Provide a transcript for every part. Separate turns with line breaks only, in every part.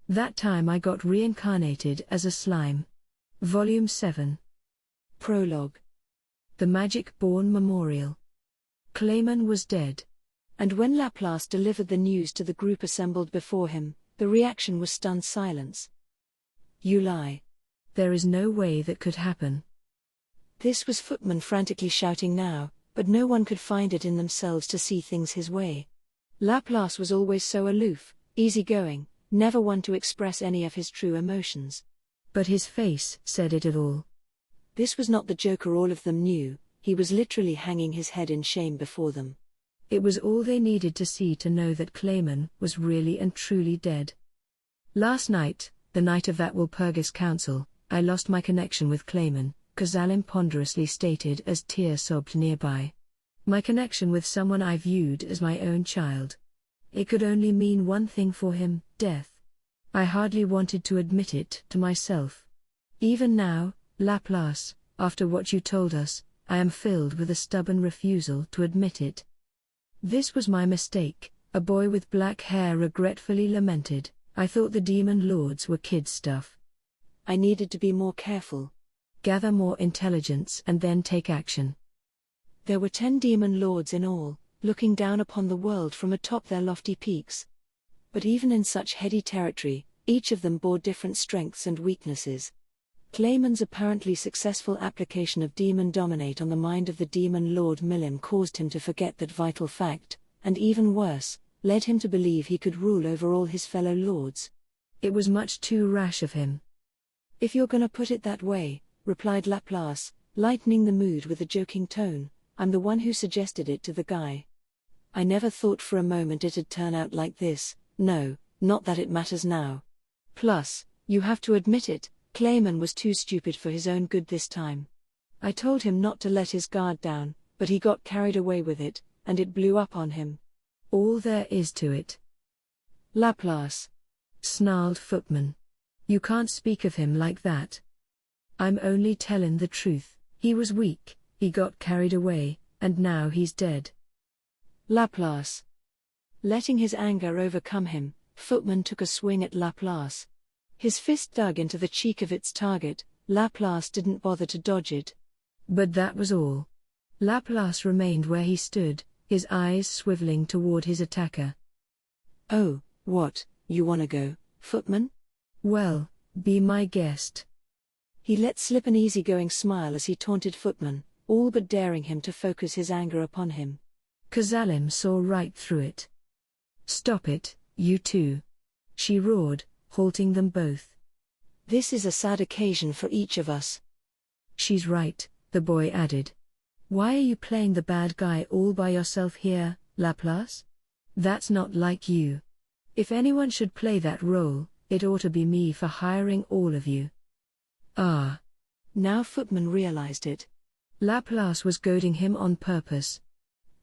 That time I got reincarnated as a slime. Volume 7. Prologue. The Magic-Born Memorial. Clayman was dead. And when Laplace delivered the news to the group assembled before him, the reaction was stunned silence. "You lie. There is no way that could happen."
This was Footman frantically shouting now, but no one could find it in themselves to see things his way. Laplace was always so aloof, easygoing, never one to express any of his true emotions.
But his face said it all.
This was not the Joker all of them knew, he was literally hanging his head in shame before them.
It was all they needed to see to know that Clayman was really and truly dead. "Last night, the night of that Walpurgis Council, I lost my connection with Clayman," Kazalim ponderously stated as tears sobbed nearby. "My connection with someone I viewed as my own child. It could only mean one thing for him, death. I hardly wanted to admit it to myself. Even now, Laplace, after what you told us, I am filled with a stubborn refusal to admit it. This was my mistake," a boy with black hair regretfully lamented. "I thought the demon lords were kid stuff.
I needed to be more careful.
Gather more intelligence and then take action."
There were 10 demon lords in all, looking down upon the world from atop their lofty peaks. But even in such heady territory, each of them bore different strengths and weaknesses. Clayman's apparently successful application of Demon Dominate on the mind of the demon lord Milim caused him to forget that vital fact, and even worse, led him to believe he could rule over all his fellow lords.
It was much too rash of him.
"If you're gonna put it that way," replied Laplace, lightening the mood with a joking tone, "I'm the one who suggested it to the guy. I never thought for a moment it'd turn out like this, no, not that it matters now. Plus, you have to admit it, Clayman was too stupid for his own good this time. I told him not to let his guard down, but he got carried away with it, and it blew up on him.
All there is to it."
"Laplace,"
snarled Footman. "You can't speak of him like that. I'm only tellin' the truth. He was weak, he got carried away, and now he's dead."
"Laplace." Letting his anger overcome him, Footman took a swing at Laplace. His fist dug into the cheek of its target. Laplace didn't bother to dodge it.
But that was all. Laplace remained where he stood, his eyes swiveling toward his attacker.
"Oh, what, you wanna go, Footman?
Well, be my guest."
He let slip an easygoing smile as he taunted Footman, all but daring him to focus his anger upon him.
Kazalim saw right through it. "Stop it, you two," she roared, halting them both.
"This is a sad occasion for each of us."
"She's right," the boy added. "Why are you playing the bad guy all by yourself here, Laplace? That's not like you. If anyone should play that role, it ought to be me for hiring all of you." Ah.
Now Footman realized it.
Laplace was goading him on purpose.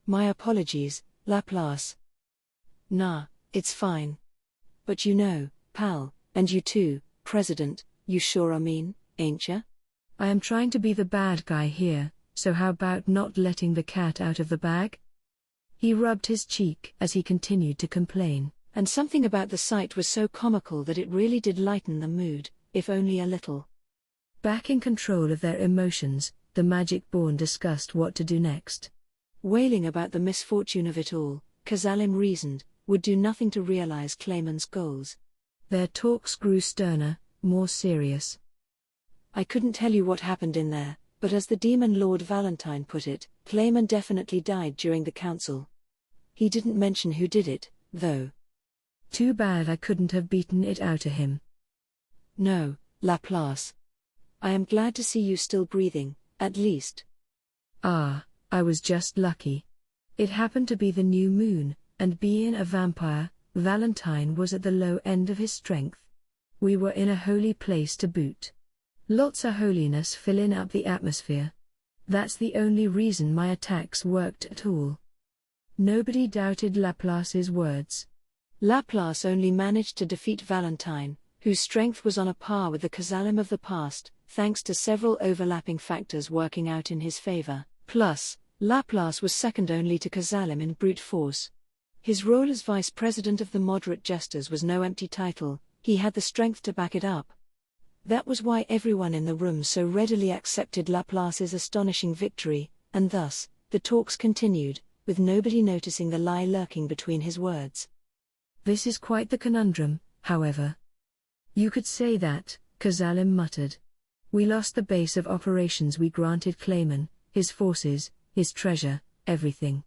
"My apologies, Laplace." "Nah, it's fine. But you know, pal, and you too, President, you sure are mean, ain't ya?"
"I am trying to be the bad guy here, so how about not letting the cat out of the bag?" He rubbed his cheek as he continued to complain.
And something about the sight was so comical that it really did lighten the mood, if only a little.
Back in control of their emotions, the Magic-Born discussed what to do next.
Wailing about the misfortune of it all, Kazalim reasoned, would do nothing to realize Clayman's goals.
Their talks grew sterner, more serious.
"I couldn't tell you what happened in there, but as the demon lord Valentine put it, Clayman definitely died during the council. He didn't mention who did it, though."
"Too bad I couldn't have beaten it out of him."
"No, Laplace. I am glad to see you still breathing, at least."
"Ah, I was just lucky. It happened to be the new moon, and being a vampire, Valentine was at the low end of his strength. We were in a holy place to boot. Lots of holiness filling up the atmosphere. That's the only reason my attacks worked at all." Nobody doubted Laplace's words.
Laplace only managed to defeat Valentine, whose strength was on a par with the Kazalim of the past, thanks to several overlapping factors working out in his favor. Plus, Laplace was second only to Kazalim in brute force. His role as vice president of the Moderate Jesters was no empty title, he had the strength to back it up. That was why everyone in the room so readily accepted Laplace's astonishing victory, and thus, the talks continued, with nobody noticing the lie lurking between his words.
This is quite the conundrum, however. You could say that, Kazalim muttered. We lost the base of operations we granted Clayman, his forces, his treasure, everything.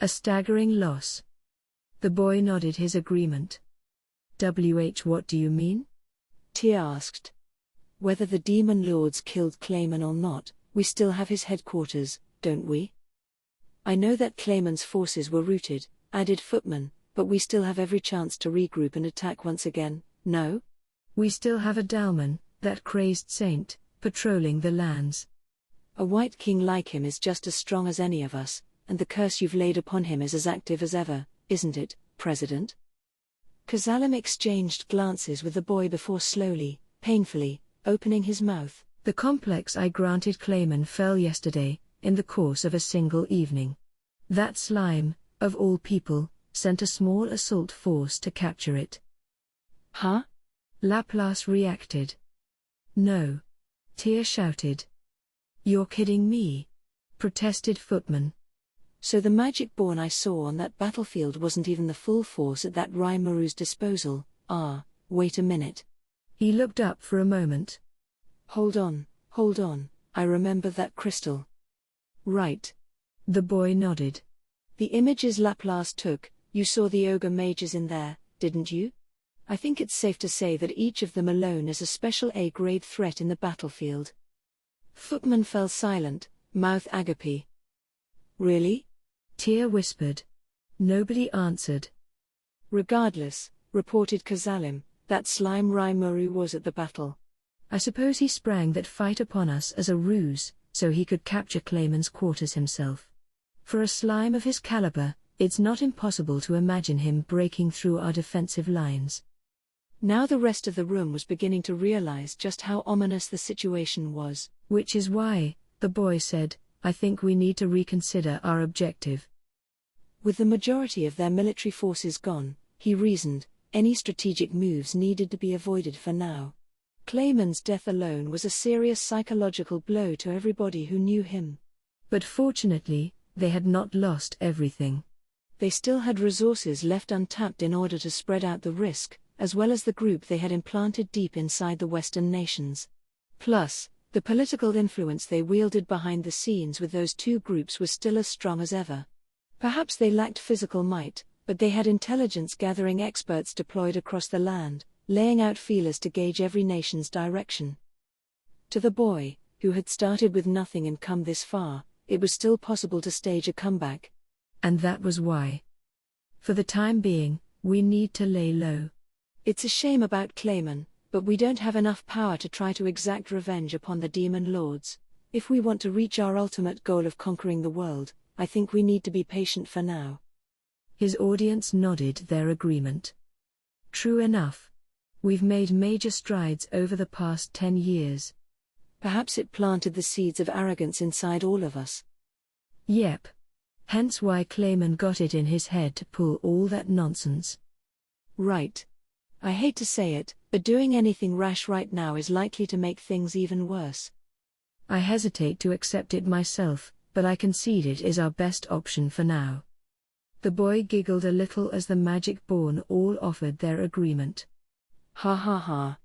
A staggering loss. The boy nodded his agreement. What do you mean?
Tia asked. Whether the demon lords killed Clayman or not, we still have his headquarters, don't we? I know that Clayman's forces were routed, added Footman, but we still have every chance to regroup and attack once again, no?
We still have a Dalman, that crazed saint, patrolling the lands.
A white king like him is just as strong as any of us, and the curse you've laid upon him is as active as ever, isn't it, President? Kazalim exchanged glances with the boy before slowly, painfully, opening his mouth.
The complex I granted Clayman fell yesterday, in the course of a single evening. That slime, of all people, sent a small assault force to capture it.
Huh?
Laplace reacted. No. Tia shouted. You're kidding me? Protested Footman.
So the magic born I saw on that battlefield wasn't even the full force at that Raimaru's disposal. Wait a minute.
He looked up for a moment.
Hold on, I remember that crystal. Right.
The boy nodded.
The images Laplace took, you saw the ogre mages in there, didn't you? I think it's safe to say that each of them alone is a special A-grade threat in the battlefield. Footman fell silent, mouth agape. Really?
Tia whispered. Nobody answered.
Regardless, reported Kazalim, that slime Raimaru was at the battle.
I suppose he sprang that fight upon us as a ruse, so he could capture Clayman's quarters himself. For a slime of his caliber, it's not impossible to imagine him breaking through our defensive lines.
Now the rest of the room was beginning to realize just how ominous the situation was.
Which is why, the boy said, I think we need to reconsider our objective.
With the majority of their military forces gone, he reasoned, any strategic moves needed to be avoided for now. Clayman's death alone was a serious psychological blow to everybody who knew him.
But fortunately, they had not lost everything.
They still had resources left untapped in order to spread out the risk, as well as the group they had implanted deep inside the Western nations. Plus, the political influence they wielded behind the scenes with those two groups was still as strong as ever. Perhaps they lacked physical might, but they had intelligence-gathering experts deployed across the land, laying out feelers to gauge every nation's direction. To the boy, who had started with nothing and come this far, it was still possible to stage a comeback.
And that was why. For the time being, we need to lay low.
It's a shame about Clayman, but we don't have enough power to try to exact revenge upon the demon lords. If we want to reach our ultimate goal of conquering the world, I think we need to be patient for now.
His audience nodded their agreement. True enough. We've made major strides over the past 10 years.
Perhaps it planted the seeds of arrogance inside all of us.
Yep. Hence why Clayman got it in his head to pull all that nonsense.
Right. I hate to say it, but doing anything rash right now is likely to make things even worse.
I hesitate to accept it myself, but I concede it is our best option for now. The boy giggled a little as the magic-born all offered their agreement.
Ha ha ha.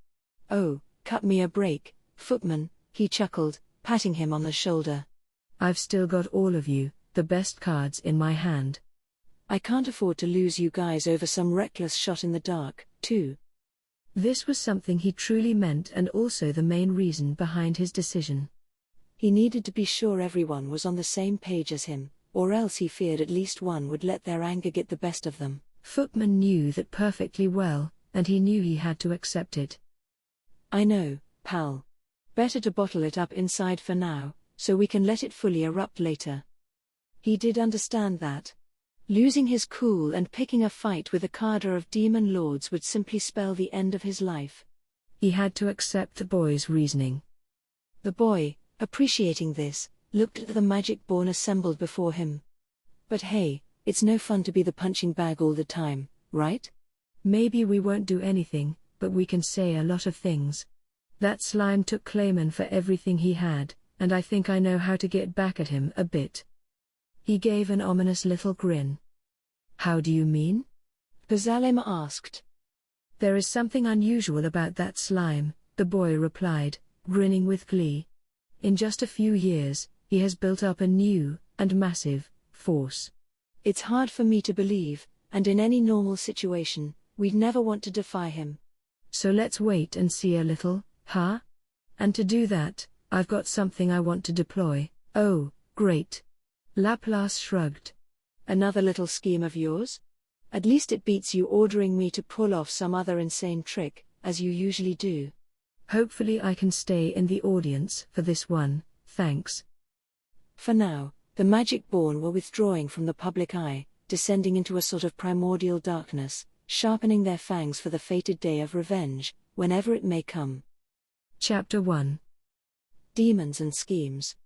Oh, cut me a break, Footman, he chuckled, patting him on the shoulder.
I've still got all of you, the best cards in my hand.
I can't afford to lose you guys over some reckless shot in the dark, too.
This was something he truly meant and also the main reason behind his decision.
He needed to be sure everyone was on the same page as him, or else he feared at least one would let their anger get the best of them.
Footman knew that perfectly well, and he knew he had to accept it.
I know, pal. Better to bottle it up inside for now, so we can let it fully erupt later. He did understand that. Losing his cool and picking a fight with a cadre of demon lords would simply spell the end of his life.
He had to accept the boy's reasoning.
The boy, appreciating this, looked at the magic-born assembled before him. But hey, it's no fun to be the punching bag all the time, right?
Maybe we won't do anything, but we can say a lot of things. That slime took Clayman for everything he had, and I think I know how to get back at him a bit. He gave an ominous little grin. How do you mean?
Zalem asked.
There is something unusual about that slime, the boy replied, grinning with glee. In just a few years, he has built up a new, and massive, force.
It's hard for me to believe, and in any normal situation, we'd never want to defy him.
So let's wait and see a little, huh? And to do that, I've got something I want to deploy. Oh, great. Laplace shrugged.
Another little scheme of yours? At least it beats you ordering me to pull off some other insane trick, as you usually do.
Hopefully I can stay in the audience for this one, thanks.
For now, the Magic-Born were withdrawing from the public eye, descending into a sort of primordial darkness, sharpening their fangs for the fated day of revenge, whenever it may come.
Chapter 1.
Demons and Schemes.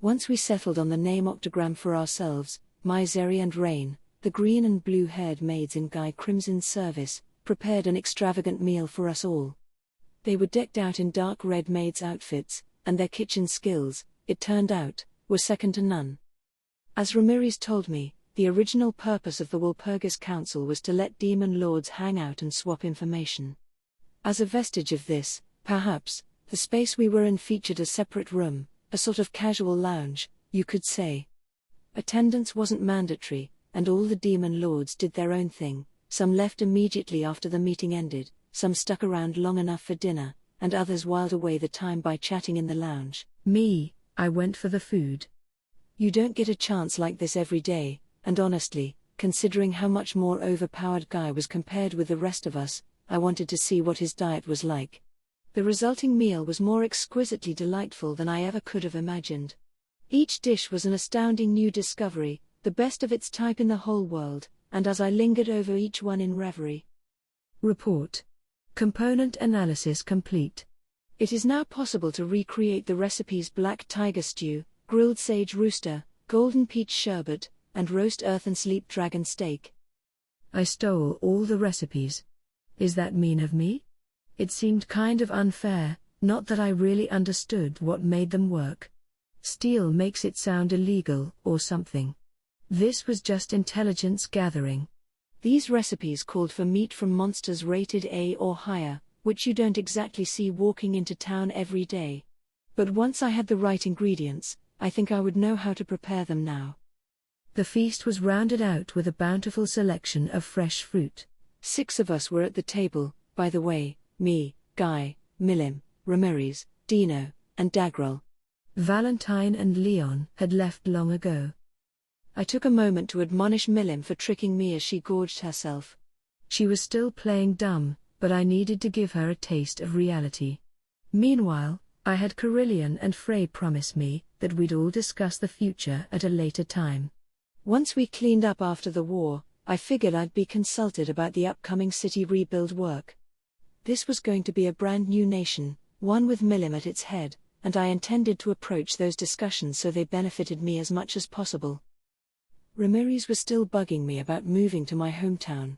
Once we settled on the name octogram for ourselves, Misery and Rain, the green and blue-haired maids in Guy Crimson's service, prepared an extravagant meal for us all. They were decked out in dark red maids' outfits, and their kitchen skills, it turned out, were second to none. As Ramirez told me, the original purpose of the Walpurgis Council was to let demon lords hang out and swap information. As a vestige of this, perhaps, the space we were in featured a separate room, a sort of casual lounge, you could say. Attendance wasn't mandatory, and all the demon lords did their own thing. Some left immediately after the meeting ended, some stuck around long enough for dinner, and others whiled away the time by chatting in the lounge.
Me, I went for the food.
You don't get a chance like this every day, and honestly, considering how much more overpowered Guy was compared with the rest of us, I wanted to see what his diet was like. The resulting meal was more exquisitely delightful than I ever could have imagined. Each dish was an astounding new discovery, the best of its type in the whole world, and as I lingered over each one in reverie.
Report. Component analysis complete.
It is now possible to recreate the recipe's black tiger stew, grilled sage rooster, golden peach sherbet, and roast earth and sleep dragon steak.
I stole all the recipes. Is that mean of me? It seemed kind of unfair, not that I really understood what made them work. Steal makes it sound illegal, or something. This was just intelligence gathering.
These recipes called for meat from monsters rated A or higher, which you don't exactly see walking into town every day. But once I had the right ingredients, I think I would know how to prepare them now.
The feast was rounded out with a bountiful selection of fresh fruit.
6 of us were at the table, by the way, me, Guy, Milim, Ramirez, Dino, and Dagrel.
Valentine and Leon had left long ago.
I took a moment to admonish Milim for tricking me as she gorged herself.
She was still playing dumb, but I needed to give her a taste of reality. Meanwhile, I had Carillion and Frey promise me that we'd all discuss the future at a later time.
Once we cleaned up after the war, I figured I'd be consulted about the upcoming city rebuild work. This was going to be a brand new nation, one with Milim at its head, and I intended to approach those discussions so they benefited me as much as possible. Ramirez was still bugging me about moving to my hometown.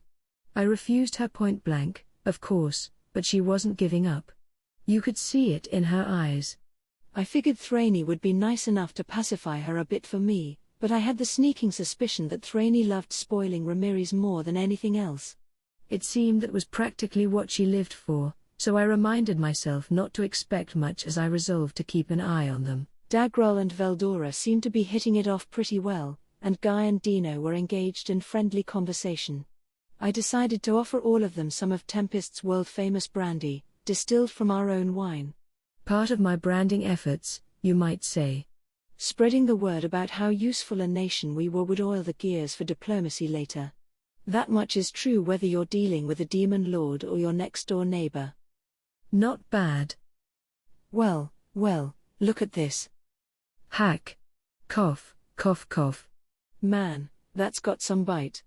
I refused her point blank, of course, but she wasn't giving up. You could see it in her eyes.
I figured Thraney would be nice enough to pacify her a bit for me, but I had the sneaking suspicion that Thraney loved spoiling Ramirez more than anything else.
It seemed that was practically what she lived for, so I reminded myself not to expect much as I resolved to keep an eye on them.
Dagrel and Veldora seemed to be hitting it off pretty well, and Guy and Dino were engaged in friendly conversation. I decided to offer all of them some of Tempest's world-famous brandy, distilled from our own wine.
Part of my branding efforts, you might say.
Spreading the word about how useful a nation we were would oil the gears for diplomacy later. That much is true whether you're dealing with a demon lord or your next-door neighbor.
Not bad.
Well, look at this.
Hack. Cough, cough, cough.
Man, that's got some bite.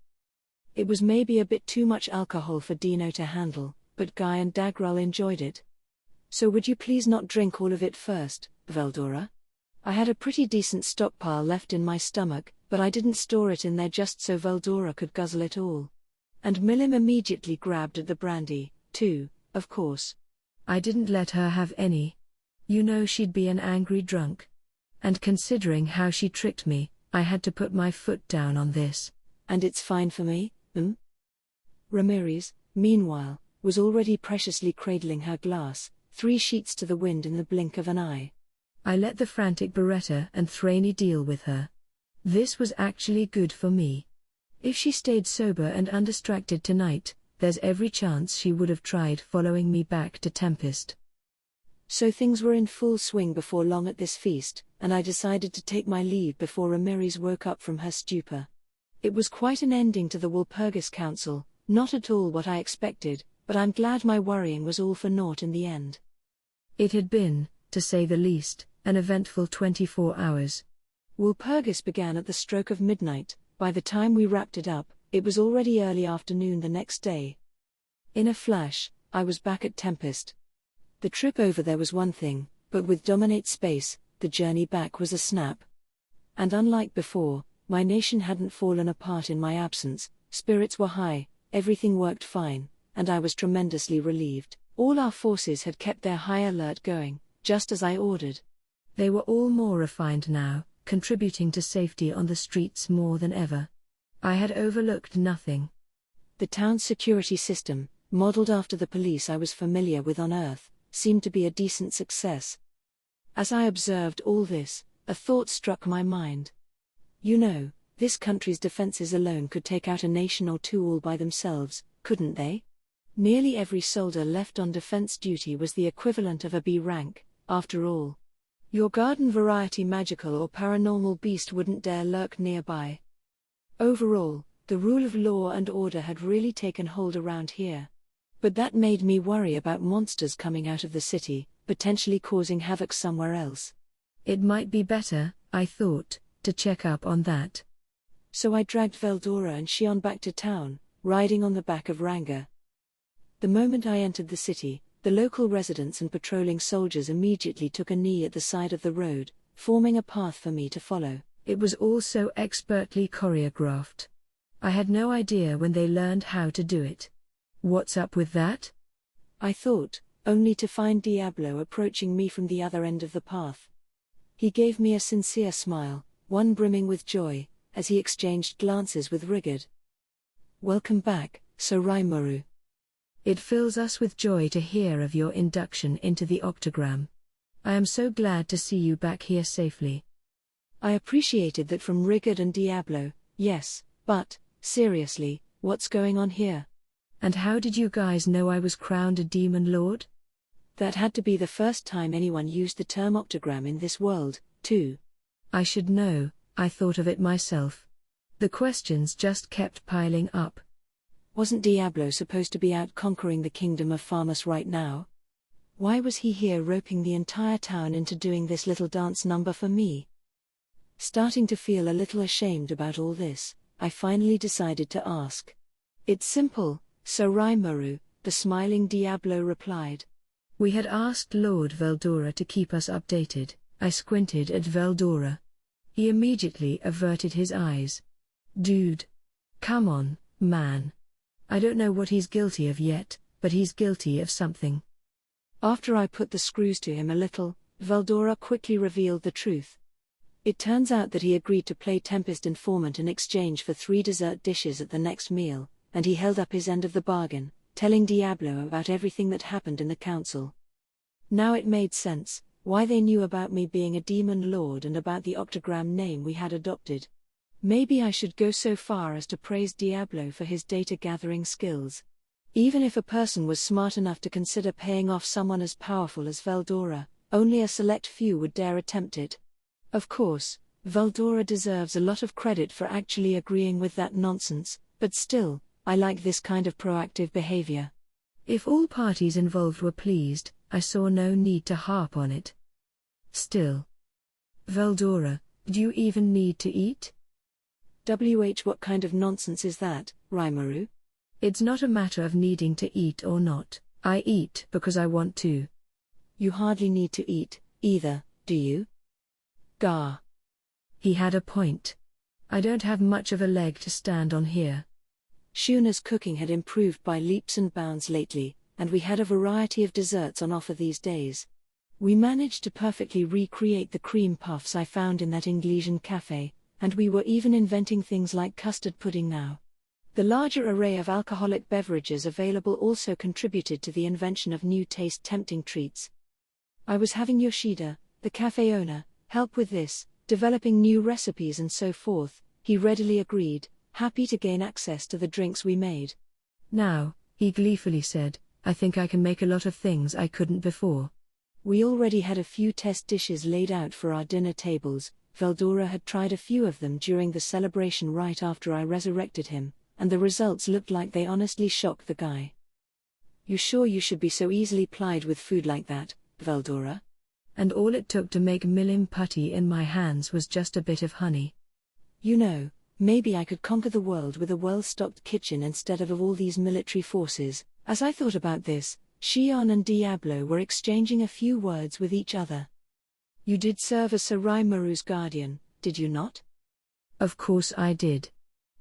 It was maybe a bit too much alcohol for Dino to handle, but Guy and Dagrel enjoyed it. So would you please not drink all of it first, Veldora? I had a pretty decent stockpile left in my stomach, but I didn't store it in there just so Veldora could guzzle it all. And Milim immediately grabbed at the brandy, too, of course.
I didn't let her have any. You know she'd be an angry drunk. And considering how she tricked me, I had to put my foot down on this.
And it's fine for me, Ramirez, meanwhile, was already preciously cradling her glass, 3 sheets to the wind in the blink of an eye.
I let the frantic Beretta and Thraney deal with her. This was actually good for me. If she stayed sober and undistracted tonight, there's every chance she would have tried following me back to Tempest.
So things were in full swing before long at this feast, and I decided to take my leave before Ramirez woke up from her stupor. It was quite an ending to the Walpurgis Council, not at all what I expected, but I'm glad my worrying was all for naught in the end.
It had been, to say the least, an eventful 24 hours.
Walpurgis began at the stroke of midnight. By the time we wrapped it up, it was already early afternoon the next day. In a flash, I was back at Tempest. The trip over there was one thing, but with Dominate Space, the journey back was a snap. And unlike before, my nation hadn't fallen apart in my absence, spirits were high, everything worked fine, and I was tremendously relieved. All our forces had kept their high alert going, just as I ordered.
They were all more refined now, contributing to safety on the streets more than ever. I had overlooked nothing.
The town's security system, modeled after the police I was familiar with on Earth, seemed to be a decent success. As I observed all this, a thought struck my mind. You know, this country's defenses alone could take out a nation or two all by themselves, couldn't they? Nearly every soldier left on defense duty was the equivalent of a B rank, after all. Your garden variety magical or paranormal beast wouldn't dare lurk nearby. Overall, the rule of law and order had really taken hold around here. But that made me worry about monsters coming out of the city, potentially causing havoc somewhere else.
It might be better, I thought, to check up on that.
So I dragged Veldora and Shion back to town, riding on the back of Ranga. The moment I entered the city, the local residents and patrolling soldiers immediately took a knee at the side of the road, forming a path for me to follow.
It was all so expertly choreographed. I had no idea when they learned how to do it. What's up with that?
I thought, only to find Diablo approaching me from the other end of the path. He gave me a sincere smile, one brimming with joy, as he exchanged glances with Rigard. "Welcome back, Sir Rimuru."
"It fills us with joy to hear of your induction into the Octagram. I am so glad to see you back here safely."
I appreciated that from Rigard and Diablo, yes, but, seriously, what's going on here?
"And how did you guys know I was crowned a demon lord?"
That had to be the first time anyone used the term octagram in this world, too.
I should know, I thought of it myself. The questions just kept piling up.
Wasn't Diablo supposed to be out conquering the kingdom of Farmus right now? Why was he here roping the entire town into doing this little dance number for me? Starting to feel a little ashamed about all this, I finally decided to ask. "It's simple, Sir Rimuru," the smiling Diablo replied.
We had asked Lord Veldora to keep us updated. I squinted at Veldora. He immediately averted his eyes. "Dude. Come on, man. I don't know what he's guilty of yet, but he's guilty of something."
After I put the screws to him a little, Veldora quickly revealed the truth. It turns out that he agreed to play Tempest informant in exchange for 3 dessert dishes at the next meal, and he held up his end of the bargain, telling Diablo about everything that happened in the council. Now it made sense, why they knew about me being a demon lord and about the octagram name we had adopted. Maybe I should go so far as to praise Diablo for his data-gathering skills. Even if a person was smart enough to consider paying off someone as powerful as Veldora, only a select few would dare attempt it. Of course, Veldora deserves a lot of credit for actually agreeing with that nonsense, but still, I like this kind of proactive behavior.
If all parties involved were pleased, I saw no need to harp on it. Still. Veldora, do you even need to eat?
What kind of nonsense is that, Rimuru?
It's not a matter of needing to eat or not. I eat because I want to.
You hardly need to eat, either, do you? Gah.
He had a point. I don't have much of a leg to stand on here.
Shuna's cooking had improved by leaps and bounds lately, and we had a variety of desserts on offer these days. We managed to perfectly recreate the cream puffs I found in that Inglesian cafe, and we were even inventing things like custard pudding now. The larger array of alcoholic beverages available also contributed to the invention of new taste-tempting treats. I was having Yoshida, the cafe owner, help with this, developing new recipes and so forth. He readily agreed, happy to gain access to the drinks we made.
Now, he gleefully said, I think I can make a lot of things I couldn't before.
We already had a few test dishes laid out for our dinner tables. Veldora had tried a few of them during the celebration right after I resurrected him, and the results looked like they honestly shocked the guy. You sure you should be so easily plied with food like that, Veldora?
And all it took to make milim putty in my hands was just a bit of honey.
You know, maybe I could conquer the world with a well-stocked kitchen instead of all these military forces. As I thought about this, Shion and Diablo were exchanging a few words with each other. You did serve as Sir Raimaru's guardian, did you not?
Of course I did.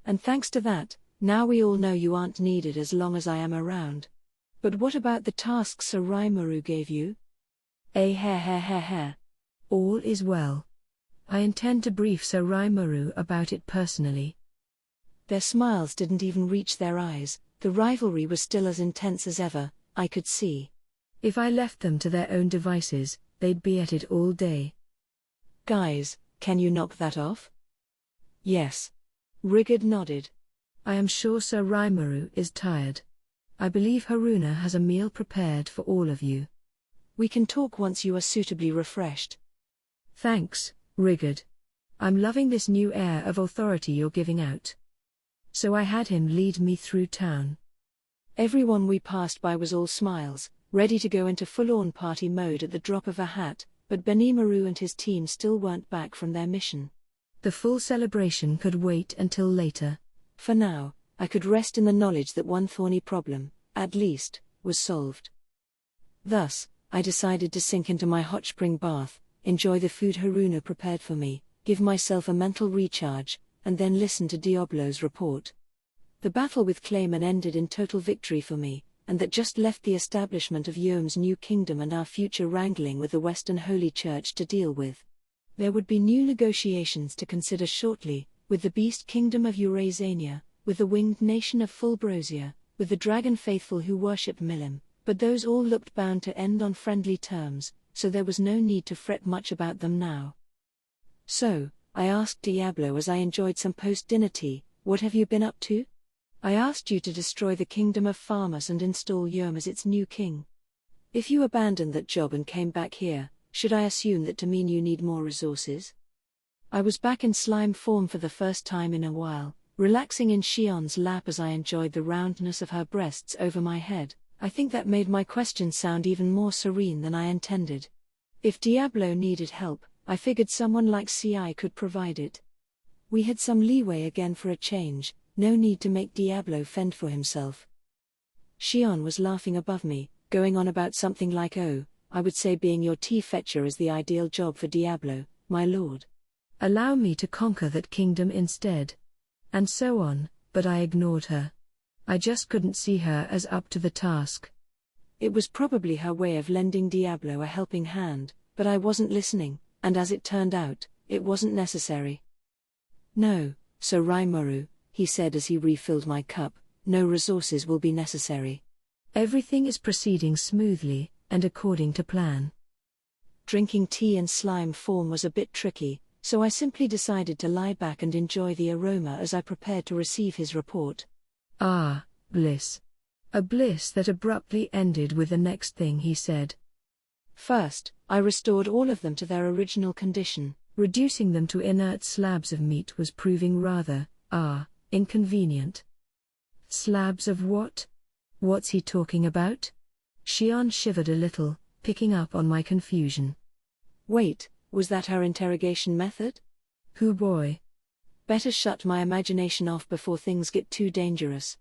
And thanks to that, now we all know you aren't needed as long as I am around. But what about the tasks Sir Raimaru gave you?
All is well. I intend to brief Sir Raimaru about it personally.
Their smiles didn't even reach their eyes. The rivalry was still as intense as ever, I could see.
If I left them to their own devices, they'd be at it all day.
Guys, can you knock that off? Yes. Rigid nodded.
I am sure Sir Raimaru is tired. I believe Haruna has a meal prepared for all of you.
We can talk once you are suitably refreshed.
Thanks, Rigid. I'm loving this new air of authority you're giving out. So I had him lead me through town.
Everyone we passed by was all smiles, ready to go into full-on party mode at the drop of a hat, but Benimaru and his team still weren't back from their mission.
The full celebration could wait until later.
For now, I could rest in the knowledge that one thorny problem, at least, was solved. Thus, I decided to sink into my hot spring bath, enjoy the food Haruna prepared for me, give myself a mental recharge, and then listen to Diablo's report. The battle with Clayman ended in total victory for me, and that just left the establishment of Yome's new kingdom and our future wrangling with the Western Holy Church to deal with. There would be new negotiations to consider shortly, with the Beast Kingdom of Eurasania, with the Winged Nation of Fulbrosia, with the Dragon Faithful who worship Milim, but those all looked bound to end on friendly terms, so there was no need to fret much about them now. So, I asked Diablo as I enjoyed some post-dinner tea, what have you been up to? I asked you to destroy the kingdom of Farmus and install Yom as its new king. If you abandoned that job and came back here, should I assume that to mean you need more resources? I was back in slime form for the first time in a while, relaxing in Shion's lap as I enjoyed the roundness of her breasts over my head. I think that made my question sound even more serene than I intended. If Diablo needed help, I figured someone like CI could provide it. We had some leeway again for a change, no need to make Diablo fend for himself. Shion was laughing above me, going on about something like, oh, I would say being your tea fetcher is the ideal job for Diablo, my lord.
Allow me to conquer that kingdom instead. And so on, but I ignored her. I just couldn't see her as up to the task.
It was probably her way of lending Diablo a helping hand, but I wasn't listening, and as it turned out, it wasn't necessary. No, Sir Raimaru, he said as he refilled my cup, no resources will be necessary.
Everything is proceeding smoothly, and according to plan.
Drinking tea in slime form was a bit tricky, so I simply decided to lie back and enjoy the aroma as I prepared to receive his report.
Ah, bliss. A bliss that abruptly ended with the next thing he said.
First, I restored all of them to their original condition.
Reducing them to inert slabs of meat was proving rather, inconvenient. Slabs of what? What's he talking about? Shion shivered a little, picking up on my confusion.
Wait, was that her interrogation method?
Hoo boy.
Better shut my imagination off before things get too dangerous.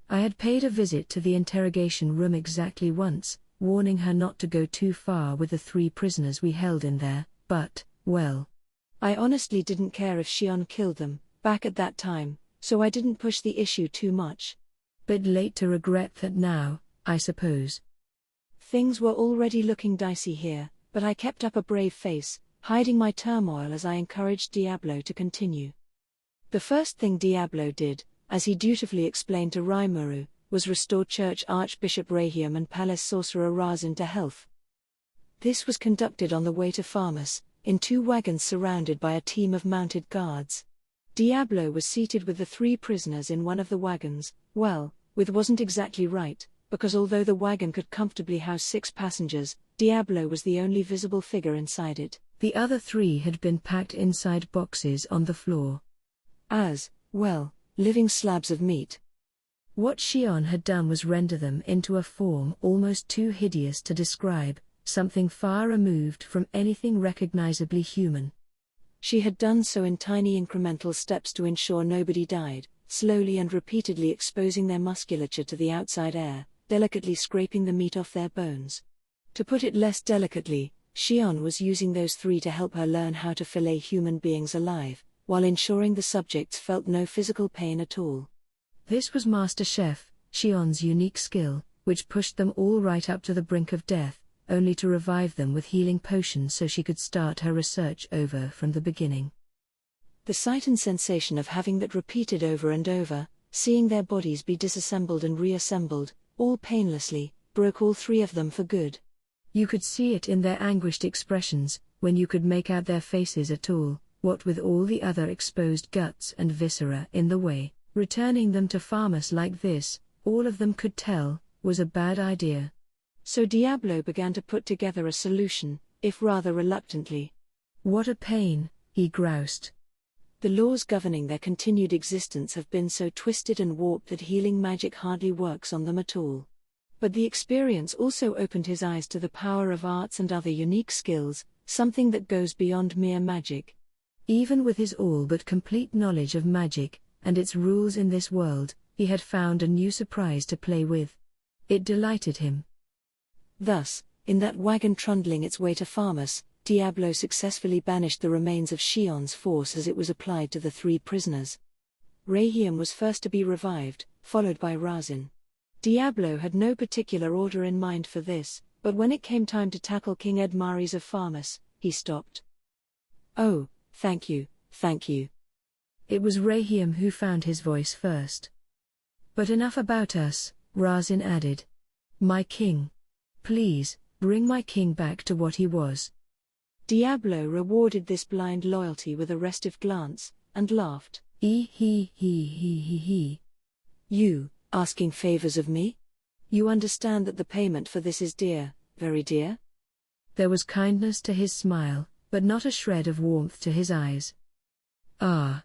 I had paid a visit to the interrogation room exactly once, warning her not to go too far with the 3 prisoners we held in there, but, well.
I honestly didn't care if Shion killed them, back at that time, so I didn't push the issue too much.
Bit late to regret that now, I suppose.
Things were already looking dicey here, but I kept up a brave face, hiding my turmoil as I encouraged Diablo to continue. The first thing Diablo did, as he dutifully explained to Rimuru, was restore Church Archbishop Rahim and Palace Sorcerer Razin to health. This was conducted on the way to Farmus, in 2 wagons surrounded by a team of mounted guards. Diablo was seated with the 3 prisoners in one of the wagons. Well, with wasn't exactly right, because although the wagon could comfortably house 6 passengers, Diablo was the only visible figure inside it.
The other 3 had been packed inside boxes on the floor.
As, well, living slabs of meat.
What Shion had done was render them into a form almost too hideous to describe, something far removed from anything recognizably human.
She had done so in tiny incremental steps to ensure nobody died, slowly and repeatedly exposing their musculature to the outside air, delicately scraping the meat off their bones. To put it less delicately, Shion was using those 3 to help her learn how to fillet human beings alive, while ensuring the subjects felt no physical pain at all.
This was Master Chef, Shion's unique skill, which pushed them all right up to the brink of death, only to revive them with healing potions so she could start her research over from the beginning.
The sight and sensation of having that repeated over and over, seeing their bodies be disassembled and reassembled, all painlessly, broke all 3 of them for good.
You could see it in their anguished expressions, when you could make out their faces at all, what with all the other exposed guts and viscera in the way. Returning them to Farmus like this, all of them could tell, was a bad idea.
So Diablo began to put together a solution, if rather reluctantly.
What a pain, he groused.
The laws governing their continued existence have been so twisted and warped that healing magic hardly works on them at all. But the experience also opened his eyes to the power of arts and other unique skills, something that goes beyond mere magic.
Even with his all but complete knowledge of magic, and its rules in this world, he had found a new surprise to play with. It delighted him.
Thus, in that wagon trundling its way to Farmus, Diablo successfully banished the remains of Shion's force as it was applied to the 3 prisoners. Rahim was first to be revived, followed by Razin. Diablo had no particular order in mind for this, but when it came time to tackle King Edmaris of Farmus, he stopped. "Oh, thank you, thank you."
It was Rahim who found his voice first. "But enough about us," Razin added. "My king. Please, bring my king back to what he was."
Diablo rewarded this blind loyalty with a restive glance, and laughed.
He.
"You, asking favors of me? You understand that the payment for this is dear, very dear?"
There was kindness to his smile, but not a shred of warmth to his eyes. "Ah.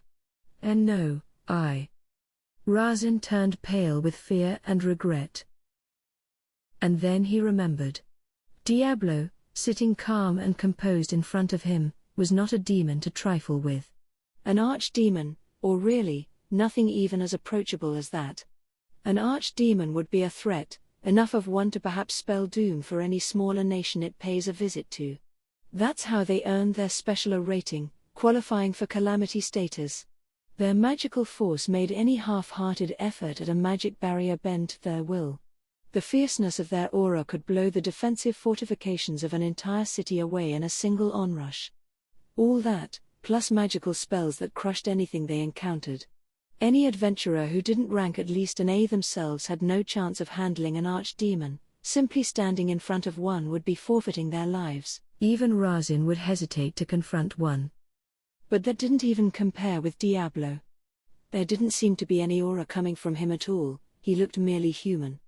And no, I." Razin turned pale with fear and regret. And then he remembered. Diablo, sitting calm and composed in front of him, was not a demon to trifle with.
An archdemon, or really, nothing even as approachable as that. An archdemon would be a threat, enough of one to perhaps spell doom for any smaller nation it pays a visit to. That's how they earned their special rating, qualifying for calamity status. Their magical force made any half-hearted effort at a magic barrier bend to their will. The fierceness of their aura could blow the defensive fortifications of an entire city away in a single onrush. All that, plus magical spells that crushed anything they encountered. Any adventurer who didn't rank at least an A themselves had no chance of handling an archdemon. Simply standing in front of one would be forfeiting their lives.
Even Razin would hesitate to confront one.
But that didn't even compare with Diablo. There didn't seem to be any aura coming from him at all, he looked merely human.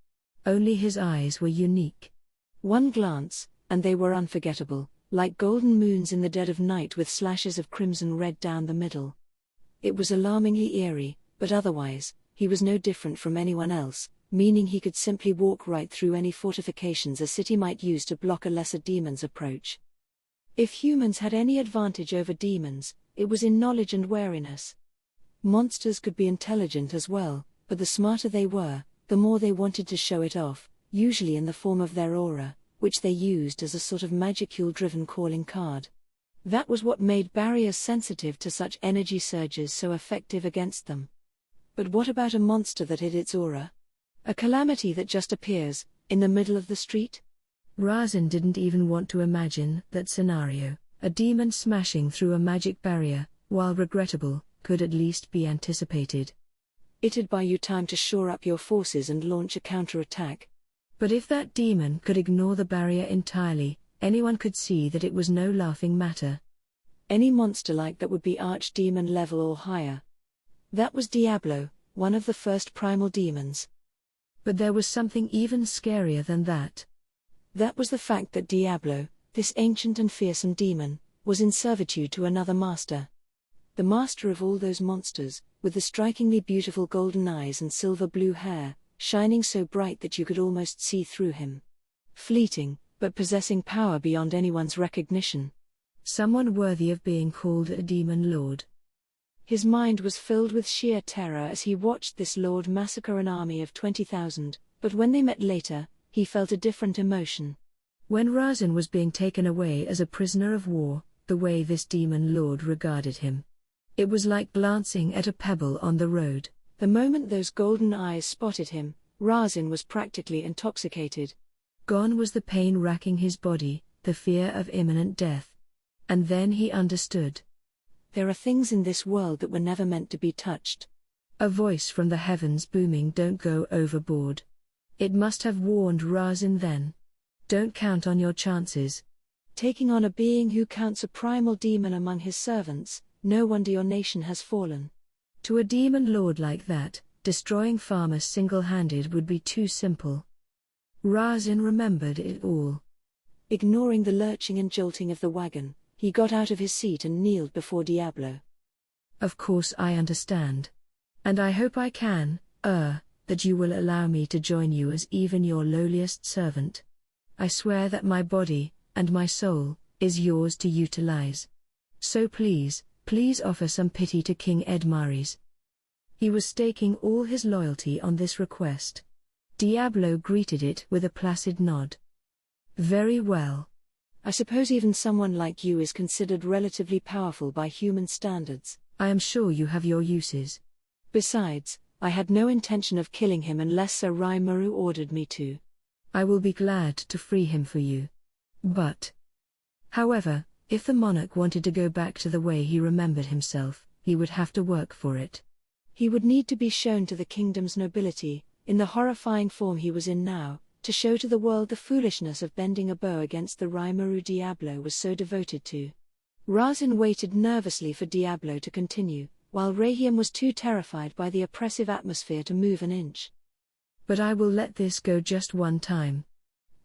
Only his eyes were unique.
One glance, and they were unforgettable, like golden moons in the dead of night with slashes of crimson red down the middle. It was alarmingly eerie, but otherwise, he was no different from anyone else, meaning he could simply walk right through any fortifications a city might use to block a lesser demon's approach. If humans had any advantage over demons, it was in knowledge and wariness. Monsters could be intelligent as well, but the smarter they were, the more they wanted to show it off, usually in the form of their aura, which they used as a sort of magicule-driven calling card. That was what made barriers sensitive to such energy surges so effective against them. But what about a monster that hid its aura? A calamity that just appears, In the middle of the street?
Razin didn't even want to imagine that scenario. A demon smashing through a magic barrier, while regrettable, could at least be anticipated.
It'd buy you time to shore up your forces and launch a counterattack.
But if that demon could ignore the barrier entirely, anyone could see that it was no laughing matter.
Any monster like that would be archdemon level or higher. That was Diablo, one of the first primal demons.
But there was something even scarier than that.
That was the fact that Diablo, this ancient and fearsome demon, was in servitude to another master. The master of all those monsters, with the strikingly beautiful golden eyes and silver blue hair, shining so bright that you could almost see through him. Fleeting, but possessing power beyond anyone's recognition.
Someone worthy of being called a demon lord.
His mind was filled with sheer terror as he watched this lord massacre an army of 20,000, but when they met later, he felt a different emotion.
When Razin was being taken away as a prisoner of war, the way this demon lord regarded him. It was like glancing at a pebble on the road.
The moment those golden eyes spotted him, Razin was practically intoxicated.
Gone was the pain racking his body, the fear of imminent death. And then he understood.
There are things in this world that were never meant to be touched.
A voice from the heavens booming, "Don't go overboard." It must have warned Razin then. Don't count on your chances.
Taking on a being who counts a primal demon among his servants, no wonder your nation has fallen.
To a demon lord like that, destroying farmers single-handed would be too simple. Razin remembered it all.
Ignoring the lurching and jolting of the wagon, he got out of his seat and kneeled before Diablo.
Of course I understand. And I hope I can, that you will allow me to join you as even your lowliest servant. I swear that my body, and my soul, is yours to utilize. So please offer some pity to King Edmares. He was staking all his loyalty on this request. Diablo greeted it with a placid nod. Very well.
I suppose even someone like you is considered relatively powerful by human standards.
I am sure you have your uses.
Besides, I had no intention of killing him unless Sir Rimuru ordered me to.
I will be glad to free him for you. But, however, if the monarch wanted to go back to the way he remembered himself, he would have to work for it.
He would need to be shown to the kingdom's nobility, in the horrifying form he was in now, to show to the world the foolishness of bending a bow against the Rimuru Diablo was so devoted to. Razin waited nervously for Diablo to continue, while Rahiam was too terrified by the oppressive atmosphere to move an inch.
But I will let this go just one time.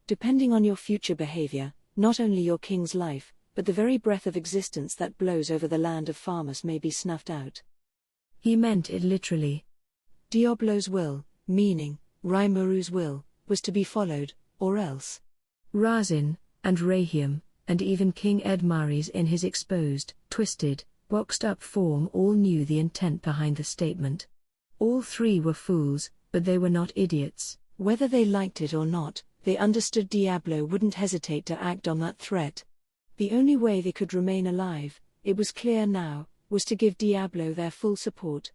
Depending on your future behavior, not only your king's life, but the very breath of existence that blows over the land of farmers may be snuffed out.
He meant it literally.
Diablo's will, meaning Rimuru's will, was to be followed, or else.
Razin, and Rahiam, and even King Edmares in his exposed, twisted, boxed-up form all knew the intent behind the statement. All three were fools, but they were not idiots.
Whether they liked it or not, they understood Diablo wouldn't hesitate to act on that threat. The only way they could remain alive, it was clear now, was to give Diablo their full support.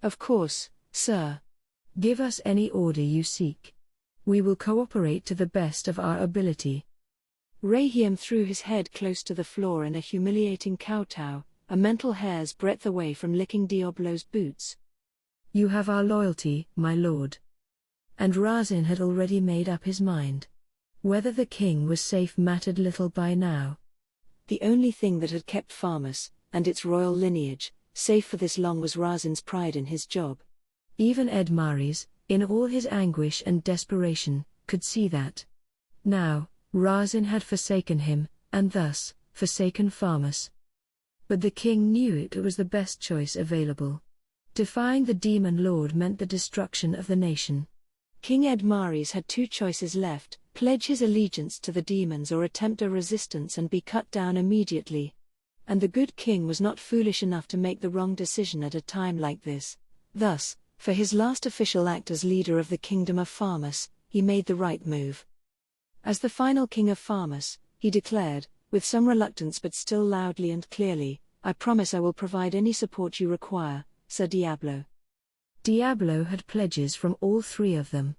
Of course, sir.
Give us any order you seek. We will cooperate to the best of our ability.
Rahiam threw his head close to the floor in a humiliating kowtow, a mental hair's breadth away from licking Diablo's boots.
You have our loyalty, my lord. And Razin had already made up his mind. Whether the king was safe mattered little by now.
The only thing that had kept Farmus, and its royal lineage, safe for this long was Razin's pride in his job.
Even Edmares, in all his anguish and desperation, could see that. Now, Razin had forsaken him, and thus, forsaken Farmus. But the king knew it was the best choice available. Defying the demon lord meant the destruction of the nation. King Edmares had two choices left: pledge his allegiance to the demons or attempt a resistance and be cut down immediately. And the good king was not foolish enough to make the wrong decision at a time like this. Thus, for his last official act as leader of the kingdom of Farmus, he made the right move. As the final king of Farmus, he declared, with some reluctance but still loudly and clearly, "I promise I will provide any support you require, Sir Diablo." Diablo had pledges from all three of them.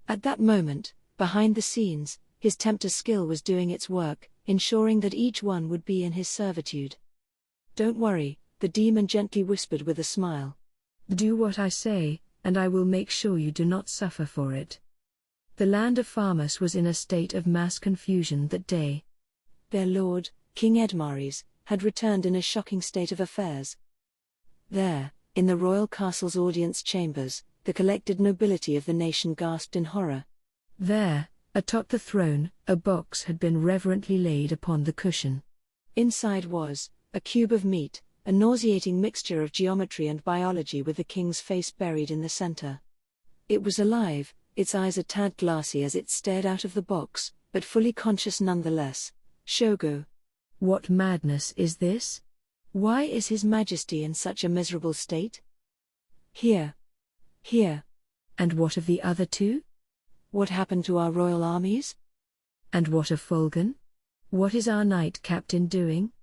At that moment,
Behind the scenes, his tempter's skill was doing its work, ensuring that each one would be in his servitude. "Don't worry," the demon gently whispered with a smile.
"Do what I say, and I will make sure you do not suffer for it." The land of Farmus was in a state of mass confusion that day.
Their lord, King Edmaries, had returned in a shocking state of affairs. There, in the royal castle's audience chambers, the collected nobility of the nation gasped in horror.
There, atop the throne, a box had been reverently laid upon the cushion.
Inside was a cube of meat, a nauseating mixture of geometry and biology with the king's face buried in the center. It was alive, its eyes a tad glassy as it stared out of the box, but fully conscious nonetheless. "Shogo.
What madness is this?
Why is His Majesty in such a miserable state?" Here.
And what of the other two?
What happened to our royal armies?
And what of Fulgen? What is our knight captain doing?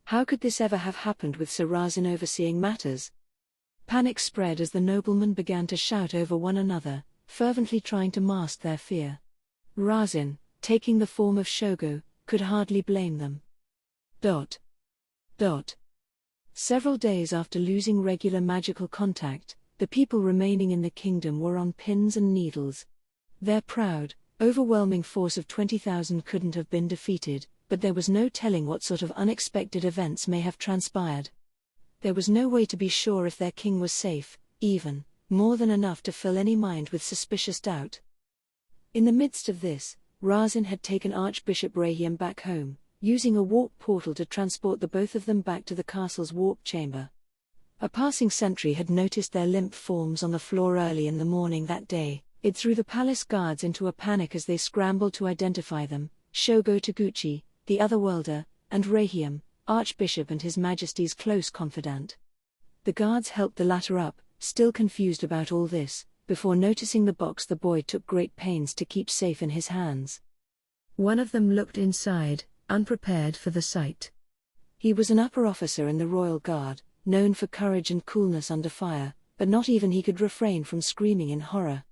How could this ever have happened with Sir Razin overseeing matters? Panic spread as the noblemen began to shout over one another, fervently trying to mask their fear. Razin, taking the form of Shogo, could hardly blame them. Several days after losing regular magical contact, the people remaining in the kingdom were on pins and needles. Their proud, overwhelming force of 20,000 couldn't have been defeated, but there was no telling what sort of unexpected events may have transpired. There was no way to be sure if their king was safe, even more than enough to fill any mind with suspicious doubt. In the midst of this, Razin had taken Archbishop Rahim back home, using a warp portal to transport the both of them back to the castle's warp chamber. A passing sentry had noticed their limp forms on the floor early in the morning that day. It threw the palace guards into a panic as they scrambled to identify them: Shogo Taguchi, the Otherworlder, and Rahim, Archbishop and His Majesty's close confidant. The guards helped the latter up, still confused about all this, before noticing the box the boy took great pains to keep safe in his hands.
One of them looked inside, unprepared for the sight.
He was an upper officer in the Royal Guard, known for courage and coolness under fire, but not even he could refrain from screaming in horror.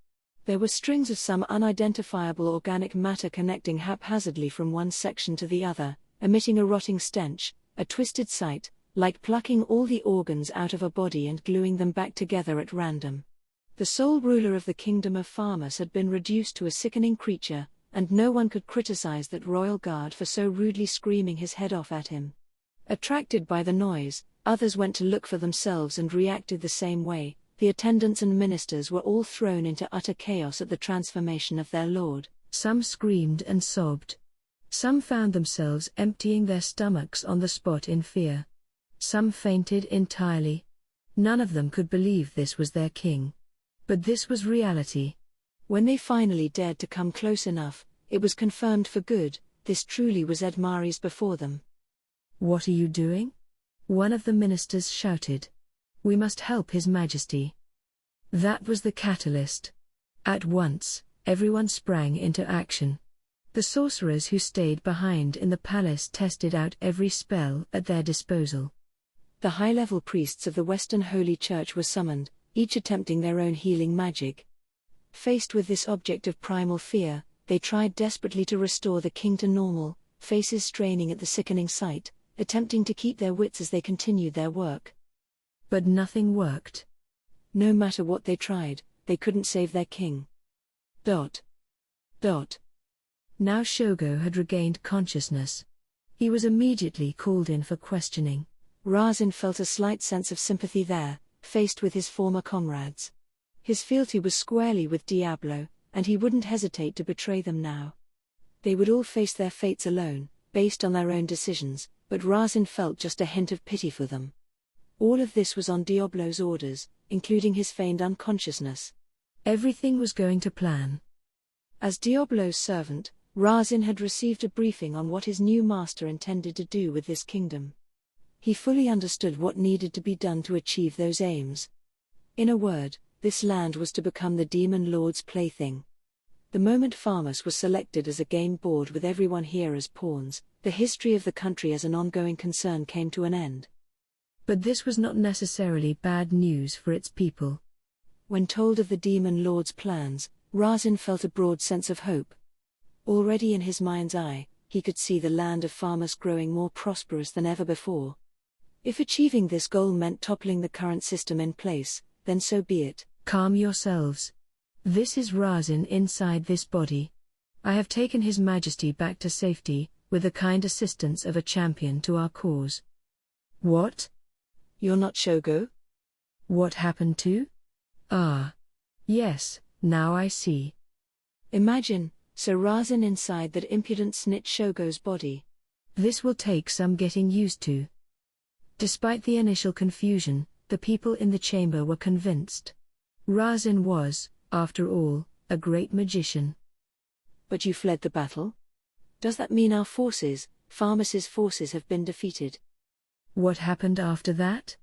There were strings of some unidentifiable organic matter connecting haphazardly from one section to the other, emitting a rotting stench, a twisted sight, like plucking all the organs out of a body and gluing them back together at random. The sole ruler of the kingdom of Farmus had been reduced to a sickening creature, and no one could criticize that royal guard for so rudely screaming his head off at him. Attracted by the noise, others went to look for themselves and reacted the same way. The attendants and ministers were all thrown into utter chaos at the transformation of their lord.
Some screamed and sobbed. Some found themselves emptying their stomachs on the spot in fear. Some fainted entirely. None of them could believe this was their king. But this was reality.
When they finally dared to come close enough, it was confirmed for good: this truly was Edmaries before them.
"What are you doing?" one of the ministers shouted. "We must help His Majesty." That was the catalyst. At once, everyone sprang into action. The sorcerers who stayed behind in the palace tested out every spell at their disposal. The high-level priests of the Western Holy Church were summoned, each attempting their own healing magic. Faced with this object of primal fear, they tried desperately to restore the king to normal, faces straining at the sickening sight, attempting to keep their wits as they continued their work. But nothing worked. No matter what they tried, they couldn't save their king. Now Shogo had regained consciousness. He was immediately called in for questioning. Razin felt a slight sense of sympathy there, faced with his former comrades. His fealty was squarely with Diablo, and he wouldn't hesitate to betray them now. They would all face their fates alone, based on their own decisions, but Razin felt just a hint of pity for them. All of this was on Diablo's orders, including his feigned unconsciousness. Everything was going to plan. As Diablo's servant, Razin had received a briefing on what his new master intended to do with this kingdom. He fully understood what needed to be done to achieve those aims. In a word, this land was to become the Demon Lord's plaything. The moment Farmus was selected as a game board with everyone here as pawns, the history of the country as an ongoing concern came to an end. But this was not necessarily bad news for its people. When told of the Demon Lord's plans,
Razin felt a broad sense of hope. Already in his mind's eye, he could see the land of Farmus growing more prosperous than ever before. If achieving this goal meant toppling the current system in place, then so be it.
Calm yourselves. This is Razin inside this body. I have taken His Majesty back to safety, with the kind assistance of a champion to our cause. What?
You're not Shogo?
What happened to? Ah. Yes, now I see.
Imagine, so Razin inside that impudent snitch Shogo's body.
This will take some getting used to. Despite the initial confusion, the people in the chamber were convinced. Razin was, after all, a great magician.
But you fled the battle? Does that mean our forces, Farmus's forces, have been defeated?
What happened after that?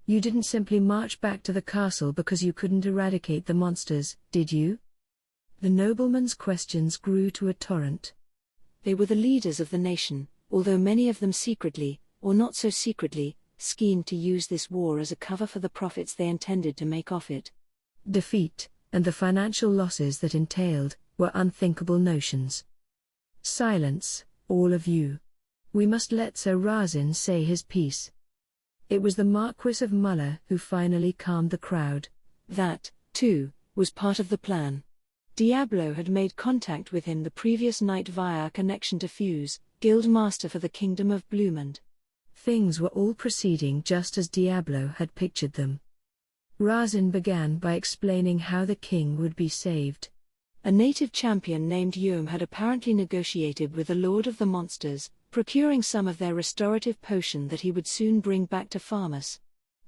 You didn't simply march back to the castle because you couldn't eradicate the monsters, did you? The nobleman's questions grew to a torrent.
They were the leaders of the nation, although many of them secretly, or not so secretly, schemed to use this war as a cover for the profits they intended to make off it.
Defeat, and the financial losses that entailed, were unthinkable notions. Silence, all of you. We must let Sir Razin say his piece. It was the Marquis of Muller who finally calmed the crowd.
That, too, was part of the plan. Diablo had made contact with him the previous night via a connection to Fuse, Guild Master for the Kingdom of Blumond.
Things were all proceeding just as Diablo had pictured them. Razin began by explaining how the king would be saved.
A native champion named Yom had apparently negotiated with the Lord of the Monsters, procuring some of their restorative potion that he would soon bring back to Farmus.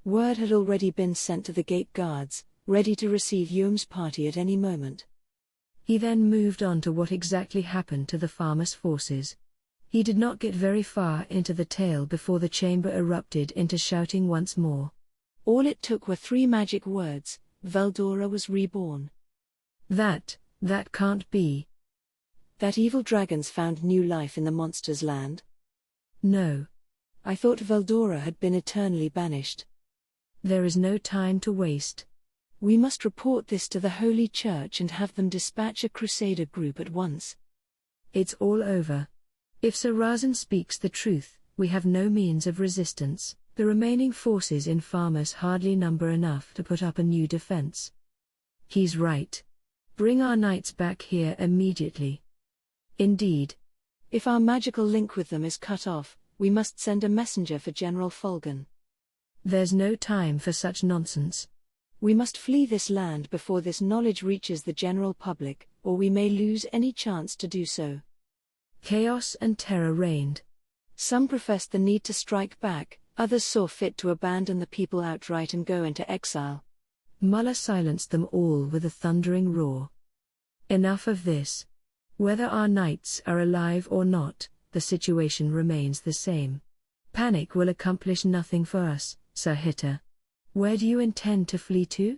Word had already been sent to the gate guards, ready to receive Yom's party at any moment.
He then moved on to what exactly happened to the Farmus forces. He did not get very far into the tale before the chamber erupted into shouting once more.
All it took were 3 magic words: Veldora was reborn.
That can't be.
That evil dragons found new life in the monsters' land?
No.
I thought Veldora had been eternally banished.
There is no time to waste.
We must report this to the Holy Church and have them dispatch a crusader group at once.
It's all over. If Sir Razin speaks the truth, we have no means of resistance. The remaining forces in Farmus hardly number enough to put up a new defense. He's right. Bring our knights back here immediately. Indeed.
If our magical link with them is cut off, we must send a messenger for General Fulgen.
There's no time for such nonsense.
We must flee this land before this knowledge reaches the general public, or we may lose any chance to do so.
Chaos and terror reigned.
Some professed the need to strike back, others saw fit to abandon the people outright and go into exile.
Muller silenced them all with a thundering roar. Enough of this. Whether our knights are alive or not, the situation remains the same. Panic will accomplish nothing for us, Sir Hitter. Where do you intend to flee to?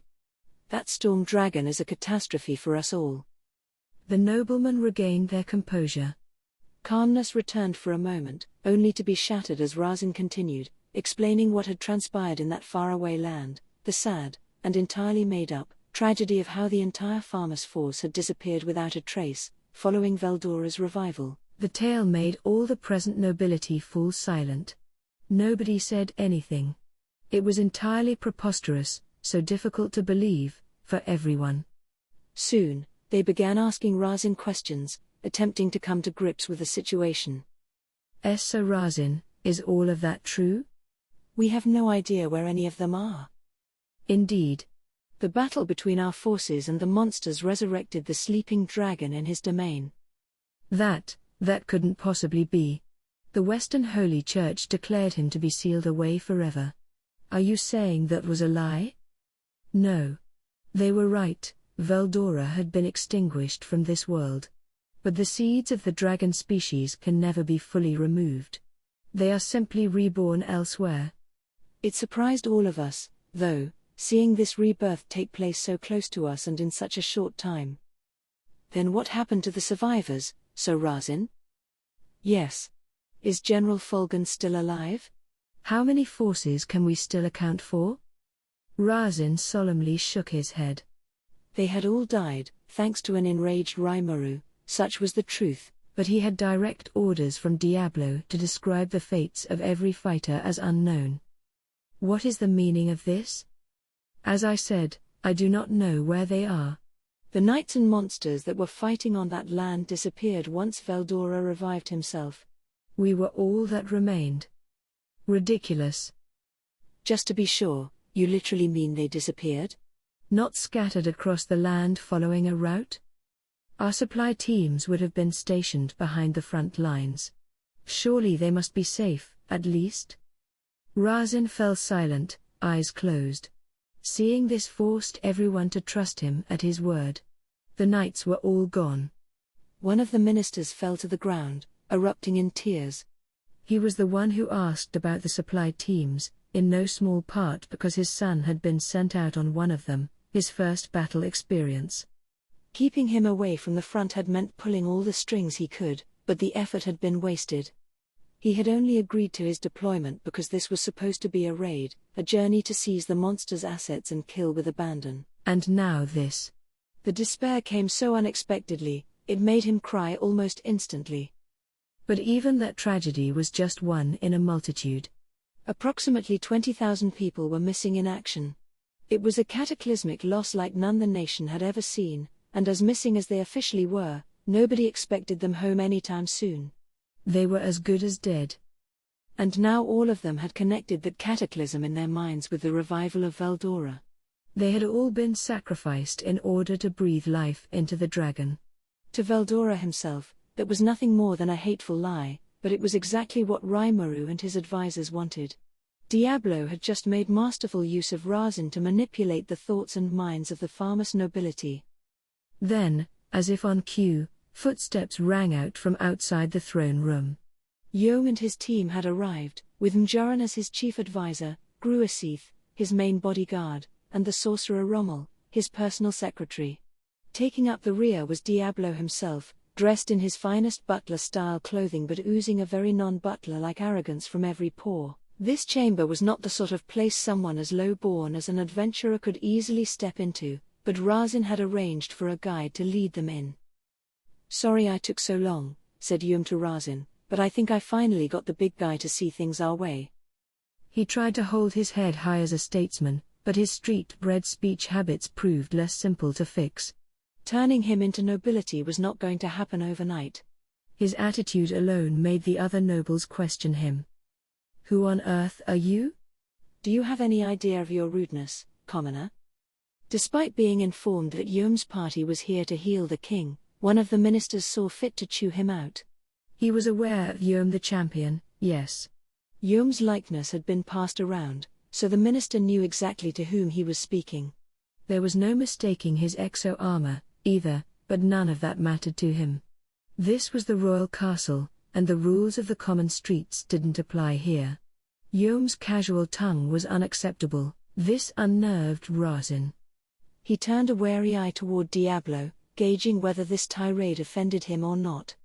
That storm dragon is a catastrophe for us all.
The noblemen regained their composure.
Calmness returned for a moment, only to be shattered as Razin continued, explaining what had transpired in that faraway land, the sad, and entirely made-up, tragedy of how the entire Farmus force had disappeared without a trace, following Veldora's revival.
The tale made all the present nobility fall silent. Nobody said anything. It was entirely preposterous, so difficult to believe, for everyone.
Soon, they began asking Razin questions, attempting to come to grips with the situation.
Sir Razin, is all of that true?
We have no idea where any of them are.
Indeed.
The battle between our forces and the monsters resurrected the sleeping dragon in his domain.
That couldn't possibly be. The Western Holy Church declared him to be sealed away forever. Are you saying that was a lie? No. They were right, Veldora had been extinguished from this world. But the seeds of the dragon species can never be fully removed. They are simply reborn elsewhere.
It surprised all of us, though, seeing this rebirth take place so close to us and in such a short time. Then what happened to the survivors, Sir Razin? Yes. Is General Fulgen still alive?
How many forces can we still account for? Razin solemnly shook his head.
They had all died, thanks to an enraged Rimuru, such was the truth.
But he had direct orders from Diablo to describe the fates of every fighter as unknown. What is the meaning of this? As I said, I do not know where they are.
The knights and monsters that were fighting on that land disappeared once Veldora revived himself.
We were all that remained. Ridiculous.
Just to be sure, you literally mean they disappeared?
Not scattered across the land following a route? Our supply teams would have been stationed behind the front lines. Surely they must be safe, at least? Razin fell silent, eyes closed. Seeing this forced everyone to trust him at his word. The knights were all gone.
One of the ministers fell to the ground, erupting in tears.
He was the one who asked about the supply teams, in no small part because his son had been sent out on one of them, his first battle experience.
Keeping him away from the front had meant pulling all the strings he could, but the effort had been wasted. He had only agreed to his deployment because this was supposed to be a raid, a journey to seize the monster's assets and kill with abandon.
And now this.
The despair came so unexpectedly, it made him cry almost instantly.
But even that tragedy was just one in a multitude.
Approximately 20,000 people were missing in action. It was a cataclysmic loss like none the nation had ever seen, and as missing as they officially were, nobody expected them home anytime soon.
They were as good as dead.
And now all of them had connected that cataclysm in their minds with the revival of Veldora.
They had all been sacrificed in order to breathe life into the dragon.
To Veldora himself, that was nothing more than a hateful lie, but it was exactly what Rimuru and his advisors wanted. Diablo had just made masterful use of Razin to manipulate the thoughts and minds of the Farmus nobility.
Then, as if on cue, footsteps rang out from outside the throne room.
Yom and his team had arrived, with Mjaran as his chief advisor, Gruasith, his main bodyguard, and the sorcerer Rommel, his personal secretary. Taking up the rear was Diablo himself, dressed in his finest butler-style clothing but oozing a very non-butler-like arrogance from every pore. This chamber was not the sort of place someone as low-born as an adventurer could easily step into, but Razin had arranged for a guide to lead them in. "Sorry I took so long," said Yum to Razin, "but I think I finally got the big guy to see things our way."
He tried to hold his head high as a statesman, but his street-bred speech habits proved less simple to fix.
Turning him into nobility was not going to happen overnight.
His attitude alone made the other nobles question him. "Who on earth are you?
Do you have any idea of your rudeness, commoner?" Despite being informed that Yom's party was here to heal the king, one of the ministers saw fit to chew him out.
He was aware of Yom the champion, yes.
Yom's likeness had been passed around, so the minister knew exactly to whom he was speaking.
There was no mistaking his exo-armor, either, but none of that mattered to him. This was the royal castle, and the rules of the common streets didn't apply here. Yom's casual tongue was unacceptable. This unnerved Razin.
He turned a wary eye toward Diablo, gauging whether this tirade offended him or not.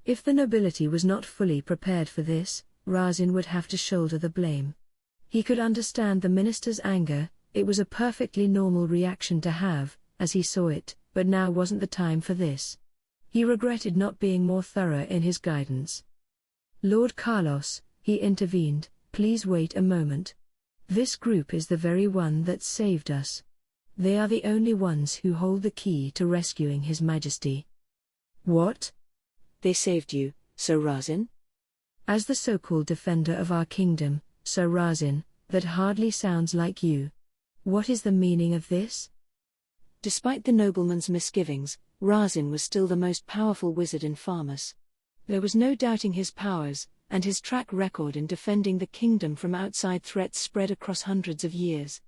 If the nobility was not fully prepared for this, Razin would have to shoulder the blame. He could understand the minister's anger, it was a perfectly normal reaction to have, as he saw it, but now wasn't the time for this. He regretted not being more thorough in his guidance. "Lord Carlos," he intervened, "please wait a moment. This group is the very one that saved us. They are the only ones who hold the key to rescuing His Majesty." "What?
They saved you, Sir Razin?"
"As the so-called defender of our kingdom, Sir Razin, that hardly sounds like you. What is the meaning of this?"
Despite the nobleman's misgivings, Razin was still the most powerful wizard in Farmus. There was no doubting his powers, and his track record in defending the kingdom from outside threats spread across hundreds of years.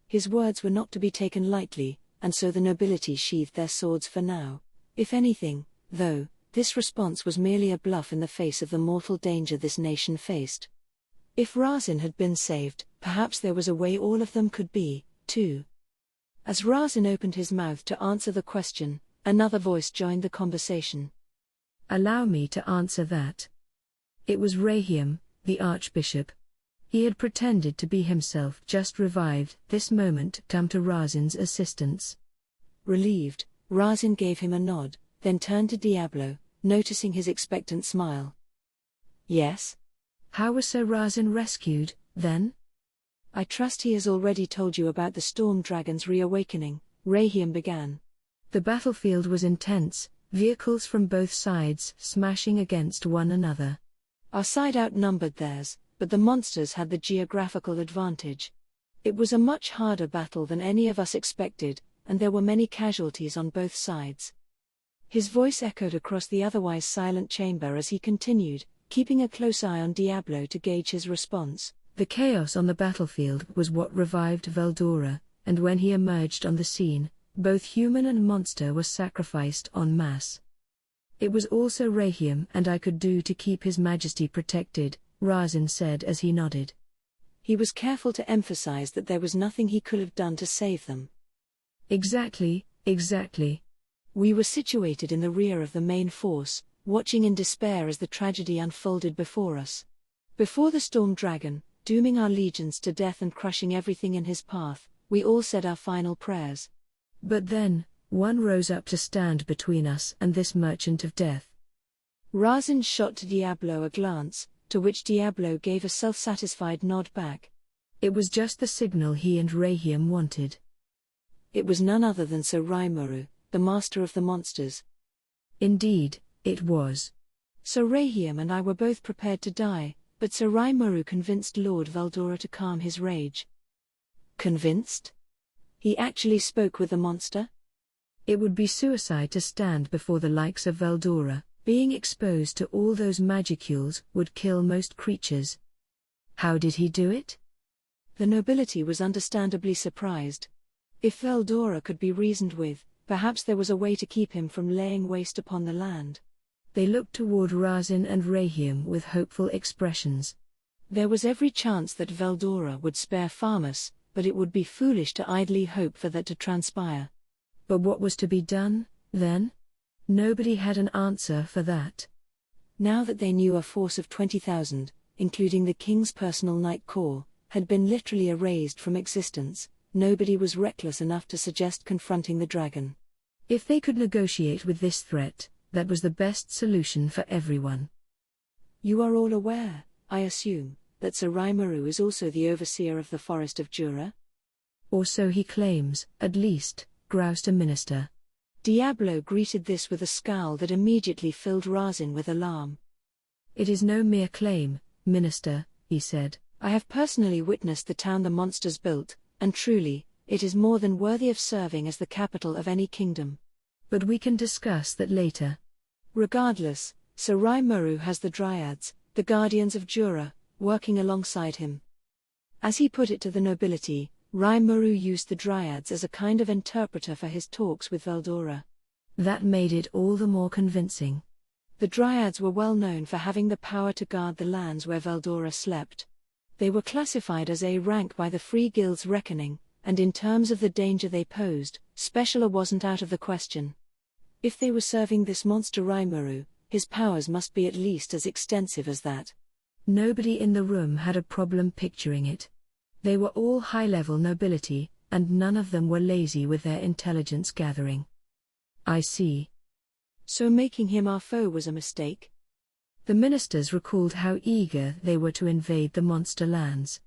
His words were not to be taken lightly, and so the nobility sheathed their swords for now. If anything, though, this response was merely a bluff in the face of the mortal danger this nation faced. If Razin had been saved, perhaps there was a way all of them could be, too. As Razin opened his mouth to answer the question, another voice joined the conversation.
"Allow me to answer that." It was Rahiam, the archbishop. He had pretended to be himself just revived, this moment come to Razin's assistance.
Relieved, Razin gave him a nod, then turned to Diablo, noticing his expectant smile. Yes?
How was Sir Razin rescued, then?
I trust he has already told you about the storm dragon's reawakening, Rahiam began.
The battlefield was intense, vehicles from both sides smashing against one another.
Our side outnumbered theirs, but the monsters had the geographical advantage. It was a much harder battle than any of us expected, and there were many casualties on both sides. His voice echoed across the otherwise silent chamber as he continued, keeping a close eye on Diablo to gauge his response.
The chaos on the battlefield was what revived Veldora, and when he emerged on the scene, both human and monster were sacrificed en masse. It was also Rahiam and I could do to keep His Majesty protected, Razin said as he nodded.
He was careful to emphasize that there was nothing he could have done to save them.
Exactly.
We were situated in the rear of the main force, watching in despair as the tragedy unfolded before us. Before the storm dragon, dooming our legions to death and crushing everything in his path, we all said our final prayers.
But then, one rose up to stand between us and this merchant of death.
Razin shot to Diablo a glance, to which Diablo gave a self-satisfied nod back.
It was just the signal he and Rahiam wanted.
It was none other than Sir Raimuru, the master of the monsters.
Indeed, it was.
Sir Rahiam and I were both prepared to die, but Sir Raimuru convinced Lord Veldora to calm his rage. Convinced? He actually spoke with the monster?
It would be suicide to stand before the likes of Veldora. Being exposed to all those magicules would kill most creatures. How did he do it?
The nobility was understandably surprised. If Veldora could be reasoned with, perhaps there was a way to keep him from laying waste upon the land.
They looked toward Razin and Rahiam with hopeful expressions.
There was every chance that Veldora would spare Farmus, but it would be foolish to idly hope for that to transpire.
But what was to be done, then? Nobody had an answer for that.
Now that they knew a force of 20,000, including the king's personal Night Corps, had been literally erased from existence, nobody was reckless enough to suggest confronting the dragon.
If they could negotiate with this threat, that was the best solution for everyone.
You are all aware, I assume, that Sir Raimuru is also the overseer of the Forest of Jura?
Or so he claims, at least, groused a minister.
Diablo greeted this with a scowl that immediately filled Razin with alarm.
It is no mere claim, minister, he said.
I have personally witnessed the town the monsters built, and truly, it is more than worthy of serving as the capital of any kingdom.
But we can discuss that later.
Regardless, Sir Raimuru has the Dryads, the guardians of Jura, working alongside him. As he put it to the nobility, Raimuru used the Dryads as a kind of interpreter for his talks with Veldora.
That made it all the more convincing.
The Dryads were well known for having the power to guard the lands where Veldora slept. They were classified as A rank by the Free Guild's reckoning, and in terms of the danger they posed, specialer wasn't out of the question. If they were serving this monster Raimuru, his powers must be at least as extensive as that.
Nobody in the room had a problem picturing it. They were all high-level nobility, and none of them were lazy with their intelligence gathering. I see.
So making him our foe was a mistake?
The ministers recalled how eager they were to invade the monster lands.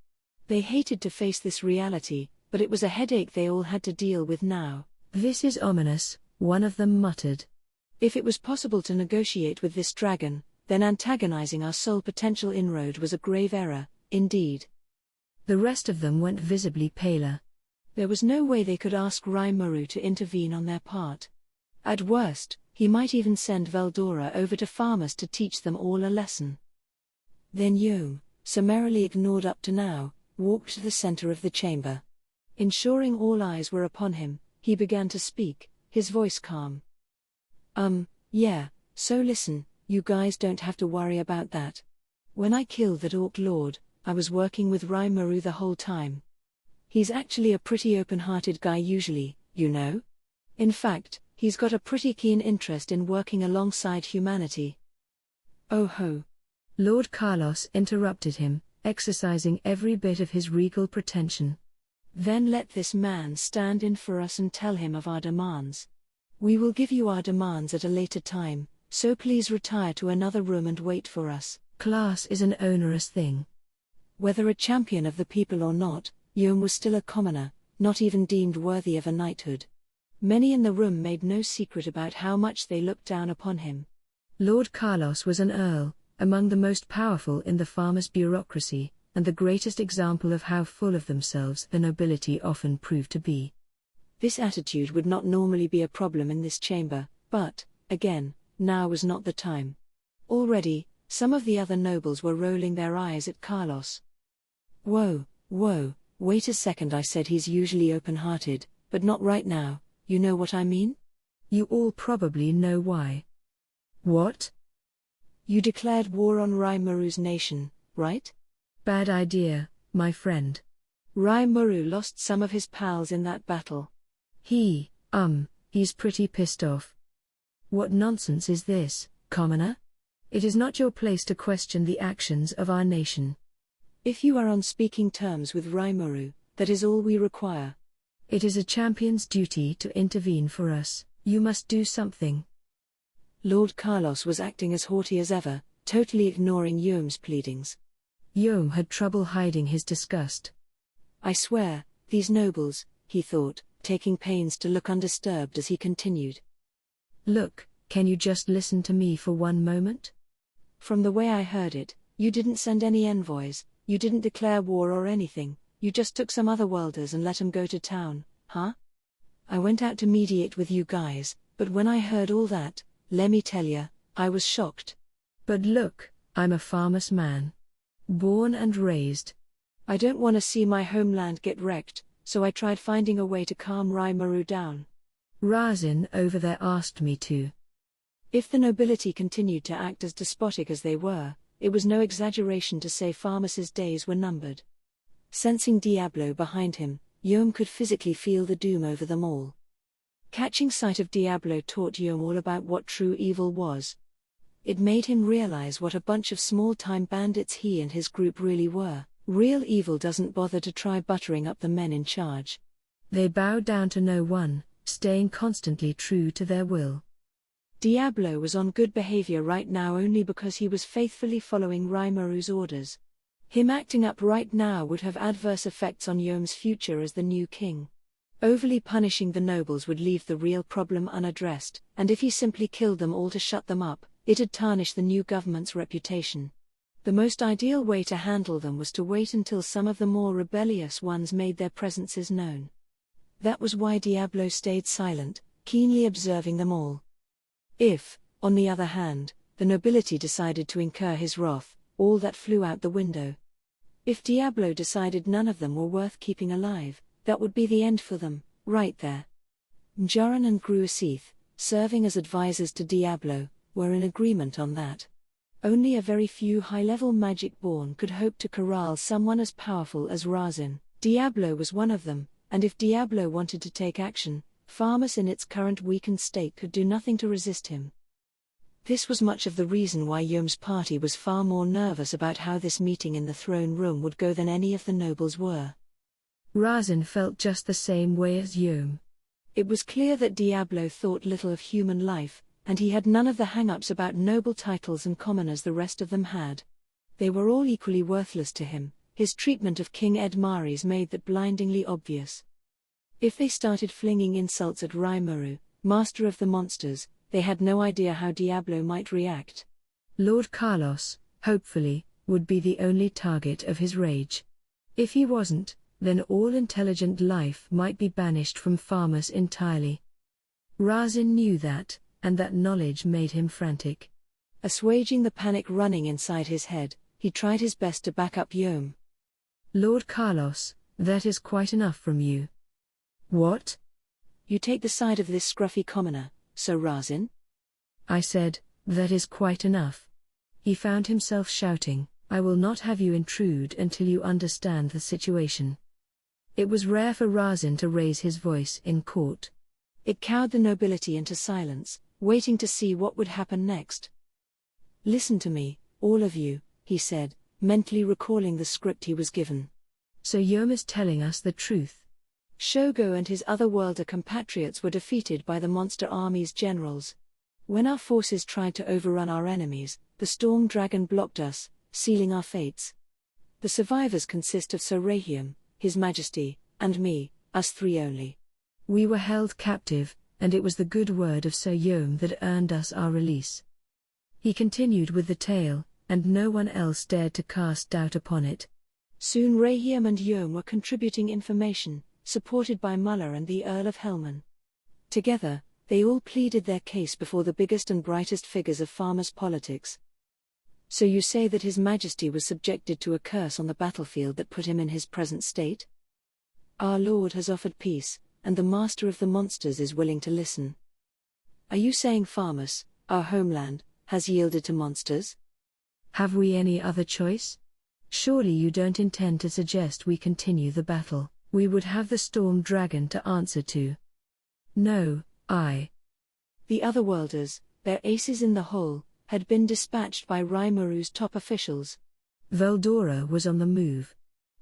They hated to face this reality, but it was a headache they all had to deal with now.
This is ominous, one of them muttered.
If it was possible to negotiate with this dragon, then antagonizing our sole potential inroad was a grave error, indeed.
The rest of them went visibly paler.
There was no way they could ask Raimuru to intervene on their part. At worst, he might even send Veldora over to Farmus to teach them all a lesson. Then Yom, summarily ignored up to now, walked to the center of the chamber. Ensuring all eyes were upon him, he began to speak, his voice calm. Yeah, so listen, you guys don't have to worry about that. When I killed that Orc Lord, I was working with Raimuru the whole time. He's actually a pretty open-hearted guy usually, you know? In fact, he's got a pretty keen interest in working alongside humanity. Oh ho!
Lord Carlos interrupted him, exercising every bit of his regal pretension.
Then let this man stand in for us and tell him of our demands. We will give you our demands at a later time, so please retire to another room and wait for us.
Class is an onerous thing.
Whether a champion of the people or not, Yom was still a commoner, not even deemed worthy of a knighthood. Many in the room made no secret about how much they looked down upon him.
Lord Carlos was an earl, among the most powerful in the farmers' bureaucracy, and the greatest example of how full of themselves the nobility often proved to be.
This attitude would not normally be a problem in this chamber, but, again, now was not the time. Already, some of the other nobles were rolling their eyes at Carlos. Whoa, wait a second, I said he's usually open-hearted, but not right now, you know what I mean?
You all probably know why. What?
You declared war on Raimuru's nation, right?
Bad idea, my friend.
Raimuru lost some of his pals in that battle.
He's pretty pissed off. What nonsense is this, commoner? It is not your place to question the actions of our nation.
If you are on speaking terms with Raimuru, that is all we require.
It is a champion's duty to intervene for us. You must do something.
Lord Carlos was acting as haughty as ever, totally ignoring Yom's pleadings.
Yom had trouble hiding his disgust.
I swear, these nobles, he thought, taking pains to look undisturbed as he continued.
Look, can you just listen to me for one moment?
From the way I heard it, you didn't send any envoys, you didn't declare war or anything, you just took some other worlders and let 'em go to town, huh? I went out to mediate with you guys, but when I heard all that, let me tell ya, I was shocked.
But look, I'm a farmer's man. Born and raised.
I don't want to see my homeland get wrecked, so I tried finding a way to calm Raimuru down.
Razin over there asked me to.
If the nobility continued to act as despotic as they were, it was no exaggeration to say Farmus's days were numbered. Sensing Diablo behind him, Yom could physically feel the doom over them all. Catching sight of Diablo taught Yom all about what true evil was. It made him realize what a bunch of small-time bandits he and his group really were. Real evil doesn't bother to try buttering up the men in charge.
They bow down to no one, staying constantly true to their will.
Diablo was on good behavior right now only because he was faithfully following Raimuru's orders. Him acting up right now would have adverse effects on Yom's future as the new king. Overly punishing the nobles would leave the real problem unaddressed, and if he simply killed them all to shut them up, it'd tarnish the new government's reputation. The most ideal way to handle them was to wait until some of the more rebellious ones made their presences known. That was why Diablo stayed silent, keenly observing them all. If, on the other hand, the nobility decided to incur his wrath, all that flew out the window. If Diablo decided none of them were worth keeping alive, that would be the end for them, right there. Mjaran and Gruasith, serving as advisors to Diablo, were in agreement on that. Only a very few high-level magic-born could hope to corral someone as powerful as Razin. Diablo was one of them, and if Diablo wanted to take action, Farmus in its current weakened state could do nothing to resist him. This was much of the reason why Yom's party was far more nervous about how this meeting in the throne room would go than any of the nobles were.
Razin felt just the same way as Yom.
It was clear that Diablo thought little of human life, and he had none of the hang-ups about noble titles and commoners the rest of them had. They were all equally worthless to him. His treatment of King Edmares made that blindingly obvious. If they started flinging insults at Raimuru, master of the monsters, they had no idea how Diablo might react.
Lord Carlos, hopefully, would be the only target of his rage. If he wasn't, then all intelligent life might be banished from Farmus entirely. Razin knew that, and that knowledge made him frantic.
Assuaging the panic running inside his head, he tried his best to back up Yom.
Lord Carlos, that is quite enough from you. What?
You take the side of this scruffy commoner, so Razin?
I said, that is quite enough. He found himself shouting, I will not have you intrude until you understand the situation. It was rare for Razin to raise his voice in court. It cowed the nobility into silence, waiting to see what would happen next.
Listen to me, all of you, he said, mentally recalling the script he was given.
So Yom is telling us the truth,
Shogo and his otherworlder compatriots were defeated by the monster army's generals. When our forces tried to overrun our enemies, the storm dragon blocked us, sealing our fates. The survivors consist of Sir Rahiam, His Majesty, and me, us three only.
We were held captive, and it was the good word of Sir Yom that earned us our release. He continued with the tale, and no one else dared to cast doubt upon it.
Soon Rahiam and Yom were contributing information, supported by Muller and the Earl of Helman. Together, they all pleaded their case before the biggest and brightest figures of farmers' politics. So you say that His Majesty was subjected to a curse on the battlefield that put him in his present state? Our Lord has offered peace, and the master of the monsters is willing to listen. Are you saying Farmus, our homeland, has yielded to monsters?
Have we any other choice? Surely you don't intend to suggest we continue the battle. We would have the storm dragon to answer to. No, The otherworlders, their aces in the hole, had been dispatched by Raimuru's top officials. Veldora was on the move.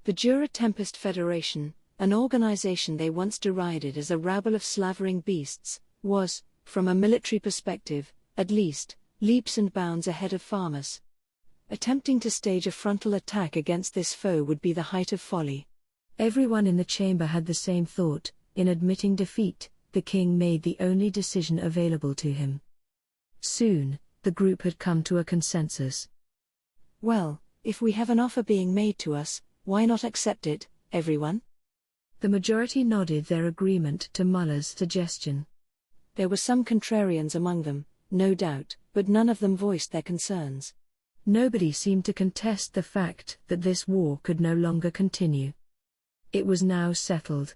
The Jura Tempest Federation, an organization they once derided as a rabble of slavering beasts, was, from a military perspective, at least, leaps and bounds ahead of Farmus. Attempting to stage a frontal attack against this foe would be the height of folly.
Everyone in the chamber had the same thought. In admitting defeat, the king made the only decision available to him. Soon, the group had come to a consensus.
Well, if we have an offer being made to us, why not accept it, everyone?
The majority nodded their agreement to Muller's suggestion.
There were some contrarians among them, no doubt, but none of them voiced their concerns.
Nobody seemed to contest the fact that this war could no longer continue. It was now settled.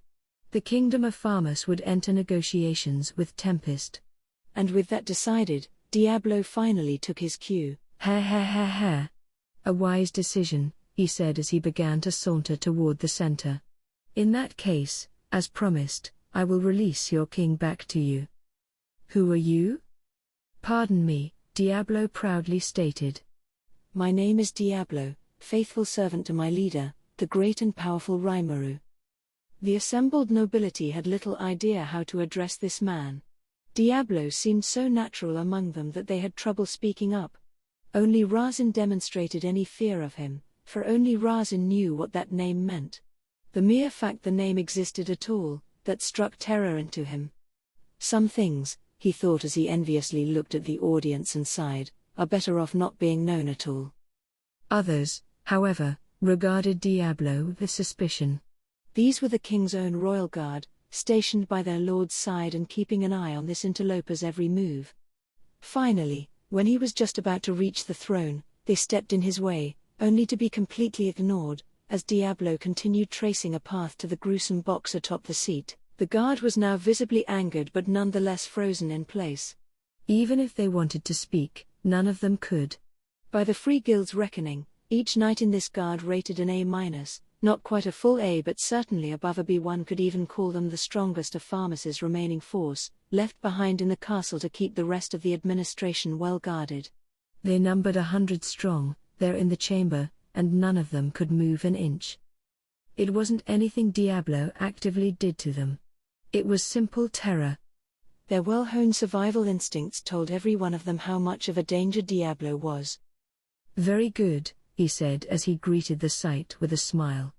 The kingdom of Farmus would enter negotiations with Tempest.
And with that decided, Diablo finally took his cue.
Ha. A wise decision, he said as he began to saunter toward the center. In that case, as promised, I will release your king back to you. Who are you? Pardon me, Diablo proudly stated.
My name is Diablo, faithful servant to my leader, the great and powerful Rimuru. The assembled nobility had little idea how to address this man. Diablo seemed so natural among them that they had trouble speaking up. Only Razin demonstrated any fear of him, for only Razin knew what that name meant. The mere fact the name existed at all, that struck terror into him. Some things, he thought as he enviously looked at the audience and sighed, are better off not being known at all.
Others, however, regarded Diablo with suspicion.
These were the king's own royal guard, stationed by their lord's side and keeping an eye on this interloper's every move. Finally, when he was just about to reach the throne, they stepped in his way, only to be completely ignored, as Diablo continued tracing a path to the gruesome box atop the seat. The guard was now visibly angered but nonetheless frozen in place.
Even if they wanted to speak, none of them could.
By the Free Guild's reckoning, each knight in this guard rated an A-, not quite a full A but certainly above a B. One could even call them the strongest of Farmus's remaining force, left behind in the castle to keep the rest of the administration well guarded.
They numbered 100 strong, there in the chamber, and none of them could move an inch. It wasn't anything Diablo actively did to them. It was simple terror.
Their well-honed survival instincts told every one of them how much of a danger Diablo was.
Very good, he said as he greeted the sight with a smile.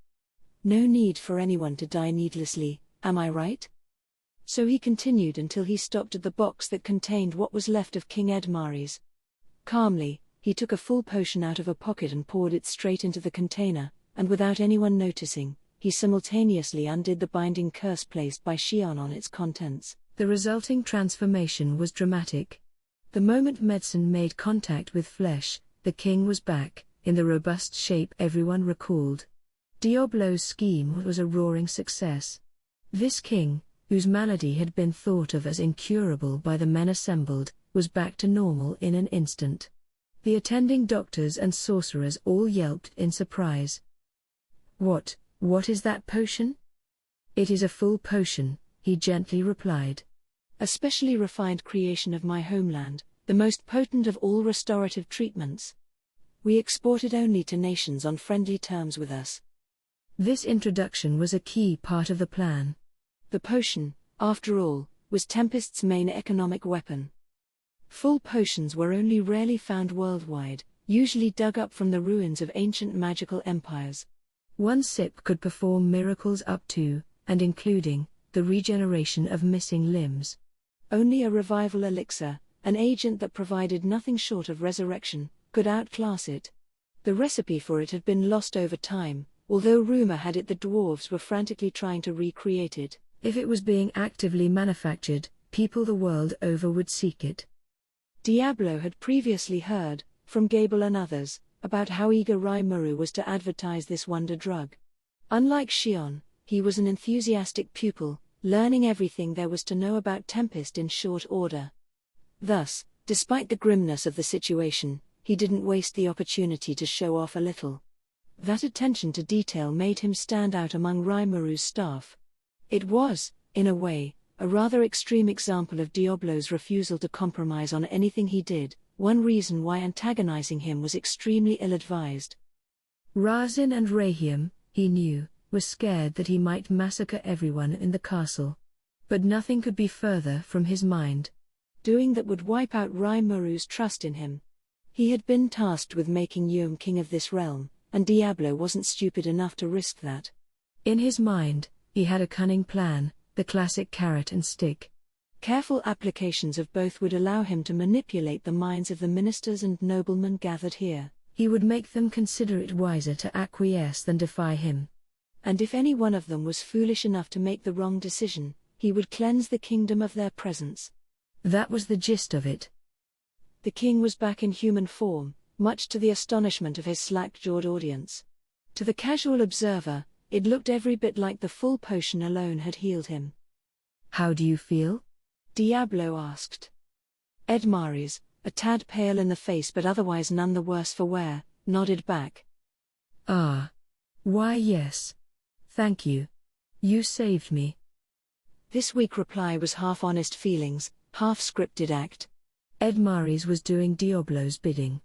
No need for anyone to die needlessly, am I right? So he continued until he stopped at the box that contained what was left of King Edmari's. Calmly, he took a full potion out of a pocket and poured it straight into the container, and without anyone noticing, he simultaneously undid the binding curse placed by Shion on its contents.
The resulting transformation was dramatic. The moment medicine made contact with flesh, the king was back, in the robust shape everyone recalled. Diablo's scheme was a roaring success. This king, whose malady had been thought of as incurable by the men assembled, was back to normal in an instant. The attending doctors and sorcerers all yelped in surprise. What is that potion? It is a full potion, he gently replied. A specially refined creation of my homeland, the most potent of all restorative treatments. We export it only to nations on friendly terms with us. This introduction was a key part of the plan.
The potion, after all, was Tempest's main economic weapon. Full potions were only rarely found worldwide, usually dug up from the ruins of ancient magical empires.
One sip could perform miracles up to, and including, the regeneration of missing limbs.
Only a revival elixir, an agent that provided nothing short of resurrection, could outclass it. The recipe for it had been lost over time, although rumor had it the dwarves were frantically trying to recreate it.
If it was being actively manufactured, people the world over would seek it.
Diablo had previously heard, from Gable and others, about how eager Rimuru was to advertise this wonder drug. Unlike Shion, he was an enthusiastic pupil, learning everything there was to know about Tempest in short order. Thus, despite the grimness of the situation, he didn't waste the opportunity to show off a little. That attention to detail made him stand out among Rimuru's staff. It was, in a way, a rather extreme example of Diablo's refusal to compromise on anything he did, one reason why antagonizing him was extremely ill-advised.
Razin and Rahiam, he knew, were scared that he might massacre everyone in the castle. But nothing could be further from his mind.
Doing that would wipe out Rimuru's trust in him. He had been tasked with making Yom king of this realm, and Diablo wasn't stupid enough to risk that.
In his mind, he had a cunning plan, the classic carrot and stick.
Careful applications of both would allow him to manipulate the minds of the ministers and noblemen gathered here.
He would make them consider it wiser to acquiesce than defy him.
And if any one of them was foolish enough to make the wrong decision, he would cleanse the kingdom of their presence.
That was the gist of it.
The king was back in human form, much to the astonishment of his slack-jawed audience. To the casual observer, it looked every bit like the full potion alone had healed him.
"How do you feel?"
Diablo asked. Edmaris, a tad pale in the face but otherwise none the worse for wear, nodded back.
"Ah. Why yes. Thank you. You saved me."
This weak reply was half honest feelings, half scripted act.
Edmaris was doing Diablo's bidding.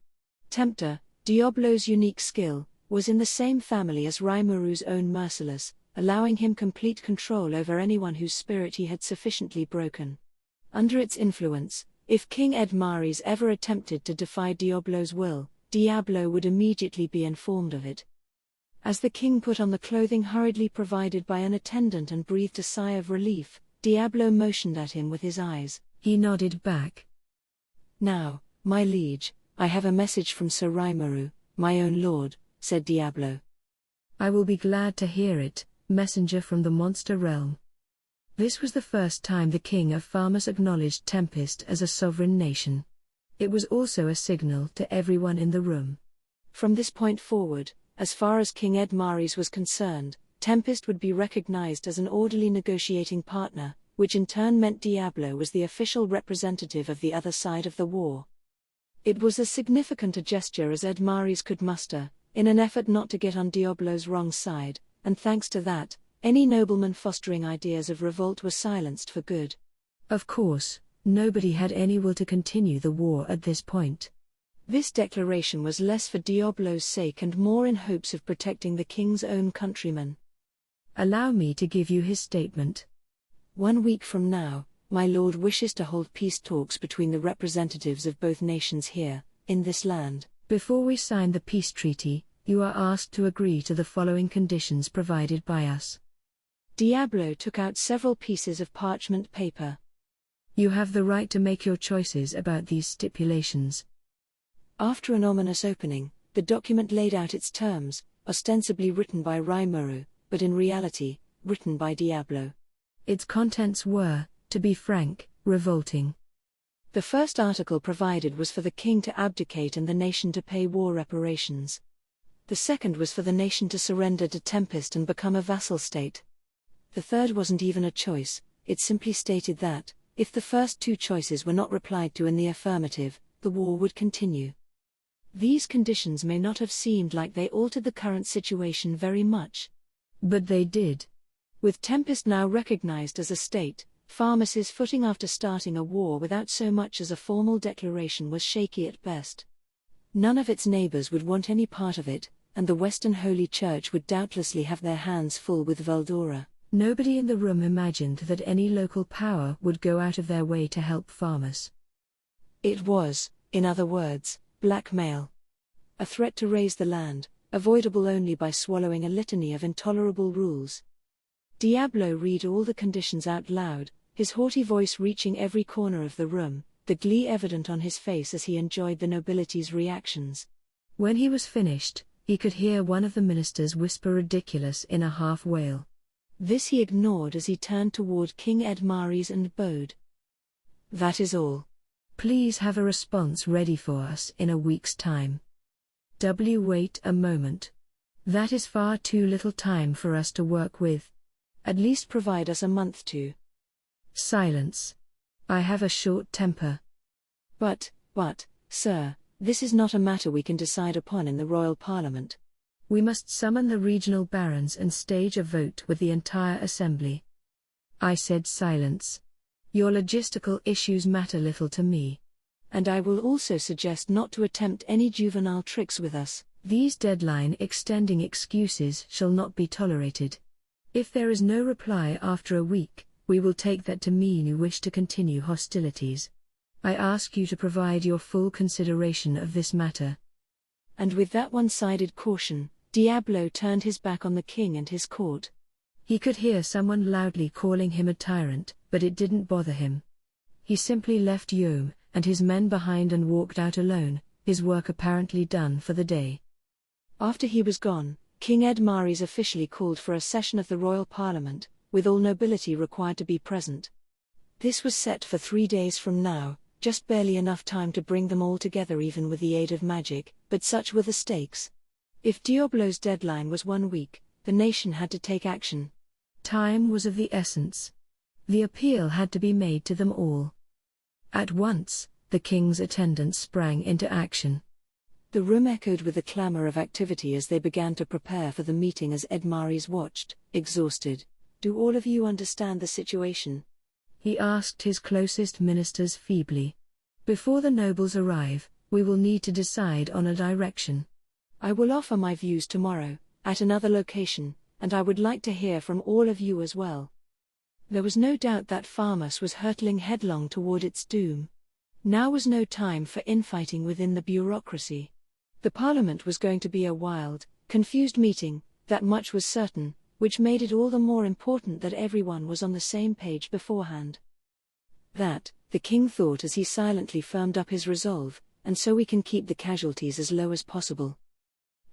Tempter, Diablo's unique skill, was in the same family as Rimuru's own Merciless, allowing him complete control over anyone whose spirit he had sufficiently broken. Under its influence, if King Edmaris ever attempted to defy Diablo's will, Diablo would immediately be informed of it. As the king put on the clothing hurriedly provided by an attendant and breathed a sigh of relief, Diablo motioned at him with his eyes.
He nodded back.
"Now, my liege, I have a message from Sir Rimuru, my own lord," said Diablo.
"I will be glad to hear it, messenger from the monster realm." This was the first time the king of Farmers acknowledged Tempest as a sovereign nation. It was also a signal to everyone in the room.
From this point forward, as far as King Edmaris was concerned, Tempest would be recognized as an orderly negotiating partner, which in turn meant Diablo was the official representative of the other side of the war. It was as significant a gesture as Edmaris could muster, in an effort not to get on Diablo's wrong side, and thanks to that, any nobleman fostering ideas of revolt were silenced for good.
Of course, nobody had any will to continue the war at this point.
This declaration was less for Diablo's sake and more in hopes of protecting the king's own countrymen.
"Allow me to give you his statement."
1 week from now, my lord wishes to hold peace talks between the representatives of both nations here, in this land.
Before we sign the peace treaty, you are asked to agree to the following conditions provided by us.
Diablo took out several pieces of parchment paper.
You have the right to make your choices about these stipulations.
After an ominous opening, the document laid out its terms, ostensibly written by Rimuru, but in reality, written by Diablo.
Its contents were, to be frank, revolting.
The first article provided was for the king to abdicate and the nation to pay war reparations. The second was for the nation to surrender to Tempest and become a vassal state. The third wasn't even a choice, it simply stated that, if the first two choices were not replied to in the affirmative, the war would continue. These conditions may not have seemed like they altered the current situation very much.
But they did.
With Tempest now recognized as a state, Pharmacy's footing after starting a war without so much as a formal declaration was shaky at best. None of its neighbors would want any part of it, and the Western Holy Church would doubtlessly have their hands full with Veldora.
Nobody in the room imagined that any local power would go out of their way to help farmers.
It was, in other words, blackmail. A threat to raise the land, avoidable only by swallowing a litany of intolerable rules. Diablo read all the conditions out loud, his haughty voice reaching every corner of the room, the glee evident on his face as he enjoyed the nobility's reactions.
When he was finished, he could hear one of the ministers whisper ridiculous in a half wail.
This he ignored as he turned toward King Edmaries and bowed. "That is all.
Please have a response ready for us in a week's time." Wait a moment. That is far too little time for us to work with.
At least provide us a month to.
Silence. I have a short temper.
But, sir, this is not a matter we can decide upon in the royal parliament.
We must summon the regional barons and stage a vote with the entire assembly. I said silence. Your logistical issues matter little to me.
And I will also suggest not to attempt any juvenile tricks with us.
These deadline extending excuses shall not be tolerated. If there is no reply after a week, we will take that to mean you wish to continue hostilities. I ask you to provide your full consideration of this matter.
And with that one-sided caution, Diablo turned his back on the king and his court.
He could hear someone loudly calling him a tyrant, but it didn't bother him. He simply left Yom and his men behind and walked out alone, his work apparently done for the day.
After he was gone, King Edmaries officially called for a session of the royal parliament, with all nobility required to be present. This was set for 3 days from now, just barely enough time to bring them all together even with the aid of magic, but such were the stakes. If Diablo's deadline was 1 week, the nation had to take action.
Time was of the essence. The appeal had to be made to them all. At once, the king's attendants sprang into action.
The room echoed with the clamor of activity as they began to prepare for the meeting as Edmaries watched, exhausted. "Do all of you understand the situation?"
he asked his closest ministers feebly. "Before the nobles arrive, we will need to decide on a direction.
I will offer my views tomorrow, at another location, and I would like to hear from all of you as well." There was no doubt that Farmus was hurtling headlong toward its doom. Now was no time for infighting within the bureaucracy. The parliament was going to be a wild, confused meeting, that much was certain, which made it all the more important that everyone was on the same page beforehand. That, the king thought as he silently firmed up his resolve, and so we can keep the casualties as low as possible.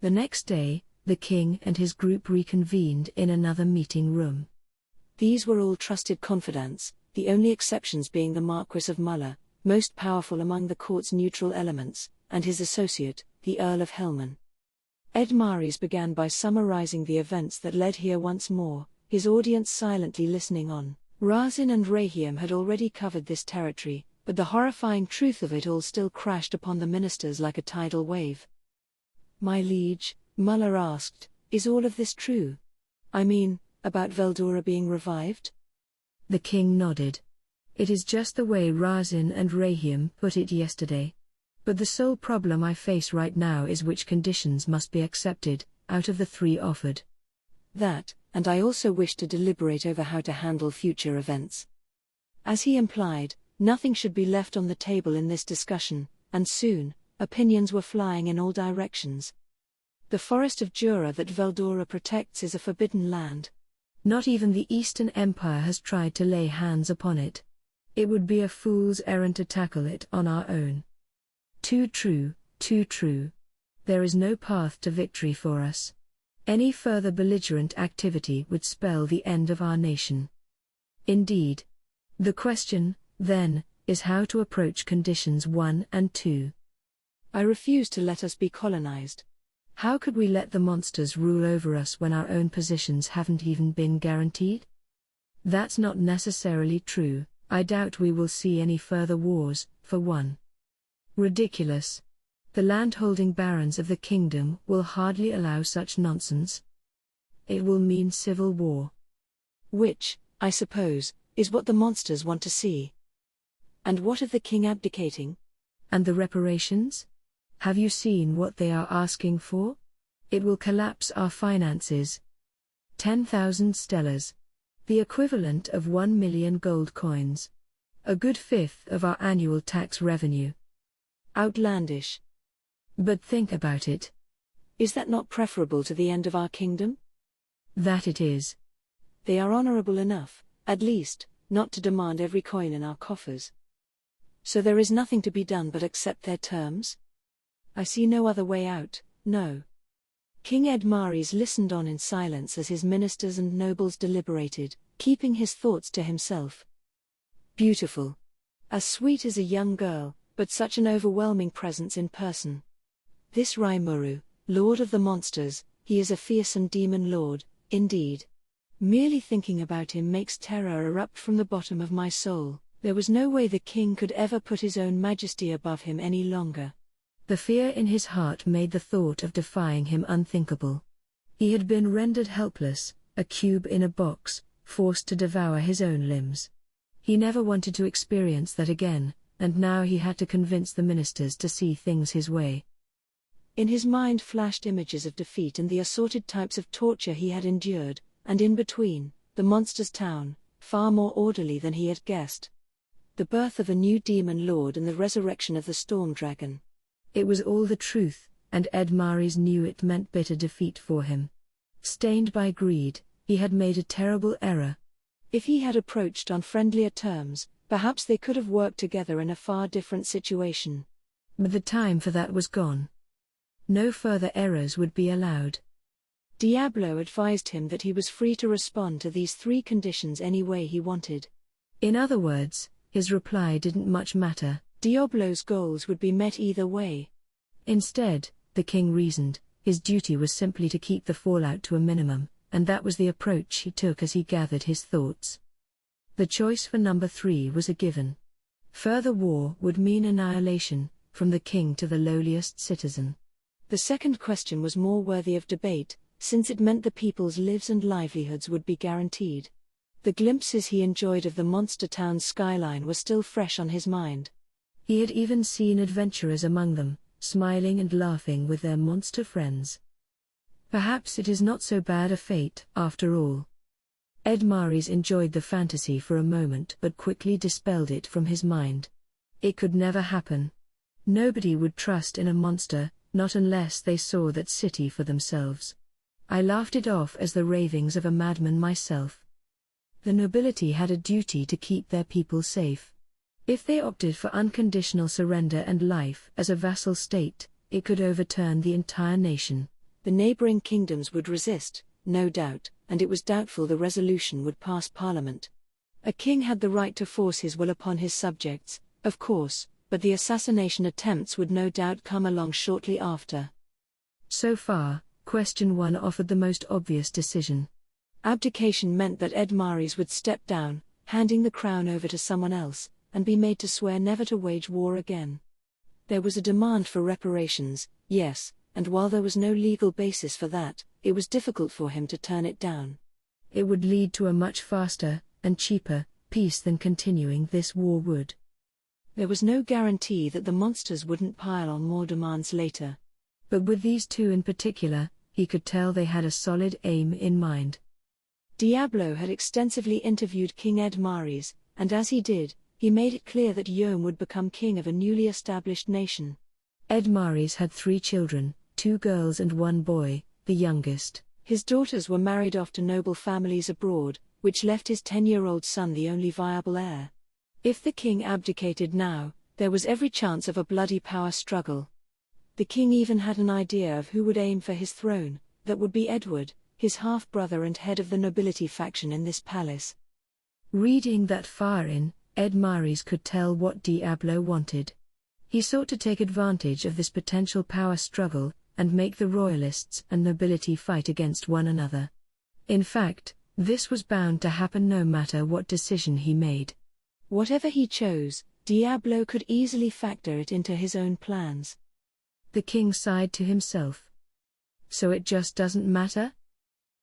The next day, the king and his group reconvened in another meeting room.
These were all trusted confidants, the only exceptions being the Marquis of Muller, most powerful among the court's neutral elements, and his associate, the Earl of Helman. Edmaries began by summarizing the events that led here once more, his audience silently listening on. Razin and Rahim had already covered this territory, but the horrifying truth of it all still crashed upon the ministers like a tidal wave. "My liege," Muller asked, "is all of this true? I mean, about Veldora being revived?"
The king nodded. "It is just the way Razin and Rahim put it yesterday. But the sole problem I face right now is which conditions must be accepted, out of the 3 offered."
That, and I also wish to deliberate over how to handle future events. As he implied, nothing should be left on the table in this discussion, and soon, opinions were flying in all directions. The forest of Jura that Veldora protects is a forbidden land.
Not even the Eastern Empire has tried to lay hands upon it. It would be a fool's errand to tackle it on our own. Too true, too true. There is no path to victory for us. Any further belligerent activity would spell the end of our nation. Indeed. The question, then, is how to approach conditions 1 and 2. I refuse to let us be colonized. How could we let the monsters rule over us when our own positions haven't even been guaranteed? That's not necessarily true. I doubt we will see any further wars, for one. Ridiculous. The landholding barons of the kingdom will hardly allow such nonsense. It will mean civil war.
Which, I suppose, is what the monsters want to see. And what of the king abdicating?
And the reparations? Have you seen what they are asking for? It will collapse our finances. 10,000 stellars. The equivalent of 1 million gold coins. A good fifth of our annual tax revenue.
Outlandish.
But think about it.
Is that not preferable to the end of our kingdom?
That it is.
They are honorable enough, at least, not to demand every coin in our coffers. So there is nothing to be done but accept their terms? I see no other way out, no. King Edmares listened on in silence as his ministers and nobles deliberated, keeping his thoughts to himself. Beautiful. As sweet as a young girl, but such an overwhelming presence in person. This Rimuru, lord of the monsters, he is a fearsome demon lord, indeed. Merely thinking about him makes terror erupt from the bottom of my soul. There was no way the king could ever put his own majesty above him any longer.
The fear in his heart made the thought of defying him unthinkable. He had been rendered helpless, a cube in a box, forced to devour his own limbs. He never wanted to experience that again, and now he had to convince the ministers to see things his way.
In his mind flashed images of defeat and the assorted types of torture he had endured, and in between, the monster's town, far more orderly than he had guessed. The birth of a new demon lord and the resurrection of the storm dragon.
It was all the truth, and Edmares knew it meant bitter defeat for him. Stained by greed, he had made a terrible error.
If he had approached on friendlier terms, perhaps they could have worked together in a far different situation.
But the time for that was gone. No further errors would be allowed.
Diablo advised him that he was free to respond to these 3 conditions any way he wanted.
In other words, his reply didn't much matter.
Diablo's goals would be met either way.
Instead, the king reasoned, his duty was simply to keep the fallout to a minimum, and that was the approach he took as he gathered his thoughts. The choice for number 3 was a given. Further war would mean annihilation, from the king to the lowliest citizen.
The second question was more worthy of debate, since it meant the people's lives and livelihoods would be guaranteed. The glimpses he enjoyed of the monster town's skyline were still fresh on his mind.
He had even seen adventurers among them, smiling and laughing with their monster friends. Perhaps it is not so bad a fate, after all. Edmares enjoyed the fantasy for a moment but quickly dispelled it from his mind. It could never happen. Nobody would trust in a monster, not unless they saw that city for themselves. I laughed it off as the ravings of a madman myself. The nobility had a duty to keep their people safe. If they opted for unconditional surrender and life as a vassal state, it could overturn the entire nation.
The neighboring kingdoms would resist, no doubt, and it was doubtful the resolution would pass parliament. A king had the right to force his will upon his subjects, of course, but the assassination attempts would no doubt come along shortly after.
So far, question 1 offered the most obvious decision.
Abdication meant that Edmares would step down, handing the crown over to someone else, and be made to swear never to wage war again. There was a demand for reparations, yes, and while there was no legal basis for that, it was difficult for him to turn it down.
It would lead to a much faster, and cheaper, peace than continuing this war would.
There was no guarantee that the monsters wouldn't pile on more demands later.
But with these 2 in particular, he could tell they had a solid aim in mind.
Diablo had extensively interviewed King Edmares, and as he did, he made it clear that Yom would become king of a newly established nation.
Edmares had 3 children, 2 girls and 1 boy, the youngest.
His daughters were married off to noble families abroad, which left his 10-year-old son the only viable heir. If the king abdicated now, there was every chance of a bloody power struggle. The king even had an idea of who would aim for his throne. That would be Edward, his half-brother and head of the nobility faction in this palace.
Reading that far in, Edmares could tell what Diablo wanted. He sought to take advantage of this potential power struggle, and make the royalists and nobility fight against one another. In fact, this was bound to happen no matter what decision he made. Whatever he chose, Diablo could easily factor it into his own plans. The king sighed to himself. So it just doesn't matter?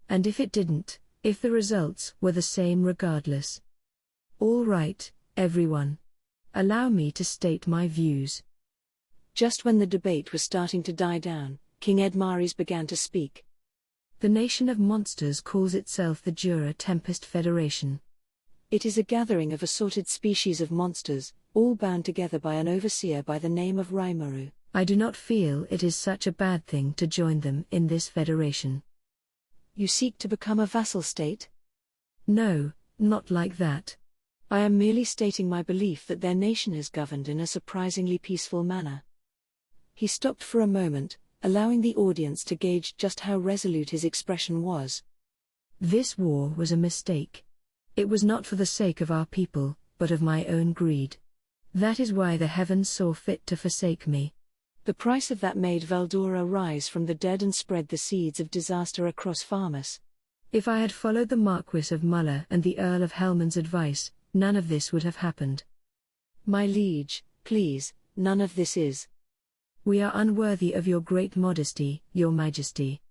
And if it didn't, if the results were the same regardless? All right, everyone. Allow me to state my views. Just when the debate was starting to die down, King Edmares began to speak. The nation of monsters calls itself the Jura Tempest Federation.
It is a gathering of assorted species of monsters, all bound together by an overseer by the name of Rimuru.
I do not feel it is such a bad thing to join them in this federation.
You seek to become a vassal state?
No, not like that.
I am merely stating my belief that their nation is governed in a surprisingly peaceful manner. He stopped for a moment, allowing the audience to gauge just how resolute his expression was.
This war was a mistake. It was not for the sake of our people, but of my own greed. That is why the heavens saw fit to forsake me.
The price of that made Veldora rise from the dead and spread the seeds of disaster across Farmus.
If I had followed the Marquis of Muller and the Earl of Helmand's advice, none of this would have happened.
My liege, please, none of this is.
We are unworthy of your great modesty, your majesty.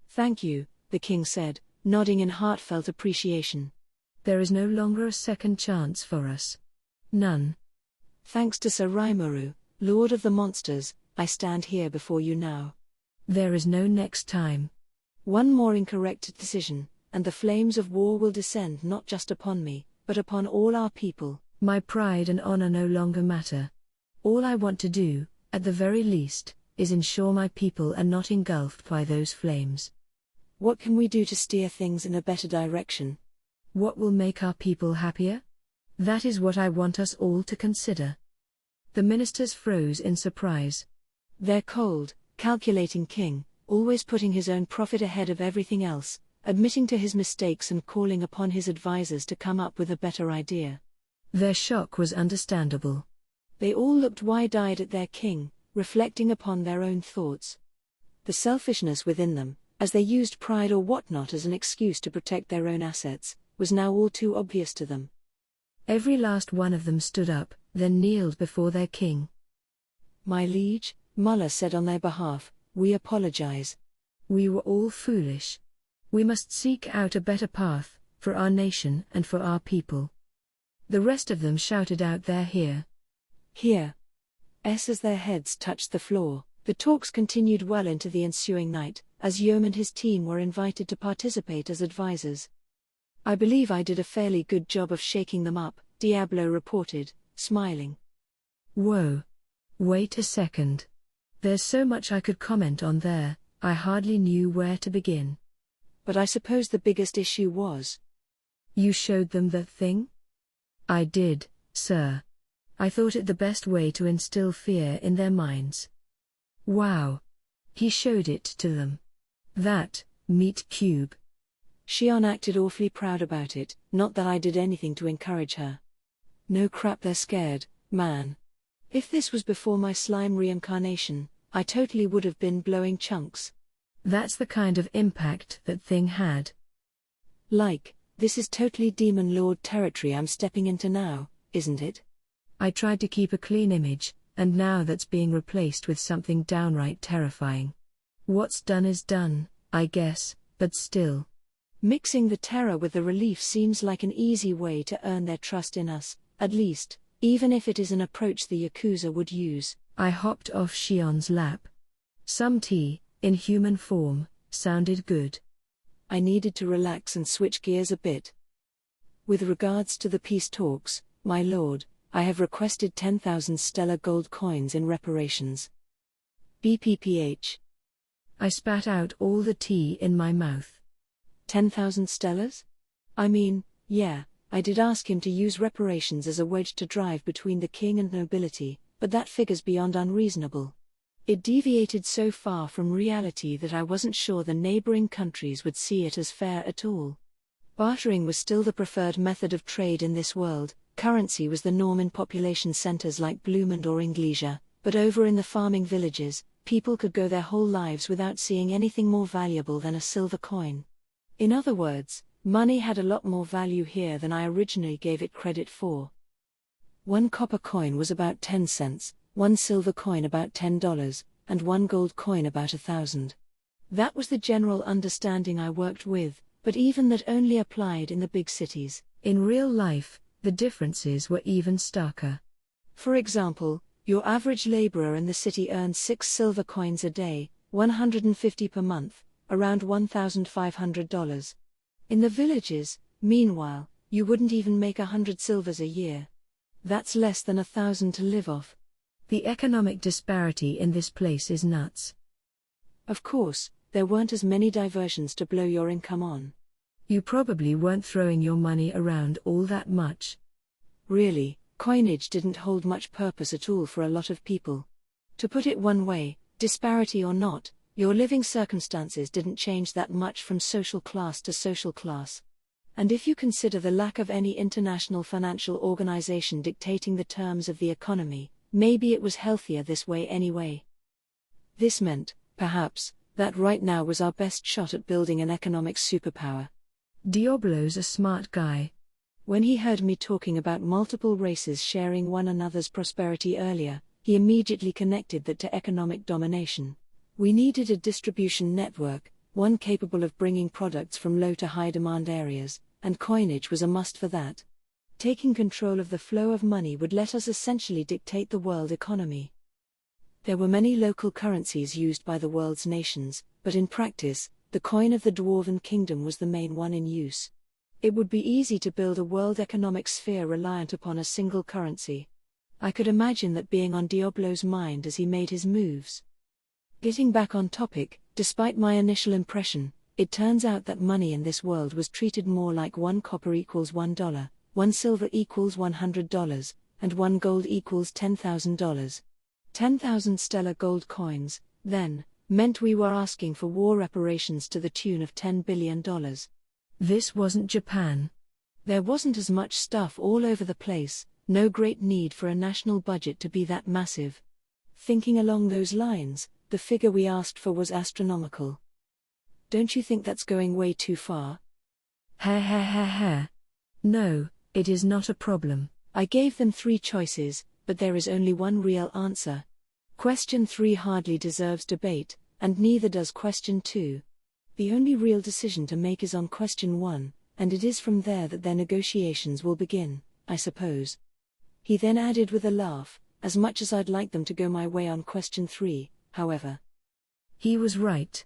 Thank you, the king said, nodding in heartfelt appreciation.
There is no longer a second chance for us. None.
Thanks to Sir Rimuru, Lord of the Monsters, I stand here before you now.
There is no next time.
One more incorrect decision, and the flames of war will descend not just upon me, but upon all our people.
My pride and honor no longer matter. All I want to do, at the very least, is ensure my people are not engulfed by those flames.
What can we do to steer things in a better direction?
What will make our people happier? That is what I want us all to consider. The ministers froze in surprise.
Their cold, calculating king, always putting his own profit ahead of everything else, admitting to his mistakes and calling upon his advisors to come up with a better idea.
Their shock was understandable.
They all looked wide-eyed at their king, reflecting upon their own thoughts. The selfishness within them, as they used pride or whatnot as an excuse to protect their own assets, was now all too obvious to them.
Every last one of them stood up, then kneeled before their king.
My liege, Muller said on their behalf, we apologize.
We were all foolish. We must seek out a better path, for our nation and for our people. The rest of them shouted out their here.
Here. As their heads touched the floor, the talks continued well into the ensuing night, as Yom and his team were invited to participate as advisors. I believe I did a fairly good job of shaking them up, Diablo reported, smiling.
Whoa. Wait a second. There's so much I could comment on there, I hardly knew where to begin.
But I suppose the biggest issue was.
You showed them that thing? I did, sir. I thought it the best way to instill fear in their minds. Wow. He showed it to them. That, meat cube.
Shion acted awfully proud about it, not that I did anything to encourage her. No crap, they're scared, man. If this was before my slime reincarnation, I totally would have been blowing chunks.
That's the kind of impact that thing had.
Like, this is totally Demon Lord territory I'm stepping into now, isn't it?
I tried to keep a clean image, and now that's being replaced with something downright terrifying. What's done is done, I guess, but still.
Mixing the terror with the relief seems like an easy way to earn their trust in us, at least, even if it is an approach the Yakuza would use.
I hopped off Shion's lap. Some tea, in human form, sounded good.
I needed to relax and switch gears a bit. With regards to the peace talks, my lord, I have requested 10,000 stellar gold coins in reparations. BPPH.
I spat out all the tea in my mouth.
10,000 stellars? I mean, yeah, I did ask him to use reparations as a wedge to drive between the king and nobility, but that figure's beyond unreasonable. It deviated so far from reality that I wasn't sure the neighboring countries would see it as fair at all. Bartering was still the preferred method of trade in this world. Currency was the norm in population centers like Bloomond or Inglesia, but over in the farming villages, people could go their whole lives without seeing anything more valuable than a silver coin. In other words, money had a lot more value here than I originally gave it credit for. One copper coin was about 10 cents, one silver coin about $10, and one gold coin about 1,000. That was the general understanding I worked with, but even that only applied in the big cities.
In real life, the differences were even starker.
For example, your average laborer in the city earns 6 silver coins a day, 150 per month, around $1,500. In the villages, meanwhile, you wouldn't even make 100 silvers a year. That's less than 1,000 to live off.
The economic disparity in this place is nuts.
Of course, there weren't as many diversions to blow your income on.
You probably weren't throwing your money around all that much.
Really, coinage didn't hold much purpose at all for a lot of people. To put it one way, disparity or not, your living circumstances didn't change that much from social class to social class. And if you consider the lack of any international financial organization dictating the terms of the economy, maybe it was healthier this way anyway. This meant, perhaps, that right now was our best shot at building an economic superpower.
Diablo's a smart guy.
When he heard me talking about multiple races sharing one another's prosperity earlier, he immediately connected that to economic domination. We needed a distribution network, one capable of bringing products from low to high demand areas, and coinage was a must for that. Taking control of the flow of money would let us essentially dictate the world economy. There were many local currencies used by the world's nations, but in practice, the coin of the Dwarven Kingdom was the main one in use. It would be easy to build a world economic sphere reliant upon a single currency. I could imagine that being on Diablo's mind as he made his moves. Getting back on topic, despite my initial impression, it turns out that money in this world was treated more like 1 copper equals $1, 1 silver equals $100, and 1 gold equals $10,000. 10,000 stellar gold coins, then, meant we were asking for war reparations to the tune of $10 billion.
This wasn't Japan.
There wasn't as much stuff all over the place, no great need for a national budget to be that massive. Thinking along those lines, the figure we asked for was astronomical. Don't you think that's going way too far?
Ha ha ha ha. No, it is not a problem.
I gave them 3 choices, but there is only one real answer. Question 3 hardly deserves debate, and neither does question 2. The only real decision to make is on question 1, and it is from there that their negotiations will begin, I suppose. He then added with a laugh, as much as I'd like them to go my way on question 3, however.
He was right.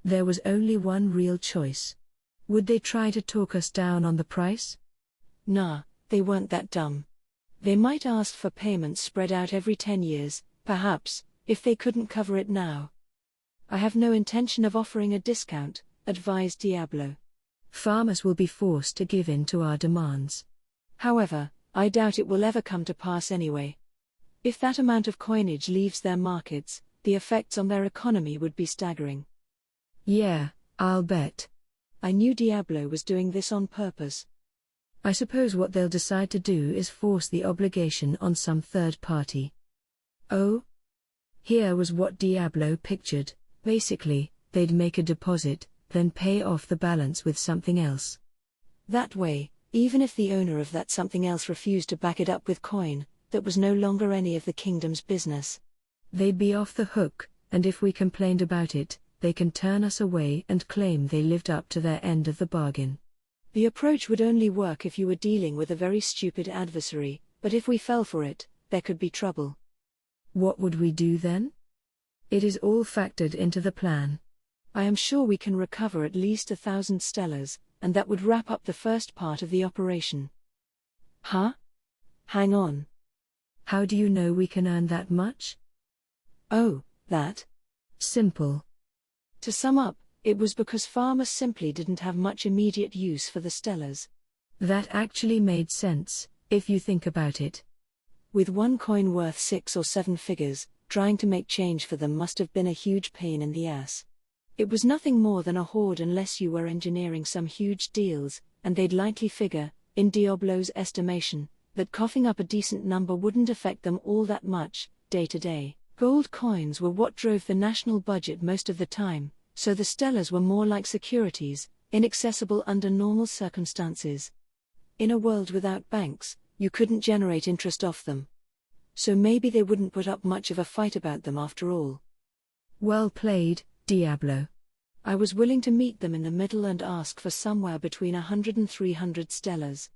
There was only one real choice. Would they try to talk us down on the price?
Nah, they weren't that dumb. They might ask for payments spread out every 10 years, perhaps, if they couldn't cover it now. I have no intention of offering a discount, advised Diablo.
Farmers will be forced to give in to our demands.
However, I doubt it will ever come to pass anyway. If that amount of coinage leaves their markets, the effects on their economy would be staggering.
Yeah, I'll bet.
I knew Diablo was doing this on purpose.
I suppose what they'll decide to do is force the obligation on some third party. Oh? Here was what Diablo pictured. Basically, they'd make a deposit, then pay off the balance with something else.
That way, even if the owner of that something else refused to back it up with coin, that was no longer any of the kingdom's business.
They'd be off the hook, and if we complained about it, they can turn us away and claim they lived up to their end of the bargain.
The approach would only work if you were dealing with a very stupid adversary, but if we fell for it, there could be trouble.
What would we do then? It is all factored into the plan.
I am sure we can recover at least 1,000 stellars, and that would wrap up the first part of the operation. Huh? Hang on.
How do you know we can earn that much?
Oh, that?
Simple.
To sum up, it was because farmers simply didn't have much immediate use for the stellars.
That actually made sense, if you think about it.
With 1 coin worth 6 or 7 figures, trying to make change for them must have been a huge pain in the ass. It was nothing more than a hoard unless you were engineering some huge deals, and they'd likely figure, in Diablo's estimation, that coughing up a decent number wouldn't affect them all that much, day to day. Gold coins were what drove the national budget most of the time, so the stellars were more like securities, inaccessible under normal circumstances. In a world without banks, you couldn't generate interest off them. So maybe they wouldn't put up much of a fight about them after all.
Well played, Diablo.
I was willing to meet them in the middle and ask for somewhere between 100 and 300 stellars.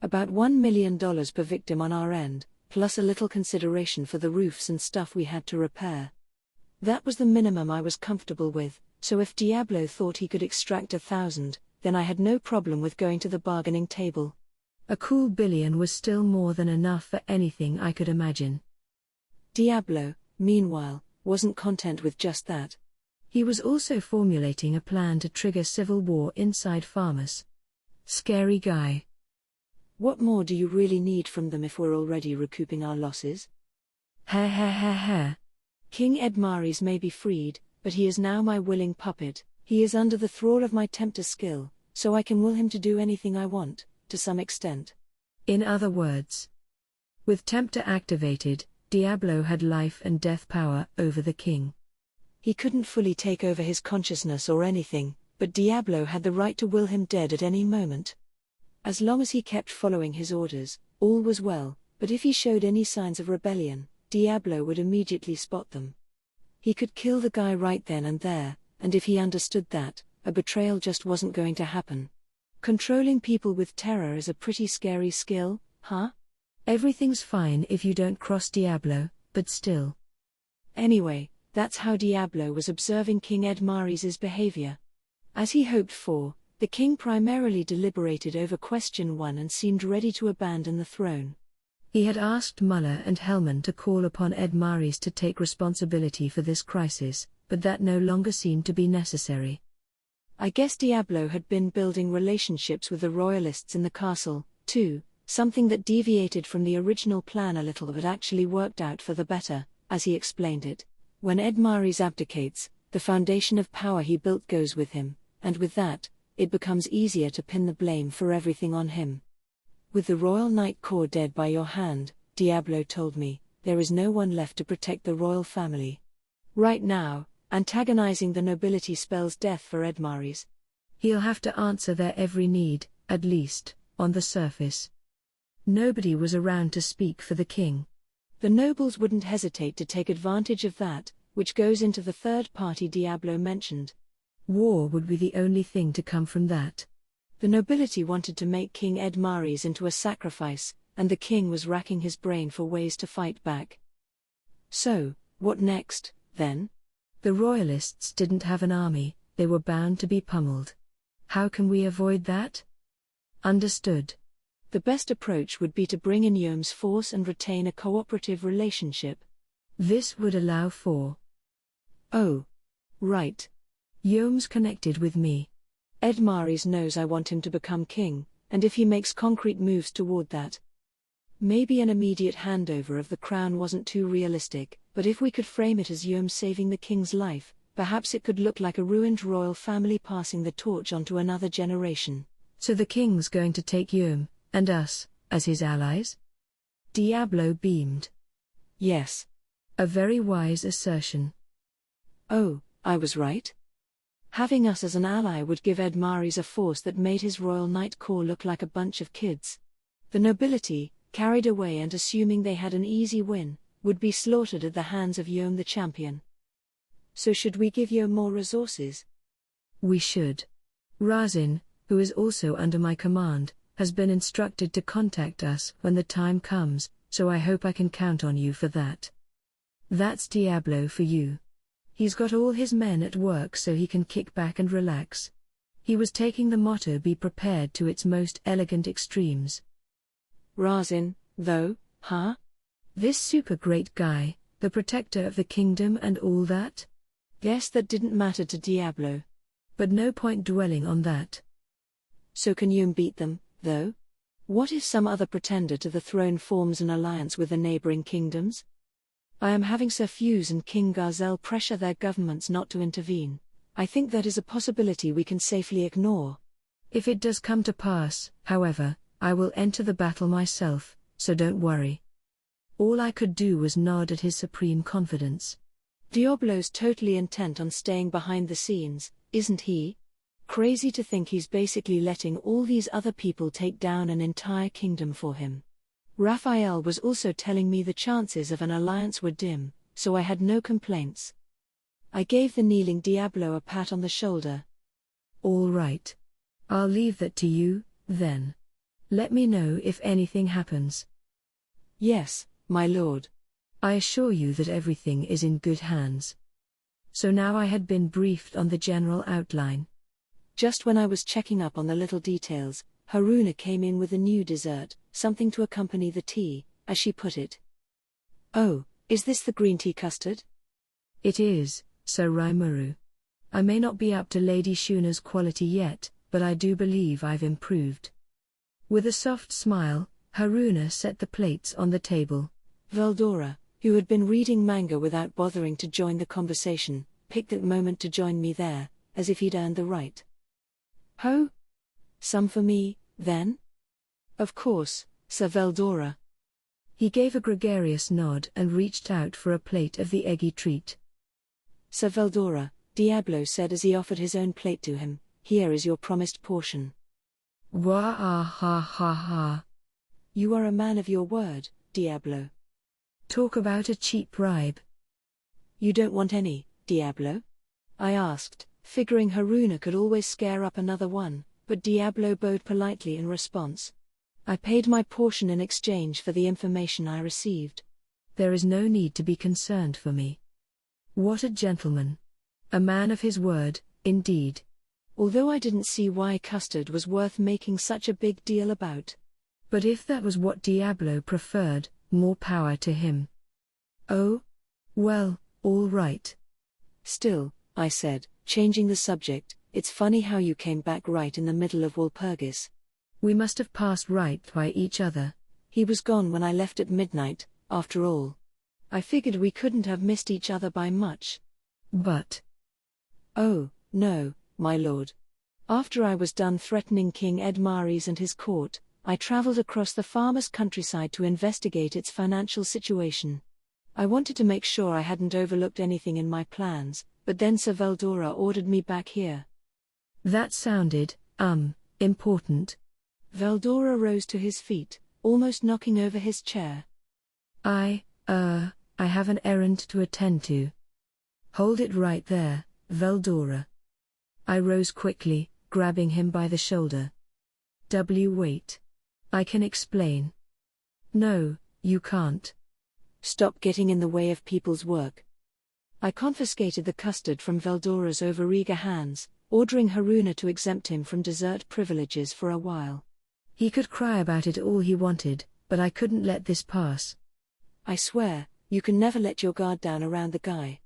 About $1 million per victim on our end, plus a little consideration for the roofs and stuff we had to repair. That was the minimum I was comfortable with, so if Diablo thought he could extract 1,000, then I had no problem with going to the bargaining table.
A cool billion was still more than enough for anything I could imagine.
Diablo, meanwhile, wasn't content with just that.
He was also formulating a plan to trigger civil war inside Farmers. Scary guy.
What more do you really need from them if we're already recouping our losses?
Ha ha ha ha.
King Edmaris may be freed, but he is now my willing puppet. He is under the thrall of my tempter skill, so I can will him to do anything I want, to some extent.
In other words, with tempter activated, Diablo had life and death power over the king.
He couldn't fully take over his consciousness or anything, but Diablo had the right to will him dead at any moment. As long as he kept following his orders, all was well, but if he showed any signs of rebellion, Diablo would immediately spot them. He could kill the guy right then and there, and if he understood that, a betrayal just wasn't going to happen. Controlling people with terror is a pretty scary skill, huh?
Everything's fine if you don't cross Diablo, but still.
Anyway, that's how Diablo was observing King Edmaris' behavior. As he hoped for, the king primarily deliberated over question 1 and seemed ready to abandon the throne.
He had asked Muller and Hellman to call upon Edmaris to take responsibility for this crisis, but that no longer seemed to be necessary.
I guess Diablo had been building relationships with the royalists in the castle, too, something that deviated from the original plan a little but actually worked out for the better, as he explained it. When Edmaris abdicates, the foundation of power he built goes with him, and with that, it becomes easier to pin the blame for everything on him. With the Royal Knight Corps dead by your hand, Diablo told me, there is no one left to protect the royal family. Right now, antagonizing the nobility spells death for Edmaris.
He'll have to answer their every need, at least, on the surface. Nobody was around to speak for the king.
The nobles wouldn't hesitate to take advantage of that, which goes into the third party Diablo mentioned.
War would be the only thing to come from that.
The nobility wanted to make King Edmaris into a sacrifice, and the king was racking his brain for ways to fight back. So, what next, then?
The royalists didn't have an army, they were bound to be pummeled. How can we avoid that? Understood.
The best approach would be to bring in Yome's force and retain a cooperative relationship.
This would allow for...
Oh. Right.
Yome's connected with me.
Edmaris knows I want him to become king, and if he makes concrete moves toward that. Maybe an immediate handover of the crown wasn't too realistic, but if we could frame it as Yome saving the king's life, perhaps it could look like a ruined royal family passing the torch onto another generation.
So the king's going to take Yome, and us, as his allies? Diablo beamed.
Yes.
A very wise assertion.
Oh, I was right? Having us as an ally would give Edmaris a force that made his Royal Knight Corps look like a bunch of kids. The nobility, carried away and assuming they had an easy win, would be slaughtered at the hands of Yome the champion. So should we give Yome more resources?
We should. Razin, who is also under my command, has been instructed to contact us when the time comes, so I hope I can count on you for that. That's Diablo for you. He's got all his men at work so he can kick back and relax. He was taking the motto "Be prepared" to its most elegant extremes.
Razin, though, huh?
This super great guy, the protector of the kingdom and all that?
Guess that didn't matter to Diablo.
But no point dwelling on that.
So can Yome beat them, though? What if some other pretender to the throne forms an alliance with the neighboring kingdoms? I am having Sir Fuse and King Garzel pressure their governments not to intervene. I think that is a possibility we can safely ignore.
If it does come to pass, however, I will enter the battle myself, so don't worry. All I could do was nod at his supreme confidence.
Diablo's totally intent on staying behind the scenes, isn't he? Crazy to think he's basically letting all these other people take down an entire kingdom for him. Raphael was also telling me the chances of an alliance were dim, so I had no complaints. I gave the kneeling Diablo a pat on the shoulder.
All right. I'll leave that to you, then. Let me know if anything happens.
Yes, my lord.
I assure you that everything is in good hands. So now I had been briefed on the general outline.
Just when I was checking up on the little details, Haruna came in with a new dessert, something to accompany the tea, as she put it. "Oh, is this the green tea custard?"
"It is, Sir Rimuru. I may not be up to Lady Shuna's quality yet, but I do believe I've improved." With a soft smile, Haruna set the plates on the table.
Veldora, who had been reading manga without bothering to join the conversation, picked that moment to join me there, as if he'd earned the right. "Ho? Some for me, then?" "Of course, Sir Veldora."
He gave a gregarious nod and reached out for a plate of the eggy treat.
"Sir Veldora," Diablo said as he offered his own plate to him, "here is your promised portion."
Wah ah ha ha ha.
"You are a man of your word, Diablo."
Talk about a cheap bribe.
"You don't want any, Diablo?" I asked, figuring Haruna could always scare up another one, but Diablo bowed politely in response. I paid my portion in exchange for the information I received.
There is no need to be concerned for me. What a gentleman. A man of his word, indeed.
Although I didn't see why custard was worth making such a big deal about.
But if that was what Diablo preferred, more power to him. Oh? Well, all right.
"Still," I said, changing the subject, "it's funny how you came back right in the middle of Walpurgis."
We must have passed right by each other.
He was gone when I left at midnight, after all. I figured we couldn't have missed each other by much.
But.
"Oh, no, my lord. After I was done threatening King Edmares and his court, I traveled across the farmer's countryside to investigate its financial situation. I wanted to make sure I hadn't overlooked anything in my plans, but then Sir Veldora ordered me back here."
That sounded, important.
Veldora rose to his feet, almost knocking over his chair.
I have an errand to attend to." "Hold it right there, Veldora." I rose quickly, grabbing him by the shoulder. Wait. I can explain." "No, you can't."
"Stop getting in the way of people's work." I confiscated the custard from Veldora's overeager hands, ordering Haruna to exempt him from dessert privileges for a while.
He could cry about it all he wanted, but I couldn't let this pass.
"I swear, you can never let your guard down around the guy."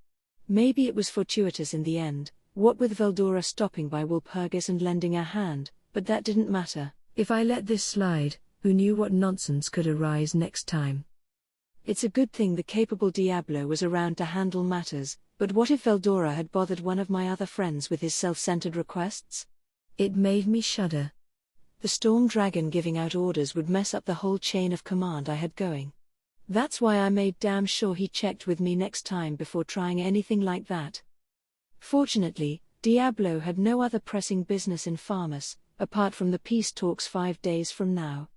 Maybe it was fortuitous in the end, what with Veldora stopping by Walpurgis and lending a hand, but that didn't matter.
If I let this slide, who knew what nonsense could arise next time?
It's a good thing the capable Diablo was around to handle matters, but what if Veldora had bothered one of my other friends with his self-centered requests?
It made me shudder.
The Storm Dragon giving out orders would mess up the whole chain of command I had going. That's why I made damn sure he checked with me next time before trying anything like that. Fortunately, Diablo had no other pressing business in Farmus, apart from the peace talks 5 days from now.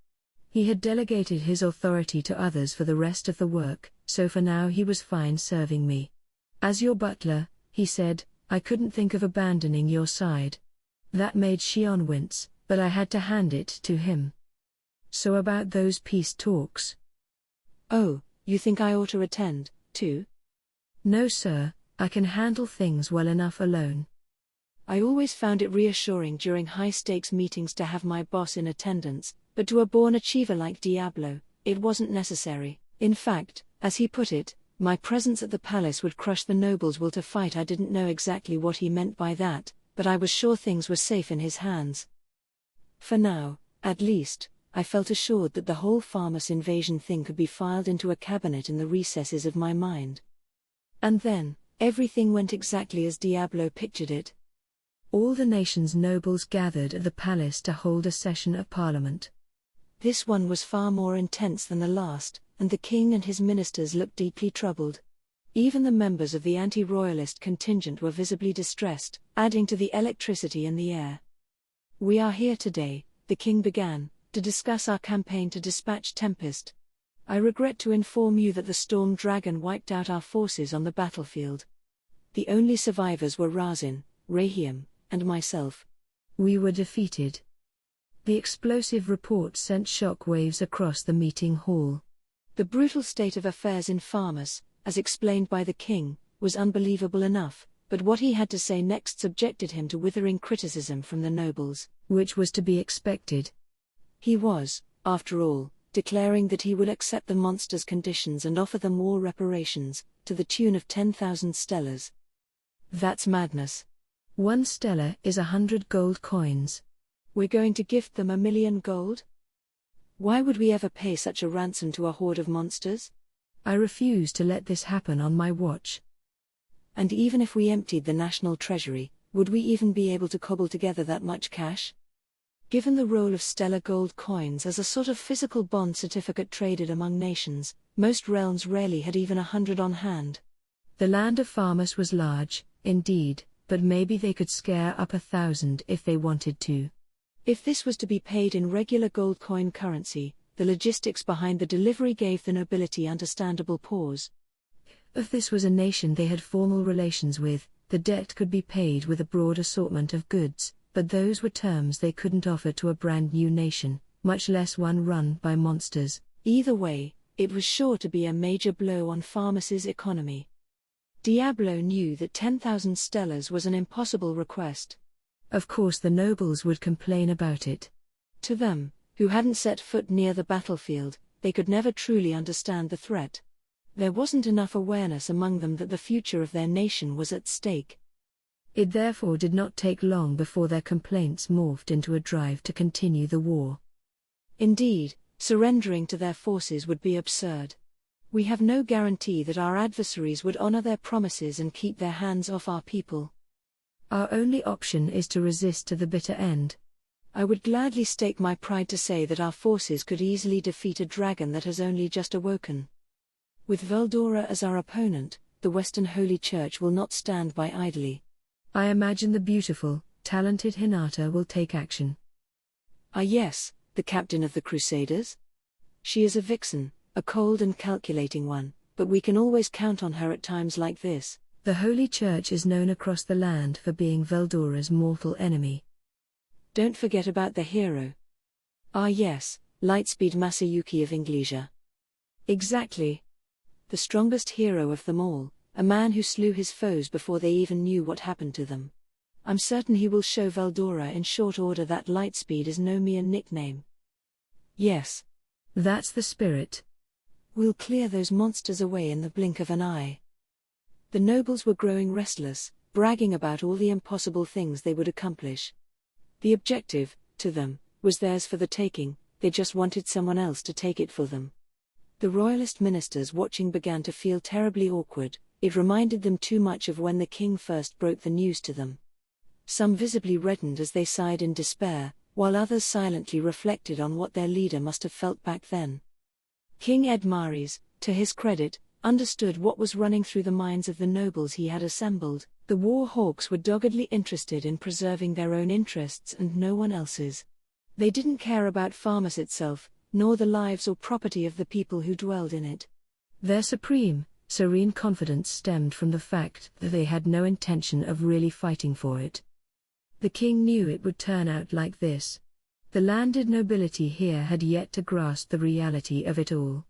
He had delegated his authority to others for the rest of the work, so for now he was fine serving me. "As your butler," he said, "I couldn't think of abandoning your side." That made Shion wince, but I had to hand it to him. "So about those peace talks."
"Oh, you think I ought to attend, too?"
"No sir, I can handle things well enough alone."
I always found it reassuring during high-stakes meetings to have my boss in attendance, but to a born achiever like Diablo, it wasn't necessary. In fact, as he put it, my presence at the palace would crush the nobles' will to fight. I didn't know exactly what he meant by that, but I was sure things were safe in his hands. For now, at least, I felt assured that the whole Farmus invasion thing could be filed into a cabinet in the recesses of my mind. And then, everything went exactly as Diablo pictured it.
All the nation's nobles gathered at the palace to hold a session of parliament.
This one was far more intense than the last, and the king and his ministers looked deeply troubled. Even the members of the anti-royalist contingent were visibly distressed, adding to the electricity in the air. "We are here today," the king began, "to discuss our campaign to dispatch Tempest. I regret to inform you that the Storm Dragon wiped out our forces on the battlefield. The only survivors were Razin, Rahiam, and myself.
We were defeated." The explosive report sent shock waves across the meeting hall.
The brutal state of affairs in Farmus, as explained by the king, was unbelievable enough, but what he had to say next subjected him to withering criticism from the nobles,
which was to be expected.
He was, after all, declaring that he would accept the monsters' conditions and offer them war reparations, to the tune of 10,000 stellars. That's madness.
1 stellar is 100 gold coins.
We're going to gift them 1,000,000 gold? Why would we ever pay such a ransom to a horde of monsters?
I refuse to let this happen on my watch.
And even if we emptied the national treasury, would we even be able to cobble together that much cash? Given the role of stellar gold coins as a sort of physical bond certificate traded among nations, most realms rarely had even 100 on hand.
The land of farmers was large, indeed, but maybe they could scare up 1,000 if they wanted to.
If this was to be paid in regular gold coin currency, the logistics behind the delivery gave the nobility understandable pause.
If this was a nation they had formal relations with, the debt could be paid with a broad assortment of goods, but those were terms they couldn't offer to a brand new nation, much less one run by monsters.
Either way, it was sure to be a major blow on Pharmas's economy. Diablo knew that 10,000 stellars was an impossible request.
Of course the nobles would complain about it.
To them, who hadn't set foot near the battlefield, they could never truly understand the threat. There wasn't enough awareness among them that the future of their nation was at stake.
It therefore did not take long before their complaints morphed into a drive to continue the war.
Indeed, surrendering to their forces would be absurd. We have no guarantee that our adversaries would honor their promises and keep their hands off our people.
Our only option is to resist to the bitter end.
I would gladly stake my pride to say that our forces could easily defeat a dragon that has only just awoken. With Veldora as our opponent, the Western Holy Church will not stand by idly.
I imagine the beautiful, talented Hinata will take action.
Ah yes, the captain of the Crusaders? She is a vixen, a cold and calculating one, but we can always count on her at times like this.
The Holy Church is known across the land for being Veldora's mortal enemy.
Don't forget about the hero. Ah yes, Lightspeed Masayuki of Inglesia. Exactly. The strongest hero of them all, a man who slew his foes before they even knew what happened to them. I'm certain he will show Veldora in short order that Lightspeed is no mere nickname. Yes.
That's the spirit.
We'll clear those monsters away in the blink of an eye. The nobles were growing restless, bragging about all the impossible things they would accomplish. The objective, to them, was theirs for the taking, they just wanted someone else to take it for them. The royalist ministers watching began to feel terribly awkward. It reminded them too much of when the king first broke the news to them. Some visibly reddened as they sighed in despair, while others silently reflected on what their leader must have felt back then. King Edmares, to his credit, understood what was running through the minds of the nobles he had assembled. The war hawks were doggedly interested in preserving their own interests and no one else's. They didn't care about Pharmas itself, nor the lives or property of the people who dwelled in it.
Their supreme, serene confidence stemmed from the fact that they had no intention of really fighting for it. The king knew it would turn out like this. The landed nobility here had yet to grasp the reality of it all.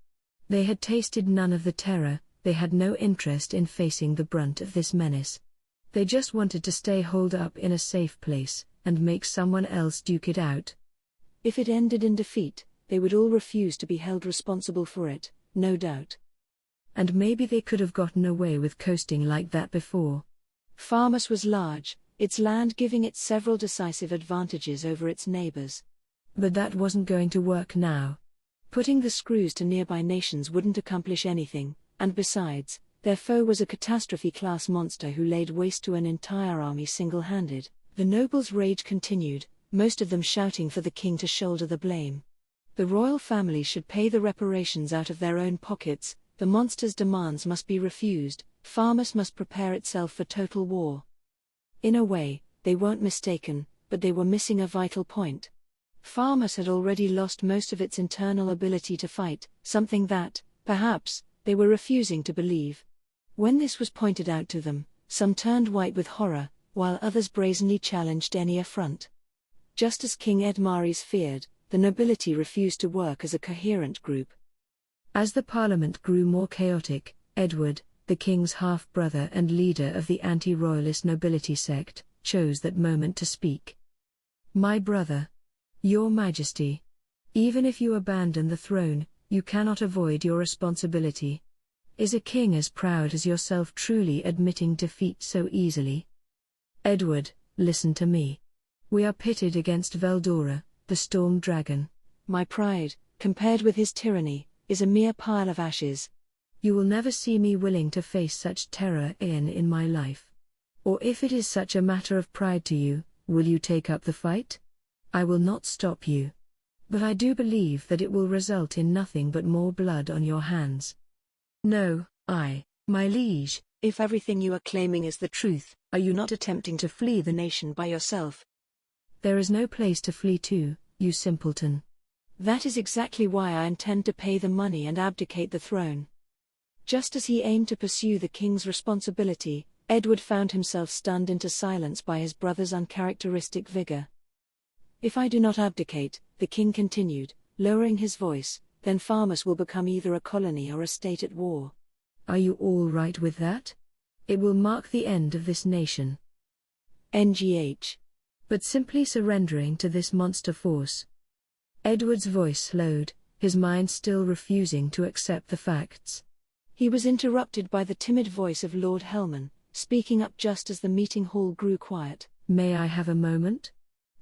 They had tasted none of the terror, they had no interest in facing the brunt of this menace. They just wanted to stay holed up in a safe place, and make someone else duke it out.
If it ended in defeat, they would all refuse to be held responsible for it, no doubt.
And maybe they could have gotten away with coasting like that before.
Pharmas was large, its land giving it several decisive advantages over its neighbors.
But that wasn't going to work now.
Putting the screws to nearby nations wouldn't accomplish anything, and besides, their foe was a catastrophe-class monster who laid waste to an entire army single-handed. The nobles' rage continued, most of them shouting for the king to shoulder the blame. The royal family should pay the reparations out of their own pockets, the monster's demands must be refused, Pharmas must prepare itself for total war. In a way, they weren't mistaken, but they were missing a vital point. Pharmas had already lost most of its internal ability to fight, something that, perhaps, they were refusing to believe. When this was pointed out to them, some turned white with horror, while others brazenly challenged any affront. Just as King Edmares feared, the nobility refused to work as a coherent group.
As the parliament grew more chaotic, Edward, the king's half-brother and leader of the anti-royalist nobility sect, chose that moment to speak. My brother. Your Majesty. Even if you abandon the throne, you cannot avoid your responsibility. Is a king as proud as yourself truly admitting defeat so easily? Edward, listen to me. We are pitted against Veldora, the storm dragon.
My pride, compared with his tyranny, is a mere pile of ashes.
You will never see me willing to face such terror in my life. Or if it is such a matter of pride to you, will you take up the fight? I will not stop you. But I do believe that it will result in nothing but more blood on your hands. No, my liege,
if everything you are claiming is the truth, are you not attempting to flee the nation by yourself?
There is no place to flee to, you simpleton.
That is exactly why I intend to pay the money and abdicate the throne. Just as he aimed to pursue the king's responsibility, Edward found himself stunned into silence by his brother's uncharacteristic vigor. If I do not abdicate, the king continued, lowering his voice, then Farmus will become either a colony or a state at war.
Are you all right with that? It will mark the end of this nation.
NGH.
But simply surrendering to this monster force. Edward's voice slowed, his mind still refusing to accept the facts.
He was interrupted by the timid voice of Lord Helman, speaking up just as the meeting hall grew quiet.
May I have a moment?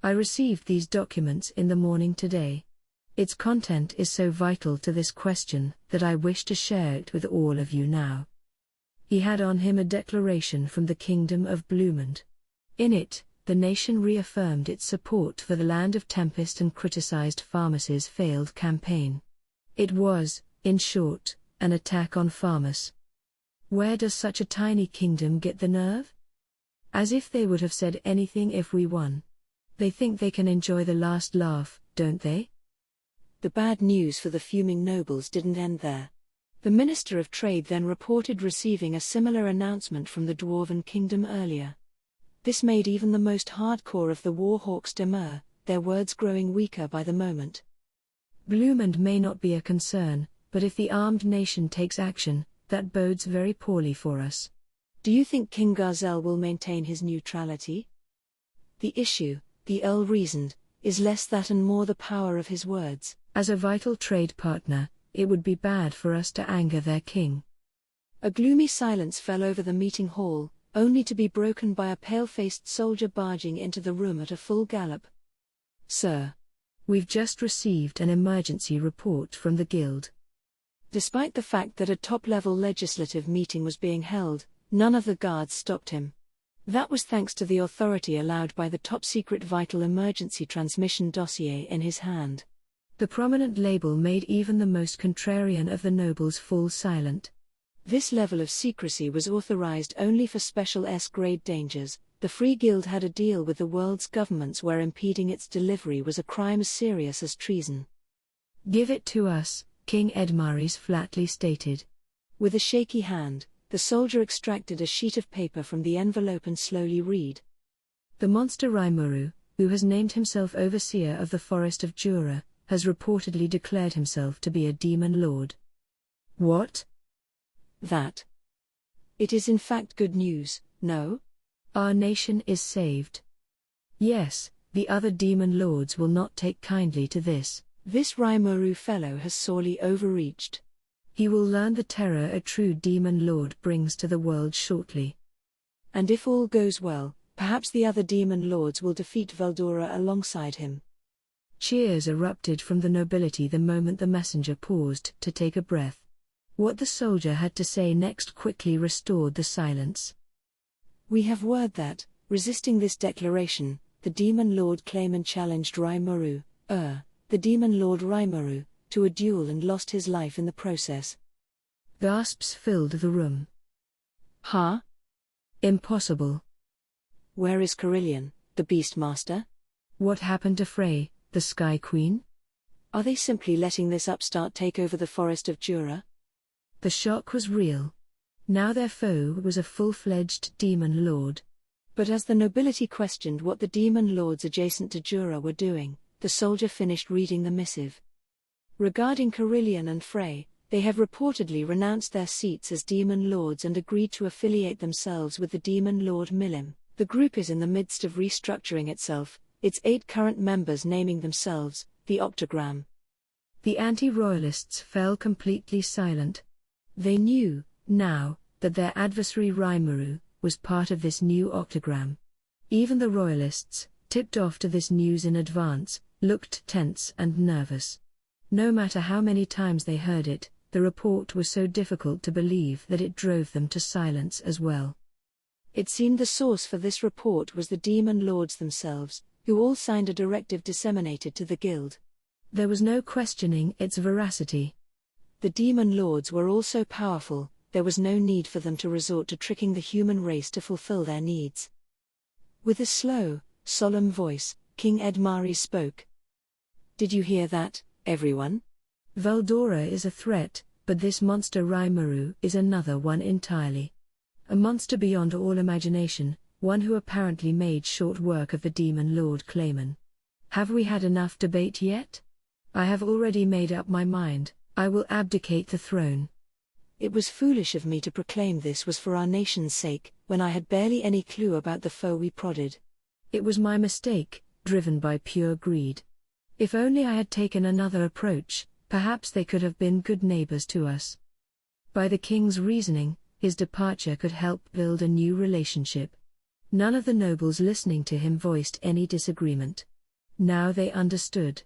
I received these documents in the morning today. Its content is so vital to this question that I wish to share it with all of you now. He had on him a declaration from the Kingdom of Bloomond. In it, the nation reaffirmed its support for the Land of Tempest and criticized Farmus's failed campaign. It was, in short, an attack on Farmus. Where does such a tiny kingdom get the nerve? As if they would have said anything if we won. They think they can enjoy the last laugh, don't they?
The bad news for the fuming nobles didn't end there. The Minister of Trade then reported receiving a similar announcement from the Dwarven Kingdom earlier. This made even the most hardcore of the Warhawks demur, their words growing weaker by the moment.
Bloomond may not be a concern, but if the armed nation takes action, that bodes very poorly for us.
Do you think King Garzel will maintain his neutrality? The issue, the Earl reasoned, is less that and more the power of his words.
As a vital trade partner, it would be bad for us to anger their king.
A gloomy silence fell over the meeting hall, only to be broken by a pale-faced soldier barging into the room at a full gallop.
Sir, we've just received an emergency report from the Guild.
Despite the fact that a top-level legislative meeting was being held, none of the guards stopped him. That was thanks to the authority allowed by the top-secret vital emergency transmission dossier in his hand.
The prominent label made even the most contrarian of the nobles fall silent.
This level of secrecy was authorized only for special S-grade dangers. The Free Guild had a deal with the world's governments where impeding its delivery was a crime as serious as treason.
Give it to us, King Edmaris flatly stated.
With a shaky hand, the soldier extracted a sheet of paper from the envelope and slowly read.
The monster Rimuru, who has named himself Overseer of the Forest of Jura, has reportedly declared himself to be a demon lord. What?
That. It is in fact good news, no?
Our nation is saved. Yes, the other demon lords will not take kindly to this.
This Rimuru fellow has sorely overreached.
He will learn the terror a true demon lord brings to the world shortly.
And if all goes well, perhaps the other demon lords will defeat Veldora alongside him.
Cheers erupted from the nobility the moment the messenger paused to take a breath. What the soldier had to say next quickly restored the silence.
We have word that, resisting this declaration, the demon lord Clayman challenged Rimuru, the demon lord Rimuru, to a duel and lost his life in the process.
Gasps filled the room.
Huh?
Impossible.
Where is Carillion, the Beastmaster?
What happened to Frey, the Sky Queen?
Are they simply letting this upstart take over the Forest of Jura?
The shock was real. Now their foe was a full-fledged demon lord.
But as the nobility questioned what the demon lords adjacent to Jura were doing, the soldier finished reading the missive. Regarding Carillion and Frey, They have reportedly renounced their seats as demon lords and agreed to affiliate themselves with the demon lord Milim. The group is in the midst of restructuring itself, its 8 current members naming themselves the Octagram.
The anti-royalists fell completely silent. They knew, now, that their adversary Rimuru was part of this new Octagram. Even the royalists, tipped off to this news in advance, looked tense and nervous. No matter how many times they heard it, the report was so difficult to believe that it drove them to silence as well.
It seemed the source for this report was the demon lords themselves, who all signed a directive disseminated to the guild.
There was no questioning its veracity.
The demon lords were all so powerful, there was no need for them to resort to tricking the human race to fulfill their needs. With a slow, solemn voice, King Edmaris spoke. "Did you hear that, everyone?
Veldora is a threat, but this monster Rimuru is another one entirely. A monster beyond all imagination, one who apparently made short work of the demon lord Clayman. Have we had enough debate yet? I have already made up my mind. I will abdicate the throne."
It was foolish of me to proclaim this was for our nation's sake, when I had barely any clue about the foe we prodded.
It was my mistake, driven by pure greed. If only I had taken another approach, perhaps they could have been good neighbors to us. By the king's reasoning, his departure could help build a new relationship. None of the nobles listening to him voiced any disagreement. Now they understood.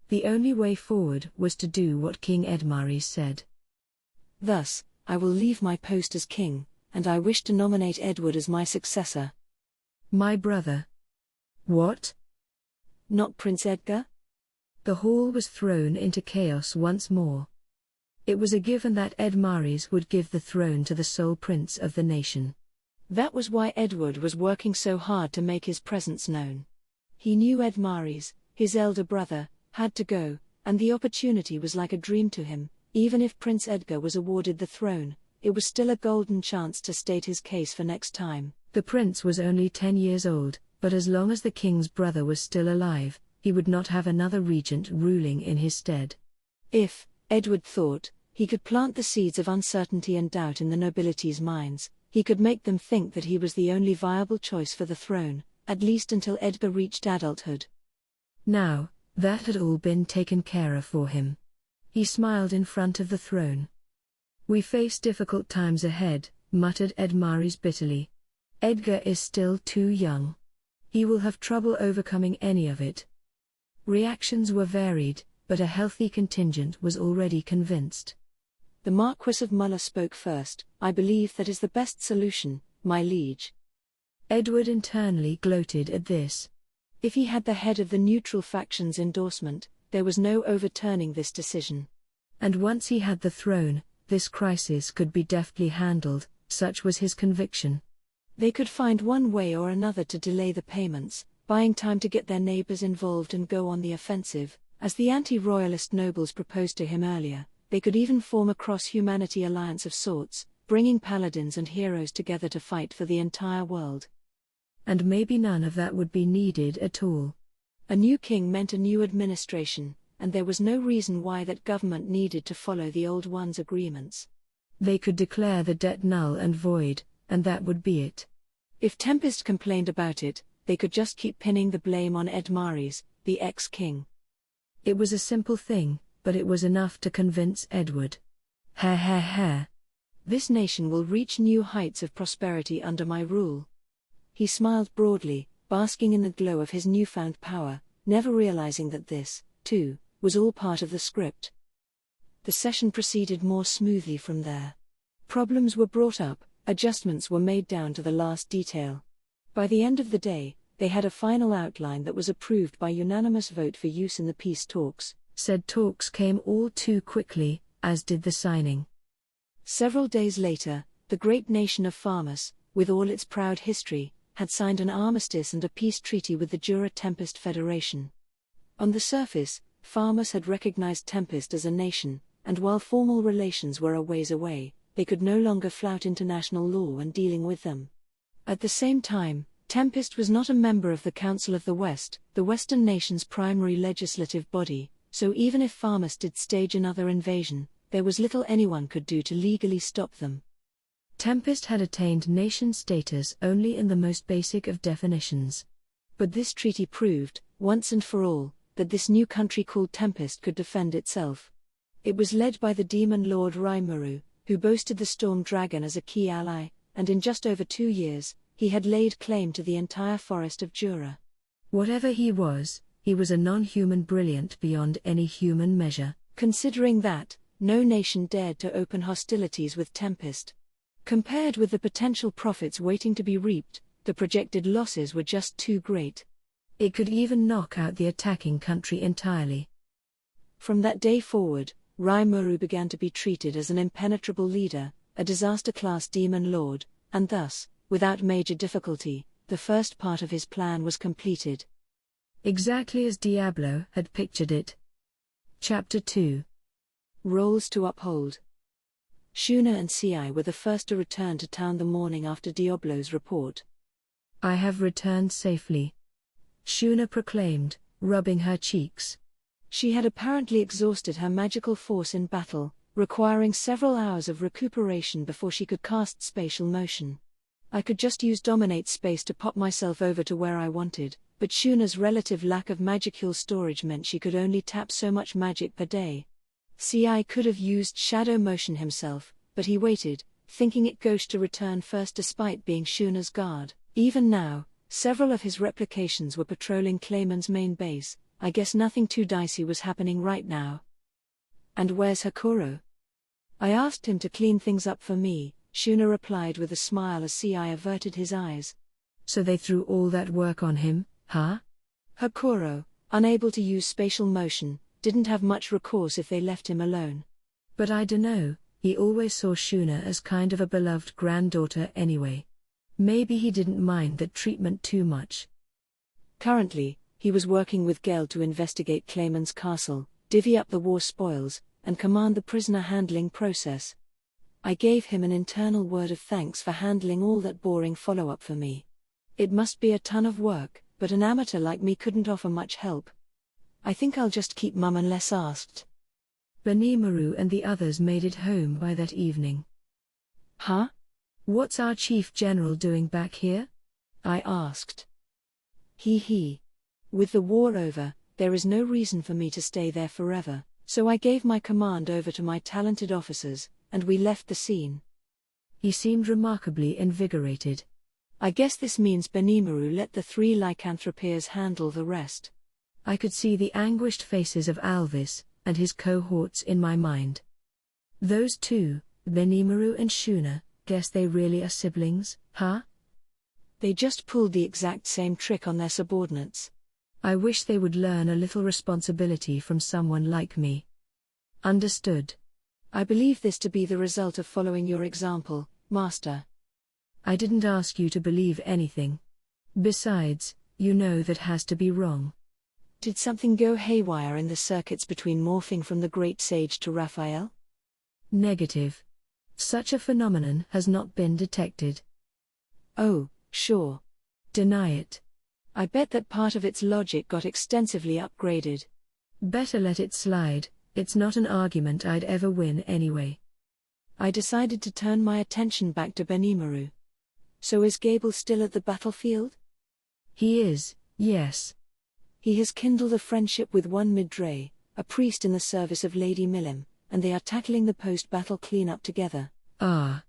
The only way forward was to do what King Edmaris said.
"Thus, I will leave my post as king, and I wish to nominate Edward as my successor."
"My brother." "What?
Not Prince Edgar?"
The hall was thrown into chaos once more. It was a given that Edmaris would give the throne to the sole prince of the nation.
That was why Edward was working so hard to make his presence known. He knew Edmaris, his elder brother, had to go, and the opportunity was like a dream to him. Even if Prince Edgar was awarded the throne, it was still a golden chance to state his case for next time.
The prince was only 10 years old, but as long as the king's brother was still alive, he would not have another regent ruling in his stead.
If, Edward thought, he could plant the seeds of uncertainty and doubt in the nobility's minds, he could make them think that he was the only viable choice for the throne, at least until Edgar reached adulthood.
Now, that had all been taken care of for him. He smiled in front of the throne. "We face difficult times ahead," muttered Edmaris bitterly. "Edgar is still too young. He will have trouble overcoming any of it." Reactions were varied, but a healthy contingent was already convinced.
The Marquis of Muller spoke first. "I believe that is the best solution, my liege."
Edward internally gloated at this.
If he had the head of the neutral faction's endorsement, there was no overturning this decision.
And once he had the throne, this crisis could be deftly handled, such was his conviction.
They could find one way or another to delay the payments, buying time to get their neighbors involved and go on the offensive, as the anti-royalist nobles proposed to him earlier. They could even form a cross-humanity alliance of sorts, bringing paladins and heroes together to fight for the entire world.
And maybe none of that would be needed at all.
A new king meant a new administration, and there was no reason why that government needed to follow the old one's agreements.
They could declare the debt null and void, and that would be it.
If Tempest complained about it, they could just keep pinning the blame on Edmaris, the ex-king.
It was a simple thing, but it was enough to convince Edward. Ha ha ha.
This nation will reach new heights of prosperity under my rule. He smiled broadly, basking in the glow of his newfound power, never realizing that this, too, was all part of the script. The session proceeded more smoothly from there. Problems were brought up, adjustments were made down to the last detail. By the end of the day, they had a final outline that was approved by unanimous vote for use in the peace talks.
Said talks came all too quickly, as did the signing.
Several days later, the great nation of Farmus, with all its proud history, had signed an armistice and a peace treaty with the Jura Tempest Federation. On the surface, Farmus had recognized Tempest as a nation, and while formal relations were a ways away, they could no longer flout international law when dealing with them. At the same time, Tempest was not a member of the Council of the West, the Western nation's primary legislative body, so even if Farmus did stage another invasion, there was little anyone could do to legally stop them.
Tempest had attained nation status only in the most basic of definitions.
But this treaty proved, once and for all, that this new country called Tempest could defend itself. It was led by the demon lord Rimuru, who boasted the storm dragon as a key ally, and in just over 2 years, he had laid claim to the entire forest of Jura.
Whatever he was a non-human brilliant beyond any human measure.
Considering that, no nation dared to open hostilities with Tempest. Compared with the potential profits waiting to be reaped, the projected losses were just too great.
It could even knock out the attacking country entirely.
From that day forward, Rimuru began to be treated as an impenetrable leader, a disaster-class demon lord, and thus, without major difficulty, the first part of his plan was completed.
Exactly as Diablo had pictured it. Chapter 2.
Roles to uphold. Shuna and Ci were the first to return to town the morning after Diablo's report.
I have returned safely, Shuna proclaimed, rubbing her cheeks.
She had apparently exhausted her magical force in battle, requiring several hours of recuperation before she could cast spatial motion. I could just use dominate space to pop myself over to where I wanted, but Shuna's relative lack of magical storage meant she could only tap so much magic per day. Ci could have used shadow motion himself, but he waited, thinking it gauche to return first despite being Shuna's guard. Even now, several of his replications were patrolling Clayman's main base. I guess nothing too dicey was happening right now. And where's Hakuro? I asked him to clean things up for me, Shuna replied with a smile as Ci averted his eyes.
So they threw all that work on him, huh?
Hakuro, unable to use spatial motion, didn't have much recourse if they left him alone.
But I dunno, he always saw Shuna as kind of a beloved granddaughter anyway. Maybe he didn't mind that treatment too much.
Currently, he was working with Gel to investigate Clayman's castle, divvy up the war spoils, and command the prisoner handling process. I gave him an internal word of thanks for handling all that boring follow-up for me. It must be a ton of work, but an amateur like me couldn't offer much help. I think I'll just keep mum unless asked.
Benimaru and the others made it home by that evening.
Huh?
What's our chief general doing back here? I asked.
He. With the war over, there is no reason for me to stay there forever, so I gave my command over to my talented officers, and we left the scene.
He seemed remarkably invigorated.
I guess this means Benimaru let the 3 lycanthropeers handle the rest.
I could see the anguished faces of Alvis and his cohorts in my mind. Those two, Benimaru and Shuna, guess they really are siblings, huh?
They just pulled the exact same trick on their subordinates.
I wish they would learn a little responsibility from someone like me. Understood.
I believe this to be the result of following your example, Master.
I didn't ask you to believe anything. Besides, you know that has to be wrong.
Did something go haywire in the circuits between morphing from the great sage to Raphael?
Negative. Such a phenomenon has not been detected.
Oh, sure.
Deny it.
I bet that part of its logic got extensively upgraded.
Better let it slide, it's not an argument I'd ever win anyway.
I decided to turn my attention back to Benimaru. So is Gable still at the battlefield?
He is, yes.
He has kindled a friendship with one Midray, a priest in the service of Lady Milim, and they are tackling the post-battle cleanup together.
Ah.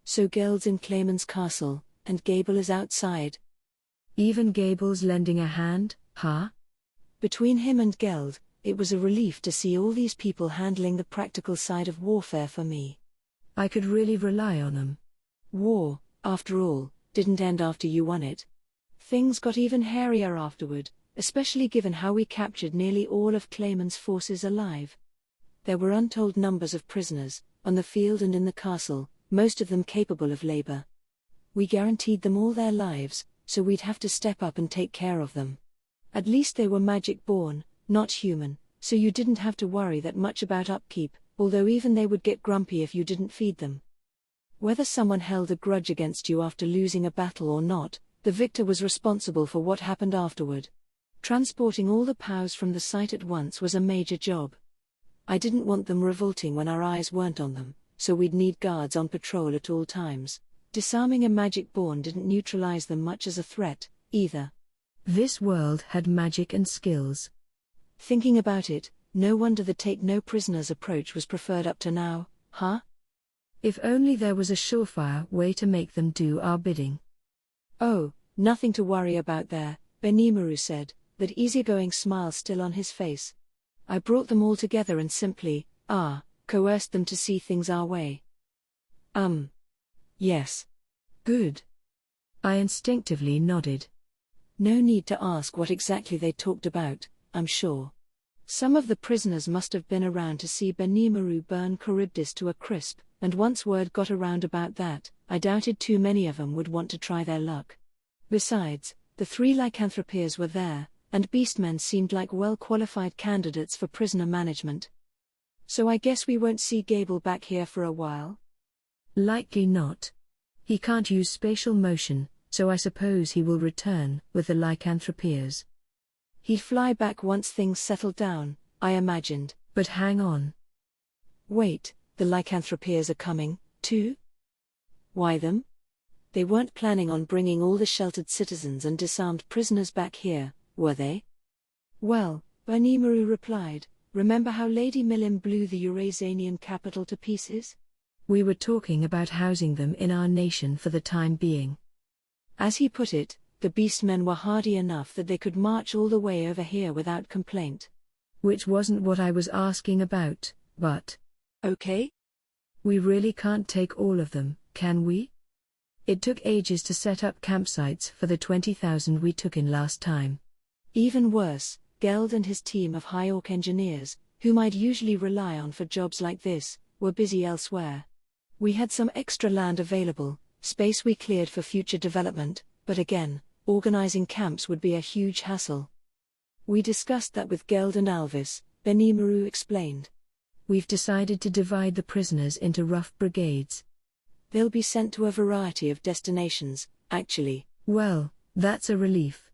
So Geld's in Clayman's castle, and Gable is outside.
Even Gable's lending a hand, huh?
Between him and Geld, it was a relief to see all these people handling the practical side of warfare for me.
I could really rely on them.
War, after all, didn't end after you won it. Things got even hairier afterward, especially given how we captured nearly all of Clayman's forces alive. There were untold numbers of prisoners, on the field and in the castle, most of them capable of labor. We guaranteed them all their lives, so we'd have to step up and take care of them. At least they were magic-born, not human, so you didn't have to worry that much about upkeep, although even they would get grumpy if you didn't feed them. Whether someone held a grudge against you after losing a battle or not, the victor was responsible for what happened afterward. Transporting all the POWs from the site at once was a major job. I didn't want them revolting when our eyes weren't on them, so we'd need guards on patrol at all times. Disarming a magic born didn't neutralize them much as a threat, either.
This world had magic and skills.
Thinking about it, no wonder the take no prisoners approach was preferred up to now, huh?
If only there was a surefire way to make them do our bidding.
Oh, nothing to worry about there, Benimaru said, that easygoing smile still on his face. I brought them all together and simply, coerced them to see things our way. Yes.
Good. I instinctively nodded.
No need to ask what exactly they talked about, I'm sure. Some of the prisoners must have been around to see Benimaru burn Charybdis to a crisp, and once word got around about that, I doubted too many of them would want to try their luck. Besides, the 3 lycanthropias were there, and beastmen seemed like well-qualified candidates for prisoner management. So I guess we won't see Gable back here for a while?
Likely not. He can't use spatial motion, so I suppose he will return with the lycanthropias.
He'd fly back once things settled down, I imagined.
But hang on.
Wait, the lycanthropias are coming, too? Why them? They weren't planning on bringing all the sheltered citizens and disarmed prisoners back here, were they? Well, Benimaru replied, remember how Lady Milim blew the Eurasianian capital to pieces?
We were talking about housing them in our nation for the time being.
As he put it, the beastmen were hardy enough that they could march all the way over here without complaint.
Which wasn't what I was asking about, but...
Okay?
We really can't take all of them, can we? It took ages to set up campsites for the 20,000 we took in last time.
Even worse, Geld and his team of High Orc engineers, whom I'd usually rely on for jobs like this, were busy elsewhere. We had some extra land available, space we cleared for future development, but again, organizing camps would be a huge hassle. We discussed that with Geld and Alvis, Benimaru explained.
We've decided to divide the prisoners into rough brigades.
They'll be sent to a variety of destinations, actually.
Well, that's a relief.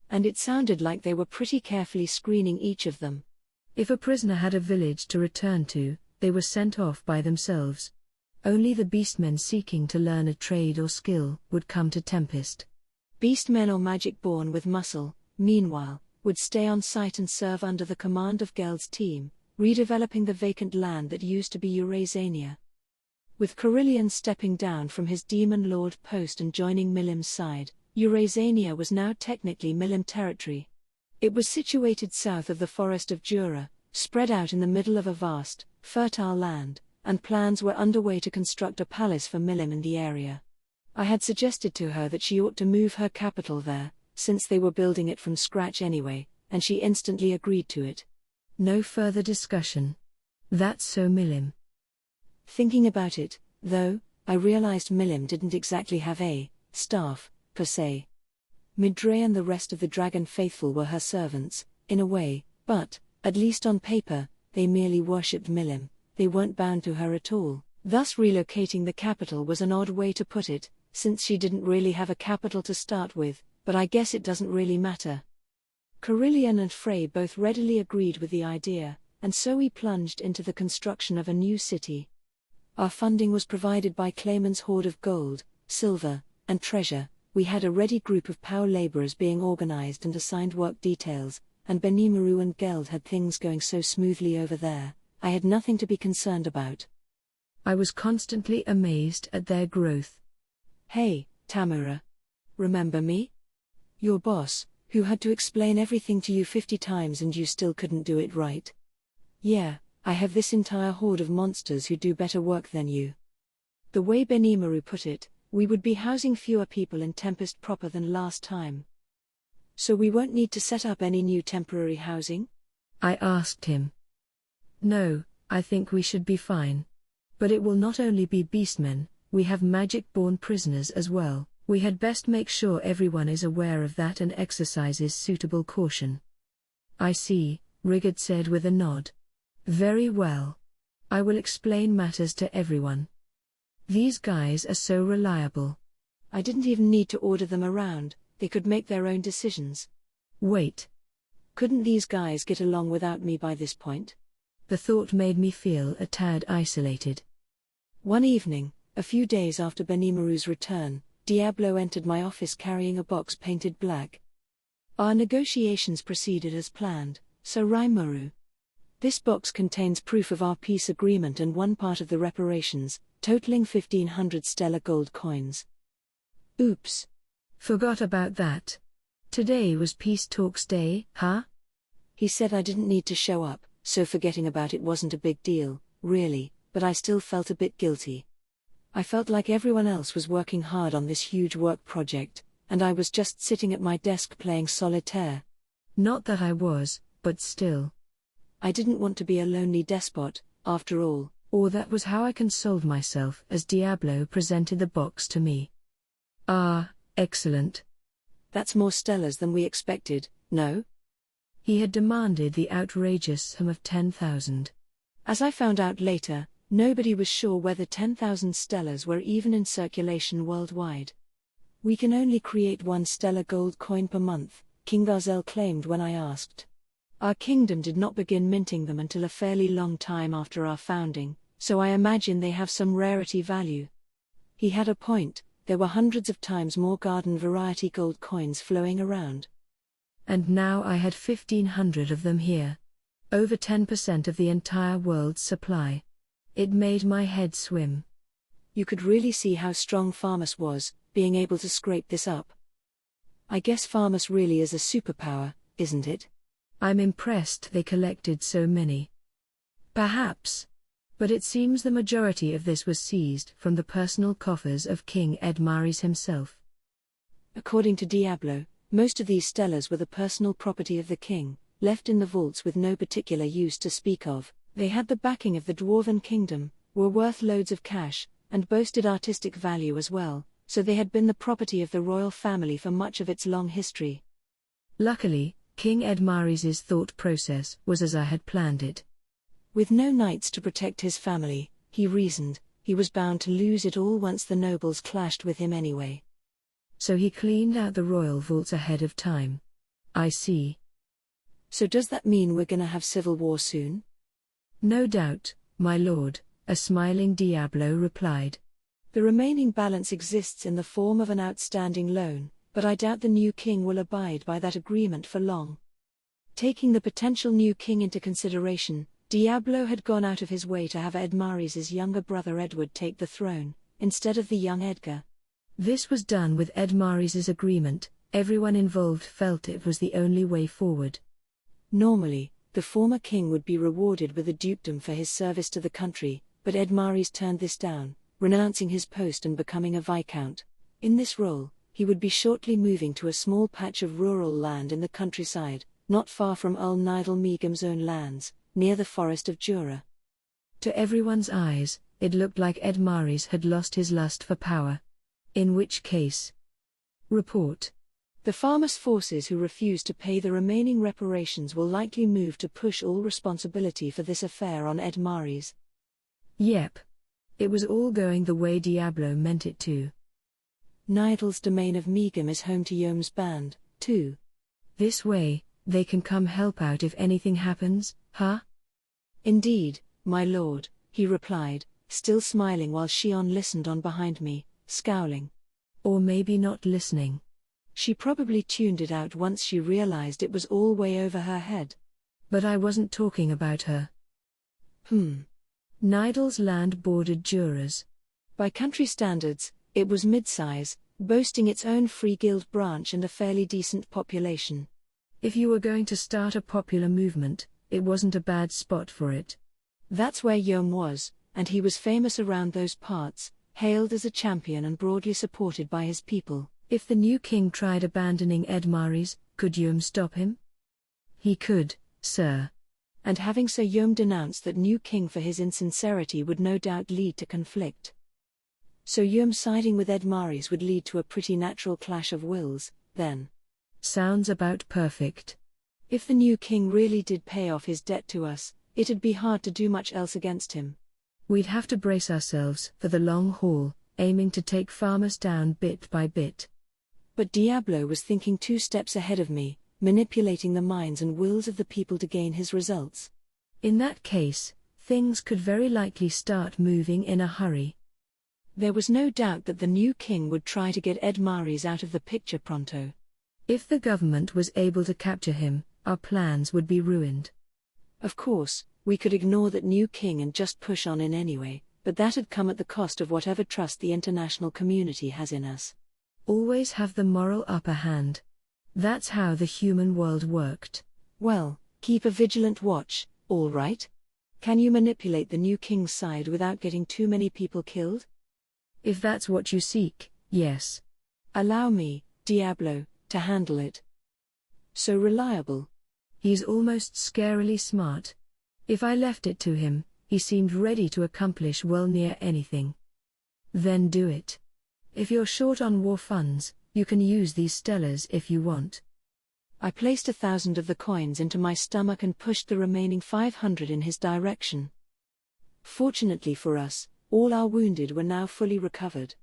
And it sounded like they were pretty carefully screening each of them.
If a prisoner had a village to return to, they were sent off by themselves. Only the beastmen seeking to learn a trade or skill would come to Tempest.
Beastmen or magic born with muscle, meanwhile, would stay on site and serve under the command of Geld's team, redeveloping the vacant land that used to be Eurasania. With Carillion stepping down from his Demon Lord post and joining Milim's side, Eurasania was now technically Milim territory. It was situated south of the forest of Jura, spread out in the middle of a vast, fertile land, and plans were underway to construct a palace for Milim in the area. I had suggested to her that she ought to move her capital there, since they were building it from scratch anyway, and she instantly agreed to it.
No further discussion. That's so Milim.
Thinking about it, though, I realized Milim didn't exactly have a staff, per se. Midre and the rest of the Dragon Faithful were her servants, in a way, but, at least on paper, they merely worshipped Milim. They weren't bound to her at all. Thus relocating the capital was an odd way to put it, since she didn't really have a capital to start with, but I guess it doesn't really matter. Carillion and Frey both readily agreed with the idea, and so we plunged into the construction of a new city. Our funding was provided by Clayman's hoard of gold, silver, and treasure. We had a ready group of POW laborers being organized and assigned work details, and Benimaru and Geld had things going so smoothly over there. I had nothing to be concerned about.
I was constantly amazed at their growth.
Hey, Tamura. Remember me? Your boss, who had to explain everything to you 50 times and you still couldn't do it right. Yeah, I have this entire horde of monsters who do better work than you. The way Benimaru put it, we would be housing fewer people in Tempest proper than last time. So we won't need to set up any new temporary housing?
I asked him. No, I think we should be fine. But it will not only be beastmen, we have magic-born prisoners as well. We had best make sure everyone is aware of that and exercises suitable caution. I see, Rigard said with a nod. Very well. I will explain matters to everyone. These guys are so reliable.
I didn't even need to order them around, they could make their own decisions.
Wait.
Couldn't these guys get along without me by this point?
The thought made me feel a tad isolated.
One evening, a few days after Benimaru's return, Diablo entered my office carrying a box painted black. Our negotiations proceeded as planned, so Rimuru. This box contains proof of our peace agreement and one part of the reparations, totaling 1,500 stellar gold coins. Oops.
Forgot about that. Today was Peace Talks Day, huh?
He said I didn't need to show up, so forgetting about it wasn't a big deal, really, but I still felt a bit guilty. I felt like everyone else was working hard on this huge work project, and I was just sitting at my desk playing solitaire.
Not that I was, but still.
I didn't want to be a lonely despot, after all.
Or that was how I consoled myself as Diablo presented the box to me. Ah, excellent.
That's more stellars than we expected, no?
He had demanded the outrageous sum of 10,000.
As I found out later, nobody was sure whether 10,000 stellars were even in circulation worldwide. We can only create one stellar gold coin per month, King Garzel claimed when I asked. Our kingdom did not begin minting them until a fairly long time after our founding, so I imagine they have some rarity value. He had a point, there were hundreds of times more garden variety gold coins flowing around.
And now I had 1,500 of them here. Over 10% of the entire world's supply. It made my head swim.
You could really see how strong Farmus was, being able to scrape this up. I guess Farmus really is a superpower, isn't it?
I'm impressed they collected so many. Perhaps. But it seems the majority of this was seized from the personal coffers of King Edmaris himself.
According to Diablo, most of these stellars were the personal property of the king, left in the vaults with no particular use to speak of. They had the backing of the Dwarven Kingdom, were worth loads of cash, and boasted artistic value as well, so they had been the property of the royal family for much of its long history.
Luckily, King Edmaris's thought process was as I had planned it.
With no knights to protect his family, he reasoned, he was bound to lose it all once the nobles clashed with him anyway.
So he cleaned out the royal vaults ahead of time. I see.
So does that mean we're gonna have civil war soon?
No doubt, my lord, a smiling Diablo replied.
The remaining balance exists in the form of an outstanding loan, but I doubt the new king will abide by that agreement for long. Taking the potential new king into consideration, Diablo had gone out of his way to have Edmaris's younger brother Edward take the throne, instead of the young Edgar.
This was done with Edmaris's agreement. Everyone involved felt it was the only way forward.
Normally, the former king would be rewarded with a dukedom for his service to the country, but Edmaris turned this down, renouncing his post and becoming a viscount. In this role, he would be shortly moving to a small patch of rural land in the countryside, not far from Nidal Meagam's own lands, near the forest of Jura.
To everyone's eyes, it looked like Edmaris had lost his lust for power. In which case. Report.
The Farmus forces who refuse to pay the remaining reparations will likely move to push all responsibility for this affair on Edmaris.
Yep. It was all going the way Diablo meant it to.
Nidal's domain of Meagam is home to Yom's band, too.
This way, they can come help out if anything happens, huh?
Indeed, my lord, he replied, still smiling while Shion listened on behind me, scowling.
Or maybe not listening.
She probably tuned it out once she realized it was all way over her head.
But I wasn't talking about her. Nidal's land bordered Jura's.
By country standards, it was mid-size, boasting its own free guild branch and a fairly decent population.
If you were going to start a popular movement, it wasn't a bad spot for it.
That's where Yom was, and he was famous around those parts, hailed as a champion and broadly supported by his people.
If the new king tried abandoning Edmaris, could Yom stop him? He could, sir.
And having so Yom denounced that new king for his insincerity would no doubt lead to conflict. So Yom siding with Edmaris would lead to a pretty natural clash of wills, then.
Sounds about perfect.
If the new king really did pay off his debt to us, it'd be hard to do much else against him.
We'd have to brace ourselves for the long haul, aiming to take Farmus down bit by bit.
But Diablo was thinking 2 steps ahead of me, manipulating the minds and wills of the people to gain his results.
In that case, things could very likely start moving in a hurry.
There was no doubt that the new king would try to get Ed Maris out of the picture pronto.
If the government was able to capture him, our plans would be ruined.
Of course, we could ignore that new king and just push on in anyway, but that had come at the cost of whatever trust the international community has in us.
Always have the moral upper hand. That's how the human world worked.
Well, keep a vigilant watch, all right? Can you manipulate the new king's side without getting too many people killed?
If that's what you seek, yes.
Allow me, Diablo, to handle it. So reliable.
He's almost scarily smart. If I left it to him, he seemed ready to accomplish well near anything. Then do it. If you're short on war funds, you can use these stellars if you want.
I placed 1,000 of the coins into my stomach and pushed the remaining 500 in his direction. Fortunately for us, all our wounded were now fully recovered.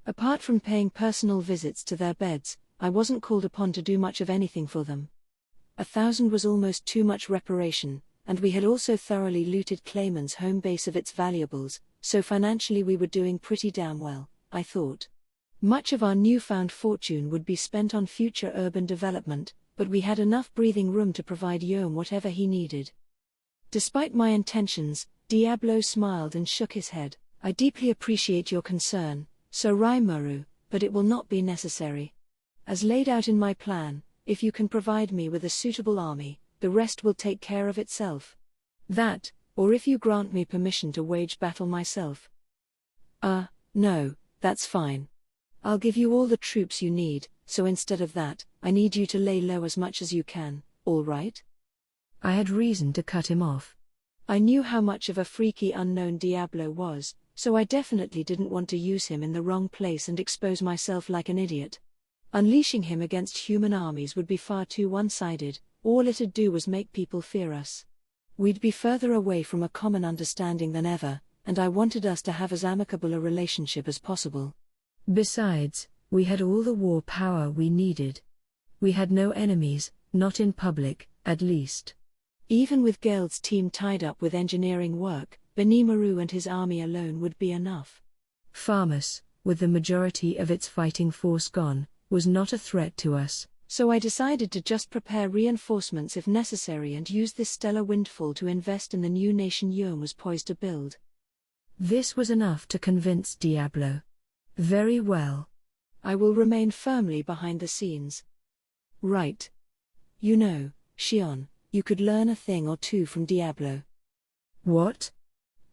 Apart from paying personal visits to their beds, I wasn't called upon to do much of anything for them. 1,000 was almost too much reparation, and we had also thoroughly looted Clayman's home base of its valuables, so financially we were doing pretty damn well, I thought. Much of our newfound fortune would be spent on future urban development, but we had enough breathing room to provide Yom whatever he needed. Despite my intentions, Diablo smiled and shook his head. I deeply appreciate your concern, Sir Raimaru, but it will not be necessary. As laid out in my plan, if you can provide me with a suitable army, the rest will take care of itself. That, or if you grant me permission to wage battle myself. No, that's fine. I'll give you all the troops you need, so instead of that, I need you to lay low as much as you can, all right?
I had reason to cut him off.
I knew how much of a freaky unknown Diablo was, so I definitely didn't want to use him in the wrong place and expose myself like an idiot. Unleashing him against human armies would be far too one-sided. All it'd do was make people fear us. We'd be further away from a common understanding than ever, and I wanted us to have as amicable a relationship as possible.
Besides, we had all the war power we needed. We had no enemies, not in public, at least.
Even with Geld's team tied up with engineering work, Benimaru and his army alone would be enough.
Farmus, with the majority of its fighting force gone, was not a threat to us.
So I decided to just prepare reinforcements if necessary and use this stellar windfall to invest in the new nation Yom was poised to build.
This was enough to convince Diablo. Very well.
I will remain firmly behind the scenes. Right. You know, Shion, you could learn a thing or two from Diablo.
What?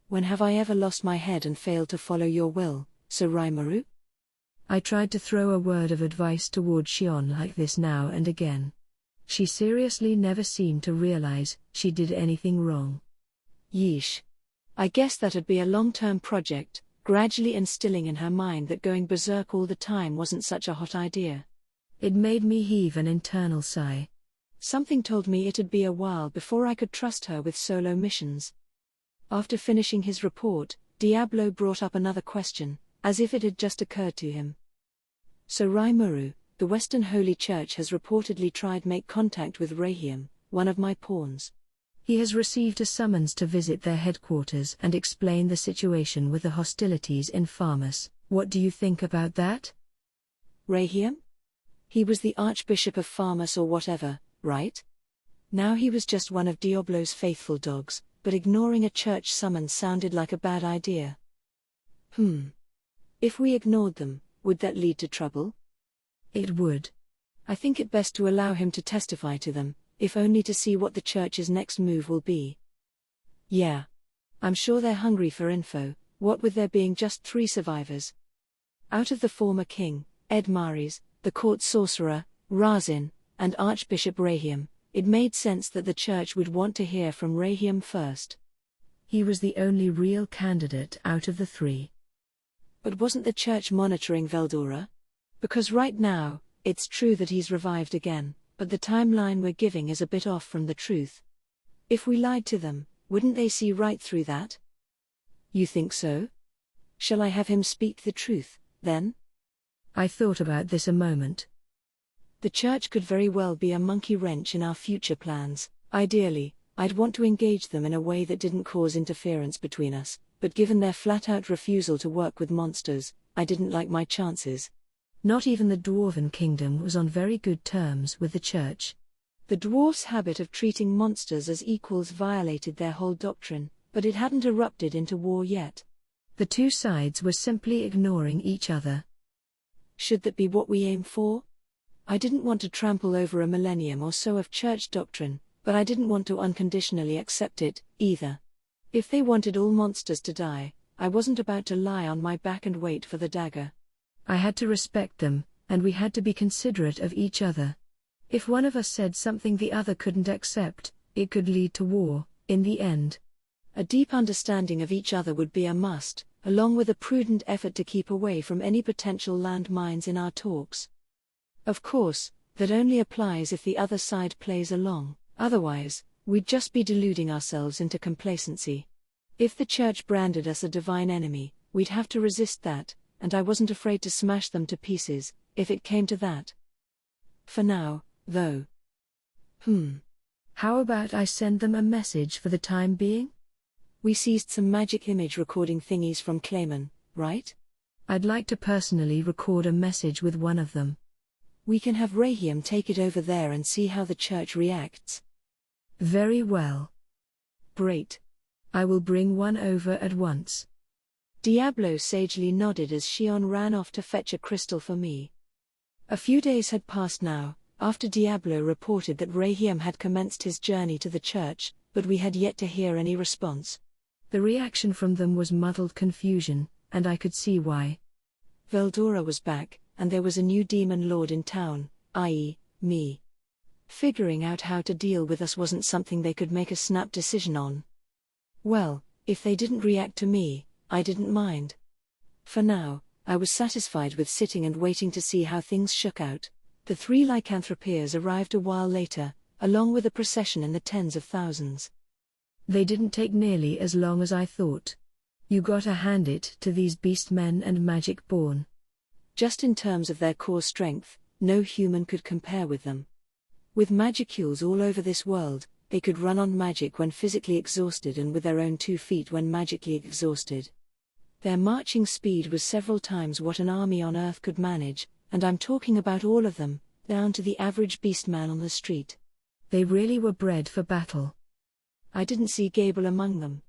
When have I ever lost my head and failed to follow your will, Sir Raimaru?
I tried to throw a word of advice toward Shion like this now and again. She seriously never seemed to realize she did anything wrong.
Yeesh. I guess that'd be a long-term project, gradually instilling in her mind that going berserk all the time wasn't such a hot idea.
It made me heave an internal sigh.
Something told me it'd be a while before I could trust her with solo missions. After finishing his report, Diablo brought up another question, as if it had just occurred to him. So Raimaru, the Western Holy Church has reportedly tried make contact with Rahiam, one of my pawns.
He has received a summons to visit their headquarters and explain the situation with the hostilities in Farmus. What do you think about that?
Rahiam? He was the Archbishop of Farmus or whatever, right? Now he was just one of Diablo's faithful dogs, but ignoring a church summons sounded like a bad idea. If we ignored them, would that lead to trouble?
It would.
I think it best to allow him to testify to them, if only to see what the church's next move will be. Yeah. I'm sure they're hungry for info, what with there being just 3 survivors. Out of the former king, Ed Maris, the court sorcerer, Razin, and Archbishop Rahiam, it made sense that the church would want to hear from Rahiam first.
He was the only real candidate out of the 3.
But wasn't the church monitoring Veldora? Because right now, it's true that he's revived again, but the timeline we're giving is a bit off from the truth. If we lied to them, wouldn't they see right through that? You think so? Shall I have him speak the truth, then?
I thought about this a moment.
The church could very well be a monkey wrench in our future plans. Ideally, I'd want to engage them in a way that didn't cause interference between us, but given their flat-out refusal to work with monsters, I didn't like my chances.
Not even the Dwarven Kingdom was on very good terms with the Church.
The dwarfs' habit of treating monsters as equals violated their whole doctrine, but it hadn't erupted into war yet.
The two sides were simply ignoring each other.
Should that be what we aim for? I didn't want to trample over a millennium or so of Church doctrine, but I didn't want to unconditionally accept it, either. If they wanted all monsters to die, I wasn't about to lie on my back and wait for the dagger.
I had to respect them, and we had to be considerate of each other. If one of us said something the other couldn't accept, it could lead to war, in the end.
A deep understanding of each other would be a must, along with a prudent effort to keep away from any potential landmines in our talks. Of course, that only applies if the other side plays along, otherwise, we'd just be deluding ourselves into complacency. If the Church branded us a divine enemy, we'd have to resist that, and I wasn't afraid to smash them to pieces, if it came to that. For now, though.
How about I send them a message for the time being?
We seized some magic image recording thingies from Clayman, right?
I'd like to personally record a message with one of them.
We can have Rahiam take it over there and see how the Church reacts.
Very well.
Great.
I will bring one over at once.
Diablo sagely nodded as Shion ran off to fetch a crystal for me. A few days had passed now, after Diablo reported that Rahiam had commenced his journey to the Church, but we had yet to hear any response.
The reaction from them was muddled confusion, and I could see why.
Veldora was back, and there was a new demon lord in town, i.e., me. Figuring out how to deal with us wasn't something they could make a snap decision on. Well, if they didn't react to me, I didn't mind. For now, I was satisfied with sitting and waiting to see how things shook out. The 3 lycanthropeers arrived a while later, along with a procession in the tens of thousands.
They didn't take nearly as long as I thought. You gotta hand it to these beastmen and magic-born.
Just in terms of their core strength, no human could compare with them. With magicules all over this world, they could run on magic when physically exhausted and with their own 2 feet when magically exhausted. Their marching speed was several times what an army on Earth could manage, and I'm talking about all of them, down to the average beastman on the street.
They really were bred for battle.
I didn't see Gable among them.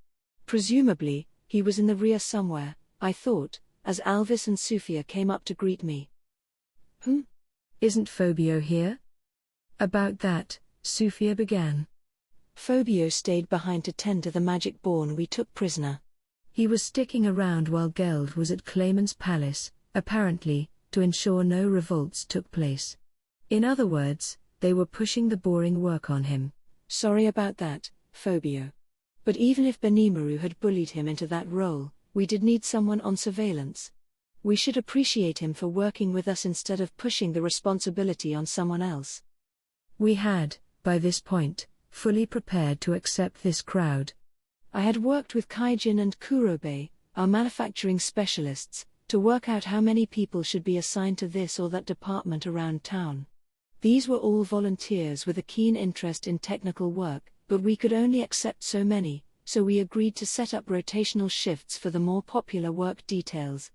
Presumably, he was in the rear somewhere, I thought, as Alvis and Sufia came up to greet me.
Isn't Phobio here? About that, Sufia began.
Phobio stayed behind to tend to the magic-born we took prisoner.
He was sticking around while Geld was at Clayman's palace, apparently, to ensure no revolts took place. In other words, they were pushing the boring work on him.
Sorry about that, Phobio. But even if Benimaru had bullied him into that role, we did need someone on surveillance. We should appreciate him for working with us instead of pushing the responsibility on someone else.
We had, by this point, fully prepared to accept this crowd.
I had worked with Kaijin and Kurobe, our manufacturing specialists, to work out how many people should be assigned to this or that department around town. These were all volunteers with a keen interest in technical work, but we could only accept so many, so we agreed to set up rotational shifts for the more popular work details.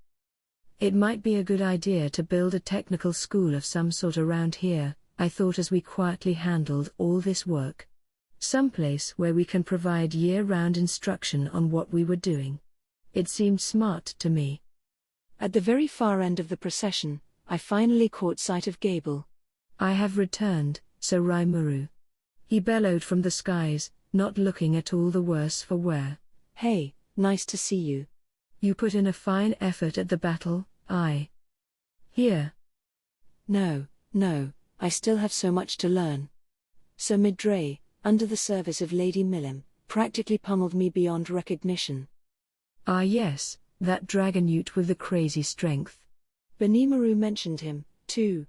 It might be a good idea to build a technical school of some sort around here, I thought as we quietly handled all this work. Someplace where we can provide year-round instruction on what we were doing. It seemed smart to me.
At the very far end of the procession, I finally caught sight of Gable.
I have returned, Sir Rimuru. He bellowed from the skies, not looking at all the worse for wear.
Hey, nice to see you.
You put in a fine effort at the battle, Here.
No, I still have so much to learn. Sir Midray, under the service of Lady Millim, practically pummeled me beyond recognition.
Ah yes, that dragon newt with the crazy strength.
Benimaru mentioned him, too.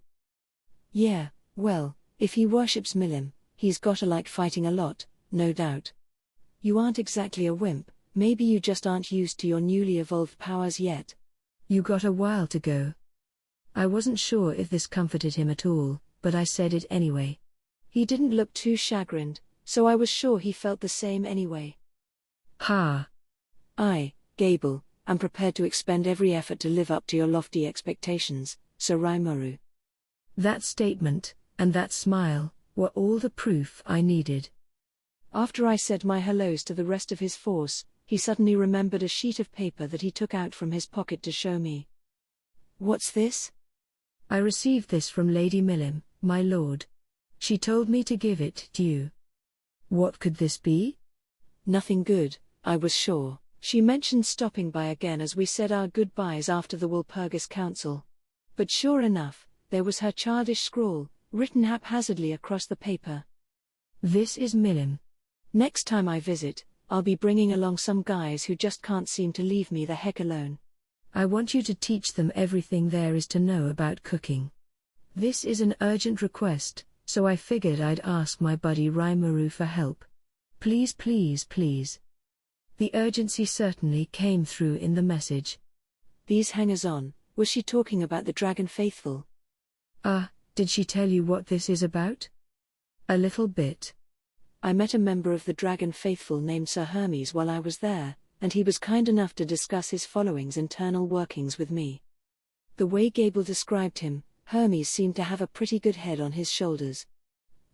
Yeah, well, if he worships Millim, he's gotta like fighting a lot, no doubt. You aren't exactly a wimp, maybe you just aren't used to your newly evolved powers yet.
You got a while to go. I wasn't sure if this comforted him at all, but I said it anyway.
He didn't look too chagrined, so I was sure he felt the same anyway.
Ha!
I, Gable, am prepared to expend every effort to live up to your lofty expectations, Sir Rimuru.
That statement, and that smile, were all the proof I needed.
After I said my hellos to the rest of his force, he suddenly remembered a sheet of paper that he took out from his pocket to show me. What's this?
I received this from Lady Millim, my lord. She told me to give it to you. What could this be?
Nothing good, I was sure. She mentioned stopping by again as we said our goodbyes after the Walpurgis Council. But sure enough, there was her childish scrawl, written haphazardly across the paper.
This is Millim.
Next time I visit, I'll be bringing along some guys who just can't seem to leave me the heck alone.
I want you to teach them everything there is to know about cooking. This is an urgent request, so I figured I'd ask my buddy Rimuru for help. Please, please, please. The urgency certainly came through in the message.
These hangers-on, was she talking about the Dragon Faithful?
Did she tell you what this is about? A little bit.
I met a member of the Dragon Faithful named Sir Hermes while I was there, and he was kind enough to discuss his following's internal workings with me. The way Gable described him, Hermes seemed to have a pretty good head on his shoulders.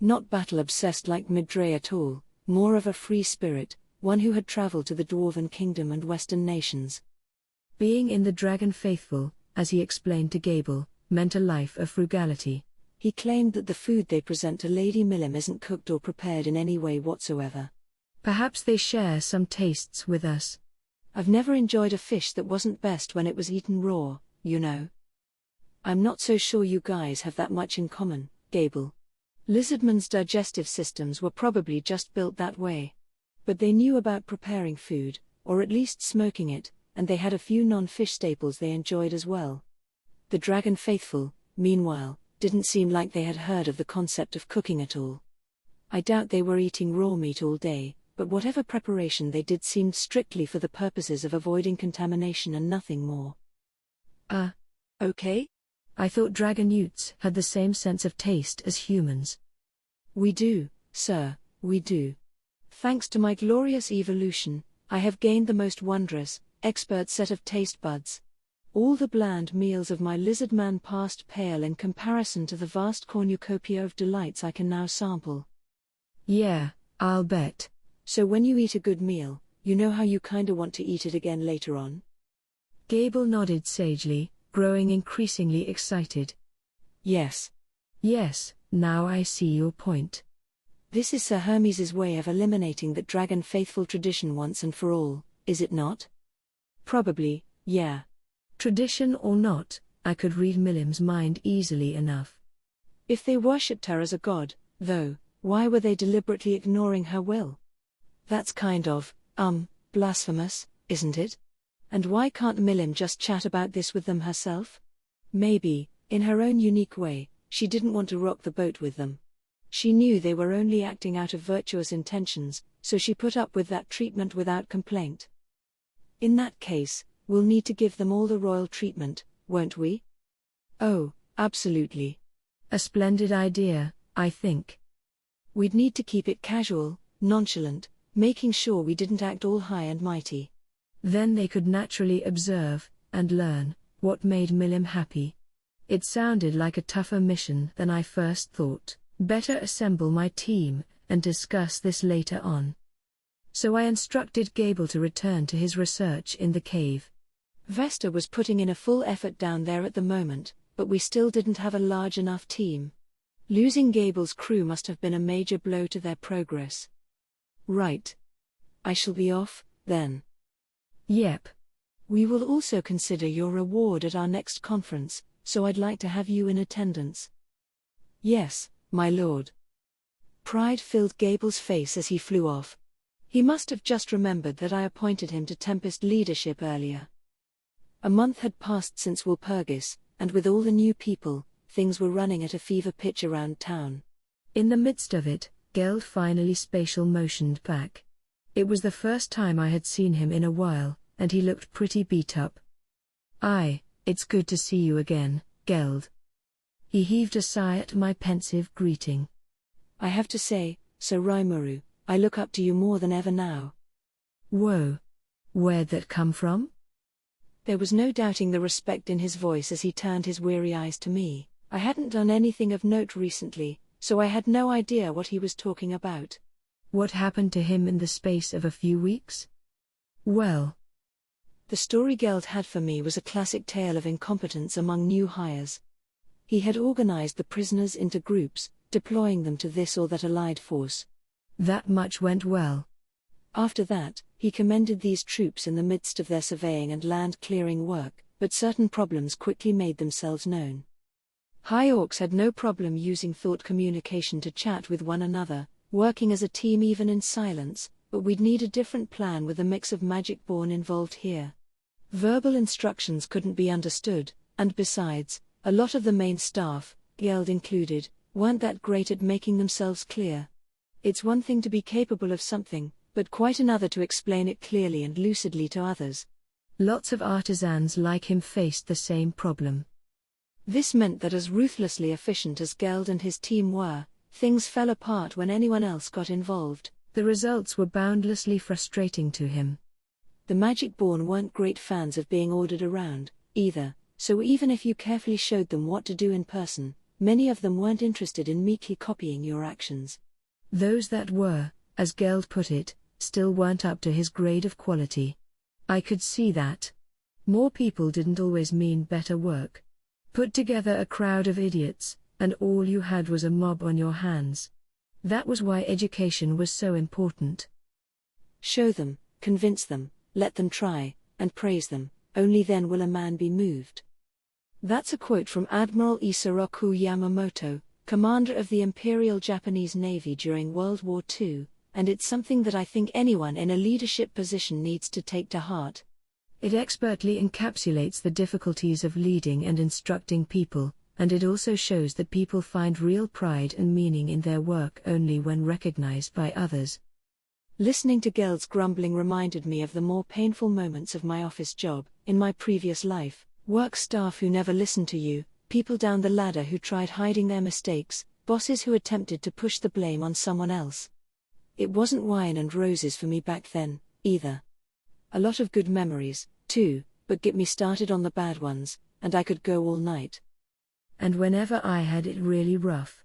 Not battle-obsessed like Midray at all, more of a free spirit, one who had traveled to the Dwarven Kingdom and Western nations.
Being in the Dragon Faithful, as he explained to Gable, meant a life of frugality.
He claimed that the food they present to Lady Millim isn't cooked or prepared in any way whatsoever.
Perhaps they share some tastes with us.
I've never enjoyed a fish that wasn't best when it was eaten raw, you know. I'm not so sure you guys have that much in common, Gable. Lizardmen's digestive systems were probably just built that way. But they knew about preparing food, or at least smoking it, and they had a few non-fish staples they enjoyed as well. The Dragon Faithful, meanwhile, didn't seem like they had heard of the concept of cooking at all. I doubt they were eating raw meat all day, but whatever preparation they did seemed strictly for the purposes of avoiding contamination and nothing more. Okay?
I thought dragon newts had the same sense of taste as humans.
We do, sir, we do. Thanks to my glorious evolution, I have gained the most wondrous, expert set of taste buds. All the bland meals of my lizard man passed pale in comparison to the vast cornucopia of delights I can now sample.
Yeah, I'll bet.
So when you eat a good meal, you know how you kinda want to eat it again later on?
Gable nodded sagely, growing increasingly excited.
Yes.
Yes, now I see your point.
This is Sir Hermes's way of eliminating that Dragon Faithful tradition once and for all, is it not? Probably, yeah.
Tradition or not, I could read Millim's mind easily enough.
If they worshipped her as a god, though, why were they deliberately ignoring her will? That's kind of, blasphemous, isn't it? And why can't Millim just chat about this with them herself? Maybe, in her own unique way, she didn't want to rock the boat with them. She knew they were only acting out of virtuous intentions, so she put up with that treatment without complaint. In that case, we'll need to give them all the royal treatment, won't we? Oh, absolutely.
A splendid idea, I think.
We'd need to keep it casual, nonchalant, making sure we didn't act all high and mighty.
Then they could naturally observe, and learn, what made Millim happy. It sounded like a tougher mission than I first thought. Better assemble my team, and discuss this later on. So I instructed Gable to return to his research in the cave.
Vesta was putting in a full effort down there at the moment, but we still didn't have a large enough team. Losing Gable's crew must have been a major blow to their progress. Right. I shall be off, then.
Yep.
We will also consider your reward at our next conference, so I'd like to have you in attendance. Yes, my lord. Pride filled Gable's face as he flew off. He must have just remembered that I appointed him to Tempest leadership earlier. A month had passed since Walpurgis, and with all the new people, things were running at a fever pitch around town.
In the midst of it, Geld finally spatial motioned back. It was the first time I had seen him in a while, and he looked pretty beat up. It's good to see you again, Geld. He heaved a sigh at my pensive greeting.
I have to say, So Rimuru, I look up to you more than ever now.
Whoa. Where'd that come from?
There was no doubting the respect in his voice as he turned his weary eyes to me. I hadn't done anything of note recently, so I had no idea what he was talking about.
What happened to him in the space of a few weeks? Well,
the story Geld had for me was a classic tale of incompetence among new hires. He had organized the prisoners into groups, deploying them to this or that allied force.
That much went well.
After that, he commended these troops in the midst of their surveying and land-clearing work, but certain problems quickly made themselves known. High Orcs had no problem using thought communication to chat with one another, working as a team even in silence, but we'd need a different plan with a mix of magic-born involved here. Verbal instructions couldn't be understood, and besides, a lot of the main staff, Geld included, weren't that great at making themselves clear. It's one thing to be capable of something, but quite another to explain it clearly and lucidly to others.
Lots of artisans like him faced the same problem.
This meant that as ruthlessly efficient as Geld and his team were, things fell apart when anyone else got involved.
The results were boundlessly frustrating to him.
The Magic-born weren't great fans of being ordered around, either, so even if you carefully showed them what to do in person, many of them weren't interested in meekly copying your actions.
Those that were, as Geld put it, still weren't up to his grade of quality. I could see that. More people didn't always mean better work. Put together a crowd of idiots, and all you had was a mob on your hands. That was why education was so important.
Show them, convince them, let them try, and praise them, only then will a man be moved. That's a quote from Admiral Isoroku Yamamoto, commander of the Imperial Japanese Navy during World War II, and it's something that I think anyone in a leadership position needs to take to heart.
It expertly encapsulates the difficulties of leading and instructing people, and it also shows that people find real pride and meaning in their work only when recognized by others.
Listening to Geld's grumbling reminded me of the more painful moments of my office job, in my previous life, work staff who never listened to you, people down the ladder who tried hiding their mistakes, bosses who attempted to push the blame on someone else. It wasn't wine and roses for me back then, either. A lot of good memories, too, but get me started on the bad ones, and I could go all night.
And whenever I had it really rough.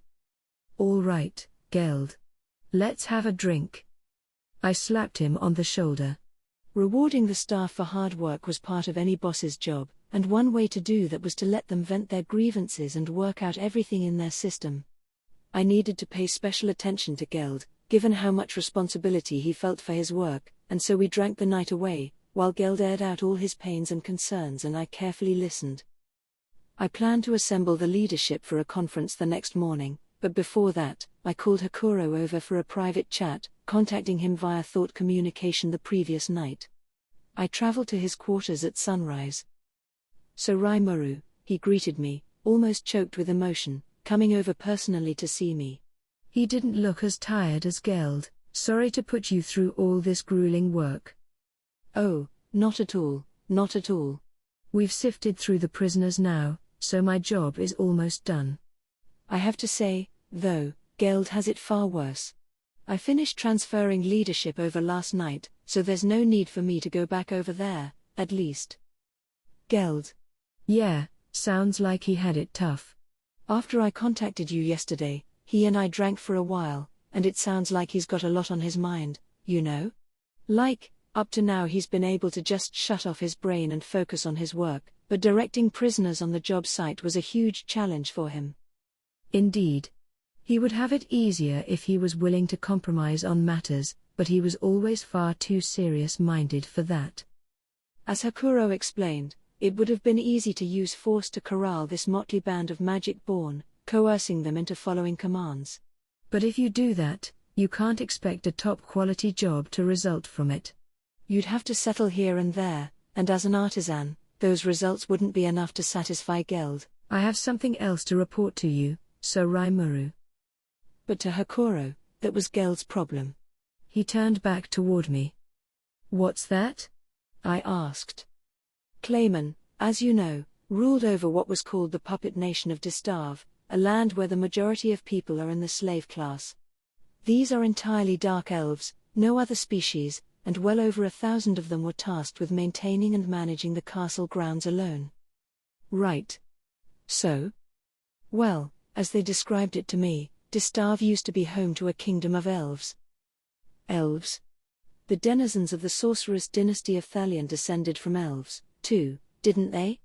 All right, Geld. Let's have a drink. I slapped him on the shoulder.
Rewarding the staff for hard work was part of any boss's job, and one way to do that was to let them vent their grievances and work out everything in their system. I needed to pay special attention to Geld, given how much responsibility he felt for his work, and so we drank the night away, while Geld aired out all his pains and concerns and I carefully listened. I planned to assemble the leadership for a conference the next morning, but before that, I called Hakuro over for a private chat, contacting him via thought communication the previous night. I traveled to his quarters at sunrise. So Rimuru, he greeted me, almost choked with emotion, coming over personally to see me.
He didn't look as tired as Geld. Sorry to put you through all this grueling work.
Oh, not at all, not at all.
We've sifted through the prisoners now, so my job is almost done.
I have to say, though, Geld has it far worse. I finished transferring leadership over last night, so there's no need for me to go back over there, at least. Geld.
Yeah, sounds like he had it tough.
After I contacted you yesterday, he and I drank for a while, and it sounds like he's got a lot on his mind, you know? Like, up to now he's been able to just shut off his brain and focus on his work, but directing prisoners on the job site was a huge challenge for him.
Indeed. He would have it easier if he was willing to compromise on matters, but he was always far too serious-minded for that.
As Hakuro explained, it would have been easy to use force to corral this motley band of magic-born, coercing them into following commands.
But if you do that, you can't expect a top-quality job to result from it.
You'd have to settle here and there, and as an artisan, those results wouldn't be enough to satisfy Geld.
I have something else to report to you, so Rimuru.
But to Hakuro, that was Geld's problem.
He turned back toward me. What's that?
I asked. Clayman, as you know, ruled over what was called the puppet nation of Distav, a land where the majority of people are in the slave class. These are entirely dark elves, no other species, and well over 1,000 of them were tasked with maintaining and managing the castle grounds alone.
Right.
So? Well, as they described it to me, Distav used to be home to a kingdom of elves. Elves? The denizens of the sorceress dynasty of Thalion descended from elves, too, didn't they?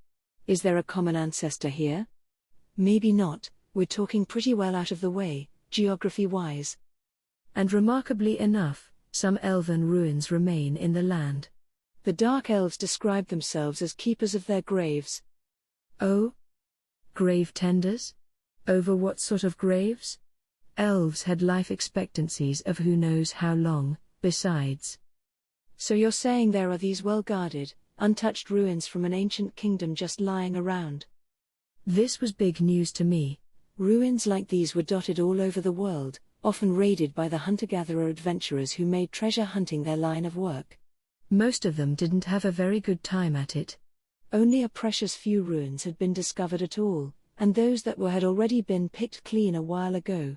Is there a common ancestor here? Maybe not, we're talking pretty well out of the way, geography-wise.
And remarkably enough, some elven ruins remain in the land.
The Dark Elves describe themselves as keepers of their graves.
Oh? Grave tenders? Over what sort of graves? Elves had life expectancies of who knows how long, besides.
So you're saying there are these well-guarded, untouched ruins from an ancient kingdom just lying around?
This was big news to me.
Ruins like these were dotted all over the world, often raided by the hunter-gatherer adventurers who made treasure hunting their line of work.
Most of them didn't have a very good time at it.
Only a precious few ruins had been discovered at all, and those that were had already been picked clean a while ago.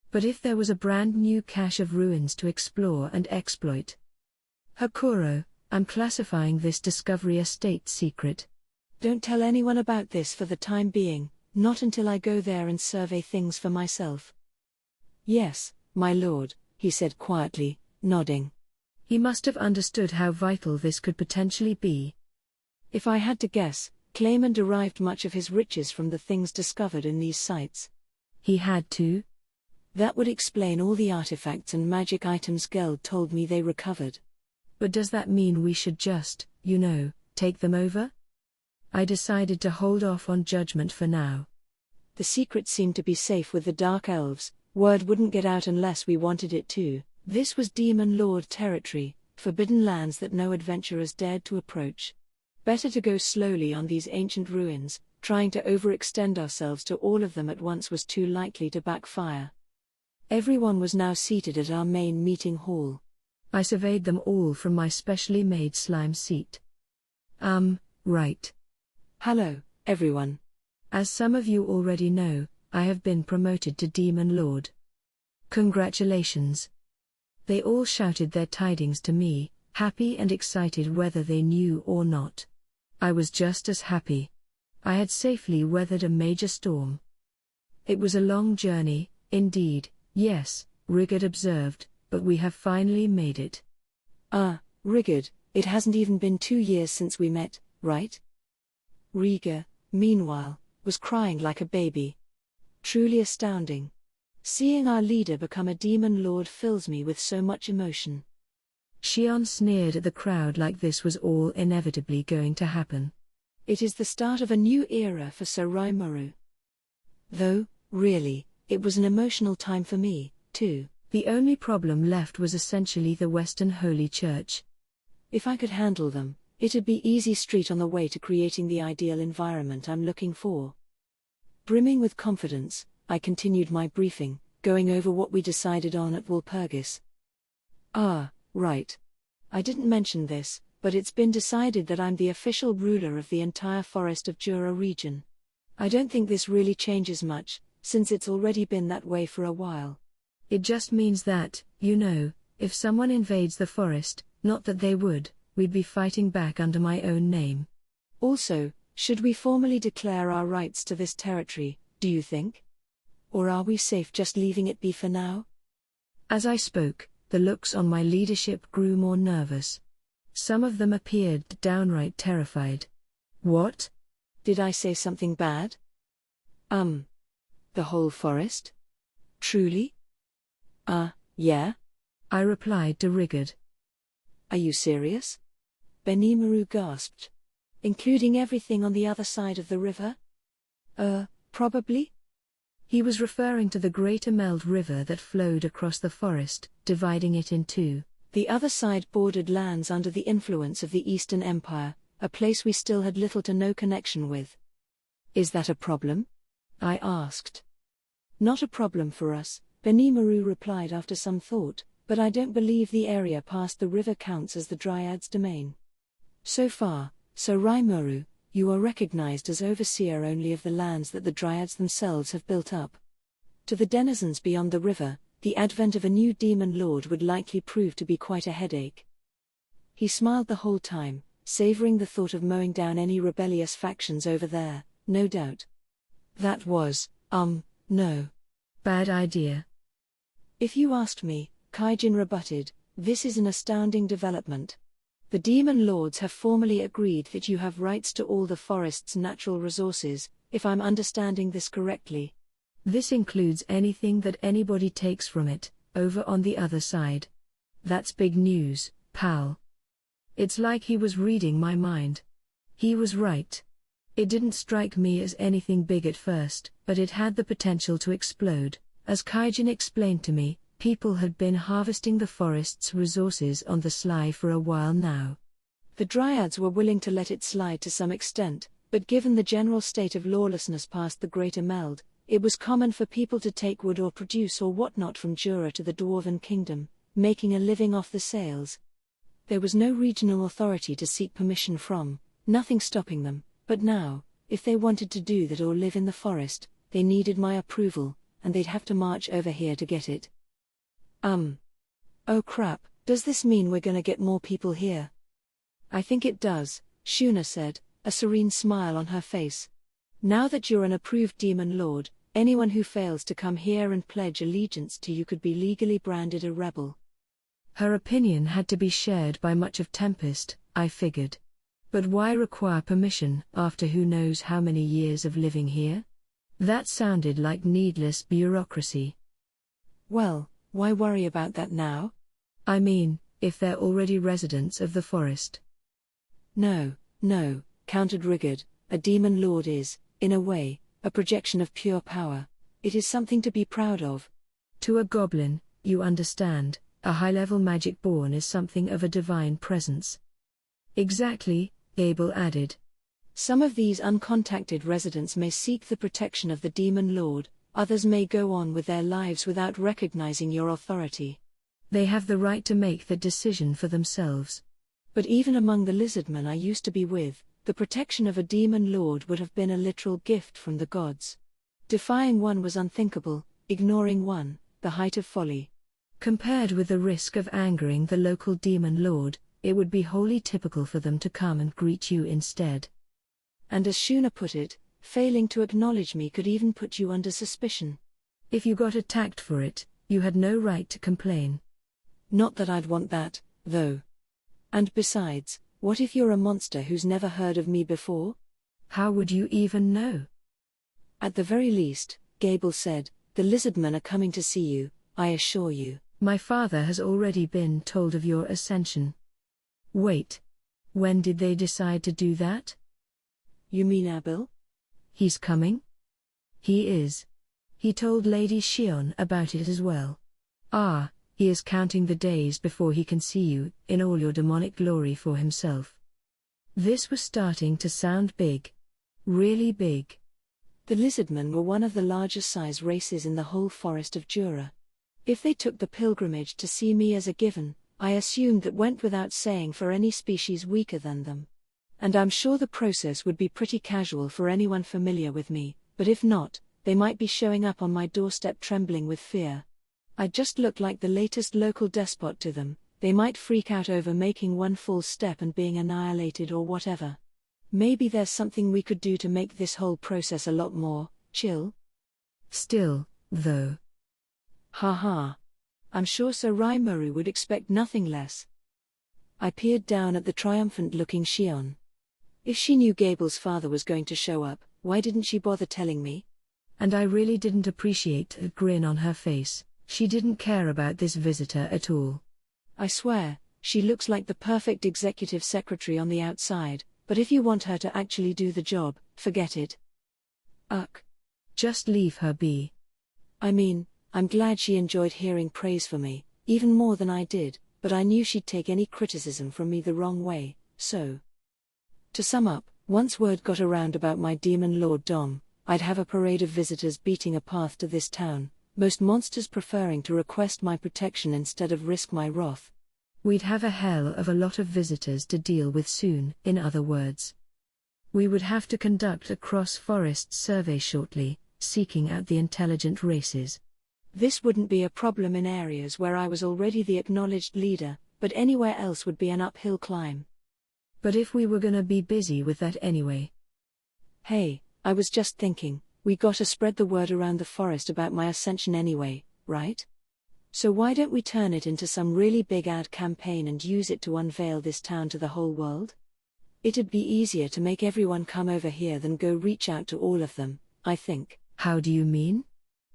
But if there was a brand new cache of ruins to explore and exploit. Hakuro, I'm classifying this discovery a state secret.
Don't tell anyone about this for the time being, not until I go there and survey things for myself. Yes, my lord, he said quietly, nodding.
He must have understood how vital this could potentially be.
If I had to guess, Clayman derived much of his riches from the things discovered in these sites.
He had to?
That would explain all the artifacts and magic items Geld told me they recovered.
But does that mean we should just, take them over? I decided to hold off on judgment for now.
The secret seemed to be safe with the Dark Elves, word wouldn't get out unless we wanted it to. This was Demon Lord territory, forbidden lands that no adventurers dared to approach. Better to go slowly on these ancient ruins, trying to overextend ourselves to all of them at once was too likely to backfire. Everyone was now seated at our main meeting hall.
I surveyed them all from my specially made slime seat. Right.
Hello, everyone.
As some of you already know, I have been promoted to Demon Lord. Congratulations. They all shouted their tidings to me, happy and excited whether they knew or not. I was just as happy. I had safely weathered a major storm. It was a long journey, indeed, yes, Rigard observed, but we have finally made it.
Rigard, it hasn't even been 2 years since we met, right? Riga, meanwhile, was crying like a baby. Truly astounding. Seeing our leader become a demon lord fills me with so much emotion.
Shion sneered at the crowd like this was all inevitably going to happen.
It is the start of a new era for Sir Rimuru. Though, really, it was an emotional time for me, too.
The only problem left was essentially the Western Holy Church.
If I could handle them, it'd be easy street on the way to creating the ideal environment I'm looking for. Brimming with confidence, I continued my briefing, going over what we decided on at Walpurgis. Right. I didn't mention this, but it's been decided that I'm the official ruler of the entire Forest of Jura region. I don't think this really changes much, since it's already been that way for a while.
It just means that, if someone invades the forest, not that they would, we'd be fighting back under my own name.
Also, should we formally declare our rights to this territory, do you think? Or are we safe just leaving it be for now?
As I spoke, the looks on my leadership grew more nervous. Some of them appeared downright terrified. What?
Did I say something bad? The whole forest? Truly? Yeah?
I replied to Rigard.
Are you serious? Benimaru gasped. Including everything on the other side of the river? Probably?
He was referring to the Great Emeld River that flowed across the forest, dividing it in two.
The other side bordered lands under the influence of the Eastern Empire, a place we still had little to no connection with. Is that a problem? I asked. Not a problem for us, Benimaru replied after some thought, but I don't believe the area past the river counts as the Dryad's domain. So far, Sir Rimuru, you are recognized as overseer only of the lands that the Dryads themselves have built up. To the denizens beyond the river, the advent of a new demon lord would likely prove to be quite a headache. He smiled the whole time, savoring the thought of mowing down any rebellious factions over there, no doubt. That was, no.
Bad idea.
If you asked me, Kaijin rebutted, this is an astounding development. The demon lords have formally agreed that you have rights to all the forest's natural resources, if I'm understanding this correctly.
This includes anything that anybody takes from it, over on the other side. That's big news, pal. It's like he was reading my mind. He was right. It didn't strike me as anything big at first, but it had the potential to explode. As Kaijin explained to me, people had been harvesting the forest's resources on the sly for a while now.
The Dryads were willing to let it slide to some extent, but given the general state of lawlessness past the Greater Meld, it was common for people to take wood or produce or whatnot from Jura to the Dwarven Kingdom, making a living off the sales. There was no regional authority to seek permission from, nothing stopping them, but now, if they wanted to do that or live in the forest, they needed my approval, and they'd have to march over here to get it. Oh crap, does this mean we're gonna get more people here? I think it does, Shuna said, a serene smile on her face. Now that you're an approved demon lord, anyone who fails to come here and pledge allegiance to you could be legally branded a rebel.
Her opinion had to be shared by much of Tempest, I figured. But why require permission after who knows how many years of living here? That sounded like needless bureaucracy.
Well, why worry about that now?
I mean, if they're already residents of the forest.
No, countered Rigard, a demon lord is, in a way, a projection of pure power. It is something to be proud of.
To a goblin, you understand, a high-level magic born is something of a divine presence. Exactly, Gable added.
Some of these uncontacted residents may seek the protection of the demon lord, others may go on with their lives without recognizing your authority.
They have the right to make that decision for themselves.
But even among the lizardmen I used to be with, the protection of a demon lord would have been a literal gift from the gods. Defying one was unthinkable, ignoring one, the height of folly.
Compared with the risk of angering the local demon lord, it would be wholly typical for them to come and greet you instead.
And as Shuna put it, failing to acknowledge me could even put you under suspicion.
If you got attacked for it, you had no right to complain.
Not that I'd want that, though. And besides, what if you're a monster who's never heard of me before?
How would you even know?
At the very least, Gable said, the lizardmen are coming to see you, I assure you.
My father has already been told of your ascension. Wait. When did they decide to do that?
You mean Abil?
He's coming? He is. He told Lady Shion about it as well. Ah, he is counting the days before he can see you, in all your demonic glory for himself. This was starting to sound big. Really big.
The lizardmen were one of the largest size races in the whole forest of Jura. If they took the pilgrimage to see me as a given, I assumed that went without saying for any species weaker than them. And I'm sure the process would be pretty casual for anyone familiar with me, but if not, they might be showing up on my doorstep trembling with fear. I'd just look like the latest local despot to them. They might freak out over making one false step and being annihilated or whatever. Maybe there's something we could do to make this whole process a lot more chill.
Still, though.
Haha. I'm sure Sir Raimaru would expect nothing less. I peered down at the triumphant-looking Shion. If she knew Gable's father was going to show up, why didn't she bother telling me?
And I really didn't appreciate the grin on her face. She didn't care about this visitor at all.
I swear, she looks like the perfect executive secretary on the outside, but if you want her to actually do the job, forget it. Ugh.
Just leave her be.
I mean, I'm glad she enjoyed hearing praise for me, even more than I did, but I knew she'd take any criticism from me the wrong way, so. To sum up, once word got around about my demon lord Dom, I'd have a parade of visitors beating a path to this town, most monsters preferring to request my protection instead of risk my wrath.
We'd have a hell of a lot of visitors to deal with soon, in other words. We would have to conduct a cross-forest survey shortly, seeking out the intelligent races.
This wouldn't be a problem in areas where I was already the acknowledged leader, but anywhere else would be an uphill climb.
But if we were gonna be busy with that anyway.
Hey, I was just thinking, we gotta spread the word around the forest about my ascension anyway, right? So why don't we turn it into some really big ad campaign and use it to unveil this town to the whole world? It'd be easier to make everyone come over here than go reach out to all of them, I think.
How do you mean?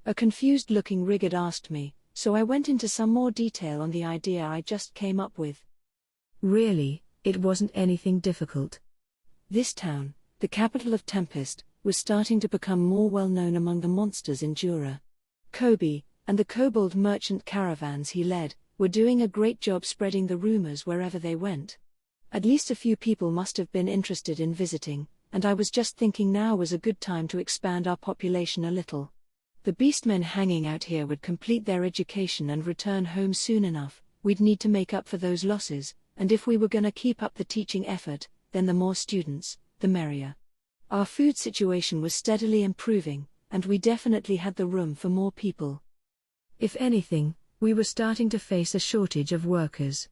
A confused-looking Rigard asked me, so I went into some more detail on the idea I just came up with.
Really, it wasn't anything difficult.
This town, the capital of Tempest, was starting to become more well-known among the monsters in Jura. Kobe, and the kobold merchant caravans he led, were doing a great job spreading the rumors wherever they went. At least a few people must have been interested in visiting, and I was just thinking now was a good time to expand our population a little. The beastmen hanging out here would complete their education and return home soon enough. We'd need to make up for those losses, and if we were gonna keep up the teaching effort, then the more students, the merrier. Our food situation was steadily improving, and we definitely had the room for more people.
If anything, we were starting to face a shortage of workers.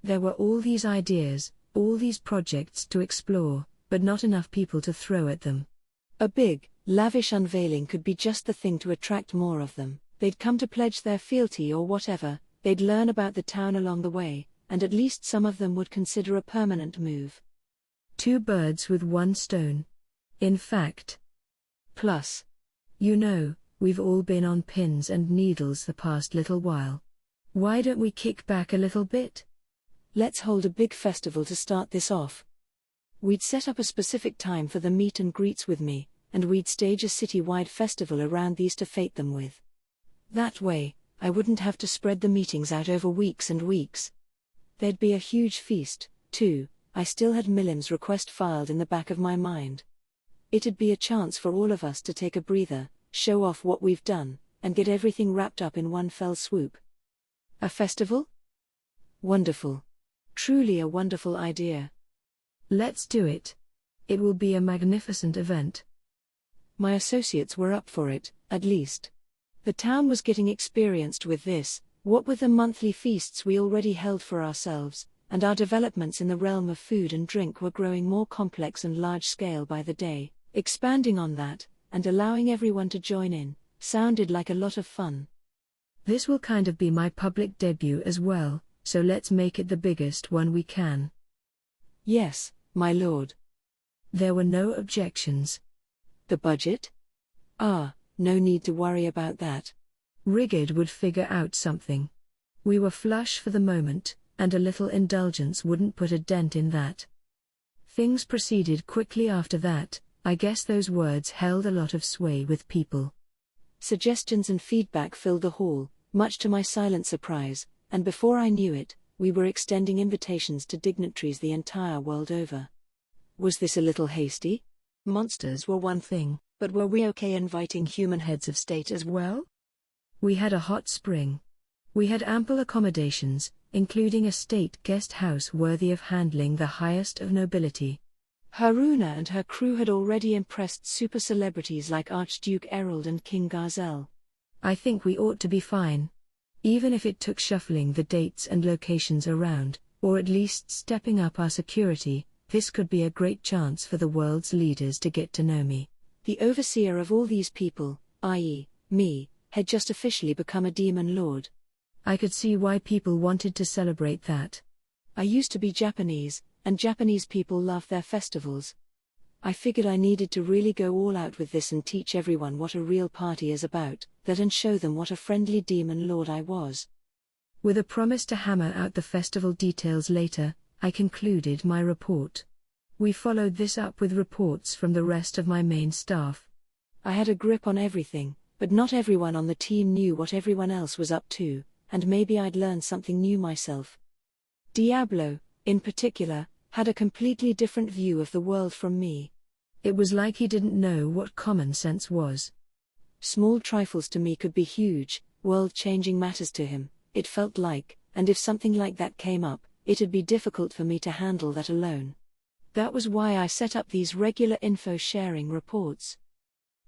There were all these ideas, all these projects to explore, but not enough people to throw at them.
A big, lavish unveiling could be just the thing to attract more of them. They'd come to pledge their fealty or whatever, they'd learn about the town along the way, and at least some of them would consider a permanent move.
2 birds with 1 stone. In fact.
Plus.
You know, we've all been on pins and needles the past little while. Why don't we kick back a little bit?
Let's hold a big festival to start this off. We'd set up a specific time for the meet and greets with me, and we'd stage a city-wide festival around these to fate them with. That way, I wouldn't have to spread the meetings out over weeks and weeks. There'd be a huge feast, too. I still had Milim's request filed in the back of my mind. It'd be a chance for all of us to take a breather, show off what we've done, and get everything wrapped up in one fell swoop. A festival? Wonderful. Truly a wonderful idea.
Let's do it. It will be a magnificent event.
My associates were up for it, at least. The town was getting experienced with this, what with the monthly feasts we already held for ourselves, and our developments in the realm of food and drink were growing more complex and large-scale by the day. Expanding on that, and allowing everyone to join in, sounded like a lot of fun.
This will kind of be my public debut as well, so let's make it the biggest one we can.
Yes, my lord.
There were no objections.
The budget? No need to worry about that.
Rigard would figure out something. We were flush for the moment, and a little indulgence wouldn't put a dent in that. Things proceeded quickly after that. I guess those words held a lot of sway with people.
Suggestions and feedback filled the hall, much to my silent surprise, and before I knew it, we were extending invitations to dignitaries the entire world over. Was this a little hasty? Monsters were one thing, but were we okay inviting human heads of state as well?
We had a hot spring. We had ample accommodations, including a state guest house worthy of handling the highest of nobility.
Haruna and her crew had already impressed super celebrities like Archduke Errol and King Garzel.
I think we ought to be fine. Even if it took shuffling the dates and locations around, or at least stepping up our security, this could be a great chance for the world's leaders to get to know me.
The overseer of all these people, i.e., me, had just officially become a demon lord.
I could see why people wanted to celebrate that.
I used to be Japanese, and Japanese people love their festivals. I figured I needed to really go all out with this and teach everyone what a real party is about, and show them what a friendly demon lord I was.
With a promise to hammer out the festival details later, I concluded my report. We followed this up with reports from the rest of my main staff.
I had a grip on everything, but not everyone on the team knew what everyone else was up to, and maybe I'd learn something new myself. Diablo, in particular, had a completely different view of the world from me.
It was like he didn't know what common sense was.
Small trifles to me could be huge, world-changing matters to him, it felt like, and if something like that came up, it'd be difficult for me to handle that alone. That was why I set up these regular info-sharing reports.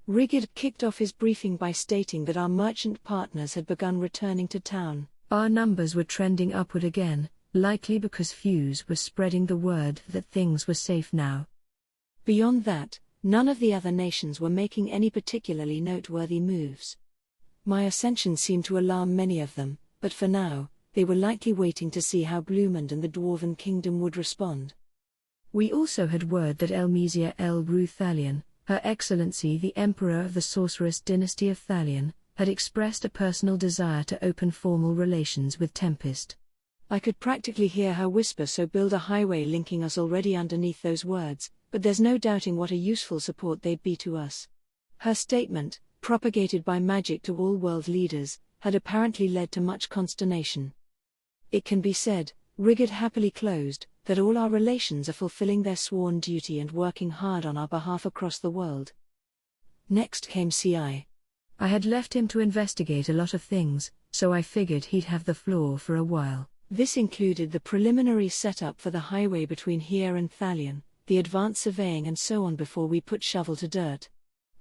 Rigid kicked off his briefing by stating that our merchant partners had begun returning to town.
Our numbers were trending upward again, likely because Fuse was spreading the word that things were safe now.
Beyond that, none of the other nations were making any particularly noteworthy moves. My ascension seemed to alarm many of them, but for now, they were likely waiting to see how Blumund and the Dwarven Kingdom would respond.
We also had word that Elmesia El Ru Thalion, Her Excellency the Emperor of the Sorceress Dynasty of Thalion, had expressed a personal desire to open formal relations with Tempest.
I could practically hear her whisper, "So build a highway linking us," already underneath those words, but there's no doubting what a useful support they'd be to us. Her statement, propagated by magic to all world leaders, had apparently led to much consternation. It can be said, Rigid happily closed, that all our relations are fulfilling their sworn duty and working hard on our behalf across the world. Next came CI.
I had left him to investigate a lot of things, so I figured he'd have the floor for a while.
This included the preliminary setup for the highway between here and Thalion, the advanced surveying and so on before we put shovel to dirt.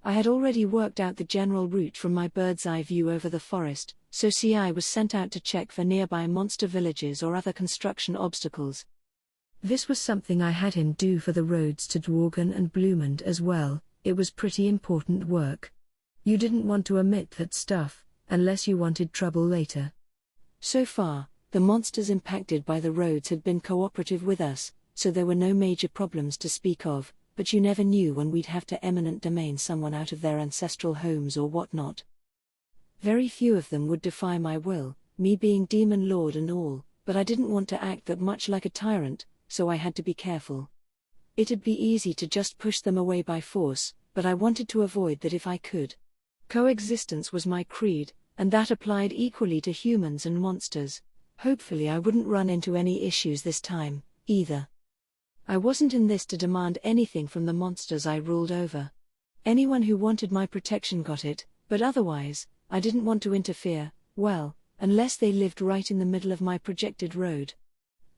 I had already worked out the general route from my bird's eye view over the forest, so CI was sent out to check for nearby monster villages or other construction obstacles.
This was something I had him do for the roads to Dworgen and Blumund as well. It was pretty important work. You didn't want to omit that stuff, unless you wanted trouble later.
So far, the monsters impacted by the roads had been cooperative with us, so there were no major problems to speak of, but you never knew when we'd have to eminent domain someone out of their ancestral homes or whatnot. Very few of them would defy my will, me being demon lord and all, but I didn't want to act that much like a tyrant, so I had to be careful. It'd be easy to just push them away by force, but I wanted to avoid that if I could. Coexistence was my creed, and that applied equally to humans and monsters. Hopefully I wouldn't run into any issues this time, either. I wasn't in this to demand anything from the monsters I ruled over. Anyone who wanted my protection got it, but otherwise, I didn't want to interfere, well, unless they lived right in the middle of my projected road.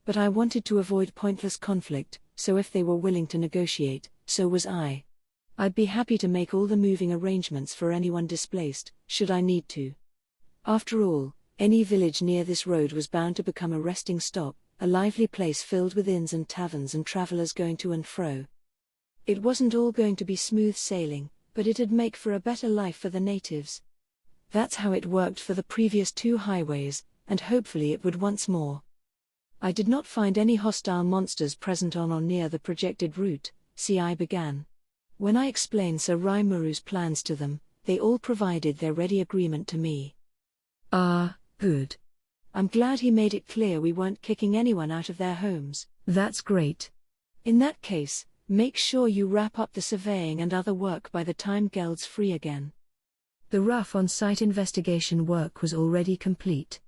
But I wanted to avoid pointless conflict, so if they were willing to negotiate, so was I. I'd be happy to make all the moving arrangements for anyone displaced, should I need to. After all, any village near this road was bound to become a resting stop, a lively place filled with inns and taverns and travelers going to and fro. It wasn't all going to be smooth sailing, but it'd make for a better life for the natives. That's how it worked for the previous two highways, and hopefully it would once more. I did not find any hostile monsters present on or near the projected route, CI began. When I explained Sir Raimuru's plans to them, they all provided their ready agreement to me.
Ah, good.
I'm glad he made it clear we weren't kicking anyone out of their homes.
That's great.
In that case, make sure you wrap up the surveying and other work by the time Geld's free again.
The rough on-site investigation work was already complete.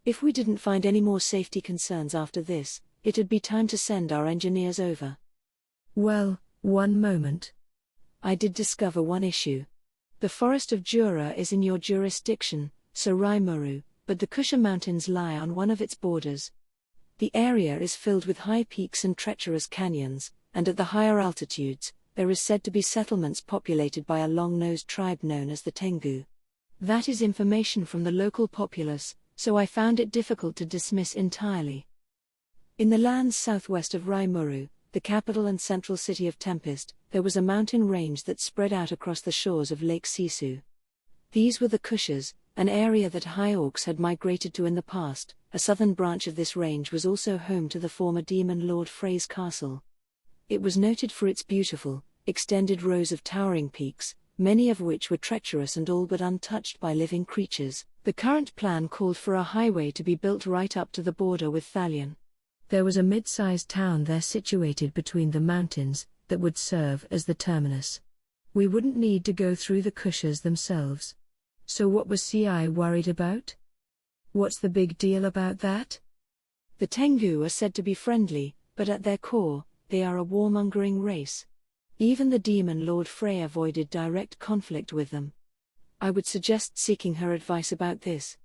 If we didn't find any more safety concerns after this, it'd be time to send our engineers over.
Well, one moment.
I did discover one issue. The Forest of Jura is in your jurisdiction, Sir Raimuru, but the Kusha Mountains lie on one of its borders. The area is filled with high peaks and treacherous canyons, and at the higher altitudes, there is said to be settlements populated by a long-nosed tribe known as the Tengu. That is information from the local populace, so I found it difficult to dismiss entirely. In the lands southwest of Raimuru, the capital and central city of Tempest, there was a mountain range that spread out across the shores of Lake Sisu. These were the Kushas, an area that high orcs had migrated to in the past. A southern branch of this range was also home to the former demon lord Frey's castle. It was noted for its beautiful, extended rows of towering peaks, many of which were treacherous and all but untouched by living creatures. The current plan called for a highway to be built right up to the border with Thalion.
There was a mid-sized town there situated between the mountains, that would serve as the terminus. We wouldn't need to go through the Kushas themselves. So what was CI worried about? What's the big deal about that?
The Tengu are said to be friendly, but at their core, they are a warmongering race. Even the demon Lord Frey avoided direct conflict with them. I would suggest seeking her advice about this.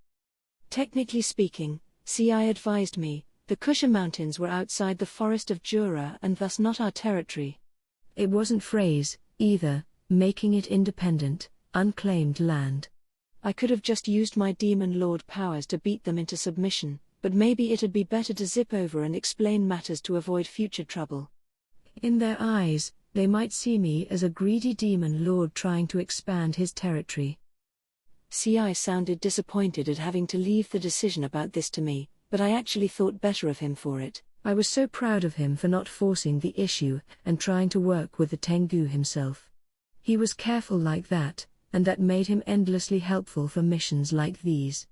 Technically speaking, CI advised me, the Kusha Mountains were outside the Forest of Jura and thus not our territory.
It wasn't Frey's, either, making it independent, unclaimed land.
I could have just used my demon lord powers to beat them into submission, but maybe it'd be better to zip over and explain matters to avoid future trouble.
In their eyes, they might see me as a greedy demon lord trying to expand his territory.
CI sounded disappointed at having to leave the decision about this to me, but I actually thought better of him for it.
I was so proud of him for not forcing the issue and trying to work with the Tengu himself. He was careful like that, and that made him endlessly helpful for missions like these.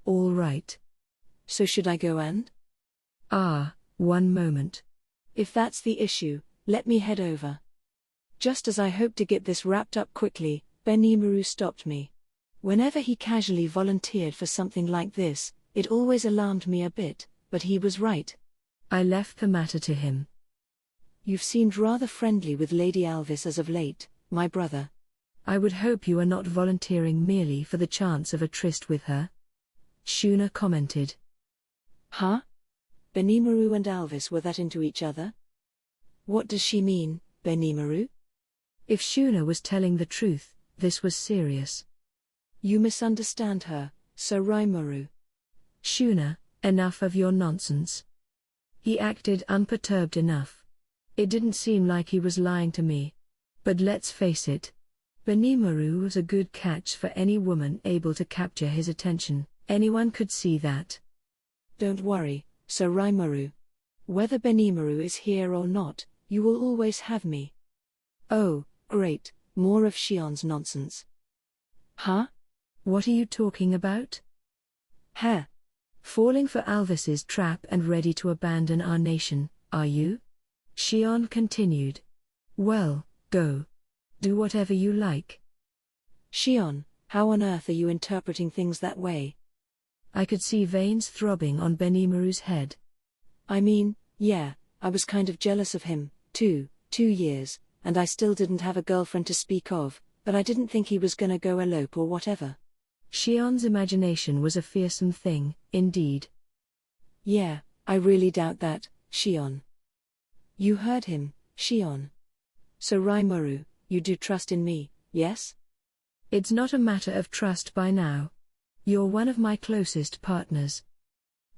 All right.
So should I go and?
One moment.
If that's the issue, let me head over. Just as I hoped to get this wrapped up quickly, Benimaru stopped me. Whenever he casually volunteered for something like this, it always alarmed me a bit, but he was right.
I left the matter to him.
You've seemed rather friendly with Lady Alvis as of late, my brother.
I would hope you are not volunteering merely for the chance of a tryst with her. Shuna commented.
Huh? Benimaru and Alvis were that into each other? What does she mean, Benimaru?
If Shuna was telling the truth, this was serious.
You misunderstand her, Sir Raimaru.
Shuna, enough of your nonsense. He acted unperturbed enough. It didn't seem like he was lying to me. But let's face it. Benimaru was a good catch for any woman able to capture his attention. Anyone could see that.
Don't worry, Sir Raimaru. Whether Benimaru is here or not, you will always have me. Oh, great, more of Shion's nonsense. Huh?
What are you talking about?
Heh.
Falling for Alvis's trap and ready to abandon our nation, are you? Shion continued. Well, go. Do whatever you like.
Shion, how on earth are you interpreting things that way?
I could see veins throbbing on Benimaru's head.
I mean, yeah, I was kind of jealous of him, too, 2 years, and I still didn't have a girlfriend to speak of, but I didn't think he was gonna go elope or whatever.
Shion's imagination was a fearsome thing, indeed.
Yeah, I really doubt that, Shion. You heard him, Shion. So Raimaru, you do trust in me, yes?
It's not a matter of trust by now. You're one of my closest partners.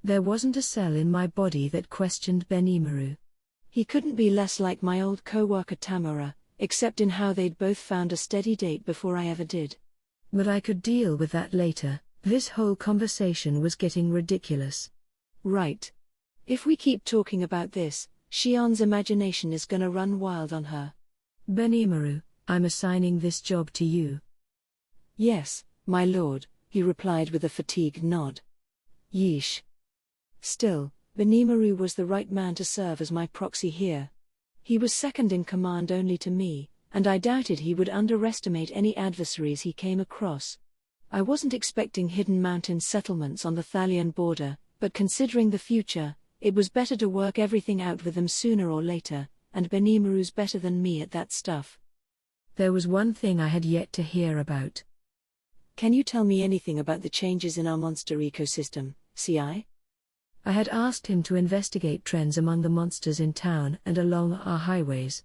There wasn't a cell in my body that questioned Benimaru.
He couldn't be less like my old coworker Tamura, except in how they'd both found a steady date before I ever did.
But I could deal with that later. This whole conversation was getting ridiculous.
Right. If we keep talking about this, Shion's imagination is gonna run wild on her.
Benimaru, I'm assigning this job to you.
Yes, my lord, he replied with a fatigued nod. Yeesh. Still, Benimaru was the right man to serve as my proxy here. He was second in command only to me, and I doubted he would underestimate any adversaries he came across. I wasn't expecting hidden mountain settlements on the Thalian border, but considering the future, it was better to work everything out with them sooner or later, and Benimaru's better than me at that stuff.
There was one thing I had yet to hear about.
Can you tell me anything about the changes in our monster ecosystem, CI?
I had asked him to investigate trends among the monsters in town and along our highways.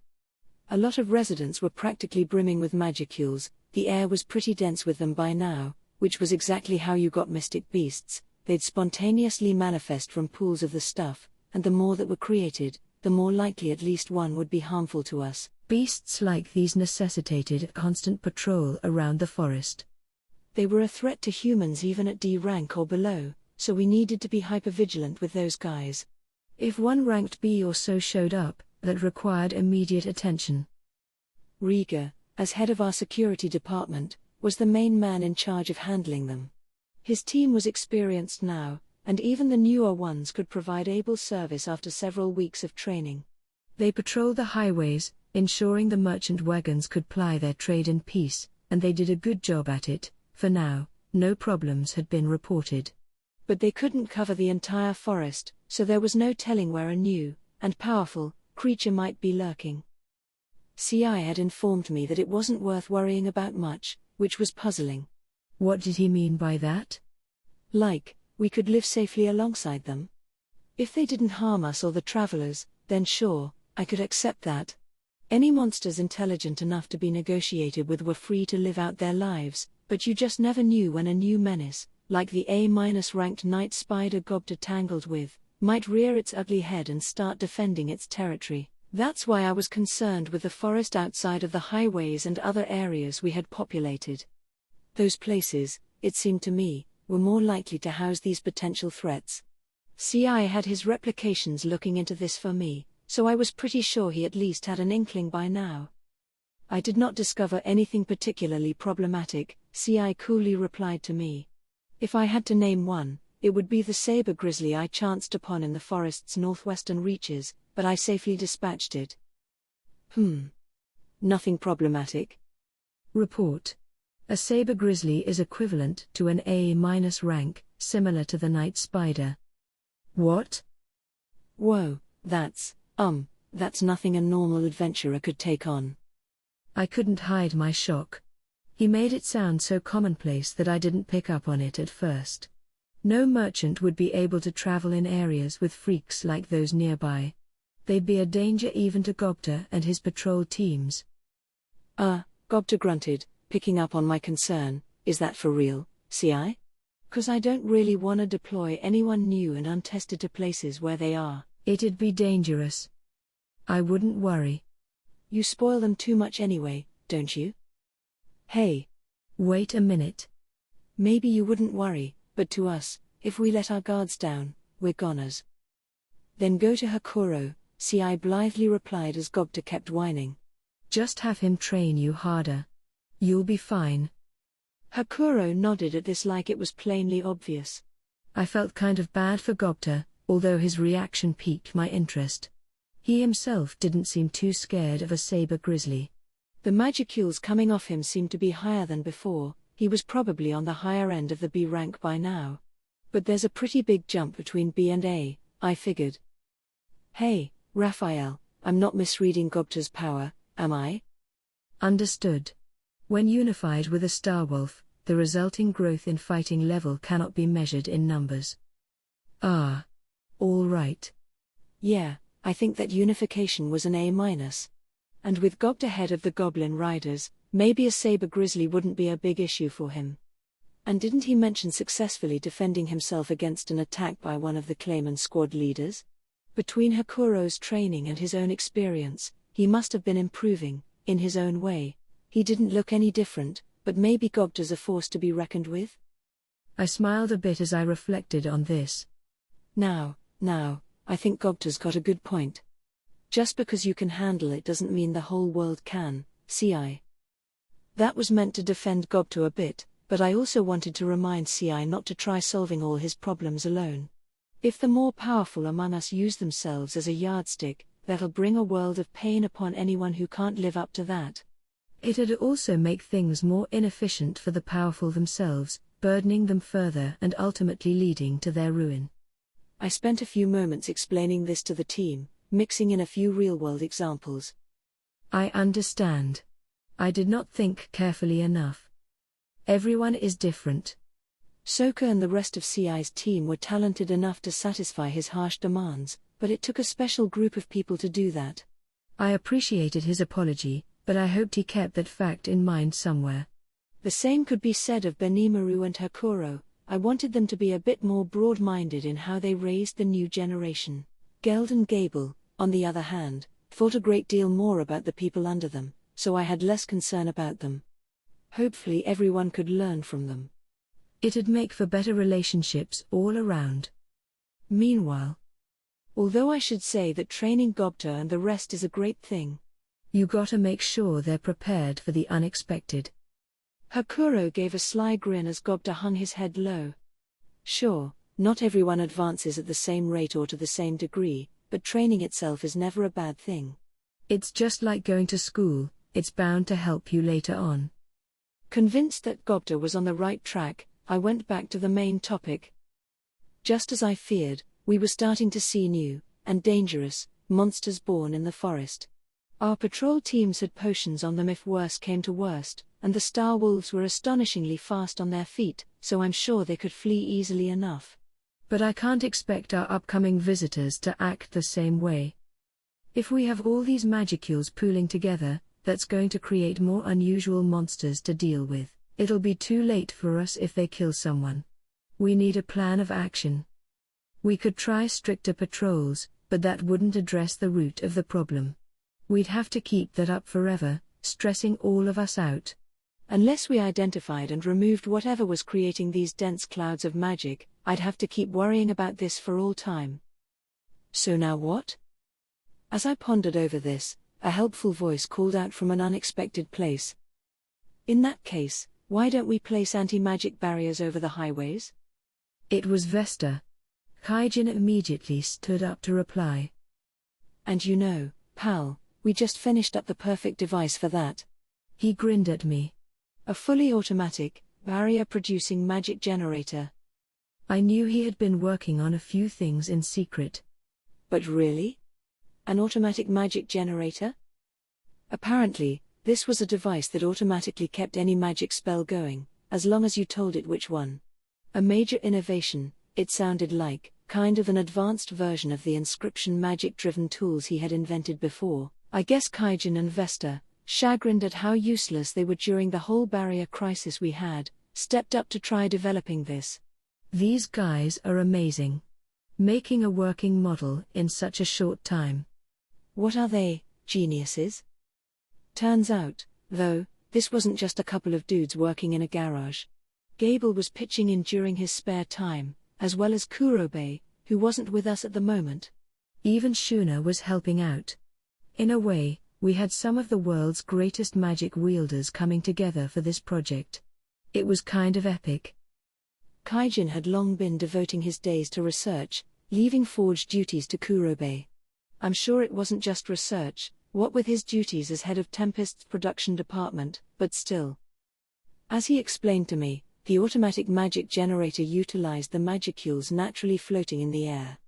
A lot of residents were practically brimming with magicules. The air was pretty dense with them by now, which was exactly how you got mystic beasts. They'd spontaneously manifest from pools of the stuff, and the more that were created, the more likely at least one would be harmful to us.
Beasts like these necessitated a constant patrol around the forest.
They were a threat to humans even at D rank or below, so we needed to be hypervigilant with those guys.
If one ranked B or so showed up, that required immediate attention.
Riga, as head of our security department, was the main man in charge of handling them. His team was experienced now, and even the newer ones could provide able service after several weeks of training.
They patrolled the highways, ensuring the merchant wagons could ply their trade in peace, and they did a good job at it. For now, no problems had been reported.
But they couldn't cover the entire forest, so there was no telling where a new, and powerful, creature might be lurking. CI had informed me that it wasn't worth worrying about much, which was puzzling.
What did he mean by that?
Like, we could live safely alongside them. If they didn't harm us or the travelers, then sure, I could accept that. Any monsters intelligent enough to be negotiated with were free to live out their lives, but you just never knew when a new menace, like the A-ranked night spider Gobta tangled with, might rear its ugly head and start defending its territory. That's why I was concerned with the forest outside of the highways and other areas we had populated. Those places, it seemed to me, were more likely to house these potential threats. CI had his replications looking into this for me, so I was pretty sure he at least had an inkling by now. I did not discover anything particularly problematic, CI coolly replied to me. If I had to name one, it would be the saber grizzly I chanced upon in the forest's northwestern reaches, but I safely dispatched it. Nothing problematic.
Report. A saber grizzly is equivalent to an A-rank, similar to the night spider. What?
Whoa, that's nothing a normal adventurer could take on.
I couldn't hide my shock. He made it sound so commonplace that I didn't pick up on it at first. No merchant would be able to travel in areas with freaks like those nearby. They'd be a danger even to Gobta and his patrol teams.
Gobta grunted, picking up on my concern. Is that for real, CI? 'Cause I don't really wanna deploy anyone new and untested to places where they are.
It'd be dangerous. I wouldn't worry.
You spoil them too much anyway, don't you? Hey.
Wait a minute.
Maybe you wouldn't worry, but to us, if we let our guards down, we're goners. Then go to Hakuro, CI blithely replied as Gobta kept whining.
Just have him train you harder. You'll be fine.
Hakuro nodded at this like it was plainly obvious.
I felt kind of bad for Gobta, although his reaction piqued my interest. He himself didn't seem too scared of a saber grizzly.
The magicules coming off him seemed to be higher than before. He was probably on the higher end of the B rank by now. But there's a pretty big jump between B and A, I figured. Hey, Raphael, I'm not misreading Gobta's power, am I?
Understood. When unified with a starwolf, the resulting growth in fighting level cannot be measured in numbers. Ah. All right.
Yeah, I think that unification was an A-. And with Gobta head of the Goblin Riders, maybe a saber grizzly wouldn't be a big issue for him. And didn't he mention successfully defending himself against an attack by one of the Clayman squad leaders? Between Hakuro's training and his own experience, he must have been improving, in his own way. He didn't look any different, but maybe Gobta's a force to be reckoned with?
I smiled a bit as I reflected on this.
Now, I think Gobta's got a good point. Just because you can handle it doesn't mean the whole world can, CI. That was meant to defend Gobta a bit, but I also wanted to remind CI not to try solving all his problems alone. If the more powerful among us use themselves as a yardstick, that'll bring a world of pain upon anyone who can't live up to that.
It'd also make things more inefficient for the powerful themselves, burdening them further and ultimately leading to their ruin.
I spent a few moments explaining this to the team, mixing in a few real-world examples.
I understand. I did not think carefully enough. Everyone is different.
Soka and the rest of CI's team were talented enough to satisfy his harsh demands, but it took a special group of people to do that.
I appreciated his apology, but I hoped he kept that fact in mind somewhere.
The same could be said of Benimaru and Hakuro. I wanted them to be a bit more broad-minded in how they raised the new generation. Geld and Gable, on the other hand, thought a great deal more about the people under them, so I had less concern about them. Hopefully everyone could learn from them.
It'd make for better relationships all around. Meanwhile,
although I should say that training Gobta and the rest is a great thing,
you gotta make sure they're prepared for the unexpected.
Hakuro gave a sly grin as Gobta hung his head low. Sure, not everyone advances at the same rate or to the same degree, but training itself is never a bad thing.
It's just like going to school, it's bound to help you later on.
Convinced that Gobta was on the right track, I went back to the main topic. Just as I feared, we were starting to see new, and dangerous, monsters born in the forest. Our patrol teams had potions on them if worse came to worst, and the star wolves were astonishingly fast on their feet, so I'm sure they could flee easily enough.
But I can't expect our upcoming visitors to act the same way. If we have all these magicules pooling together, that's going to create more unusual monsters to deal with. It'll be too late for us if they kill someone. We need a plan of action. We could try stricter patrols, but that wouldn't address the root of the problem. We'd have to keep that up forever, stressing all of us out.
Unless we identified and removed whatever was creating these dense clouds of magic, I'd have to keep worrying about this for all time. So now what? As I pondered over this, a helpful voice called out from an unexpected place. In that case, why don't we place anti-magic barriers over the highways?
It was Vesta. Kaijin immediately stood up to reply.
And you know, pal, we just finished up the perfect device for that.
He grinned at me.
A fully automatic, barrier-producing magic generator.
I knew he had been working on a few things in secret.
But really? An automatic magic generator? Apparently, this was a device that automatically kept any magic spell going, as long as you told it which one. A major innovation, it sounded like, kind of an advanced version of the inscription magic-driven tools he had invented before. I guess Kaijin and Vesta, chagrined at how useless they were during the whole barrier crisis we had, stepped up to try developing this.
These guys are amazing. Making a working model in such a short time.
What are they, geniuses? Turns out, though, this wasn't just a couple of dudes working in a garage. Gable was pitching in during his spare time, as well as Kurobe, who wasn't with us at the moment.
Even Shuna was helping out. In a way, we had some of the world's greatest magic wielders coming together for this project. It was kind of epic.
Kaijin had long been devoting his days to research, leaving forge duties to Kurobe. I'm sure it wasn't just research, what with his duties as head of Tempest's production department, but still. As he explained to me, the automatic magic generator utilized the magicules naturally floating in the air.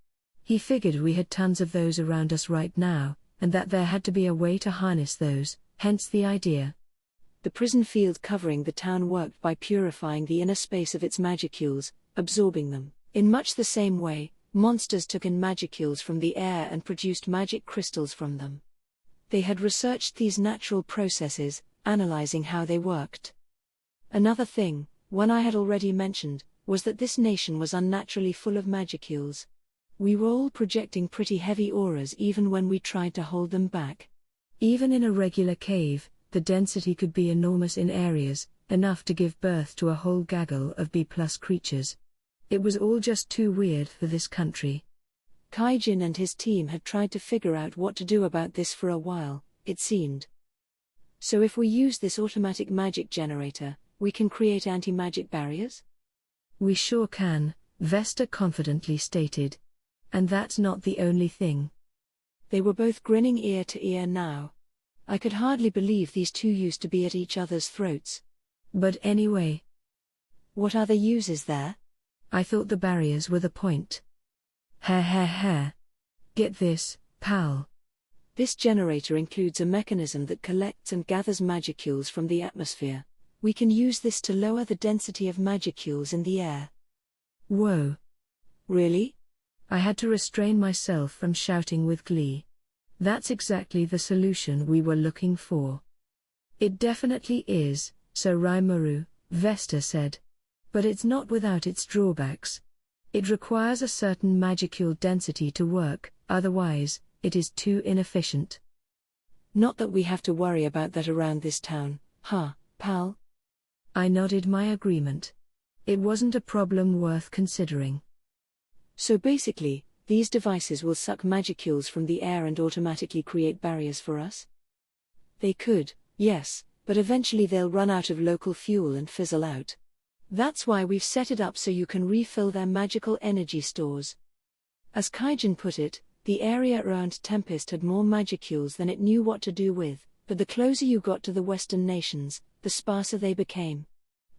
He figured we had tons of those around us right now, and that there had to be a way to harness those, hence the idea.
The prison field covering the town worked by purifying the inner space of its magicules, absorbing them. In much the same way, monsters took in magicules from the air and produced magic crystals from them. They had researched these natural processes, analyzing how they worked. Another thing, one I had already mentioned, was that this nation was unnaturally full of magicules. We were all projecting pretty heavy auras even when we tried to hold them back.
Even in a regular cave, the density could be enormous in areas, enough to give birth to a whole gaggle of B+ creatures. It was all just too weird for this country.
Kaijin and his team had tried to figure out what to do about this for a while, it seemed. So if we use this automatic magic generator, we can create anti-magic barriers?
We sure can, Vesta confidently stated. And that's not the only thing.
They were both grinning ear to ear now. I could hardly believe these two used to be at each other's throats.
But anyway.
What other uses there?
I thought the barriers were the point. Ha. Get this, pal.
This generator includes a mechanism that collects and gathers magicules from the atmosphere. We can use this to lower the density of magicules in the air.
Whoa.
Really?
I had to restrain myself from shouting with glee. That's exactly the solution we were looking for. It definitely is, so Rimuru, Vesta said. But it's not without its drawbacks. It requires a certain magicule density to work, otherwise, it is too inefficient.
Not that we have to worry about that around this town, huh, pal?
I nodded my agreement. It wasn't a problem worth considering.
So basically, these devices will suck magicules from the air and automatically create barriers for us? They could, yes, but eventually they'll run out of local fuel and fizzle out. That's why we've set it up so you can refill their magical energy stores. As Kaijin put it, the area around Tempest had more magicules than it knew what to do with, but the closer you got to the Western nations, the sparser they became.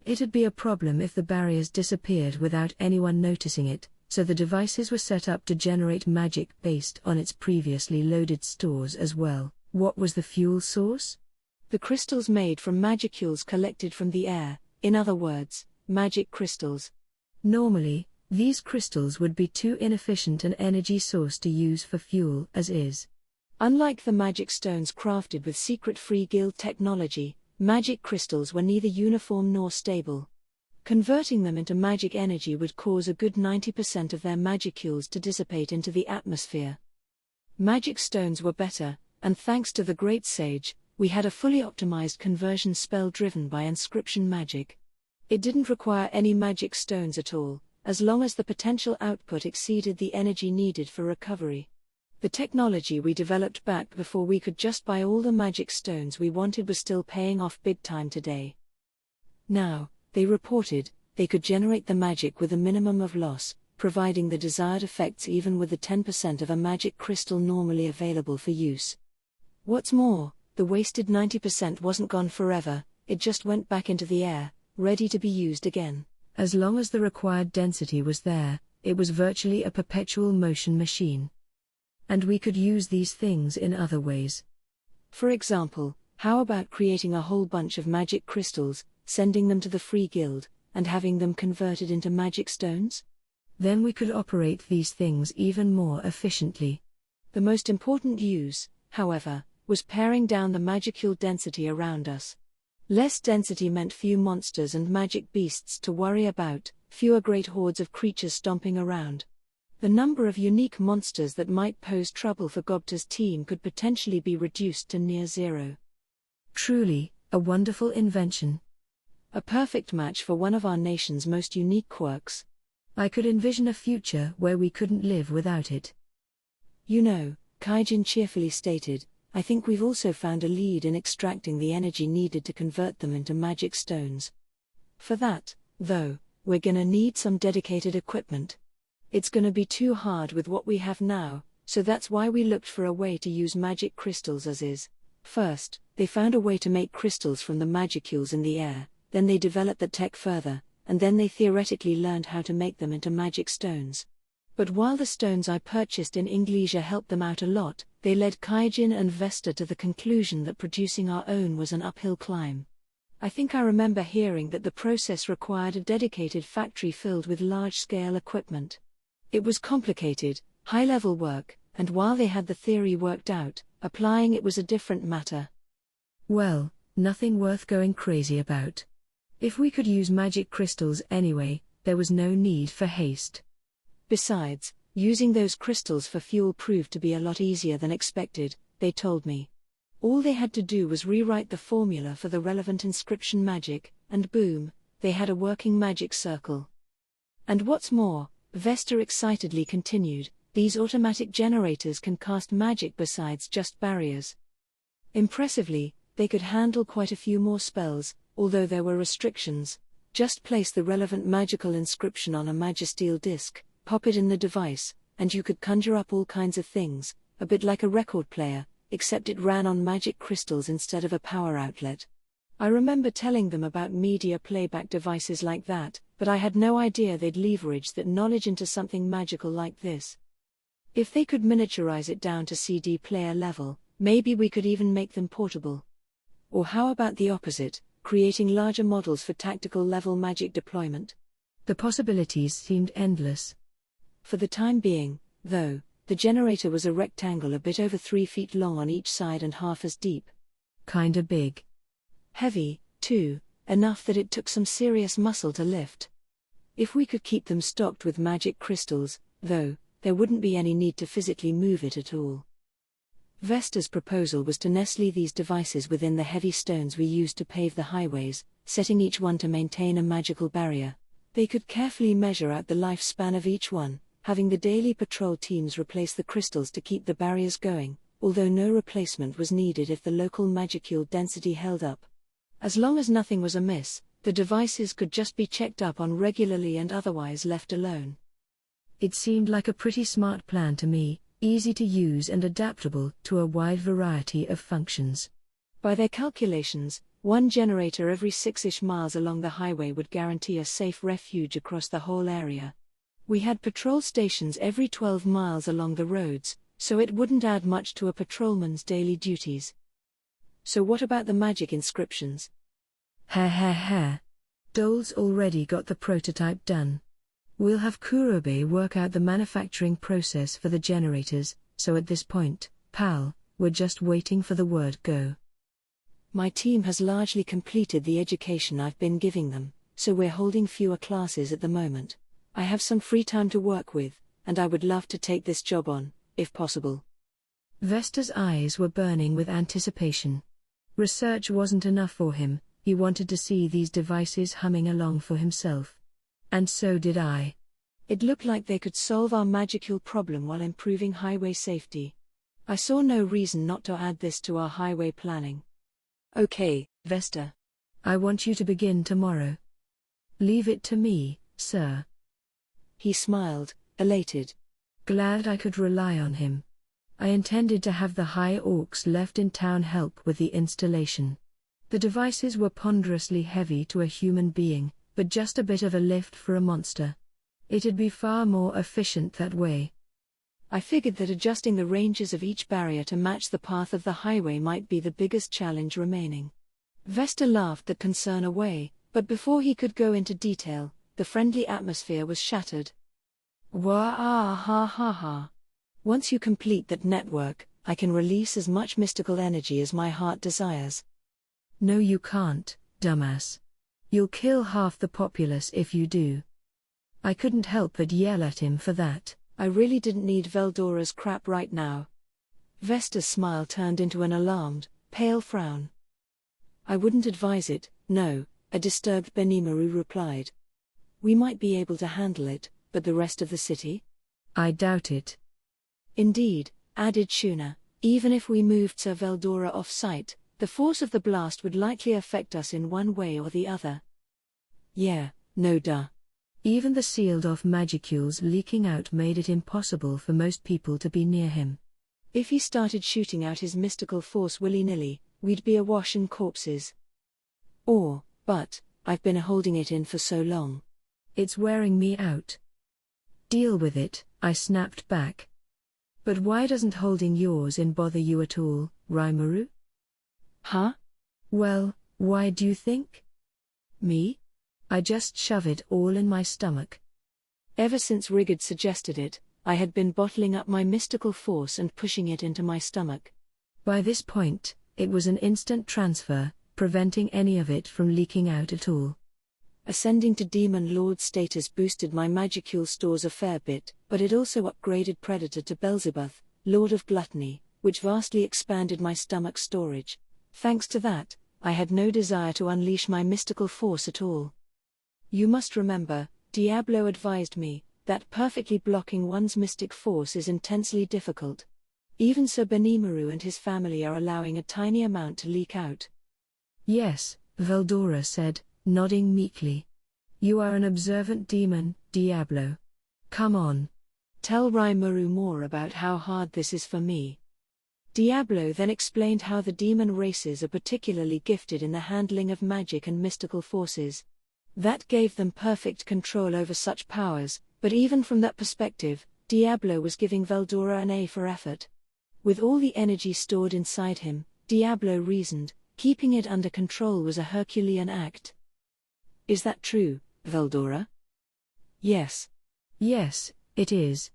It'd be a problem if the barriers disappeared without anyone noticing it, so the devices were set up to generate magic based on its previously loaded stores as well. What was the fuel source?
The crystals made from magicules collected from the air, in other words, magic crystals.
Normally, these crystals would be too inefficient an energy source to use for fuel as is.
Unlike the magic stones crafted with secret free guild technology, magic crystals were neither uniform nor stable. Converting them into magic energy would cause a good 90% of their magicules to dissipate into the atmosphere. Magic stones were better, and thanks to the great sage, we had a fully optimized conversion spell driven by inscription magic. It didn't require any magic stones at all, as long as the potential output exceeded the energy needed for recovery. The technology we developed back before we could just buy all the magic stones we wanted was still paying off big time today. Now, they reported, they could generate the magic with a minimum of loss, providing the desired effects even with the 10% of a magic crystal normally available for use. What's more, the wasted 90% wasn't gone forever, it just went back into the air, ready to be used again.
As long as the required density was there, it was virtually a perpetual motion machine. And we could use these things in other ways.
For example, how about creating a whole bunch of magic crystals, sending them to the Free Guild, and having them converted into magic stones?
Then we could operate these things even more efficiently.
The most important use, however, was paring down the magicule density around us. Less density meant few monsters and magic beasts to worry about, fewer great hordes of creatures stomping around. The number of unique monsters that might pose trouble for Gobta's team could potentially be reduced to near zero.
Truly, a wonderful invention.
A perfect match for one of our nation's most unique quirks.
I could envision a future where we couldn't live without it.
You know, Kaijin cheerfully stated, I think we've also found a lead in extracting the energy needed to convert them into magic stones. For that, though, we're gonna need some dedicated equipment. It's gonna be too hard with what we have now, so that's why we looked for a way to use magic crystals as is. First, they found a way to make crystals from the magicules in the air, then they developed the tech further, and then they theoretically learned how to make them into magic stones. But while the stones I purchased in Inglesia helped them out a lot, they led Kaijin and Vesta to the conclusion that producing our own was an uphill climb. I think I remember hearing that the process required a dedicated factory filled with large-scale equipment. It was complicated, high-level work, and while they had the theory worked out, applying it was a different matter.
Well, nothing worth going crazy about. If we could use magic crystals anyway, there was no need for haste.
Besides, using those crystals for fuel proved to be a lot easier than expected, they told me. All they had to do was rewrite the formula for the relevant inscription magic, and boom, they had a working magic circle. And what's more, Vesta excitedly continued, these automatic generators can cast magic besides just barriers. Impressively, they could handle quite a few more spells, although there were restrictions. Just place the relevant magical inscription on a magisteel disc, pop it in the device, and you could conjure up all kinds of things, a bit like a record player, except it ran on magic crystals instead of a power outlet. I remember telling them about media playback devices like that, but I had no idea they'd leverage that knowledge into something magical like this. If they could miniaturize it down to CD player level, maybe we could even make them portable. Or how about the opposite, creating larger models for tactical level magic deployment?
The possibilities seemed endless.
For the time being, though, the generator was a rectangle a bit over 3 feet long on each side and half as deep.
Kinda big.
Heavy, too, enough that it took some serious muscle to lift. If we could keep them stocked with magic crystals, though, there wouldn't be any need to physically move it at all. Vesta's proposal was to nestle these devices within the heavy stones we used to pave the highways, setting each one to maintain a magical barrier. They could carefully measure out the lifespan of each one, having the daily patrol teams replace the crystals to keep the barriers going, although no replacement was needed if the local magicule density held up. As long as nothing was amiss, the devices could just be checked up on regularly and otherwise left alone.
It seemed like a pretty smart plan to me, easy to use and adaptable to a wide variety of functions.
By their calculations, one generator every 6-ish miles along the highway would guarantee a safe refuge across the whole area. We had patrol stations every 12 miles along the roads, so it wouldn't add much to a patrolman's daily duties. So what about the magic inscriptions?
Ha. Dole's already got the prototype done. We'll have Kurobe work out the manufacturing process for the generators, so at this point, pal, were just waiting for the word go.
My team has largely completed the education I've been giving them, so we're holding fewer classes at the moment. I have some free time to work with, and I would love to take this job on, if possible.
Vesta's eyes were burning with anticipation. Research wasn't enough for him, he wanted to see these devices humming along for himself. And so did I.
It looked like they could solve our magical problem while improving highway safety. I saw no reason not to add this to our highway planning. Okay, Vesta.
I want you to begin tomorrow. Leave it to me, sir.
He smiled, elated.
Glad I could rely on him. I intended to have the high orcs left in town help with the installation. The devices were ponderously heavy to a human being, but just a bit of a lift for a monster. It'd be far more efficient that way.
I figured that adjusting the ranges of each barrier to match the path of the highway might be the biggest challenge remaining. Vesta laughed that concern away, but before he could go into detail, the friendly atmosphere was shattered. Wah ah ha ha ha. Once you complete that network, I can release as much mystical energy as my heart desires.
No, you can't, dumbass. You'll kill half the populace if you do. I couldn't help but yell at him for that.
I really didn't need Veldora's crap right now. Vesta's smile turned into an alarmed, pale frown. I wouldn't advise it, no, a disturbed Benimaru replied. We might be able to handle it, but the rest of the city?
I doubt it.
Indeed, added Shuna, even if we moved Sir Veldora off-site, the force of the blast would likely affect us in one way or the other. Yeah, no duh.
Even the sealed-off magicules leaking out made it impossible for most people to be near him.
If he started shooting out his mystical force willy-nilly, we'd be awash in corpses. But, I've been holding it in for so long.
It's wearing me out. Deal with it, I snapped back. But why doesn't holding yours in bother you at all, Rimuru?
Huh?
Well, why do you think? Me? I just shove it all in my stomach.
Ever since Rigard suggested it, I had been bottling up my mystical force and pushing it into my stomach.
By this point, it was an instant transfer, preventing any of it from leaking out at all.
Ascending to Demon Lord status boosted my magicule stores a fair bit, but it also upgraded Predator to Beelzebub, Lord of Gluttony, which vastly expanded my stomach storage. Thanks to that, I had no desire to unleash my mystical force at all. You must remember, Diablo advised me, that perfectly blocking one's mystic force is intensely difficult. Even Sir Benimaru and his family are allowing a tiny amount to leak out.
Yes, Veldora said, nodding meekly. You are an observant demon, Diablo. Come on.
Tell Rimuru more about how hard this is for me. Diablo then explained how the demon races are particularly gifted in the handling of magic and mystical forces. That gave them perfect control over such powers, but even from that perspective, Diablo was giving Veldora an A for effort. With all the energy stored inside him, Diablo reasoned, keeping it under control was a Herculean act. Is that true, Veldora? Yes.
Yes, it is.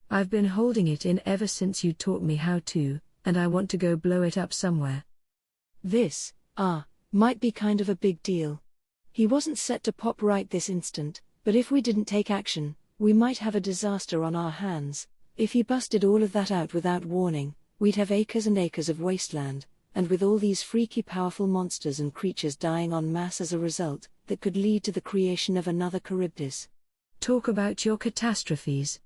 I've been holding it in ever since you taught me how to, and I want to go blow it up somewhere.
This, might be kind of a big deal. He wasn't set to pop right this instant, but if we didn't take action, we might have a disaster on our hands. If he busted all of that out without warning, we'd have acres and acres of wasteland, and with all these freaky powerful monsters and creatures dying en masse as a result, that could lead to the creation of another Charybdis.
Talk about your catastrophes.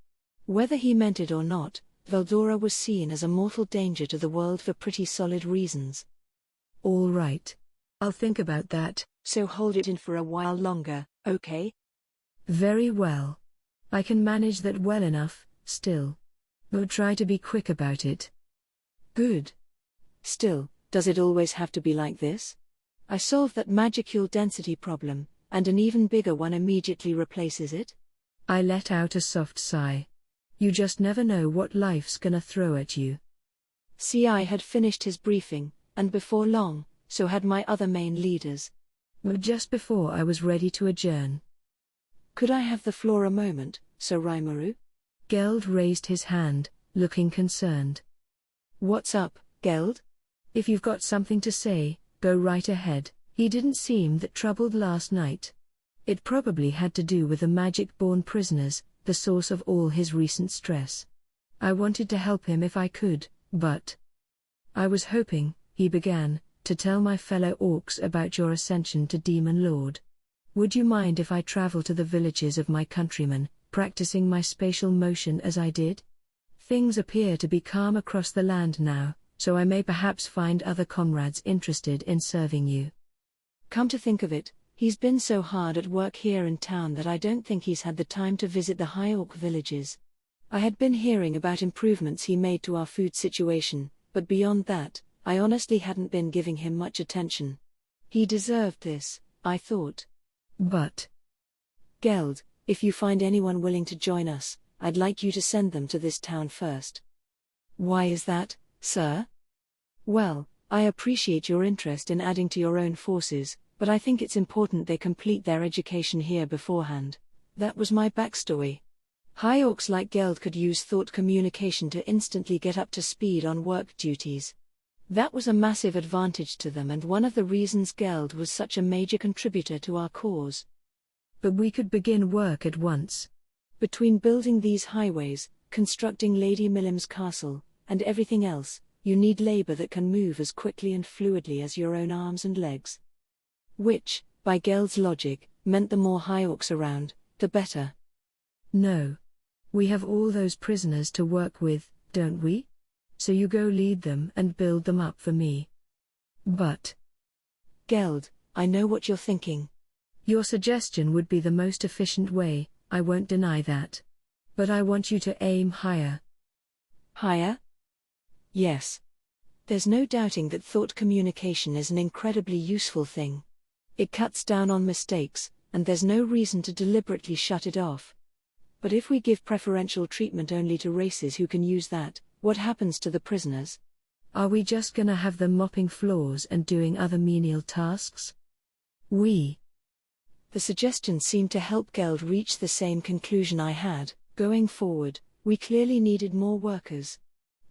Whether he meant it or not, Veldora was seen as a mortal danger to the world for pretty solid reasons.
All right. I'll think about that.
So hold it in for a while longer, okay?
Very well. I can manage that well enough, still. But try to be quick about it.
Good. Still, does it always have to be like this? I solved that magicule density problem, and an even bigger one immediately replaces it?
I let out a soft sigh. You just never know what life's gonna throw at you.
CI had finished his briefing, and before long, so had my other main leaders.
But just before I was ready to adjourn.
Could I have the floor a moment, Sir Rimuru?
Geld raised his hand, looking concerned.
What's up, Geld?
If you've got something to say, go right ahead. He didn't seem that troubled last night. It probably had to do with the magic-born prisoners, the source of all his recent stress. I wanted to help him if I could, but I was hoping, he began, to tell my fellow orcs about your ascension to Demon Lord. Would you mind if I travel to the villages of my countrymen, practicing my spatial motion as I did? Things appear to be calm across the land now, so I may perhaps find other comrades interested in serving you.
Come to think of it, he's been so hard at work here in town that I don't think he's had the time to visit the High Orc villages. I had been hearing about improvements he made to our food situation, but beyond that, I honestly hadn't been giving him much attention. He deserved this, I thought.
But
Geld, if you find anyone willing to join us, I'd like you to send them to this town first.
Why is that, sir?
Well, I appreciate your interest in adding to your own forces, but I think it's important they complete their education here beforehand. That was my backstory. High Orcs like Geld could use thought communication to instantly get up to speed on work duties. That was a massive advantage to them and one of the reasons Geld was such a major contributor to our cause.
But we could begin work at once.
Between building these highways, constructing Lady Millim's castle, and everything else, you need labor that can move as quickly and fluidly as your own arms and legs. Which, by Geld's logic, meant the more High Orcs around, the better.
No. We have all those prisoners to work with, don't we? So you go lead them and build them up for me. But
Geld, I know what you're thinking.
Your suggestion would be the most efficient way, I won't deny that. But I want you to aim higher.
Higher? Yes. There's no doubting that thought communication is an incredibly useful thing. It cuts down on mistakes, and there's no reason to deliberately shut it off. But if we give preferential treatment only to races who can use that, what happens to the prisoners?
Are we just gonna have them mopping floors and doing other menial tasks? The
suggestion seemed to help Geld reach the same conclusion I had. Going forward, we clearly needed more workers.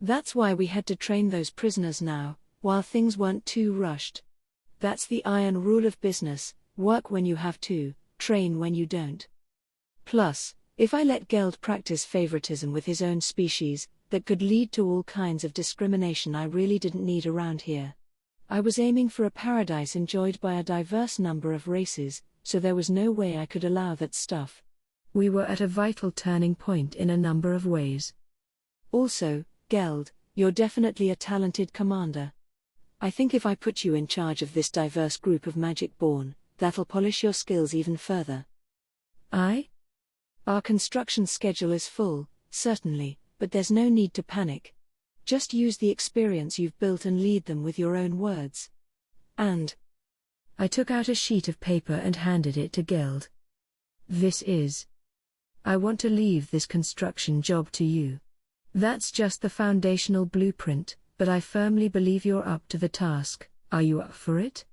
That's why we had to train those prisoners now, while things weren't too rushed. That's the iron rule of business: work when you have to, train when you don't. Plus, if I let Geld practice favoritism with his own species, that could lead to all kinds of discrimination I really didn't need around here. I was aiming for a paradise enjoyed by a diverse number of races, so there was no way I could allow that stuff.
We were at a vital turning point in a number of ways.
Also, Geld, you're definitely a talented commander. I think if I put you in charge of this diverse group of magic-born, that'll polish your skills even further. Our construction schedule is full, certainly, but there's no need to panic. Just use the experience you've built and lead them with your own words. And
I took out a sheet of paper and handed it to Geld. I want to leave this construction job to you. That's just the foundational blueprint, but I firmly believe you're up to the task. Are you up for it?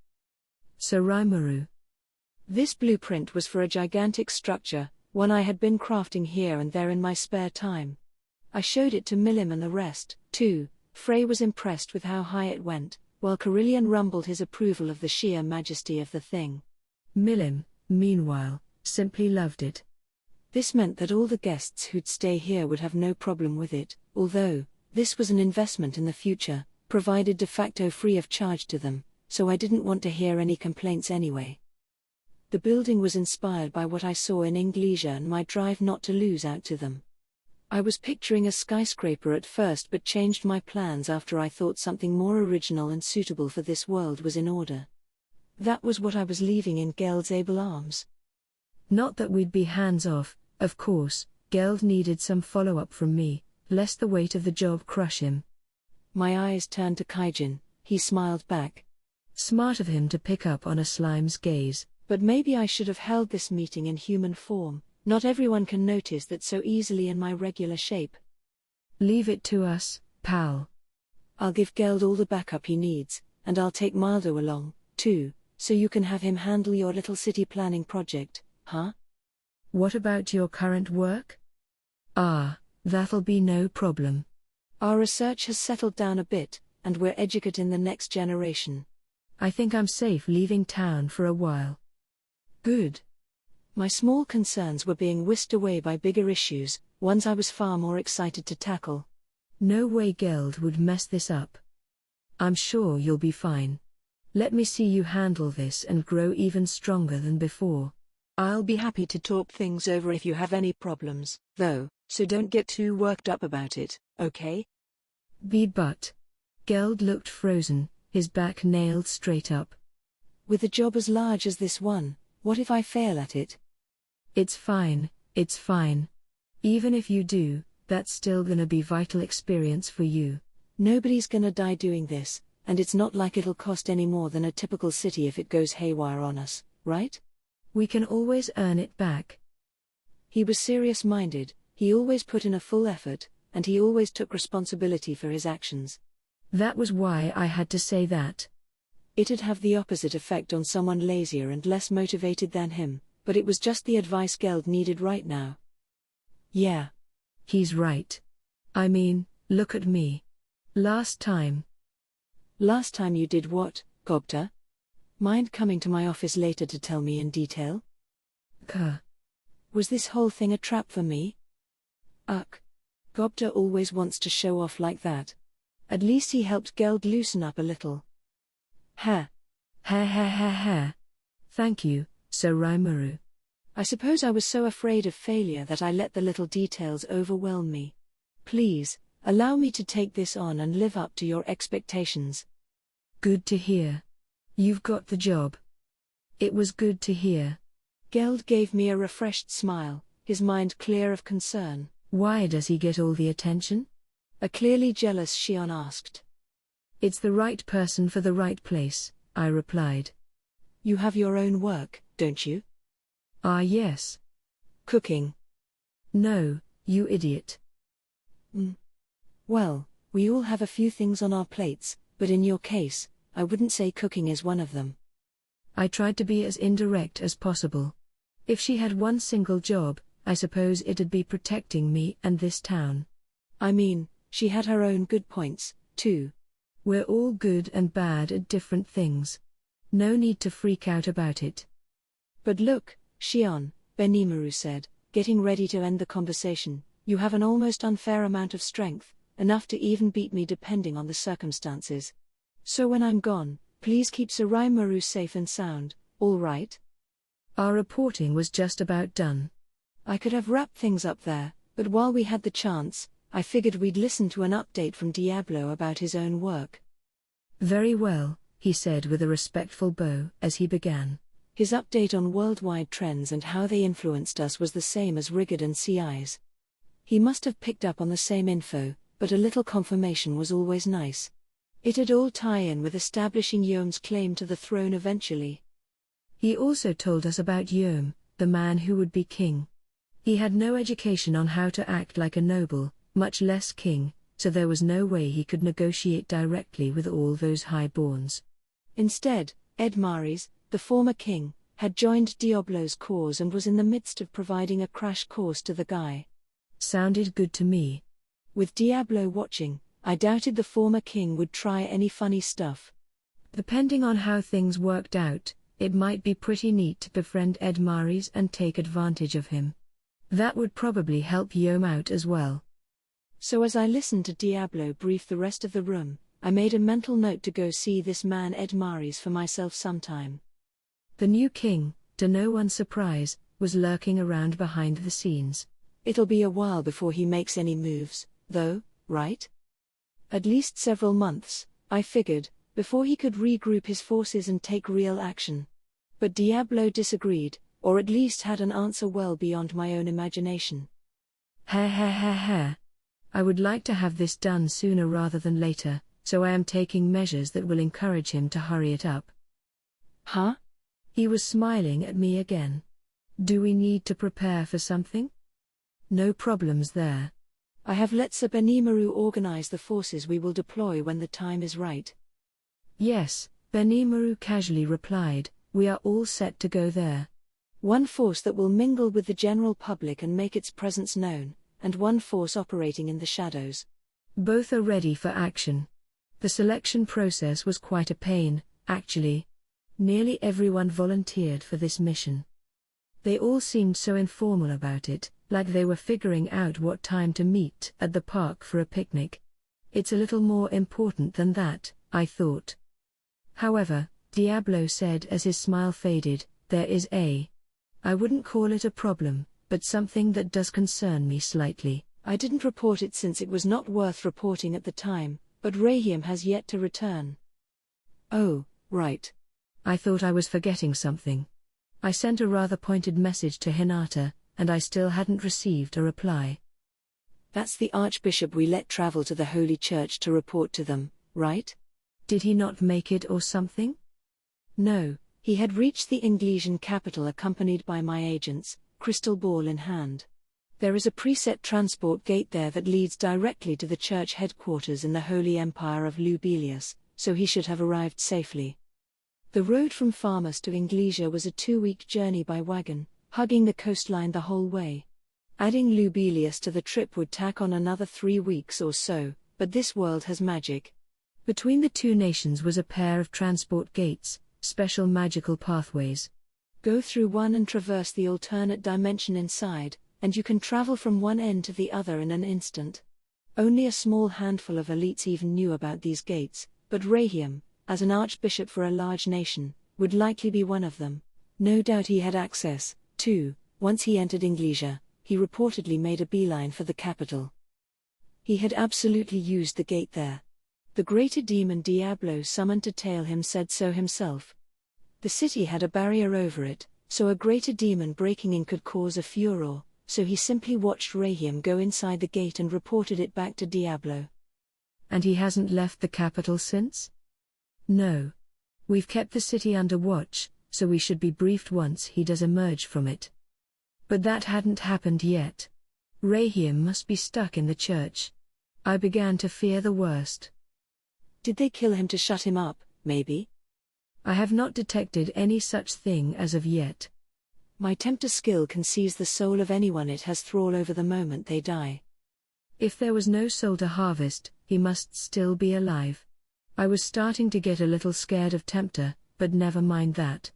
Sir Rimuru.
This blueprint was for a gigantic structure, one I had been crafting here and there in my spare time. I showed it to Millim and the rest, too. Frey was impressed with how high it went, while Carillion rumbled his approval of the sheer majesty of the thing.
Millim, meanwhile, simply loved it.
This meant that all the guests who'd stay here would have no problem with it, although, this was an investment in the future, provided de facto free of charge to them, so I didn't want to hear any complaints anyway. The building was inspired by what I saw in Inglesia and my drive not to lose out to them. I was picturing a skyscraper at first but changed my plans after I thought something more original and suitable for this world was in order. That was what I was leaving in Geld's able arms.
Not that we'd be hands-off, of course. Geld needed some follow-up from me, lest the weight of the job crush him.
My eyes turned to Kaijin. He smiled back.
Smart of him to pick up on a slime's gaze.
But maybe I should have held this meeting in human form. Not everyone can notice that so easily in my regular shape.
Leave it to us, pal.
I'll give Geld all the backup he needs, and I'll take Maldo along, too, so you can have him handle your little city planning project, huh?
What about your current work? That'll be no problem.
Our research has settled down a bit, and we're educate in the next generation.
I think I'm safe leaving town for a while.
Good. My small concerns were being whisked away by bigger issues, ones I was far more excited to tackle.
No way Geld would mess this up. I'm sure you'll be fine. Let me see you handle this and grow even stronger than before.
I'll be happy to talk things over if you have any problems, though, so don't get too worked up about it, okay?
But. Geld looked frozen, his back nailed straight up.
With a job as large as this one, what if I fail at it?
It's fine, it's fine. Even if you do, that's still gonna be vital experience for you.
Nobody's gonna die doing this, and it's not like it'll cost any more than a typical city if it goes haywire on us, right?
We can always earn it back.
He was serious-minded, he always put in a full effort, and he always took responsibility for his actions.
That was why I had to say that.
It'd have the opposite effect on someone lazier and less motivated than him, but it was just the advice Geld needed right now.
Yeah. He's right. I mean, look at me. Last time
you did what, Gobta? Mind coming to my office later to tell me in detail? Was this whole thing a trap for me? Gobta always wants to show off like that. At least he helped Geld loosen up a little.
Ha. Thank you, Sir Rimuru.
I suppose I was so afraid of failure that I let the little details overwhelm me. Please, allow me to take this on and live up to your expectations.
Good to hear. You've got the job. It was good to hear.
Geld gave me a refreshed smile, his mind clear of concern.
Why does he get all the attention?
A clearly jealous Shion asked.
It's the right person for the right place, I replied.
You have your own work, don't you?
Yes.
Cooking.
No, you idiot.
Well, we all have a few things on our plates, but in your case, I wouldn't say cooking is one of them.
I tried to be as indirect as possible. If she had one single job, I suppose it'd be protecting me and this town.
I mean, she had her own good points, too.
We're all good and bad at different things. No need to freak out about it.
But look, Shion, Benimaru said, getting ready to end the conversation, you have an almost unfair amount of strength, enough to even beat me depending on the circumstances. So when I'm gone, please keep Sir Rimuru safe and sound, all right?
Our reporting was just about done.
I could have wrapped things up there, but while we had the chance, I figured we'd listen to an update from Diablo about his own work.
Very well, he said with a respectful bow as he began.
His update on worldwide trends and how they influenced us was the same as Rigid and CI's. He must have picked up on the same info, but a little confirmation was always nice. It'd all tie in with establishing Yome's claim to the throne eventually.
He also told us about Yome, the man who would be king. He had no education on how to act like a noble, much less king, so there was no way he could negotiate directly with all those highborns.
Instead, Edmaris, the former king, had joined Diablo's cause and was in the midst of providing a crash course to the guy.
Sounded good to me.
With Diablo watching, I doubted the former king would try any funny stuff.
Depending on how things worked out, it might be pretty neat to befriend Edmaris and take advantage of him. That would probably help Yome out as well.
So as I listened to Diablo brief the rest of the room, I made a mental note to go see this man Edmaris for myself sometime.
The new king, to no one's surprise, was lurking around behind the scenes.
It'll be a while before he makes any moves, though, right? At least several months, I figured, before he could regroup his forces and take real action. But Diablo disagreed, or at least had an answer well beyond my own imagination.
I would like to have this done sooner rather than later, so I am taking measures that will encourage him to hurry it up.
Huh?
He was smiling at me again. Do we need to prepare for something? No problems there.
I have let Sir Benimaru organize the forces we will deploy when the time is right.
Yes, Benimaru casually replied, we are all set to go there.
One force that will mingle with the general public and make its presence known, and one force operating in the shadows.
Both are ready for action. The selection process was quite a pain, actually. Nearly everyone volunteered for this mission. They all seemed so informal about it, like they were figuring out what time to meet at the park for a picnic. It's a little more important than that, I thought. However, Diablo said as his smile faded, there is I wouldn't call it a problem, but something that does concern me slightly.
I didn't report it since it was not worth reporting at the time, but Rahim has yet to return. Oh, right.
I thought I was forgetting something. I sent a rather pointed message to Hinata, and I still hadn't received a reply.
That's the Archbishop we let travel to the Holy Church to report to them, right?
Did he not make it or something?
No, he had reached the Inglesian capital accompanied by my agents, crystal ball in hand. There is a preset transport gate there that leads directly to the church headquarters in the Holy Empire of Lubelius, so he should have arrived safely. The road from Farmers to Inglesia was a 2-week journey by wagon, hugging the coastline the whole way. Adding Lubelius to the trip would tack on another 3 weeks or so, but this world has magic.
Between the two nations was a pair of transport gates, special magical pathways.
Go through one and traverse the alternate dimension inside, and you can travel from one end to the other in an instant. Only a small handful of elites even knew about these gates, but Rahim, as an archbishop for a large nation, would likely be one of them. No doubt he had access, too. Once he entered Inglesia, he reportedly made a beeline for the capital. He had absolutely used the gate there. The greater demon Diablo summoned to tail him said so himself. The city had a barrier over it, so a greater demon breaking in could cause a furor, so he simply watched Rahim go inside the gate and reported it back to Diablo.
And he hasn't left the capital since? No. We've kept the city under watch, so we should be briefed once he does emerge from it. But that hadn't happened yet. Rahim must be stuck in the church. I began to fear the worst.
Did they kill him to shut him up, maybe?
I have not detected any such thing as of yet.
My tempter skill can seize the soul of anyone it has thrall over the moment they die.
If there was no soul to harvest, he must still be alive. I was starting to get a little scared of Tempter, but never mind that.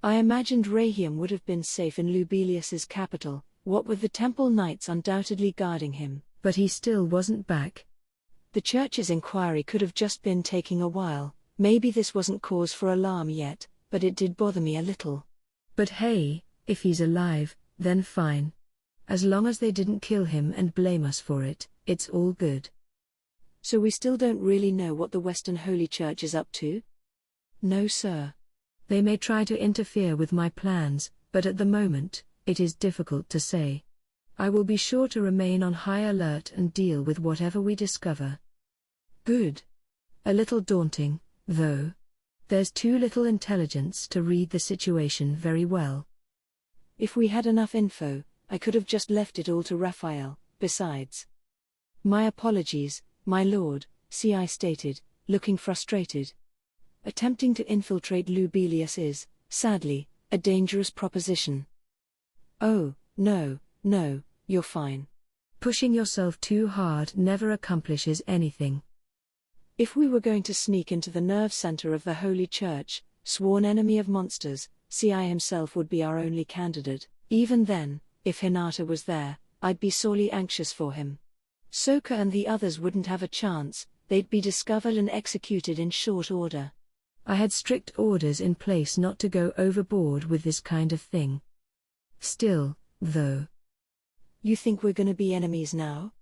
I imagined Rahim would have been safe in Lubelius's capital, what with the temple knights undoubtedly guarding him.
But he still wasn't back.
The church's inquiry could have just been taking a while. Maybe this wasn't cause for alarm yet, but it did bother me a little.
But hey, if he's alive, then fine. As long as they didn't kill him and blame us for it, it's all good.
So we still don't really know what the Western Holy Church is up to?
No, sir. They may try to interfere with my plans, but at the moment, it is difficult to say. I will be sure to remain on high alert and deal with whatever we discover. Good. A little daunting, though. There's too little intelligence to read the situation very well.
If we had enough info, I could have just left it all to Raphael, besides. My apologies, my lord, C.I. stated, looking frustrated. Attempting to infiltrate Lubelius is, sadly, a dangerous proposition. Oh, no, you're fine.
Pushing yourself too hard never accomplishes anything.
If we were going to sneak into the nerve center of the Holy Church, sworn enemy of monsters, C.I. himself would be our only candidate. Even then, if Hinata was there, I'd be sorely anxious for him. Soka and the others wouldn't have a chance, they'd be discovered and executed in short order.
I had strict orders in place not to go overboard with this kind of thing. Still, though.
You think we're gonna be enemies now?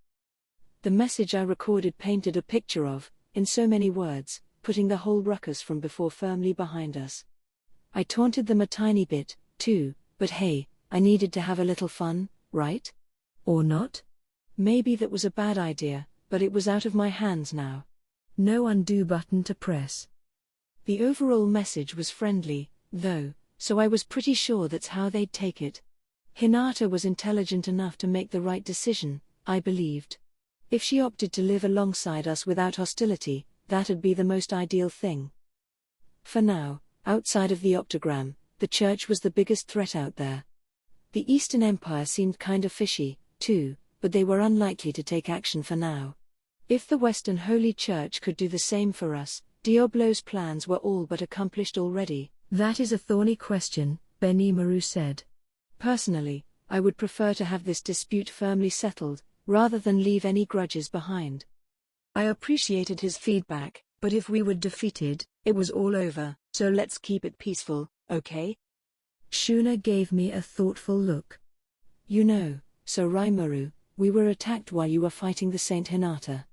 The message I recorded painted a picture of, in so many words, putting the whole ruckus from before firmly behind us. I taunted them a tiny bit, too, but hey, I needed to have a little fun, right?
Or not?
Maybe that was a bad idea, but it was out of my hands now.
No undo button to press.
The overall message was friendly, though, so I was pretty sure that's how they'd take it. Hinata was intelligent enough to make the right decision, I believed. If she opted to live alongside us without hostility, that'd be the most ideal thing. For now, outside of the Octagram, the church was the biggest threat out there. The Eastern Empire seemed kind of fishy, too, but they were unlikely to take action for now. If the Western Holy Church could do the same for us, Diablo's plans were all but accomplished already.
That is a thorny question, Benimaru said.
Personally, I would prefer to have this dispute firmly settled, rather than leave any grudges behind. I appreciated his feedback, but if we were defeated, it was all over, so let's keep it peaceful, okay?
Shuna gave me a thoughtful look.
You know, so Rimuru, we were attacked while you were fighting the Saint Hinata.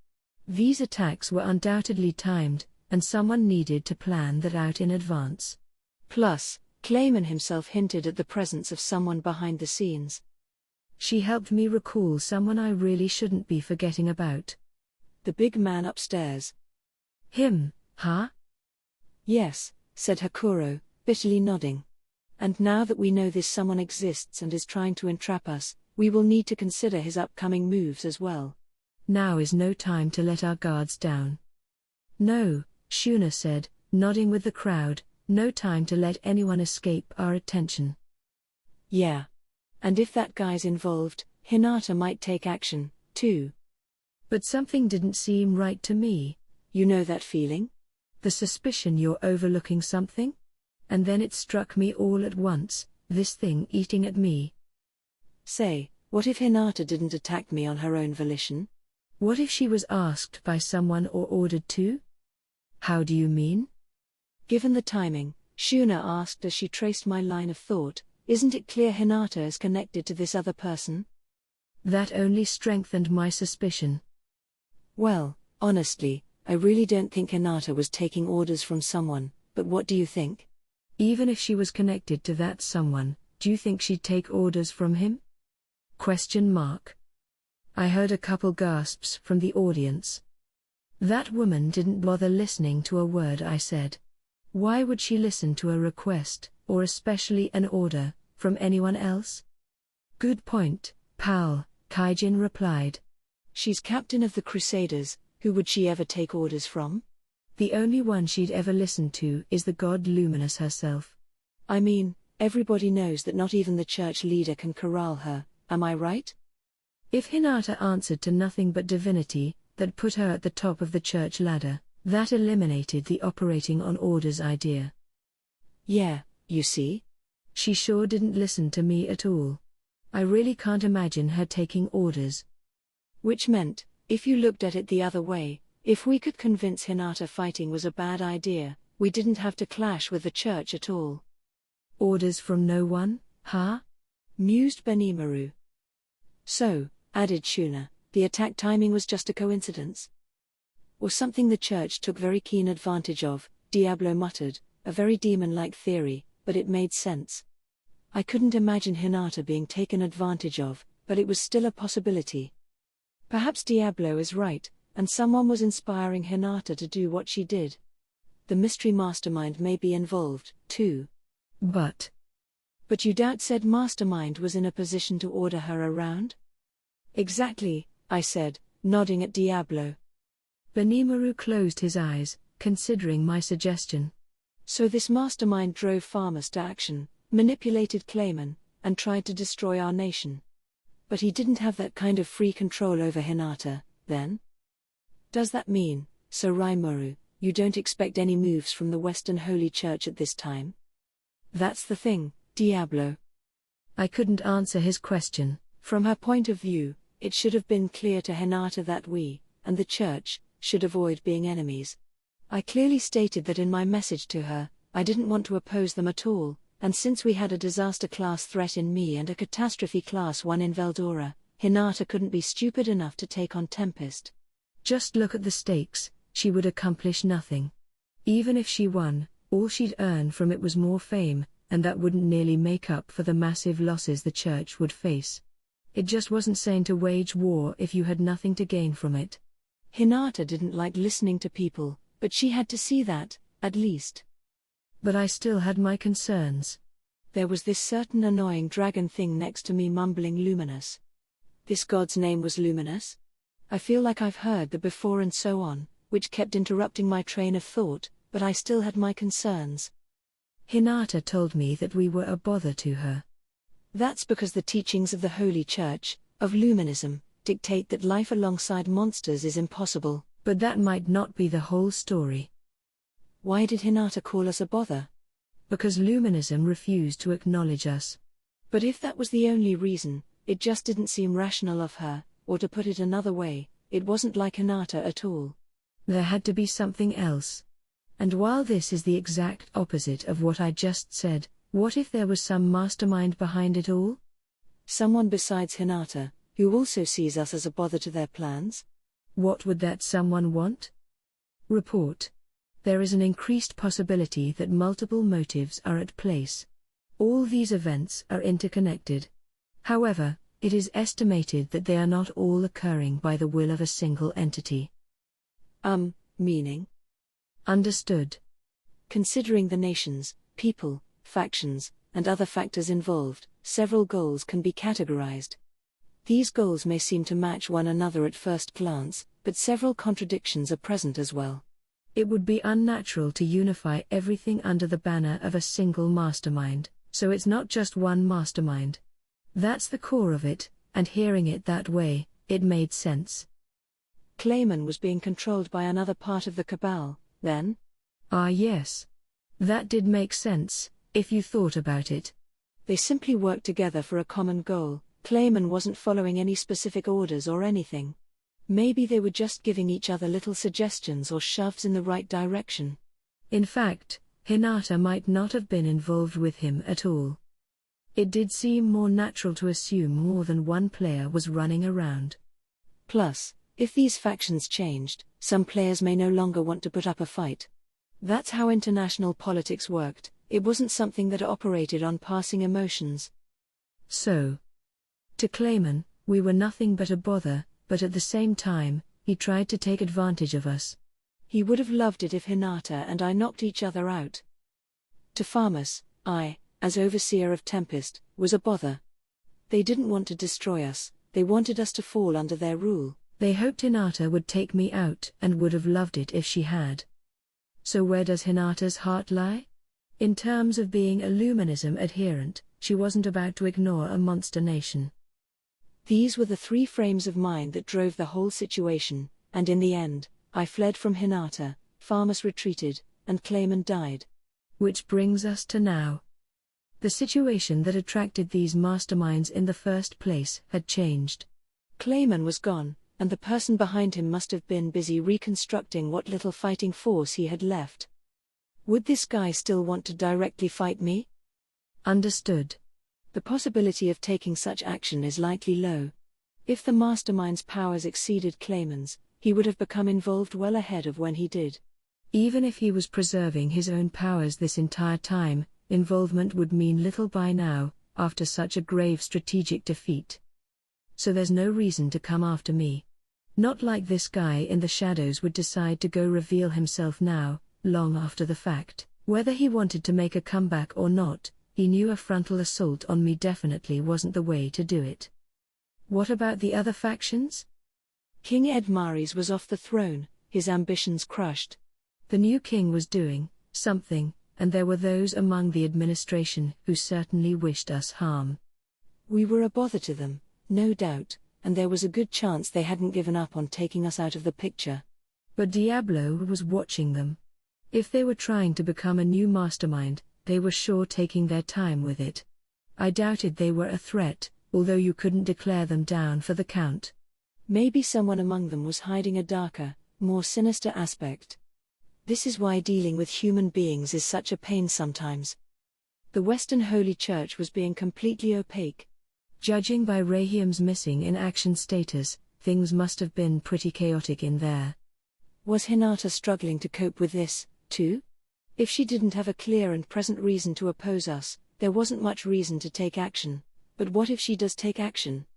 These attacks were undoubtedly timed, and someone needed to plan that out in advance.
Plus, Clayman himself hinted at the presence of someone behind the scenes.
She helped me recall someone I really shouldn't be forgetting about.
The big man upstairs.
Him, huh?
Yes, said Hakuro, bitterly nodding. And now that we know this someone exists and is trying to entrap us, we will need to consider his upcoming moves as well.
Now is no time to let our guards down. No, Shuna said, nodding with the crowd, no time to let anyone escape our attention.
Yeah. And if that guy's involved, Hinata might take action, too.
But something didn't seem right to me.
You know that feeling?
The suspicion you're overlooking something? And then it struck me all at once, this thing eating at me.
Say, what if Hinata didn't attack me on her own volition?
What if she was asked by someone or ordered to? How do you mean?
Given the timing, Shuna asked as she traced my line of thought, isn't it clear Hinata is connected to this other person?
That only strengthened my suspicion.
Well, honestly, I really don't think Hinata was taking orders from someone, but what do you think?
Even if she was connected to that someone, do you think she'd take orders from him? Question mark. I heard a couple gasps from the audience. That woman didn't bother listening to a word I said. Why would she listen to a request, or especially an order, from anyone else? Good point, pal, Kaijin replied.
She's captain of the Crusaders, who would she ever take orders from?
The only one she'd ever listen to is the god Luminous herself.
I mean, everybody knows that not even the church leader can corral her, am I right?
If Hinata answered to nothing but divinity, that put her at the top of the church ladder, that eliminated the operating on orders idea.
Yeah, you see?
She sure didn't listen to me at all. I really can't imagine her taking orders.
Which meant, if you looked at it the other way, if we could convince Hinata fighting was a bad idea, we didn't have to clash with the church at all.
Orders from no one, huh?
Mused Benimaru. So, added Shuna, the attack timing was just a coincidence. Or something the church took very keen advantage of, Diablo muttered, a very demon-like theory, but it made sense. I couldn't imagine Hinata being taken advantage of, but it was still a possibility. Perhaps Diablo is right, and someone was inspiring Hinata to do what she did. The mystery mastermind may be involved, too.
But
you doubt said mastermind was in a position to order her around? Exactly, I said, nodding at Diablo.
Benimaru closed his eyes, considering my suggestion.
So this mastermind drove farmers to action, manipulated Clayman, and tried to destroy our nation. But he didn't have that kind of free control over Hinata, then? Does that mean, so Rimuru, you don't expect any moves from the Western Holy Church at this time? That's the thing, Diablo.
I couldn't answer his question.
From her point of view, it should have been clear to Hinata that we, and the church, should avoid being enemies. I clearly stated that in my message to her, I didn't want to oppose them at all, and since we had a disaster class threat in me and a catastrophe class 1 in Veldora, Hinata couldn't be stupid enough to take on Tempest.
Just look at the stakes, she would accomplish nothing. Even if she won, all she'd earn from it was more fame, and that wouldn't nearly make up for the massive losses the church would face. It just wasn't sane to wage war if you had nothing to gain from it.
Hinata didn't like listening to people, but she had to see that, at least.
But I still had my concerns.
There was this certain annoying dragon thing next to me mumbling Luminous. This god's name was Luminous? I feel like I've heard the before and so on, which kept interrupting my train of thought, but I still had my concerns.
Hinata told me that we were a bother to her.
That's because the teachings of the Holy Church, of Luminism, dictate that life alongside monsters is impossible.
But that might not be the whole story.
Why did Hinata call us a bother?
Because Luminism refused to acknowledge us.
But if that was the only reason, it just didn't seem rational of her, or to put it another way, it wasn't like Hinata at all.
There had to be something else. And while this is the exact opposite of what I just said, what if there was some mastermind behind it all?
Someone besides Hinata, who also sees us as a bother to their plans?
What would that someone want? Report. There is an increased possibility that multiple motives are at place. All these events are interconnected. However, it is estimated that they are not all occurring by the will of a single entity.
Meaning?
Understood.
Considering the nations, people, factions, and other factors involved, several goals can be categorized. These goals may seem to match one another at first glance, but several contradictions are present as well.
It would be unnatural to unify everything under the banner of a single mastermind, so it's not just one mastermind. That's the core of it, and hearing it that way, it made sense.
Clayman was being controlled by another part of the cabal, then?
Ah yes. That did make sense, if you thought about it.
They simply worked together for a common goal. Clayman wasn't following any specific orders or anything. Maybe they were just giving each other little suggestions or shoves in the right direction.
In fact, Hinata might not have been involved with him at all. It did seem more natural to assume more than one player was running around.
Plus, if these factions changed, some players may no longer want to put up a fight. That's how international politics worked. It wasn't something that operated on passing emotions.
So, to Clayman, we were nothing but a bother, but at the same time, he tried to take advantage of us.
He would have loved it if Hinata and I knocked each other out. To Farmus, I, as overseer of Tempest, was a bother. They didn't want to destroy us, they wanted us to fall under their rule.
They hoped Hinata would take me out and would have loved it if she had. So where does Hinata's heart lie? In terms of being a Luminism adherent, she wasn't about to ignore a monster nation.
These were the three frames of mind that drove the whole situation, and in the end, I fled from Hinata, Farmus retreated, and Clayman died.
Which brings us to now. The situation that attracted these masterminds in the first place had changed.
Clayman was gone, and the person behind him must have been busy reconstructing what little fighting force he had left. Would this guy still want to directly fight me?
Understood.
The possibility of taking such action is likely low. If the mastermind's powers exceeded Clayman's, he would have become involved well ahead of when he did.
Even if he was preserving his own powers this entire time, involvement would mean little by now, after such a grave strategic defeat. So there's no reason to come after me. Not like this guy in the shadows would decide to go reveal himself now, long after the fact. Whether he wanted to make a comeback or not, he knew a frontal assault on me definitely wasn't the way to do it. What about the other factions?
King Edmaris was off the throne, his ambitions crushed.
The new king was doing something, and there were those among the administration who certainly wished us harm.
We were a bother to them, no doubt, and there was a good chance they hadn't given up on taking us out of the picture.
But Diablo was watching them. If they were trying to become a new mastermind, they were sure taking their time with it. I doubted they were a threat, although you couldn't declare them down for the count.
Maybe someone among them was hiding a darker, more sinister aspect. This is why dealing with human beings is such a pain sometimes. The Western Holy Church was being completely opaque.
Judging by Rahiam's missing in action status, things must have been pretty chaotic in there.
Was Hinata struggling to cope with this, too? If she didn't have a clear and present reason to oppose us, there wasn't much reason to take action. But what if she does take action?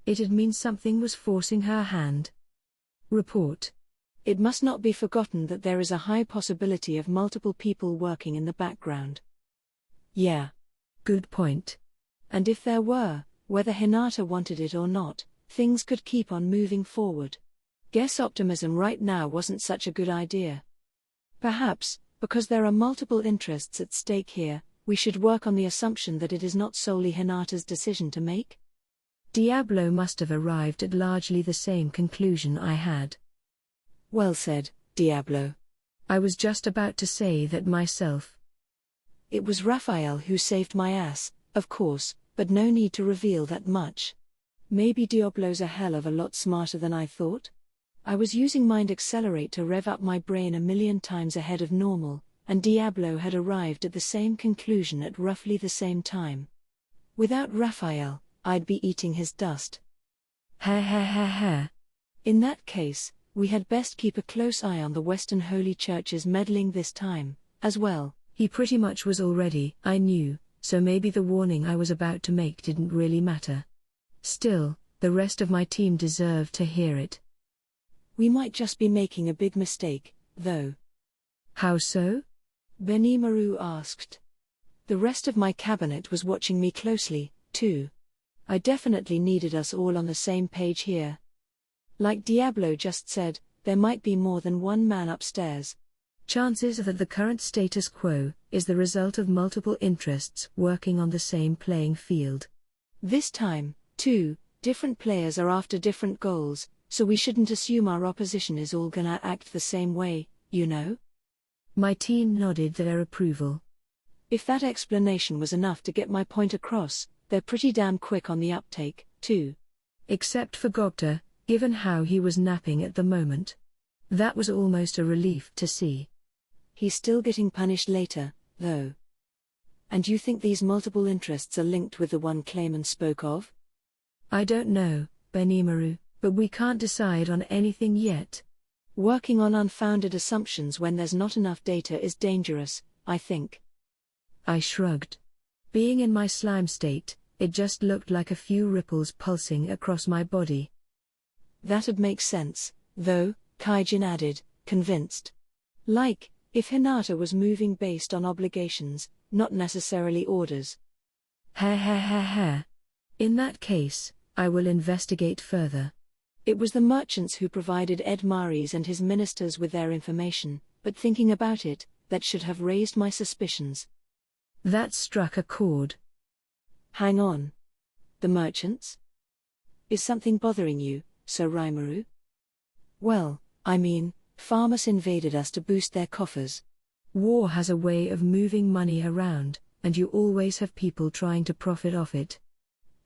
It'd mean something was forcing her hand. Report.
It must not be forgotten that there is a high possibility of multiple people working in the background.
Yeah. Good point.
And if there were, whether Hinata wanted it or not, things could keep on moving forward. Guess optimism right now wasn't such a good idea. Perhaps, because there are multiple interests at stake here, we should work on the assumption that it is not solely Hinata's decision to make.
Diablo must have arrived at largely the same conclusion I had.
Well said, Diablo.
I was just about to say that myself.
It was Raphael who saved my ass, of course, but no need to reveal that much. Maybe Diablo's a hell of a lot smarter than I thought? I was using Mind Accelerate to rev up my brain 1,000,000 times ahead of normal, and Diablo had arrived at the same conclusion at roughly the same time. Without Raphael, I'd be eating his dust.
Ha ha ha ha.
In that case, we had best keep a close eye on the Western Holy Church's meddling this time, as well.
He pretty much was already, I knew, so maybe the warning I was about to make didn't really matter. Still, the rest of my team deserved to hear it.
We might just be making a big mistake, though.
How so?
Benimaru asked. The rest of my cabinet was watching me closely, too. I definitely needed us all on the same page here. Like Diablo just said, there might be more than one man upstairs.
Chances are that the current status quo is the result of multiple interests working on the same playing field.
This time, too, different players are after different goals, so we shouldn't assume our opposition is all gonna act the same way, you know?
My team nodded their approval.
If that explanation was enough to get my point across, they're pretty damn quick on the uptake, too.
Except for Gogta, given how he was napping at the moment. That was almost a relief to see.
He's still getting punished later, though. And you think these multiple interests are linked with the one Clayman spoke of?
I don't know, Benimaru, but we can't decide on anything yet.
Working on unfounded assumptions when there's not enough data is dangerous, I think.
I shrugged. Being in my slime state, it just looked like a few ripples pulsing across my body.
That'd make sense, though, Kaijin added, convinced. Like, if Hinata was moving based on obligations, not necessarily orders.
Ha ha ha ha. In that case, I will investigate further.
It was the merchants who provided Ed Maris and his ministers with their information, but thinking about it, that should have raised my suspicions.
That struck a chord.
Hang on. The merchants? Is something bothering you, Sir Rimuru? Well, I mean, farmers invaded us to boost their coffers.
War has a way of moving money around, and you always have people trying to profit off it.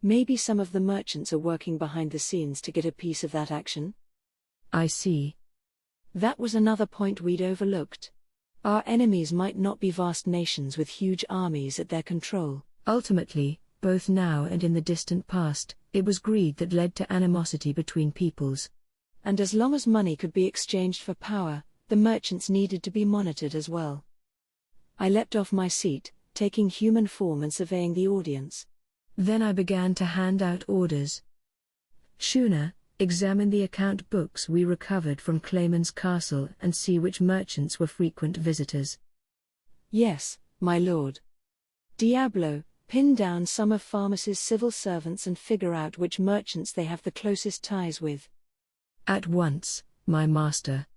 Maybe some of the merchants are working behind the scenes to get a piece of that action?
I see.
That was another point we'd overlooked. Our enemies might not be vast nations with huge armies at their control.
Ultimately, both now and in the distant past, it was greed that led to animosity between peoples.
And as long as money could be exchanged for power, the merchants needed to be monitored as well. I leapt off my seat, taking human form and surveying the audience.
Then I began to hand out orders. Shuna, examine the account books we recovered from Clayman's castle and see which merchants were frequent visitors.
Yes, my lord. Diablo, pin down some of Pharmas's civil servants and figure out which merchants they have the closest ties with.
At once, my master.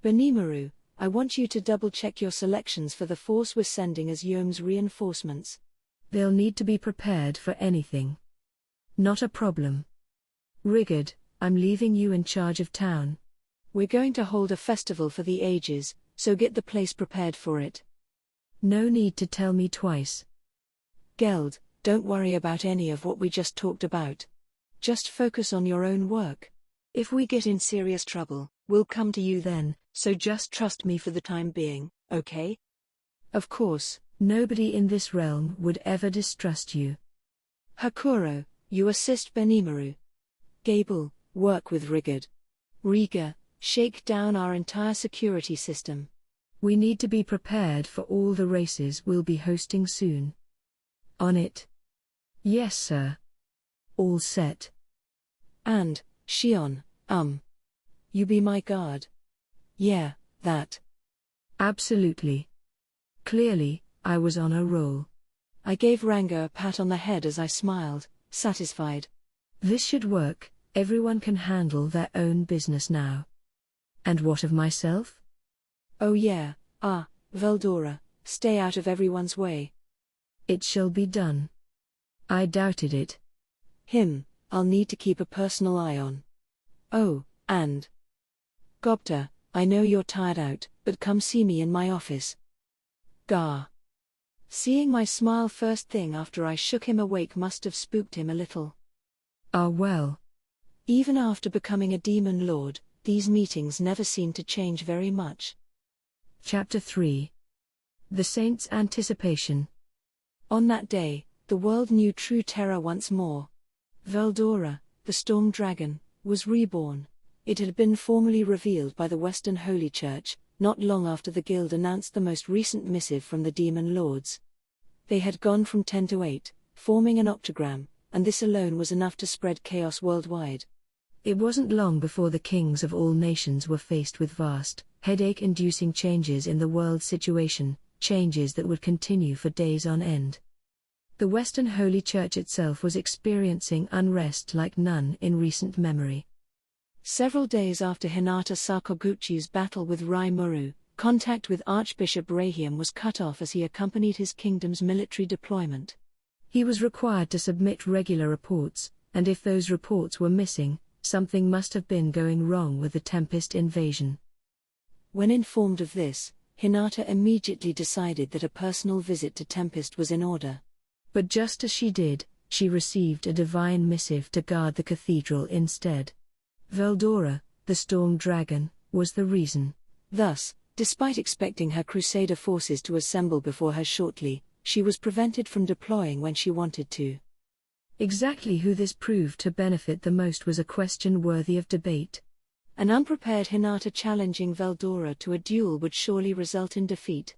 Benimaru, I want you to double-check your selections for the force we're sending as Yome's reinforcements.
They'll need to be prepared for anything. Not a problem. Rigard, I'm leaving you in charge of town.
We're going to hold a festival for the ages, so get the place prepared for it.
No need to tell me twice.
Geld, don't worry about any of what we just talked about. Just focus on your own work. If we get in serious trouble, we'll come to you then, so just trust me for the time being, okay? Of course,
nobody in this realm would ever distrust you.
Hakuro, you assist Benimaru. Gable, work with Rigard. Riga, shake down our entire security system.
We need to be prepared for all the races we'll be hosting soon. On it. Yes, sir. All set.
And, Shion, you be my guard. Yeah, that.
Absolutely. Clearly, I was on a roll.
I gave Ranga a pat on the head as I smiled, satisfied.
This should work, everyone can handle their own business now. And what of myself?
Oh yeah, Veldora, stay out of everyone's way.
It shall be done. I doubted it.
I'll need to keep a personal eye on. Oh, and Gobta, I know you're tired out, but come see me in my office. Gar. Seeing my smile first thing after I shook him awake must have spooked him a little.
Ah well.
Even after becoming a demon lord, these meetings never seemed to change very much.
Chapter 3. The Saint's Anticipation.
On that day, the world knew true terror once more. Veldora, the storm dragon, was reborn. It had been formally revealed by the Western Holy Church, not long after the Guild announced the most recent missive from the Demon Lords. They had gone from 10 to 8, forming an octagram, and this alone was enough to spread chaos worldwide.
It wasn't long before the kings of all nations were faced with vast, headache-inducing changes in the world situation, changes that would continue for days on end. The Western Holy Church itself was experiencing unrest like none in recent memory.
Several days after Hinata Sakaguchi's battle with Rimuru, contact with Archbishop Rahim was cut off as he accompanied his kingdom's military deployment.
He was required to submit regular reports, and if those reports were missing, something must have been going wrong with the Tempest invasion.
When informed of this, Hinata immediately decided that a personal visit to Tempest was in order.
But just as she did, she received a divine missive to guard the cathedral instead. Veldora, the storm dragon, was the reason.
Thus, despite expecting her crusader forces to assemble before her shortly, she was prevented from deploying when she wanted to.
Exactly who this proved to benefit the most was a question worthy of debate.
An unprepared Hinata challenging Veldora to a duel would surely result in defeat.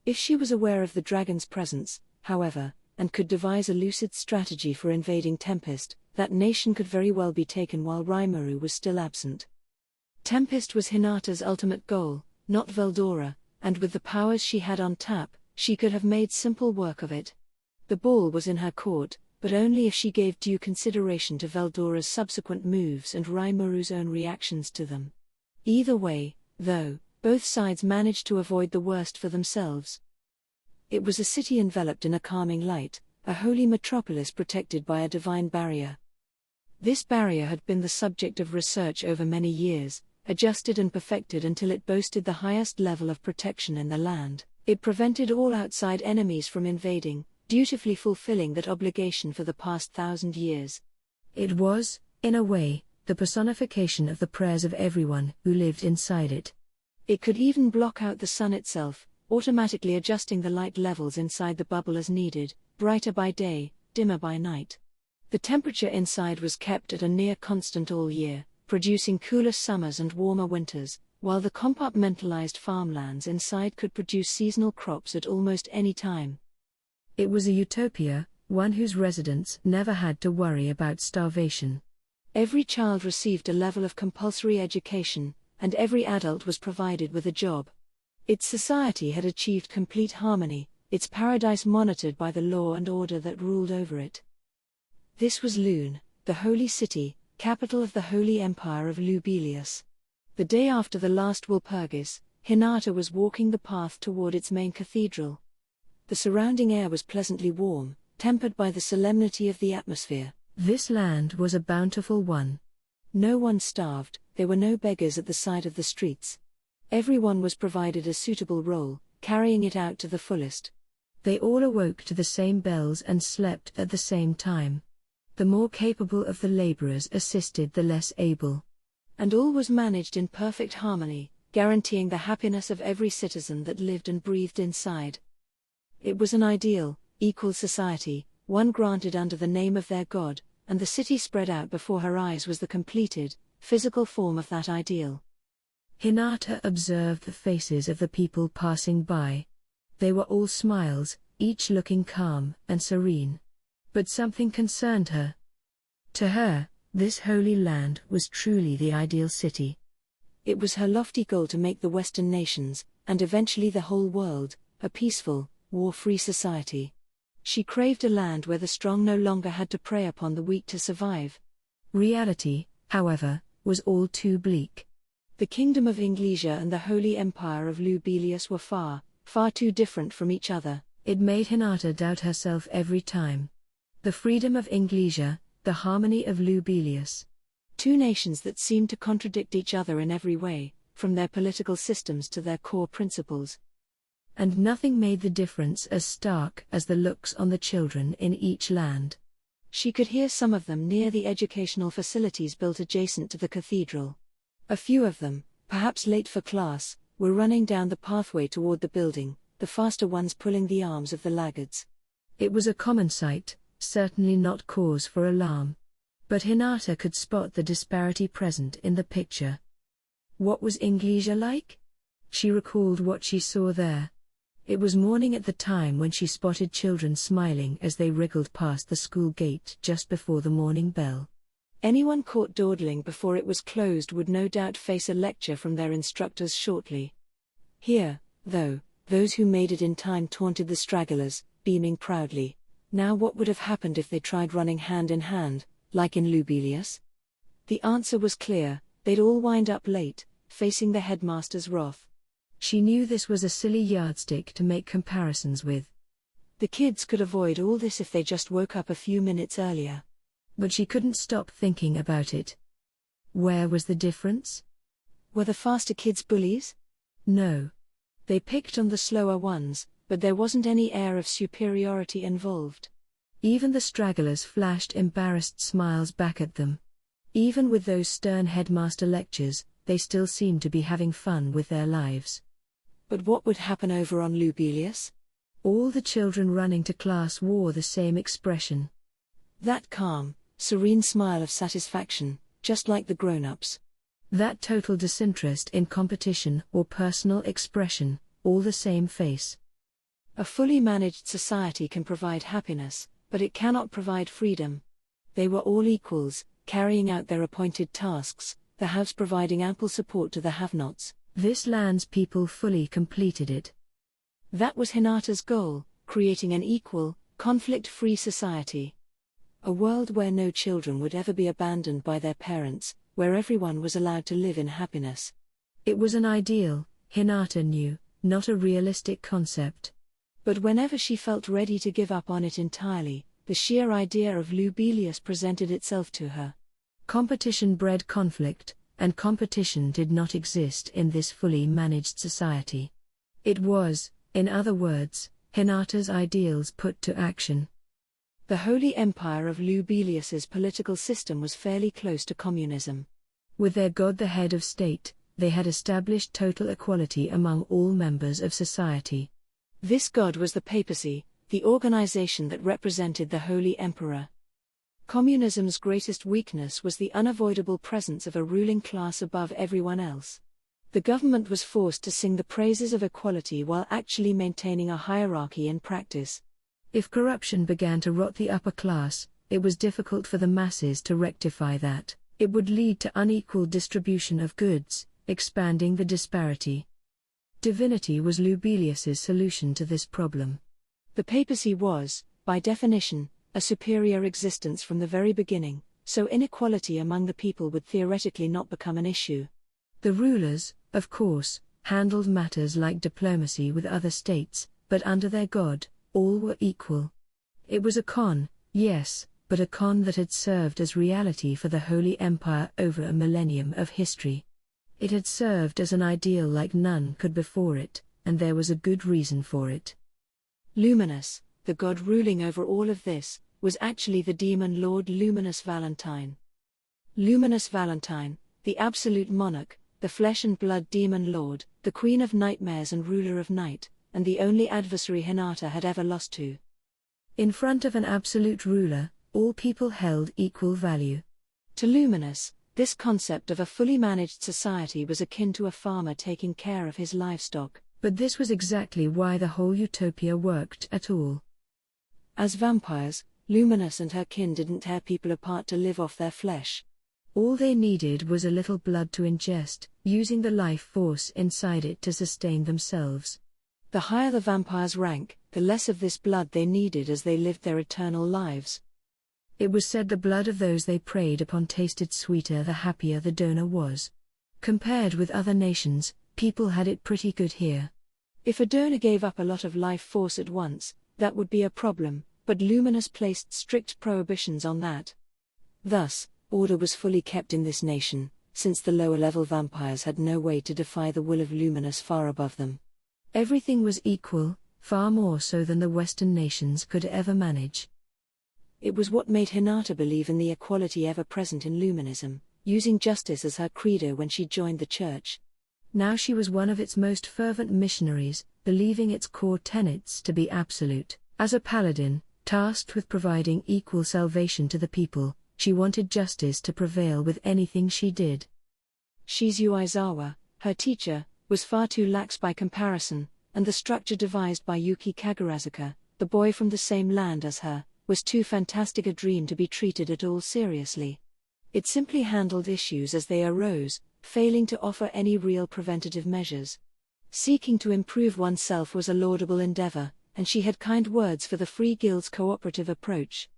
If she was aware of the dragon's presence, however, and could devise a lucid strategy for invading Tempest, that nation could very well be taken while Rimuru was still absent. Tempest was Hinata's ultimate goal, not Veldora, and with the powers she had on tap, she could have made simple work of it. The ball was in her court, but only if she gave due consideration to Veldora's subsequent moves and Rimuru's own reactions to them. Either way, though, both sides managed to avoid the worst for themselves. It was a city enveloped in a calming light, a holy metropolis protected by a divine barrier. This barrier had been the subject of research over many years, adjusted and perfected until it boasted the highest level of protection in the land. It prevented all outside enemies from invading, dutifully fulfilling that obligation for the past 1,000 years.
It was, in a way, the personification of the prayers of everyone who lived inside it.
It could even block out the sun itself, automatically adjusting the light levels inside the bubble as needed, brighter by day, dimmer by night. The temperature inside was kept at a near constant all year, producing cooler summers and warmer winters, while the compartmentalized farmlands inside could produce seasonal crops at almost any time.
It was a utopia, one whose residents never had to worry about starvation.
Every child received a level of compulsory education, and every adult was provided with a job. Its society had achieved complete harmony, its paradise monitored by the law and order that ruled over it. This was Lune, the holy city, capital of the Holy Empire of Lubelius. The day after the last Walpurgis, Hinata was walking the path toward its main cathedral. The surrounding air was pleasantly warm, tempered by the solemnity of the atmosphere.
This land was a bountiful one.
No one starved, there were no beggars at the side of the streets. Everyone was provided a suitable role, carrying it out to the fullest.
They all awoke to the same bells and slept at the same time. The more capable of the laborers assisted the less able.
And all was managed in perfect harmony, guaranteeing the happiness of every citizen that lived and breathed inside. It was an ideal, equal society, one granted under the name of their god, and the city spread out before her eyes was the completed, physical form of that ideal.
Hinata observed the faces of the people passing by. They were all smiles, each looking calm and serene. But something concerned her. To her, this holy land was truly the ideal city.
It was her lofty goal to make the Western nations, and eventually the whole world, a peaceful, war-free society. She craved a land where the strong no longer had to prey upon the weak to survive.
Reality, however, was all too bleak.
The kingdom of Inglesia and the holy empire of Lubelius were far, far too different from each other.
It made Hinata doubt herself every time. The freedom of Inglesia, the harmony of Lubelius.
Two nations that seemed to contradict each other in every way, from their political systems to their core principles.
And nothing made the difference as stark as the looks on the children in each land.
She could hear some of them near the educational facilities built adjacent to the cathedral. A few of them, perhaps late for class, were running down the pathway toward the building, the faster ones pulling the arms of the laggards.
It was a common sight, certainly not cause for alarm. But Hinata could spot the disparity present in the picture. What was Inglesia like? She recalled what she saw there. It was morning at the time when she spotted children smiling as they wriggled past the school gate just before the morning bell.
Anyone caught dawdling before it was closed would no doubt face a lecture from their instructors shortly. Here, though, those who made it in time taunted the stragglers, beaming proudly. Now what would have happened if they tried running hand in hand, like in Lubelius? The answer was clear: they'd all wind up late, facing the headmaster's wrath.
She knew this was a silly yardstick to make comparisons with.
The kids could avoid all this if they just woke up a few minutes earlier.
But she couldn't stop thinking about it. Where was the difference?
Were the faster kids bullies?
No.
They picked on the slower ones, but there wasn't any air of superiority involved.
Even the stragglers flashed embarrassed smiles back at them. Even with those stern headmaster lectures, they still seemed to be having fun with their lives.
But what would happen over on Lubelius?
All the children running to class wore the same expression.
That calm, serene smile of satisfaction, just like the grown-ups.
That total disinterest in competition or personal expression, all the same face.
A fully managed society can provide happiness, but it cannot provide freedom. They were all equals, carrying out their appointed tasks, the haves providing ample support to the have-nots.
This land's people fully completed it.
That was Hinata's goal, creating an equal, conflict-free society. A world where no children would ever be abandoned by their parents, where everyone was allowed to live in happiness.
It was an ideal, Hinata knew, not a realistic concept.
But whenever she felt ready to give up on it entirely, the sheer idea of Lubelius presented itself to her.
Competition bred conflict, and competition did not exist in this fully managed society. It was, in other words, Hinata's ideals put to action.
The Holy Empire of Lubelius's political system was fairly close to communism.
With their god the head of state, they had established total equality among all members of society.
This god was the papacy, the organization that represented the Holy Emperor. Communism's greatest weakness was the unavoidable presence of a ruling class above everyone else. The government was forced to sing the praises of equality while actually maintaining a hierarchy in practice.
If corruption began to rot the upper class, it was difficult for the masses to rectify that. It would lead to unequal distribution of goods, expanding the disparity. Divinity was Lubelius's solution to this problem.
The papacy was, by definition, a superior existence from the very beginning, so inequality among the people would theoretically not become an issue.
The rulers, of course, handled matters like diplomacy with other states, but under their god, all were equal. It was a con, yes, but a con that had served as reality for the Holy Empire over a millennium of history. It had served as an ideal like none could before it, and there was a good reason for it.
Luminous, the god ruling over all of this, was actually the demon lord Luminous Valentine. Luminous Valentine, the absolute monarch, the flesh and blood demon lord, the queen of nightmares and ruler of night, and the only adversary Hinata had ever lost to.
In front of an absolute ruler, all people held equal value.
To Luminous, this concept of a fully managed society was akin to a farmer taking care of his livestock.
But this was exactly why the whole utopia worked at all.
As vampires, Luminous and her kin didn't tear people apart to live off their flesh.
All they needed was a little blood to ingest, using the life force inside it to sustain themselves.
The higher the vampire's rank, the less of this blood they needed as they lived their eternal lives.
It was said the blood of those they preyed upon tasted sweeter the happier the donor was. Compared with other nations, people had it pretty good here.
If a donor gave up a lot of life force at once, that would be a problem, but Luminous placed strict prohibitions on that. Thus, order was fully kept in this nation, since the lower-level vampires had no way to defy the will of Luminous far above them.
Everything was equal, far more so than the Western nations could ever manage.
It was what made Hinata believe in the equality ever present in Luminism, using justice as her credo when she joined the church.
Now she was one of its most fervent missionaries, believing its core tenets to be absolute. As a paladin, tasked with providing equal salvation to the people, she wanted justice to prevail with anything she did.
Shizu Aizawa, her teacher, was far too lax by comparison, and the structure devised by Yuki Kagurazuka, the boy from the same land as her, was too fantastic a dream to be treated at all seriously. It simply handled issues as they arose, failing to offer any real preventative measures. Seeking to improve oneself was a laudable endeavor, and she had kind words for the Free Guild's cooperative approach.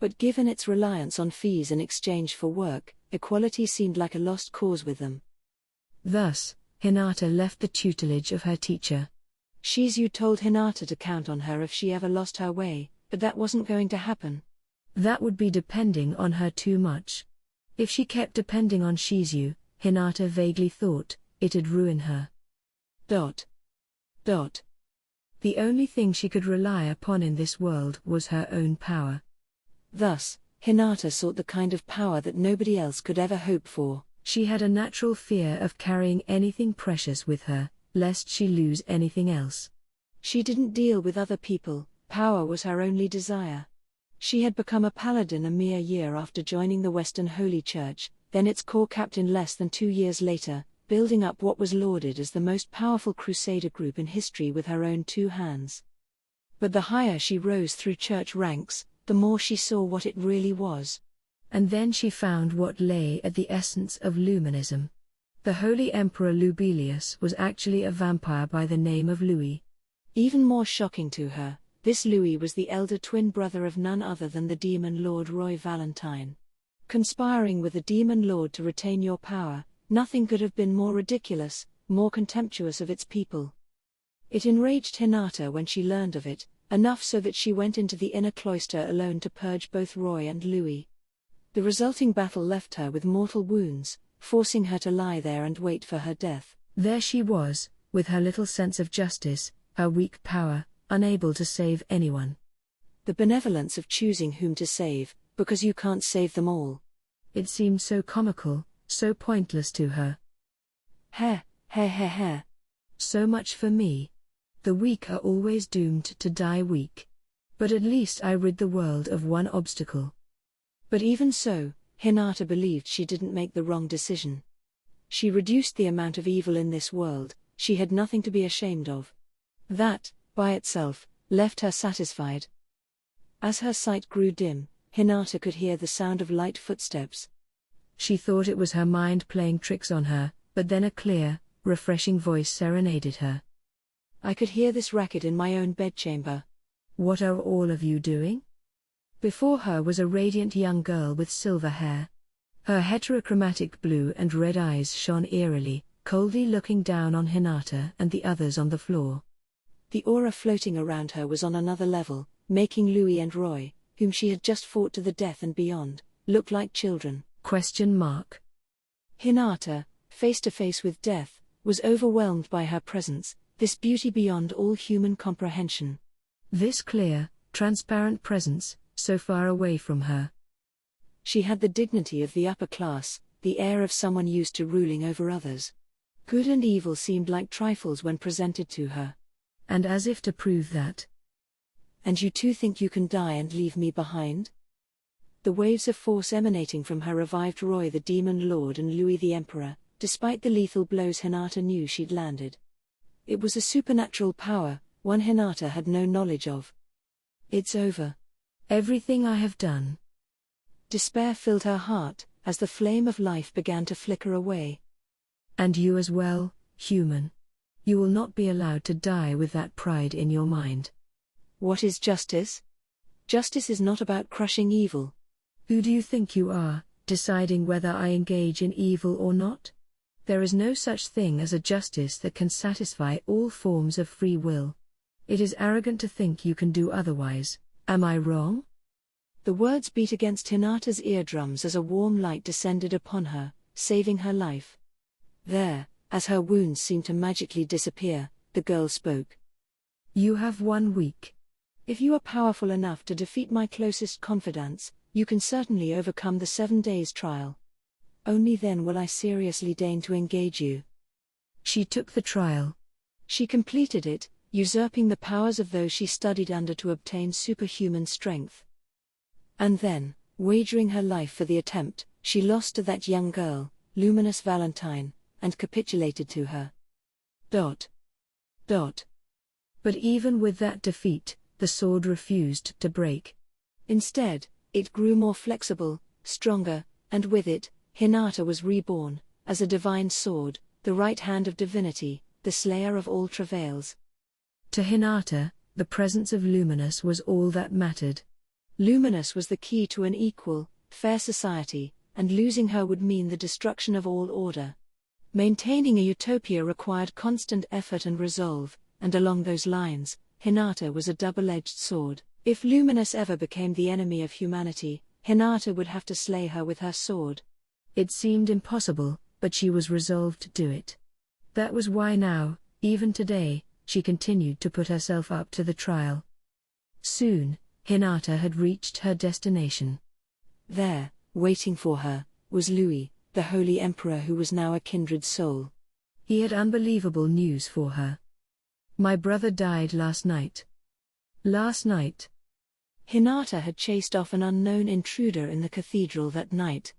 But given its reliance on fees in exchange for work, equality seemed like a lost cause with them.
Thus, Hinata left the tutelage of her teacher.
Shizu told Hinata to count on her if she ever lost her way, but that wasn't going to happen.
That would be depending on her too much. If she kept depending on Shizu, Hinata vaguely thought, it'd ruin her. The only thing she could rely upon in this world was her own power.
Thus, Hinata sought the kind of power that nobody else could ever hope for.
She had a natural fear of carrying anything precious with her, lest she lose anything else.
She didn't deal with other people, power was her only desire. She had become a paladin a mere year after joining the Western Holy Church, then its core captain less than 2 years later, building up what was lauded as the most powerful crusader group in history with her own 2 hands. But the higher she rose through church ranks, the more she saw what it really was.
And then she found what lay at the essence of Luminism. The Holy Emperor Lubelius was actually a vampire by the name of Louis.
Even more shocking to her, this Louis was the elder twin brother of none other than the Demon Lord Roy Valentine. Conspiring with the Demon Lord to retain your power, nothing could have been more ridiculous, more contemptuous of its people. It enraged Hinata when she learned of it, enough so that she went into the inner cloister alone to purge both Roy and Louis. The resulting battle left her with mortal wounds, forcing her to lie there and wait for her death.
There she was, with her little sense of justice, her weak power, unable to save anyone.
The benevolence of choosing whom to save, because you can't save them all.
It seemed so comical, so pointless to her.
Heh.
So much for me. The weak are always doomed to die weak. But at least I rid the world of one obstacle.
But even so, Hinata believed she didn't make the wrong decision. She reduced the amount of evil in this world, she had nothing to be ashamed of. That, by itself, left her satisfied. As her sight grew dim, Hinata could hear the sound of light footsteps.
She thought it was her mind playing tricks on her, but then a clear, refreshing voice serenaded her.
I could hear this racket in my own bedchamber.
What are all of you doing? Before her was a radiant young girl with silver hair. Her heterochromatic blue and red eyes shone eerily, coldly looking down on Hinata and the others on the floor.
The aura floating around her was on another level, making Louis and Roy, whom she had just fought to the death and beyond, look like children. Hinata, face to face with death, was overwhelmed by her presence, this beauty beyond all human comprehension.
This clear, transparent presence, so far away from her.
She had the dignity of the upper class, the air of someone used to ruling over others. Good and evil seemed like trifles when presented to her.
And as if to prove that.
And you too think you can die and leave me behind? The waves of force emanating from her revived Roy the Demon Lord and Louis the Emperor, despite the lethal blows Hinata knew she'd landed. It was a supernatural power, one Hinata had no knowledge of. It's over.
Everything I have done.
Despair filled her heart, as the flame of life began to flicker away.
And you as well, human. You will not be allowed to die with that pride in your mind.
What is justice? Justice is not about crushing evil.
Who do you think you are, deciding whether I engage in evil or not? There is no such thing as a justice that can satisfy all forms of free will. It is arrogant to think you can do otherwise, am I wrong?
The words beat against Hinata's eardrums as a warm light descended upon her, saving her life. There, as her wounds seemed to magically disappear, the girl spoke.
You have 1 week.
If you are powerful enough to defeat my closest confidants, you can certainly overcome the 7 days trial. Only then will I seriously deign to engage you.
She took the trial.
She completed it, usurping the powers of those she studied under to obtain superhuman strength. And then, wagering her life for the attempt, she lost to that young girl, Luminous Valentine, and capitulated to her. But
even with that defeat, the sword refused to break.
Instead, it grew more flexible, stronger, and with it, Hinata was reborn, as a divine sword, the right hand of divinity, the slayer of all travails.
To Hinata, the presence of Luminous was all that mattered.
Luminous was the key to an equal, fair society, and losing her would mean the destruction of all order. Maintaining a utopia required constant effort and resolve, and along those lines, Hinata was a double-edged sword. If Luminous ever became the enemy of humanity, Hinata would have to slay her with her sword.
It seemed impossible, but she was resolved to do it. That was why now, even today, she continued to put herself up to the trial. Soon, Hinata had reached her destination.
There, waiting for her, was Louis, the Holy Emperor who was now a kindred soul.
He had unbelievable news for her. My brother died last night. Last night.
Hinata had chased off an unknown intruder in the cathedral that night.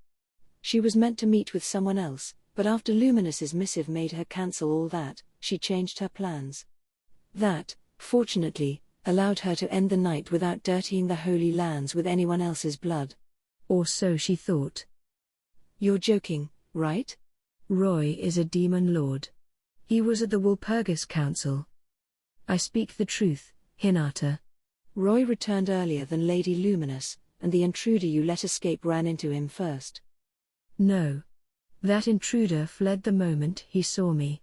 She was meant to meet with someone else, but after Luminous's missive made her cancel all that, she changed her plans. That, fortunately, allowed her to end the night without dirtying the Holy Lands with anyone else's blood.
Or so she thought.
You're joking, right?
Roy is a demon lord. He was at the Walpurgis Council. I speak the truth, Hinata.
Roy returned earlier than Lady Luminous, and the intruder you let escape ran into him first.
No. That intruder fled the moment he saw me.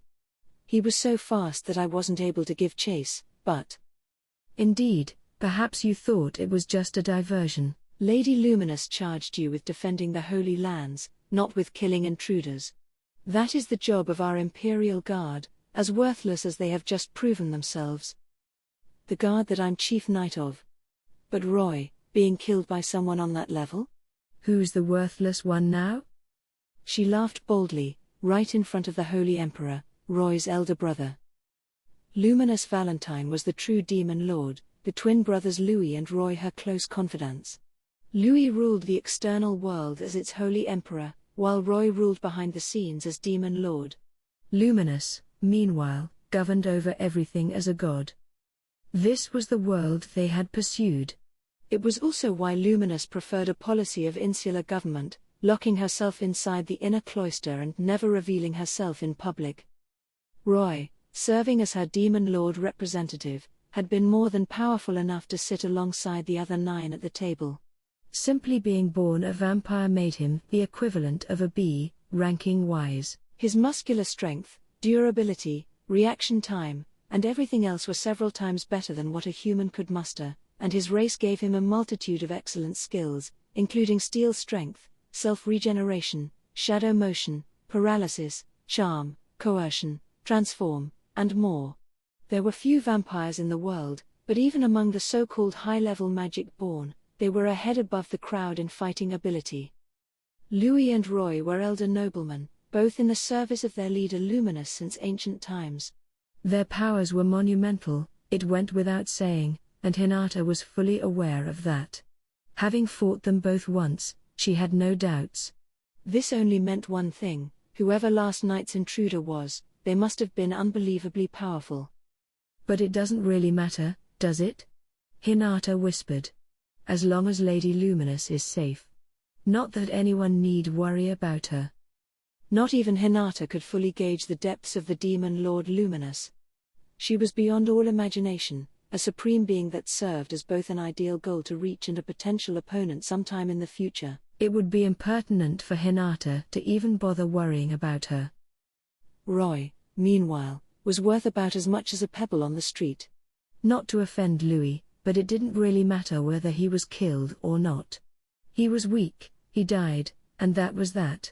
He was so fast that I wasn't able to give chase, but...
Indeed, perhaps you thought it was just a diversion.
Lady Luminous charged you with defending the Holy Lands, not with killing intruders. That is the job of our Imperial Guard, as worthless as they have just proven themselves. The guard that I'm chief knight of. But Roy, being killed by someone on that level?
Who's the worthless one now?
She laughed boldly, right in front of the Holy Emperor, Roy's elder brother. Luminous Valentine was the true demon lord, the twin brothers Louis and Roy her close confidants. Louis ruled the external world as its Holy Emperor, while Roy ruled behind the scenes as demon lord.
Luminous, meanwhile, governed over everything as a god. This was the world they had pursued.
It was also why Luminous preferred a policy of insular government, locking herself inside the inner cloister and never revealing herself in public. Roy, serving as her demon lord representative, had been more than powerful enough to sit alongside the other 9 at the table.
Simply being born a vampire made him the equivalent of a bee, ranking-wise.
His muscular strength, durability, reaction time, and everything else were several times better than what a human could muster, and his race gave him a multitude of excellent skills, including steel strength, self-regeneration, shadow motion, paralysis, charm, coercion, transform, and more. There were few vampires in the world, but even among the so-called high-level magic-born, they were a head above the crowd in fighting ability. Louis and Roy were elder noblemen, both in the service of their leader Luminous since ancient times.
Their powers were monumental, it went without saying, and Hinata was fully aware of that. Having fought them both once, she had no doubts.
This only meant one thing: whoever last night's intruder was, they must have been unbelievably powerful.
But it doesn't really matter, does it? Hinata whispered. As long as Lady Luminous is safe. Not that anyone need worry about her.
Not even Hinata could fully gauge the depths of the demon Lord Luminous. She was beyond all imagination, a supreme being that served as both an ideal goal to reach and a potential opponent sometime in the future.
It would be impertinent for Hinata to even bother worrying about her.
Roy, meanwhile, was worth about as much as a pebble on the street.
Not to offend Louis, but it didn't really matter whether he was killed or not. He was weak, he died, and that was that.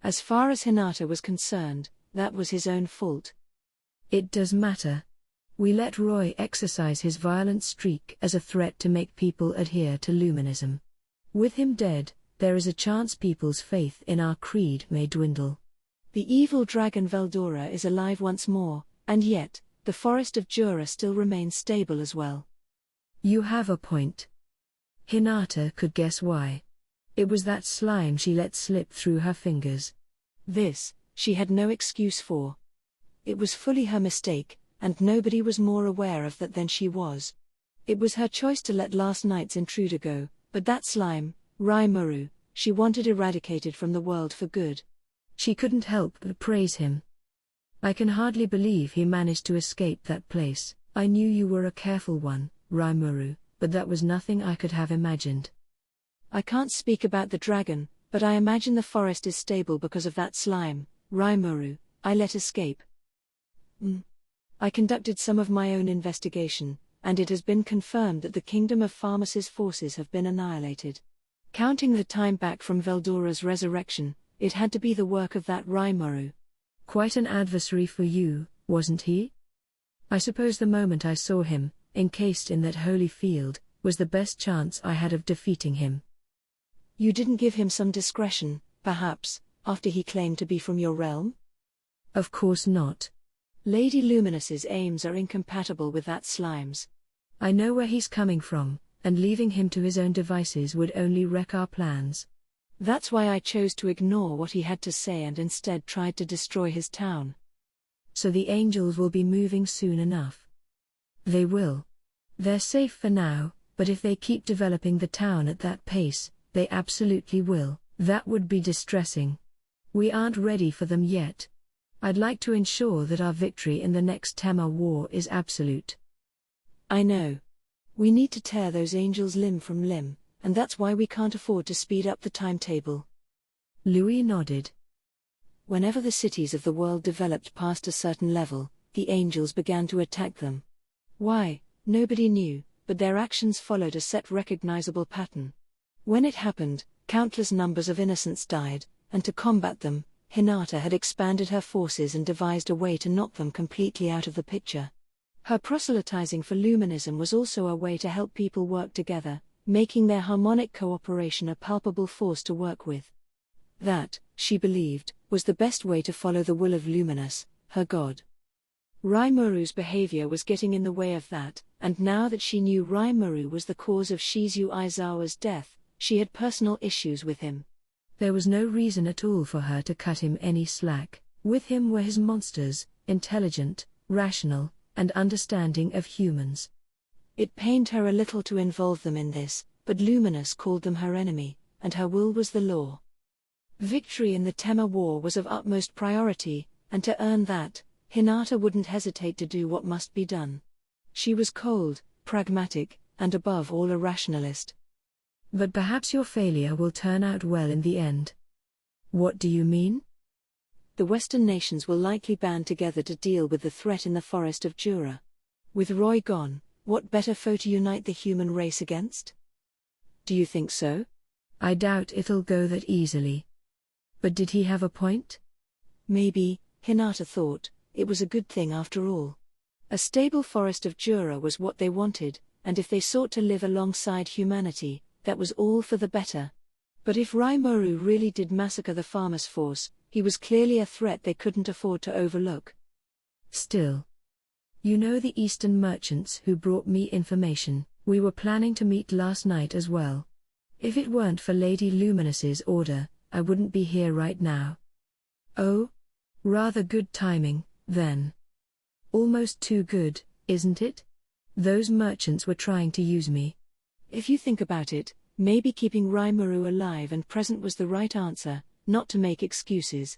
As far as Hinata was concerned, that was his own fault.
It does matter. We let Roy exercise his violent streak as a threat to make people adhere to Luminism. With him dead, there is a chance people's faith in our creed may dwindle.
The evil dragon Veldora is alive once more, and yet, the forest of Jura still remains stable as well.
You have a point. Hinata could guess why. It was that slime she let slip through her fingers.
This, she had no excuse for. It was fully her mistake, and nobody was more aware of that than she was. It was her choice to let last night's intruder go, but that slime, Rimuru, she wanted eradicated from the world for good.
She couldn't help but praise him. I can hardly believe he managed to escape that place. I knew you were a careful one, Rimuru, but that was nothing I could have imagined.
I can't speak about the dragon, but I imagine the forest is stable because of that slime, Rimuru, I let escape. I conducted some of my own investigation, and it has been confirmed that the Kingdom of Pharmacy's forces have been annihilated. Counting the time back from Veldora's resurrection, it had to be the work of that Rimuru.
Quite an adversary for you, wasn't he? I suppose the moment I saw him, encased in that holy field, was the best chance I had of defeating him.
You didn't give him some discretion, perhaps, after he claimed to be from your realm?
Of course not.
Lady Luminous's aims are incompatible with that slime's.
I know where he's coming from, and leaving him to his own devices would only wreck our plans.
That's why I chose to ignore what he had to say and instead tried to destroy his town.
So the angels will be moving soon enough. They will. They're safe for now, but if they keep developing the town at that pace, they absolutely will. That would be distressing. We aren't ready for them yet. I'd like to ensure that our victory in the next Tema war is absolute.
I know. We need to tear those angels limb from limb, and that's why we can't afford to speed up the timetable.
Louis nodded.
Whenever the cities of the world developed past a certain level, the angels began to attack them. Why, nobody knew, but their actions followed a set recognizable pattern. When it happened, countless numbers of innocents died, and to combat them, Hinata had expanded her forces and devised a way to knock them completely out of the picture. Her proselytizing for Luminism was also a way to help people work together, making their harmonic cooperation a palpable force to work with. That, she believed, was the best way to follow the will of Luminous, her god. Rimuru's behavior was getting in the way of that, and now that she knew Rimuru was the cause of Shizu Aizawa's death, she had personal issues with him.
There was no reason at all for her to cut him any slack. With him were his monsters, intelligent, rational, and understanding of humans.
It pained her a little to involve them in this, but Luminous called them her enemy, and her will was the law. Victory in the Tema War was of utmost priority, and to earn that, Hinata wouldn't hesitate to do what must be done. She was cold, pragmatic, and above all a rationalist.
But perhaps your failure will turn out well in the end. What do you mean?
The Western nations will likely band together to deal with the threat in the forest of Jura. With Roy gone, what better foe to unite the human race against? Do you think so?
I doubt it'll go that easily. But did he have a point?
Maybe, Hinata thought, it was a good thing after all. A stable forest of Jura was what they wanted, and if they sought to live alongside humanity, that was all for the better. But if Rimuru really did massacre the farmers' force, he was clearly a threat they couldn't afford to overlook.
Still. You know the Eastern merchants who brought me information. We were planning to meet last night as well. If it weren't for Lady Luminous's order, I wouldn't be here right now. Oh? Rather good timing, then. Almost too good, isn't it? Those merchants were trying to use me.
If you think about it, maybe keeping Rimuru alive and present was the right answer, not to make excuses.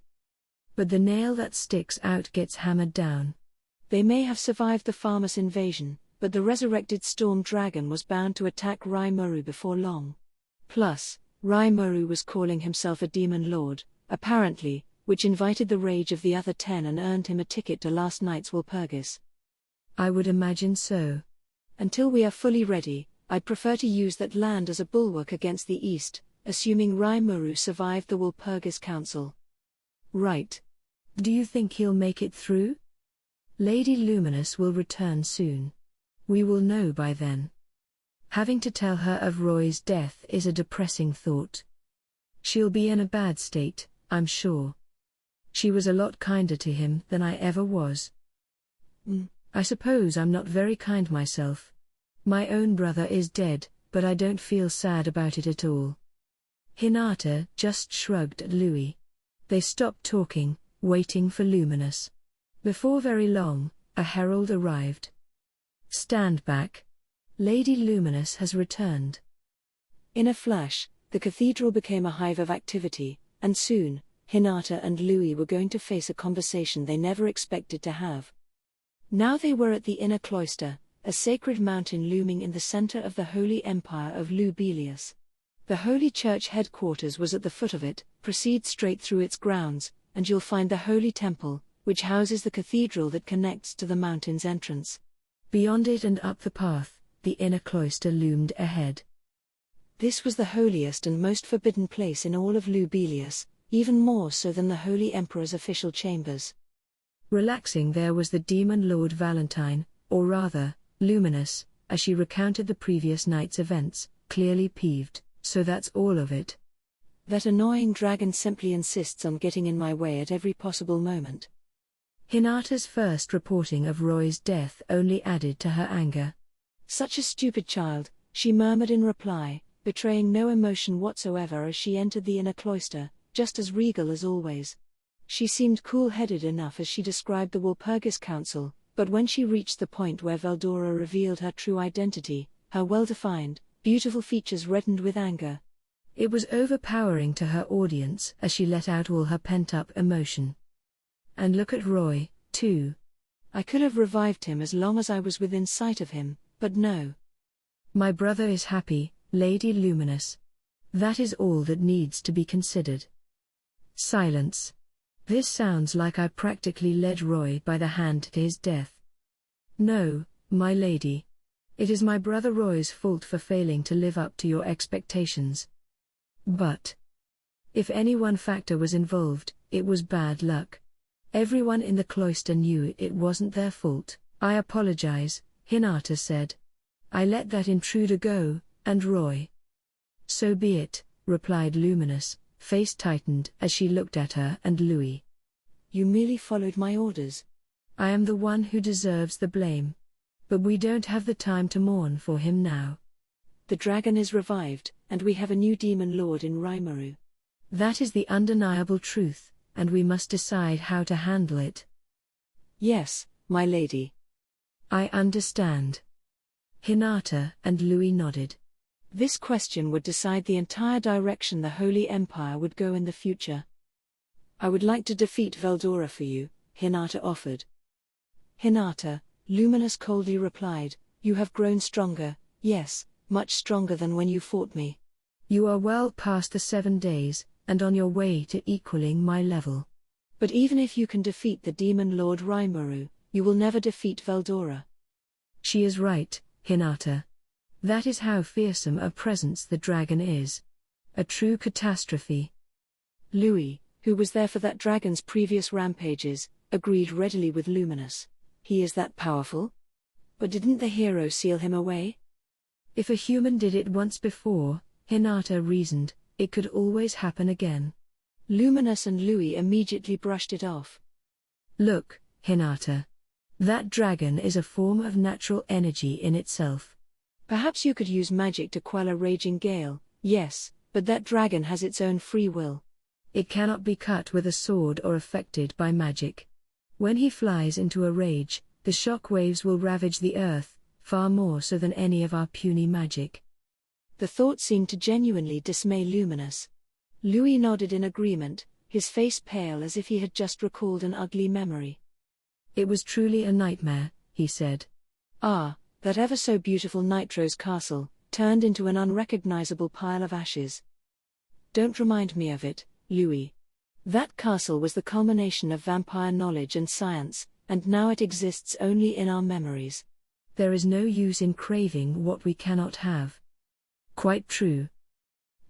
But the nail that sticks out gets hammered down.
They may have survived the Pharmas invasion, but the resurrected storm dragon was bound to attack Rimuru before long. Plus, Rimuru was calling himself a demon lord, apparently, which invited the rage of the other 10 and earned him a ticket to last night's Walpurgis.
I would imagine so.
Until we are fully ready, I'd prefer to use that land as a bulwark against the east, assuming Rimuru survived the Walpurgis Council.
Right. Do you think he'll make it through? Lady Luminous will return soon. We will know by then. Having to tell her of Roy's death is a depressing thought. She'll be in a bad state, I'm sure. She was a lot kinder to him than I ever was. I suppose I'm not very kind myself. My own brother is dead, but I don't feel sad about it at all. Hinata just shrugged at Louis. They stopped talking, waiting for Luminous. Before very long, a herald arrived. Stand back. Lady Luminous has returned.
In a flash, the cathedral became a hive of activity, and soon, Hinata and Louis were going to face a conversation they never expected to have. Now they were at the inner cloister, a sacred mountain looming in the center of the Holy Empire of Lubelius. The Holy Church headquarters was at the foot of it. Proceed straight through its grounds, and you'll find the Holy Temple, which houses the cathedral that connects to the mountain's entrance.
Beyond it and up the path, the inner cloister loomed ahead.
This was the holiest and most forbidden place in all of Lubelius, even more so than the Holy Emperor's official chambers.
Relaxing there was the demon Lord Valentine, or rather, Luminous, as she recounted the previous night's events, clearly peeved. So that's all of it.
That annoying dragon simply insists on getting in my way at every possible moment.
Hinata's first reporting of Roy's death only added to her anger.
Such a stupid child, she murmured in reply, betraying no emotion whatsoever as she entered the inner cloister, just as regal as always. She seemed cool-headed enough as she described the Walpurgis Council, but when she reached the point where Veldora revealed her true identity, her well-defined, beautiful features reddened with anger.
It was overpowering to her audience as she let out all her pent-up emotion. And look at Roy, too.
I could have revived him as long as I was within sight of him, but no.
My brother is happy, Lady Luminous. That is all that needs to be considered. Silence. This sounds like I practically led Roy by the hand to his death. No, my lady. It is my brother Roy's fault for failing to live up to your expectations. But if any one factor was involved, it was bad luck. Everyone in the cloister knew it wasn't their fault. I apologize, Hinata said. I let that intruder go, and Roy. So be it, replied Luminous, face tightened as she looked at her and Louis.
You merely followed my orders.
I am the one who deserves the blame. But we don't have the time to mourn for him now.
The dragon is revived, and we have a new demon lord in Rimuru.
That is the undeniable truth, and we must decide how to handle it.
Yes, my lady.
I understand. Hinata and Louis nodded.
This question would decide the entire direction the Holy Empire would go in the future. I would like to defeat Veldora for you, Hinata offered. Hinata, Luminous coldly replied, you have grown stronger, yes, much stronger than when you fought me.
You are well past the 7 days, and on your way to equaling my level.
But even if you can defeat the demon Lord Rimuru, you will never defeat Veldora.
She is right, Hinata. That is how fearsome a presence the dragon is. A true catastrophe.
Louis, who was there for that dragon's previous rampages, agreed readily with Luminous. He is that powerful? But didn't the hero seal him away?
If a human did it once before, Hinata reasoned, it could always happen again.
Luminous and Louis immediately brushed it off.
Look, Hinata. That dragon is a form of natural energy in itself.
Perhaps you could use magic to quell a raging gale, yes, but that dragon has its own free will.
It cannot be cut with a sword or affected by magic. When he flies into a rage, the shock waves will ravage the earth, far more so than any of our puny magic.
The thought seemed to genuinely dismay Luminous. Louis nodded in agreement, his face pale as if he had just recalled an ugly memory.
It was truly a nightmare, he said.
Ah, that ever so beautiful Nitro's castle, turned into an unrecognizable pile of ashes. Don't remind me of it, Louis. That castle was the culmination of vampire knowledge and science, and now it exists only in our memories.
There is no use in craving what we cannot have. Quite true.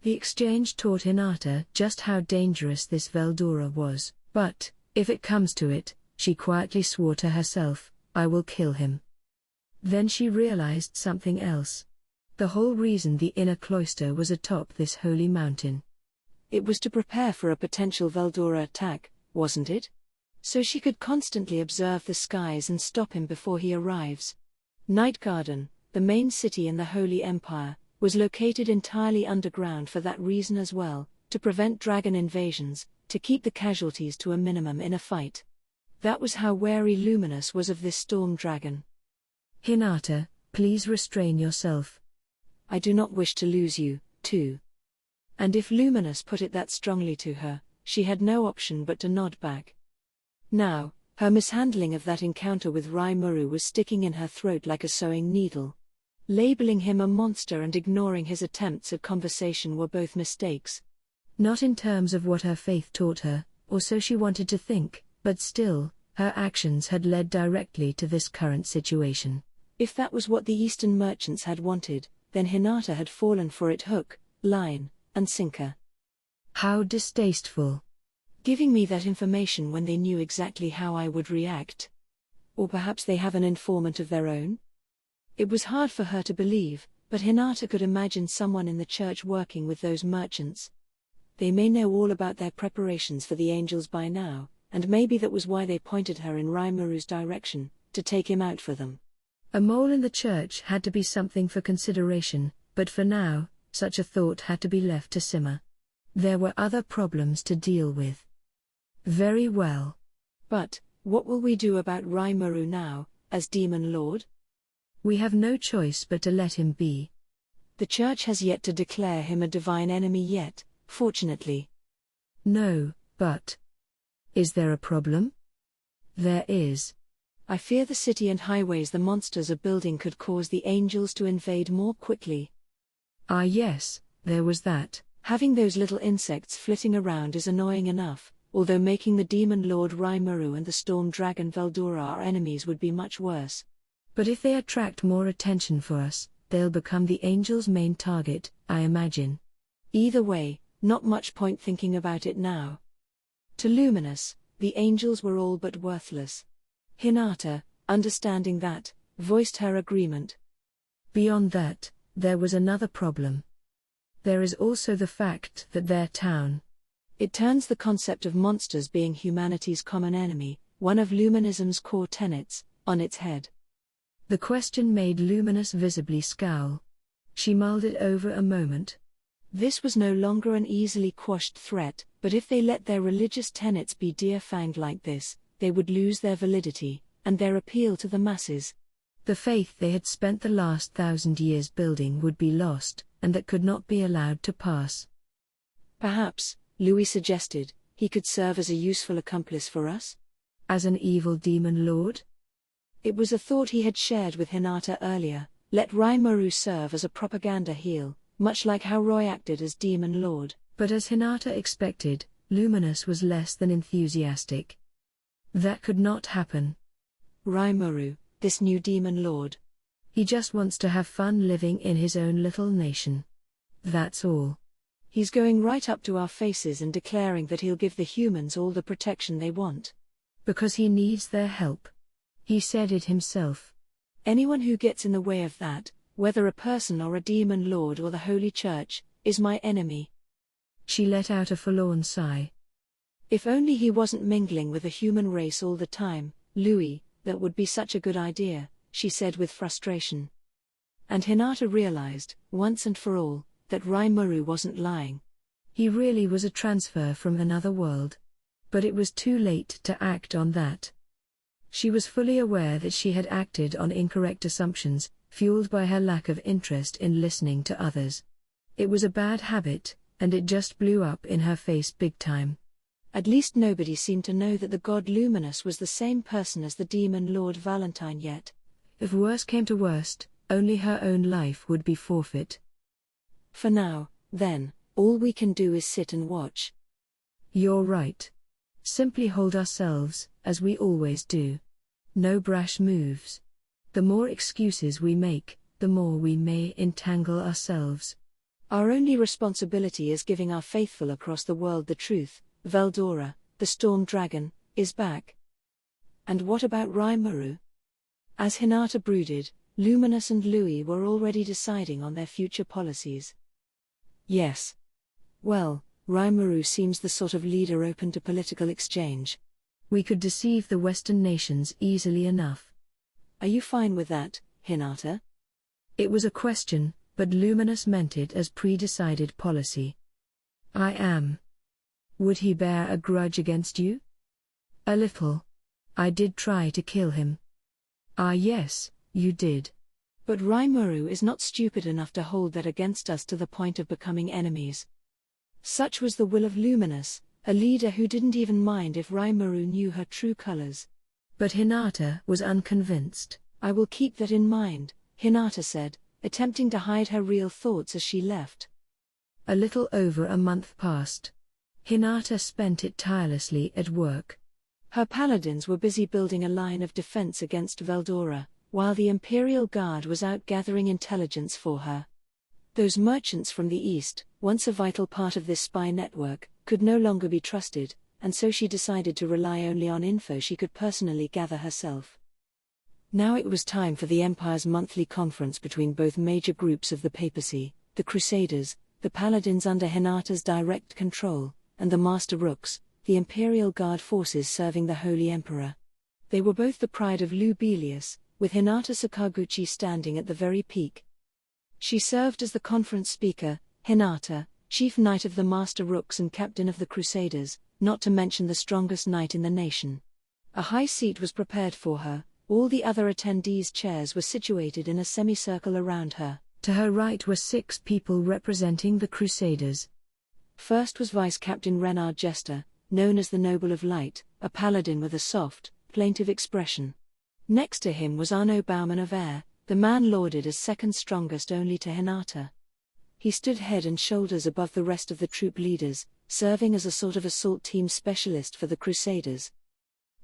The exchange taught Hinata just how dangerous this Veldora was, but, if it comes to it, she quietly swore to herself, I will kill him. Then she realized something else. The whole reason the inner cloister was atop this holy mountain.
It was to prepare for a potential Veldora attack, wasn't it? So she could constantly observe the skies and stop him before he arrives. Night Garden, the main city in the Holy Empire, was located entirely underground for that reason as well, to prevent dragon invasions, to keep the casualties to a minimum in a fight. That was how wary Luminous was of this storm dragon.
Hinata, please restrain yourself.
I do not wish to lose you, too. And if Luminous put it that strongly to her, she had no option but to nod back. Now, her mishandling of that encounter with Rimuru was sticking in her throat like a sewing needle. Labeling him a monster and ignoring his attempts at conversation were both mistakes.
Not in terms of what her faith taught her, or so she wanted to think, but still, her actions had led directly to this current situation.
If that was what the Eastern merchants had wanted, then Hinata had fallen for it hook, line, and sinker.
How distasteful.
Giving me that information when they knew exactly how I would react. Or perhaps they have an informant of their own? It was hard for her to believe, but Hinata could imagine someone in the church working with those merchants. They may know all about their preparations for the angels by now, and maybe that was why they pointed her in Rimuru's direction, to take him out for them.
A mole in the church had to be something for consideration, but for now, such a thought had to be left to simmer. There were other problems to deal with. Very well.
But, what will we do about Rimuru now, as Demon Lord?
We have no choice but to let him be.
The church has yet to declare him a divine enemy yet, fortunately.
No, but... Is there a problem? There is.
I fear the city and highways the monsters are building could cause the angels to invade more quickly.
Ah yes, there was that.
Having those little insects flitting around is annoying enough, although making the Demon Lord Rimuru and the Storm Dragon Veldora our enemies would be much worse.
But if they attract more attention for us, they'll become the angels' main target, I imagine.
Either way, not much point thinking about it now. To Luminous, the angels were all but worthless. Hinata, understanding that, voiced her agreement.
Beyond that, there was another problem. There is also the fact that their town.
It turns the concept of monsters being humanity's common enemy, one of Luminism's core tenets, on its head.
The question made Luminous visibly scowl. She mulled it over a moment.
This was no longer an easily quashed threat, but if they let their religious tenets be deer-fanged like this, they would lose their validity, and their appeal to the masses.
The faith they had spent the last 1,000 years building would be lost, and that could not be allowed to pass.
Perhaps, Louis suggested, he could serve as a useful accomplice for us?
As an evil demon lord?
It was a thought he had shared with Hinata earlier, let Rimuru serve as a propaganda heel, much like how Roy acted as Demon Lord.
But as Hinata expected, Luminous was less than enthusiastic. That could not happen.
Rimuru, this new Demon Lord.
He just wants to have fun living in his own little nation. That's all.
He's going right up to our faces and declaring that he'll give the humans all the protection they want.
Because he needs their help. He said it himself.
Anyone who gets in the way of that, whether a person or a demon lord or the Holy Church, is my enemy.
She let out a forlorn sigh.
If only he wasn't mingling with the human race all the time, Louis, that would be such a good idea, she said with frustration. And Hinata realized, once and for all, that Rimuru wasn't lying.
He really was a transfer from another world. But it was too late to act on that. She was fully aware that she had acted on incorrect assumptions, fueled by her lack of interest in listening to others. It was a bad habit, and it just blew up in her face big time.
At least nobody seemed to know that the god Luminous was the same person as the demon Lord Valentine yet.
If worse came to worst, only her own life would be forfeit.
For now, then, all we can do is sit and watch.
You're right. Simply hold ourselves, as we always do. No brash moves. The more excuses we make, the more we may entangle ourselves.
Our only responsibility is giving our faithful across the world the truth. Veldora, the storm dragon, is back. And what about Rimuru? As Hinata brooded, Luminous and Louis were already deciding on their future policies. Yes. Well, Rimuru seems the sort of leader open to political exchange.
We could deceive the Western nations easily enough.
Are you fine with that, Hinata?
It was a question, but Luminous meant it as pre-decided policy. I am. Would he bear a grudge against you? A little. I did try to kill him. Ah yes, you did.
But Rimuru is not stupid enough to hold that against us to the point of becoming enemies. Such was the will of Luminous, a leader who didn't even mind if Rimuru knew her true colors.
But Hinata was unconvinced.
I will keep that in mind, Hinata said, attempting to hide her real thoughts as she left.
A little over a month passed. Hinata spent it tirelessly at work.
Her paladins were busy building a line of defense against Veldora, while the Imperial Guard was out gathering intelligence for her. Those merchants from the east, once a vital part of this spy network, could no longer be trusted, and so she decided to rely only on info she could personally gather herself. Now it was time for the Empire's monthly conference between both major groups of the papacy, the Crusaders, the Paladins under Hinata's direct control, and the Master Rooks, the Imperial Guard forces serving the Holy Emperor. They were both the pride of Lubelius, with Hinata Sakaguchi standing at the very peak. She served as the conference speaker, Hinata, chief knight of the Master Rooks and captain of the Crusaders, not to mention the strongest knight in the nation. A high seat was prepared for her. All the other attendees' chairs were situated in a semicircle around her.
To her right were 6 people representing the Crusaders.
First was Vice Captain Renard Jester, known as the Noble of Light, a paladin with a soft, plaintive expression. Next to him was Arno Baumann of Air, the man lauded as second strongest only to Hinata. He stood head and shoulders above the rest of the troop leaders, serving as a sort of assault team specialist for the Crusaders.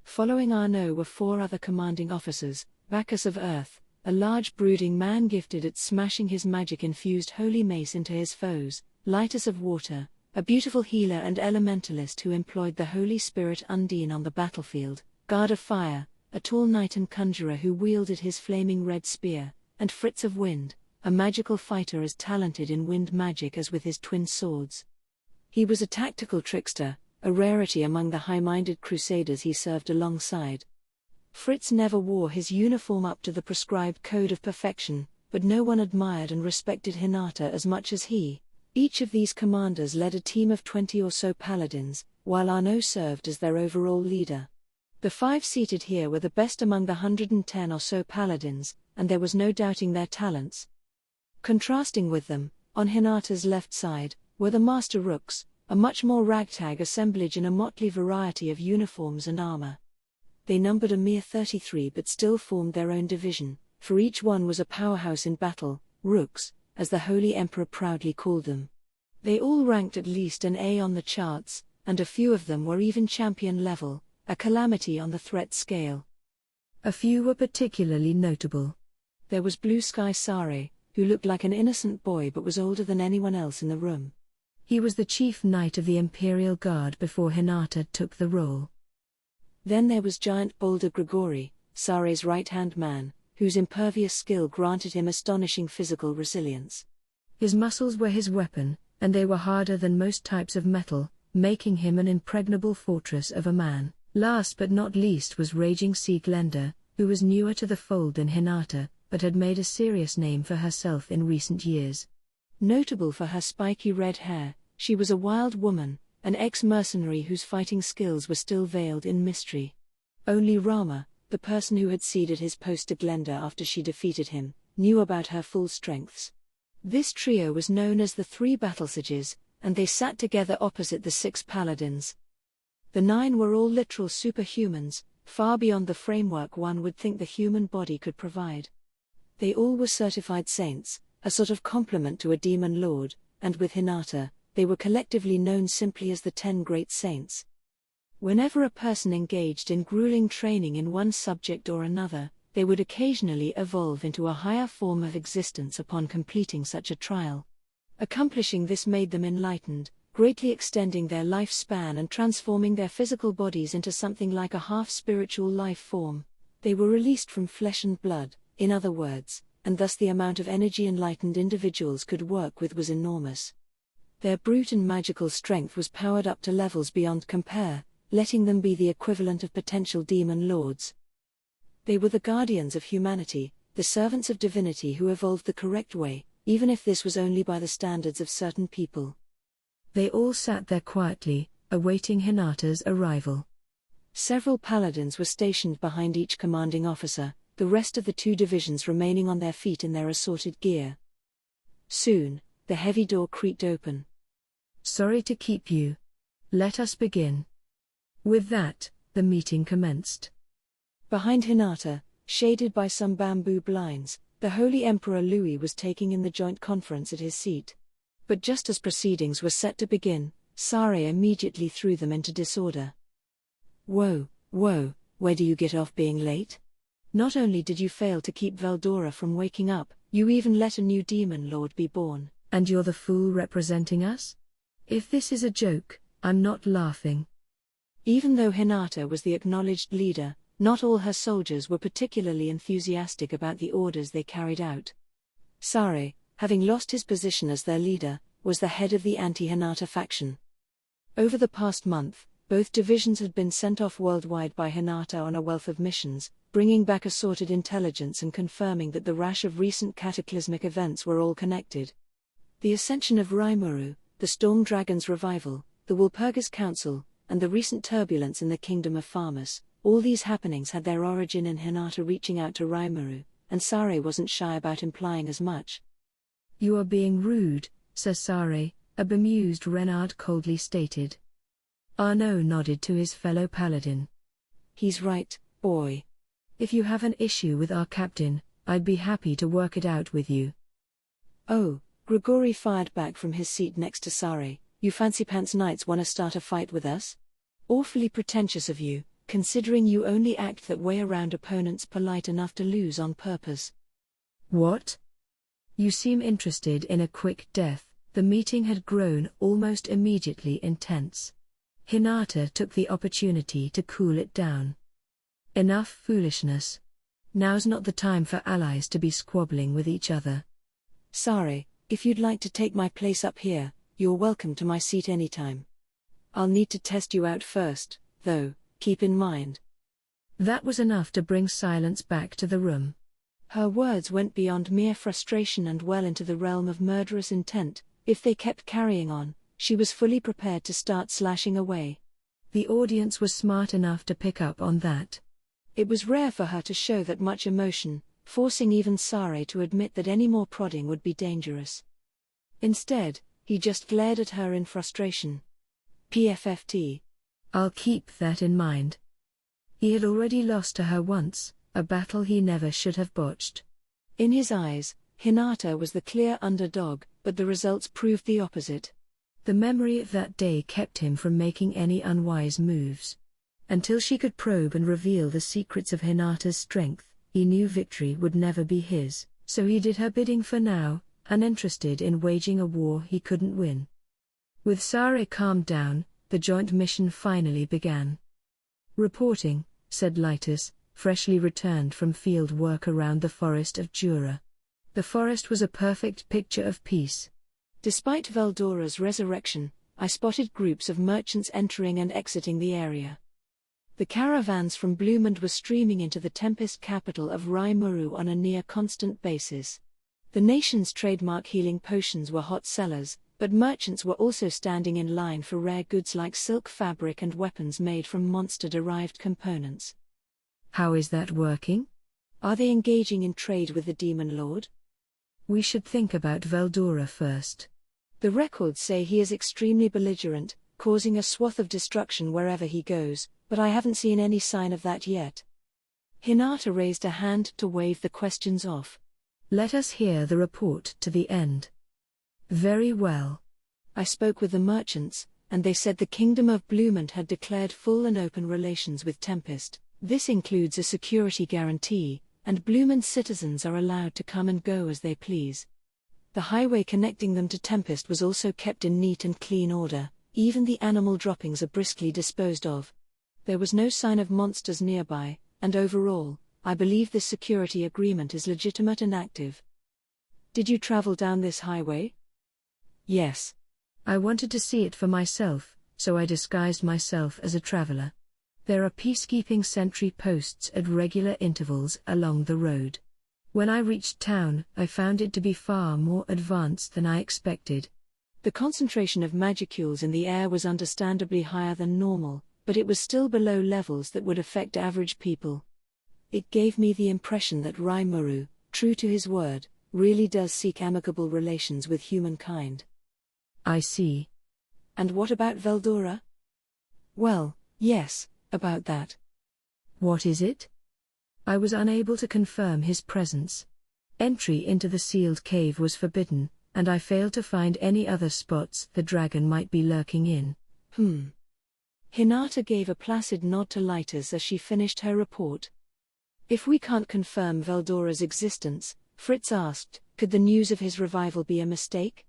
Following Arno were 4 other commanding officers: Bacchus of Earth, a large brooding man gifted at smashing his magic-infused holy mace into his foes; Lightus of Water, a beautiful healer and elementalist who employed the Holy Spirit Undine on the battlefield; Guard of Fire, a tall knight and conjurer who wielded his flaming red spear; and Fritz of Wind, a magical fighter as talented in wind magic as with his twin swords. He was a tactical trickster, a rarity among the high-minded Crusaders he served alongside. Fritz never wore his uniform up to the prescribed code of perfection, but no one admired and respected Hinata as much as he. Each of these commanders led a team of 20 or so paladins, while Arno served as their overall leader. The 5 seated here were the best among the 110 or so paladins, and there was no doubting their talents. Contrasting with them, on Hinata's left side, were the Master Rooks, a much more ragtag assemblage in a motley variety of uniforms and armor. They numbered a mere 33 but still formed their own division, for each one was a powerhouse in battle, Rooks, as the Holy Emperor proudly called them. They all ranked at least an A on the charts, and a few of them were even champion level, a calamity on the threat scale.
A few were particularly notable.
There was Blue Sky Sare, who looked like an innocent boy but was older than anyone else in the room.
He was the chief knight of the Imperial Guard before Hinata took the role.
Then there was Giant Boulder Grigori, Sare's right-hand man, whose impervious skill granted him astonishing physical resilience.
His muscles were his weapon, and they were harder than most types of metal, making him an impregnable fortress of a man. Last but not least was Raging Sea Glenda, who was newer to the fold than Hinata, but had made a serious name for herself in recent years. Notable for her spiky red hair, she was a wild woman, an ex-mercenary whose fighting skills were still veiled in mystery. Only Rama, the person who had ceded his post to Glenda after she defeated him, knew about her full strengths. This trio was known as the 3 Battlesages, and they sat together opposite the 6 paladins. The 9 were all literal superhumans, far beyond the framework one would think the human body could provide. They all were certified saints, a sort of complement to a demon lord, and with Hinata, they were collectively known simply as the 10 Great Saints. Whenever a person engaged in grueling training in one subject or another,
they would occasionally evolve into a higher form of existence upon completing such a trial. Accomplishing this made them enlightened, greatly extending their lifespan and transforming their physical bodies into something like a half-spiritual life form. They were released from flesh and blood, in other words, and thus the amount of energy enlightened individuals could work with was enormous. Their brute and magical strength was powered up to levels beyond compare, letting them be the equivalent of potential demon lords. They were the guardians of humanity, the servants of divinity who evolved the correct way, even if this was only by the standards of certain people.
They all sat there quietly, awaiting Hinata's arrival.
Several paladins were stationed behind each commanding officer, the rest of the 2 divisions remaining on their feet in their assorted gear. Soon, the heavy door creaked open.
"Sorry to keep you. Let us begin." With that, the meeting commenced.
Behind Hinata, shaded by some bamboo blinds, the Holy Emperor Louis was taking in the joint conference at his seat. But just as proceedings were set to begin, Sare immediately threw them into disorder. "Whoa, where do you get off being late? Not only did you fail to keep Veldora from waking up, you even let a new demon lord be born.
And you're the fool representing us? If this is a joke, I'm not laughing."
Even though Hinata was the acknowledged leader, not all her soldiers were particularly enthusiastic about the orders they carried out. Sare, having lost his position as their leader, was the head of the anti-Hinata faction. Over the past month, both divisions had been sent off worldwide by Hinata on a wealth of missions, bringing back assorted intelligence and confirming that the rash of recent cataclysmic events were all connected. The ascension of Rimuru, the Storm Dragon's revival, the Walpurgis Council, and the recent turbulence in the kingdom of Farmus, all these happenings had their origin in Hinata reaching out to Rimuru, and Sare wasn't shy about implying as much.
"You are being rude, Sir Sare," a bemused Renard coldly stated. Arnaud nodded to his fellow paladin.
"He's right, boy.
"If you have an issue with our captain, I'd be happy to work it out with you."
"Oh," Grigori fired back from his seat next to Sare, "you fancy pants knights wanna start a fight with us? Awfully pretentious of you, considering you only act that way around opponents polite enough to lose on purpose."
"What? You seem interested in a quick death." The meeting had grown almost immediately intense. Hinata took the opportunity to cool it down. "Enough foolishness. Now's not the time for allies to be squabbling with each other."
"Sare, if you'd like to take my place up here, you're welcome to my seat anytime. I'll need to test you out first, though, keep in mind."
That was enough to bring silence back to the room.
Her words went beyond mere frustration and well into the realm of murderous intent. If they kept carrying on, she was fully prepared to start slashing away.
The audience was smart enough to pick up on that.
It was rare for her to show that much emotion, forcing even Sare to admit that any more prodding would be dangerous. Instead, he just glared at her in frustration. PFFT.
"I'll keep that in mind." He had already lost to her once, a battle he never should have botched.
In his eyes, Hinata was the clear underdog, but the results proved the opposite.
The memory of that day kept him from making any unwise moves. Until she could probe and reveal the secrets of Hinata's strength, he knew victory would never be his, so he did her bidding for now, uninterested in waging a war he couldn't win. With Sare calmed down, the joint mission finally began. "Reporting," said Lytus, freshly returned from field work around the forest of Jura. The forest was a perfect picture of peace.
Despite Veldora's resurrection, I spotted groups of merchants entering and exiting the area. The caravans from Bloomond were streaming into the Tempest capital of Rimuru on a near-constant basis. The nation's trademark healing potions were hot sellers, but merchants were also standing in line for rare goods like silk fabric and weapons made from monster-derived components.
How is that working?
Are they engaging in trade with the Demon Lord?
We should think about Veldora first.
The records say he is extremely belligerent, causing a swath of destruction wherever he goes, but I haven't seen any sign of that yet. Hinata raised a hand to wave the questions off.
Let us hear the report to the end. Very well.
I spoke with the merchants, and they said the Kingdom of Bloomond had declared full and open relations with Tempest. This includes a security guarantee, and Blumen's citizens are allowed to come and go as they please. The highway connecting them to Tempest was also kept in neat and clean order, even the animal droppings are briskly disposed of. There was no sign of monsters nearby, and overall, I believe this security agreement is legitimate and active. Did you travel down this highway?
Yes. I wanted to see it for myself, so I disguised myself as a traveler. There are peacekeeping sentry posts at regular intervals along the road. When I reached town, I found it to be far more advanced than I expected.
The concentration of magicules in the air was understandably higher than normal, but it was still below levels that would affect average people. It gave me the impression that Rimuru, true to his word, really does seek amicable relations with humankind.
I see.
And what about Veldora? Well, yes, about that.
What is it? I was unable to confirm his presence. Entry into the sealed cave was forbidden, and I failed to find any other spots the dragon might be lurking in.
Hinata gave a placid nod to Lytas as she finished her report. If we can't confirm Veldora's existence, Fritz asked, could the news of his revival be a mistake?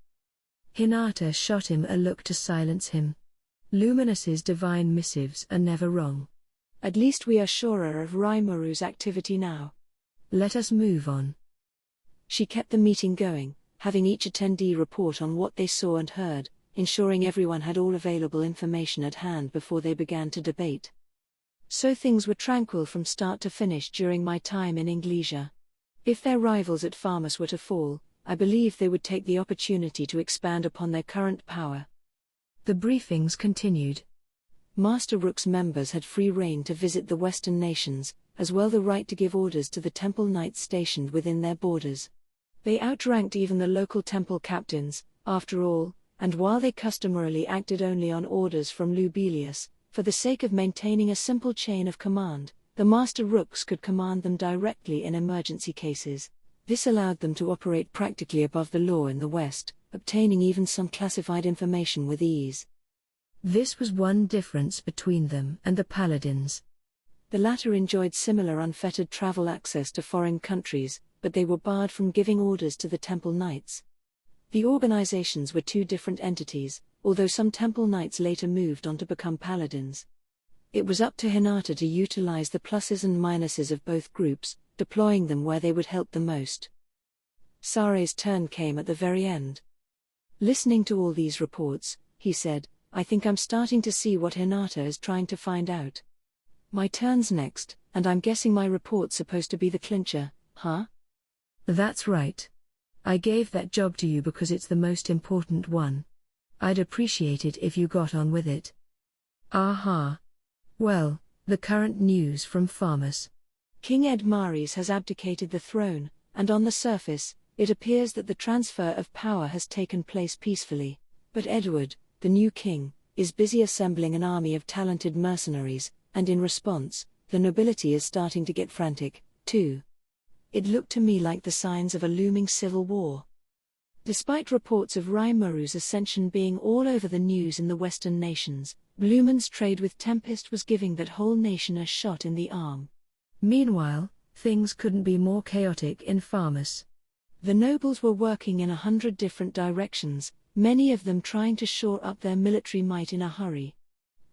Hinata shot him a look to silence him. Luminous's divine missives are never wrong.
At least we are surer of Rimuru's activity now.
Let us move on.
She kept the meeting going, having each attendee report on what they saw and heard, ensuring everyone had all available information at hand before they began to debate. So things were tranquil from start to finish during my time in Inglesia. If their rivals at Farmus were to fall, I believe they would take the opportunity to expand upon their current power.
The briefings continued.
Master Rook's members had free rein to visit the Western nations, as well the right to give orders to the temple knights stationed within their borders. They outranked even the local temple captains, after all, and while they customarily acted only on orders from Lubelius, for the sake of maintaining a simple chain of command, the Master Rooks could command them directly in emergency cases. This allowed them to operate practically above the law in the West, obtaining even some classified information with ease.
This was one difference between them and the Paladins.
The latter enjoyed similar unfettered travel access to foreign countries, but they were barred from giving orders to the Temple Knights. The organizations were two different entities, although some Temple Knights later moved on to become Paladins. It was up to Hinata to utilize the pluses and minuses of both groups, deploying them where they would help the most. Sare's turn came at the very end. Listening to all these reports, he said, I think I'm starting to see what Hinata is trying to find out. My turn's next, and I'm guessing my report's supposed to be the clincher, huh?
That's right. I gave that job to you because it's the most important one. I'd appreciate it if you got on with it. Aha. Well, the current news from Farmus.
King Edmaris has abdicated the throne, and on the surface, it appears that the transfer of power has taken place peacefully. But Edward, the new king, is busy assembling an army of talented mercenaries, and in response, the nobility is starting to get frantic, too. It looked to me like the signs of a looming civil war. Despite reports of Rimuru's ascension being all over the news in the Western nations, Blumen's trade with Tempest was giving that whole nation a shot in the arm.
Meanwhile, things couldn't be more chaotic in Farmus.
The nobles were working in 100 different directions, many of them trying to shore up their military might in a hurry.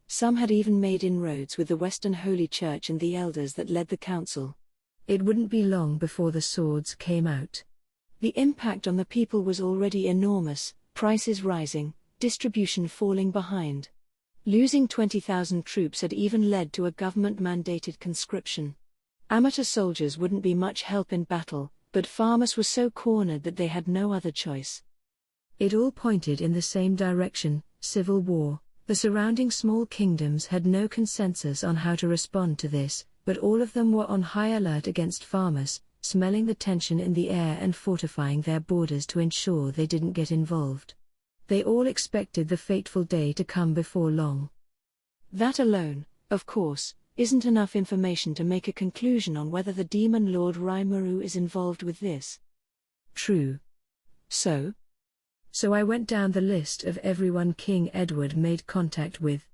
Some had even made inroads with the Western Holy Church and the elders that led the council.
It wouldn't be long before the swords came out.
The impact on the people was already enormous, prices rising, distribution falling behind. Losing 20,000 troops had even led to a government-mandated conscription. Amateur soldiers wouldn't be much help in battle, but Farmus was so cornered that they had no other choice.
It all pointed in the same direction, civil war. The surrounding small kingdoms had no consensus on how to respond to this, but all of them were on high alert against Farmus, smelling the tension in the air and fortifying their borders to ensure they didn't get involved. They all expected the fateful day to come before long.
That alone, of course, isn't enough information to make a conclusion on whether the demon lord Rimuru is involved with this.
True. So I went down the list of everyone King Edward made contact with.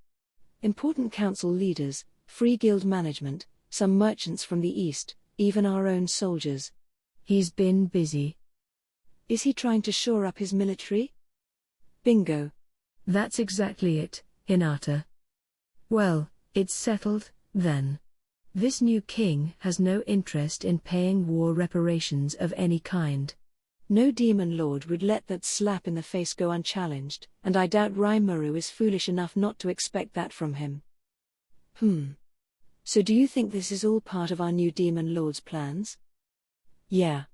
Important council leaders, free guild management, some merchants from the east, even our own soldiers.
He's been busy.
Is he trying to shore up his military? Bingo.
That's exactly it, Hinata. Well, it's settled, then. This new king has no interest in paying war reparations of any kind.
No demon lord would let that slap in the face go unchallenged, and I doubt Rimuru is foolish enough not to expect that from him. So do you think this is all part of our new demon lord's plans?
Yeah.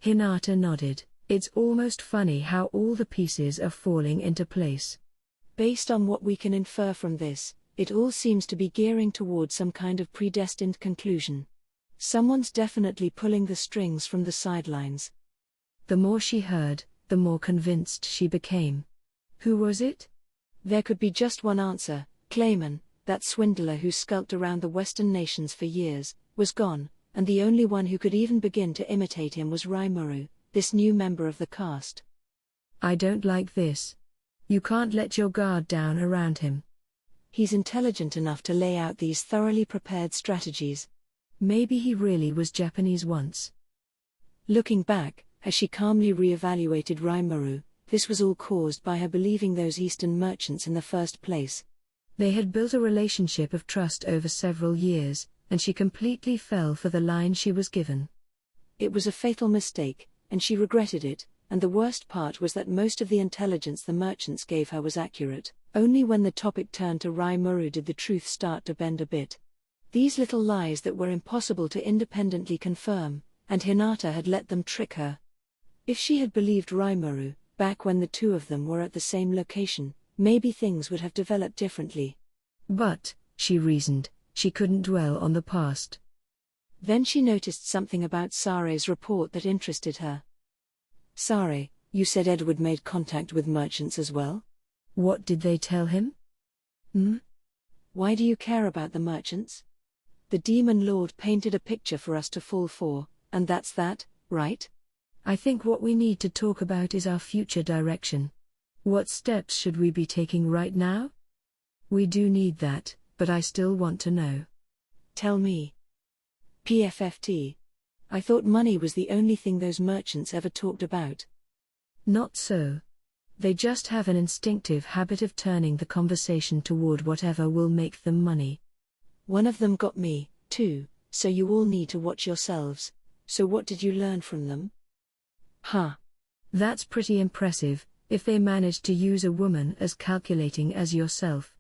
Hinata nodded. It's almost funny how all the pieces are falling into place.
Based on what we can infer from this, it all seems to be gearing towards some kind of predestined conclusion. Someone's definitely pulling the strings from the sidelines.
The more she heard, the more convinced she became. Who was it?
There could be just one answer. Clayman, that swindler who skulked around the Western nations for years, was gone, and the only one who could even begin to imitate him was Rimuru, this new member of the cast.
I don't like this. You can't let your guard down around him.
He's intelligent enough to lay out these thoroughly prepared strategies.
Maybe he really was Japanese once.
Looking back, as she calmly re-evaluated Rimuru, this was all caused by her believing those Eastern merchants in the first place.
They had built a relationship of trust over several years, and she completely fell for the line she was given.
It was a fatal mistake, and she regretted it, and the worst part was that most of the intelligence the merchants gave her was accurate. Only when the topic turned to Rimuru did the truth start to bend a bit. These little lies that were impossible to independently confirm, and Hinata had let them trick her. If she had believed Rimuru, back when the two of them were at the same location, maybe things would have developed differently.
But, she reasoned, she couldn't dwell on the past.
Then she noticed something about Sare's report that interested her. Sare, you said Edward made contact with merchants as well?
What did they tell him?
Why do you care about the merchants? The demon lord painted a picture for us to fall for, and that's that, right?
I think what we need to talk about is our future direction. What steps should we be taking right now? We do need that, but I still want to know.
Tell me. PFFT. I thought money was the only thing those merchants ever talked about.
Not so. They just have an instinctive habit of turning the conversation toward whatever will make them money.
One of them got me, too, so you all need to watch yourselves. So what did you learn from them?
That's pretty impressive, if they managed to use a woman as calculating as yourself.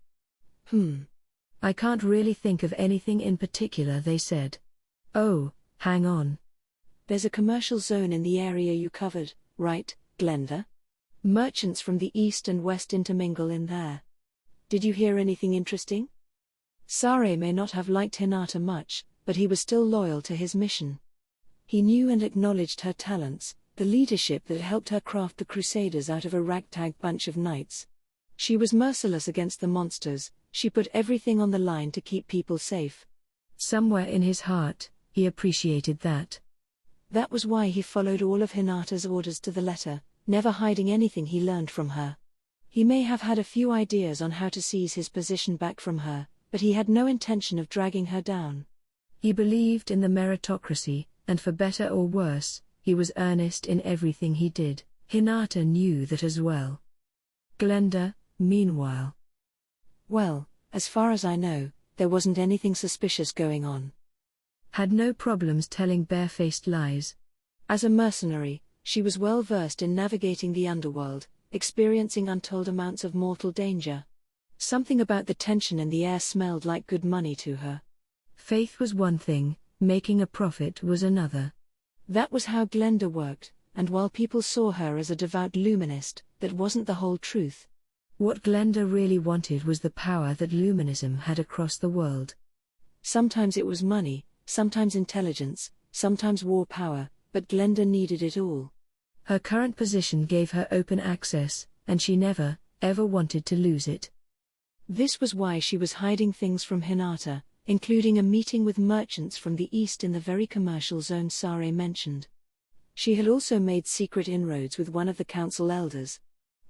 I can't really think of anything in particular they said. Oh, hang on.
There's a commercial zone in the area you covered, right, Glenda? Merchants from the east and west intermingle in there. Did you hear anything interesting? Sare may not have liked Hinata much, but he was still loyal to his mission. He knew and acknowledged her talents, the leadership that helped her craft the Crusaders out of a ragtag bunch of knights. She was merciless against the monsters, she put everything on the line to keep people safe.
Somewhere in his heart, he appreciated that.
That was why he followed all of Hinata's orders to the letter, never hiding anything he learned from her. He may have had a few ideas on how to seize his position back from her, but he had no intention of dragging her down.
He believed in the meritocracy, and for better or worse, he was earnest in everything he did. Hinata knew that as well. Glenda, meanwhile.
Well, as far as I know, there wasn't anything suspicious going on.
Had no problems telling barefaced lies.
As a mercenary, she was well versed in navigating the underworld, experiencing untold amounts of mortal danger. Something about the tension in the air smelled like good money to her.
Faith was one thing, making a profit was another.
That was how Glenda worked, and while people saw her as a devout luminist, that wasn't the whole truth.
What Glenda really wanted was the power that luminism had across the world.
Sometimes it was money, sometimes intelligence, sometimes war power, but Glenda needed it all.
Her current position gave her open access, and she never, ever wanted to lose it.
This was why she was hiding things from Hinata, including a meeting with merchants from the east in the very commercial zone Sare mentioned. She had also made secret inroads with one of the council elders.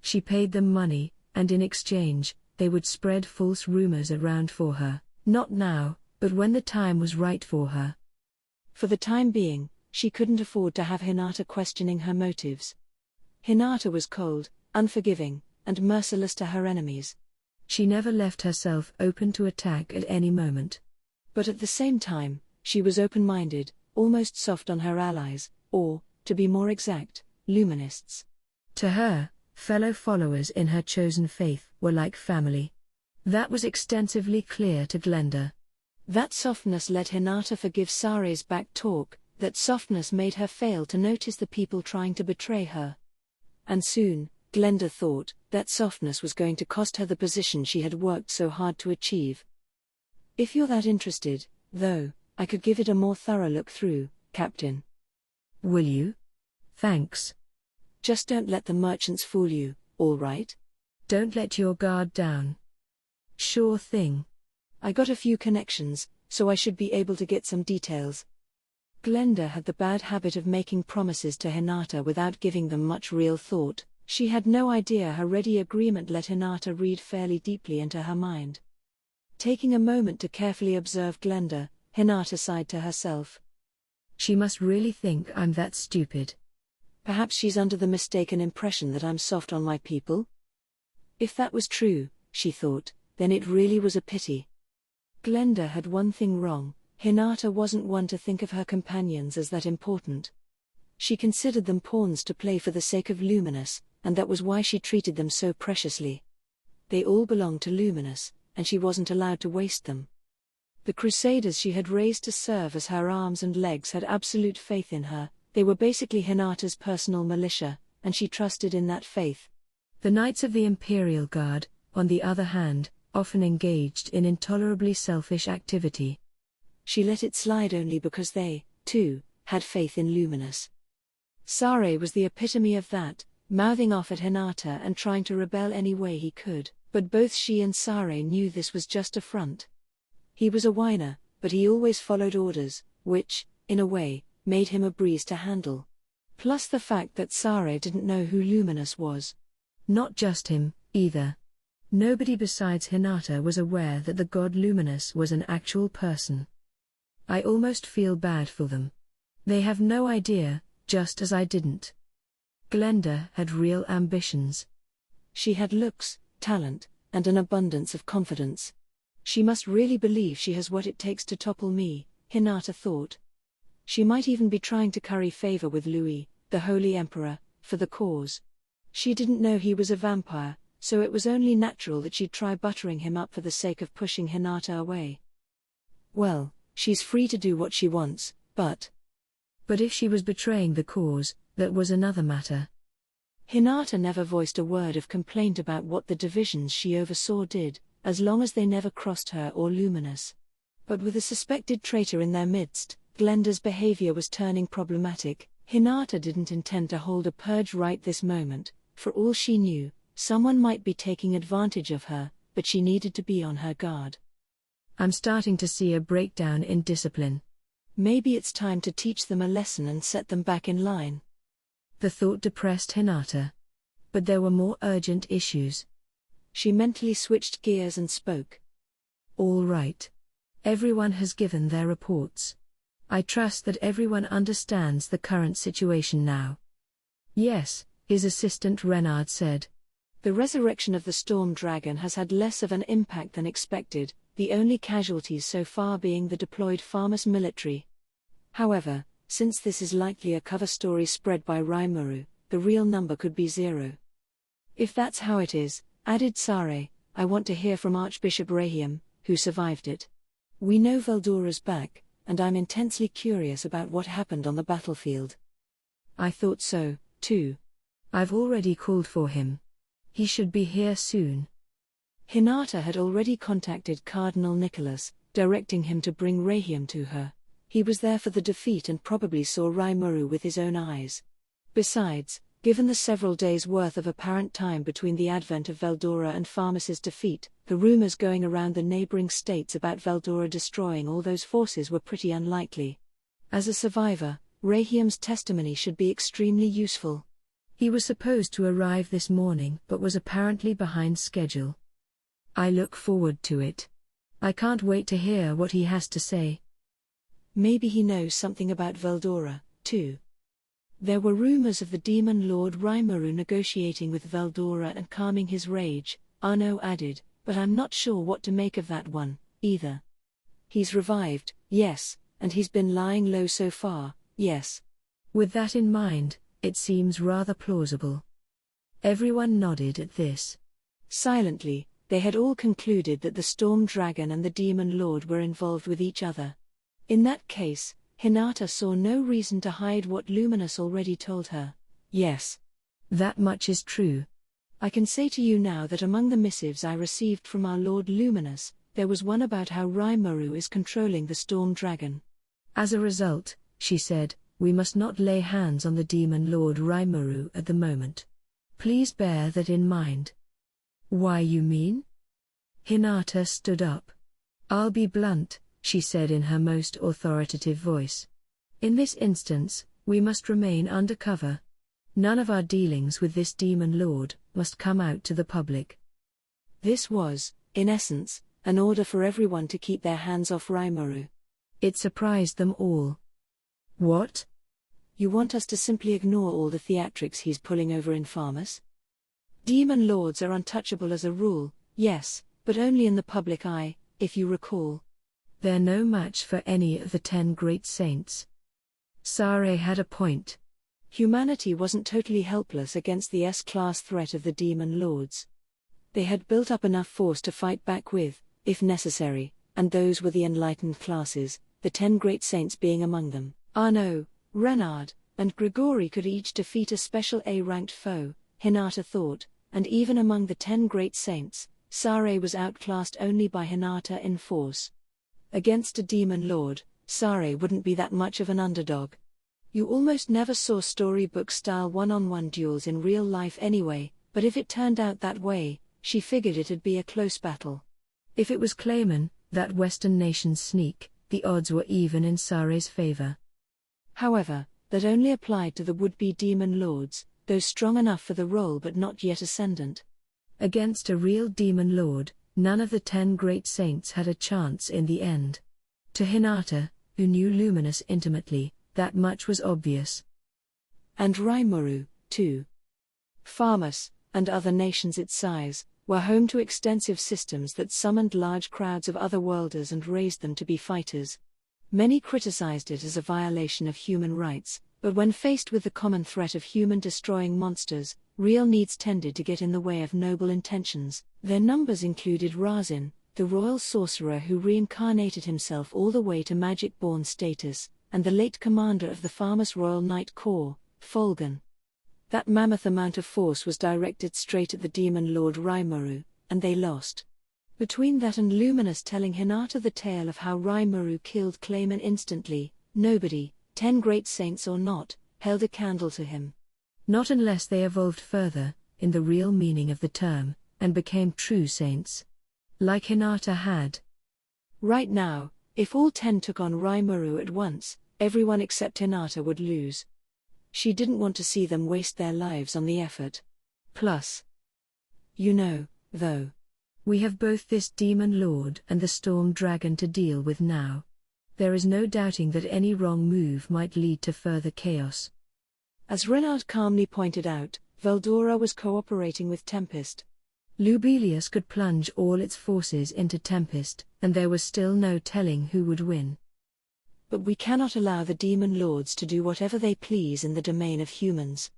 She paid them money, and in exchange, they would spread false rumors around for her, not now, but when the time was right for her.
For the time being, she couldn't afford to have Hinata questioning her motives. Hinata was cold, unforgiving, and merciless to her enemies.
She never left herself open to attack at any moment.
But at the same time, she was open-minded, almost soft on her allies, or, to be more exact, Luminists.
To her, fellow followers in her chosen faith were like family. That was extensively clear to Glenda.
That softness let Hinata forgive Sare's back talk, that softness made her fail to notice the people trying to betray her. And soon, Glenda thought, that softness was going to cost her the position she had worked so hard to achieve. If you're that interested, though, I could give it a more thorough look through, Captain.
Will you? Thanks.
Just don't let the merchants fool you, all right?
Don't let your guard down. Sure thing.
I got a few connections, so I should be able to get some details. Glenda had the bad habit of making promises to Hinata without giving them much real thought. She had no idea her ready agreement let Hinata read fairly deeply into her mind. Taking a moment to carefully observe Glenda, Hinata sighed to herself.
She must really think I'm that stupid.
Perhaps she's under the mistaken impression that I'm soft on my people? If that was true, she thought, then it really was a pity. Glenda had one thing wrong: Hinata wasn't one to think of her companions as that important. She considered them pawns to play for the sake of Luminous, and that was why she treated them so preciously. They all belonged to Luminous, and she wasn't allowed to waste them. The Crusaders she had raised to serve as her arms and legs had absolute faith in her. They were basically Hinata's personal militia, and she trusted in that faith.
The Knights of the Imperial Guard, on the other hand, often engaged in intolerably selfish activity.
She let it slide only because they, too, had faith in Luminous. Sare was the epitome of that, mouthing off at Hinata and trying to rebel any way he could, but both she and Sare knew this was just a front. He was a whiner, but he always followed orders, which, in a way, made him a breeze to handle. Plus the fact that Sare didn't know who Luminous was.
Not just him, either. Nobody besides Hinata was aware that the god Luminous was an actual person. I almost feel bad for them. They have no idea, just as I didn't. Glenda had real ambitions.
She had looks, talent, and an abundance of confidence. She must really believe she has what it takes to topple me, Hinata thought. She might even be trying to curry favor with Louis, the Holy Emperor, for the cause. She didn't know he was a vampire, so it was only natural that she'd try buttering him up for the sake of pushing Hinata away. Well, she's free to do what she wants, but
if she was betraying the cause, that was another matter.
Hinata never voiced a word of complaint about what the divisions she oversaw did, as long as they never crossed her or Luminous. But with a suspected traitor in their midst, Glenda's behavior was turning problematic. Hinata didn't intend to hold a purge right this moment. For all she knew, someone might be taking advantage of her, but she needed to be on her guard.
I'm starting to see a breakdown in discipline.
Maybe it's time to teach them a lesson and set them back in line.
The thought depressed Hinata. But there were more urgent issues.
She mentally switched gears and spoke.
All right. Everyone has given their reports. I trust that everyone understands the current situation now. Yes, his assistant Renard said.
The resurrection of the Storm Dragon has had less of an impact than expected, the only casualties so far being the deployed Farmus military. However, since this is likely a cover story spread by Rimuru, the real number could be 0. If that's how it is, added Sare, I want to hear from Archbishop Rahiam, who survived it. We know Veldora's back, and I'm intensely curious about what happened on the battlefield.
I thought so, too. I've already called for him. He should be here soon.
Hinata had already contacted Cardinal Nicholas, directing him to bring Rahiam to her. He was there for the defeat and probably saw Rimuru with his own eyes. Besides, given the several days' worth of apparent time between the advent of Veldora and Farmus's defeat, the rumors going around the neighboring states about Veldora destroying all those forces were pretty unlikely. As a survivor, Rahiam's testimony should be extremely useful.
He was supposed to arrive this morning but was apparently behind schedule. I look forward to it. I can't wait to hear what he has to say.
Maybe he knows something about Veldora, too. There were rumors of the demon lord Rimuru negotiating with Veldora and calming his rage, Arno added, but I'm not sure what to make of that one, either. He's revived, yes, and he's been lying low so far, yes.
With that in mind, it seems rather plausible. Everyone nodded at this.
Silently, they had all concluded that the storm dragon and the demon lord were involved with each other. In that case, Hinata saw no reason to hide what Luminous already told her. Yes.
That much is true.
I can say to you now that among the missives I received from our Lord Luminous, there was one about how Rimuru is controlling the storm dragon.
As a result, she said, we must not lay hands on the demon lord Rimuru at the moment. Please bear that in mind. Why you mean? Hinata stood up. I'll be blunt, she said in her most authoritative voice. In this instance, we must remain undercover. None of our dealings with this demon lord must come out to the public.
This was, in essence, an order for everyone to keep their hands off Rimuru.
It surprised them all. What?
You want us to simply ignore all the theatrics he's pulling over in Farmers? Demon lords are untouchable as a rule, yes, but only in the public eye, if you recall.
They're no match for any of the 10 great saints. Sare had a point.
Humanity wasn't totally helpless against the S-class threat of the demon lords. They had built up enough force to fight back with, if necessary, and those were the enlightened classes, the 10 great saints being among them. Arno, Renard, and Grigori could each defeat a special A-ranked foe, Hinata thought, and even among the 10 great saints, Sare was outclassed only by Hinata in force. Against a demon lord, Sare wouldn't be that much of an underdog. You almost never saw storybook-style one-on-one duels in real life anyway, but if it turned out that way, she figured it'd be a close battle.
If it was Clayman, that Western nation's sneak, the odds were even in Sare's favor.
However, that only applied to the would-be demon lords, those strong enough for the role but not yet ascendant.
Against a real demon lord, none of the 10 great saints had a chance in the end. To Hinata, who knew Luminous intimately, that much was obvious.
And Rimuru, too. Farmus, and other nations its size, were home to extensive systems that summoned large crowds of otherworlders and raised them to be fighters. Many criticized it as a violation of human rights, but when faced with the common threat of human-destroying monsters, real needs tended to get in the way of noble intentions. Their numbers included Razin, the royal sorcerer who reincarnated himself all the way to magic-born status, and the late commander of the Farmus Royal Knight Corps, Folgan. That mammoth amount of force was directed straight at the demon lord Rimuru, and they lost. Between that and Luminous telling Hinata the tale of how Rimuru killed Clayman instantly, nobody, 10 great saints or not, held a candle to him.
Not unless they evolved further, in the real meaning of the term, and became true saints. Like Hinata had.
Right now, if all 10 took on Rimuru at once, everyone except Hinata would lose. She didn't want to see them waste their lives on the effort. Plus, you know, though,
we have both this demon lord and the storm dragon to deal with now. There is no doubting that any wrong move might lead to further chaos.
As Renard calmly pointed out, Veldora was cooperating with Tempest.
Lubelius could plunge all its forces into Tempest, and there was still no telling who would win.
But we cannot allow the demon lords to do whatever they please in the domain of humans.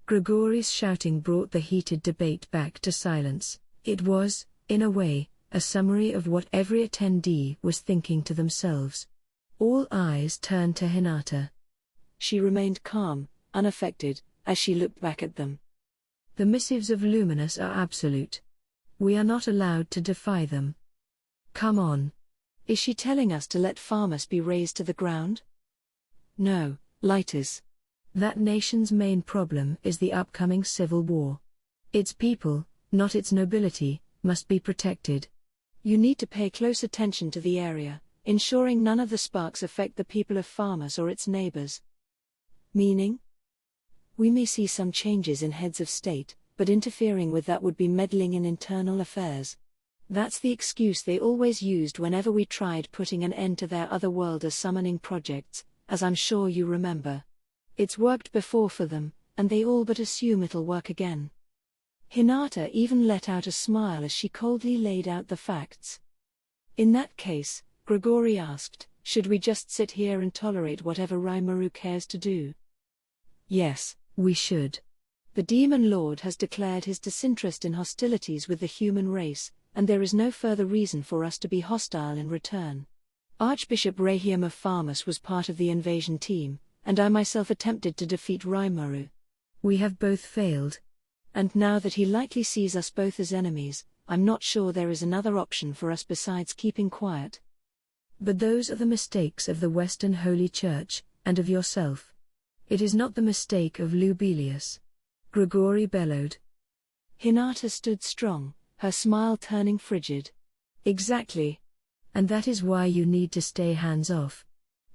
Grigori's shouting brought the heated debate back to silence. It was, in a way, a summary of what every attendee was thinking to themselves. All eyes turned to Hinata.
She remained calm, unaffected, as she looked back at them.
The missives of Luminous are absolute. We are not allowed to defy them. Come on.
Is she telling us to let Farmus be razed to the ground? No, Lighters.
That nation's main problem is the upcoming civil war. Its people, not its nobility, must be protected.
You need to pay close attention to the area, ensuring none of the sparks affect the people of Farmus or its neighbors. Meaning? We may see some changes in heads of state, but interfering with that would be meddling in internal affairs. That's the excuse they always used whenever we tried putting an end to their otherworlder summoning projects, as I'm sure you remember. It's worked before for them, and they all but assume it'll work again. Hinata even let out a smile as she coldly laid out the facts. In that case, Grigori asked, should we just sit here and tolerate whatever Rimuru cares to do?
Yes, we should.
The Demon Lord has declared his disinterest in hostilities with the human race, and there is no further reason for us to be hostile in return. Archbishop Rahiam of Farmus was part of the invasion team, and I myself attempted to defeat Rimuru.
We have both failed.
And now that he likely sees us both as enemies, I'm not sure there is another option for us besides keeping quiet.
But those are the mistakes of the Western Holy Church, and of yourself. It is not the mistake of Lubelius. Grigori bellowed.
Hinata stood strong, her smile turning frigid.
Exactly. And that is why you need to stay hands off.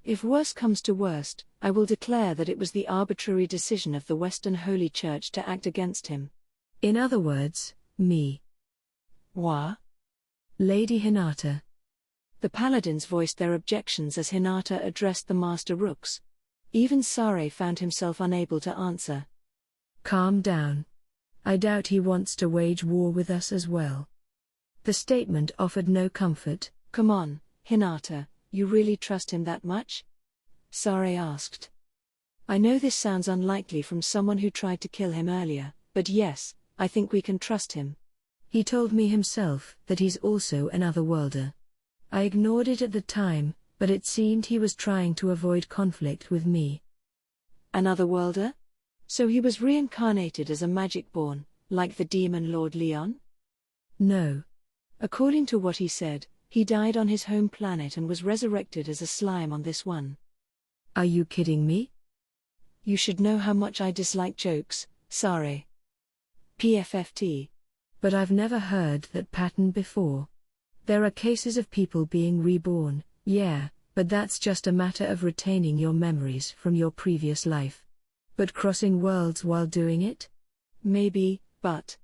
If worse comes to worst, I will declare that it was the arbitrary decision of the Western Holy Church to act against him.
In other words, me.
What?
Lady Hinata.
The paladins voiced their objections as Hinata addressed the Master Rooks. Even Sare found himself unable to answer.
Calm down. I doubt he wants to wage war with us as well. The statement offered no comfort.
Come on, Hinata, you really trust him that much? Sare asked. I know this sounds unlikely from someone who tried to kill him earlier, but yes, I think we can trust him.
He told me himself that he's also an otherworlder. I ignored it at the time, but it seemed he was trying to avoid conflict with me.
An otherworlder? So he was reincarnated as a magic-born, like the Demon Lord Leon?
No.
According to what he said, he died on his home planet and was resurrected as a slime on this one.
Are you kidding me?
You should know how much I dislike jokes, Sare. PFFT.
But I've never heard that pattern before. There are cases of people being reborn, yeah, but that's just a matter of retaining your memories from your previous life. But crossing worlds while doing it?
Maybe, but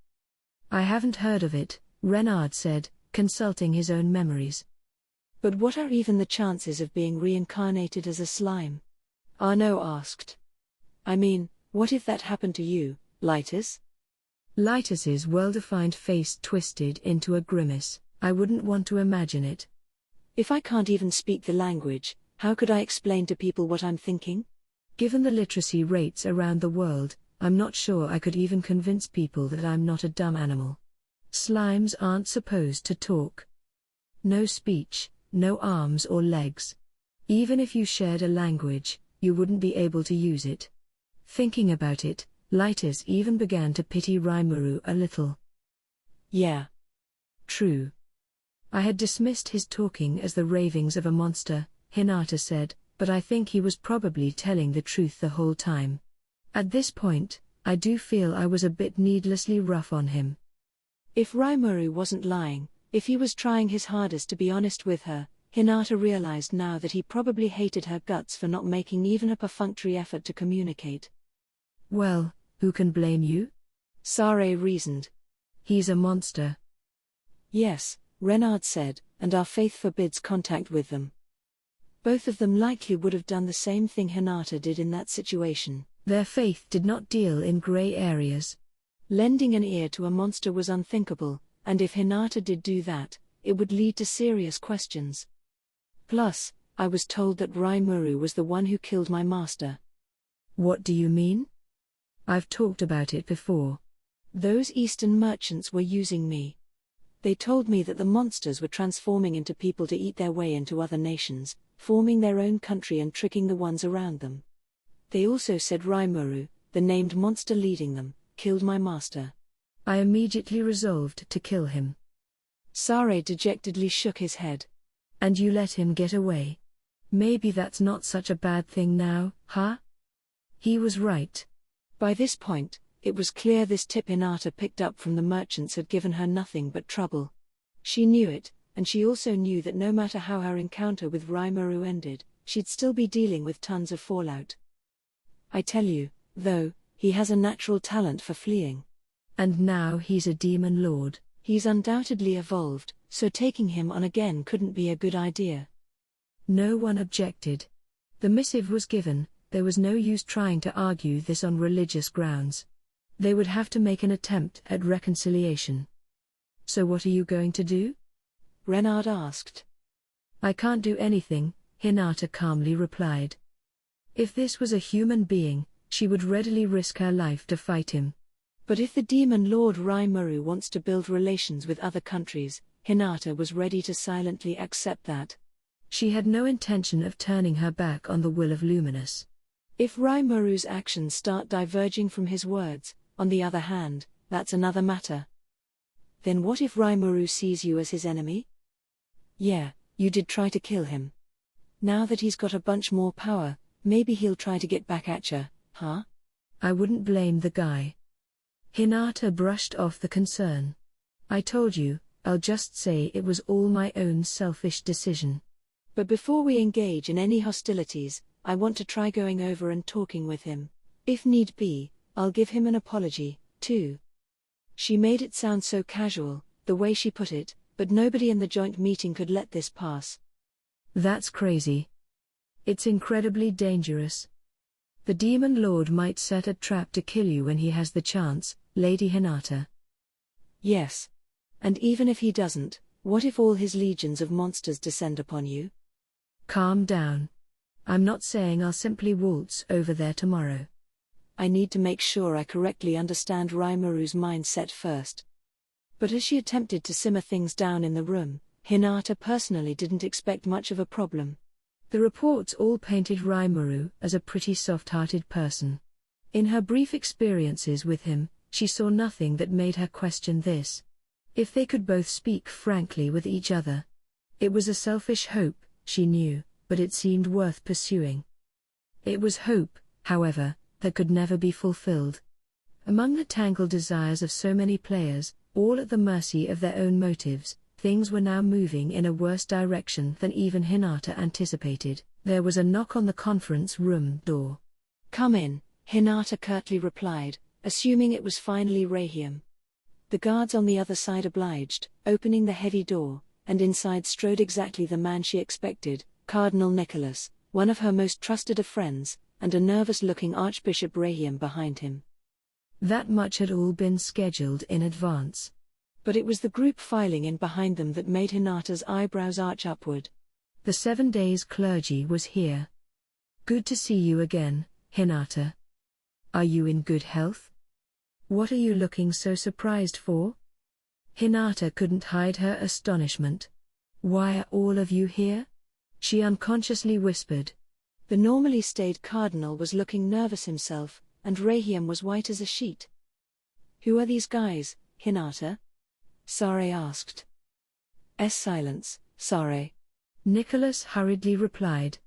I haven't heard of it, Renard said, consulting his own memories.
But what are even the chances of being reincarnated as a slime? Arno asked. I mean, what if that happened to you, Lightus?
Lightus's well-defined face twisted into a grimace. I wouldn't want to imagine it.
If I can't even speak the language, how could I explain to people what I'm thinking?
Given the literacy rates around the world, I'm not sure I could even convince people that I'm not a dumb animal. Slimes aren't supposed to talk. No speech, no arms or legs. Even if you shared a language, you wouldn't be able to use it. Thinking about it, Lightus even began to pity Rimuru a little.
Yeah.
True. I had dismissed his talking as the ravings of a monster, Hinata said, but I think he was probably telling the truth the whole time. At this point, I do feel I was a bit needlessly rough on him.
If Rimuru wasn't lying, if he was trying his hardest to be honest with her, Hinata realized now that he probably hated her guts for not making even a perfunctory effort to communicate.
Well, who can blame you?
Sare reasoned.
He's a monster.
Yes, Renard said, and our faith forbids contact with them. Both of them likely would have done the same thing Hinata did in that situation.
Their faith did not deal in grey areas.
Lending an ear to a monster was unthinkable, and if Hinata did do that, it would lead to serious questions. Plus, I was told that Rimuru was the one who killed my master.
What do you mean? I've talked about it before.
Those Eastern merchants were using me. They told me that the monsters were transforming into people to eat their way into other nations, forming their own country and tricking the ones around them. They also said Rimuru, the named monster leading them, killed my master.
I immediately resolved to kill him.
Sare dejectedly shook his head.
And you let him get away. Maybe that's not such a bad thing now, huh? He was right.
By this point, it was clear this tip Hinata picked up from the merchants had given her nothing but trouble. She knew it, and she also knew that no matter how her encounter with Rimuru ended, she'd still be dealing with tons of fallout. I tell you, though, he has a natural talent for fleeing.
And now he's a demon lord.
He's undoubtedly evolved, so taking him on again couldn't be a good idea.
No one objected. The missive was given, there was no use trying to argue this on religious grounds. They would have to make an attempt at reconciliation. So what are you going to do?
Renard asked.
I can't do anything, Hinata calmly replied. If this was a human being, she would readily risk her life to fight him.
But if the demon lord Rimuru wants to build relations with other countries, Hinata was ready to silently accept that.
She had no intention of turning her back on the will of Luminous.
If Rimuru's actions start diverging from his words, on the other hand, that's another matter. Then what if Rimuru sees you as his enemy? Yeah, you did try to kill him. Now that he's got a bunch more power, maybe he'll try to get back at you, huh?
I wouldn't blame the guy. Hinata brushed off the concern. I told you, I'll just say it was all my own selfish decision.
But before we engage in any hostilities, I want to try going over and talking with him. If need be, I'll give him an apology, too. She made it sound so casual, the way she put it, but nobody in the joint meeting could let this pass.
That's crazy. It's incredibly dangerous. The demon lord might set a trap to kill you when he has the chance, Lady Hinata.
Yes. And even if he doesn't, what if all his legions of monsters descend upon you?
Calm down. I'm not saying I'll simply waltz over there tomorrow.
I need to make sure I correctly understand Rimuru's mindset first. But as she attempted to simmer things down in the room, Hinata personally didn't expect much of a problem.
The reports all painted Rimuru as a pretty soft-hearted person. In her brief experiences with him, she saw nothing that made her question this. If they could both speak frankly with each other. It was a selfish hope, she knew, but it seemed worth pursuing. It was hope, however, that could never be fulfilled. Among the tangled desires of so many players, all at the mercy of their own motives, things were now moving in a worse direction than even Hinata anticipated. There was a knock on the conference room door.
Come in, Hinata curtly replied, assuming it was finally Rahiam. The guards on the other side obliged, opening the heavy door, and inside strode exactly the man she expected, Cardinal Nicholas, one of her most trusted of friends, and a nervous-looking Archbishop Rahiam behind him.
That much had all been scheduled in advance.
But it was the group filing in behind them that made Hinata's eyebrows arch upward.
The 7 days clergy was here. Good to see you again, Hinata. Are you in good health? What are you looking so surprised for? Hinata couldn't hide her astonishment. Why are all of you here? She unconsciously whispered.
The normally staid cardinal was looking nervous himself, and Rahiam was white as a sheet. Who are these guys, Hinata? Sare asked. Silence, Sare.
Nicholas hurriedly replied.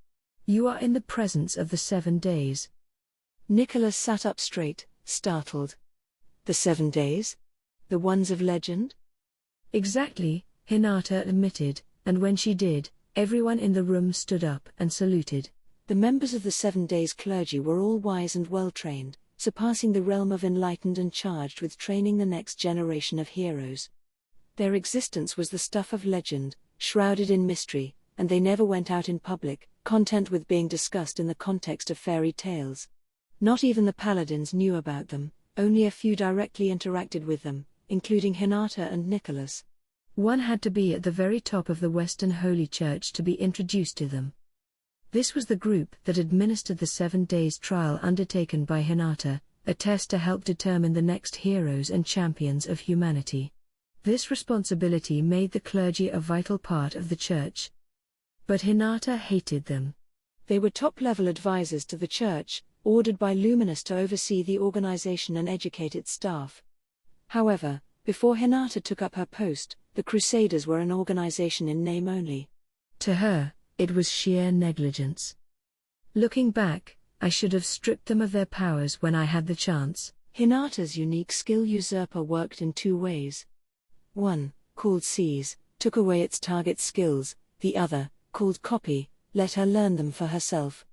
You are in the presence of the 7 days.
Nicholas sat up straight, startled. The 7 days? The ones of legend?
Exactly, Hinata admitted, and when she did, everyone in the room stood up and saluted.
The members of the 7 days clergy were all wise and well-trained, surpassing the realm of enlightened and charged with training the next generation of heroes. Their existence was the stuff of legend, shrouded in mystery, and they never went out in public, content with being discussed in the context of fairy tales. Not even the paladins knew about them, only a few directly interacted with them, including Hinata and Nicholas.
One had to be at the very top of the Western Holy Church to be introduced to them. This was the group that administered the 7 days trial undertaken by Hinata, a test to help determine the next heroes and champions of humanity. This responsibility made the clergy a vital part of the church. But Hinata hated them.
They were top-level advisors to the church, ordered by Luminous to oversee the organization and educate its staff. However, before Hinata took up her post, the Crusaders were an organization in name only.
To her, it was sheer negligence. Looking back, I should have stripped them of their powers when I had the chance.
Hinata's unique skill usurper worked in 2 ways. One, called Seize, took away its target's skills, the other, called Copy, let her learn them for herself.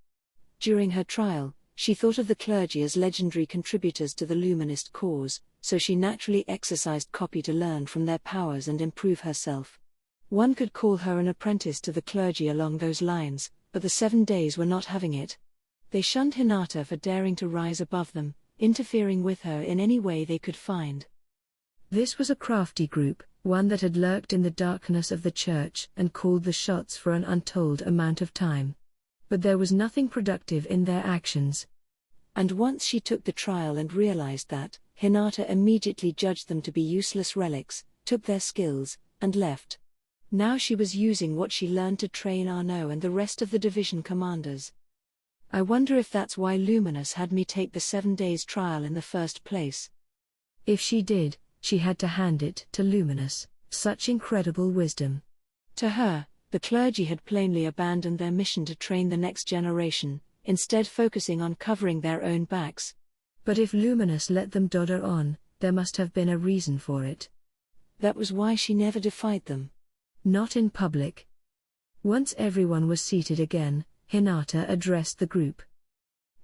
During her trial, she thought of the clergy as legendary contributors to the Luminist cause, so she naturally exercised copy to learn from their powers and improve herself. One could call her an apprentice to the clergy along those lines, but the 7 days were not having it. They shunned Hinata for daring to rise above them, interfering with her in any way they could find.
This was a crafty group, one that had lurked in the darkness of the church and called the shots for an untold amount of time. But there was nothing productive in their actions.
And once she took the trial and realized that, Hinata immediately judged them to be useless relics, took their skills, and left. Now she was using what she learned to train Arno and the rest of the division commanders. I wonder if that's why Luminous had me take the 7 days trial in the first place.
If she did, she had to hand it to Luminous, such incredible wisdom.
To her, the clergy had plainly abandoned their mission to train the next generation, instead focusing on covering their own backs.
But if Luminous let them dodder on, there must have been a reason for it.
That was why she never defied them.
Not in public. Once everyone was seated again, Hinata addressed the group.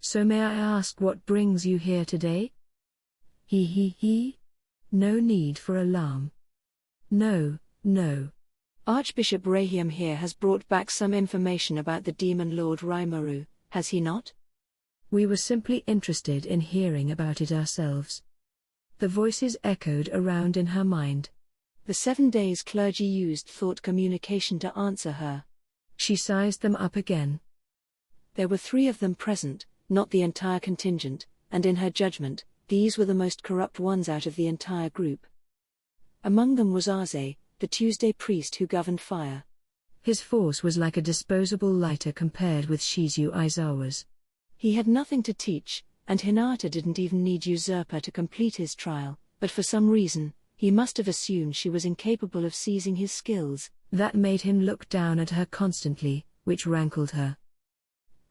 So may I ask what brings you here today? He. No need for alarm. No.
Archbishop Rahiam here has brought back some information about the demon lord Raimaru, has he not?
We were simply interested in hearing about it ourselves. The voices echoed around in her mind.
The 7 days clergy used thought communication to answer her.
She sized them up again.
There were 3 of them present, not the entire contingent, and in her judgment, these were the most corrupt ones out of the entire group. Among them was Arze, the Tuesday priest who governed fire.
His force was like a disposable lighter compared with Shizu Aizawa's.
He had nothing to teach, and Hinata didn't even need Usurper to complete his trial, but for some reason, he must have assumed she was incapable of seizing his skills.
That made him look down at her constantly, which rankled her.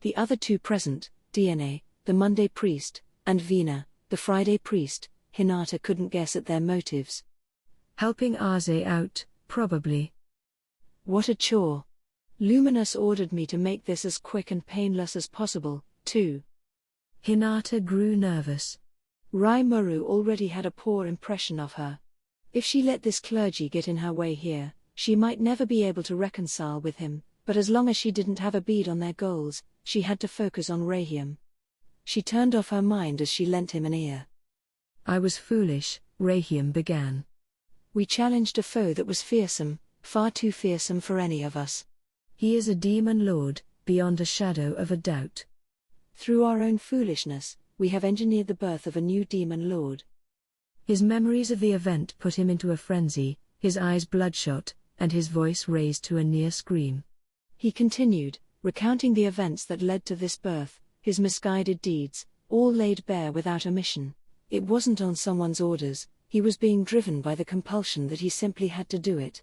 The other 2 present, DNA, the Monday priest, and Vina, the Friday priest, Hinata couldn't guess at their motives.
Helping Arze out, probably.
What a chore. Luminous ordered me to make this as quick and painless as possible, too.
Hinata grew nervous.
Raimaru already had a poor impression of her. If she let this clergy get in her way here, she might never be able to reconcile with him, but as long as she didn't have a bead on their goals, she had to focus on Rahiam. She turned off her mind as she lent him an ear.
I was foolish, Rahiam began.
We challenged a foe that was fearsome, far too fearsome for any of us.
He is a demon lord, beyond a shadow of a doubt.
Through our own foolishness, we have engineered the birth of a new demon lord.
His memories of the event put him into a frenzy, his eyes bloodshot, and his voice raised to a near scream.
He continued, recounting the events that led to this birth, his misguided deeds, all laid bare without omission. It wasn't on someone's orders, he was being driven by the compulsion that he simply had to do it.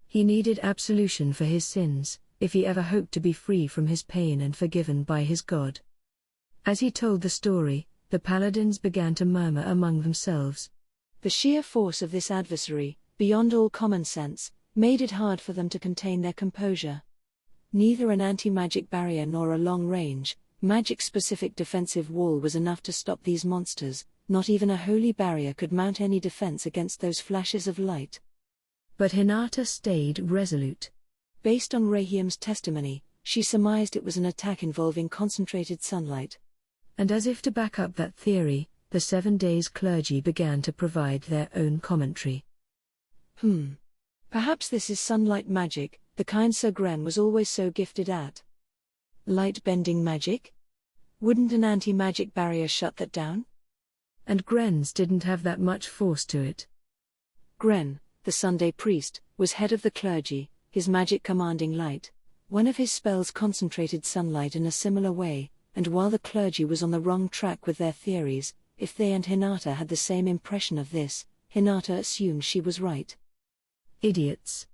He needed absolution for his sins, if he ever hoped to be free from his pain and forgiven by his God. As he told the story, the paladins began to murmur among themselves.
The sheer force of this adversary, beyond all common sense, made it hard for them to contain their composure. Neither an anti-magic barrier nor a long-range, magic-specific defensive wall was enough to stop these monsters. Not even a holy barrier could mount any defense against those flashes of light.
But Hinata stayed resolute.
Based on Rahiam's testimony, she surmised it was an attack involving concentrated sunlight.
And as if to back up that theory, the 7 days clergy began to provide their own commentary.
Perhaps this is sunlight magic, the kind Sir Gren was always so gifted at. Light-bending magic? Wouldn't an anti-magic barrier shut that down?
And Gren's didn't have that much force to it.
Gren, the Sunday priest, was head of the clergy, his magic commanding light. One of his spells concentrated sunlight in a similar way, and while the clergy was on the wrong track with their theories, if they and Hinata had the same impression of this, Hinata assumed she was right.
Idiots.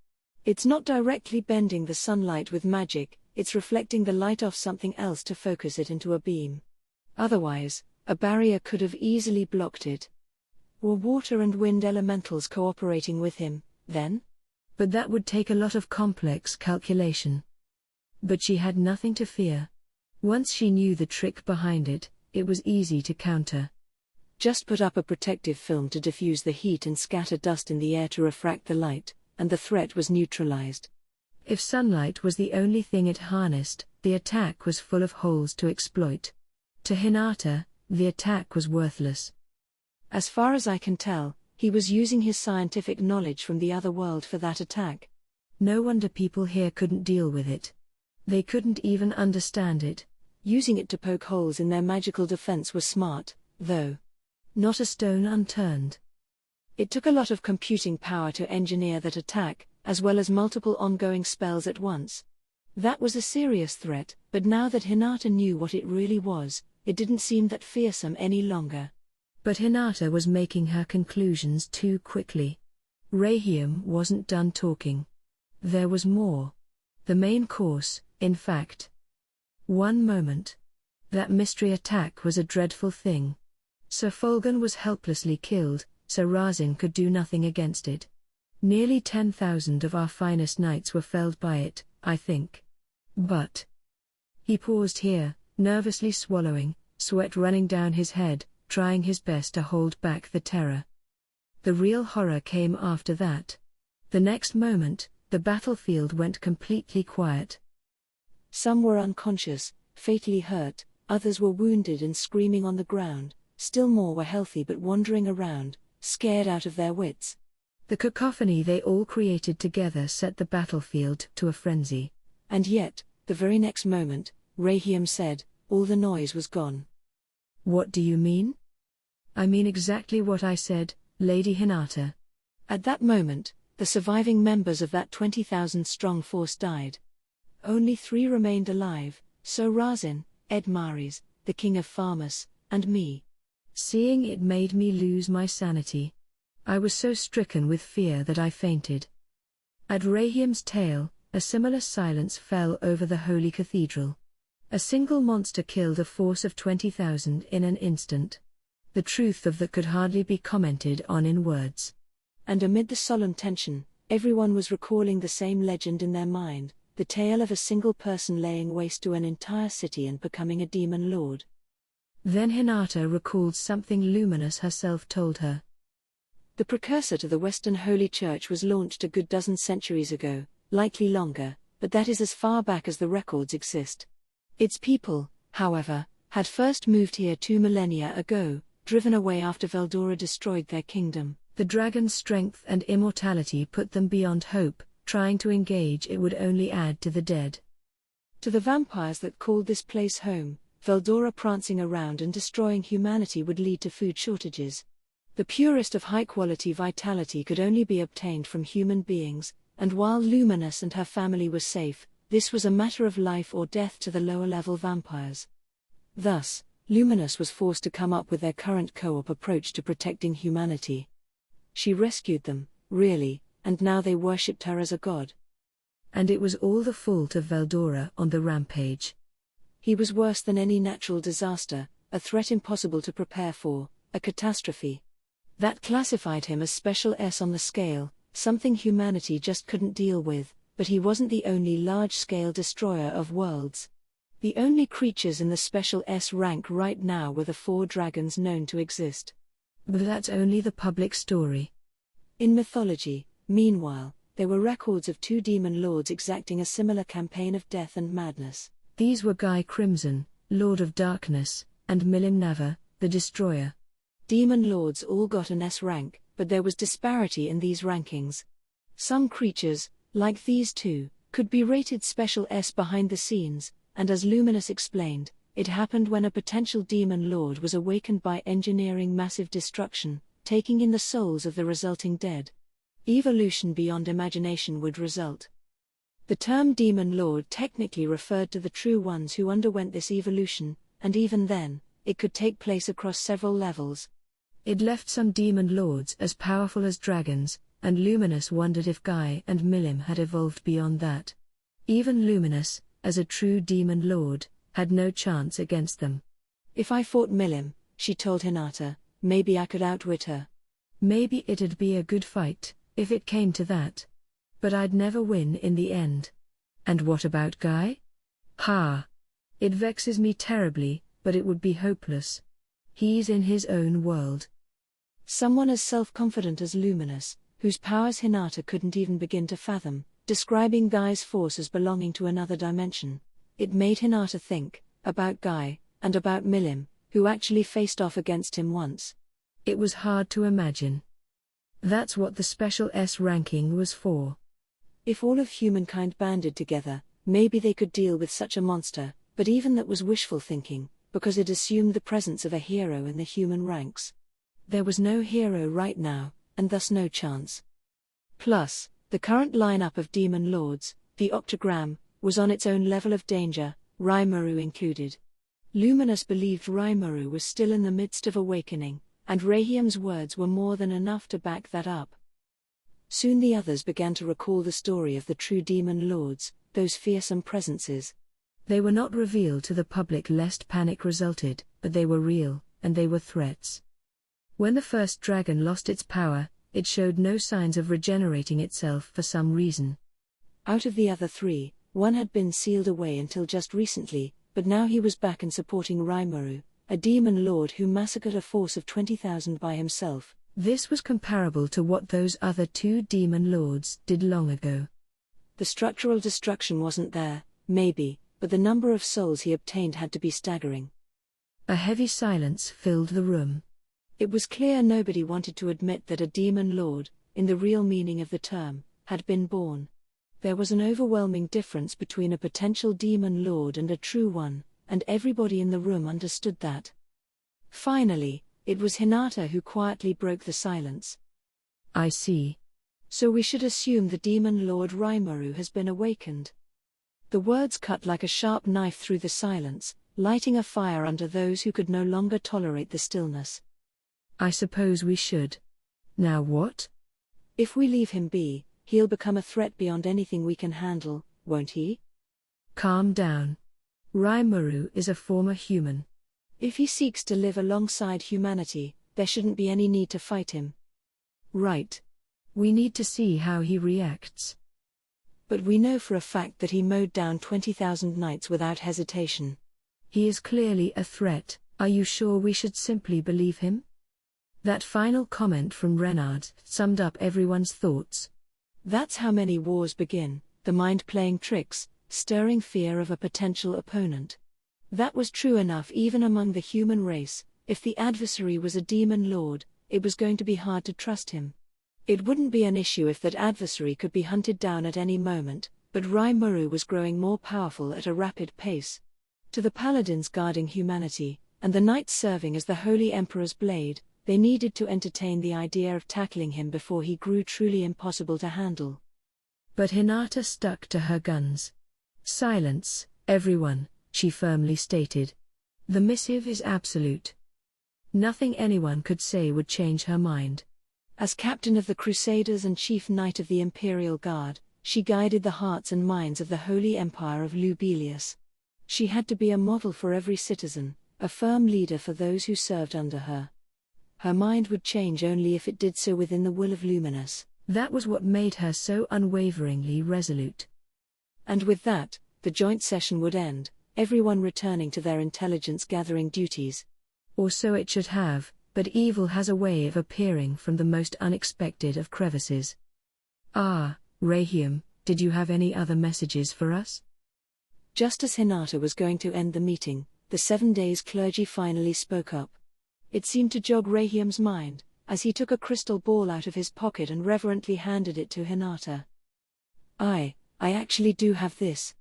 It's not directly bending the sunlight with magic, it's reflecting the light off something else to focus it into a beam. Otherwise, a barrier could have easily blocked it. Were water and wind elementals cooperating with him, then?
But that would take a lot of complex calculation. But she had nothing to fear. Once she knew the trick behind it, it was easy to counter.
Just put up a protective film to diffuse the heat and scatter dust in the air to refract the light, and the threat was neutralized.
If sunlight was the only thing it harnessed, the attack was full of holes to exploit. To Hinata, the attack was worthless.
As far as I can tell, he was using his scientific knowledge from the other world for that attack.
No wonder people here couldn't deal with it. They couldn't even understand it.
Using it to poke holes in their magical defense was smart, though.
Not a stone unturned.
It took a lot of computing power to engineer that attack, as well as multiple ongoing spells at once. That was a serious threat, but now that Hinata knew what it really was, it didn't seem that fearsome any longer.
But Hinata was making her conclusions too quickly. Rahiam wasn't done talking. There was more. The main course, in fact. One moment. That mystery attack was a dreadful thing. Sir Fulgon was helplessly killed, so Razin could do nothing against it. Nearly 10,000 of our finest knights were felled by it, I think. But. He paused here, nervously swallowing, sweat running down his head, trying his best to hold back the terror. The real horror came after that. The next moment, the battlefield went completely quiet.
Some were unconscious, fatally hurt, others were wounded and screaming on the ground, still more were healthy but wandering around, scared out of their wits.
The cacophony they all created together set the battlefield to a frenzy.
And yet, the very next moment, Rahiam said, all the noise was gone.
What do you mean? I mean exactly what I said, Lady Hinata.
At that moment, the surviving members of that 20,000-strong force died. Only 3 remained alive, So Razin, Ed Maris, the king of Farmus, and me.
Seeing it made me lose my sanity. I was so stricken with fear that I fainted. At Rahiam's tale, a similar silence fell over the holy cathedral. A single monster killed a force of 20,000 in an instant. The truth of that could hardly be commented on in words.
And amid the solemn tension, everyone was recalling the same legend in their mind, the tale of a single person laying waste to an entire city and becoming a demon lord.
Then Hinata recalled something Luminous herself told her.
The precursor to the Western Holy Church was launched a good dozen centuries ago, likely longer, but that is as far back as the records exist. Its people, however, had first moved here 2 millennia ago, driven away after Veldora destroyed their kingdom.
The dragon's strength and immortality put them beyond hope, trying to engage it would only add to the dead.
To the vampires that called this place home, Veldora prancing around and destroying humanity would lead to food shortages. The purest of high-quality vitality could only be obtained from human beings, and while Luminous and her family were safe, this was a matter of life or death to the lower-level vampires. Thus, Luminous was forced to come up with their current co-op approach to protecting humanity. She rescued them, really, and now they worshipped her as a god.
And it was all the fault of Veldora on the rampage.
He was worse than any natural disaster, a threat impossible to prepare for, a catastrophe. That classified him as Special S on the scale, something humanity just couldn't deal with, but he wasn't the only large-scale destroyer of worlds. The only creatures in the Special S rank right now were the 4 dragons known to exist.
But that's only the public story.
In mythology, meanwhile, there were records of 2 demon lords exacting a similar campaign of death and madness.
These were Guy Crimson, Lord of Darkness, and Milim Nava, the Destroyer.
Demon lords all got an S rank, but there was disparity in these rankings. Some creatures, like these 2, could be rated Special S behind the scenes, and as Luminous explained, it happened when a potential demon lord was awakened by engineering massive destruction, taking in the souls of the resulting dead. Evolution beyond imagination would result. The term demon lord technically referred to the true ones who underwent this evolution, and even then, it could take place across several levels.
It left some demon lords as powerful as dragons, and Luminous wondered if Guy and Milim had evolved beyond that. Even Luminous, as a true demon lord, had no chance against them.
If I fought Milim, she told Hinata, maybe I could outwit her.
Maybe it'd be a good fight, if it came to that. But I'd never win in the end. And what about Guy? Ha! It vexes me terribly, but it would be hopeless. He's in his own world.
Someone as self-confident as Luminous, whose powers Hinata couldn't even begin to fathom, describing Guy's force as belonging to another dimension. It made Hinata think about Guy, and about Milim, who actually faced off against him once.
It was hard to imagine. That's what the special S ranking was for.
If all of humankind banded together, maybe they could deal with such a monster, but even that was wishful thinking, because it assumed the presence of a hero in the human ranks. There was no hero right now, and thus no chance. Plus, the current lineup of demon lords, the Octagram, was on its own level of danger, Rimuru included. Luminous believed Rimuru was still in the midst of awakening, and Rahiam's words were more than enough to back that up. Soon the others began to recall the story of the true demon lords, those fearsome presences.
They were not revealed to the public lest panic resulted, but they were real, and they were threats. When the first dragon lost its power, it showed no signs of regenerating itself for some reason.
Out of the other three, one had been sealed away until just recently, but now he was back and supporting Rimuru, a demon lord who massacred a force of 20,000 by himself.
This was comparable to what those other two demon lords did long ago.
The structural destruction wasn't there, maybe, but the number of souls he obtained had to be staggering.
A heavy silence filled the room.
It was clear nobody wanted to admit that a demon lord, in the real meaning of the term, had been born. There was an overwhelming difference between a potential demon lord and a true one, and everybody in the room understood that. Finally, it was Hinata who quietly broke the silence.
I see.
So we should assume the demon lord Rimuru has been awakened. The words cut like a sharp knife through the silence, lighting a fire under those who could no longer tolerate the stillness.
I suppose we should. Now what?
If we leave him be, he'll become a threat beyond anything we can handle, won't he?
Calm down. Rimuru is a former human.
If he seeks to live alongside humanity, there shouldn't be any need to fight him.
Right. We need to see how he reacts.
But we know for a fact that he mowed down 20,000 knights without hesitation.
He is clearly a threat. Are you sure we should simply believe him? That final comment from Renard summed up everyone's thoughts.
That's how many wars begin, the mind playing tricks, stirring fear of a potential opponent. That was true enough even among the human race. If the adversary was a demon lord, it was going to be hard to trust him. It wouldn't be an issue if that adversary could be hunted down at any moment, but Rimuru was growing more powerful at a rapid pace. To the paladins guarding humanity, and the knights serving as the Holy Emperor's blade, they needed to entertain the idea of tackling him before he grew truly impossible to handle.
But Hinata stuck to her guns. Silence, everyone, she firmly stated. The missive is absolute. Nothing anyone could say would change her mind. As captain of the Crusaders and chief knight of the Imperial Guard, she guided the hearts and minds of the Holy Empire of Lubelius. She had to be a model for every citizen, a firm leader for those who served under her. Her mind would change only if it did so within the will of Luminous. That was what made her so unwaveringly resolute. And with that, the joint session would end, everyone returning to their intelligence-gathering duties. Or so it should have, but evil has a way of appearing from the most unexpected of crevices. Ah, Rahiam, did you have any other messages for us? Just as Hinata was going to end the meeting, the 7 days clergy finally spoke up. It seemed to jog Rahiam's mind, as he took a crystal ball out of his pocket and reverently handed it to Hinata. I actually do have this.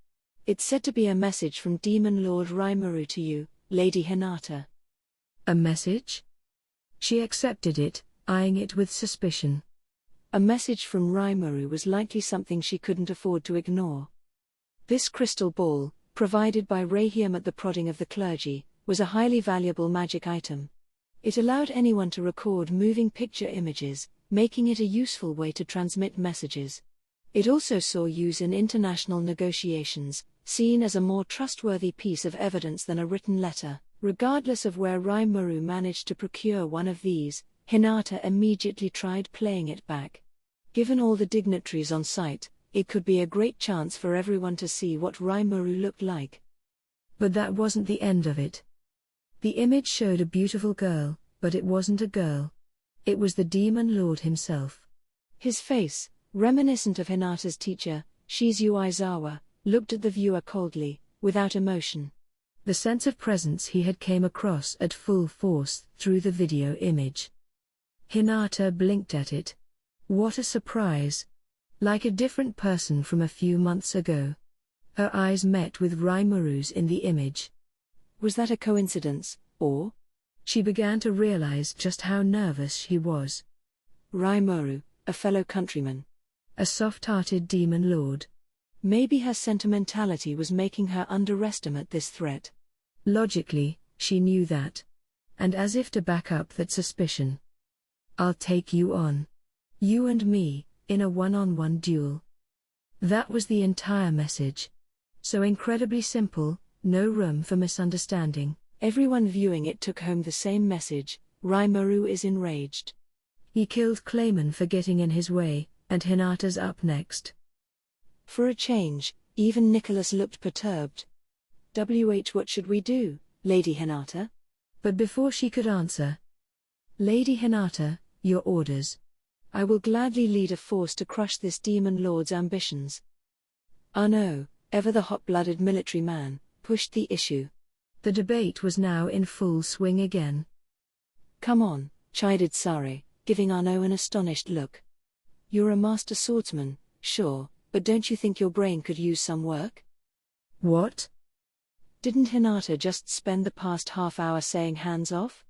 It's said to be a message from Demon Lord Rimuru to you, Lady Hinata. A message? She accepted it, eyeing it with suspicion. A message from Rimuru was likely something she couldn't afford to ignore. This crystal ball, provided by Rahiam at the prodding of the clergy, was a highly valuable magic item. It allowed anyone to record moving picture images, making it a useful way to transmit messages. It also saw use in international negotiations, seen as a more trustworthy piece of evidence than a written letter. Regardless of where Rimuru managed to procure one of these, Hinata immediately tried playing it back. Given all the dignitaries on site, it could be a great chance for everyone to see what Rimuru looked like. But that wasn't the end of it. The image showed a beautiful girl, but it wasn't a girl. It was the demon lord himself.
His face, reminiscent of Hinata's teacher, Shizu Aizawa, looked at the viewer coldly, without emotion.
The sense of presence he had came across at full force through the video image. Hinata blinked at it. What a surprise! Like a different person from a few months ago. Her eyes met with Raimuru's in the image.
Was that a coincidence, or?
She began to realize just how nervous she was.
Raimuru, a fellow countryman.
A soft-hearted demon lord.
Maybe her sentimentality was making her underestimate this threat.
Logically, she knew that. And as if to back up that suspicion. I'll take you on. You and me, in a one-on-one duel. That was the entire message. So incredibly simple, no room for misunderstanding.
Everyone viewing it took home the same message: Raimuru is enraged.
He killed Clayman for getting in his way, and Hinata's up next.
For a change, even Nicholas looked perturbed. What should we do, Lady Hinata?
But before she could answer, Lady Hinata, your orders.
I will gladly lead a force to crush this demon lord's ambitions. Ano, ever the hot-blooded military man, pushed the issue.
The debate was now in full swing again.
Come on, chided Sare, giving Ano an astonished look. You're a master swordsman, sure, but don't you think your brain could use some work?
What?
Didn't Hinata just spend the past half hour saying hands off?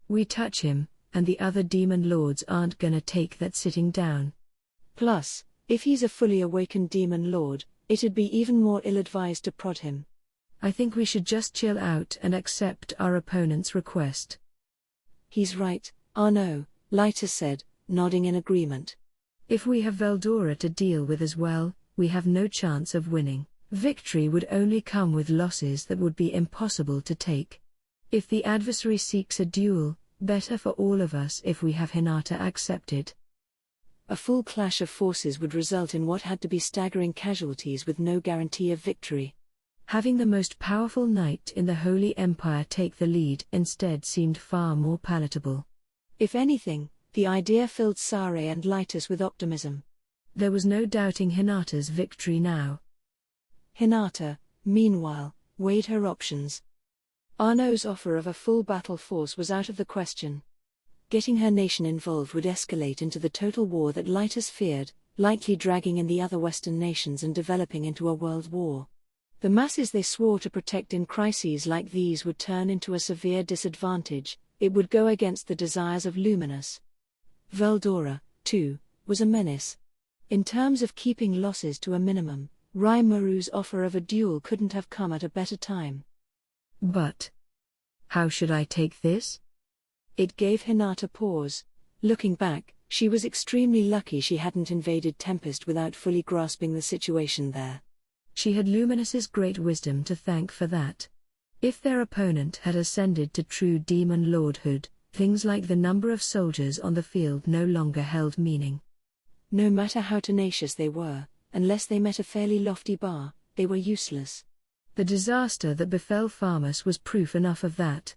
We touch him, and the other demon lords aren't gonna take that sitting down.
Plus, if he's a fully awakened demon lord, it'd be even more ill-advised to prod him.
I think we should just chill out and accept our opponent's request.
He's right, Arno, Lyta said, nodding in agreement.
If we have Veldora to deal with as well, we have no chance of winning. Victory would only come with losses that would be impossible to take. If the adversary seeks a duel, better for all of us if we have Hinata accepted.
A full clash of forces would result in what had to be staggering casualties with no guarantee of victory.
Having the most powerful knight in the Holy Empire take the lead instead seemed far more palatable.
If anything, the idea filled Sare and Lytus with optimism.
There was no doubting Hinata's victory now.
Hinata, meanwhile, weighed her options. Arno's offer of a full battle force was out of the question. Getting her nation involved would escalate into the total war that Lytus feared, likely dragging in the other Western nations and developing into a world war. The masses they swore to protect in crises like these would turn into a severe disadvantage. It would go against the desires of Luminous. Veldora, too, was a menace. In terms of keeping losses to a minimum, Raimuru's offer of a duel couldn't have come at a better time.
But how should I take this?
It gave Hinata pause. Looking back, she was extremely lucky she hadn't invaded Tempest without fully grasping the situation there.
She had Luminous's great wisdom to thank for that. If their opponent had ascended to true demon lordhood, things like the number of soldiers on the field no longer held meaning.
No matter how tenacious they were, unless they met a fairly lofty bar, they were useless.
The disaster that befell Farmus was proof enough of that.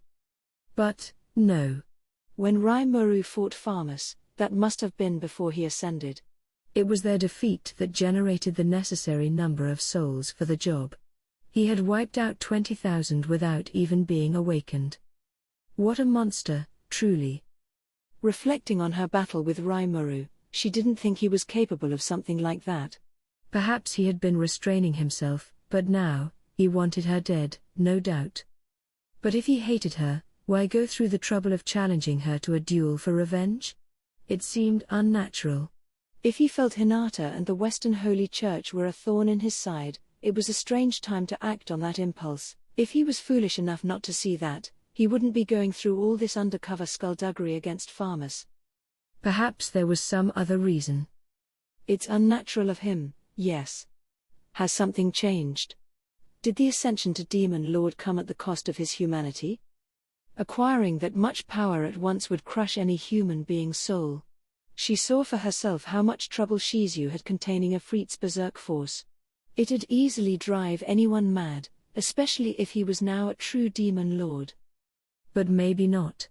But, no.
When Raimuru fought Farmus, that must have been before he ascended.
It was their defeat that generated the necessary number of souls for the job. He had wiped out 20,000 without even being awakened. What a monster, truly.
Reflecting on her battle with Raimuru, she didn't think he was capable of something like that.
Perhaps he had been restraining himself, but now, he wanted her dead, no doubt. But if he hated her, why go through the trouble of challenging her to a duel for revenge? It seemed unnatural.
If he felt Hinata and the Western Holy Church were a thorn in his side, it was a strange time to act on that impulse. If he was foolish enough not to see that, he wouldn't be going through all this undercover skullduggery against Farmus.
Perhaps there was some other reason.
It's unnatural of him, yes. Has something changed? Did the ascension to Demon Lord come at the cost of his humanity? Acquiring that much power at once would crush any human being's soul. She saw for herself how much trouble Shizu had containing Ifrit's berserk force. It'd easily drive anyone mad, especially if he was now a true demon lord.
But maybe not.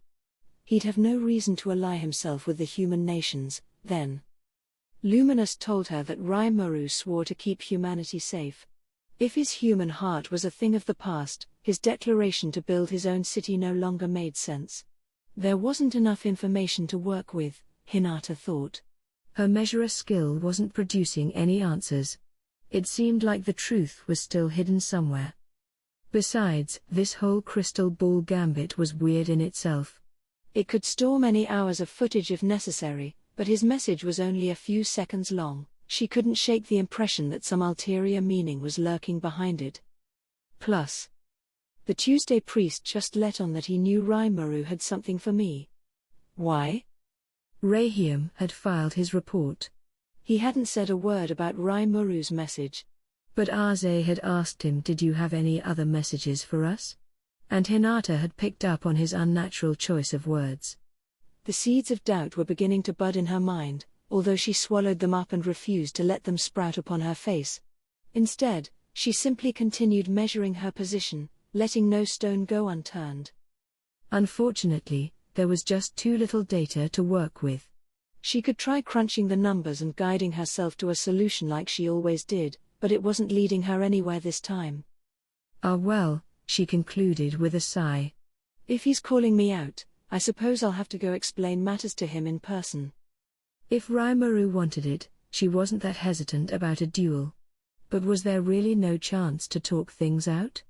He'd have no reason to ally himself with the human nations, then. Luminous told her that Rimuru swore to keep humanity safe. If his human heart was a thing of the past, his declaration to build his own city no longer made sense. There wasn't enough information to work with, Hinata thought.
Her measurer skill wasn't producing any answers. It seemed like the truth was still hidden somewhere. Besides, this whole crystal ball gambit was weird in itself.
It could store many hours of footage if necessary, but his message was only a few seconds long. She couldn't shake the impression that some ulterior meaning was lurking behind it. Plus, the Tuesday priest just let on that he knew Rimuru had something for me. Why?
Rahiam had filed his report.
He hadn't said a word about Rimuru's message.
But Arze had asked him, "Did you have any other messages for us?" And Hinata had picked up on his unnatural choice of words.
The seeds of doubt were beginning to bud in her mind, although she swallowed them up and refused to let them sprout upon her face. Instead, she simply continued measuring her position, letting no stone go unturned.
Unfortunately, there was just too little data to work with.
She could try crunching the numbers and guiding herself to a solution like she always did, but it wasn't leading her anywhere this time.
Ah well, she concluded with a sigh.
If he's calling me out, I suppose I'll have to go explain matters to him in person.
If Rimuru wanted it, she wasn't that hesitant about a duel. But was there really no chance to talk things out?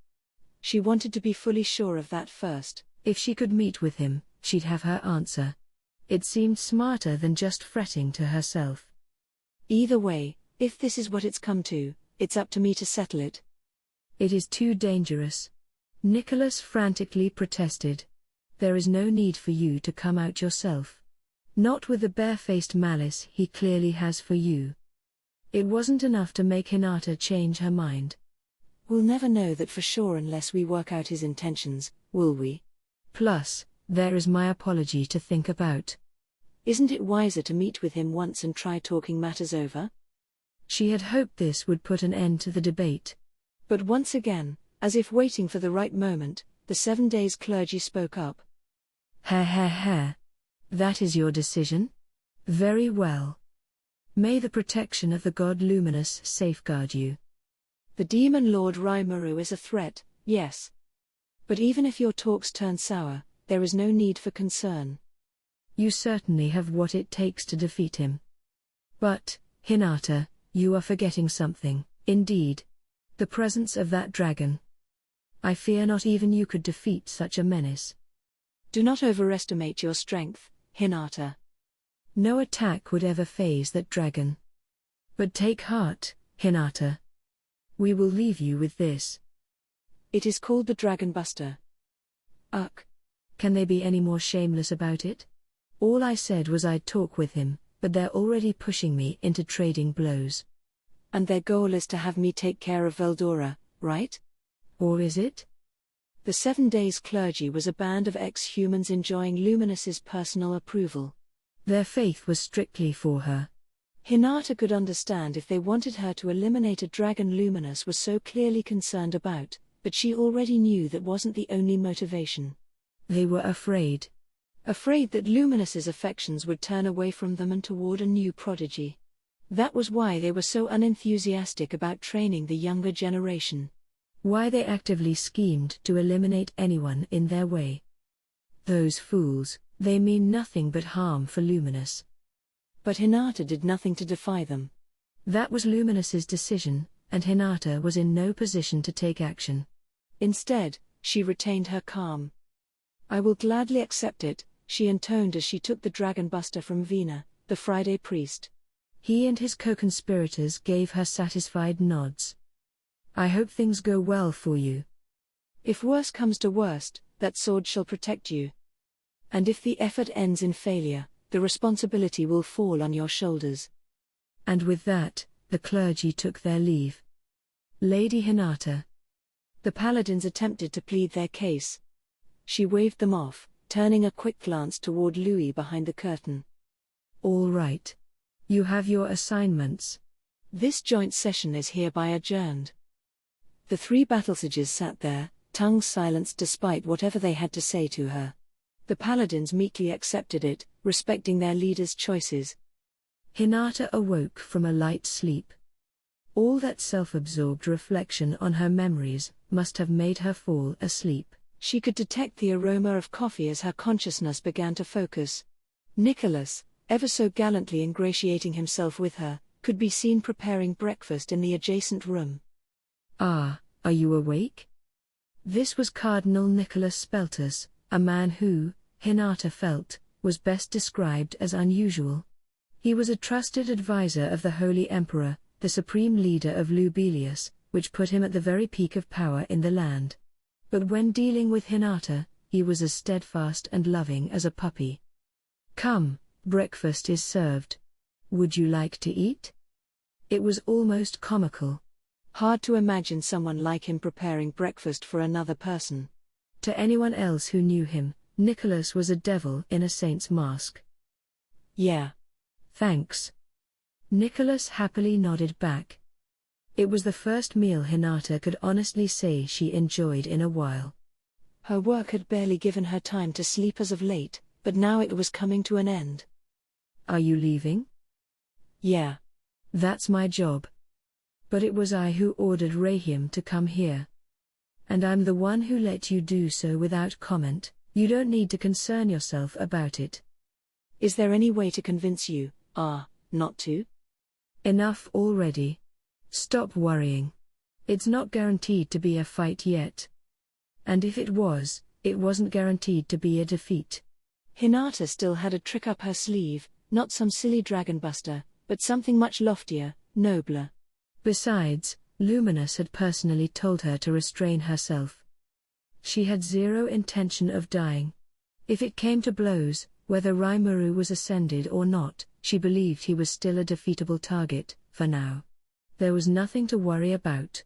She wanted to be fully sure of that first.
If she could meet with him, she'd have her answer. It seemed smarter than just fretting to herself.
Either way, if this is what it's come to, it's up to me to settle it.
It is too dangerous. Nicholas frantically protested. There is no need for you to come out yourself. Not with the barefaced malice he clearly has for you. It wasn't enough to make Hinata change her mind.
We'll never know that for sure unless we work out his intentions, will we?
Plus, there is my apology to think about.
Isn't it wiser to meet with him once and try talking matters over?
She had hoped this would put an end to the debate.
But once again, as if waiting for the right moment, the 7 days clergy spoke up.
Ha. That is your decision? Very well. May the protection of the god Luminous safeguard you.
The demon lord Rimuru is a threat, yes. But even if your talks turn sour, there is no need for concern.
You certainly have what it takes to defeat him. But, Hinata, you are forgetting something, indeed. The presence of that dragon. I fear not even you could defeat such a menace.
Do not overestimate your strength, Hinata.
No attack would ever faze that dragon. But take heart, Hinata. We will leave you with this.
It is called the Dragon Buster. Ugh.
Can they be any more shameless about it? All I said was I'd talk with him, but they're already pushing me into trading blows.
And their goal is to have me take care of Veldora, right?
Or is it?
The 7 days clergy was a band of ex-humans enjoying Luminous's personal approval.
Their faith was strictly for her.
Hinata could understand if they wanted her to eliminate a dragon Luminous was so clearly concerned about, but she already knew that wasn't the only motivation.
They were afraid.
Afraid that Luminous's affections would turn away from them and toward a new prodigy. That was why they were so unenthusiastic about training the younger generation.
Why they actively schemed to eliminate anyone in their way. Those fools, they mean nothing but harm for Luminous.
But Hinata did nothing to defy them.
That was Luminous's decision, and Hinata was in no position to take action.
Instead, she retained her calm. I will gladly accept it, she intoned as she took the Dragon Buster from Vina, the Friday priest.
He and his co-conspirators gave her satisfied nods. I hope things go well for you.
If worse comes to worst, that sword shall protect you. And if the effort ends in failure, the responsibility will fall on your shoulders.
And with that, the clergy took their leave. Lady Hinata.
The paladins attempted to plead their case. She waved them off, turning a quick glance toward Louis behind the curtain.
All right. You have your assignments.
This joint session is hereby adjourned. The 3 battlesages sat there, tongues silenced despite whatever they had to say to her. The paladins meekly accepted it, respecting their leader's choices.
Hinata awoke from a light sleep. All that self-absorbed reflection on her memories must have made her fall asleep.
She could detect the aroma of coffee as her consciousness began to focus. Nicholas, ever so gallantly ingratiating himself with her, could be seen preparing breakfast in the adjacent room.
"Ah, are you awake?" This was Cardinal Nicholas Speltus, a man who, Hinata felt, was best described as unusual. He was a trusted advisor of the Holy Emperor, the supreme leader of Lubelius, which put him at the very peak of power in the land. But when dealing with Hinata, he was as steadfast and loving as a puppy. "Come, breakfast is served. Would you like to eat?" It was almost comical.
Hard to imagine someone like him preparing breakfast for another person.
To anyone else who knew him, Nicholas was a devil in a saint's mask.
"Yeah.
Thanks." Nicholas happily nodded back. It was the first meal Hinata could honestly say she enjoyed in a while.
Her work had barely given her time to sleep as of late, but now it was coming to an end.
"Are you leaving?"
"Yeah.
That's my job. But it was I who ordered Rahim to come here. And I'm the one who let you do so without comment. You don't need to concern yourself about it."
"Is there any way to convince you, not to?"
"Enough already. Stop worrying. It's not guaranteed to be a fight yet. And if it was, it wasn't guaranteed to be a defeat."
Hinata still had a trick up her sleeve, not some silly dragonbuster, but something much loftier, nobler.
Besides, Luminous had personally told her to restrain herself. She had zero intention of dying. If it came to blows, whether Rimuru was ascended or not, she believed he was still a defeatable target, for now. There was nothing to worry about.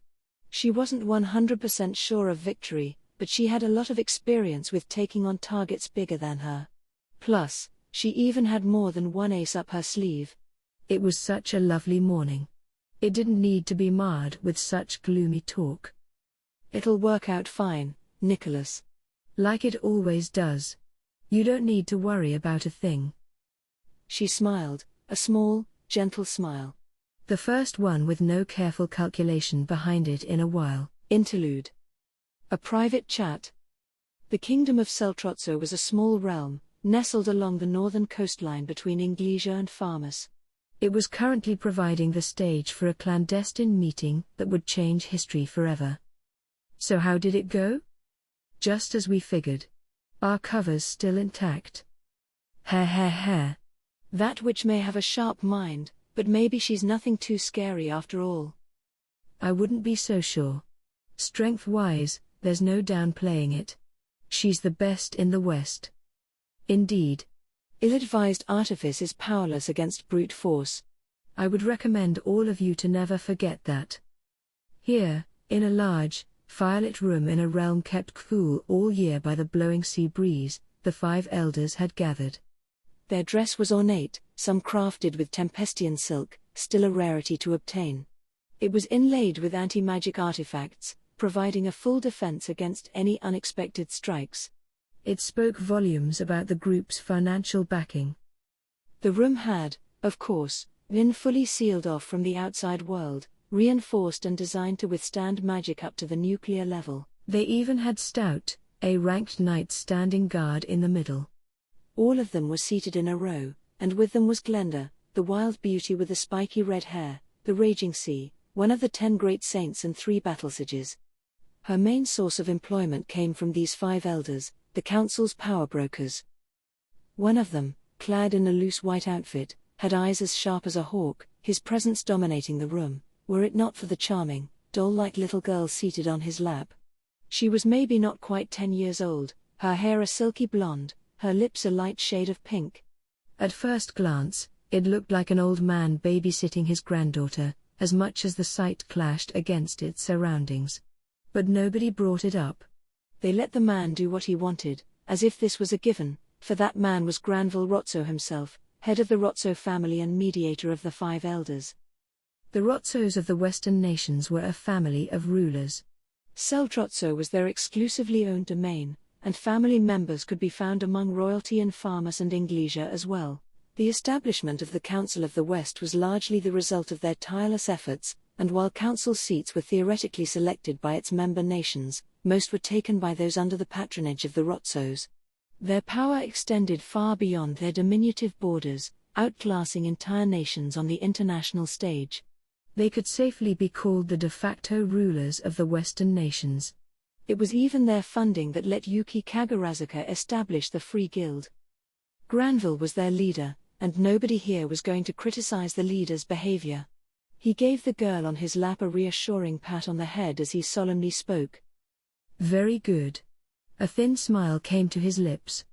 She wasn't 100% sure of victory, but she had a lot of experience with taking on targets bigger than her. Plus, she even had more than one ace up her sleeve.
It was such a lovely morning. It didn't need to be marred with such gloomy talk.
"It'll work out fine, Nicholas."
"Like it always does. You don't need to worry about a thing."
She smiled, a small, gentle smile.
The first one with no careful calculation behind it in a while.
Interlude. A private chat. The kingdom of Seltrozzo was a small realm, nestled along the northern coastline between Inglesia and Farmus.
It was currently providing the stage for a clandestine meeting that would change history forever. So how did it go? Just as we figured. Our cover's still intact. Heh.
That witch may have a sharp mind, but maybe she's nothing too scary after all.
I wouldn't be so sure. Strength-wise, there's no downplaying it. She's the best in the West. Indeed.
Ill-advised artifice is powerless against brute force.
I would recommend all of you to never forget that. Here, in a large, firelit room in a realm kept cool all year by the blowing sea breeze, the 5 elders had gathered.
Their dress was ornate, some crafted with Tempestian silk, still a rarity to obtain. It was inlaid with anti-magic artifacts, providing a full defense against any unexpected strikes.
It spoke volumes about the group's financial backing.
The room had, of course, been fully sealed off from the outside world, reinforced and designed to withstand magic up to the nuclear level.
They even had Stout, a ranked knight standing guard in the middle.
All of them were seated in a row, and with them was Glenda, the wild beauty with the spiky red hair, the raging sea, one of the 10 great saints and 3 battlesages. Her main source of employment came from these 5 elders, the council's power brokers. One of them, clad in a loose white outfit, had eyes as sharp as a hawk, his presence dominating the room, were it not for the charming, doll-like little girl seated on his lap. She was maybe not quite 10 years old, her hair a silky blonde, her lips a light shade of pink.
At first glance, it looked like an old man babysitting his granddaughter, as much as the sight clashed against its surroundings. But nobody brought it up.
They let the man do what he wanted, as if this was a given, for that man was Granville Rozzo himself, head of the Rozzo family and mediator of the 5 elders.
The Rozzos of the Western nations were a family of rulers.
Seltrotso was their exclusively owned domain, and family members could be found among royalty and farmers and Inglesia as well. The establishment of the Council of the West was largely the result of their tireless efforts, and while council seats were theoretically selected by its member nations, most were taken by those under the patronage of the Rotsos. Their power extended far beyond their diminutive borders, outclassing entire nations on the international stage.
They could safely be called the de facto rulers of the Western nations.
It was even their funding that let Yuki Kagurazuka establish the Free Guild. Granville was their leader, and nobody here was going to criticize the leader's behavior. He gave the girl on his lap a reassuring pat on the head as he solemnly spoke.
Very good. A thin smile came to his lips.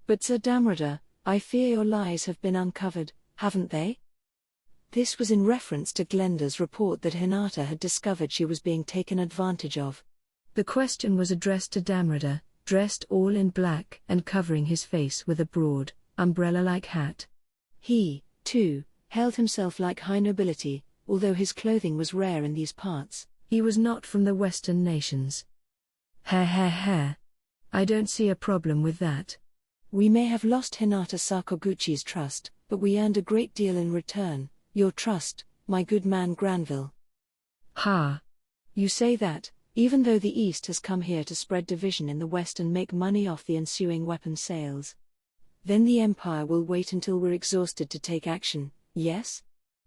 But Sir Damrada, I fear your lies have been uncovered, haven't they? This was in reference to Glenda's report that Hinata had discovered she was being taken advantage of.
The question was addressed to Damrada, dressed all in black and covering his face with a broad, umbrella-like hat.
He, too, held himself like high nobility, although his clothing was rare in these parts.
He was not from the Western nations. Ha. I don't see a problem with that.
We may have lost Hinata Sakoguchi's trust, but we earned a great deal in return, your trust, my good man Granville.
Ha!
You say that, even though the East has come here to spread division in the West and make money off the ensuing weapon sales. Then the Empire will wait until we're exhausted to take action, yes?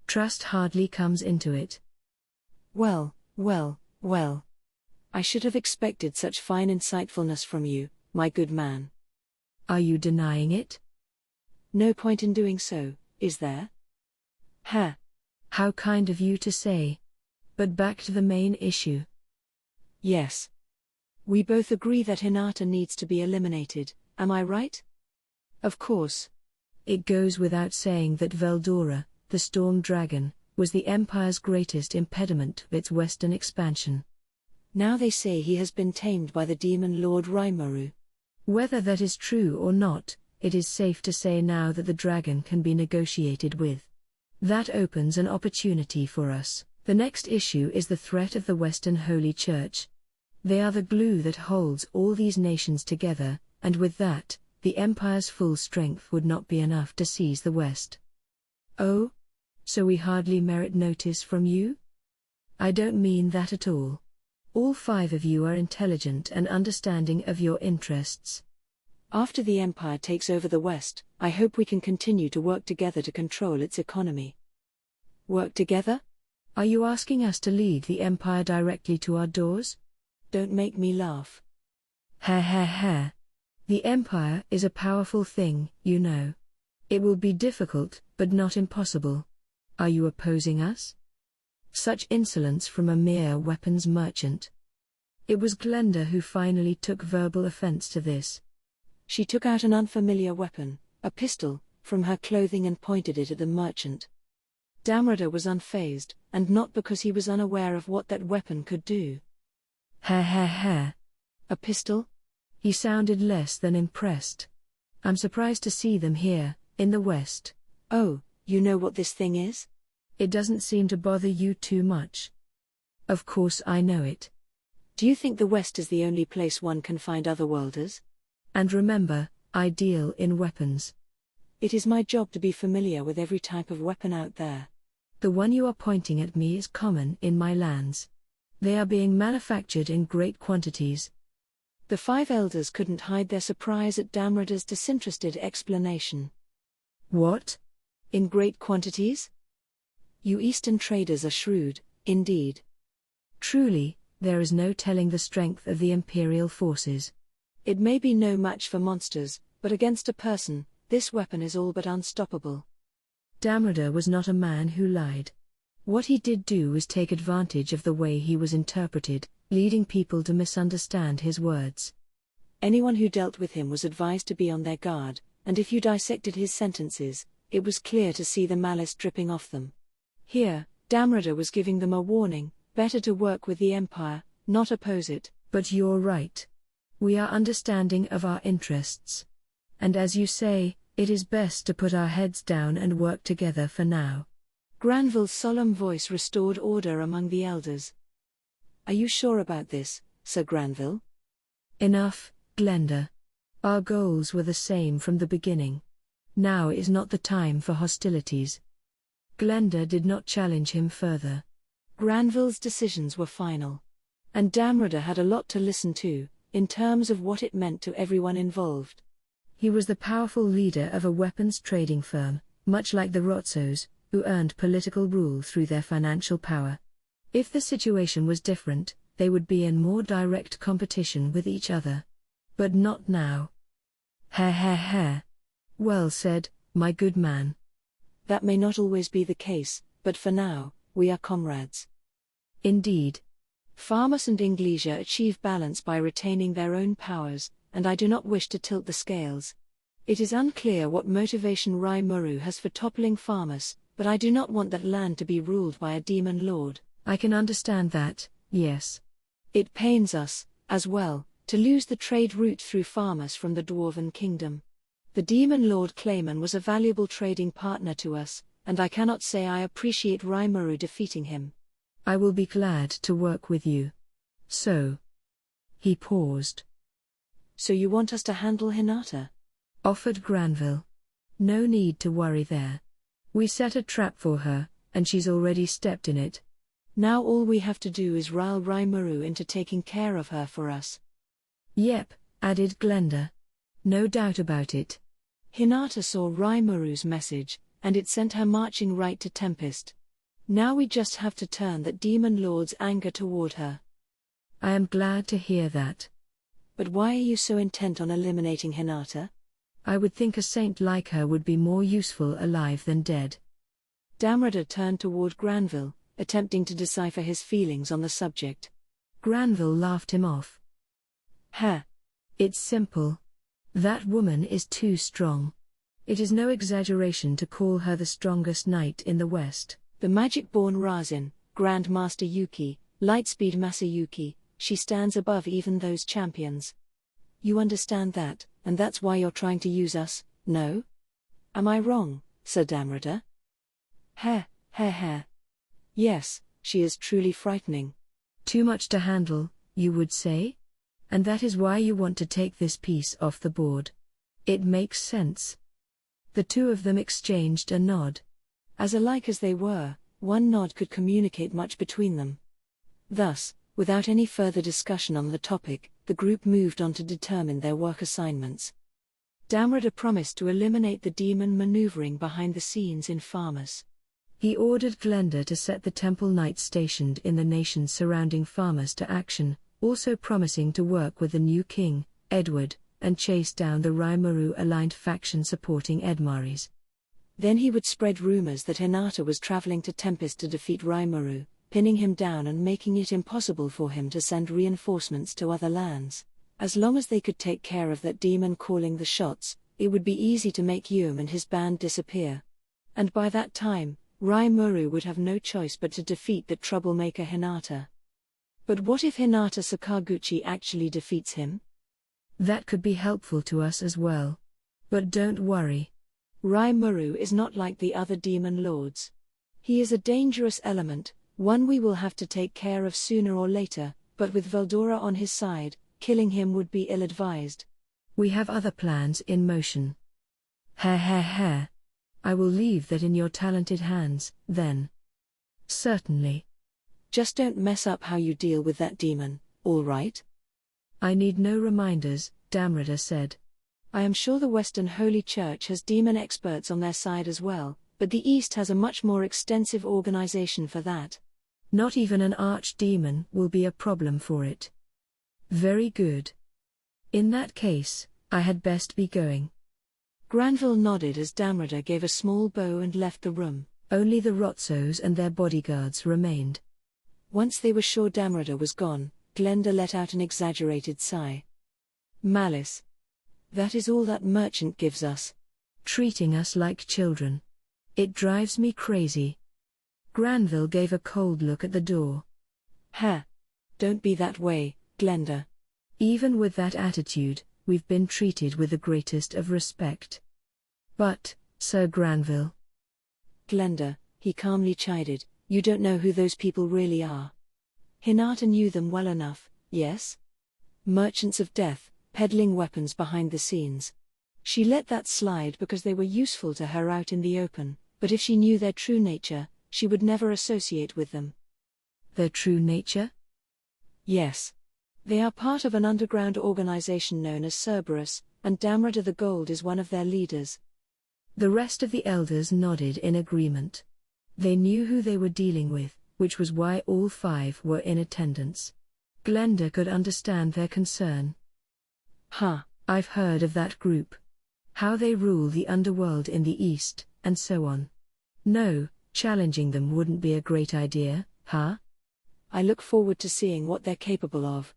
Trust hardly comes into it.
Well. I should have expected such fine insightfulness from you, my good man.
Are you denying it?
No point in doing so, is there? Ha!
How kind of you to say. But back to the main issue.
Yes. We both agree that Hinata needs to be eliminated, am I right? Of course.
It goes without saying that Veldora, the Storm Dragon, was the Empire's greatest impediment to its western expansion.
Now they say he has been tamed by the demon Lord Raimaru.
Whether that is true or not, it is safe to say now that the dragon can be negotiated with. That opens an opportunity for us. The next issue is the threat of the Western Holy Church. They are the glue that holds all these nations together, and with that, the Empire's full strength would not be enough to seize the West. Oh? So we hardly merit notice from you? I don't mean that at all. All 5 of you are intelligent and understanding of your interests.
After the Empire takes over the West, I hope we can continue to work together to control its economy. Work together?
Are you asking us to lead the Empire directly to our doors?
Don't make me laugh.
Ha. The Empire is a powerful thing, you know. It will be difficult, but not impossible. Are you opposing us? Such insolence from a mere weapons merchant. It was Glenda who finally took verbal offense to this.
She took out an unfamiliar weapon, a pistol, from her clothing and pointed it at the merchant. Damrada was unfazed, and not because he was unaware of what that weapon could do.
Ha.
A pistol?
He sounded less than impressed. I'm surprised to see them here, in the West.
Oh, you know what this thing is?
It doesn't seem to bother you too much. Of course I know it.
Do you think the West is the only place one can find otherworlders?
And remember, I deal in weapons.
It is my job to be familiar with every type of weapon out there.
The one you are pointing at me is common in my lands. They are being manufactured in great quantities.
The 5 elders couldn't hide their surprise at Damrada's disinterested explanation.
What?
In great quantities? You Eastern traders are shrewd, indeed.
Truly, there is no telling the strength of the Imperial forces.
It may be no match for monsters, but against a person, this weapon is all but unstoppable.
Damrada was not a man who lied. What he did do was take advantage of the way he was interpreted, leading people to misunderstand his words.
Anyone who dealt with him was advised to be on their guard, and if you dissected his sentences, it was clear to see the malice dripping off them. Here, Damrada was giving them a warning, better to work with the Empire, not oppose it.
But you're right. We are understanding of our interests. And as you say, it is best to put our heads down and work together for now.
Granville's solemn voice restored order among the elders. Are you sure about this, Sir Granville?
Enough, Glenda. Our goals were the same from the beginning. Now is not the time for hostilities. Glenda did not challenge him further.
Granville's decisions were final. And Damrada had a lot to listen to, in terms of what it meant to everyone involved.
He was the powerful leader of a weapons trading firm, much like the Rotzos, who earned political rule through their financial power. If the situation was different, they would be in more direct competition with each other. But not now. Ha. Well said, my good man.
That may not always be the case, but for now, we are comrades.
Indeed.
Farmus and Inglesia achieve balance by retaining their own powers, and I do not wish to tilt the scales. It is unclear what motivation Rai Muru has for toppling Farmus, but I do not want that land to be ruled by a demon lord.
I can understand that, yes.
It pains us, as well, to lose the trade route through Farmus from the Dwarven Kingdom. The demon lord Clayman was a valuable trading partner to us, and I cannot say I appreciate Rai Muru defeating him.
I will be glad to work with you. So. He paused.
So you want us to handle Hinata?
Offered Granville. No need to worry there. We set a trap for her, and she's already stepped in it.
Now all we have to do is rile Rai Muru into taking care of her for us.
Yep, added Glenda. No doubt about it.
Hinata saw Rai Muru's message, and it sent her marching right to Tempest. Now we just have to turn that demon lord's anger toward her.
I am glad to hear that.
But why are you so intent on eliminating Hinata?
I would think a saint like her would be more useful alive than dead.
Damrada turned toward Granville, attempting to decipher his feelings on the subject.
Granville laughed him off.
Ha!
It's simple. That woman is too strong. It is no exaggeration to call her the strongest knight in the West.
The magic-born Razin, Grandmaster Yuki, Lightspeed Masayuki, she stands above even those champions. You understand that, and that's why you're trying to use us, no? Am I wrong, Sir Damrada? Ha. Yes, she is truly frightening.
Too much to handle, you would say? And that is why you want to take this piece off the board. It makes sense. The two of them exchanged a nod.
As alike as they were, one nod could communicate much between them. Thus, without any further discussion on the topic, the group moved on to determine their work assignments. Damrada promised to eliminate the demon maneuvering behind the scenes in Farmus.
He ordered Glenda to set the temple knights stationed in the nations surrounding Farmus to action, also promising to work with the new king, Edward, and chase down the Rai Muru-aligned faction supporting Edmaris.
Then he would spread rumors that Hinata was traveling to Tempest to defeat Rai Muru, pinning him down and making it impossible for him to send reinforcements to other lands. As long as they could take care of that demon calling the shots, it would be easy to make Yum and his band disappear. And by that time, Rai Muru would have no choice but to defeat that troublemaker Hinata. But what if Hinata Sakaguchi actually defeats him?
That could be helpful to us as well. But don't worry.
Rai Muru is not like the other demon lords. He is a dangerous element, one we will have to take care of sooner or later, but with Veldora on his side, killing him would be ill-advised.
We have other plans in motion. Ha. I will leave that in your talented hands, then. Certainly.
Just don't mess up how you deal with that demon, all right?
I need no reminders, Damrada said.
I am sure the Western Holy Church has demon experts on their side as well, but the East has a much more extensive organization for that.
Not even an archdemon will be a problem for it. Very good. In that case, I had best be going.
Granville nodded as Damrada gave a small bow and left the room.
Only the Rotzos and their bodyguards remained.
Once they were sure Damrada was gone, Glenda let out an exaggerated sigh. Malice. That is all that merchant gives us.
Treating us like children. It drives me crazy. Granville gave a cold look at the door.
Ha! Don't be that way, Glenda.
Even with that attitude, we've been treated with the greatest of respect. But, Sir Granville.
Glenda, he calmly chided, you don't know who those people really are. Hinata knew them well enough, yes? Merchants of death, peddling weapons behind the scenes. She let that slide because they were useful to her out in the open, but if she knew their true nature, she would never associate with them.
Their true nature?
Yes. They are part of an underground organization known as Cerberus, and Damrata the Gold is one of their leaders.
The rest of the elders nodded in agreement. They knew who they were dealing with, which was why all 5 were in attendance. Glenda could understand their concern. I've heard of that group. How they rule the underworld in the East, and so on. No, challenging them wouldn't be a great idea, huh?
I look forward to seeing what they're capable of.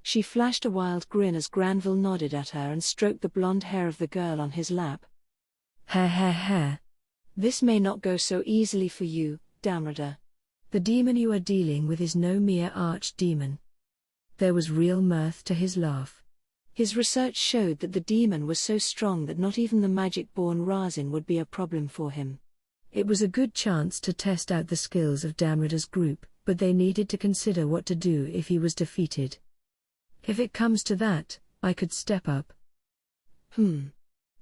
She flashed a wild grin as Granville nodded at her and stroked the blonde hair of the girl on his lap.
Ha.
This may not go so easily for you, Damrata.
The demon you are dealing with is no mere archdemon. There was real mirth to his laugh.
His research showed that the demon was so strong that not even the magic-born Razin would be a problem for him.
It was a good chance to test out the skills of Damrata's group, but they needed to consider what to do if he was defeated. If it comes to that, I could step up.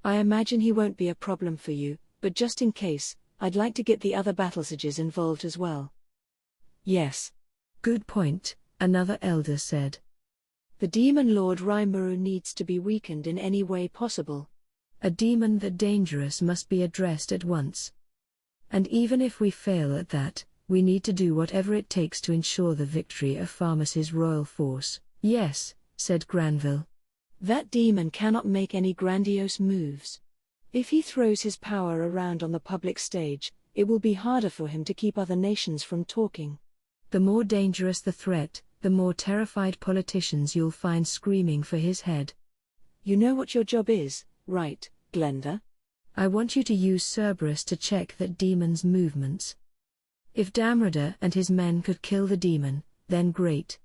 I imagine he won't be a problem for you, but just in case, I'd like to get the other battlesages involved as well. Yes.
Good point, another elder said.
The demon lord Rimuru needs to be weakened in any way possible.
A demon that dangerous must be addressed at once. And even if we fail at that, we need to do whatever it takes to ensure the victory of Pharmacy's royal force. Yes, said Granville.
That demon cannot make any grandiose moves. If he throws his power around on the public stage, it will be harder for him to keep other nations from talking.
The more dangerous the threat, the more terrified politicians you'll find screaming for his head.
You know what your job is, right, Glenda?
I want you to use Cerberus to check that demon's movements. If Damrata and his men could kill the demon, then great.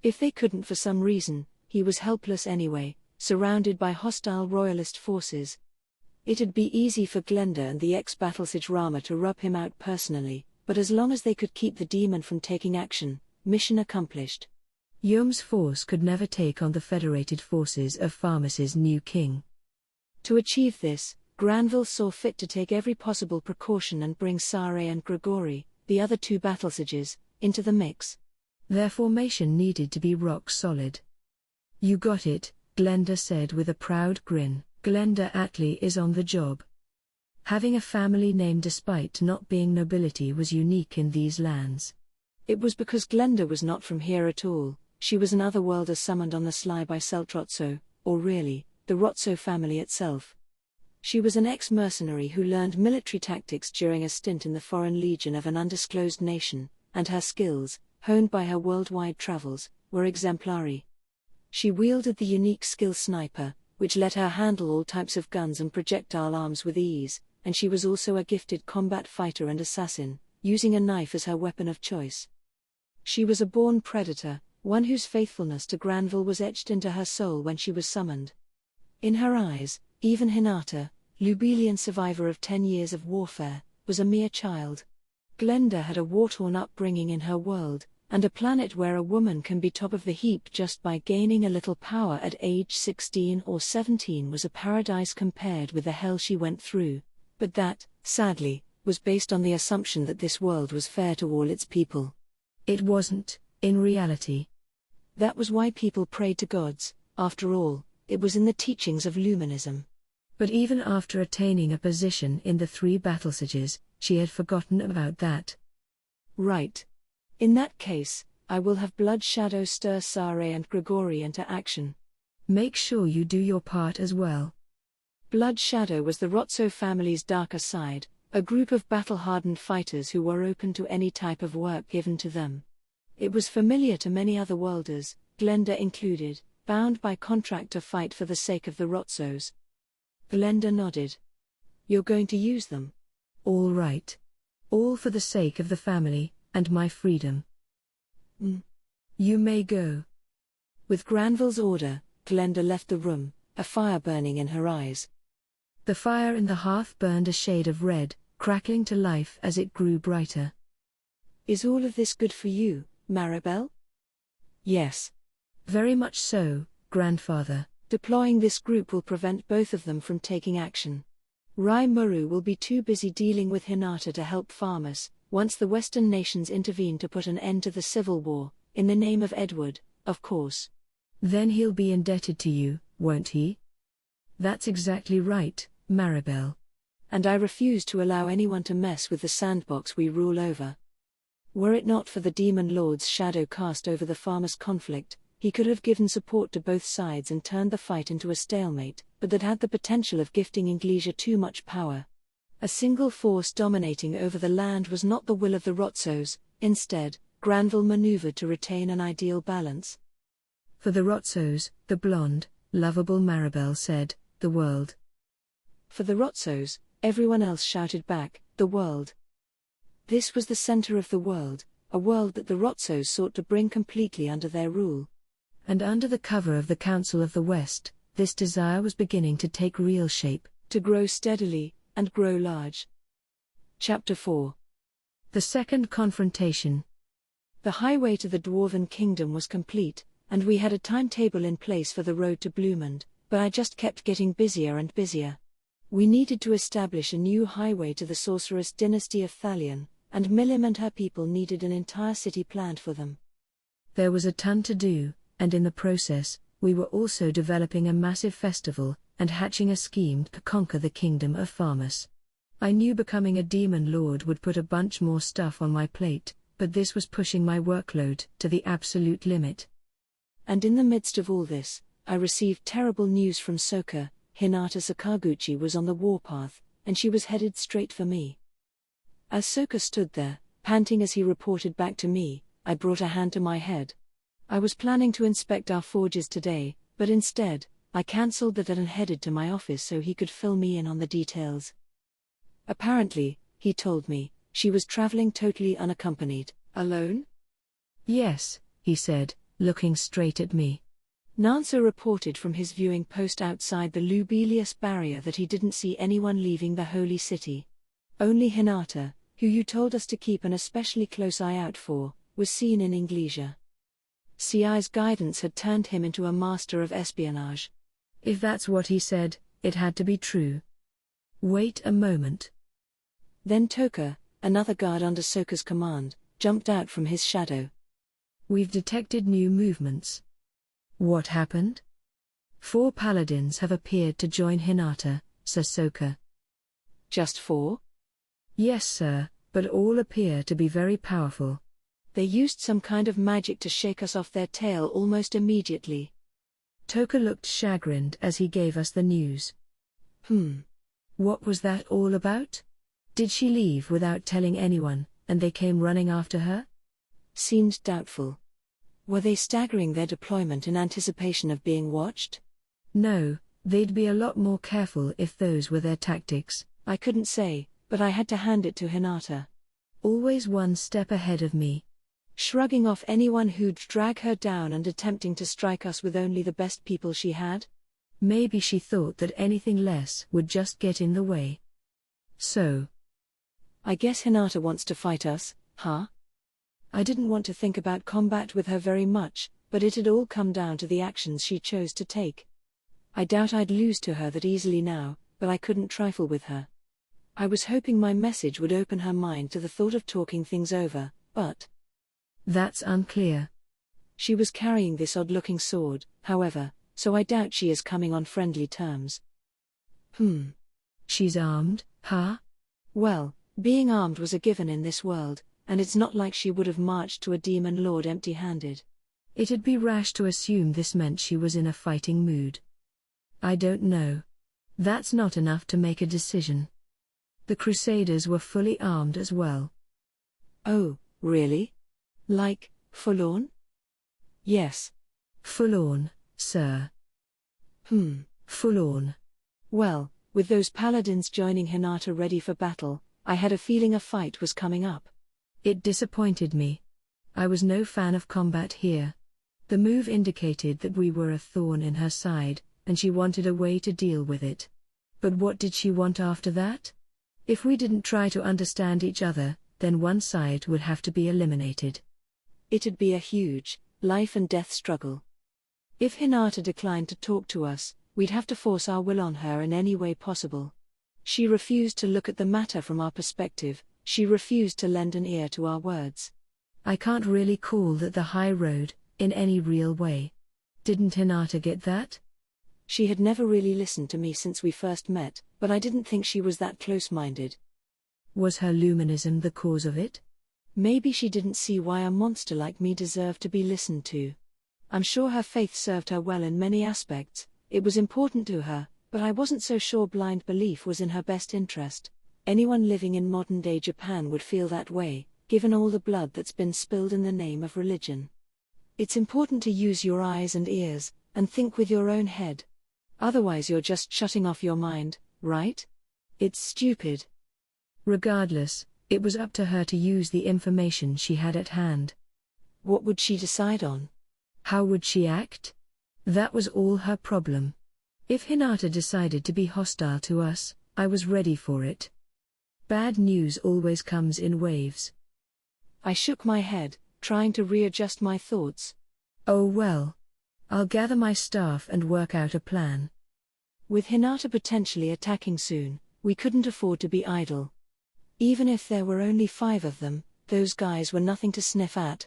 If they couldn't for some reason, he was helpless anyway, surrounded by hostile royalist forces. It'd be easy for Glenda and the ex-battlesage Rama to rub him out personally, but as long as they could keep the demon from taking action, mission accomplished.
Yum's force could never take on the federated forces of Pharmacy's new king.
To achieve this, Granville saw fit to take every possible precaution and bring Sare and Grigori, the other 2 battlesages, into the mix.
Their formation needed to be rock solid. You got it, Glenda said with a proud grin. Glenda Attlee is on the job. Having a family name despite not being nobility was unique in these lands.
It was because Glenda was not from here at all. She was an otherworlder summoned on the sly by Seltrotso, or really, the Rotso family itself. She was an ex-mercenary who learned military tactics during a stint in the Foreign Legion of an undisclosed nation, and her skills, honed by her worldwide travels, were exemplary. She wielded the unique skill sniper, which let her handle all types of guns and projectile arms with ease, and she was also a gifted combat fighter and assassin, using a knife as her weapon of choice. She was a born predator, one whose faithfulness to Granville was etched into her soul when she was summoned. In her eyes, even Hinata, Lubelian survivor of 10 years of warfare, was a mere child. Glenda had a war-torn upbringing in her world, and a planet where a woman can be top of the heap just by gaining a little power at age 16 or 17 was a paradise compared with the hell she went through, but that, sadly, was based on the assumption that this world was fair to all its people.
It wasn't, in reality.
That was why people prayed to gods. After all, it was in the teachings of Luminism.
But even after attaining a position in the 3 battlesages, she had forgotten about that.
Right. In that case, I will have Blood Shadow stir Sare and Grigori into action.
Make sure you do your part as well.
Blood Shadow was the Rotso family's darker side, a group of battle-hardened fighters who were open to any type of work given to them. It was familiar to many otherworlders, Glenda included, bound by contract to fight for the sake of the Rotsos. Glenda nodded. You're going to use them?
All right. All for the sake of the family, and my freedom. You may go.
With Granville's order, Glenda left the room, a fire burning in her eyes.
The fire in the hearth burned a shade of red, crackling to life as it grew brighter.
Is all of this good for you, Maribel? Yes.
Very much so, grandfather.
Deploying this group will prevent both of them from taking action. Rai-Muru will be too busy dealing with Hinata to help farmers, once the Western nations intervene to put an end to the civil war, in the name of Edward, of course.
Then he'll be indebted to you, won't he? That's exactly right, Maribel.
And I refuse to allow anyone to mess with the sandbox we rule over. Were it not for the Demon Lord's shadow cast over the farmers' conflict, he could have given support to both sides and turned the fight into a stalemate, but that had the potential of gifting Inglesia too much power. A single force dominating over the land was not the will of the Rotsos. Instead, Granville maneuvered to retain an ideal balance.
For the Rotsos, the blonde, lovable Maribel said, the world.
For the Rotsos, everyone else shouted back, the world. This was the center of the world, a world that the Rotsos sought to bring completely under their rule.
And under the cover of the Council of the West, this desire was beginning to take real shape,
to grow steadily, and grow large. Chapter 4.
The second confrontation.
The highway to the Dwarven Kingdom was complete, and we had a timetable in place for the road to Bloomond, but I just kept getting busier and busier. We needed to establish a new highway to the sorceress dynasty of Thalion, and Milim and her people needed an entire city planned for them.
There was a ton to do, and in the process, we were also developing a massive festival, and hatching a scheme to conquer the kingdom of Farmus. I knew becoming a demon lord would put a bunch more stuff on my plate, but this was pushing my workload to the absolute limit.
And in the midst of all this, I received terrible news from Soka. Hinata Sakaguchi was on the warpath, and she was headed straight for me. As Soka stood there, panting as he reported back to me, I brought a hand to my head. I was planning to inspect our forges today, but instead, I cancelled that and headed to my office so he could fill me in on the details. Apparently, he told me, she was traveling totally unaccompanied. Alone?
Yes, he said, looking straight at me.
Nanso reported from his viewing post outside the Lubelius barrier that he didn't see anyone leaving the holy city. Only Hinata, who you told us to keep an especially close eye out for, was seen in Inglesia. CI's guidance had turned him into a master of espionage.
If that's what he said, it had to be true. Wait a moment.
Then Toka, another guard under Soka's command, jumped out from his shadow.
We've detected new movements. What happened? 4 paladins have appeared to join Hinata, Sir Soka.
Just 4?
Yes, sir, but all appear to be very powerful.
They used some kind of magic to shake us off their tail almost immediately.
Toka looked chagrined as he gave us the news. What was that all about? Did she leave without telling anyone, and they came running after her?
Seemed doubtful. Were they staggering their deployment in anticipation of being watched?
No, they'd be a lot more careful if those were their tactics.
I couldn't say, but I had to hand it to Hinata.
Always one step ahead of me.
Shrugging off anyone who'd drag her down and attempting to strike us with only the best people she had?
Maybe she thought that anything less would just get in the way. So.
I guess Hinata wants to fight us, huh? I didn't want to think about combat with her very much, but it had all come down to the actions she chose to take. I doubt I'd lose to her that easily now, but I couldn't trifle with her. I was hoping my message would open her mind to the thought of talking things over, but...
That's unclear.
She was carrying this odd-looking sword, however, so I doubt she is coming on friendly terms.
She's armed, huh?
Well, being armed was a given in this world, and it's not like she would have marched to a demon lord empty-handed.
It'd be rash to assume this meant she was in a fighting mood. I don't know. That's not enough to make a decision. The Crusaders were fully armed as well.
Oh, really? Like, full-on? Yes.
Full-on, sir. Full-on.
Well, with those paladins joining Hinata ready for battle, I had a feeling a fight was coming up.
It disappointed me. I was no fan of combat here. The move indicated that we were a thorn in her side, and she wanted a way to deal with it. But what did she want after that? If we didn't try to understand each other, then one side would have to be eliminated.
It'd be a huge, life-and-death struggle. If Hinata declined to talk to us, we'd have to force our will on her in any way possible. She refused to look at the matter from our perspective, she refused to lend an ear to our words.
I can't really call that the high road, in any real way. Didn't Hinata get that?
She had never really listened to me since we first met, but I didn't think she was that close-minded.
Was her luminism the cause of it?
Maybe she didn't see why a monster like me deserved to be listened to. I'm sure her faith served her well in many aspects, it was important to her, but I wasn't so sure blind belief was in her best interest. Anyone living in modern-day Japan would feel that way, given all the blood that's been spilled in the name of religion. It's important to use your eyes and ears, and think with your own head. Otherwise you're just shutting off your mind, right? It's stupid.
Regardless, it was up to her to use the information she had at hand.
What would she decide on?
How would she act? That was all her problem. If Hinata decided to be hostile to us, I was ready for it. Bad news always comes in waves.
I shook my head, trying to readjust my thoughts.
Oh well. I'll gather my staff and work out a plan.
With Hinata potentially attacking soon, we couldn't afford to be idle. Even if there were only 5 of them, those guys were nothing to sniff at.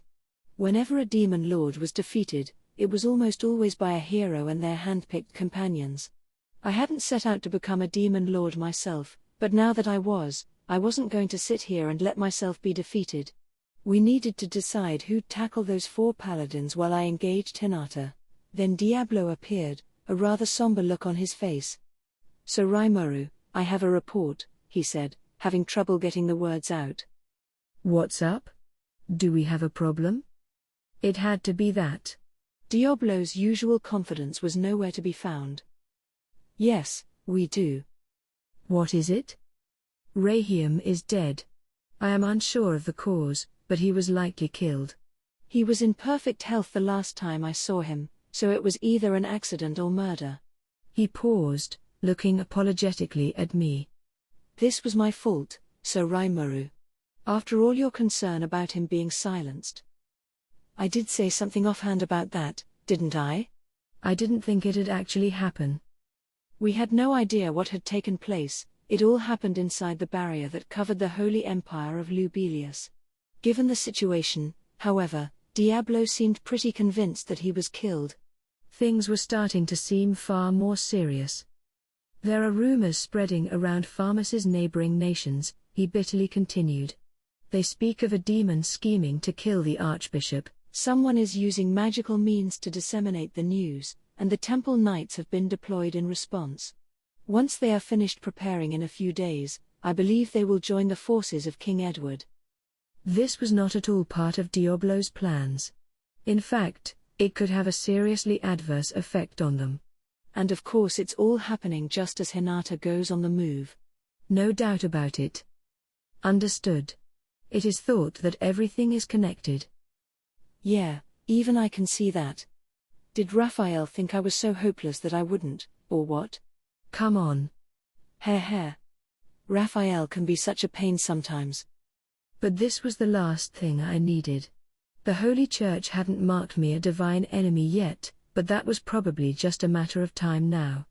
Whenever a demon lord was defeated, it was almost always by a hero and their hand-picked companions. I hadn't set out to become a demon lord myself, but now that I wasn't going to sit here and let myself be defeated. We needed to decide who'd tackle those 4 paladins while I engaged Hinata. Then Diablo appeared, a rather somber look on his face. "So Rimuru, I have a report," he said, having trouble getting the words out.
What's up? Do we have a problem? It had to be that.
Diablo's usual confidence was nowhere to be found. Yes, we do.
What is it? Rahim is dead. I am unsure of the cause, but he was likely killed.
He was in perfect health the last time I saw him, so it was either an accident or murder.
He paused, looking apologetically at me.
This was my fault, Sir Rimuru. After all your concern about him being silenced. I did say something offhand about that, didn't I?
I didn't think it'd actually happen.
We had no idea what had taken place, it all happened inside the barrier that covered the Holy Empire of Lubelius. Given the situation, however, Diablo seemed pretty convinced that he was killed.
Things were starting to seem far more serious. There are rumors spreading around Pharmas's neighboring nations, he bitterly continued. They speak of a demon scheming to kill the Archbishop.
Someone is using magical means to disseminate the news, and the Temple Knights have been deployed in response. Once they are finished preparing in a few days, I believe they will join the forces of King Edward.
This was not at all part of Diablo's plans. In fact, it could have a seriously adverse effect on them.
And of course it's all happening just as Hinata goes on the move.
No doubt about it. Understood. It is thought that everything is connected.
Yeah, even I can see that. Did Raphael think I was so hopeless that I wouldn't, or what?
Come on.
Heh. Raphael can be such a pain sometimes.
But this was the last thing I needed. The Holy Church hadn't marked me a divine enemy yet, but that was probably just a matter of time now.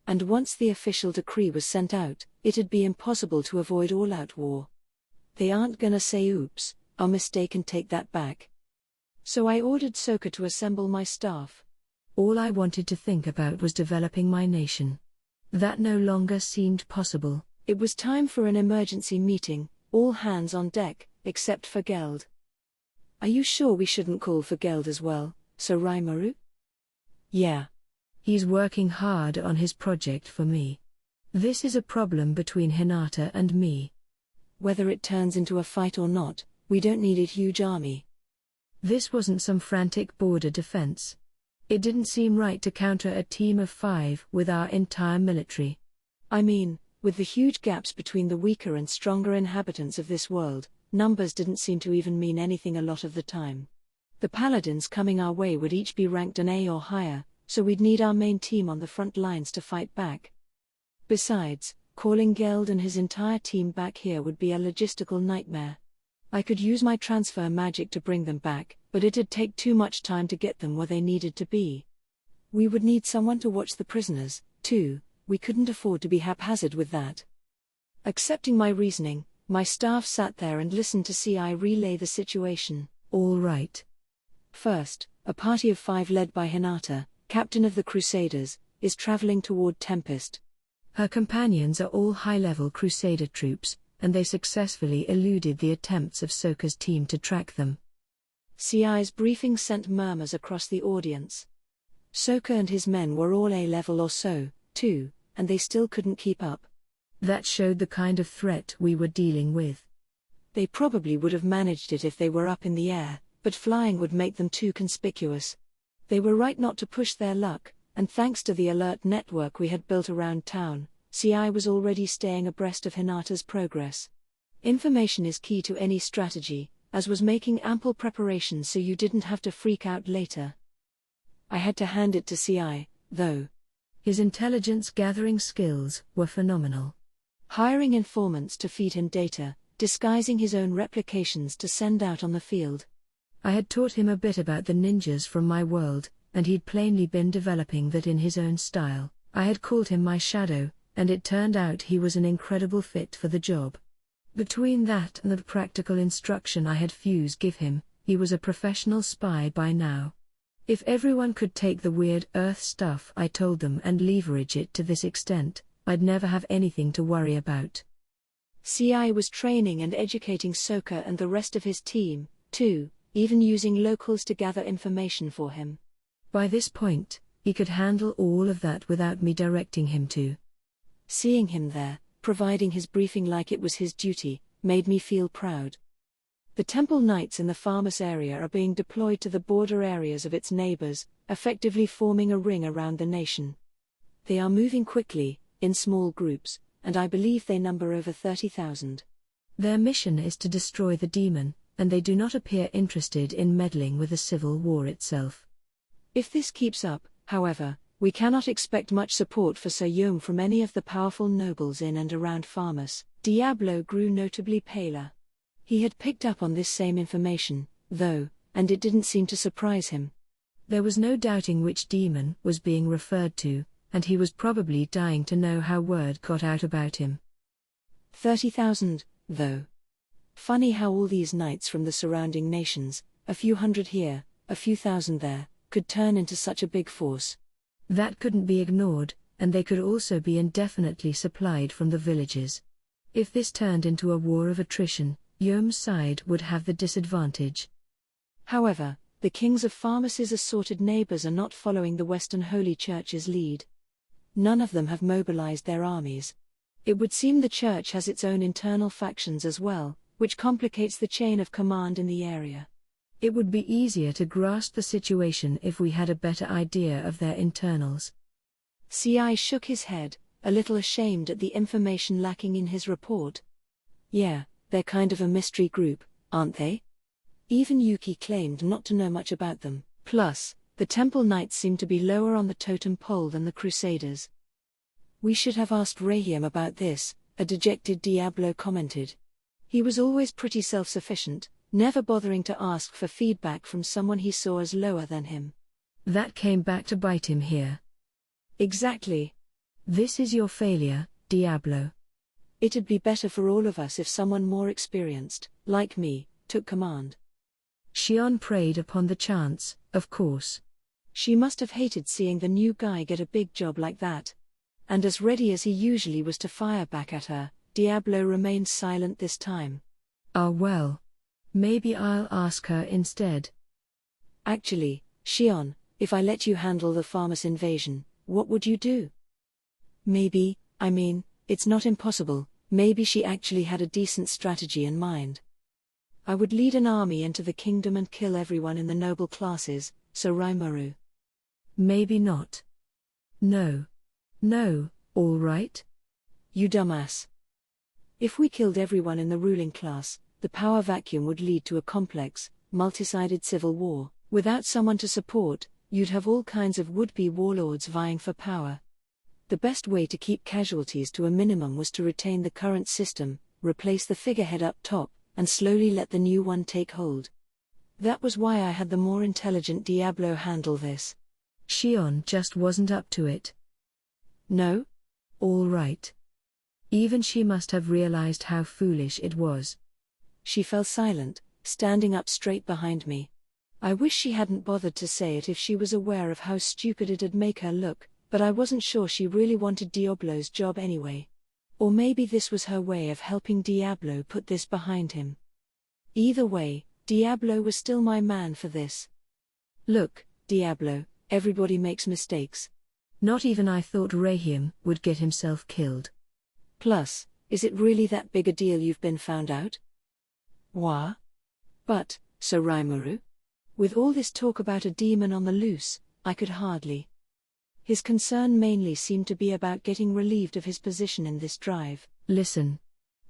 And once the official decree was sent out, it'd be impossible to avoid all-out war. They aren't gonna say oops, our mistake and take that back. So I ordered Soka to assemble my staff.
All I wanted to think about was developing my nation. That no longer seemed possible.
It was time for an emergency meeting, all hands on deck, except for Geld. Are you sure we shouldn't call for Geld as well, Sir Rimuru? Yeah.
He's working hard on his project for me. This is a problem between Hinata and me.
Whether it turns into a fight or not, we don't need a huge army.
This wasn't some frantic border defense. It didn't seem right to counter a team of 5 with our entire military.
I mean, with the huge gaps between the weaker and stronger inhabitants of this world, numbers didn't seem to even mean anything a lot of the time. The paladins coming our way would each be ranked an A or higher, so we'd need our main team on the front lines to fight back. Besides, calling Geld and his entire team back here would be a logistical nightmare. I could use my transfer magic to bring them back, but it'd take too much time to get them where they needed to be. We would need someone to watch the prisoners, too. We couldn't afford to be haphazard with that. Accepting my reasoning, my staff sat there and listened to CI relay the situation.
All right.
First, a party of 5 led by Hinata, captain of the Crusaders, is traveling toward Tempest.
Her companions are all high-level Crusader troops, and they successfully eluded the attempts of Sokka's team to track them.
CI's briefing sent murmurs across the audience. Sokka and his men were all A-level or so, too, and they still couldn't keep up.
That showed the kind of threat we were dealing with.
They probably would have managed it if they were up in the air, but flying would make them too conspicuous. They were right not to push their luck, and thanks to the alert network we had built around town, CI was already staying abreast of Hinata's progress. Information is key to any strategy, as was making ample preparations so you didn't have to freak out later. I had to hand it to CI, though.
His intelligence-gathering skills were phenomenal.
Hiring informants to feed him data, disguising his own replications to send out on the field.
I had taught him a bit about the ninjas from my world, and he'd plainly been developing that in his own style. I had called him my shadow, and it turned out he was an incredible fit for the job. Between that and the practical instruction I had Fuse give him, he was a professional spy by now. If everyone could take the weird Earth stuff I told them and leverage it to this extent, I'd never have anything to worry about.
CI was training and educating Sokka and the rest of his team, too, even using locals to gather information for him.
By this point, he could handle all of that without me directing him to.
Seeing him there, providing his briefing like it was his duty, made me feel proud. The Temple Knights in the Farmus area are being deployed to the border areas of its neighbors, effectively forming a ring around the nation. They are moving quickly, in small groups, and I believe they number over 30,000.
Their mission is to destroy the demon, and they do not appear interested in meddling with the civil war itself.
If this keeps up, however, we cannot expect much support for Sir Yom from any of the powerful nobles in and around Farmus. Diablo grew notably paler. He had picked up on this same information, though, and it didn't seem to surprise him.
There was no doubting which demon was being referred to, and he was probably dying to know how word got out about him.
30,000, though. Funny how all these knights from the surrounding nations, a few hundred here, a few thousand there, could turn into such a big force.
That couldn't be ignored, and they could also be indefinitely supplied from the villages. If this turned into a war of attrition, Yom's side would have the disadvantage.
However, the kings of Farmus's assorted neighbors are not following the Western Holy Church's lead. None of them have mobilized their armies. It would seem the church has its own internal factions as well, which complicates the chain of command in the area.
It would be easier to grasp the situation if we had a better idea of their internals.
CI shook his head, a little ashamed at the information lacking in his report. Yeah, they're kind of a mystery group, aren't they? Even Yuki claimed not to know much about them. Plus, the Temple Knights seem to be lower on the totem pole than the Crusaders. We should have asked Rahiam about this, a dejected Diablo commented. He was always pretty self-sufficient, never bothering to ask for feedback from someone he saw as lower than him.
That came back to bite him here.
Exactly.
This is your failure, Diablo.
It'd be better for all of us if someone more experienced, like me, took command.
Shion preyed upon the chance, of course.
She must have hated seeing the new guy get a big job like that. And as ready as he usually was to fire back at her, Diablo remained silent this time.
Ah well. Maybe I'll ask her instead.
Actually, Shion, if I let you handle the Farmus invasion, what would you do? Maybe, it's not impossible, maybe she actually had a decent strategy in mind. I would lead an army into the kingdom and kill everyone in the noble classes, so Rimuru.
Maybe not. No, all right?
You dumbass. If we killed everyone in the ruling class, the power vacuum would lead to a complex, multi-sided civil war. Without someone to support, you'd have all kinds of would-be warlords vying for power. The best way to keep casualties to a minimum was to retain the current system, replace the figurehead up top, and slowly let the new one take hold. That was why I had the more intelligent Diablo handle this.
Shion just wasn't up to it.
No?
All right. Even she must have realized how foolish it was.
She fell silent, standing up straight behind me. I wish she hadn't bothered to say it if she was aware of how stupid it'd make her look, but I wasn't sure she really wanted Diablo's job anyway. Or maybe this was her way of helping Diablo put this behind him. Either way, Diablo was still my man for this. Look, Diablo, everybody makes mistakes.
Not even I thought Rahim would get himself killed.
Plus, is it really that big a deal you've been found out? Why? But, so Rimuru? With all this talk about a demon on the loose, I could hardly. His concern mainly seemed to be about getting relieved of his position in this drive.
Listen.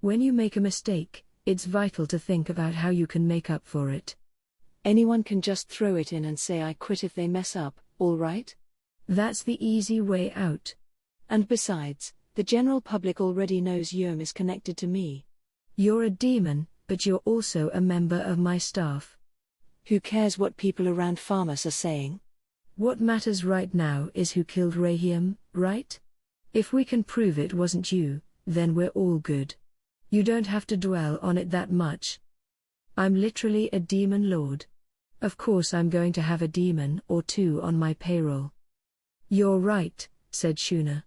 When you make a mistake, it's vital to think about how you can make up for it.
Anyone can just throw it in and say I quit if they mess up, all right?
That's the easy way out.
And besides, the general public already knows Yom is connected to me.
You're a demon, but you're also a member of my staff.
Who cares what people around Farmus are saying?
What matters right now is who killed Rahim, right? If we can prove it wasn't you, then we're all good. You don't have to dwell on it that much. I'm literally a demon lord. Of course I'm going to have a demon or two on my payroll. You're right, said Shuna.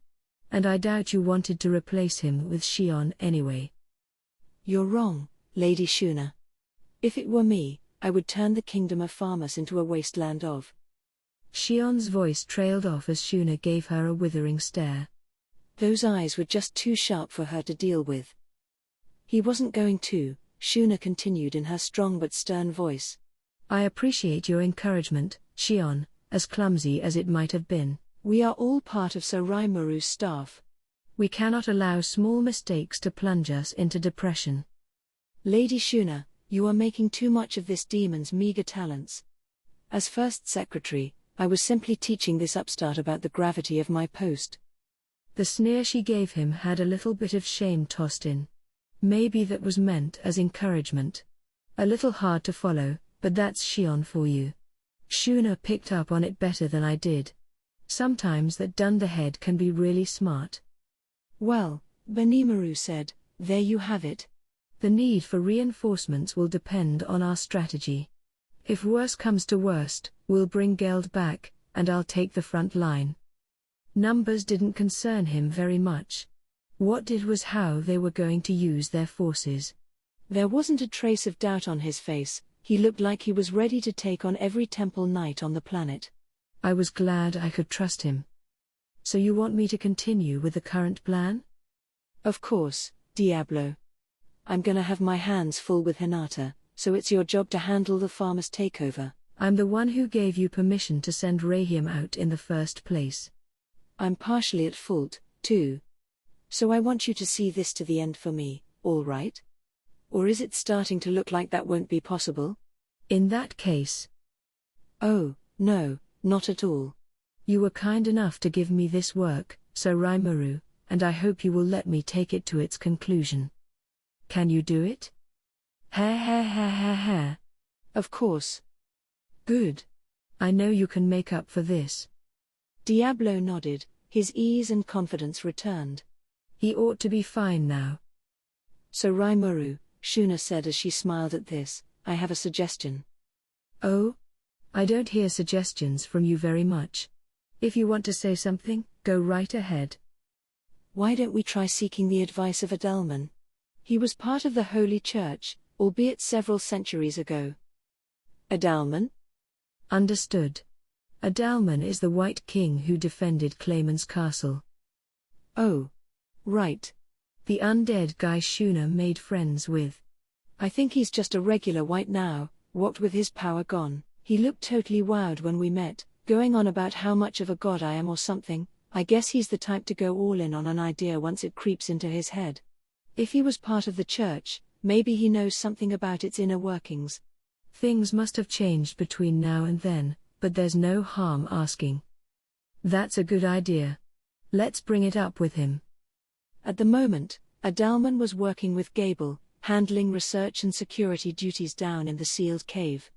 And I doubt you wanted to replace him with Shion anyway.
You're wrong, Lady Shuna. If it were me, I would turn the kingdom of Farmus into a wasteland of.
Shion's voice trailed off as Shuna gave her a withering stare.
Those eyes were just too sharp for her to deal with. He wasn't going to, Shuna continued in her strong but stern voice.
I appreciate your encouragement, Shion, as clumsy as it might have been.
We are all part of Sir Rimuru's staff.
We cannot allow small mistakes to plunge us into depression.
Lady Shuna, you are making too much of this demon's meager talents. As first secretary, I was simply teaching this upstart about the gravity of my post.
The sneer she gave him had a little bit of shame tossed in. Maybe that was meant as encouragement. A little hard to follow, but that's Shion for you. Shuna picked up on it better than I did. Sometimes that dunderhead can be really smart.
Well, Benimaru said, there you have it.
The need for reinforcements will depend on our strategy. If worse comes to worst, we'll bring Geld back, and I'll take the front line. Numbers didn't concern him very much. What did was how they were going to use their forces.
There wasn't a trace of doubt on his face. He looked like he was ready to take on every temple knight on the planet.
I was glad I could trust him. So you want me to continue with the current plan?
Of course, Diablo. I'm gonna have my hands full with Hinata, so it's your job to handle the Farmus takeover.
I'm the one who gave you permission to send Rahim out in the first place.
I'm partially at fault, too. So I want you to see this to the end for me, all right? Or is it starting to look like that won't be possible?
In that case.
Oh, no, not at all.
You were kind enough to give me this work, Sir Rimuru, and I hope you will let me take it to its conclusion. Can you do it? Ha.
Of course.
Good. I know you can make up for this.
Diablo nodded, his ease and confidence returned.
He ought to be fine now.
So Rimuru, Shuna said as she smiled at this, I have a suggestion.
Oh? I don't hear suggestions from you very much. If you want to say something, go right ahead.
Why don't we try seeking the advice of Adelman? He was part of the Holy Church, albeit several centuries ago. Adelman?
Understood. Adelman is the White King who defended Clayman's castle.
Oh. Right.
The undead guy Shuna made friends with.
I think he's just a regular white now, what with his power gone. He looked totally wowed when we met, going on about how much of a god I am or something. I guess he's the type to go all in on an idea once it creeps into his head. If he was part of the church, maybe he knows something about its inner workings.
Things must have changed between now and then, but there's no harm asking. That's a good idea. Let's bring it up with him.
At the moment, Adelman was working with Gable, handling research and security duties down in the sealed cave.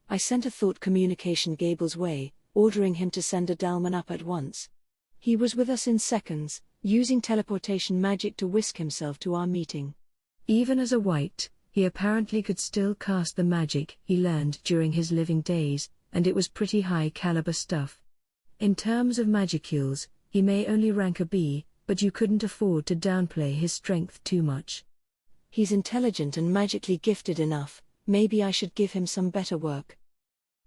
I sent a thought communication Gable's way, ordering him to send Adalman up at once. He was with us in seconds, using teleportation magic to whisk himself to our meeting.
Even as a wight, he apparently could still cast the magic he learned during his living days, and it was pretty high-caliber stuff. In terms of magicules, he may only rank a B, but you couldn't afford to downplay his strength too much.
He's intelligent and magically gifted enough, maybe I should give him some better work.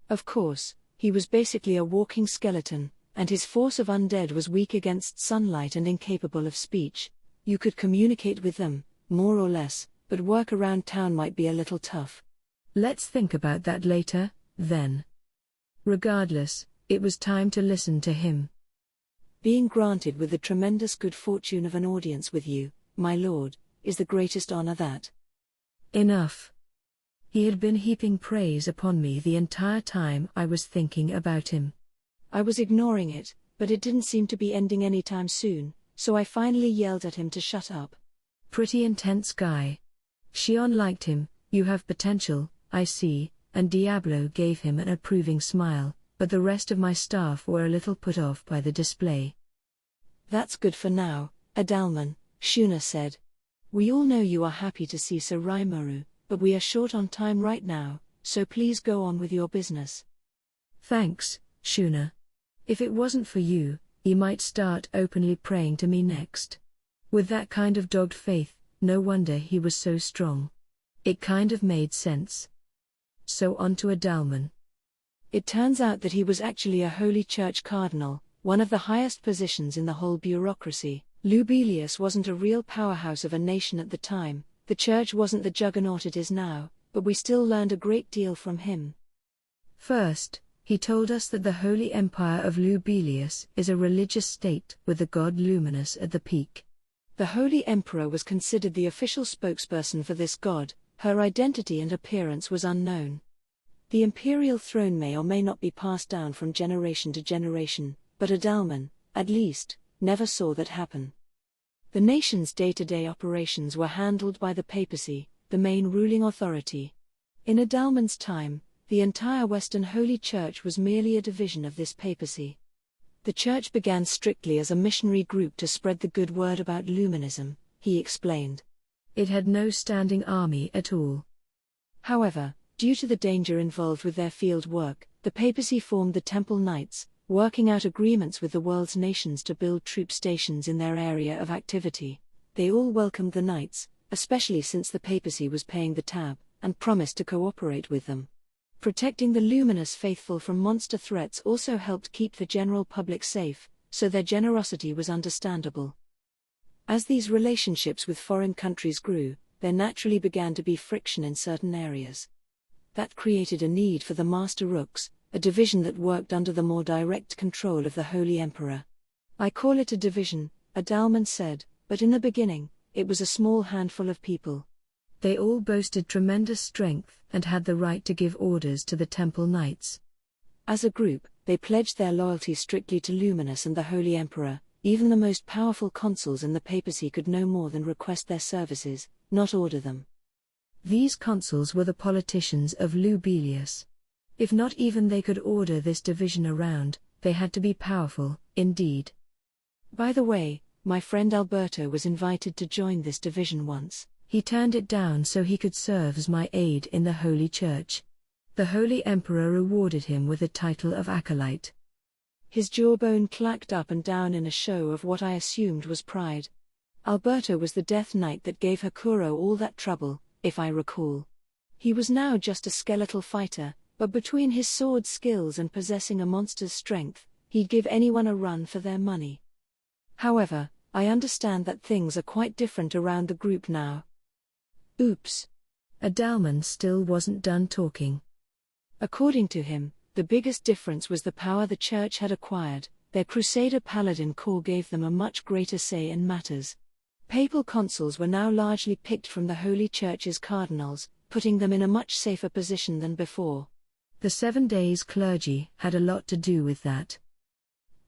Of course, he was basically a walking skeleton, and his force of undead was weak against sunlight and incapable of speech. You could communicate with them, more or less, but work around town might be a little tough.
Let's think about that later, then. Regardless, it was time to listen to him.
Being granted with the tremendous good fortune of an audience with you, my lord, is the greatest honor that.
Enough. He had been heaping praise upon me the entire time I was thinking about him.
I was ignoring it, but it didn't seem to be ending anytime soon, so I finally yelled at him to shut up.
Pretty intense guy. Xion liked him. You have potential, I see, and Diablo gave him an approving smile, but the rest of my staff were a little put off by the display.
That's good for now, Adalman, Shuna said. We all know you are happy to see Sir Rimuru, but we are short on time right now, so please go on with your business.
Thanks, Shuna. If it wasn't for you, he might start openly praying to me next. With that kind of dogged faith, no wonder he was so strong. It kind of made sense. So on to Adalman.
It turns out that he was actually a Holy Church cardinal, one of the highest positions in the whole bureaucracy. Lubelius wasn't a real powerhouse of a nation at the time, the church wasn't the juggernaut it is now, but we still learned a great deal from him.
First, he told us that the Holy Empire of Lubelius is a religious state with the god Luminous at the peak.
The Holy Emperor was considered the official spokesperson for this god, her identity and appearance was unknown. The imperial throne may or may not be passed down from generation to generation, but Adalman, at least, never saw that happen. The nation's day-to-day operations were handled by the papacy, the main ruling authority. In Adalman's time, the entire Western Holy Church was merely a division of this papacy. The church began strictly as a missionary group to spread the good word about Luminism, he explained.
It had no standing army at all.
However, due to the danger involved with their field work, the papacy formed the Temple Knights, working out agreements with the world's nations to build troop stations in their area of activity. They all welcomed the knights, especially since the papacy was paying the tab, and promised to cooperate with them. Protecting the luminous faithful from monster threats also helped keep the general public safe, so their generosity was understandable. As these relationships with foreign countries grew, there naturally began to be friction in certain areas. That created a need for the Master Rooks, a division that worked under the more direct control of the Holy Emperor. I call it a division, Adalman said, but in the beginning, it was a small handful of people.
They all boasted tremendous strength and had the right to give orders to the Temple Knights.
As a group, they pledged their loyalty strictly to Luminous and the Holy Emperor. Even the most powerful consuls in the papacy could no more than request their services, not order them.
These consuls were the politicians of Lubelius. If not even they could order this division around, they had to be powerful, indeed.
By the way, my friend Alberto was invited to join this division once.
He turned it down so he could serve as my aide in the Holy Church. The Holy Emperor rewarded him with the title of acolyte.
His jawbone clacked up and down in a show of what I assumed was pride. Alberto was the Death Knight that gave Hakuro all that trouble, if I recall. He was now just a skeletal fighter, but between his sword skills and possessing a monster's strength, he'd give anyone a run for their money. However, I understand that things are quite different around the group now. Oops.
Adalman still wasn't done talking.
According to him, the biggest difference was the power the church had acquired. Their Crusader Paladin Corps gave them a much greater say in matters. Papal consuls were now largely picked from the Holy Church's cardinals, putting them in a much safer position than before.
The 7 days clergy had a lot to do with that.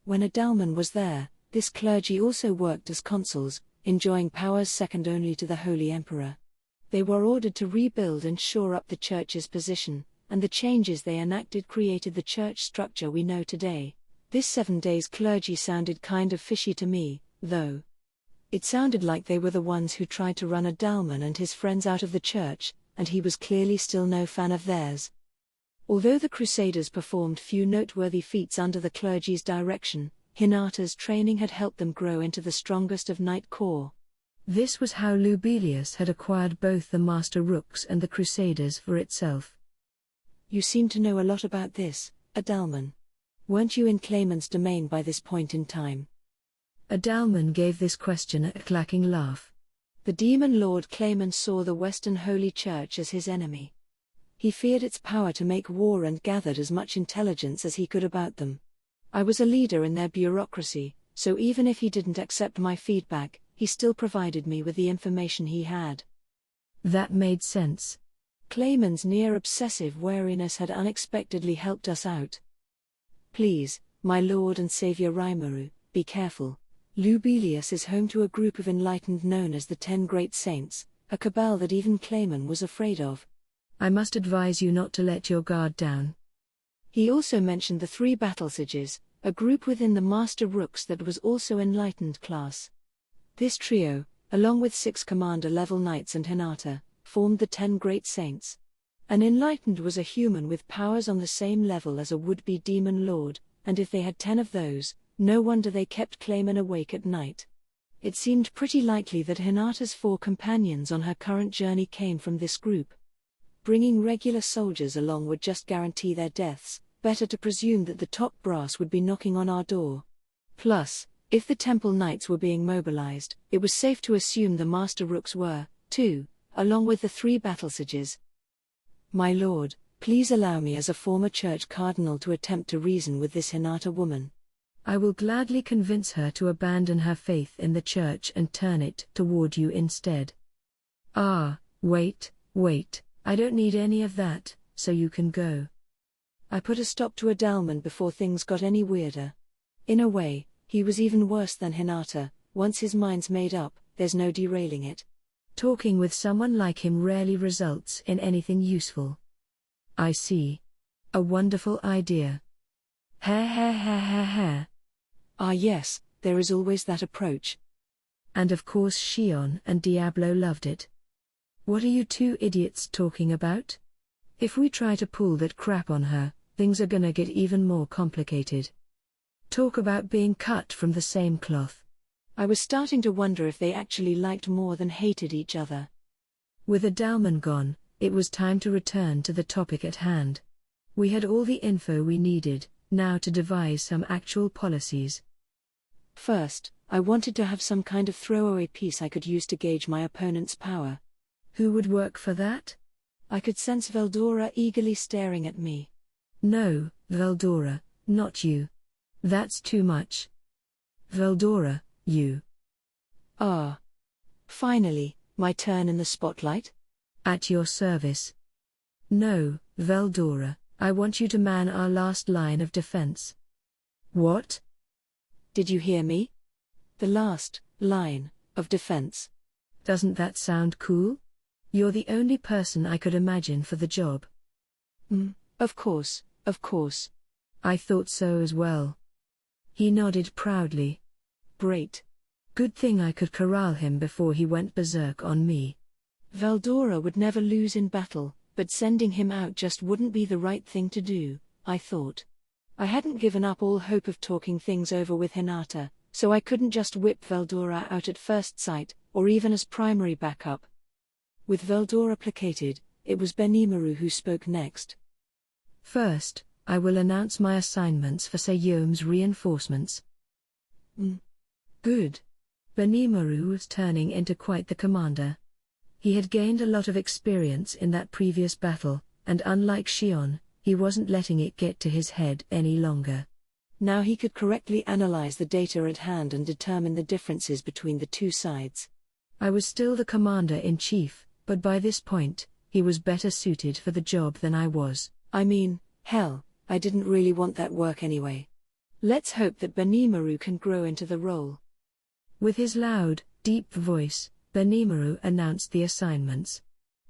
When Adalman was there, this clergy also worked as consuls, enjoying powers second only to the Holy Emperor. They were ordered to rebuild and shore up the church's position, and the changes they enacted created the church structure we know today. This 7 days clergy sounded kind of fishy to me, though. It sounded like they were the ones who tried to run Adalman and his friends out of the church, and he was clearly still no fan of theirs. Although the Crusaders performed few noteworthy feats under the clergy's direction, Hinata's training had helped them grow into the strongest of Knight Corps.
This was how Lubelius had acquired both the Master Rooks and the Crusaders for itself.
You seem to know a lot about this, Adalman. Weren't you in Clayman's domain by this point in time?
Adalman gave this question a clacking laugh.
The demon lord Clayman saw the Western Holy Church as his enemy. He feared its power to make war and gathered as much intelligence as he could about them. I was a leader in their bureaucracy, so even if he didn't accept my feedback, he still provided me with the information he had.
That made sense.
Clayman's near-obsessive wariness had unexpectedly helped us out. Please, my lord and savior Rimuru, be careful. Lubelius is home to a group of enlightened known as the 10 Great Saints, a cabal that even Clayman was afraid of.
I must advise you not to let your guard down.
He also mentioned the 3 Battle Sages, a group within the Master Rooks that was also enlightened class. This trio, along with 6 commander-level knights and Hinata, formed the 10 Great Saints. An enlightened was a human with powers on the same level as a would-be demon lord, and if they had 10 of those, no wonder they kept Clayman awake at night. It seemed pretty likely that Hinata's 4 companions on her current journey came from this group. Bringing regular soldiers along would just guarantee their deaths, better to presume that the top brass would be knocking on our door. Plus, if the Temple Knights were being mobilized, it was safe to assume the Master Rooks were, too, along with the 3 Battle Sages. My lord, please allow me as a former church cardinal to attempt to reason with this Hinata woman.
I will gladly convince her to abandon her faith in the church and turn it toward you instead. Wait, I don't need any of that, so you can go.
I put a stop to Adalman before things got any weirder. In a way, he was even worse than Hinata. Once his mind's made up, there's no derailing it.
Talking with someone like him rarely results in anything useful. I see. A wonderful idea. Ha.
Ah yes, there is always that approach.
And of course Shion and Diablo loved it. What are you 2 idiots talking about? If we try to pull that crap on her, things are gonna get even more complicated. Talk about being cut from the same cloth.
I was starting to wonder if they actually liked more than hated each other.
With Adalman gone, it was time to return to the topic at hand. We had all the info we needed, now to devise some actual policies.
First, I wanted to have some kind of throwaway piece I could use to gauge my opponent's power.
Who would work for that?
I could sense Veldora eagerly staring at me.
No, Veldora, not you. That's too much. Veldora, you.
Finally, my turn in the spotlight?
At your service. No, Veldora, I want you to man our last line of defense. What?
Did you hear me? The last line of defense.
Doesn't that sound cool? You're the only person I could imagine for the job.
Of course.
I thought so as well. He nodded proudly. Great. Good thing I could corral him before he went berserk on me.
Veldora would never lose in battle, but sending him out just wouldn't be the right thing to do, I thought. I hadn't given up all hope of talking things over with Hinata, so I couldn't just whip Veldora out at first sight, or even as primary backup. With Veldora placated, it was Benimaru who spoke next.
First, I will announce my assignments for Sayome's reinforcements. Good. Benimaru was turning into quite the commander. He had gained a lot of experience in that previous battle, and unlike Shion, he wasn't letting it get to his head any longer. Now he could correctly analyze the data at hand and determine the differences between the 2 sides. I was still the commander-in-chief, but by this point, he was better suited for the job than I was.
I mean, hell, I didn't really want that work anyway. Let's hope that Benimaru can grow into the role.
With his loud, deep voice, Benimaru announced the assignments.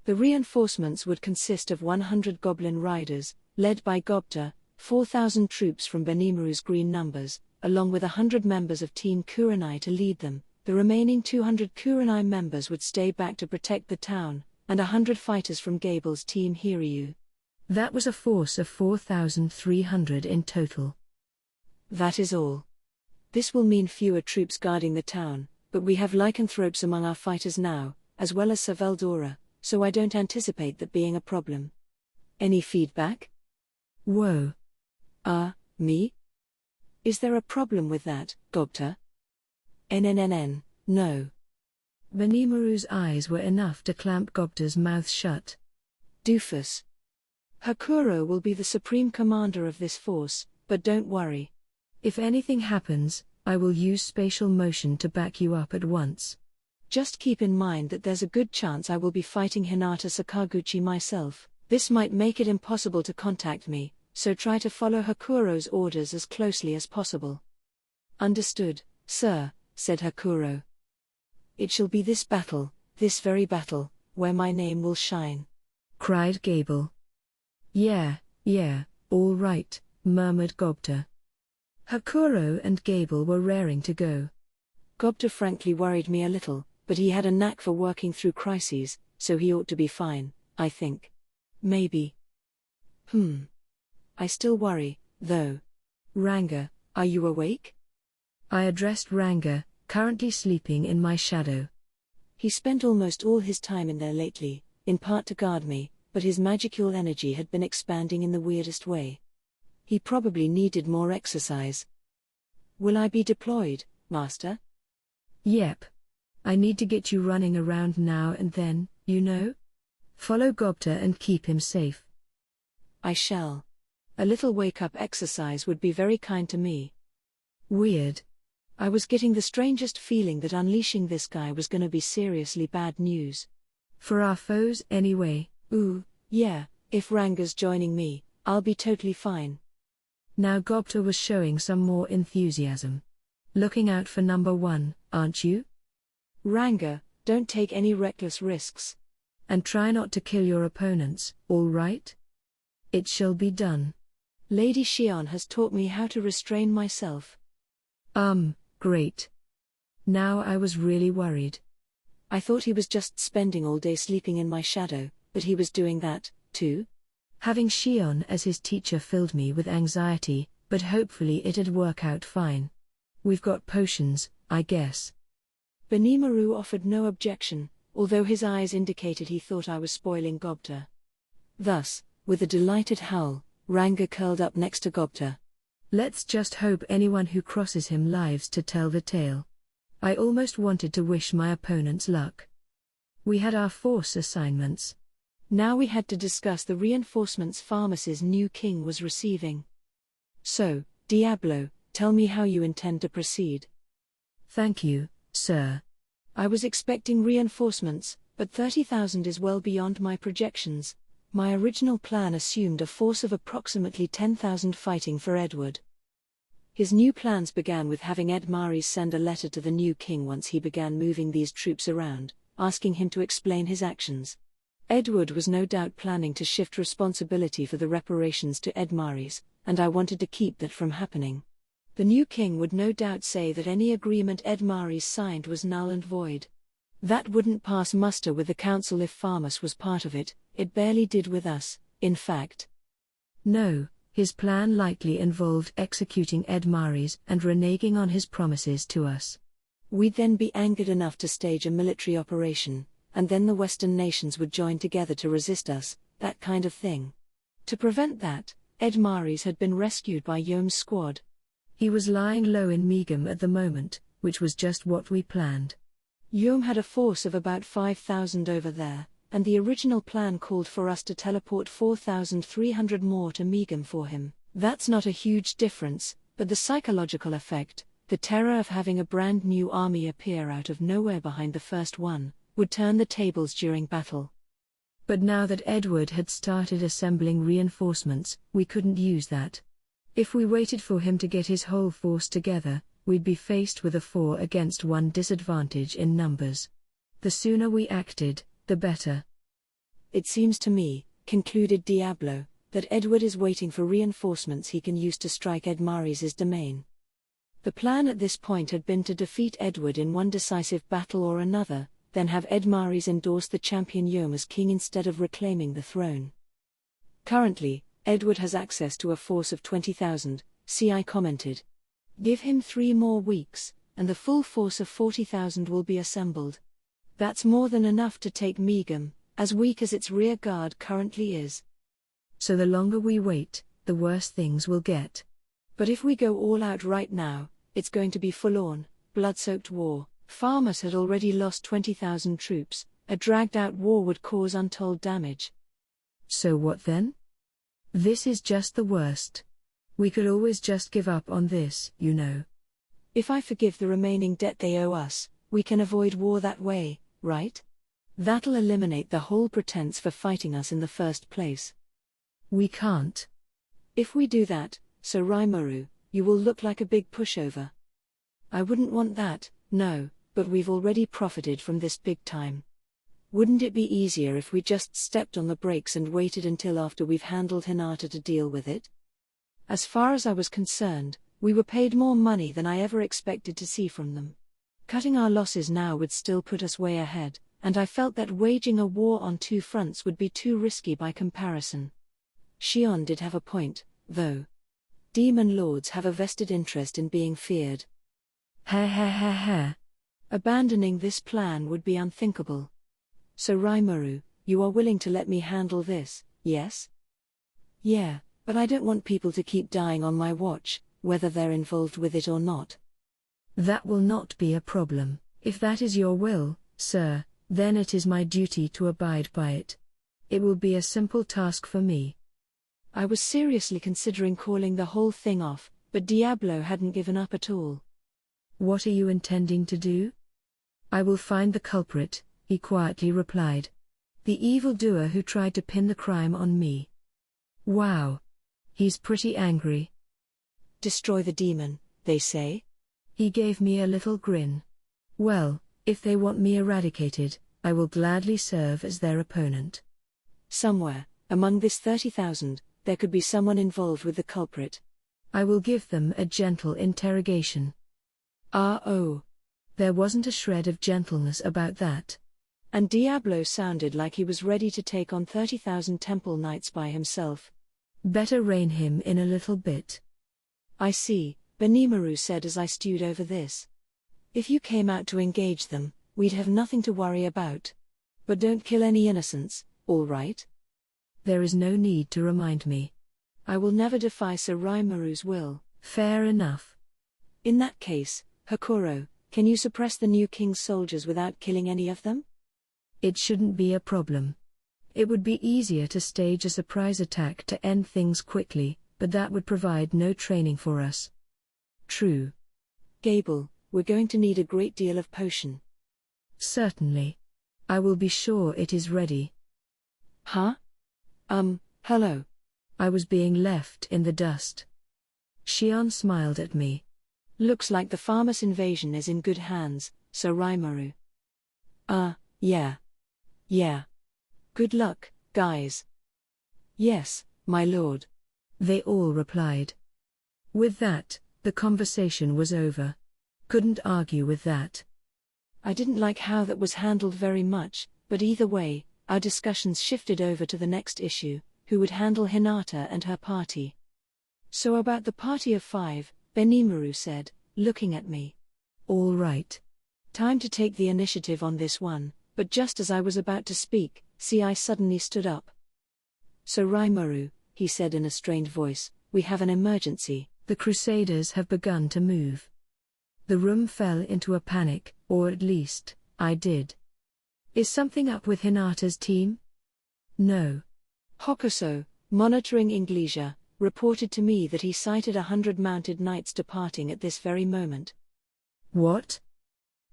The reinforcements would consist of 100 goblin riders, led by Gobta, 4,000 troops from Benimaru's green numbers, along with 100 members of Team Kurenai to lead them. The remaining 200 Kurenai members would stay back to protect the town, and 100 fighters from Gable's Team Hiryu.
That was a force of 4,300 in total.
That is all. This will mean fewer troops guarding the town, but we have lycanthropes among our fighters now, as well as Saveldora, so I don't anticipate that being a problem. Any feedback?
Whoa.
Me? Is there a problem with that, Gobta? NNNN, no.
Benimaru's eyes were enough to clamp Gobta's mouth shut.
Doofus. Hakuro will be the supreme commander of this force, but don't worry.
If anything happens, I will use spatial motion to back you up at once.
Just keep in mind that there's a good chance I will be fighting Hinata Sakaguchi myself. This might make it impossible to contact me, so try to follow Hakuro's orders as closely as possible. Understood, sir, said Hakuro. It shall be this very battle, where my name will shine,
cried Gable. Yeah, all right, murmured Gobta. Hakuro and Gable were raring to go.
Gobta frankly worried me a little, but he had a knack for working through crises, so he ought to be fine, I think. Maybe. I still worry, though. Ranga, are you awake?
I addressed Ranga, currently sleeping in my shadow.
He spent almost all his time in there lately, in part to guard me, but his magical energy had been expanding in the weirdest way. He probably needed more exercise. Will I be deployed, Master?
Yep. I need to get you running around now and then, you know? Follow Gobta and keep him safe.
I shall. A little wake-up exercise would be very kind to me.
Weird.
I was getting the strangest feeling that unleashing this guy was gonna be seriously bad news.
For our foes anyway.
Ooh, yeah, if Ranga's joining me, I'll be totally fine.
Now Gobta was showing some more enthusiasm. Looking out for number one, aren't you?
Ranga, don't take any reckless risks.
And try not to kill your opponents, all right? It shall be done.
Lady Shion has taught me how to restrain myself.
Great. Now I was really worried.
I thought he was just spending all day sleeping in my shadow, but he was doing that, too?
Having Shion as his teacher filled me with anxiety, but hopefully it'd work out fine. We've got potions, I guess.
Benimaru offered no objection, although his eyes indicated he thought I was spoiling Gobta. Thus, with a delighted howl, Ranga curled up next to Gobta.
Let's just hope anyone who crosses him lives to tell the tale. I almost wanted to wish my opponents luck. We had our force assignments. Now we had to discuss the reinforcements Pharmas's new king was receiving.
So, Diablo, tell me how you intend to proceed.
Thank you, sir.
I was expecting reinforcements, but 30,000 is well beyond my projections. My original plan assumed a force of approximately 10,000 fighting for Edward. His new plans began with having Edmaris send a letter to the new king once he began moving these troops around, asking him to explain his actions. Edward was no doubt planning to shift responsibility for the reparations to Edmaris, and I wanted to keep that from happening. The new king would no doubt say that any agreement Edmaris signed was null and void. That wouldn't pass muster with the council if Pharmas was part of it. It barely did with us, in fact.
No, his plan likely involved executing Edmaris and reneging on his promises to us.
We'd then be angered enough to stage a military operation, and then the Western nations would join together to resist us, that kind of thing. To prevent that, Edmaris had been rescued by Yom's squad.
He was lying low in Megum at the moment, which was just what we planned.
Yom had a force of about 5,000 over there, and the original plan called for us to teleport 4,300 more to Megum for him. That's not a huge difference, but the psychological effect, the terror of having a brand new army appear out of nowhere behind the first one, would turn the tables during battle.
But now that Edward had started assembling reinforcements, we couldn't use that. If we waited for him to get his whole force together, we'd be faced with a 4-against-1 disadvantage in numbers. The sooner we acted, the better.
it seems to me, concluded Diablo, that Edward is waiting for reinforcements he can use to strike Edmaris's domain. The plan at this point had been to defeat Edward in one decisive battle or another, then have Edmaris endorse the champion Yom as king instead of reclaiming the throne. Currently, Edward has access to a force of 20,000, Ci commented. Give him 3 more weeks, and the full force of 40,000 will be assembled. That's more than enough to take Megum, as weak as its rear guard currently is.
So the longer we wait, the worse things will get.
But if we go all out right now, it's going to be full-on, blood-soaked war. Farmers had already lost 20,000 troops. A dragged-out war would cause untold damage.
So what then? This is just the worst. We could always just give up on this, you know.
If I forgive the remaining debt they owe us, we can avoid war that way, right? That'll eliminate the whole pretense for fighting us in the first place.
We can't.
If we do that, Sir Rimuru, you will look like a big pushover. I wouldn't want that, no, but we've already profited from this big time. Wouldn't it be easier if we just stepped on the brakes and waited until after we've handled Hinata to deal with it? As far as I was concerned, we were paid more money than I ever expected to see from them. Cutting our losses now would still put us way ahead, and I felt that waging a war on 2 fronts would be too risky by comparison. Shion did have a point, though. Demon lords have a vested interest in being feared. Abandoning this plan would be unthinkable. So Rimuru, you are willing to let me handle this, yes? Yeah, but I don't want people to keep dying on my watch, whether they're involved with it or not.
That will not be a problem. If that is your will, sir, then it is my duty to abide by it. It will be a simple task for me.
I was seriously considering calling the whole thing off, but Diablo hadn't given up at all.
What are you intending to do? I will find the culprit, he quietly replied. The evildoer who tried to pin the crime on me. Wow. He's pretty angry.
Destroy the demon, they say?
He gave me a little grin. Well, if they want me eradicated, I will gladly serve as their opponent.
Somewhere, among this 30,000, there could be someone involved with the culprit.
I will give them a gentle interrogation.
Oh.
There wasn't a shred of gentleness about that.
And Diablo sounded like he was ready to take on 30,000 temple knights by himself.
Better rein him in a little bit.
I see, Benimaru said as I stewed over this. If you came out to engage them, we'd have nothing to worry about. But don't kill any innocents, all right?
There is no need to remind me.
I will never defy Sir Rimuru will.
Fair enough.
In that case, Hakuro, can you suppress the new king's soldiers without killing any of them?
It shouldn't be a problem. It would be easier to stage a surprise attack to end things quickly, but that would provide no training for us. True.
Gable, we're going to need a great deal of potion.
Certainly. I will be sure it is ready.
Huh? Hello.
I was being left in the dust. Shion smiled at me.
Looks like the Farmus invasion is in good hands, Sir Rimuru. Yeah. Good luck, guys. Yes, my lord.
They all replied. With that, the conversation was over. Couldn't argue with that.
I didn't like how that was handled very much, but either way, our discussions shifted over to the next issue, who would handle Hinata and her party. So about the party of 5, Benimaru said, looking at me.
All right.
Time to take the initiative on this one, but just as I was about to speak, Ci suddenly stood up. So Rimuru, he said in a strained voice, we have an emergency.
The Crusaders have begun to move. The room fell into a panic, or at least, I did. Is something up with Hinata's team? No.
Hokuso, monitoring Inglesia, reported to me that he sighted 100 mounted knights departing at this very moment.
What?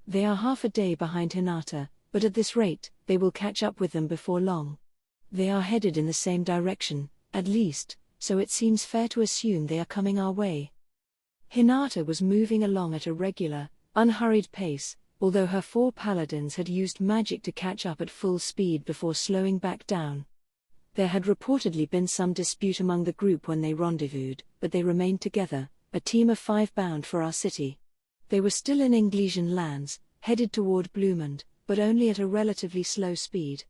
They are half a day behind Hinata, but at this rate, they will catch up with them before long. They are headed in the same direction, at least, so it seems fair to assume they are coming our way. Hinata was moving along at a regular, unhurried pace, although her 4 paladins had used magic to catch up at full speed before slowing back down. There had reportedly been some dispute among the group when they rendezvoused, but they remained together, a team of 5 bound for our city. They were still in Englesian lands, headed toward Bloomond, but only at a relatively slow speed.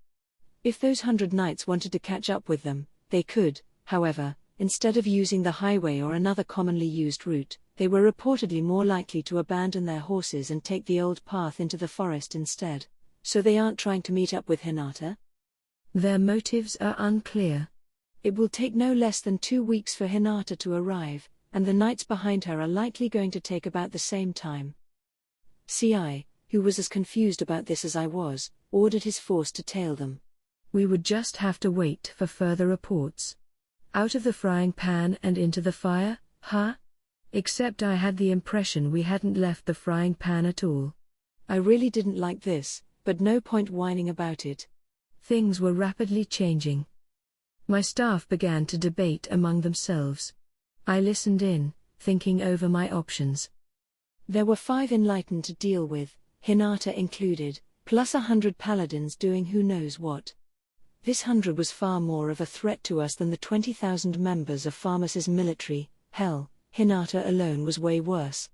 If those 100 knights wanted to catch up with them, they could, however, instead of using the highway or another commonly used route. They were reportedly more likely to abandon their horses and take the old path into the forest instead. So they aren't trying to meet up with Hinata?
Their motives are unclear.
It will take no less than 2 weeks for Hinata to arrive, and the knights behind her are likely going to take about the same time. CI, who was as confused about this as I was, ordered his force to tail them.
We would just have to wait for further reports. Out of the frying pan and into the fire, huh? Except I had the impression we hadn't left the frying pan at all.
I really didn't like this, but no point whining about it.
Things were rapidly changing. My staff began to debate among themselves. I listened in, thinking over my options.
There were 5 enlightened to deal with, Hinata included, plus 100 paladins doing who knows what. This 100 was far more of a threat to us than the 20,000 members of Pharmas's military. Hell, Hinata alone was way worse.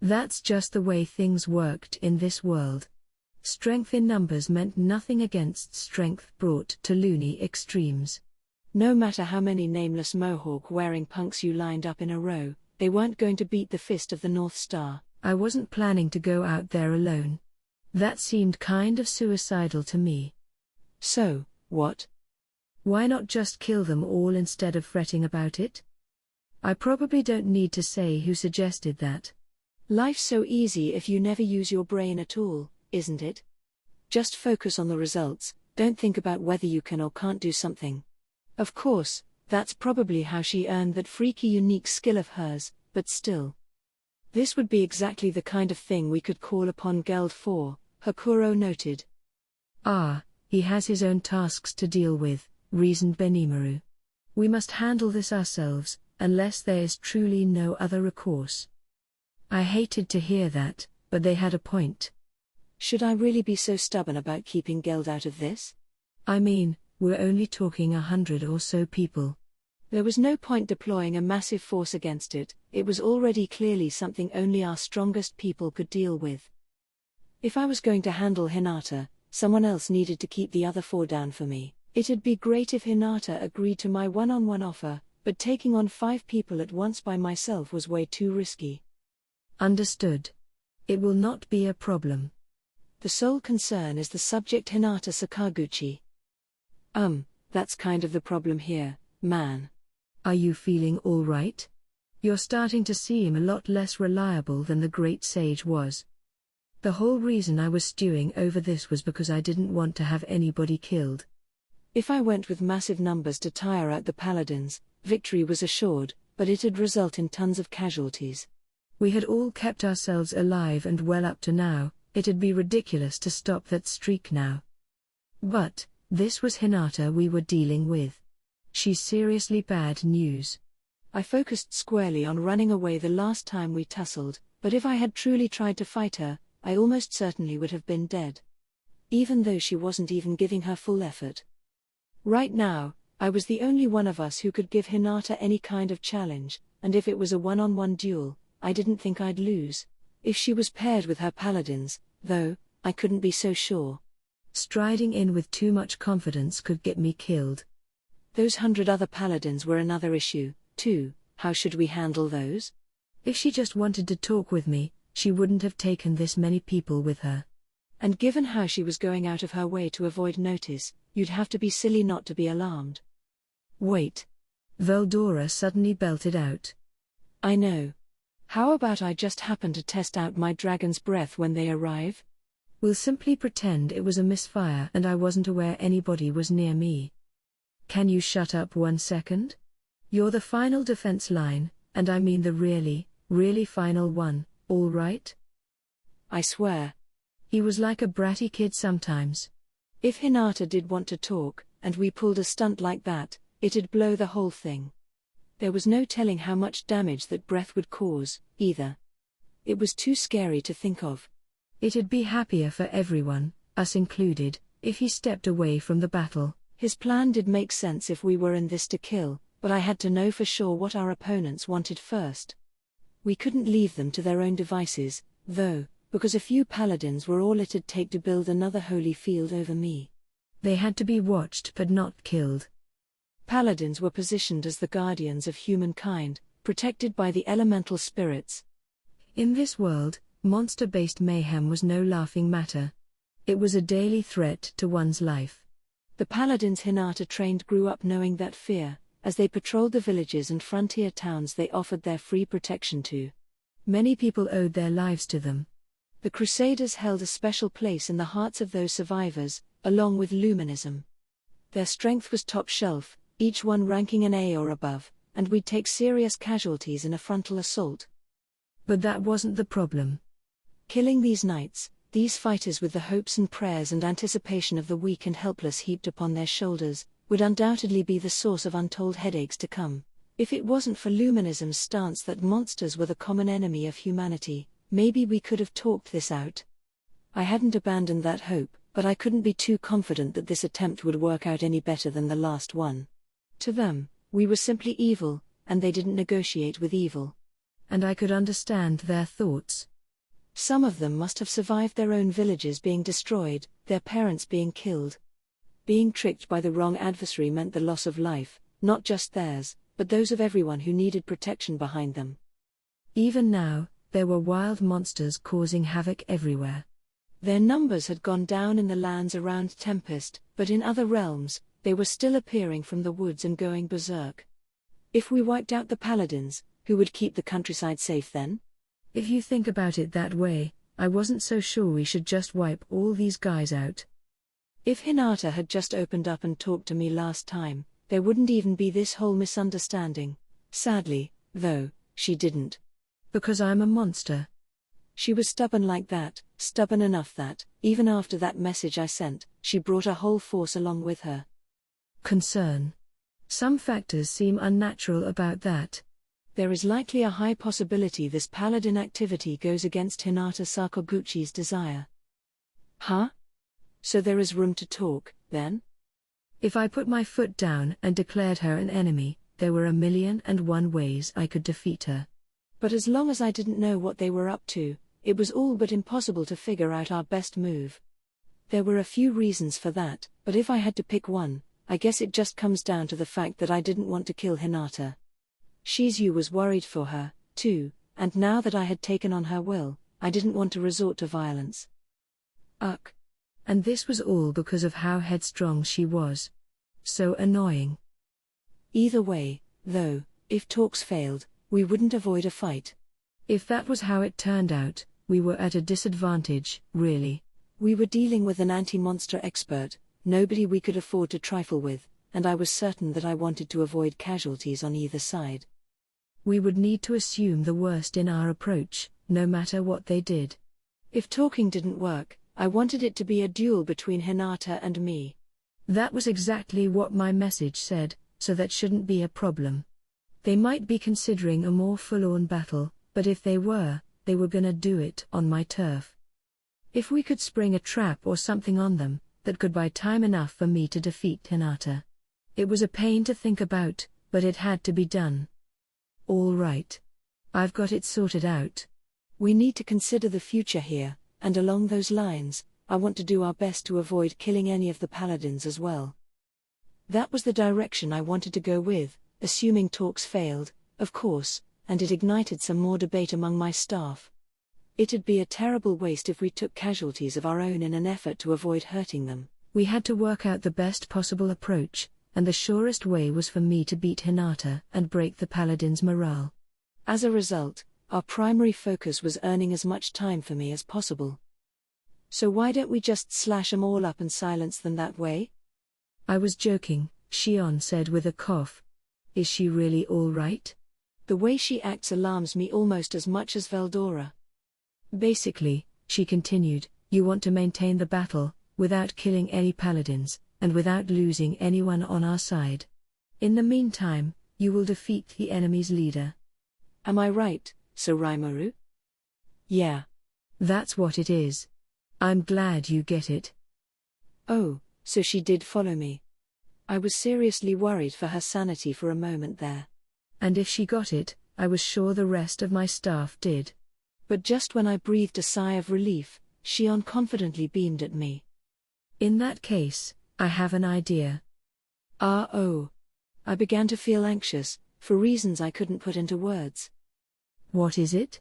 That's just the way things worked in this world. Strength in numbers meant nothing against strength brought to loony extremes.
No matter how many nameless mohawk-wearing punks you lined up in a row, they weren't going to beat the fist of the North Star.
I wasn't planning to go out there alone. That seemed kind of suicidal to me.
So, what?
Why not just kill them all instead of fretting about it? I probably don't need to say who suggested that.
Life's so easy if you never use your brain at all, isn't it? Just focus on the results, don't think about whether you can or can't do something. Of course, that's probably how she earned that freaky unique skill of hers, but still. This would be exactly the kind of thing we could call upon Geld for, Hakuro noted.
Ah, he has his own tasks to deal with, reasoned Benimaru. We must handle this ourselves, unless there is truly no other recourse. I hated to hear that, but they had a point.
Should I really be so stubborn about keeping Geld out of this?
I mean, we're only talking 100 or so people.
There was no point deploying a massive force against it, it was already clearly something only our strongest people could deal with. If I was going to handle Hinata, someone else needed to keep the other 4 down for me. It'd be great if Hinata agreed to my one-on-one offer, but taking on 5 people at once by myself was way too risky.
Understood. It will not be a problem.
The sole concern is the subject Hinata Sakaguchi. That's kind of the problem here, man.
Are you feeling all right? You're starting to seem a lot less reliable than the great sage was. The whole reason I was stewing over this was because I didn't want to have anybody killed.
If I went with massive numbers to tire out the paladins, victory was assured, but it'd result in tons of casualties.
We had all kept ourselves alive and well up to now, it'd be ridiculous to stop that streak now. But, this was Hinata we were dealing with. She's seriously bad news.
I focused squarely on running away the last time we tussled, but if I had truly tried to fight her, I almost certainly would have been dead. Even though she wasn't even giving her full effort. Right now, I was the only one of us who could give Hinata any kind of challenge, and if it was a one-on-one duel, I didn't think I'd lose. If she was paired with her paladins, though, I couldn't be so sure.
Striding in with too much confidence could get me killed.
Those 100 other paladins were another issue, too. How should we handle those?
If she just wanted to talk with me, she wouldn't have taken this many people with her.
And given how she was going out of her way to avoid notice, you'd have to be silly not to be alarmed.
Wait. Veldora suddenly belted out.
I know. How about I just happen to test out my dragon's breath when they arrive?
We'll simply pretend it was a misfire and I wasn't aware anybody was near me. Can you shut up 1 second? You're the final defense line, and I mean the really, really final one, all right?
I swear.
He was like a bratty kid sometimes.
If Hinata did want to talk, and we pulled a stunt like that, it'd blow the whole thing. There was no telling how much damage that breath would cause, either. It was too scary to think of.
It'd be happier for everyone, us included, if he stepped away from the battle.
His plan did make sense if we were in this to kill, but I had to know for sure what our opponents wanted first. We couldn't leave them to their own devices, though, because a few paladins were all it'd take to build another holy field over me.
They had to be watched but not killed.
Paladins were positioned as the guardians of humankind, protected by the elemental spirits.
In this world, monster-based mayhem was no laughing matter. It was a daily threat to one's life.
The paladins Hinata trained grew up knowing that fear, as they patrolled the villages and frontier towns they offered their free protection to.
Many people owed their lives to them.
The Crusaders held a special place in the hearts of those survivors, along with Luminism. Their strength was top shelf, each one ranking an A or above, and we'd take serious casualties in a frontal assault.
But that wasn't the problem.
Killing these knights, these fighters with the hopes and prayers and anticipation of the weak and helpless heaped upon their shoulders, would undoubtedly be the source of untold headaches to come. If it wasn't for Luminism's stance that monsters were the common enemy of humanity, maybe we could have talked this out. I hadn't abandoned that hope, but I couldn't be too confident that this attempt would work out any better than the last one. To them, we were simply evil, and they didn't negotiate with evil.
And I could understand their thoughts.
Some of them must have survived their own villages being destroyed, their parents being killed. Being tricked by the wrong adversary meant the loss of life, not just theirs, but those of everyone who needed protection behind them.
Even now, there were wild monsters causing havoc everywhere.
Their numbers had gone down in the lands around Tempest, but in other realms, they were still appearing from the woods and going berserk. If we wiped out the paladins, who would keep the countryside safe then?
If you think about it that way, I wasn't so sure we should just wipe all these guys out.
If Hinata had just opened up and talked to me last time, there wouldn't even be this whole misunderstanding. Sadly, though, she didn't.
Because I'm a monster.
She was stubborn like that, stubborn enough that, even after that message I sent, she brought a whole force along with her.
Concern. Some factors seem unnatural about that.
There is likely a high possibility this paladin activity goes against Hinata Sakaguchi's desire. Huh? So there is room to talk, then?
If I put my foot down and declared her an enemy, there were 1,000,001 ways I could defeat her.
But as long as I didn't know what they were up to, it was all but impossible to figure out our best move. There were a few reasons for that, but if I had to pick one, I guess it just comes down to the fact that I didn't want to kill Hinata. Shizu was worried for her, too, and now that I had taken on her will, I didn't want to resort to violence.
And this was all because of how headstrong she was. So annoying.
Either way, though, if talks failed, we wouldn't avoid a fight.
If that was how it turned out, we were at a disadvantage, really.
We were dealing with an anti-monster expert, nobody we could afford to trifle with, and I was certain that I wanted to avoid casualties on either side.
We would need to assume the worst in our approach, no matter what they did.
If talking didn't work, I wanted it to be a duel between Hinata and me.
That was exactly what my message said, so that shouldn't be a problem. They might be considering a more full-on battle, but if they were gonna do it on my turf. If we could spring a trap or something on them, that could buy time enough for me to defeat Hinata. It was a pain to think about, but it had to be done. All right. I've got it sorted out.
We need to consider the future here, and along those lines, I want to do our best to avoid killing any of the paladins as well. That was the direction I wanted to go with, assuming talks failed, of course, and it ignited some more debate among my staff. It'd be a terrible waste if we took casualties of our own in an effort to avoid hurting them.
We had to work out the best possible approach, and the surest way was for me to beat Hinata and break the paladin's morale.
As a result, our primary focus was earning as much time for me as possible. So why don't we just slash them all up and silence them that way?
I was joking, Shion said with a cough. Is she really all right?
The way she acts alarms me almost as much as Veldora.
Basically, she continued, you want to maintain the battle, without killing any paladins, and without losing anyone on our side. In the meantime, you will defeat the enemy's leader.
Am I right, Sir Rimuru? Yeah.
That's what it is. I'm glad you get it.
Oh, so she did follow me. I was seriously worried for her sanity for a moment there.
And if she got it, I was sure the rest of my staff did.
But just when I breathed a sigh of relief, Shion confidently beamed at me.
In that case, I have an idea.
Oh. I began to feel anxious, for reasons I couldn't put into words.
What is it?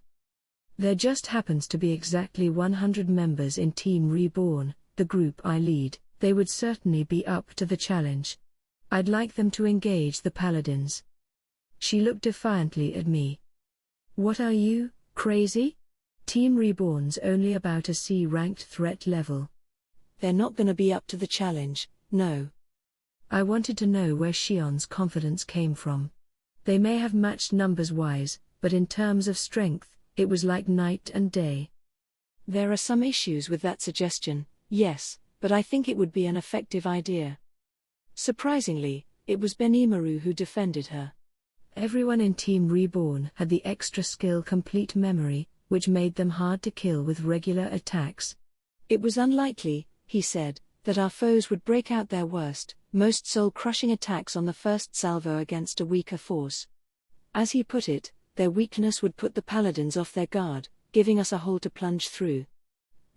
There just happens to be exactly 100 members in Team Reborn, the group I lead. They would certainly be up to the challenge. I'd like them to engage the paladins. She looked defiantly at me. What are you, crazy? Team Reborn's only about a C-ranked threat level.
They're not gonna be up to the challenge, no.
I wanted to know where Shion's confidence came from. They may have matched numbers-wise, but in terms of strength, it was like night and day.
There are some issues with that suggestion, yes, but I think it would be an effective idea. Surprisingly, it was Benimaru who defended her.
Everyone in Team Reborn had the extra skill complete memory, which made them hard to kill with regular attacks.
It was unlikely, he said, that our foes would break out their worst, most soul-crushing attacks on the first salvo against a weaker force. As he put it, their weakness would put the paladins off their guard, giving us a hole to plunge through.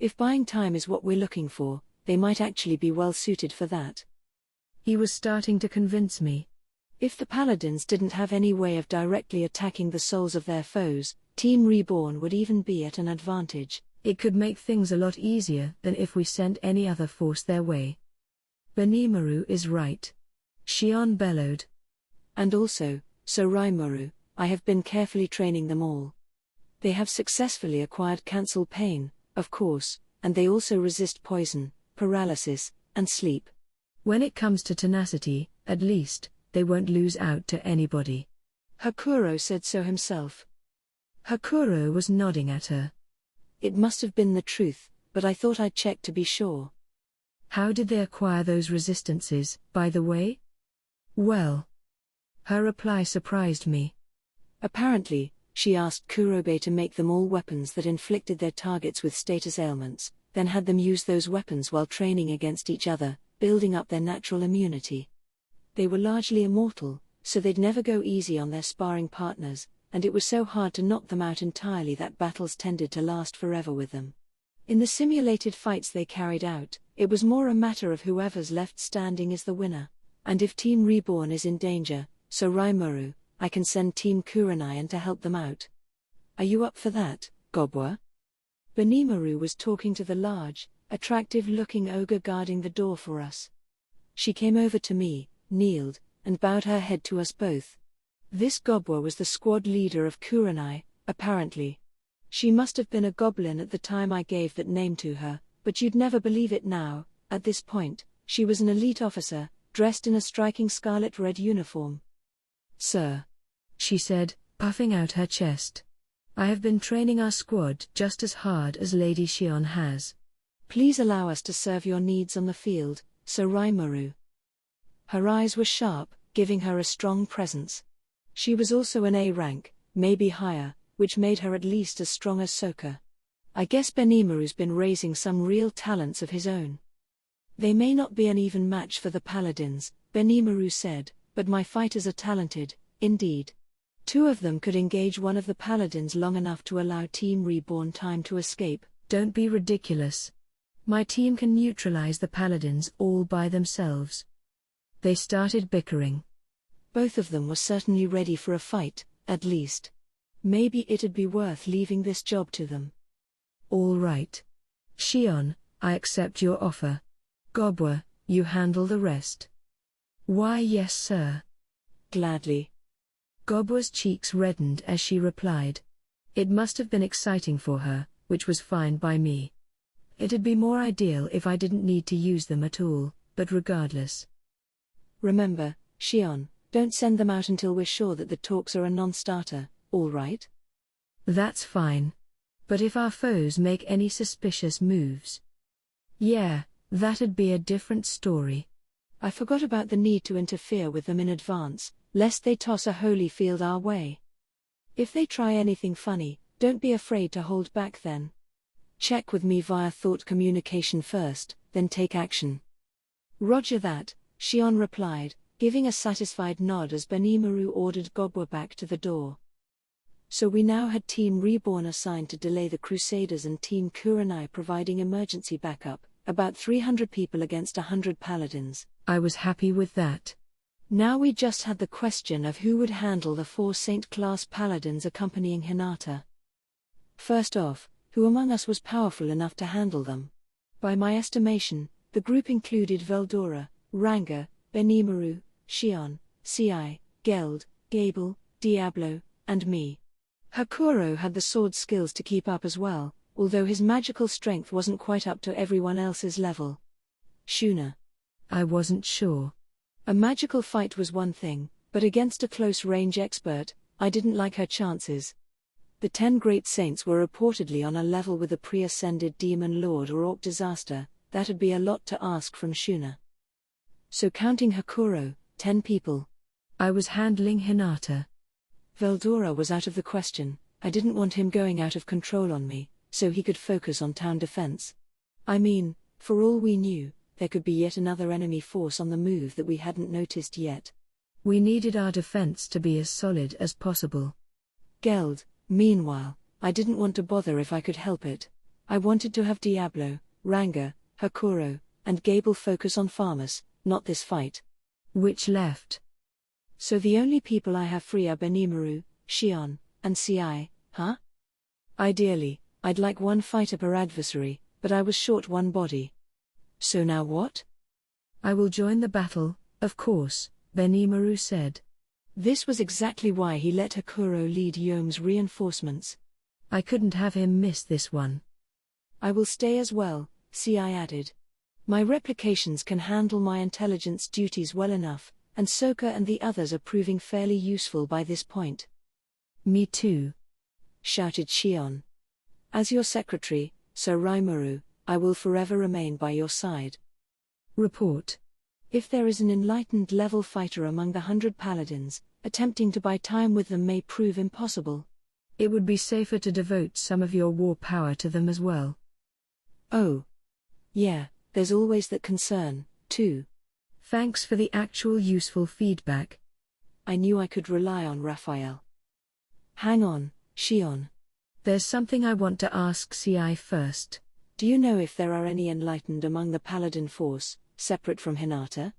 If buying time is what we're looking for, they might actually be well suited for that.
He was starting to convince me.
If the paladins didn't have any way of directly attacking the souls of their foes, Team Reborn would even be at an advantage.
It could make things a lot easier than if we sent any other force their way. Benimaru is right. Shion bellowed.
And also, so Rimuru, I have been carefully training them all. They have successfully acquired cancel pain, of course, and they also resist poison, paralysis, and sleep.
When it comes to tenacity, at least, they won't lose out to anybody.
Hakuro said so himself.
Hakuro was nodding at her.
It must have been the truth, but I thought I'd check to be sure.
How did they acquire those resistances, by the way? Well. Her reply surprised me.
Apparently, she asked Kurobe to make them all weapons that inflicted their targets with status ailments, then had them use those weapons while training against each other, building up their natural immunity. They were largely immortal, so they'd never go easy on their sparring partners, and it was so hard to knock them out entirely that battles tended to last forever with them. In the simulated fights they carried out, it was more a matter of whoever's left standing is the winner, and if Team Reborn is in danger, so Rimuru, I can send Team Kuranayan to help them out. Are you up for that, Gobwa? Benimaru was talking to the large, attractive-looking ogre guarding the door for us. She came over to me, kneeled, and bowed her head to us both. This Gobwa was the squad leader of Kuranai, apparently. She must have been a goblin at the time I gave that name to her, but you'd never believe it now. At this point, she was an elite officer, dressed in a striking scarlet-red uniform.
Sir, she said, puffing out her chest. I have been training our squad just as hard as Lady Shion has.
Please allow us to serve your needs on the field, Sir Rimuru. Her eyes were sharp, giving her a strong presence. She was also an A rank, maybe higher, which made her at least as strong as Soka. I guess Benimaru's been raising some real talents of his own. They may not be an even match for the paladins, Benimaru said, but my fighters are talented, indeed. 2 of them could engage one of the paladins long enough to allow Team Reborn time to escape.
Don't be ridiculous. My team can neutralize the paladins all by themselves. They started bickering.
Both of them were certainly ready for a fight, at least. Maybe it'd be worth leaving this job to them.
All right. Shion, I accept your offer. Gobwa, you handle the rest. Why, yes, sir.
Gladly.
Gobwa's cheeks reddened as she replied. It must have been exciting for her, which was fine by me. It'd be more ideal if I didn't need to use them at all, but regardless.
Remember, Shion, don't send them out until we're sure that the talks are a non-starter, all right?
That's fine. But if our foes make any suspicious moves, yeah, that'd be a different story.
I forgot about the need to interfere with them in advance, lest they toss a holy field our way. If they try anything funny, don't be afraid to hold back then. Check with me via thought communication first, then take action. Roger that, Shion replied, giving a satisfied nod as Benimaru ordered Gobwa back to the door. So we now had Team Reborn assigned to delay the Crusaders and Team Kurenai providing emergency backup, about 300 people against 100 paladins.
I was happy with that.
Now we just had the question of who would handle the 4 Saint-class paladins accompanying Hinata. First off, who among us was powerful enough to handle them? By my estimation, the group included Veldora, Ranga, Benimaru, Shion, Ci, Geld, Gable, Diablo, and me. Hakuro had the sword skills to keep up as well, although his magical strength wasn't quite up to everyone else's level. Shuna.
I wasn't sure.
A magical fight was one thing, but against a close-range expert, I didn't like her chances. The 10 great saints were reportedly on a level with a pre-ascended demon lord or orc disaster. That'd be a lot to ask from Shuna. So counting Hakuro, 10 people.
I was handling Hinata.
Veldora was out of the question. I didn't want him going out of control on me, so he could focus on town defense. I mean, for all we knew, there could be yet another enemy force on the move that we hadn't noticed yet.
We needed our defense to be as solid as possible.
Geld, meanwhile, I didn't want to bother if I could help it. I wanted to have Diablo, Ranga, Hakuro, and Gable focus on farmers, not this fight.
Which left?
So the only people I have free are Benimaru, Shion, and Ci, huh? Ideally, I'd like one fighter per adversary, but I was short one body. So now what?
I will join the battle, of course, Benimaru said.
This was exactly why he let Hakuro lead Yome's reinforcements.
I couldn't have him miss this one.
I will stay as well, Ci added. My replications can handle my intelligence duties well enough, and Soka and the others are proving fairly useful by this point.
Me too,
shouted Shion. As your secretary, Sir Rimuru, I will forever remain by your side.
Report.
If there is an enlightened level fighter among the 100 paladins, attempting to buy time with them may prove impossible.
It would be safer to devote some of your war power to them as well.
Oh. Yeah, there's always that concern, too.
Thanks for the actual useful feedback.
I knew I could rely on Raphael. Hang on, Shion.
There's something I want to ask Ci first.
Do you know if there are any enlightened among the paladin force, separate from Hinata?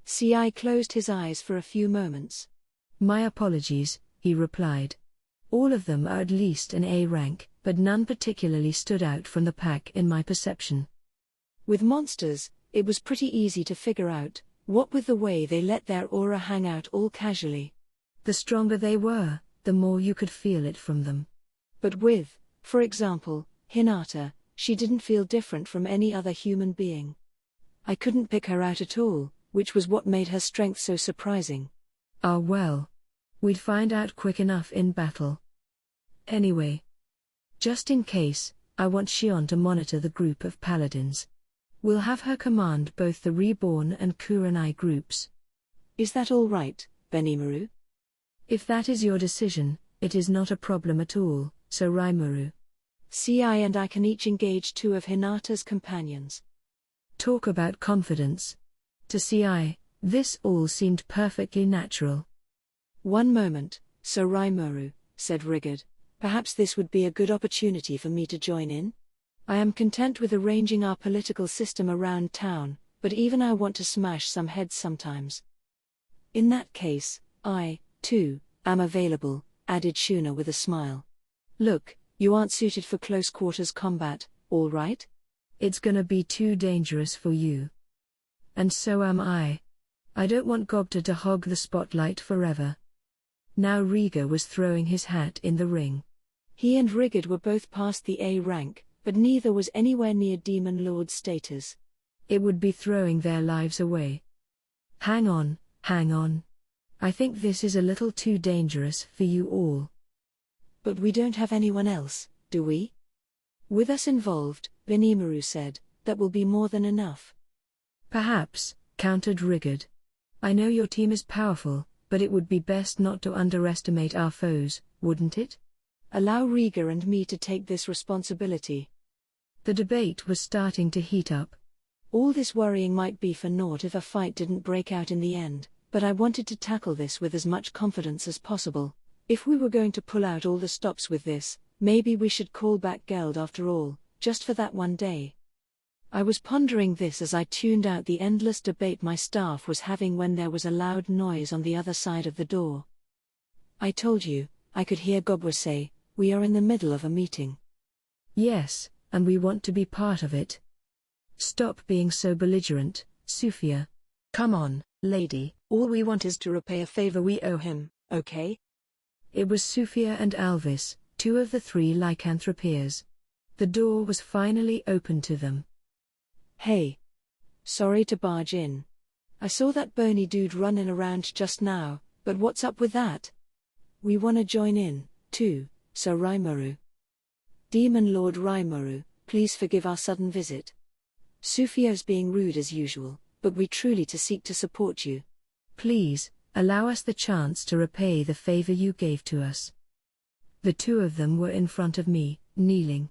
Ci closed his eyes for a few moments.
My apologies, he replied. All of them are at least an A rank, but none particularly stood out from the pack in my perception.
With monsters, it was pretty easy to figure out, what with the way they let their aura hang out all casually.
The stronger they were, the more you could feel it from them.
But with, for example, Hinata, she didn't feel different from any other human being. I couldn't pick her out at all, which was what made her strength so surprising.
Ah well. We'd find out quick enough in battle. Anyway. Just in case, I want Shion to monitor the group of paladins. We'll have her command both the Reborn and Kurenai groups.
Is that all right, Benimaru?
If that is your decision, it is not a problem at all, Sir Rimuru.
Ci and I can each engage 2 of Hinata's companions.
Talk about confidence. To Ci, this all seemed perfectly natural.
One moment, Sir Rimuru, said Rigard. Perhaps this would be a good opportunity for me to join in? I am content with arranging our political system around town, but even I want to smash some heads sometimes. In that case, I, too, am available, added Shuna with a smile. Look, you aren't suited for close quarters combat, all right?
It's gonna be too dangerous for you. And so am I. I don't want Gobta to hog the spotlight forever. Now Riga was throwing his hat in the ring.
He and Rigard were both past the A rank, but neither was anywhere near Demon Lord status.
It would be throwing their lives away. Hang on. I think this is a little too dangerous for you all.
But we don't have anyone else, do we? With us involved, Benimaru said, that will be more than enough.
Perhaps, countered Rigard. I know your team is powerful, but it would be best not to underestimate our foes, wouldn't it?
Allow Riga and me to take this responsibility.
The debate was starting to heat up.
All this worrying might be for naught if a fight didn't break out in the end, but I wanted to tackle this with as much confidence as possible. If we were going to pull out all the stops with this, maybe we should call back Geld after all, just for that one day. I was pondering this as I tuned out the endless debate my staff was having when there was a loud noise on the other side of the door. I told you, I could hear Gobwa say, "We are in the middle of a meeting."
Yes, and we want to be part of it. Stop being so belligerent, Sufia.
Come on, lady, all we want is to repay a favor we owe him, okay?
It was Sufia and Alvis, two of the three lycanthropeers. The door was finally opened to them.
Hey. Sorry to barge in. I saw that bony dude running around just now, but what's up with that? We wanna join in, too, Sir Raimaru. Demon Lord Raimaru, please forgive our sudden visit. Sufia's being rude as usual, but we truly to seek to support you.
Please, allow us the chance to repay the favor you gave to us. The two of them were in front of me, kneeling.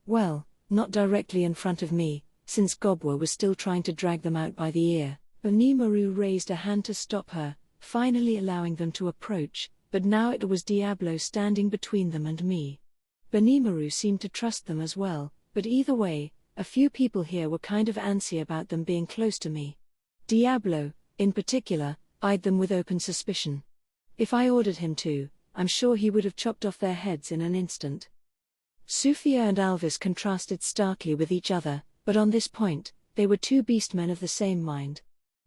Well, not directly in front of me, since Gobwa was still trying to drag them out by the ear. Benimaru raised a hand to stop her, finally allowing them to approach, but now it was Diablo standing between them and me. Benimaru seemed to trust them as well, but either way, a few people here were kind of antsy about them being close to me. Diablo, in particular, eyed them with open suspicion. If I ordered him to, I'm sure he would have chopped off their heads in an instant. Sufia and Alvis contrasted starkly with each other, but on this point, they were two beastmen of the same mind.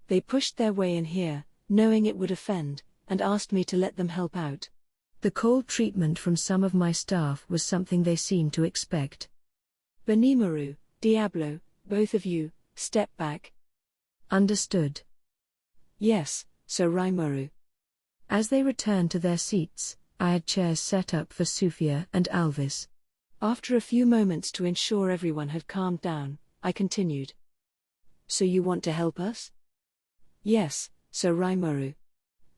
They pushed their way in here, knowing it would offend, and asked me to let them help out.
The cold treatment from some of my staff was something they seemed to expect.
Benimaru, Diablo, both of you, step back.
Understood.
Yes, Sir Raimaru.
As they returned to their seats, I had chairs set up for Sufia and Alvis.
After a few moments to ensure everyone had calmed down, I continued. So you want to help us? Yes, Sir Raimaru.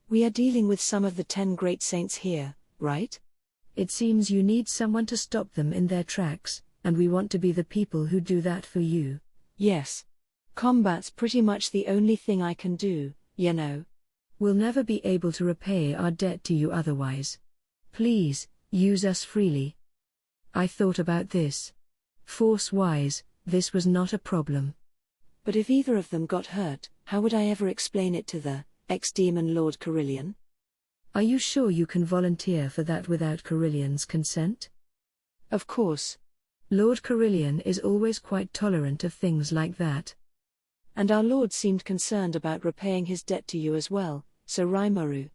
We are dealing with some of the 10 great saints here, right?
It seems you need someone to stop them in their tracks, and we want to be the people who do that for you.
Yes. Combat's pretty much the only thing I can do, you know.
We'll never be able to repay our debt to you otherwise. Please, use us freely. I thought about this. Force-wise, this was not a problem.
But if either of them got hurt, how would I ever explain it to the ex-demon Lord Carillion?
Are you sure you can volunteer for that without Carillion's consent?
Of course.
Lord Carillion is always quite tolerant of things like that.
And our Lord seemed concerned about repaying his debt to you as well, Sir Raimaru.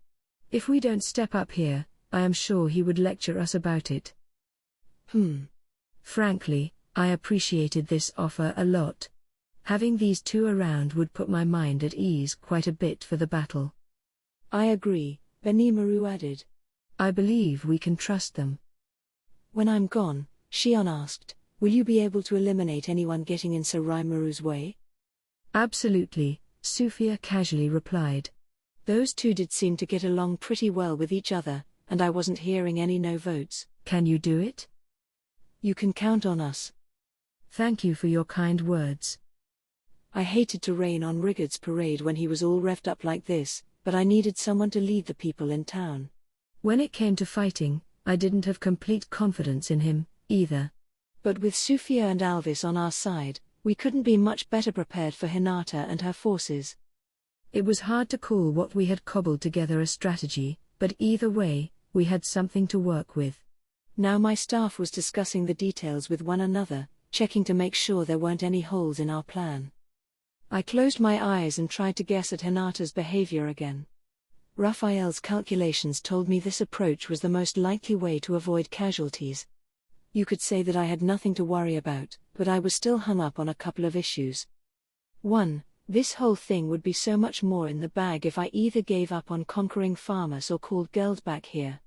If we don't step up here, I am sure he would lecture us about it. Frankly, I appreciated this offer a lot. Having these two around would put my mind at ease quite a bit for the battle.
I agree, Benimaru added.
I believe we can trust them.
When I'm gone, Shion asked, will you be able to eliminate anyone getting in Sir Raimaru's way?
Absolutely, Sufia casually replied.
Those two did seem to get along pretty well with each other, and I wasn't hearing any no votes.
Can you do it?
You can count on us.
Thank you for your kind words.
I hated to rain on Rigard's parade when he was all revved up like this, but I needed someone to lead the people in town.
When it came to fighting, I didn't have complete confidence in him, either.
But with Sufia and Alvis on our side, we couldn't be much better prepared for Hinata and her forces.
It was hard to call what we had cobbled together a strategy, but either way, we had something to work with.
Now my staff was discussing the details with one another, checking to make sure there weren't any holes in our plan. I closed my eyes and tried to guess at Hinata's behavior again. Raphael's calculations told me this approach was the most likely way to avoid casualties. You could say that I had nothing to worry about, but I was still hung up on a couple of issues. 1. This whole thing would be so much more in the bag if I either gave up on conquering Farmus or called Geld back here.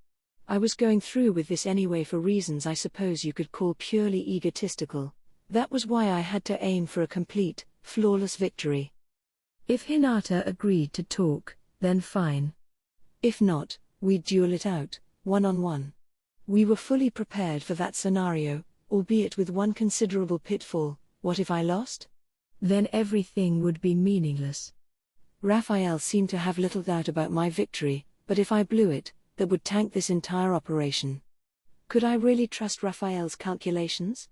I was going through with this anyway for reasons I suppose you could call purely egotistical. That was why I had to aim for a complete, flawless victory.
If Hinata agreed to talk, then fine.
If not, we'd duel it out, one-on-one. We were fully prepared for that scenario, albeit with one considerable pitfall: what if I lost?
Then everything would be meaningless.
Raphael seemed to have little doubt about my victory, but if I blew it, that would tank this entire operation. Could I really trust Raphael's calculations?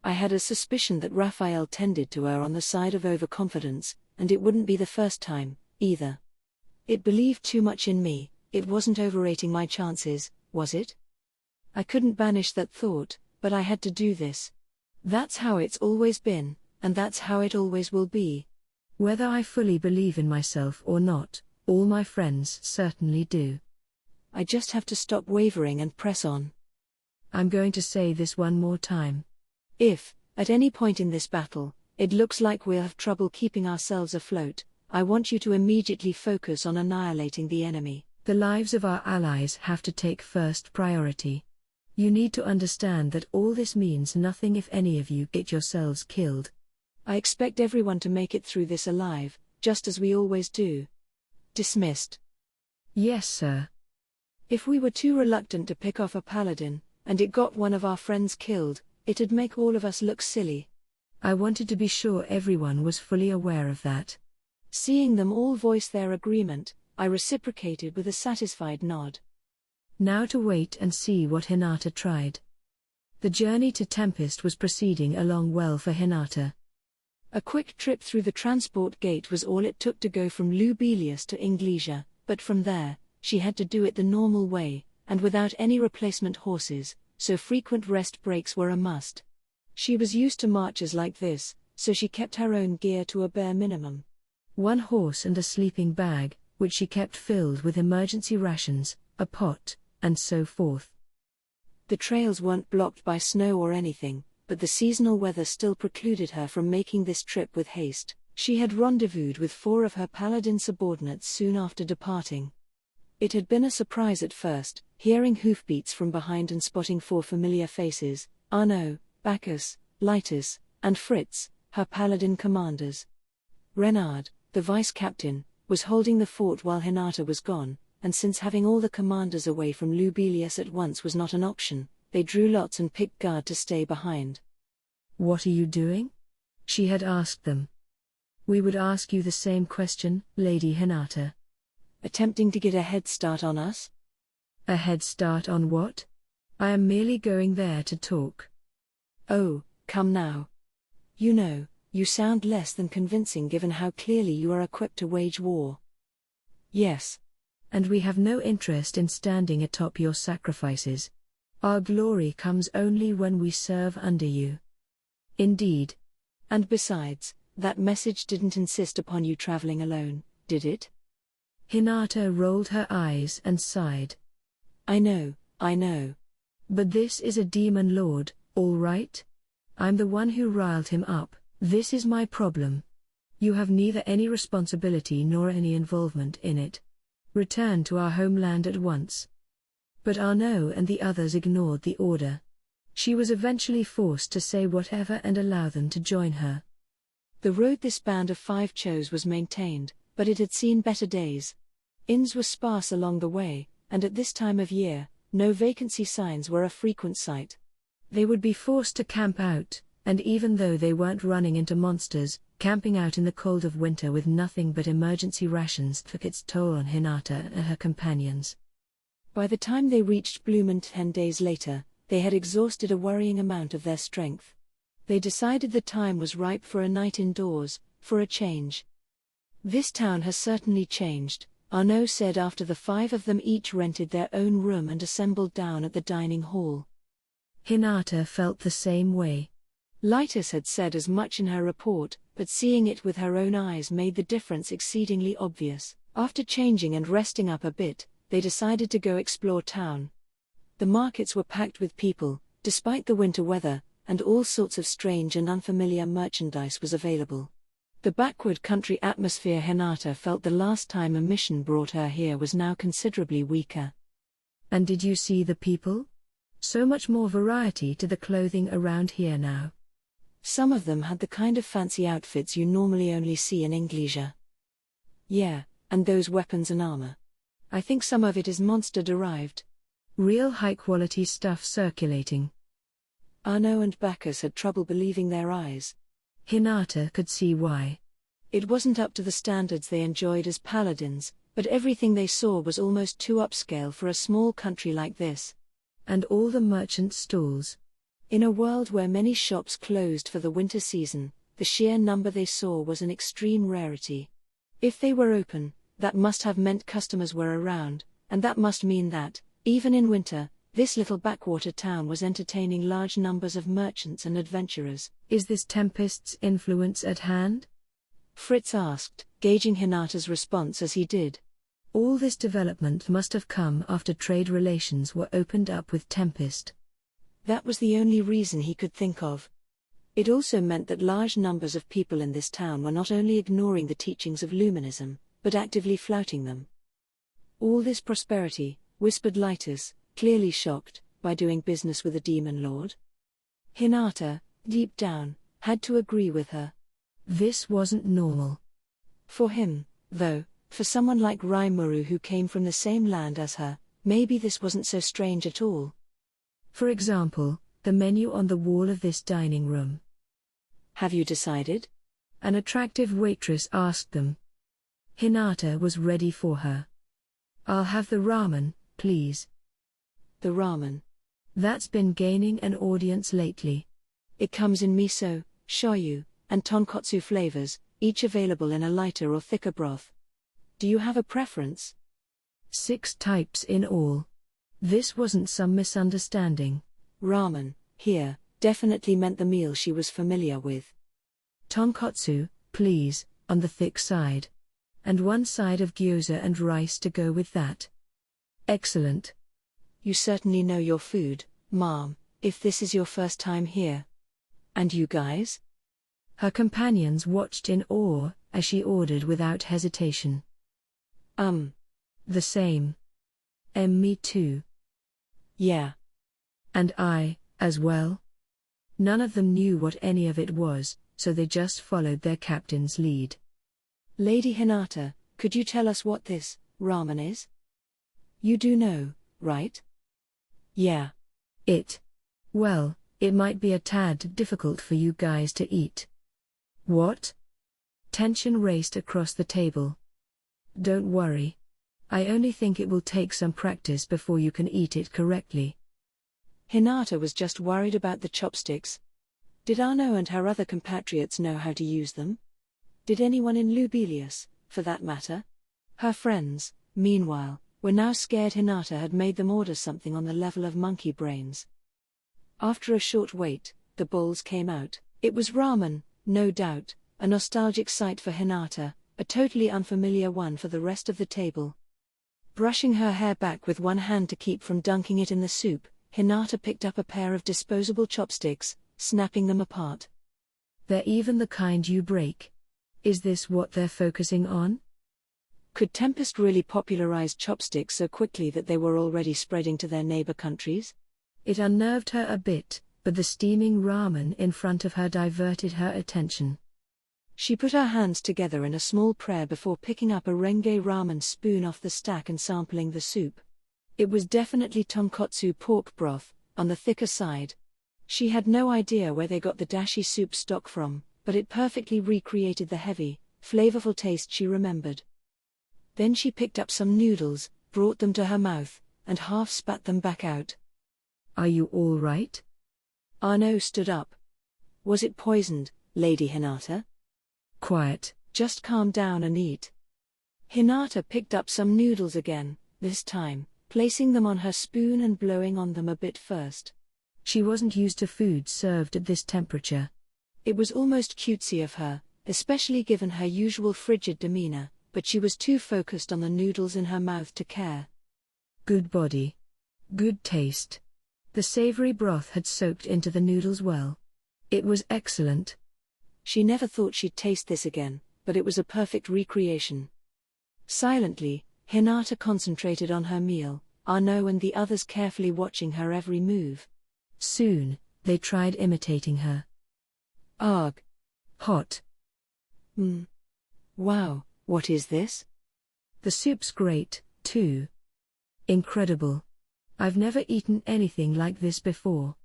I had a suspicion that Raphael tended to err on the side of overconfidence, and it wouldn't be the first time, either. It believed too much in me. It wasn't overrating my chances, was it? I couldn't banish that thought, but I had to do this. That's how it's always been, and that's how it always will be.
Whether I fully believe in myself or not, all my friends certainly do.
I just have to stop wavering and press on.
I'm going to say this one more time.
If, at any point in this battle, it looks like we'll have trouble keeping ourselves afloat, I want you to immediately focus on annihilating the enemy.
The lives of our allies have to take first priority. You need to understand that all this means nothing if any of you get yourselves killed.
I expect everyone to make it through this alive, just as we always do. Dismissed.
Yes, sir.
If we were too reluctant to pick off a paladin, and it got one of our friends killed, it'd make all of us look silly.
I wanted to be sure everyone was fully aware of that.
Seeing them all voice their agreement, I reciprocated with a satisfied nod.
Now to wait and see what Hinata tried. The journey to Tempest was proceeding along well for Hinata.
A quick trip through the transport gate was all it took to go from Lubelius to Inglesia, but from there, she had to do it the normal way, and without any replacement horses, so frequent rest breaks were a must. She was used to marches like this, so she kept her own gear to a bare minimum.
One horse and a sleeping bag, which she kept filled with emergency rations, a pot, and so forth.
The trails weren't blocked by snow or anything, but the seasonal weather still precluded her from making this trip with haste. She had rendezvoused with 4 of her paladin subordinates soon after departing. It had been a surprise at first, hearing hoofbeats from behind and spotting 4 familiar faces: Arnaud, Bacchus, Lytus, and Fritz, her paladin commanders. Renard, the vice-captain, was holding the fort while Hinata was gone, and since having all the commanders away from Lubelius at once was not an option, they drew lots and picked guard to stay behind.
"What are you doing?" she had asked them. "We would ask you the same question, Lady Hinata."
Attempting to get a head start on us?
A head start on what? I am merely going there to talk.
Oh, come now. You know, you sound less than convincing given how clearly you are equipped to wage war. Yes.
And we have no interest in standing atop your sacrifices. Our glory comes only when we serve under you. Indeed.
And besides, that message didn't insist upon you traveling alone, did it?
Hinata rolled her eyes and sighed.
I know.
But this is a demon lord, all right? I'm the one who riled him up. This is my problem. You have neither any responsibility nor any involvement in it. Return to our homeland at once. But Arnaud and the others ignored the order. She was eventually forced to say whatever and allow them to join her.
The road this band of 5 chose was maintained, but it had seen better days. Inns were sparse along the way, and at this time of year, no vacancy signs were a frequent sight.
They would be forced to camp out, and even though they weren't running into monsters, camping out in the cold of winter with nothing but emergency rations took its toll on Hinata and her companions.
By the time they reached Blumen 10 days later, they had exhausted a worrying amount of their strength. They decided the time was ripe for a night indoors, for a change. "This town has certainly changed," Arnaud said after the 5 of them each rented their own room and assembled down at the dining hall.
Hinata felt the same way.
Lytus had said as much in her report, but seeing it with her own eyes made the difference exceedingly obvious. After changing and resting up a bit, they decided to go explore town. The markets were packed with people, despite the winter weather, and all sorts of strange and unfamiliar merchandise was available. The backward country atmosphere Hinata felt the last time a mission brought her here was now considerably weaker.
And did you see the people? So much more variety to the clothing around here now.
Some of them had the kind of fancy outfits you normally only see in Inglesia. Yeah, and those weapons and armor. I think some of it is monster-derived.
Real high-quality stuff circulating.
Arno and Bacchus had trouble believing their eyes.
Hinata could see why.
It wasn't up to the standards they enjoyed as paladins, but everything they saw was almost too upscale for a small country like this.
And all the merchant stalls.
In a world where many shops closed for the winter season, the sheer number they saw was an extreme rarity. If they were open, that must have meant customers were around, and that must mean that, even in winter, this little backwater town was entertaining large numbers of merchants and adventurers.
Is this Tempest's influence at hand?
Fritz asked, gauging Hinata's response as he did.
All this development must have come after trade relations were opened up with Tempest.
That was the only reason he could think of. It also meant that large numbers of people in this town were not only ignoring the teachings of Luminism, but actively flouting them. All this prosperity, whispered Lytus, clearly shocked, by doing business with a demon lord. Hinata, deep down, had to agree with her.
This wasn't normal.
For him, though, for someone like Rimuru who came from the same land as her, maybe this wasn't so strange at all.
For example, the menu on the wall of this dining room.
Have you decided?
An attractive waitress asked them. Hinata was ready for her. I'll have the ramen, please.
The ramen.
That's been gaining an audience lately.
It comes in miso, shoyu, and tonkotsu flavors, each available in a lighter or thicker broth. Do you have a preference?
6 types in all. This wasn't some misunderstanding.
Ramen, here, definitely meant the meal she was familiar with.
Tonkotsu, please, on the thick side. And 1 side of gyoza and rice to go with that. Excellent.
You certainly know your food, ma'am, if this is your first time here. And you guys?
Her companions watched in awe, as she ordered without hesitation.
The
same. Me too.
Yeah.
And I, as well. None of them knew what any of it was, so they just followed their captain's lead.
Lady Hinata, could you tell us what this ramen is? You do know, right? Yeah.
Well, it might be a tad difficult for you guys to eat. What? Tension raced across the table. Don't worry. I only think it will take some practice before you can eat it correctly.
Hinata was just worried about the chopsticks. Did Arno and her other compatriots know how to use them? Did anyone in Lubelius, for that matter? Her friends, meanwhile, were now scared Hinata had made them order something on the level of monkey brains. After a short wait, the bowls came out. It was ramen, no doubt, a nostalgic sight for Hinata, a totally unfamiliar one for the rest of the table. Brushing her hair back with one hand to keep from dunking it in the soup, Hinata picked up a pair of disposable chopsticks, snapping them apart.
They're even the kind you break. Is this what they're focusing on?
Could Tempest really popularize chopsticks so quickly that they were already spreading to their neighbor countries?
It unnerved her a bit, but the steaming ramen in front of her diverted her attention.
She put her hands together in a small prayer before picking up a renge ramen spoon off the stack and sampling the soup. It was definitely tonkotsu pork broth, on the thicker side. She had no idea where they got the dashi soup stock from, but it perfectly recreated the heavy, flavorful taste she remembered. Then she picked up some noodles, brought them to her mouth, and half spat them back out.
Are you all right?
Arno stood up. Was it poisoned, Lady Hinata?
Quiet.
Just calm down and eat. Hinata picked up some noodles again, this time, placing them on her spoon and blowing on them a bit first.
She wasn't used to food served at this temperature.
It was almost cutesy of her, especially given her usual frigid demeanor, but she was too focused on the noodles in her mouth to care.
Good body. Good taste. The savory broth had soaked into the noodles well. It was excellent.
She never thought she'd taste this again, but it was a perfect recreation. Silently, Hinata concentrated on her meal, Arno and the others carefully watching her every move.
Soon, they tried imitating her.
Arg.
Hot.
Wow, what is this?
The soup's great, too. Incredible. I've never eaten anything like this before.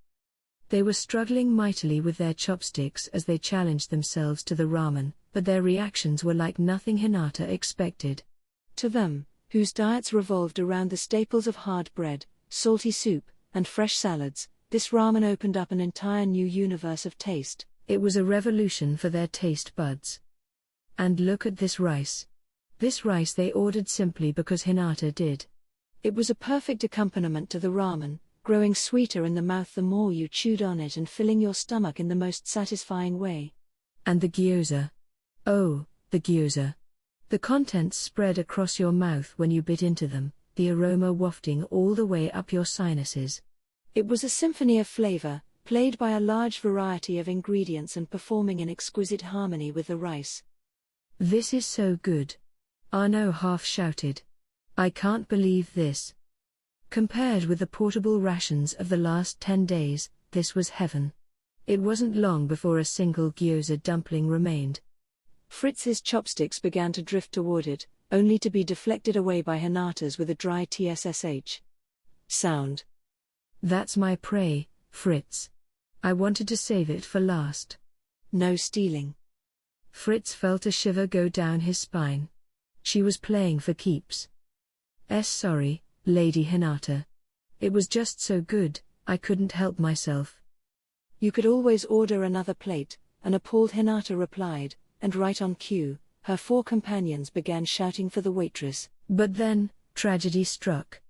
They were struggling mightily with their chopsticks as they challenged themselves to the ramen, but their reactions were like nothing Hinata expected.
To them, whose diets revolved around the staples of hard bread, salty soup, and fresh salads, this ramen opened up an entire new universe of taste.
It was a revolution for their taste buds. And look at this rice. This rice they ordered simply because Hinata did.
It was a perfect accompaniment to the ramen, growing sweeter in the mouth the more you chewed on it and filling your stomach in the most satisfying way.
And the gyoza. Oh, the gyoza. The contents spread across your mouth when you bit into them, the aroma wafting all the way up your sinuses.
It was a symphony of flavor, played by a large variety of ingredients and performing in exquisite harmony with the rice.
This is so good. Arno half shouted. I can't believe this. Compared with the portable rations of the last 10 days, this was heaven. It wasn't long before a single gyoza dumpling remained.
Fritz's chopsticks began to drift toward it, only to be deflected away by Hinata's with a dry TSSH sound.
That's my prey, Fritz. I wanted to save it for last.
No stealing.
Fritz felt a shiver go down his spine. She was playing for keeps. Sorry, Lady Hinata. It was just so good, I couldn't help myself.
You could always order another plate, an appalled Hinata replied, and right on cue, her 4 companions began shouting for the waitress.
But then, tragedy struck.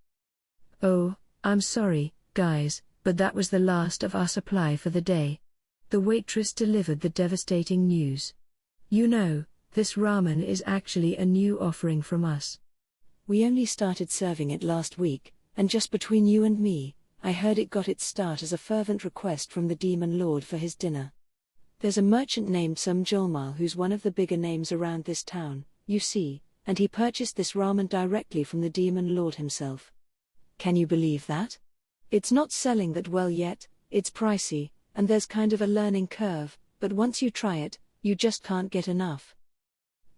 Oh, I'm sorry, guys, but that was the last of our supply for the day. The waitress delivered the devastating news. You know, this ramen is actually a new offering from us.
We only started serving it last week, and just between you and me, I heard it got its start as a fervent request from the Demon Lord for his dinner. There's a merchant named Sum Jolmal who's one of the bigger names around this town, you see, and he purchased this ramen directly from the Demon Lord himself. Can you believe that? It's not selling that well yet, it's pricey, and there's kind of a learning curve, but once you try it, you just can't get enough.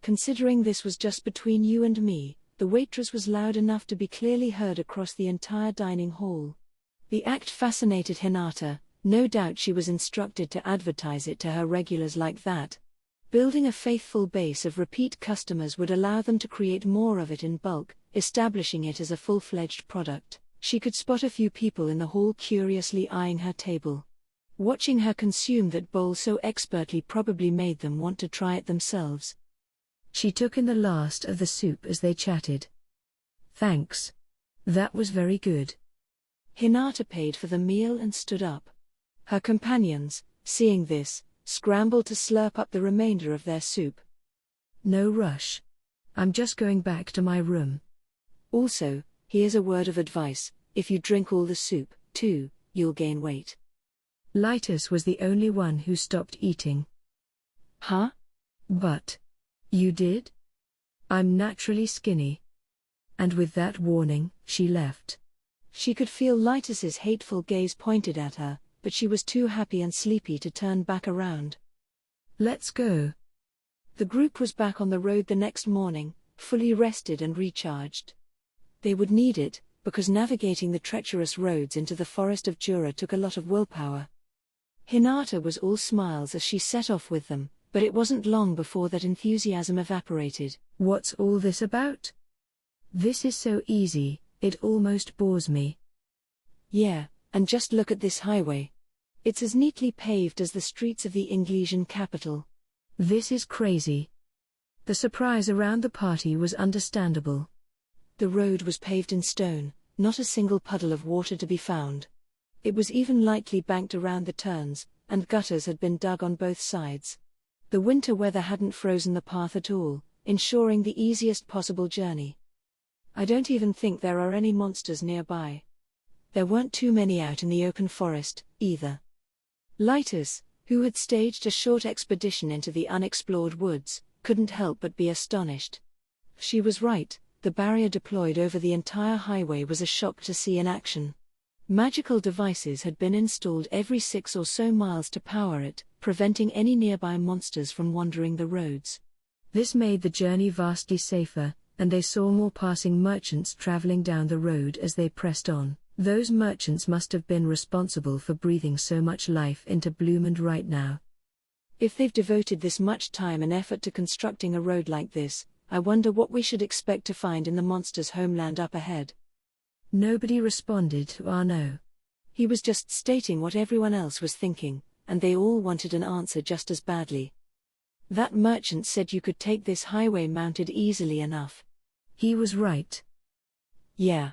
Considering this was just between you and me, the waitress was loud enough to be clearly heard across the entire dining hall. The act fascinated Hinata, no doubt she was instructed to advertise it to her regulars like that. Building a faithful base of repeat customers would allow them to create more of it in bulk, establishing it as a full-fledged product. She could spot a few people in the hall curiously eyeing her table. Watching her consume that bowl so expertly probably made them want to try it themselves.
She took in the last of the soup as they chatted. Thanks. That was very good.
Hinata paid for the meal and stood up. Her companions, seeing this, scrambled to slurp up the remainder of their soup.
No rush. I'm just going back to my room.
Also, here's a word of advice, if you drink all the soup, too, you'll gain weight.
Litus was the only one who stopped eating.
Huh?
But you did? I'm naturally skinny. And with that warning, she left.
She could feel Litus's hateful gaze pointed at her, but she was too happy and sleepy to turn back around.
Let's go.
The group was back on the road the next morning, fully rested and recharged. They would need it, because navigating the treacherous roads into the forest of Jura took a lot of willpower. Hinata was all smiles as she set off with them, but it wasn't long before that enthusiasm evaporated.
What's all this about? This is so easy, it almost bores me.
Yeah, and just look at this highway. It's as neatly paved as the streets of the Inglesian capital.
This is crazy. The surprise around the party was understandable.
The road was paved in stone, not a single puddle of water to be found. It was even lightly banked around the turns, and gutters had been dug on both sides. The winter weather hadn't frozen the path at all, ensuring the easiest possible journey. I don't even think there are any monsters nearby. There weren't too many out in the open forest, either. Litus, who had staged a short expedition into the unexplored woods, couldn't help but be astonished. She was right, the barrier deployed over the entire highway was a shock to see in action. Magical devices had been installed every 6 or so miles to power it, preventing any nearby monsters from wandering the roads.
This made the journey vastly safer, and they saw more passing merchants traveling down the road as they pressed on. Those merchants must have been responsible for breathing so much life into Bloomond right now.
If they've devoted this much time and effort to constructing a road like this, I wonder what we should expect to find in the monster's homeland up ahead.
Nobody responded to our no.
He was just stating what everyone else was thinking, and they all wanted an answer just as badly. That merchant said you could take this highway mounted easily enough.
He was right.
Yeah.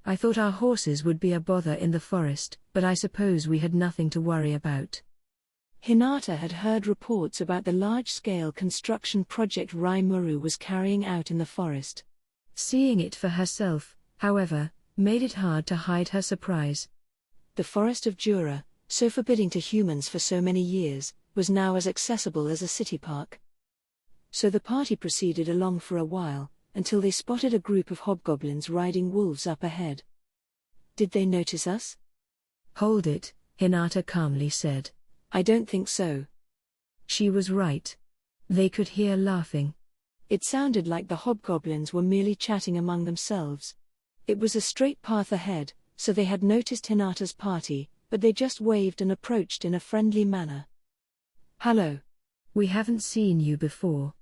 I thought our horses would be a bother in the forest, but I suppose we had nothing to worry about.
Hinata had heard reports about the large-scale construction project Rimuru was carrying out in the forest.
Seeing it for herself, however, made it hard to hide her surprise.
The forest of Jura, so forbidding to humans for so many years, was now as accessible as a city park. So the party proceeded along for a while, until they spotted a group of hobgoblins riding wolves up ahead. Did they notice us?
Hold it, Hinata calmly said.
I don't think so.
She was right. They could hear laughing.
It sounded like the hobgoblins were merely chatting among themselves. It was a straight path ahead, so they had noticed Hinata's party, but they just waved and approached in a friendly manner. Hello.
We haven't seen you before.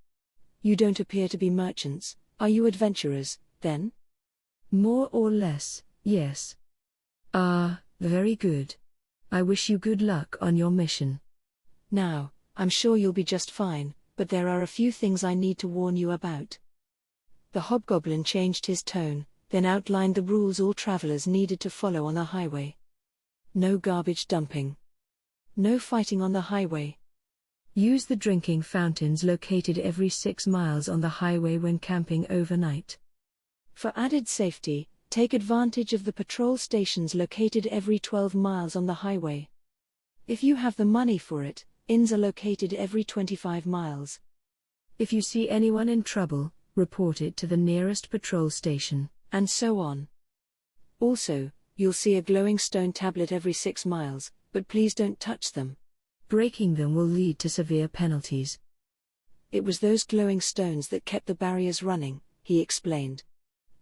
You don't appear to be merchants. Are you adventurers, then?
More or less, yes. Ah, very good. I wish you good luck on your mission.
Now, I'm sure you'll be just fine, but there are a few things I need to warn you about. The hobgoblin changed his tone, then outlined the rules all travelers needed to follow on the highway. No garbage dumping. No fighting on the highway.
Use the drinking fountains located every 6 miles on the highway when camping overnight.
For added safety, take advantage of the patrol stations located every 12 miles on the highway. If you have the money for it, inns are located every 25 miles.
If you see anyone in trouble, report it to the nearest patrol station.
And so on. Also, you'll see a glowing stone tablet every 6 miles, but please don't touch them.
Breaking them will lead to severe penalties.
It was those glowing stones that kept the barriers running, he explained.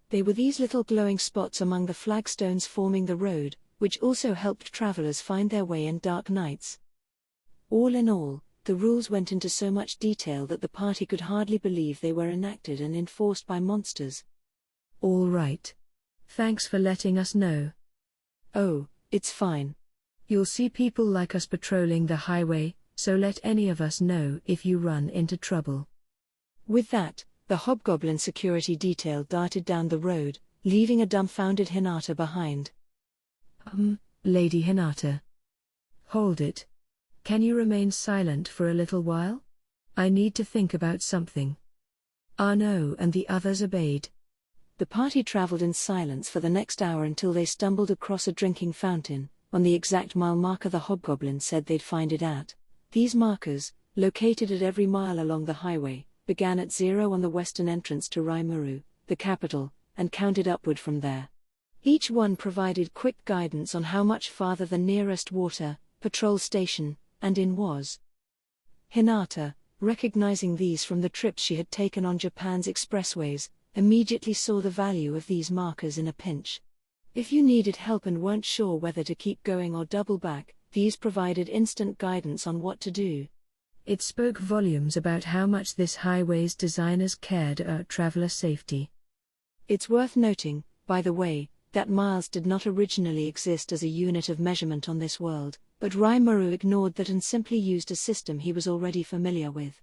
They were these little glowing spots among the flagstones forming the road, which also helped travelers find their way in dark nights. All in all, the rules went into so much detail that the party could hardly believe they were enacted and enforced by monsters.
All right. Thanks for letting us know.
Oh, it's fine.
You'll see people like us patrolling the highway, so let any of us know if you run into trouble.
With that, the hobgoblin security detail darted down the road, leaving a dumbfounded Hinata behind.
Lady Hinata. Hold it. Can you remain silent for a little while? I need to think about something. Arno and the others obeyed.
The party traveled in silence for the next hour until they stumbled across a drinking fountain, on the exact mile marker the hobgoblin said they'd find it at. These markers, located at every mile along the highway, began at 0 on the western entrance to Rimuru, the capital, and counted upward from there. Each one provided quick guidance on how much farther the nearest water, patrol station, and inn was. Hinata, recognizing these from the trips she had taken on Japan's expressways, immediately saw the value of these markers in a pinch. If you needed help and weren't sure whether to keep going or double back, these provided instant guidance on what to do.
It spoke volumes about how much this highway's designers cared about traveler safety.
It's worth noting, by the way, that miles did not originally exist as a unit of measurement on this world, but Rimuru ignored that and simply used a system he was already familiar with.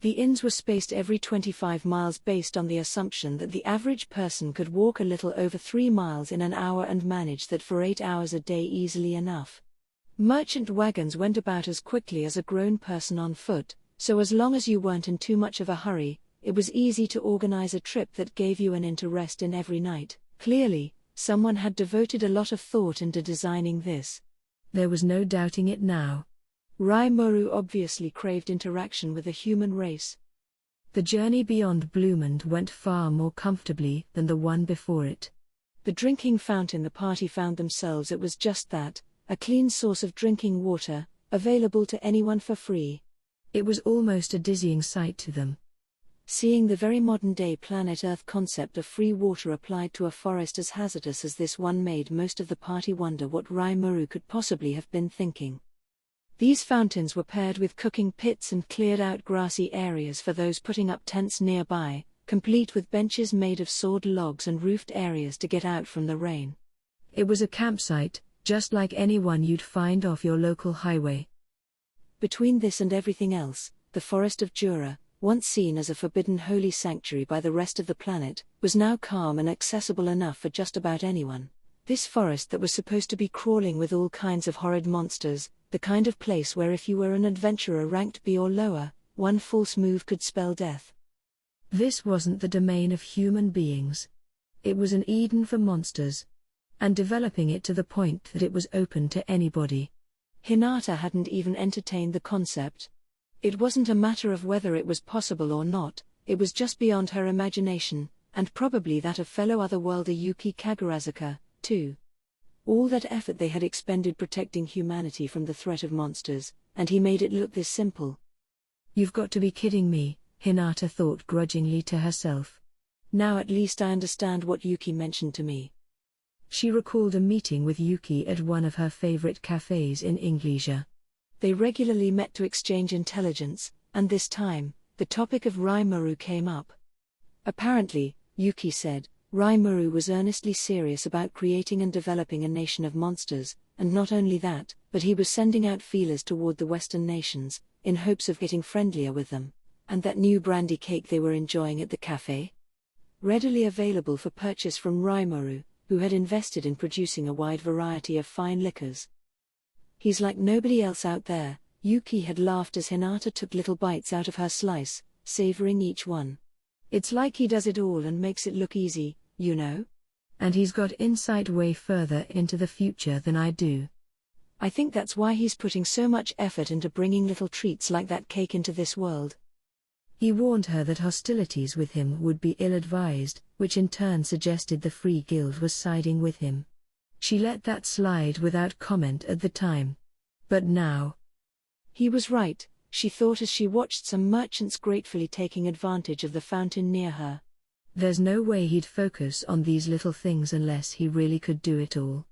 The inns were spaced every 25 miles based on the assumption that the average person could walk a little over 3 miles in an hour and manage that for 8 hours a day easily enough. Merchant wagons went about as quickly as a grown person on foot, so as long as you weren't in too much of a hurry, it was easy to organize a trip that gave you an inn to rest in every night. Clearly, someone had devoted a lot of thought into designing this.
There was no doubting it now.
Rimuru obviously craved interaction with the human race.
The journey beyond Bloomond went far more comfortably than the one before it.
The drinking fountain the party found themselves at was just that, a clean source of drinking water, available to anyone for free.
It was almost a dizzying sight to them.
Seeing the very modern-day planet Earth concept of free water applied to a forest as hazardous as this one made most of the party wonder what Rimuru could possibly have been thinking. These fountains were paired with cooking pits and cleared-out grassy areas for those putting up tents nearby, complete with benches made of sawed logs and roofed areas to get out from the rain.
It was a campsite, just like any one you'd find off your local highway.
Between this and everything else, the forest of Jura, once seen as a forbidden holy sanctuary by the rest of the planet, was now calm and accessible enough for just about anyone. This forest that was supposed to be crawling with all kinds of horrid monsters, the kind of place where if you were an adventurer ranked B or lower, one false move could spell death.
This wasn't the domain of human beings. It was an Eden for monsters. And developing it to the point that it was open to anybody.
Hinata hadn't even entertained the concept. It wasn't a matter of whether it was possible or not, it was just beyond her imagination, and probably that of fellow otherworlder Yuki Kagurazuka, too. All that effort they had expended protecting humanity from the threat of monsters, and he made it look this simple.
You've got to be kidding me, Hinata thought grudgingly to herself.
Now at least I understand what Yuki mentioned to me.
She recalled a meeting with Yuki at one of her favorite cafes in Inglesia.
They regularly met to exchange intelligence, and this time, the topic of Rimuru came up. Apparently, Yuki said, Rimuru was earnestly serious about creating and developing a nation of monsters, and not only that, but he was sending out feelers toward the Western nations, in hopes of getting friendlier with them. And that new brandy cake they were enjoying at the cafe? Readily available for purchase from Rimuru, who had invested in producing a wide variety of fine liquors. He's like nobody else out there, Yuki had laughed as Hinata took little bites out of her slice, savoring each one. It's like he does it all and makes it look easy, you know?
And he's got insight way further into the future than I do.
I think that's why he's putting so much effort into bringing little treats like that cake into this world.
He warned her that hostilities with him would be ill-advised, which in turn suggested the Free Guild was siding with him. She let that slide without comment at the time. But now...
He was right, she thought as she watched some merchants gratefully taking advantage of the fountain near her.
There's no way he'd focus on these little things unless he really could do it all.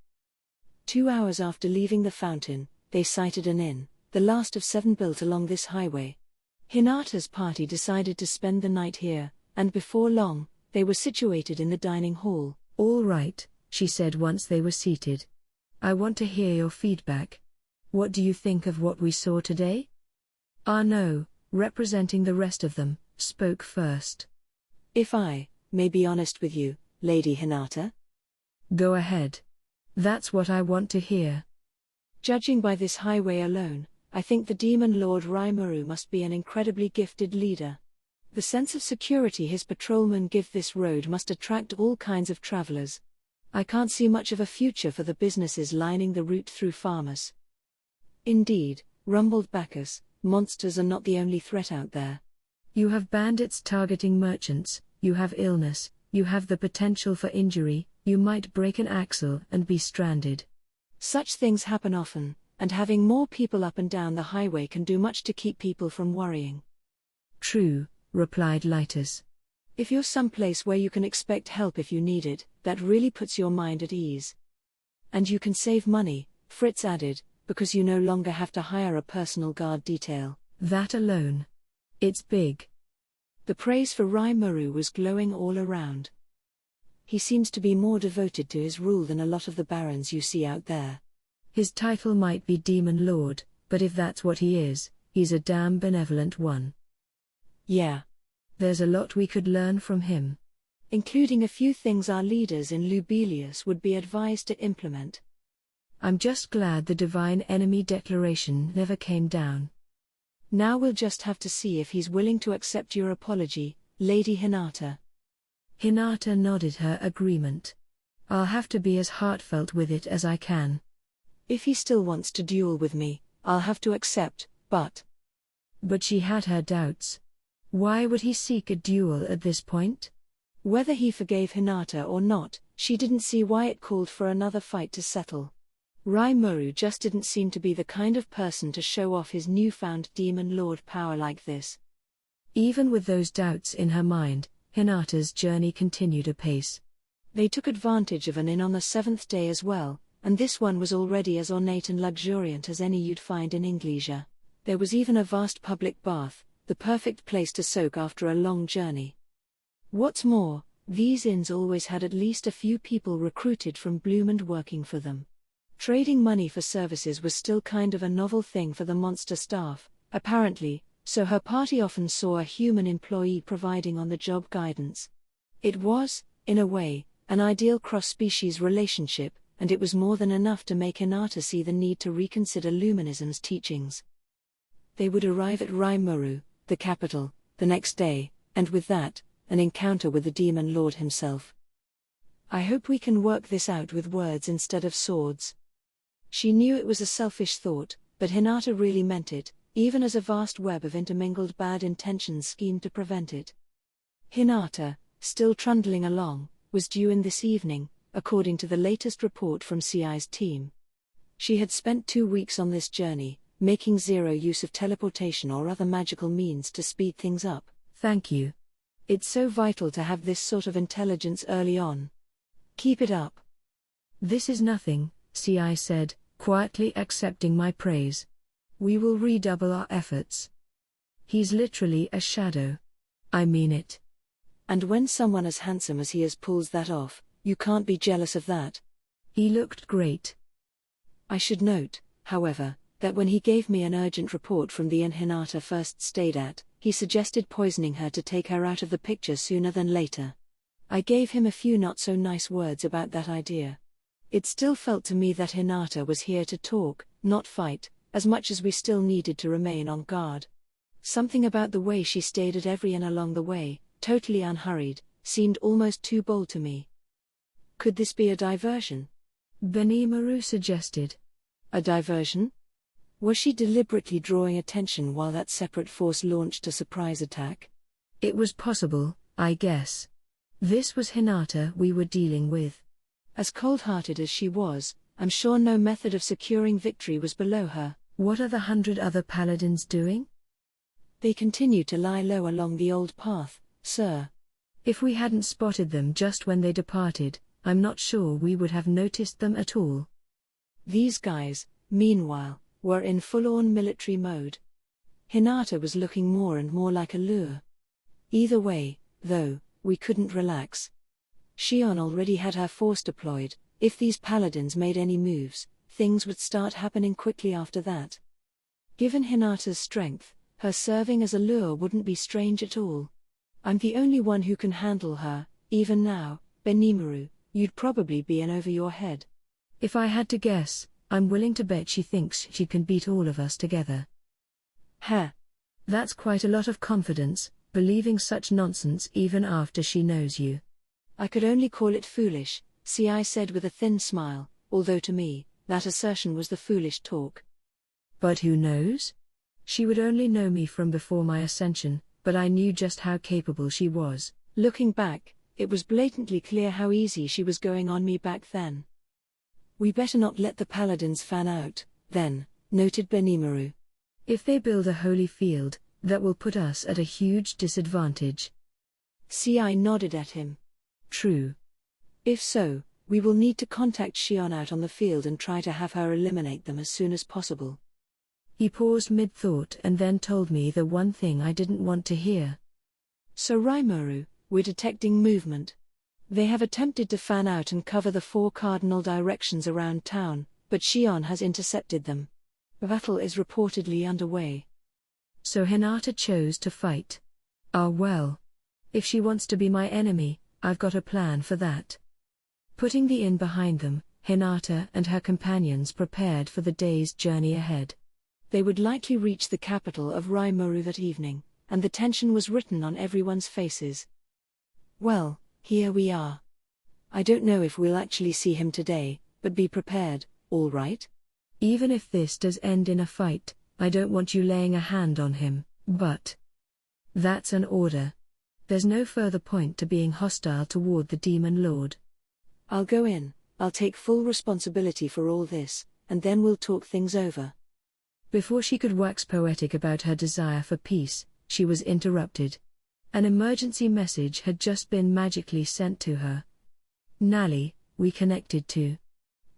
2 hours after leaving the fountain, they sighted an inn, the last of 7 built along this highway. Hinata's party decided to spend the night here, and before long, they were situated in the dining hall.
All right, she said once they were seated. I want to hear your feedback. What do you think of what we saw today? Arno, representing the rest of them, spoke first.
If I may be honest with you, Lady Hinata?
Go ahead. That's what I want to hear.
Judging by this highway alone, I think the Demon Lord Rimuru must be an incredibly gifted leader. The sense of security his patrolmen give this road must attract all kinds of travelers. I can't see much of a future for the businesses lining the route through Farmers. Indeed, rumbled Bacchus, monsters are not the only threat out there.
You have bandits targeting merchants, you have illness, you have the potential for injury, you might break an axle and be stranded.
Such things happen often, and having more people up and down the highway can do much to keep people from worrying.
True, replied Lightus.
If you're someplace where you can expect help if you need it, that really puts your mind at ease. And you can save money, Fritz added, because you no longer have to hire a personal guard detail.
That alone. It's big.
The praise for Rimuru was glowing all around. He seems to be more devoted to his rule than a lot of the barons you see out there.
His title might be Demon Lord, but if that's what he is, he's a damn benevolent one.
Yeah.
There's a lot we could learn from him.
Including a few things our leaders in Lubelius would be advised to implement.
I'm just glad the Divine Enemy Declaration never came down.
Now we'll just have to see if he's willing to accept your apology, Lady Hinata.
Hinata nodded her agreement. I'll have to be as heartfelt with it as I can.
If he still wants to duel with me, I'll have to accept, but
she had her doubts. Why would he seek a duel at this point?
Whether he forgave Hinata or not, she didn't see why it called for another fight to settle. Rimuru just didn't seem to be the kind of person to show off his newfound Demon Lord power like this.
Even with those doubts in her mind, Hinata's journey continued apace.
They took advantage of an inn on the 7th day as well, and this one was already as ornate and luxuriant as any you'd find in Inglesia. There was even a vast public bath, the perfect place to soak after a long journey. What's more, these inns always had at least a few people recruited from Bloom and working for them. Trading money for services was still kind of a novel thing for the monster staff, apparently, so her party often saw a human employee providing on-the-job guidance. It was, in a way, an ideal cross-species relationship, and it was more than enough to make Hinata see the need to reconsider Luminism's teachings. They would arrive at Rimuru, the capital, the next day, and with that, an encounter with the demon lord himself. I hope we can work this out with words instead of swords. She knew it was a selfish thought, but Hinata really meant it, even as a vast web of intermingled bad intentions schemed to prevent it. Hinata, still trundling along, was due in this evening, according to the latest report from CI's team. She had spent 2 weeks on this journey, making zero use of teleportation or other magical means to speed things up.
Thank you.
It's so vital to have this sort of intelligence early on. Keep it up.
This is nothing, CI said, quietly accepting my praise. We will redouble our efforts. He's literally a shadow. I mean it.
And when someone as handsome as he is pulls that off, you can't be jealous of that.
He looked great.
I should note, however, that when he gave me an urgent report from the inn Hinata first stayed at, he suggested poisoning her to take her out of the picture sooner than later. I gave him a few not-so-nice words about that idea. It still felt to me that Hinata was here to talk, not fight, as much as we still needed to remain on guard. Something about the way she stayed at every inn along the way, totally unhurried, seemed almost too bold to me. Could this be a diversion?
Benimaru suggested.
A diversion? Was she deliberately drawing attention while that separate force launched a surprise attack?
It was possible, I guess. This was Hinata we were dealing with.
As cold-hearted as she was, I'm sure no method of securing victory was below her.
What are the 100 other paladins doing?
They continue to lie low along the old path, sir.
If we hadn't spotted them just when they departed, I'm not sure we would have noticed them at all.
These guys, meanwhile, were in full-on military mode. Hinata was looking more and more like a lure. Either way, though, we couldn't relax. Shion already had her force deployed. If these paladins made any moves, things would start happening quickly after that. Given Hinata's strength, her serving as a lure wouldn't be strange at all. I'm the only one who can handle her, even now, Benimaru, you'd probably be in over your head.
If I had to guess, I'm willing to bet she thinks she can beat all of us together.
Ha!
That's quite a lot of confidence, believing such nonsense even after she knows you.
I could only call it foolish, CI said with a thin smile, although to me, that assertion was the foolish talk.
But who knows? She would only know me from before my ascension, but I knew just how capable she was.
Looking back, it was blatantly clear how easy she was going on me back then. We better not let the paladins fan out, then, noted Benimaru.
If they build a holy field, that will put us at a huge disadvantage.
CI nodded at him.
True.
If so, we will need to contact Shion out on the field and try to have her eliminate them as soon as possible.
He paused mid-thought and then told me the one thing I didn't want to hear.
So Rimuru, we're detecting movement. They have attempted to fan out and cover the 4 cardinal directions around town, but Shion has intercepted them. Battle is reportedly underway.
So Hinata chose to fight. Ah well. If she wants to be my enemy, I've got a plan for that. Putting the inn behind them, Hinata and her companions prepared for the day's journey ahead.
They would likely reach the capital of Rimuru that evening, and the tension was written on everyone's faces. Well, here we are. I don't know if we'll actually see him today, but be prepared, all right?
Even if this does end in a fight, I don't want you laying a hand on him, but that's an order. There's no further point to being hostile toward the Demon Lord.
I'll go in, I'll take full responsibility for all this, and then we'll talk things over.
Before she could wax poetic about her desire for peace, she was interrupted. An emergency message had just been magically sent to her. Nally, we connected to.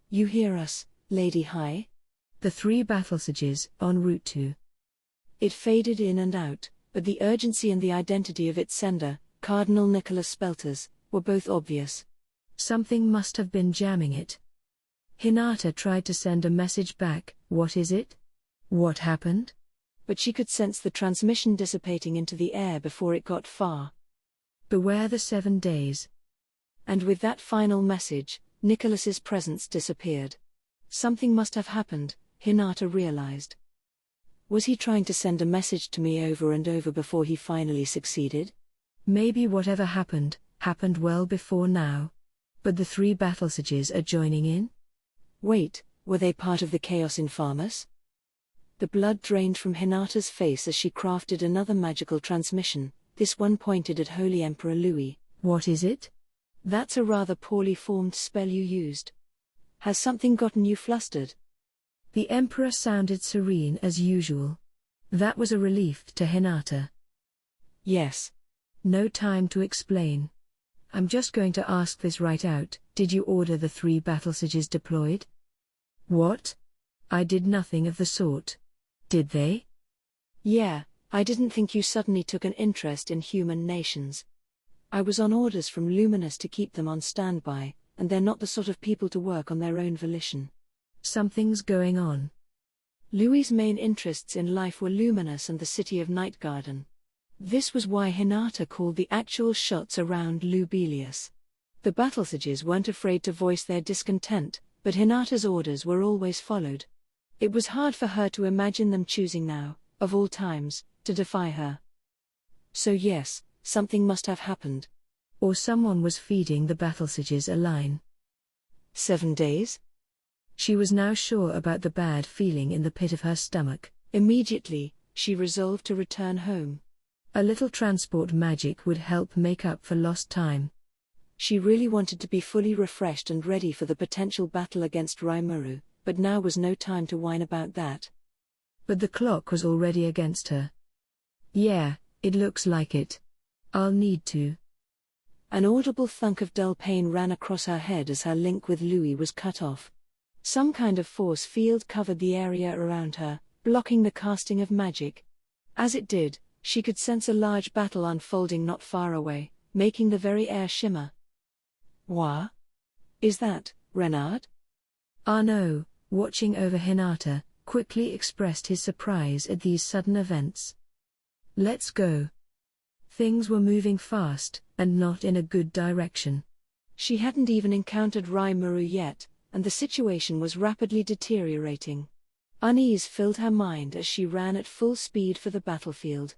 You hear us, Lady High?
The 3 battlesages, en route to.
It faded in and out, but the urgency and the identity of its sender, Cardinal Nicholas Spelters, were both obvious.
Something must have been jamming it. Hinata tried to send a message back, what is it? What happened?
But she could sense the transmission dissipating into the air before it got far.
Beware the 7 days.
And with that final message, Nicholas's presence disappeared. Something must have happened, Hinata realized. Was he trying to send a message to me over and over before he finally succeeded?
Maybe whatever happened well before now. But the 3 battlesages are joining in?
Wait, were they part of the Chaos Infamus? The blood drained from Hinata's face as she crafted another magical transmission, this one pointed at Holy Emperor Louis.
What is it?
That's a rather poorly formed spell you used. Has something gotten you flustered?
The Emperor sounded serene as usual. That was a relief to Hinata.
Yes.
No time to explain. I'm just going to ask this right out, did you order the 3 battlesages deployed? What? I did nothing of the sort. Did they?
Yeah, I didn't think you suddenly took an interest in human nations. I was on orders from Luminous to keep them on standby, and they're not the sort of people to work on their own volition.
Something's going on.
Louis's main interests in life were Luminous and the city of Nightgarden. This was why Hinata called the actual shots around Lubelius. The battlesages weren't afraid to voice their discontent, but Hinata's orders were always followed. It was hard for her to imagine them choosing now, of all times, to defy her. So yes, something must have happened.
Or someone was feeding the battlesages a line.
7 days?
She was now sure about the bad feeling in the pit of her stomach.
Immediately, she resolved to return home.
A little transport magic would help make up for lost time.
She really wanted to be fully refreshed and ready for the potential battle against Rimuru, but now was no time to whine about that.
But the clock was already against her. Yeah, it looks like it. I'll need to.
An audible thunk of dull pain ran across her head as her link with Louis was cut off. Some kind of force field covered the area around her, blocking the casting of magic. As it did, she could sense a large battle unfolding not far away, making the very air shimmer. What? Is that Renard?
Arnaud, watching over Hinata, quickly expressed his surprise at these sudden events. Let's go. Things were moving fast, and not in a good direction.
She hadn't even encountered Rimuru yet, and the situation was rapidly deteriorating. Unease filled her mind as she ran at full speed for the battlefield.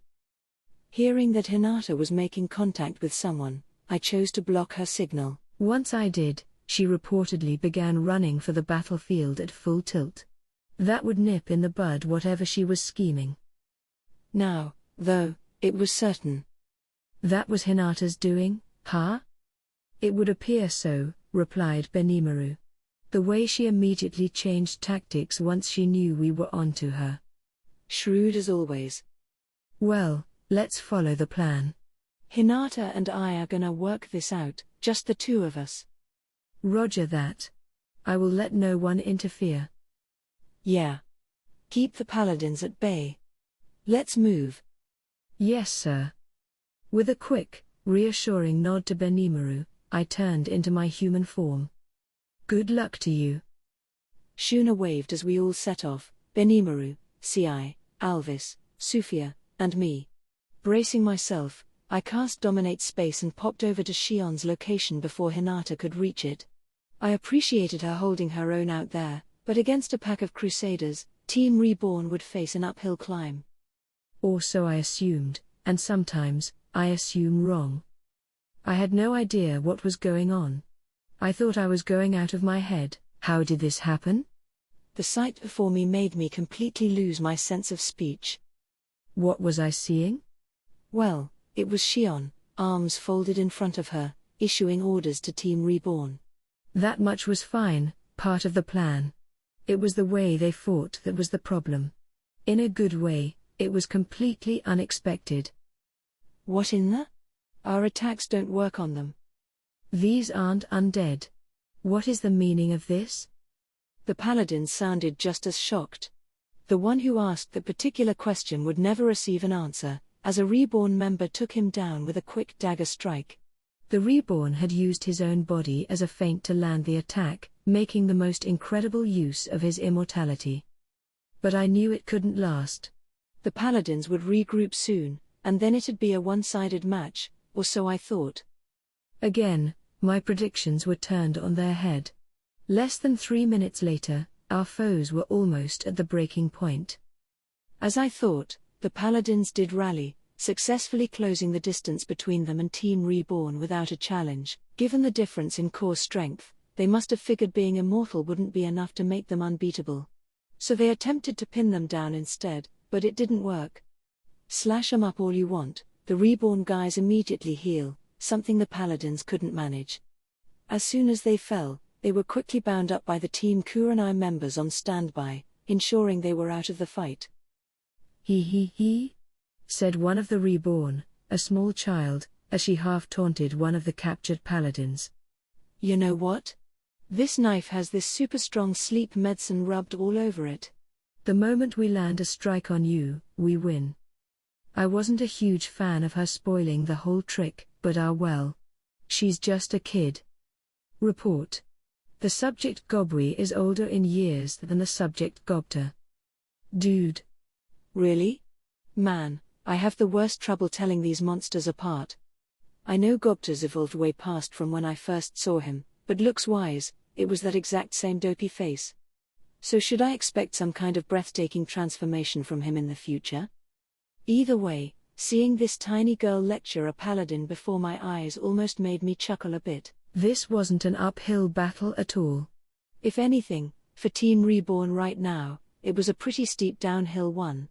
Hearing that Hinata was making contact with someone, I chose to block her signal.
Once I did, she reportedly began running for the battlefield at full tilt. That would nip in the bud whatever she was scheming.
Now, though, it was certain.
That was Hinata's doing, huh? It would appear so, replied Benimaru. The way she immediately changed tactics once she knew we were onto her.
Shrewd as always.
Well, let's follow the plan.
Hinata and I are gonna work this out, just the 2 of us.
Roger that. I will let no one interfere.
Yeah. Keep the paladins at bay. Let's move.
Yes, sir. With a quick, reassuring nod to Benimaru, I turned into my human form. Good luck to you.
Shuna waved as we all set off, Benimaru, Ci, Alvis, Sufia, and me. Bracing myself, I cast Dominate Space and popped over to Shion's location before Hinata could reach it. I appreciated her holding her own out there, but against a pack of Crusaders, Team Reborn would face an uphill climb.
Or so I assumed, and sometimes, I assume wrong. I had no idea what was going on. I thought I was going out of my head. How did this happen?
The sight before me made me completely lose my sense of speech.
What was I seeing?
Well, it was Shion, arms folded in front of her, issuing orders to Team Reborn.
That much was fine, part of the plan. It was the way they fought that was the problem. In a good way, It was completely unexpected.
What in the? Our attacks don't work on them.
These aren't undead. What is the meaning of this?
The paladin sounded just as shocked. The one who asked the particular question would never receive an answer, as a reborn member took him down with a quick dagger strike.
The reborn had used his own body as a feint to land the attack, making the most incredible use of his immortality. But I knew it couldn't last.
The paladins would regroup soon, and then it'd be a one-sided match, or so I thought.
Again, my predictions were turned on their head. Less than 3 minutes later, our foes were almost at the breaking point.
As I thought, the paladins did rally, successfully closing the distance between them and Team Reborn without a challenge. Given the difference in core strength, they must have figured being immortal wouldn't be enough to make them unbeatable. So they attempted to pin them down instead, but it didn't work. Slash 'em up all you want, the Reborn guys immediately heal, something the paladins couldn't manage. As soon as they fell, they were quickly bound up by the Team Kurenai members on standby, ensuring they were out of the fight.
He, said one of the Reborn, a small child, as she half-taunted one of the captured paladins.
You know what? This knife has this super strong sleep medicine rubbed all over it.
The moment we land a strike on you, we win. I wasn't a huge fan of her spoiling the whole trick, but well. She's just a kid. Report. The subject Gobwe is older in years than the subject Gobta. Dude.
Really? Man, I have the worst trouble telling these monsters apart. I know Gobta's evolved way past from when I first saw him, but looks-wise, it was that exact same dopey face. So should I expect some kind of breathtaking transformation from him in the future? Either way, seeing this tiny girl lecture a paladin before my eyes almost made me chuckle a bit.
This wasn't an uphill battle at all.
If anything, for Team Reborn right now, it was a pretty steep downhill one.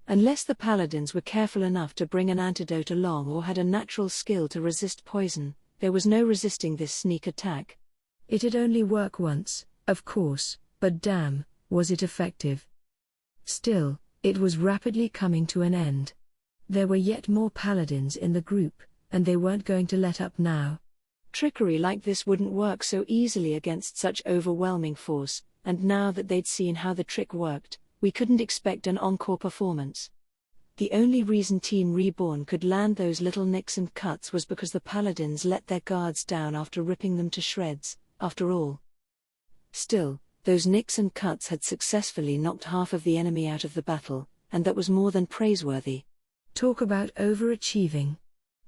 Unless the paladins were careful enough to bring an antidote along or had a natural skill to resist poison, there was no resisting this sneak attack.
It'd only work once, of course, but damn, was it effective. Still, it was rapidly coming to an end. There were yet more paladins in the group, and they weren't going to let up now.
Trickery like this wouldn't work so easily against such overwhelming force, and now that they'd seen how the trick worked, we couldn't expect an encore performance. The only reason Team Reborn could land those little nicks and cuts was because the paladins let their guards down after ripping them to shreds, after all. Still, those nicks and cuts had successfully knocked half of the enemy out of the battle, and that was more than praiseworthy.
Talk about overachieving.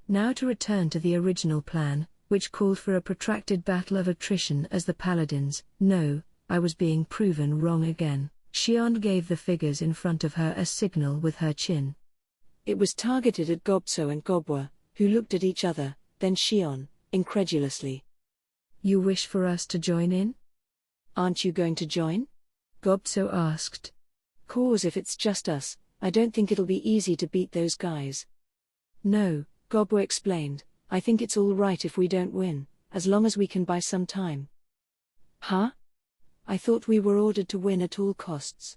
Now to return to the original plan, which called for a protracted battle of attrition as the paladins. No, I was being proven wrong again. Xion gave the figures in front of her a signal with her chin.
It was targeted at Gobso and Gobwa, who looked at each other, then Xion, incredulously.
You wish for us to join in?
Aren't you going to join?
Gobso asked.
Cause if it's just us, I don't think it'll be easy to beat those guys. No, Gobwa explained, I think it's all right if we don't win, as long as we can buy some time. Huh? I thought we were ordered to win at all costs.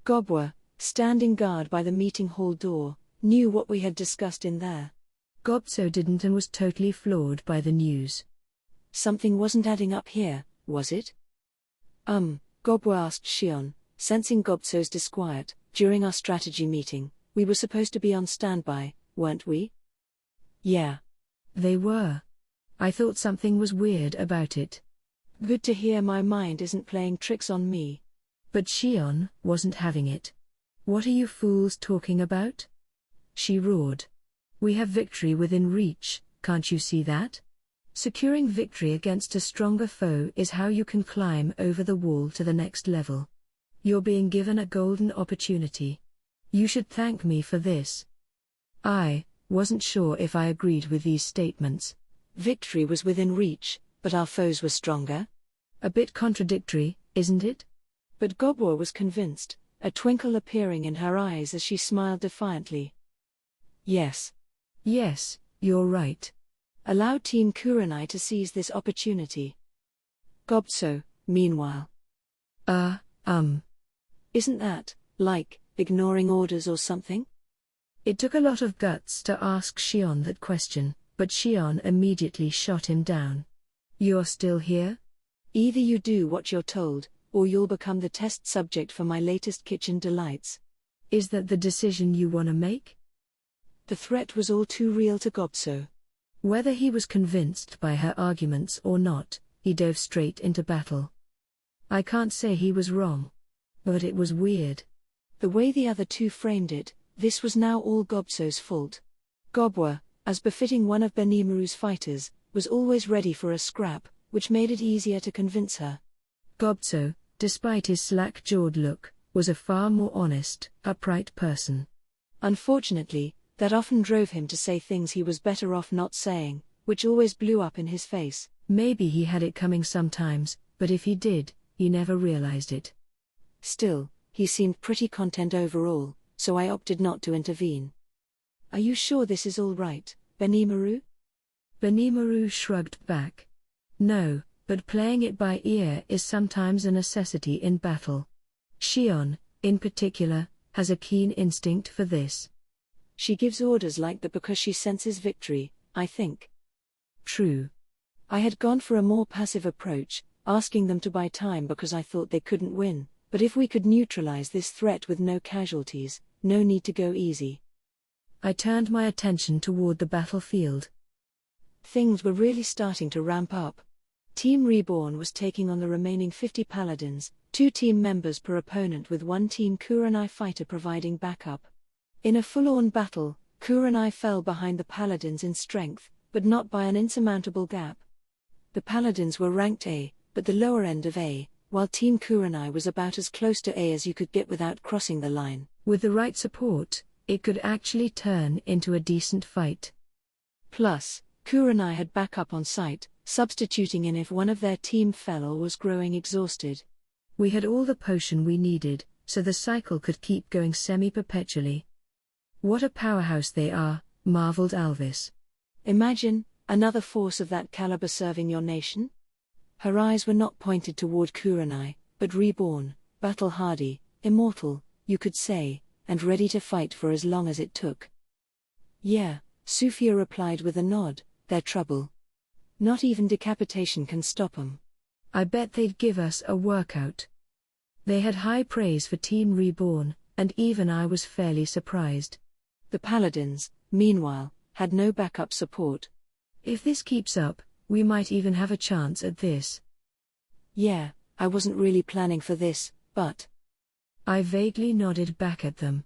Gobwa, standing guard by the meeting hall door, knew what we had discussed in there.
Gobso didn't and was totally floored by the news.
Something wasn't adding up here, was it? Gobwa asked Xion, sensing Gobso's disquiet. During our strategy meeting, we were supposed to be on standby, weren't we? Yeah.
They were. I thought something was weird about it.
Good to hear my mind isn't playing tricks on me.
But Xion wasn't having it. What are you fools talking about? She roared. We have victory within reach, can't you see that? Securing victory against a stronger foe is how you can climb over the wall to the next level. You're being given a golden opportunity. You should thank me for this. I wasn't sure if I agreed with these statements.
Victory was within reach, but our foes were stronger?
A bit contradictory, isn't it?
But Gobwa was convinced, a twinkle appearing in her eyes as she smiled defiantly. Yes.
Yes, you're right.
Allow Team Kurenai to seize this opportunity. Gobso, meanwhile.
Isn't
that, like, ignoring orders or something?
It took a lot of guts to ask Shion that question, but Shion immediately shot him down. You're still here?
Either you do what you're told, or you'll become the test subject for my latest kitchen delights.
Is that the decision you want to make?
The threat was all too real to Gobso.
Whether he was convinced by her arguments or not, he dove straight into battle. I can't say he was wrong. But it was weird.
The way the other two framed it, this was now all Gobso's fault. Gobwa, as befitting one of Benimaru's fighters, was always ready for a scrap, which made it easier to convince her.
Gobso, despite his slack-jawed look, was a far more honest, upright person.
Unfortunately, that often drove him to say things he was better off not saying, which always blew up in his face.
Maybe he had it coming sometimes, but if he did, he never realized it.
Still, he seemed pretty content overall, so I opted not to intervene. Are you sure this is all right, Benimaru?
Benimaru shrugged back. No, but playing it by ear is sometimes a necessity in battle. Shion, in particular, has a keen instinct for this.
She gives orders like that because she senses victory, I think.
True.
I had gone for a more passive approach, asking them to buy time because I thought they couldn't win, but if we could neutralize this threat with no casualties, no need to go easy.
I turned my attention toward the battlefield.
Things were really starting to ramp up. Team Reborn was taking on the remaining 50 paladins, 2 team members per opponent with 1 team Kurenai fighter providing backup. In a full-on battle, Kurenai fell behind the paladins in strength, but not by an insurmountable gap. The paladins were ranked A, but the lower end of A, while Team Kurenai was about as close to A as you could get without crossing the line.
With the right support, it could actually turn into a decent fight.
Plus, Kurenai had backup on site, substituting in if one of their team fell or was growing exhausted.
We had all the potion we needed, so the cycle could keep going semi-perpetually. What a powerhouse they are, marveled Alvis.
Imagine, another force of that caliber serving your nation? Her eyes were not pointed toward Kurenai, but reborn, battle-hardy, immortal, you could say, and ready to fight for as long as it took. Yeah, Sufia replied with a nod, they're trouble. Not even decapitation can stop 'em.
I bet they'd give us a workout. They had high praise for Team Reborn, and even I was fairly surprised.
The Paladins, meanwhile, had no backup support.
If this keeps up, we might even have a chance at this.
Yeah, I wasn't really planning for this, but...
I vaguely nodded back at them.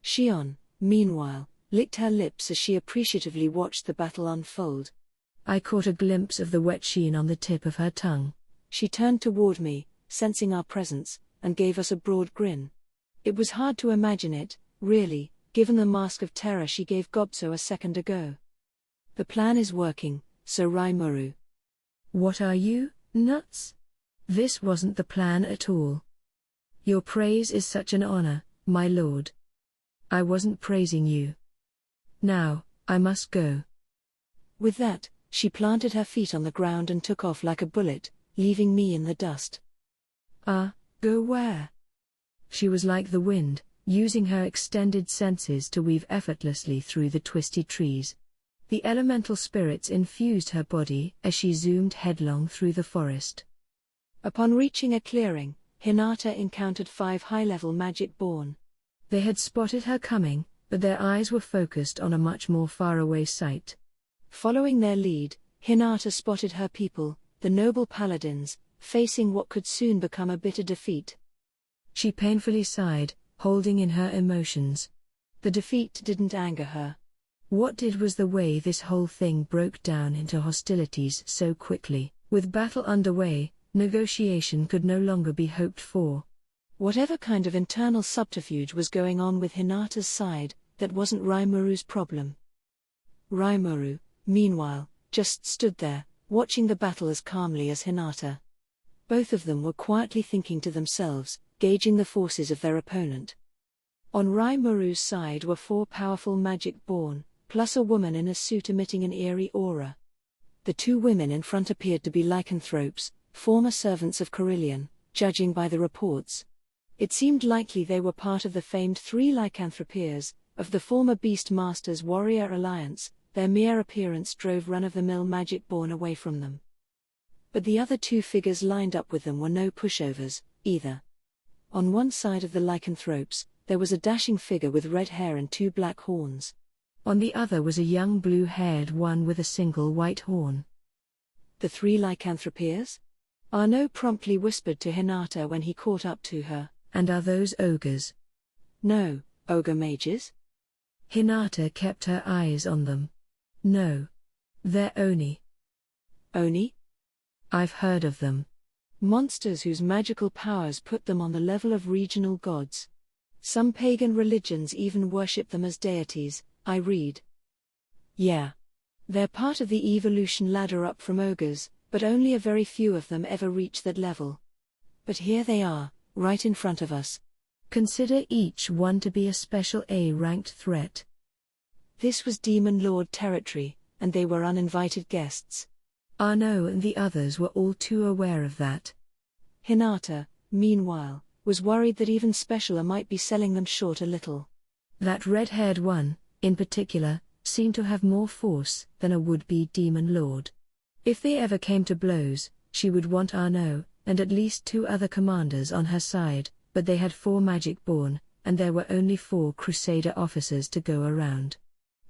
Shion, meanwhile, licked her lips as she appreciatively watched the battle unfold.
I caught a glimpse of the wet sheen on the tip of her tongue.
She turned toward me, sensing our presence, and gave us a broad grin. It was hard to imagine it, really, given the mask of terror she gave Gobso a second ago. The plan is working, so Rimuru.
What are you, nuts? This wasn't the plan at all. Your praise is such an honor, my lord. I wasn't praising you. Now, I must go.
With that, she planted her feet on the ground and took off like a bullet, leaving me in the dust.
Go where? She was like the wind, using her extended senses to weave effortlessly through the twisty trees. The elemental spirits infused her body as she zoomed headlong through the forest.
Upon reaching a clearing, Hinata encountered 5 high-level magic-born.
They had spotted her coming, but their eyes were focused on a much more faraway sight.
Following their lead, Hinata spotted her people, the noble paladins, facing what could soon become a bitter defeat.
She painfully sighed, holding in her emotions.
The defeat didn't anger her.
What did was the way this whole thing broke down into hostilities so quickly. With battle underway, negotiation could no longer be hoped for.
Whatever kind of internal subterfuge was going on with Hinata's side, that wasn't Rimuru's problem. Rimuru, meanwhile, just stood there, watching the battle as calmly as Hinata. Both of them were quietly thinking to themselves, gauging the forces of their opponent. On Rimuru's side were 4 powerful magic-born, plus a woman in a suit emitting an eerie aura. The 2 women in front appeared to be lycanthropes, former servants of Carillion, judging by the reports. It seemed likely they were part of the famed three lycanthropias, of the former Beastmaster's warrior alliance. Their mere appearance drove run-of-the-mill magic-born away from them. But the other two figures lined up with them were no pushovers, either. On one side of the lycanthropes, there was a dashing figure with red hair and two black horns.
On the other was a young blue-haired one with a single white horn.
The three lycanthropias? Arnaud promptly whispered to Hinata when he caught up to her.
And are those ogres?
No, ogre mages?
Hinata kept her eyes on them. No. They're Oni.
Oni?
I've heard of them.
Monsters whose magical powers put them on the level of regional gods. Some pagan religions even worship them as deities, I read. Yeah. They're part of the evolution ladder up from ogres, but only a very few of them ever reach that level. But here they are, right in front of us.
Consider each one to be a special A-ranked threat.
This was Demon Lord territory, and they were uninvited guests.
Arnaud and the others were all too aware of that.
Hinata, meanwhile, was worried that even Specialer might be selling them short a little.
That red-haired one, in particular, seemed to have more force than a would-be demon lord. If they ever came to blows, she would want Arnaud, and at least 2 other commanders on her side, but they had 4 magic-born, and there were only 4 Crusader officers to go around.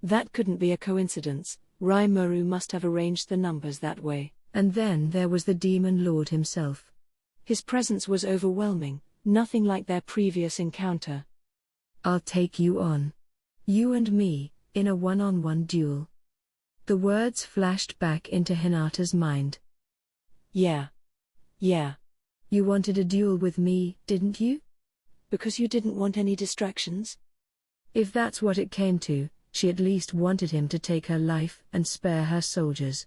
That couldn't be a coincidence. Rimuru must have arranged the numbers that way.
And then there was the demon lord himself.
His presence was overwhelming, nothing like their previous encounter.
I'll take you on. You and me, in a one-on-one duel. The words flashed back into Hinata's mind.
Yeah.
You wanted a duel with me, didn't you?
Because you didn't want any distractions?
If that's what it came to, she at least wanted him to take her life and spare her soldiers.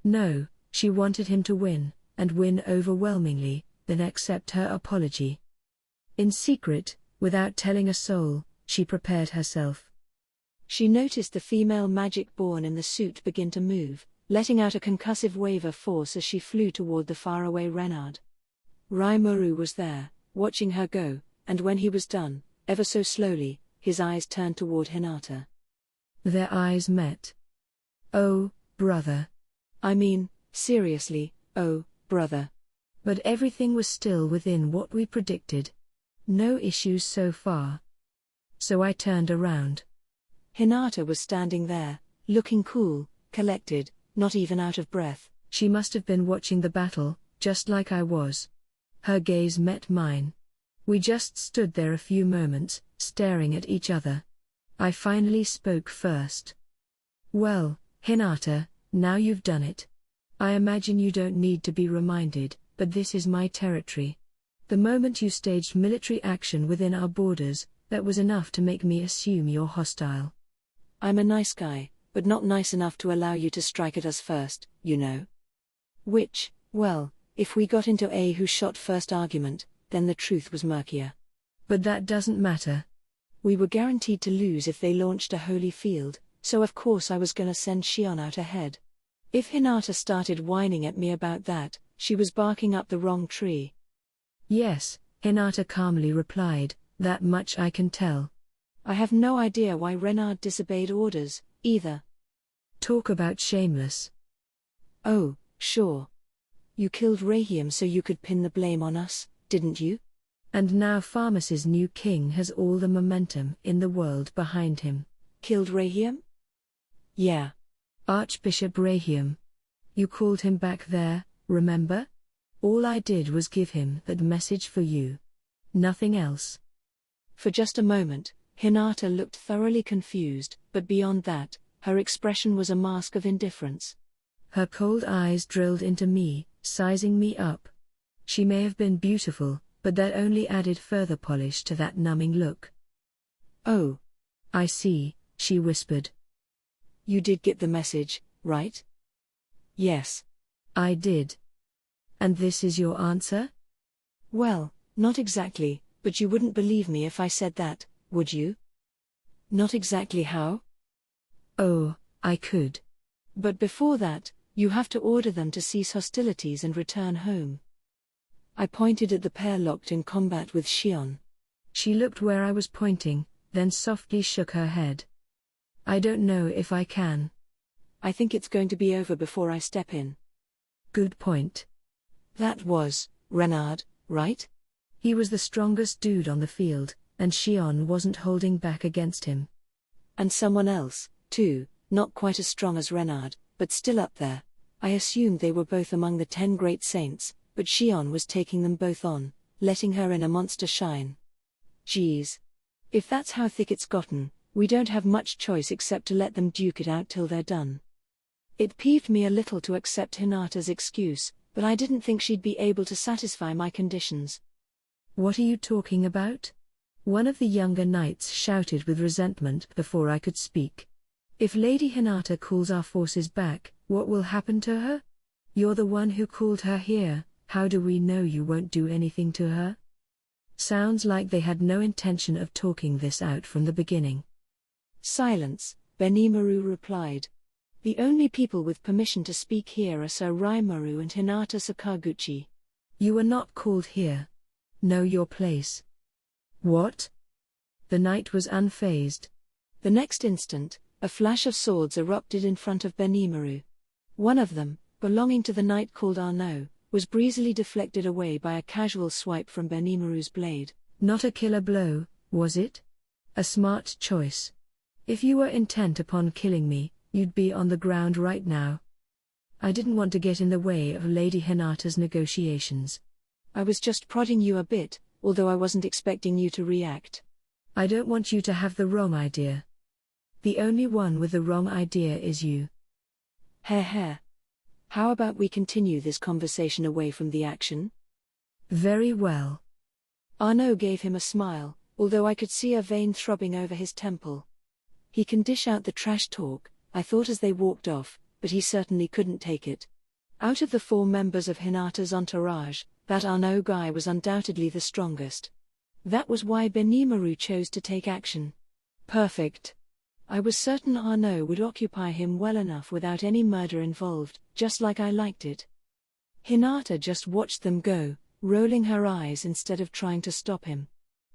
No, she wanted him to win, and win overwhelmingly, then accept her apology. In secret, without telling a soul, she prepared herself.
She noticed the female magic-born in the suit begin to move, letting out a concussive wave of force as she flew toward the faraway Renard. Rimuru was there, watching her go, and when he was done, ever so slowly, his eyes turned toward Hinata.
Their eyes met. Oh, brother.
I mean, seriously, oh, brother.
But everything was still within what we predicted. No issues so far. So I turned around.
Hinata was standing there, looking cool, collected, not even out of breath.
She must have been watching the battle, just like I was. Her gaze met mine. We just stood there a few moments, staring at each other. I finally spoke first. Well, Hinata, now you've done it. I imagine you don't need to be reminded, but this is my territory. The moment you staged military action within our borders, that was enough to make me assume you're hostile.
I'm a nice guy, but not nice enough to allow you to strike at us first, you know. Which, well, if we got into a who shot first argument, then the truth was murkier.
But that doesn't matter.
We were guaranteed to lose if they launched a holy field, so of course I was gonna send Shion out ahead. If Hinata started whining at me about that, she was barking up the wrong tree.
Yes, Hinata calmly replied, that much I can tell.
I have no idea why Renard disobeyed orders, either.
Talk about shameless.
Oh, sure. You killed Rahiam so you could pin the blame on us, didn't you?
And now Pharmas's new king has all the momentum in the world behind him.
Killed Rahiam? Yeah.
Archbishop Rahiam. You called him back there, remember? All I did was give him that message for you. Nothing else.
For just a moment, Hinata looked thoroughly confused, but beyond that, her expression was a mask of indifference.
Her cold eyes drilled into me, sizing me up. She may have been beautiful, but that only added further polish to that numbing look.
Oh.
I see, she whispered.
You did get the message, right? Yes.
I did. And this is your answer?
Well, not exactly, but you wouldn't believe me if I said that, would you? Not exactly how?
Oh, I could.
But before that, you have to order them to cease hostilities and return home. I pointed at the pair locked in combat with Shion.
She looked where I was pointing, then softly shook her head. I don't know if I can.
I think it's going to be over before I step in.
Good point.
That was Renard, right?
He was the strongest dude on the field, and Shion wasn't holding back against him.
And someone else, too, not quite as strong as Renard, but still up there. I assumed they were both among the 10 great saints, but Shion was taking them both on, letting her in a monster shine. Geez. If that's how thick it's gotten, we don't have much choice except to let them duke it out till they're done. It peeved me a little to accept Hinata's excuse, but I didn't think she'd be able to satisfy my conditions.
What are you talking about? One of the younger knights shouted with resentment before I could speak. If Lady Hinata calls our forces back, what will happen to her? You're the one who called her here, how do we know you won't do anything to her? Sounds like they had no intention of talking this out from the beginning.
Silence, Benimaru replied. The only people with permission to speak here are Sir Raimaru and Hinata Sakaguchi.
You were not called here. Know your place. What? The knight was unfazed.
The next instant, a flash of swords erupted in front of Benimaru. One of them, belonging to the knight called Arnaud, was breezily deflected away by a casual swipe from Benimaru's blade.
Not a killer blow, was it? A smart choice. If you were intent upon killing me, you'd be on the ground right now. I didn't want to get in the way of Lady Hinata's negotiations.
I was just prodding you a bit, although I wasn't expecting you to react.
I don't want you to have the wrong idea. The only one with the wrong idea is you.
Heh. How about we continue this conversation away from the action?
Very well.
Arnaud gave him a smile, although I could see a vein throbbing over his temple. He can dish out the trash talk, I thought as they walked off, but he certainly couldn't take it. Out of the 4 members of Hinata's entourage, that Arnaud guy was undoubtedly the strongest. That was why Benimaru chose to take action. Perfect. I was certain Arnaud would occupy him well enough without any murder involved, just like I liked it. Hinata just watched them go, rolling her eyes instead of trying to stop him.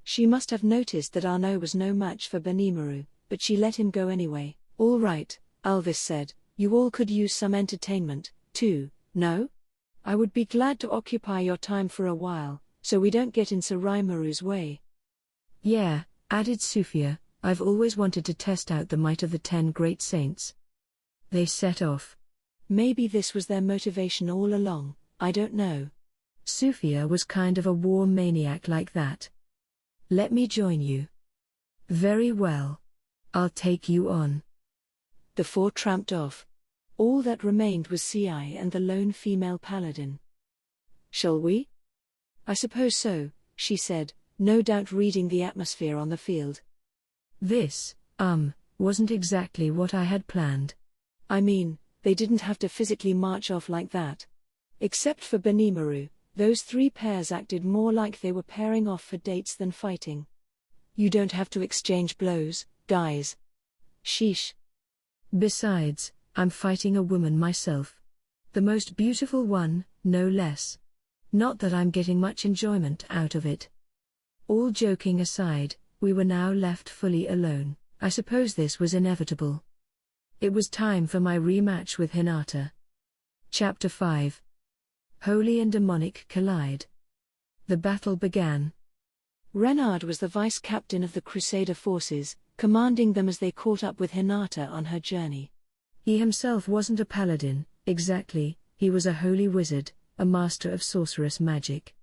She must have noticed that Arnaud was no match for Benimaru, but she let him go anyway. All right, Alvis said, you all could use some entertainment, too, no? I would be glad to occupy your time for a while, so we don't get in Sir Raimaru's way.
Yeah, added Sufia, I've always wanted to test out the might of the 10 great saints. They set off.
Maybe this was their motivation all along, I don't know.
Sufia was kind of a war maniac like that. Let me join you. Very well. I'll take you on.
The 4 tramped off. All that remained was Ci and the lone female paladin. Shall we? I suppose so, she said, no doubt reading the atmosphere on the field.
This, wasn't exactly what I had planned.
I mean, they didn't have to physically march off like that. Except for Benimaru, those 3 pairs acted more like they were pairing off for dates than fighting. You don't have to exchange blows, guys. Sheesh.
Besides, I'm fighting a woman myself. The most beautiful one, no less. Not that I'm getting much enjoyment out of it. All joking aside, we were now left fully alone. I suppose this was inevitable. It was time for my rematch with Hinata. Chapter 5. Holy and demonic collide. The battle began.
Renard was the vice-captain of the Crusader forces, commanding them as they caught up with Hinata on her journey.
He himself wasn't a paladin, exactly, he was a holy wizard, a master of sorcerous magic.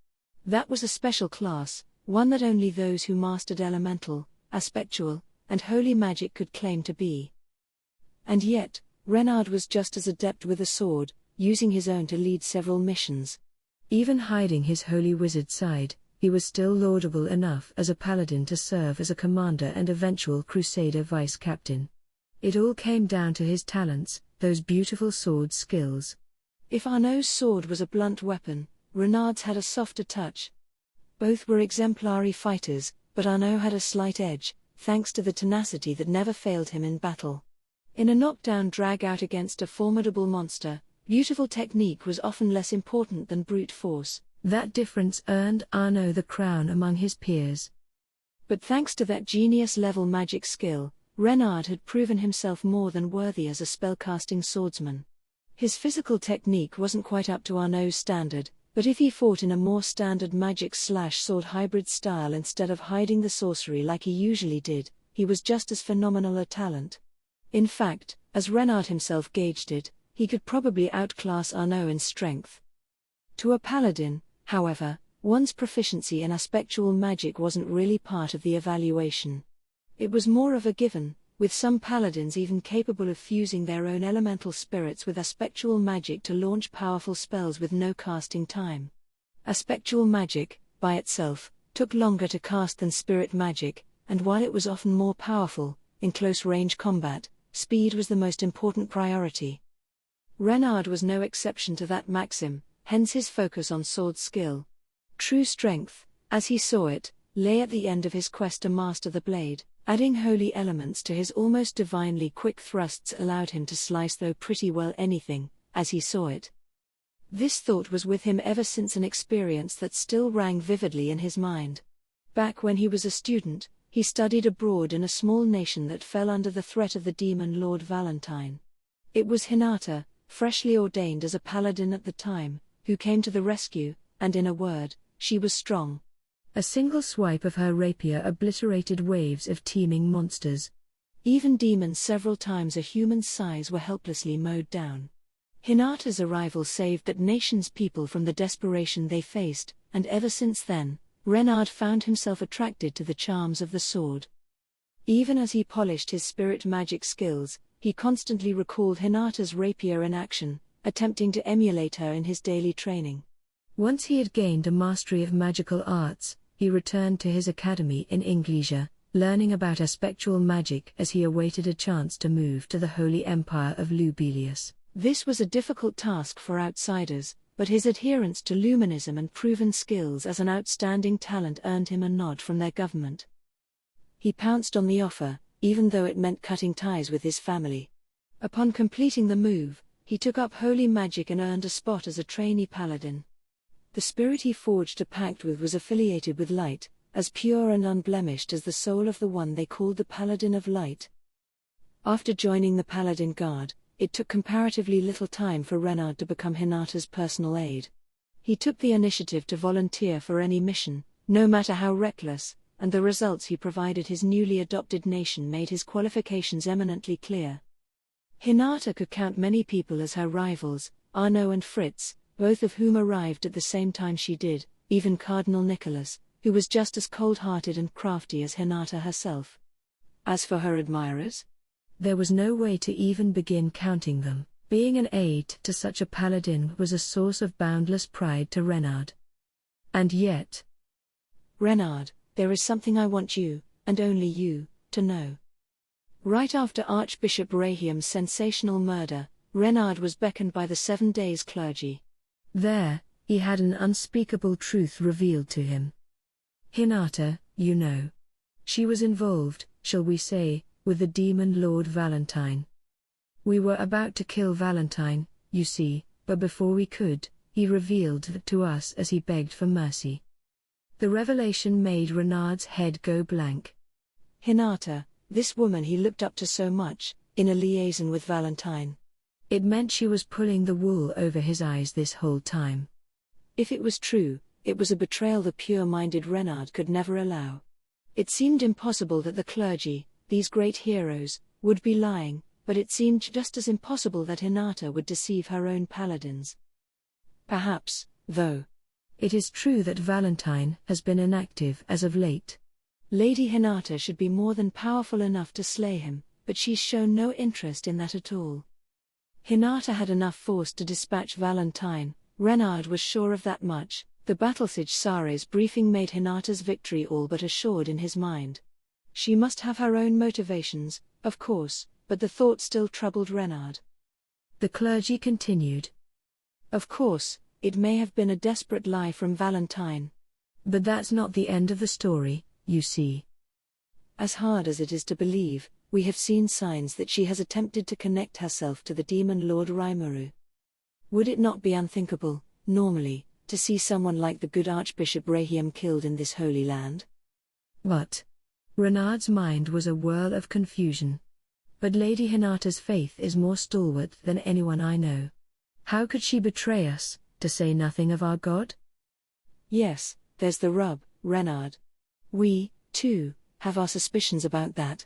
That was a special class, one that only those who mastered elemental, aspectual, and holy magic could claim to be. And yet, Renard was just as adept with a sword, using his own to lead several missions.
Even hiding his holy wizard side, he was still laudable enough as a paladin to serve as a commander and eventual Crusader vice-captain. It all came down to his talents, those beautiful sword skills.
If Arnaud's sword was a blunt weapon, Renard's had a softer touch. Both were exemplary fighters, but Arnaud had a slight edge, thanks to the tenacity that never failed him in battle. In a knockdown drag-out against a formidable monster, beautiful technique was often less important than brute force.
That difference earned Arnaud the crown among his peers.
But thanks to that genius-level magic skill, Renard had proven himself more than worthy as a spellcasting swordsman. His physical technique wasn't quite up to Arnaud's standard, but if he fought in a more standard magic/sword hybrid style instead of hiding the sorcery like he usually did, he was just as phenomenal a talent. In fact, as Renard himself gauged it, he could probably outclass Arnaud in strength. To a paladin, however, one's proficiency in aspectual magic wasn't really part of the evaluation. It was more of a given, with some paladins even capable of fusing their own elemental spirits with aspectual magic to launch powerful spells with no casting time. Aspectual magic, by itself, took longer to cast than spirit magic, and while it was often more powerful, in close-range combat, speed was the most important priority. Renard was no exception to that maxim, hence his focus on sword skill. True strength, as he saw it, lay at the end of his quest to master the blade. Adding holy elements to his almost divinely quick thrusts allowed him to slice through pretty well anything, as he saw it. This thought was with him ever since, an experience that still rang vividly in his mind. Back when he was a student, he studied abroad in a small nation that fell under the threat of the demon Lord Valentine. It was Hinata, freshly ordained as a paladin at the time, who came to the rescue, and in a word, she was strong.
A single swipe of her rapier obliterated waves of teeming monsters.
Even demons several times a human's size were helplessly mowed down. Hinata's arrival saved that nation's people from the desperation they faced, and ever since then, Renard found himself attracted to the charms of the sword. Even as he polished his spirit magic skills, he constantly recalled Hinata's rapier in action, attempting to emulate her in his daily training.
Once he had gained a mastery of magical arts, he returned to his academy in Inglesia, learning about aspectual magic as he awaited a chance to move to the Holy Empire of Lubelius.
This was a difficult task for outsiders, but his adherence to luminism and proven skills as an outstanding talent earned him a nod from their government. He pounced on the offer, even though it meant cutting ties with his family. Upon completing the move, he took up holy magic and earned a spot as a trainee paladin. The spirit he forged a pact with was affiliated with light, as pure and unblemished as the soul of the one they called the Paladin of Light. After joining the Paladin Guard, it took comparatively little time for Renard to become Hinata's personal aide. He took the initiative to volunteer for any mission, no matter how reckless, and the results he provided his newly adopted nation made his qualifications eminently clear. Hinata could count many people as her rivals, Arnaud and Fritz, both of whom arrived at the same time she did, even Cardinal Nicholas, who was just as cold-hearted and crafty as Hinata herself. As for her admirers,
there was no way to even begin counting them. Being an aide to such a paladin was a source of boundless pride to Renard. And yet,
Renard, there is something I want you, and only you, to know. Right after Archbishop Rahiam's sensational murder, Renard was beckoned by the 7 Days clergy.
There, he had an unspeakable truth revealed to him. Hinata, you know. She was involved, shall we say, with the demon Lord Valentine. We were about to kill Valentine, you see, but before we could, he revealed that to us as he begged for mercy. The revelation made Renard's head go blank.
Hinata, this woman he looked up to so much, in a liaison with Valentine.
It meant she was pulling the wool over his eyes this whole time.
If it was true, it was a betrayal the pure-minded Renard could never allow. It seemed impossible that the clergy, these great heroes, would be lying, but it seemed just as impossible that Hinata would deceive her own paladins. Perhaps, though,
it is true that Valentine has been inactive as of late.
Lady Hinata should be more than powerful enough to slay him, but she's shown no interest in that at all. Hinata had enough force to dispatch Valentine, Renard was sure of that much. The Battlesiege Sare's briefing made Hinata's victory all but assured in his mind. She must have her own motivations, of course, but the thought still troubled Renard.
The clergy continued.
Of course, it may have been a desperate lie from Valentine.
But that's not the end of the story, you see.
As hard as it is to believe, we have seen signs that she has attempted to connect herself to the demon Lord Rimuru. Would it not be unthinkable, normally, to see someone like the good Archbishop Rahiam killed in this holy land?
What? Renard's mind was a whirl of confusion. But Lady Hinata's faith is more stalwart than anyone I know. How could she betray us, to say nothing of our God?
Yes, there's the rub, Renard. We, too, have our suspicions about that.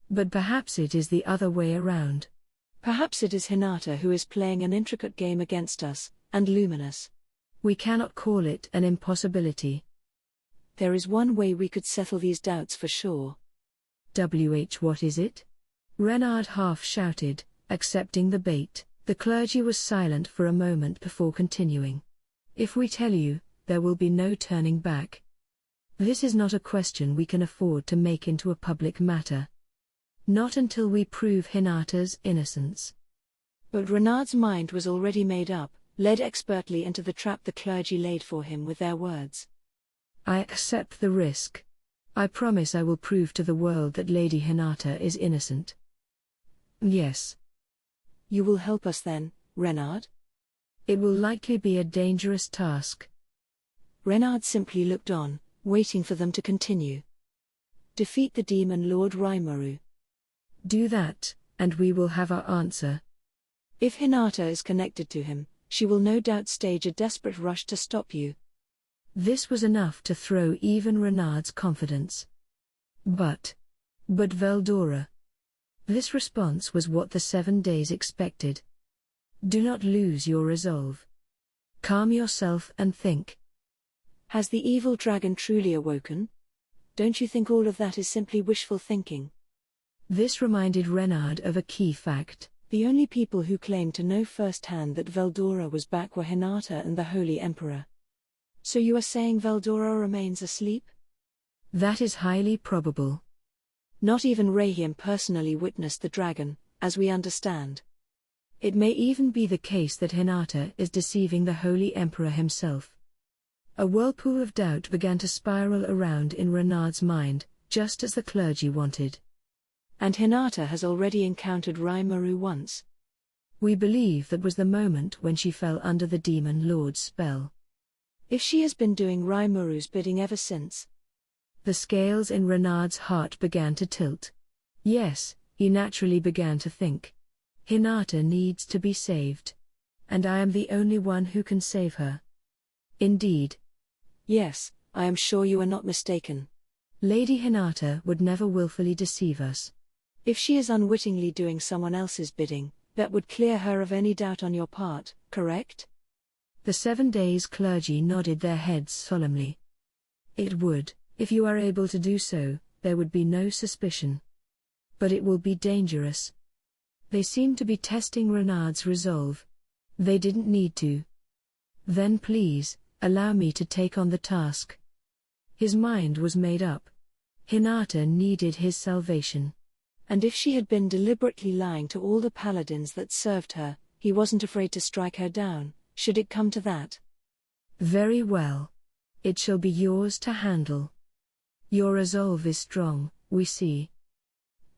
But perhaps it is the other way around.
Perhaps it is Hinata who is playing an intricate game against us, and Luminous.
We cannot call it an impossibility.
There is one way we could settle these doubts for sure.
What is it? Renard half shouted, accepting the bait. The clergy was silent for a moment before continuing. If we tell you, there will be no turning back. This is not a question we can afford to make into a public matter. Not until we prove Hinata's innocence.
But Renard's mind was already made up, led expertly into the trap the clergy laid for him with their words.
I accept the risk. I promise I will prove to the world that Lady Hinata is innocent. Yes.
You will help us then, Renard?
It will likely be a dangerous task.
Renard simply looked on, waiting for them to continue. Defeat the demon Lord Rimuru.
Do that, and we will have our answer.
If Hinata is connected to him, she will no doubt stage a desperate rush to stop you.
This was enough to throw even Renard's confidence. But Veldora. This response was what the 7 days expected. Do not lose your resolve. Calm yourself and think.
Has the evil dragon truly awoken? Don't you think all of that is simply wishful thinking?
This reminded Renard of a key fact.
The only people who claimed to know firsthand that Veldora was back were Hinata and the Holy Emperor. So you are saying Veldora remains asleep?
That is highly probable.
Not even Rahiam personally witnessed the dragon, as we understand.
It may even be the case that Hinata is deceiving the Holy Emperor himself. A whirlpool of doubt began to spiral around in Renard's mind, just as the clergy wanted.
And Hinata has already encountered Rimuru once.
We believe that was the moment when she fell under the demon lord's spell.
If she has been doing Rimuru's bidding ever since.
The scales in Renard's heart began to tilt. Yes, he naturally began to think. Hinata needs to be saved. And I am the only one who can save her. Indeed.
Yes, I am sure you are not mistaken.
Lady Hinata would never willfully deceive us.
If she is unwittingly doing someone else's bidding, that would clear her of any doubt on your part, correct?
The 7 days clergy nodded their heads solemnly. It would. If you are able to do so, there would be no suspicion. But it will be dangerous. They seem to be testing Renard's resolve. They didn't need to. Then please, allow me to take on the task. His mind was made up. Hinata needed his salvation.
And if she had been deliberately lying to all the paladins that served her, he wasn't afraid to strike her down, should it come to that.
Very well. It shall be yours to handle. Your resolve is strong, we see.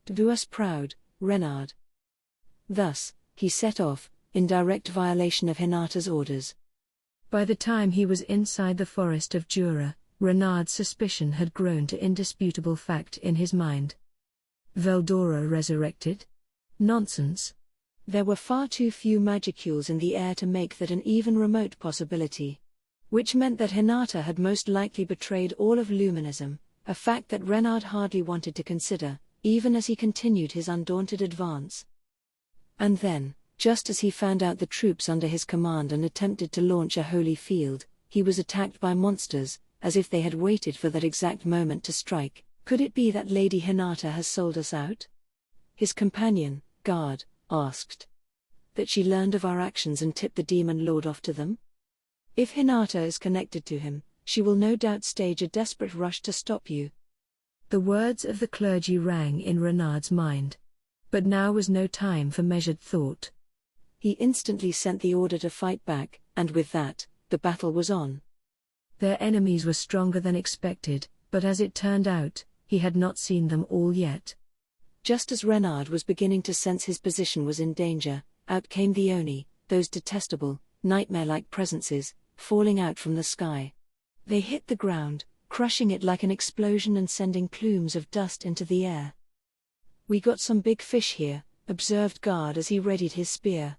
Do us proud, Renard. Thus, he set off, in direct violation of Hinata's orders.
By the time he was inside the forest of Jura, Renard's suspicion had grown to indisputable fact in his mind. Veldora resurrected? Nonsense.
There were far too few magicules in the air to make that an even remote possibility. Which meant that Hinata had most likely betrayed all of Luminism, a fact that Renard hardly wanted to consider, even as he continued his undaunted advance. And then, just as he found out the troops under his command and attempted to launch a holy field, he was attacked by monsters, as if they had waited for that exact moment to strike. Could it be that Lady Hinata has sold us out? His companion, guard, asked. That she learned of our actions and tipped the demon lord off to them? If Hinata is connected to him, she will no doubt stage a desperate rush to stop you.
The words of the clergy rang in Renard's mind. But now was no time for measured thought.
He instantly sent the order to fight back, and with that, the battle was on.
Their enemies were stronger than expected, but as it turned out, he had not seen them all yet.
Just as Renard was beginning to sense his position was in danger, out came the Oni, those detestable, nightmare-like presences, falling out from the sky. They hit the ground, crushing it like an explosion and sending plumes of dust into the air. "We got some big fish here," observed Guard as he readied his spear.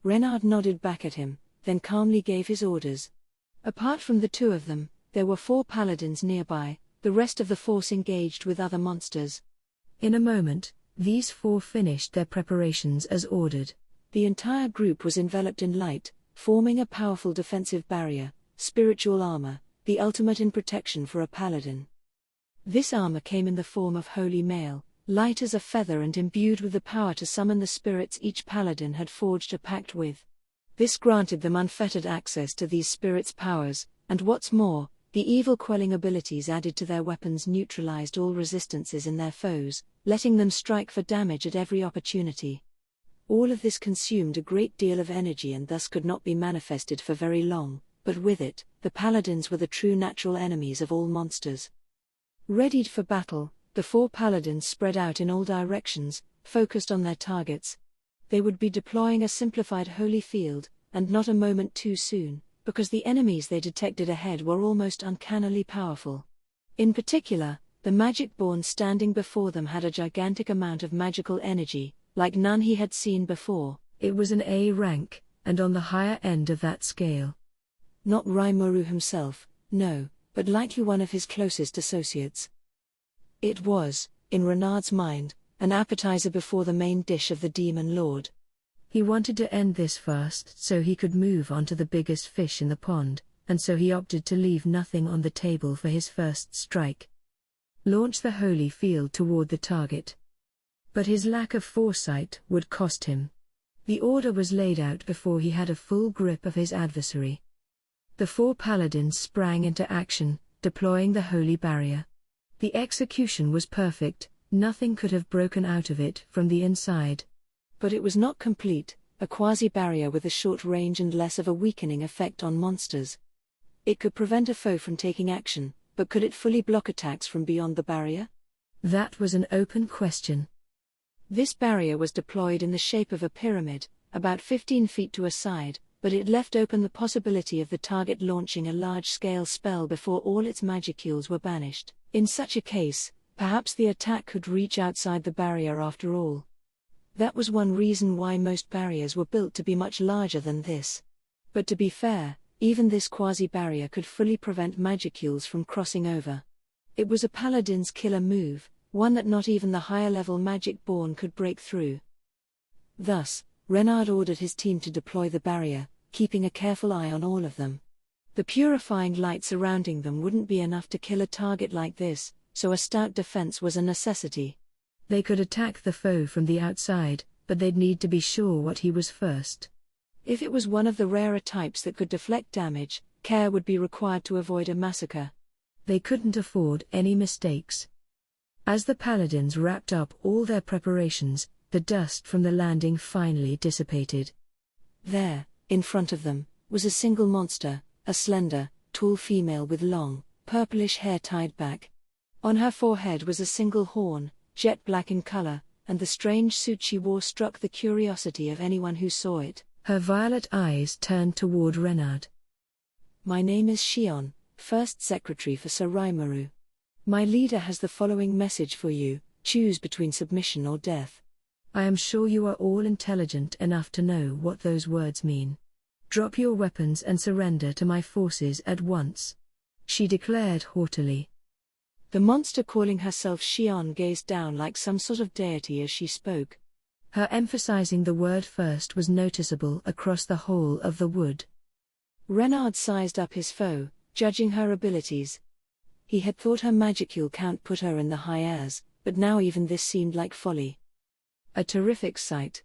Renard nodded back at him, then calmly gave his orders. Apart from the two of them, there were 4 paladins nearby, the rest of the force engaged with other monsters.
In a moment, these 4 finished their preparations as ordered.
The entire group was enveloped in light, forming a powerful defensive barrier, spiritual armor, the ultimate in protection for a paladin. This armor came in the form of holy mail, light as a feather and imbued with the power to summon the spirits each paladin had forged a pact with. This granted them unfettered access to these spirits' powers, and what's more, the evil-quelling abilities added to their weapons neutralized all resistances in their foes, letting them strike for damage at every opportunity. All of this consumed a great deal of energy and thus could not be manifested for very long, but with it, the paladins were the true natural enemies of all monsters. Readied for battle, the 4 paladins spread out in all directions, focused on their targets. They would be deploying a simplified holy field, and not a moment too soon, because the enemies they detected ahead were almost uncannily powerful. In particular, the magic-born standing before them had a gigantic amount of magical energy, like none he had seen before.
It was an A rank, and on the higher end of that scale.
Not Rimuru himself, no, but likely one of his closest associates. It was, in Renard's mind, an appetizer before the main dish of the Demon Lord.
He wanted to end this fast so he could move on to the biggest fish in the pond, and so he opted to leave nothing on the table for his first strike. Launch the holy field toward the target. But his lack of foresight would cost him. The order was laid out before he had a full grip of his adversary. The 4 paladins sprang into action, deploying the holy barrier. The execution was perfect, nothing could have broken out of it from the inside.
But it was not complete, a quasi-barrier with a short range and less of a weakening effect on monsters. It could prevent a foe from taking action, but could it fully block attacks from beyond the barrier?
That was an open question.
This barrier was deployed in the shape of a pyramid, about 15 feet to a side, but it left open the possibility of the target launching a large-scale spell before all its magicules were banished. In such a case, perhaps the attack could reach outside the barrier after all. That was one reason why most barriers were built to be much larger than this. But to be fair, even this quasi-barrier could fully prevent magicules from crossing over. It was a paladin's killer move, one that not even the higher-level magic-born could break through. Thus, Renard ordered his team to deploy the barrier, keeping a careful eye on all of them. The purifying light surrounding them wouldn't be enough to kill a target like this, so a stout defense was a necessity.
They could attack the foe from the outside, but they'd need to be sure what he was first.
If it was one of the rarer types that could deflect damage, care would be required to avoid a massacre.
They couldn't afford any mistakes. As the paladins wrapped up all their preparations, the dust from the landing finally dissipated.
There, in front of them, was a single monster, a slender, tall female with long, purplish hair tied back. On her forehead was a single horn, jet black in color, and the strange suit she wore struck the curiosity of anyone who saw it.
Her violet eyes turned toward Renard.
"My name is Shion, First Secretary for Sir Rimuru. My leader has the following message for you: choose between submission or death."
I am sure you are all intelligent enough to know what those words mean. Drop your weapons and surrender to my forces at once, she declared haughtily.
The monster calling herself Shion gazed down like some sort of deity as she spoke.
Her emphasizing the word first was noticeable across the whole of the wood.
Renard sized up his foe, judging her abilities. He had thought her magicule count put her in the high airs, but now even this seemed like folly. A terrific sight.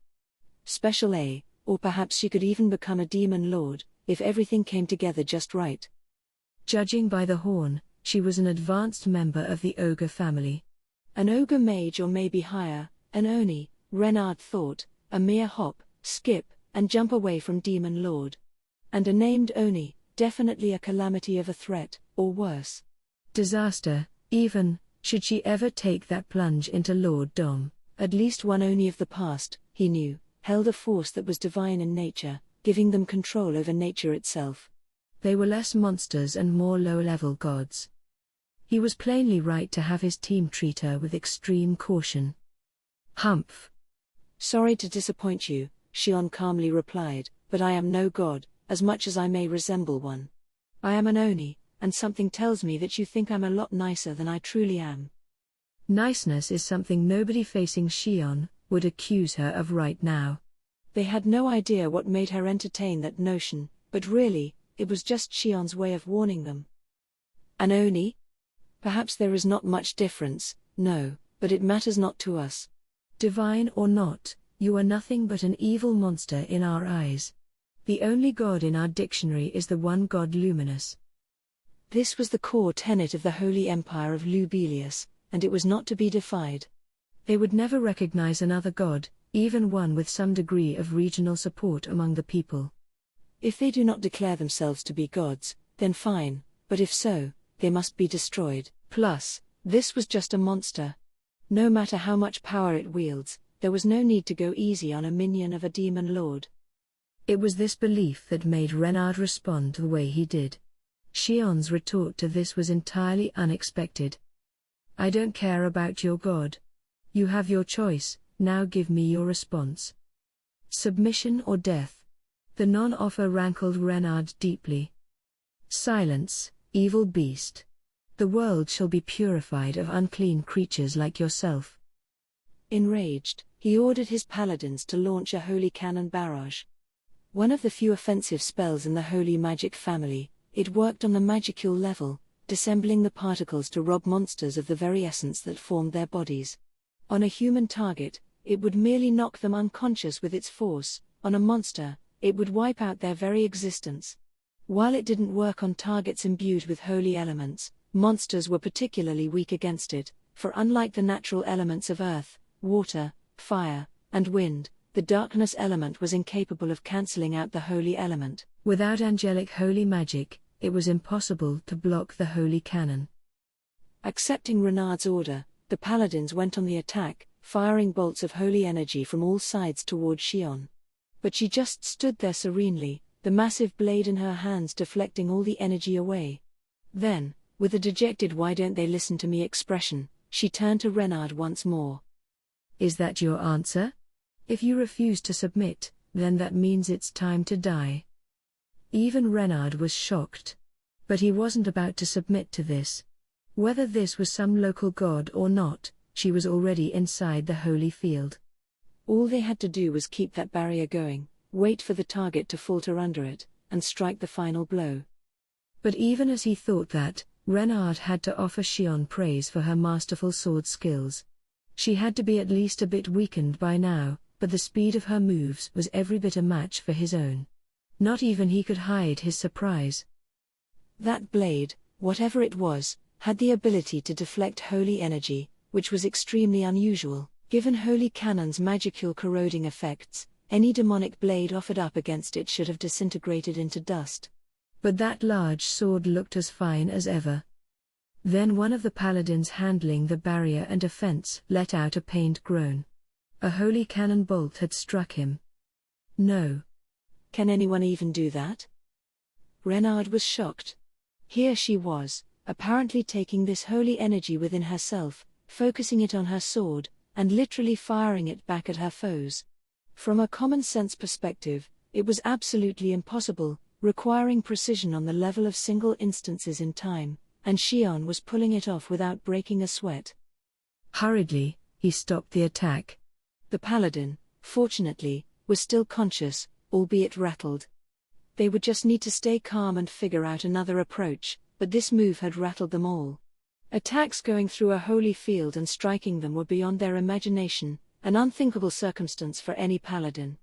Special A, or perhaps she could even become a demon lord, if everything came together just right.
Judging by the horn, she was an advanced member of the ogre family.
An ogre mage or maybe higher, an oni, Renard thought, a mere hop, skip, and jump away from demon lord. And a named oni, definitely a calamity of a threat, or worse.
Disaster, even, should she ever take that plunge into Lord Dom.
At least one oni of the past, he knew, held a force that was divine in nature, giving them control over nature itself.
They were less monsters and more low-level gods. He was plainly right to have his team treat her with extreme caution. Humph.
Sorry to disappoint you, Shion calmly replied, but I am no god, as much as I may resemble one. I am an Oni, and something tells me that you think I'm a lot nicer than I truly am.
Niceness is something nobody facing Shion would accuse her of right now.
They had no idea what made her entertain that notion, but really, it was just Shion's way of warning them. An Oni? Perhaps there is not much difference, no, but it matters not to us.
Divine or not, you are nothing but an evil monster in our eyes. The only god in our dictionary is the one god luminous.
This was the core tenet of the Holy Empire of Lubelius, and it was not to be defied.
They would never recognize another god, even one with some degree of regional support among the people.
If they do not declare themselves to be gods, then fine, but if so, they must be destroyed. Plus, this was just a monster. No matter how much power it wields, there was no need to go easy on a minion of a demon lord.
It was this belief that made Renard respond the way he did. Shion's retort to this was entirely unexpected. I don't care about your god. You have your choice, now give me your response. Submission or death? The non-offer rankled Renard deeply. Silence, evil beast. The world shall be purified of unclean creatures like yourself.
Enraged, he ordered his paladins to launch a holy cannon barrage. One of the few offensive spells in the holy magic family, it worked on the magicule level, dissembling the particles to rob monsters of the very essence that formed their bodies. On a human target, it would merely knock them unconscious with its force; on a monster, it would wipe out their very existence. While it didn't work on targets imbued with holy elements, monsters were particularly weak against it, for unlike the natural elements of earth, water, fire, and wind, the darkness element was incapable of cancelling out the holy element.
Without angelic holy magic, it was impossible to block the holy cannon.
Accepting Renard's order, the paladins went on the attack, firing bolts of holy energy from all sides toward Shion. But she just stood there serenely, the massive blade in her hands deflecting all the energy away. Then, with a dejected "why don't they listen to me" expression, she turned to Renard once more.
Is that your answer? If you refuse to submit, then that means it's time to die. Even Renard was shocked. But he wasn't about to submit to this. Whether this was some local god or not, she was already inside the holy field.
All they had to do was keep that barrier going, wait for the target to falter under it, and strike the final blow.
But even as he thought that, Renard had to offer Shion praise for her masterful sword skills. She had to be at least a bit weakened by now, but the speed of her moves was every bit a match for his own. Not even he could hide his surprise.
That blade, whatever it was, had the ability to deflect holy energy, which was extremely unusual. Given holy cannon's magicule corroding effects, any demonic blade offered up against it should have disintegrated into dust.
But that large sword looked as fine as ever. Then one of the paladins handling the barrier and defense let out a pained groan. A holy cannon bolt had struck him. No.
Can anyone even do that? Renard was shocked. Here she was, apparently taking this holy energy within herself, focusing it on her sword, and literally firing it back at her foes. From a common-sense perspective, it was absolutely impossible, requiring precision on the level of single instances in time, and Shion was pulling it off without breaking a sweat.
Hurriedly, he stopped the attack.
The paladin, fortunately, was still conscious, albeit rattled. They would just need to stay calm and figure out another approach, but this move had rattled them all. Attacks going through a holy field and striking them were beyond their imagination, an unthinkable circumstance for any paladin.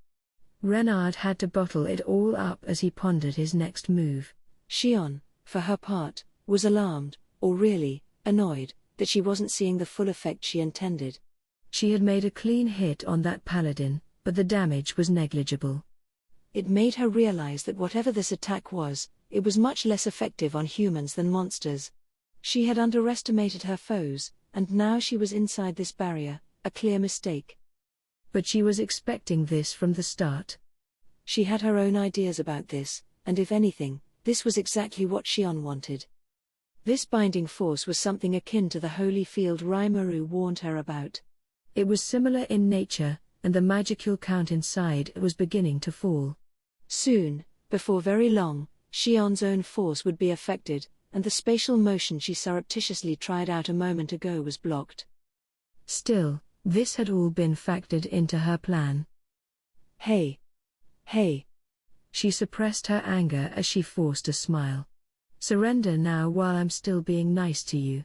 Renard had to bottle it all up as he pondered his next move.
Shion, for her part, was alarmed, or really, annoyed, that she wasn't seeing the full effect she intended.
She had made a clean hit on that paladin, but the damage was negligible.
It made her realize that whatever this attack was, it was much less effective on humans than monsters. She had underestimated her foes, and now she was inside this barrier, a clear mistake.
But she was expecting this from the start.
She had her own ideas about this, and if anything, this was exactly what Shion wanted. This binding force was something akin to the holy field Rimuru warned her about.
It was similar in nature, and the magical count inside was beginning to fall.
Soon, before very long, Shion's own force would be affected, and the spatial motion she surreptitiously tried out a moment ago was blocked.
Still, this had all been factored into her plan.
Hey!
She suppressed her anger as she forced a smile. Surrender now while I'm still being nice to you.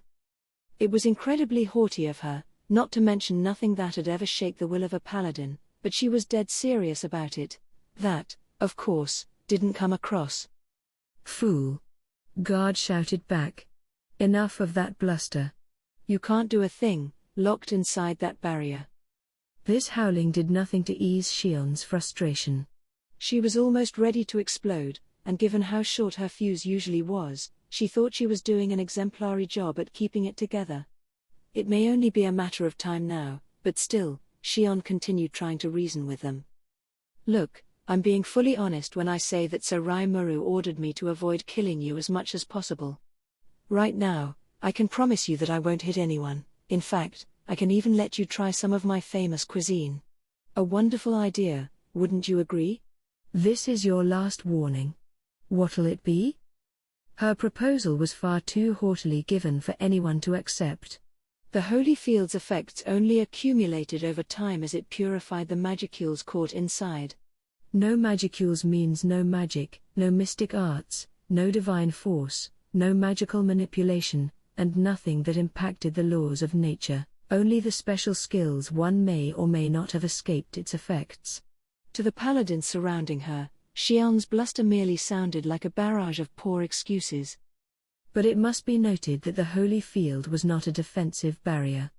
It was incredibly haughty of her, not to mention nothing that had ever shake the will of a paladin, but she was dead serious about it. That, of course, didn't come across.
Fool! Guard shouted back. Enough of that bluster.
You can't do a thing, locked inside that barrier.
This howling did nothing to ease Shion's frustration.
She was almost ready to explode, and given how short her fuse usually was, she thought she was doing an exemplary job at keeping it together. It may only be a matter of time now, but still, Shion continued trying to reason with them. Look, I'm being fully honest when I say that Sir Rimuru ordered me to avoid killing you as much as possible. Right now, I can promise you that I won't hit anyone. In fact, I can even let you try some of my famous cuisine. A wonderful idea, wouldn't you agree?
This is your last warning. What'll it be? Her proposal was far too haughtily given for anyone to accept.
The holy field's effects only accumulated over time as it purified the magicules caught inside.
No magicules means no magic, no mystic arts, no divine force, no magical manipulation, and nothing that impacted the laws of nature, only the special skills one may or may not have escaped its effects.
To the paladins surrounding her, Shion's bluster merely sounded like a barrage of poor excuses.
But it must be noted that the holy field was not a defensive barrier.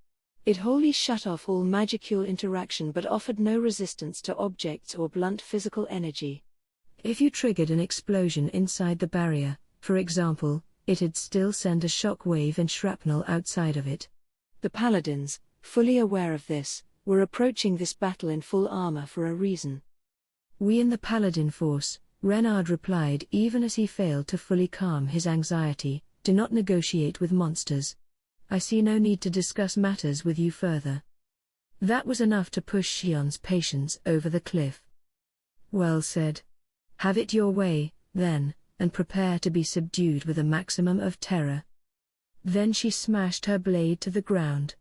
It wholly shut off all magicule interaction but offered no resistance to objects or blunt physical energy.
If you triggered an explosion inside the barrier, for example, it'd still send a shock wave and shrapnel outside of it.
The paladins, fully aware of this, were approaching this battle in full armor for a reason.
We in the paladin force, Renard replied even as he failed to fully calm his anxiety, do not negotiate with monsters. I see no need to discuss matters with you further. That was enough to push Shion's patience over the cliff. Well said. Have it your way, then, and prepare to be subdued with a maximum of terror. Then she smashed her blade to the ground.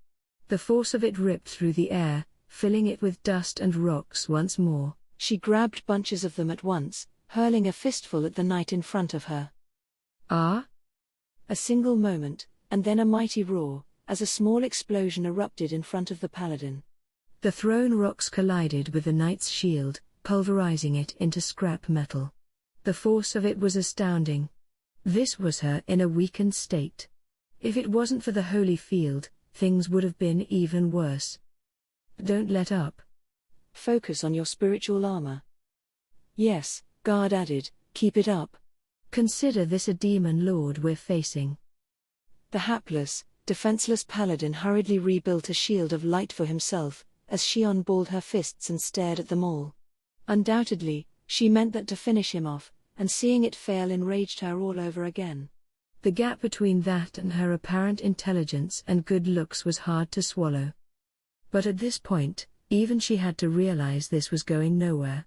The force of it ripped through the air, filling it with dust and rocks once more.
She grabbed bunches of them at once, hurling a fistful at the knight in front of her.
Ah?
A single moment, and then a mighty roar, as a small explosion erupted in front of the paladin.
The thrown rocks collided with the knight's shield, pulverizing it into scrap metal. The force of it was astounding. This was her in a weakened state. If it wasn't for the holy field, things would have been even worse. Don't let up.
Focus on your spiritual armor. Yes, Guard added, keep it up.
Consider this a demon lord we're facing.
The hapless, defenseless paladin hurriedly rebuilt a shield of light for himself, as Shion balled her fists and stared at them all. Undoubtedly, she meant that to finish him off, and seeing it fail enraged her all over again.
The gap between that and her apparent intelligence and good looks was hard to swallow. But at this point, even she had to realize this was going nowhere.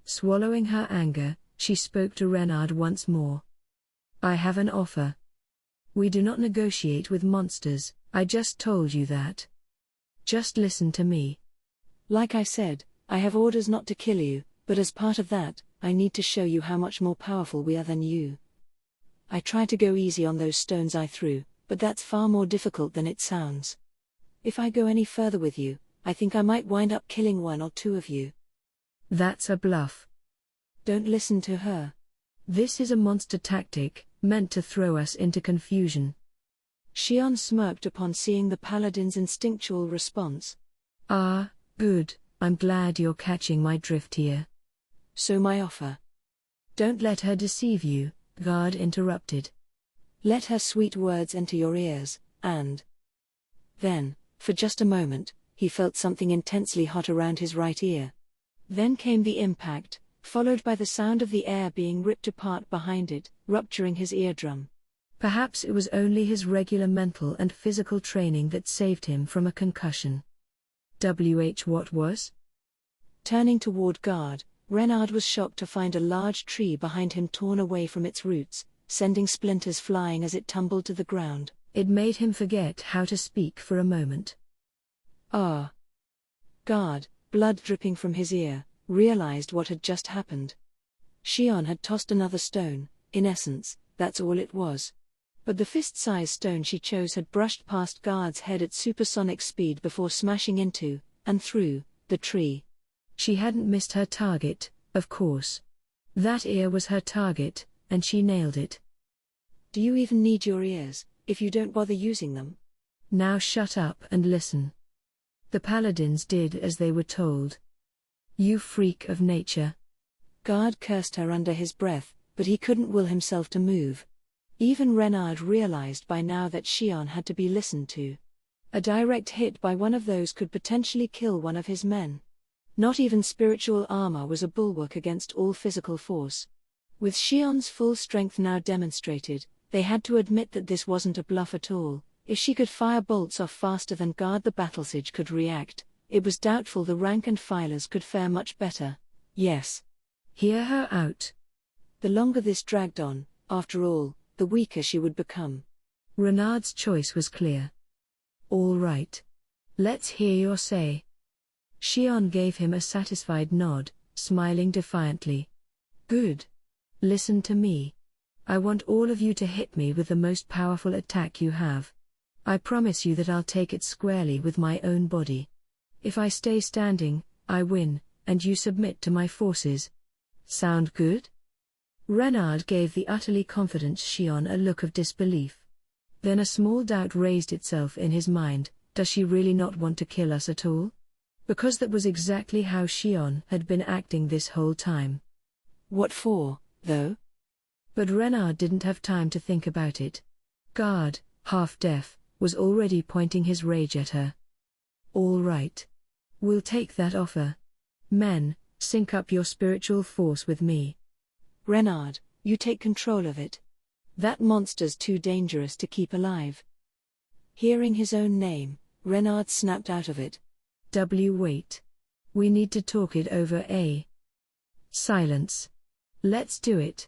Swallowing her anger, she spoke to Renard once more. I have an offer. We do not negotiate with monsters, I just told you that. Just listen to me.
Like I said, I have orders not to kill you, but as part of that, I need to show you how much more powerful we are than you. I tried to go easy on those stones I threw, but that's far more difficult than it sounds. If I go any further with you, I think I might wind up killing one or two of you.
That's a bluff.
Don't listen to her.
This is a monster tactic, meant to throw us into confusion.
Shion smirked upon seeing the paladin's instinctual response.
Ah, good, I'm glad you're catching my drift here.
So my offer.
Don't let her deceive you, Guard interrupted.
Let her sweet words enter your ears, and... Then, for just a moment, he felt something intensely hot around his right ear. Then came the impact, followed by the sound of the air being ripped apart behind it, rupturing his eardrum.
Perhaps it was only his regular mental and physical training that saved him from a concussion. What was?
Turning toward guard, Renard was shocked to find a large tree behind him torn away from its roots, sending splinters flying as it tumbled to the ground.
It made him forget how to speak for a moment.
Ah! Guard, blood dripping from his ear, realized what had just happened. Shion had tossed another stone. In essence, that's all it was. But the fist-sized stone she chose had brushed past Guard's head at supersonic speed before smashing into, and through, the tree.
She hadn't missed her target, of course. That ear was her target, and she nailed it.
Do you even need your ears, if you don't bother using them?
Now shut up and listen. The paladins did as they were told. You freak of nature.
Guard cursed her under his breath, but he couldn't will himself to move. Even Renard realized by now that Shion had to be listened to. A direct hit by one of those could potentially kill one of his men. Not even spiritual armor was a bulwark against all physical force. With Shion's full strength now demonstrated, they had to admit that this wasn't a bluff at all. If she could fire bolts off faster than Guard the battlesiege could react, it was doubtful the rank and filers could fare much better. Yes.
Hear her out.
The longer this dragged on, after all, the weaker she would become.
Renard's choice was clear. All right. Let's hear your say. Shion gave him a satisfied nod, smiling defiantly. Good. Listen to me. I want all of you to hit me with the most powerful attack you have. I promise you that I'll take it squarely with my own body. If I stay standing, I win, and you submit to my forces. Sound good? Renard gave the utterly confident Shion a look of disbelief. Then a small doubt raised itself in his mind. Does she really not want to kill us at all? Because that was exactly how Shion had been acting this whole time.
What for, though?
But Renard didn't have time to think about it. Guard, half deaf, was already pointing his rage at her. All right. We'll take that offer. Men, sync up your spiritual force with me.
Renard, you take control of it. That monster's too dangerous to keep alive. Hearing his own name, Renard snapped out of it.
Wait. We need to talk it over. Silence. Let's do it.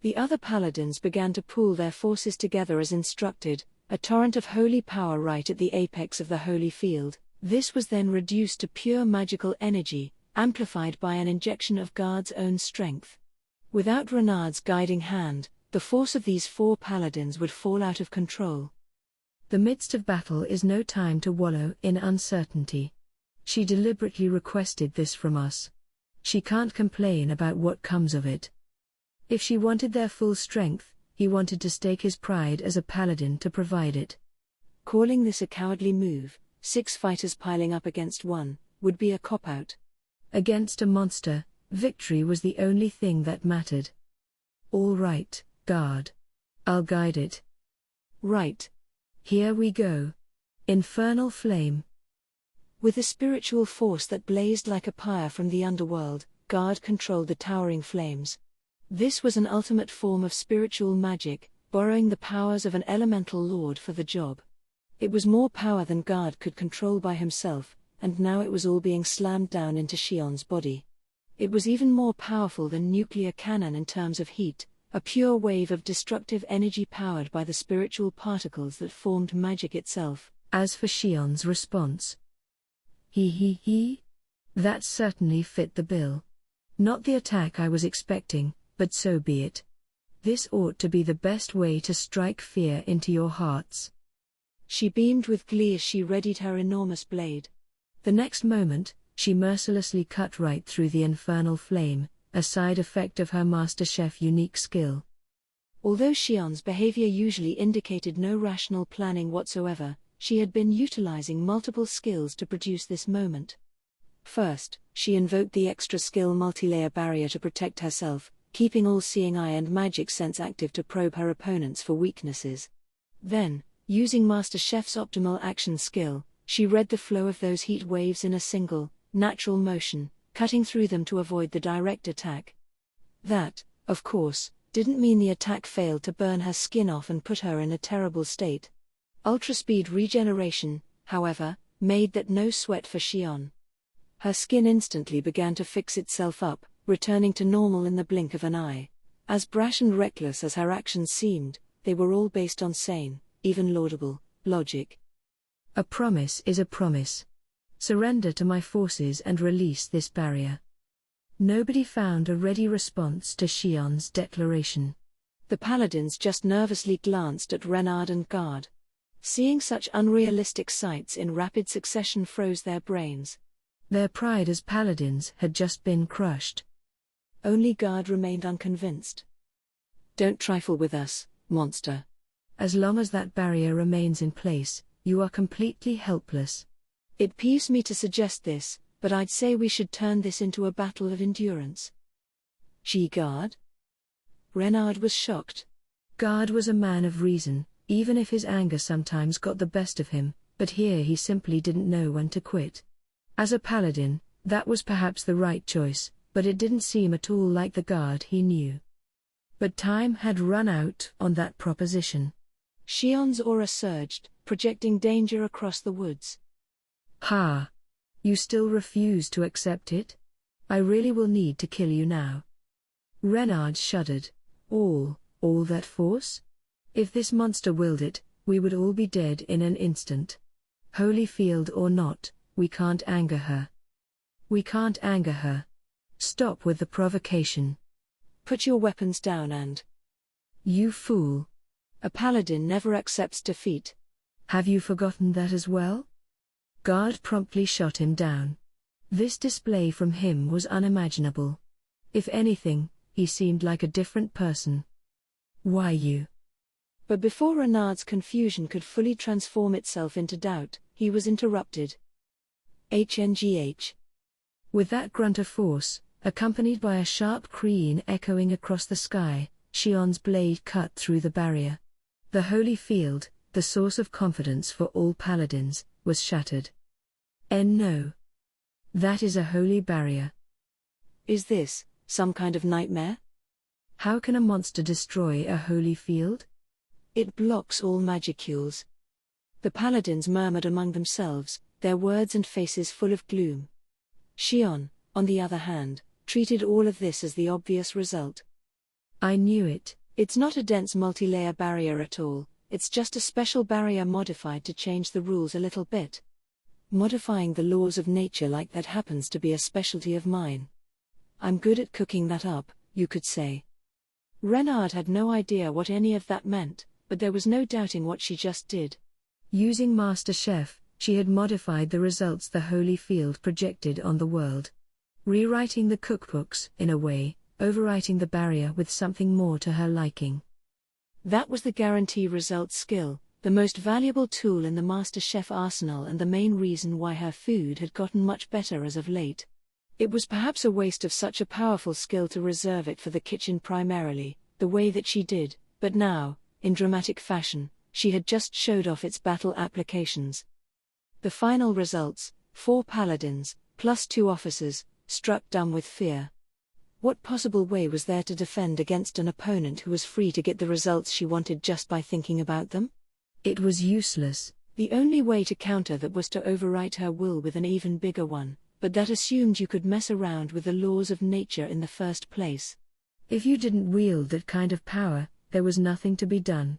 The other paladins began to pool their forces together as instructed, a torrent of holy power right at the apex of the holy field. This was then reduced to pure magical energy, amplified by an injection of Guard's own strength. Without Renard's guiding hand, the force of these four paladins would fall out of control.
The midst of battle is no time to wallow in uncertainty. She deliberately requested this from us. She can't complain about what comes of it. If she wanted their full strength, he wanted to stake his pride as a paladin to provide it.
Calling this a cowardly move, 6 fighters piling up against one, would be a cop-out.
Against a monster, victory was the only thing that mattered. All right, Guard. I'll guide it.
Right.
Here we go. Infernal flame.
With a spiritual force that blazed like a pyre from the underworld, Guard controlled the towering flames. This was an ultimate form of spiritual magic, borrowing the powers of an elemental lord for the job. It was more power than Guard could control by himself, and now it was all being slammed down into Shion's body. It was even more powerful than nuclear cannon in terms of heat, a pure wave of destructive energy powered by the spiritual particles that formed magic itself.
As for Shion's response, that certainly fit the bill. Not the attack I was expecting, but so be it. This ought to be the best way to strike fear into your hearts.
She beamed with glee as she readied her enormous blade.
The next moment, she mercilessly cut right through the infernal flame, a side effect of her Master Chef unique skill.
Although Shion's behavior usually indicated no rational planning whatsoever, she had been utilizing multiple skills to produce this moment. First, she invoked the extra skill multilayer barrier to protect herself, keeping all seeing eye and magic sense active to probe her opponents for weaknesses. Then, using Master Chef's optimal action skill, she read the flow of those heat waves in a single, natural motion, cutting through them to avoid the direct attack. That, of course, didn't mean the attack failed to burn her skin off and put her in a terrible state. Ultra-speed regeneration, however, made that no sweat for Xion. Her skin instantly began to fix itself up, returning to normal in the blink of an eye. As brash and reckless as her actions seemed, they were all based on sane, even laudable, logic.
A promise is a promise. Surrender to my forces and release this barrier. Nobody found a ready response to Xion's declaration.
The paladins just nervously glanced at Renard and Guard. Seeing such unrealistic sights in rapid succession froze their brains.
Their pride as paladins had just been crushed.
Only Guard remained unconvinced. Don't trifle with us, monster.
As long as that barrier remains in place, you are completely helpless.
It peeves me to suggest this, but I'd say we should turn this into a battle of endurance. Guard? Renard was shocked.
Guard was a man of reason, even if his anger sometimes got the best of him, but here he simply didn't know when to quit. As a paladin, that was perhaps the right choice, but it didn't seem at all like the Guard he knew. But time had run out on that proposition.
Xion's aura surged, projecting danger across the woods.
Ha! You still refuse to accept it? I really will need to kill you now. Renard shuddered. All that force? If this monster willed it, we would all be dead in an instant. Holyfield or not, we can't anger her. We can't anger her. Stop with the provocation.
Put your weapons down and...
You fool.
A paladin never accepts defeat.
Have you forgotten that as well? Guard promptly shot him down. This display from him was unimaginable. If anything, he seemed like a different person. Why you?
But before Renard's confusion could fully transform itself into doubt, he was interrupted. HNGH.
With that grunt of force, accompanied by a sharp creen echoing across the sky, Xion's blade cut through the barrier. The holy field, the source of confidence for all paladins, was shattered. No. That is a holy barrier.
Is this some kind of nightmare?
How can a monster destroy a holy field?
It blocks all magicules. The paladins murmured among themselves, their words and faces full of gloom. Xion, on the other hand, treated all of this as the obvious result.
I knew it.
It's not a dense multi-layer barrier at all, it's just a special barrier modified to change the rules a little bit. Modifying the laws of nature like that happens to be a specialty of mine. I'm good at cooking that up, you could say. Renard had no idea what any of that meant, but there was no doubting what she just did.
Using Master Chef, she had modified the results the holy field projected on the world. Rewriting the cookbooks, in a way, overwriting the barrier with something more to her liking.
That was the guarantee results skill, the most valuable tool in the Master Chef arsenal and the main reason why her food had gotten much better as of late. It was perhaps a waste of such a powerful skill to reserve it for the kitchen primarily, the way that she did, but now, in dramatic fashion, she had just showed off its battle applications. The final results, 4 paladins, plus 2 officers, struck dumb with fear. What possible way was there to defend against an opponent who was free to get the results she wanted just by thinking about them?
It was useless.
The only way to counter that was to overwrite her will with an even bigger one, but that assumed you could mess around with the laws of nature in the first place.
If you didn't wield that kind of power, there was nothing to be done.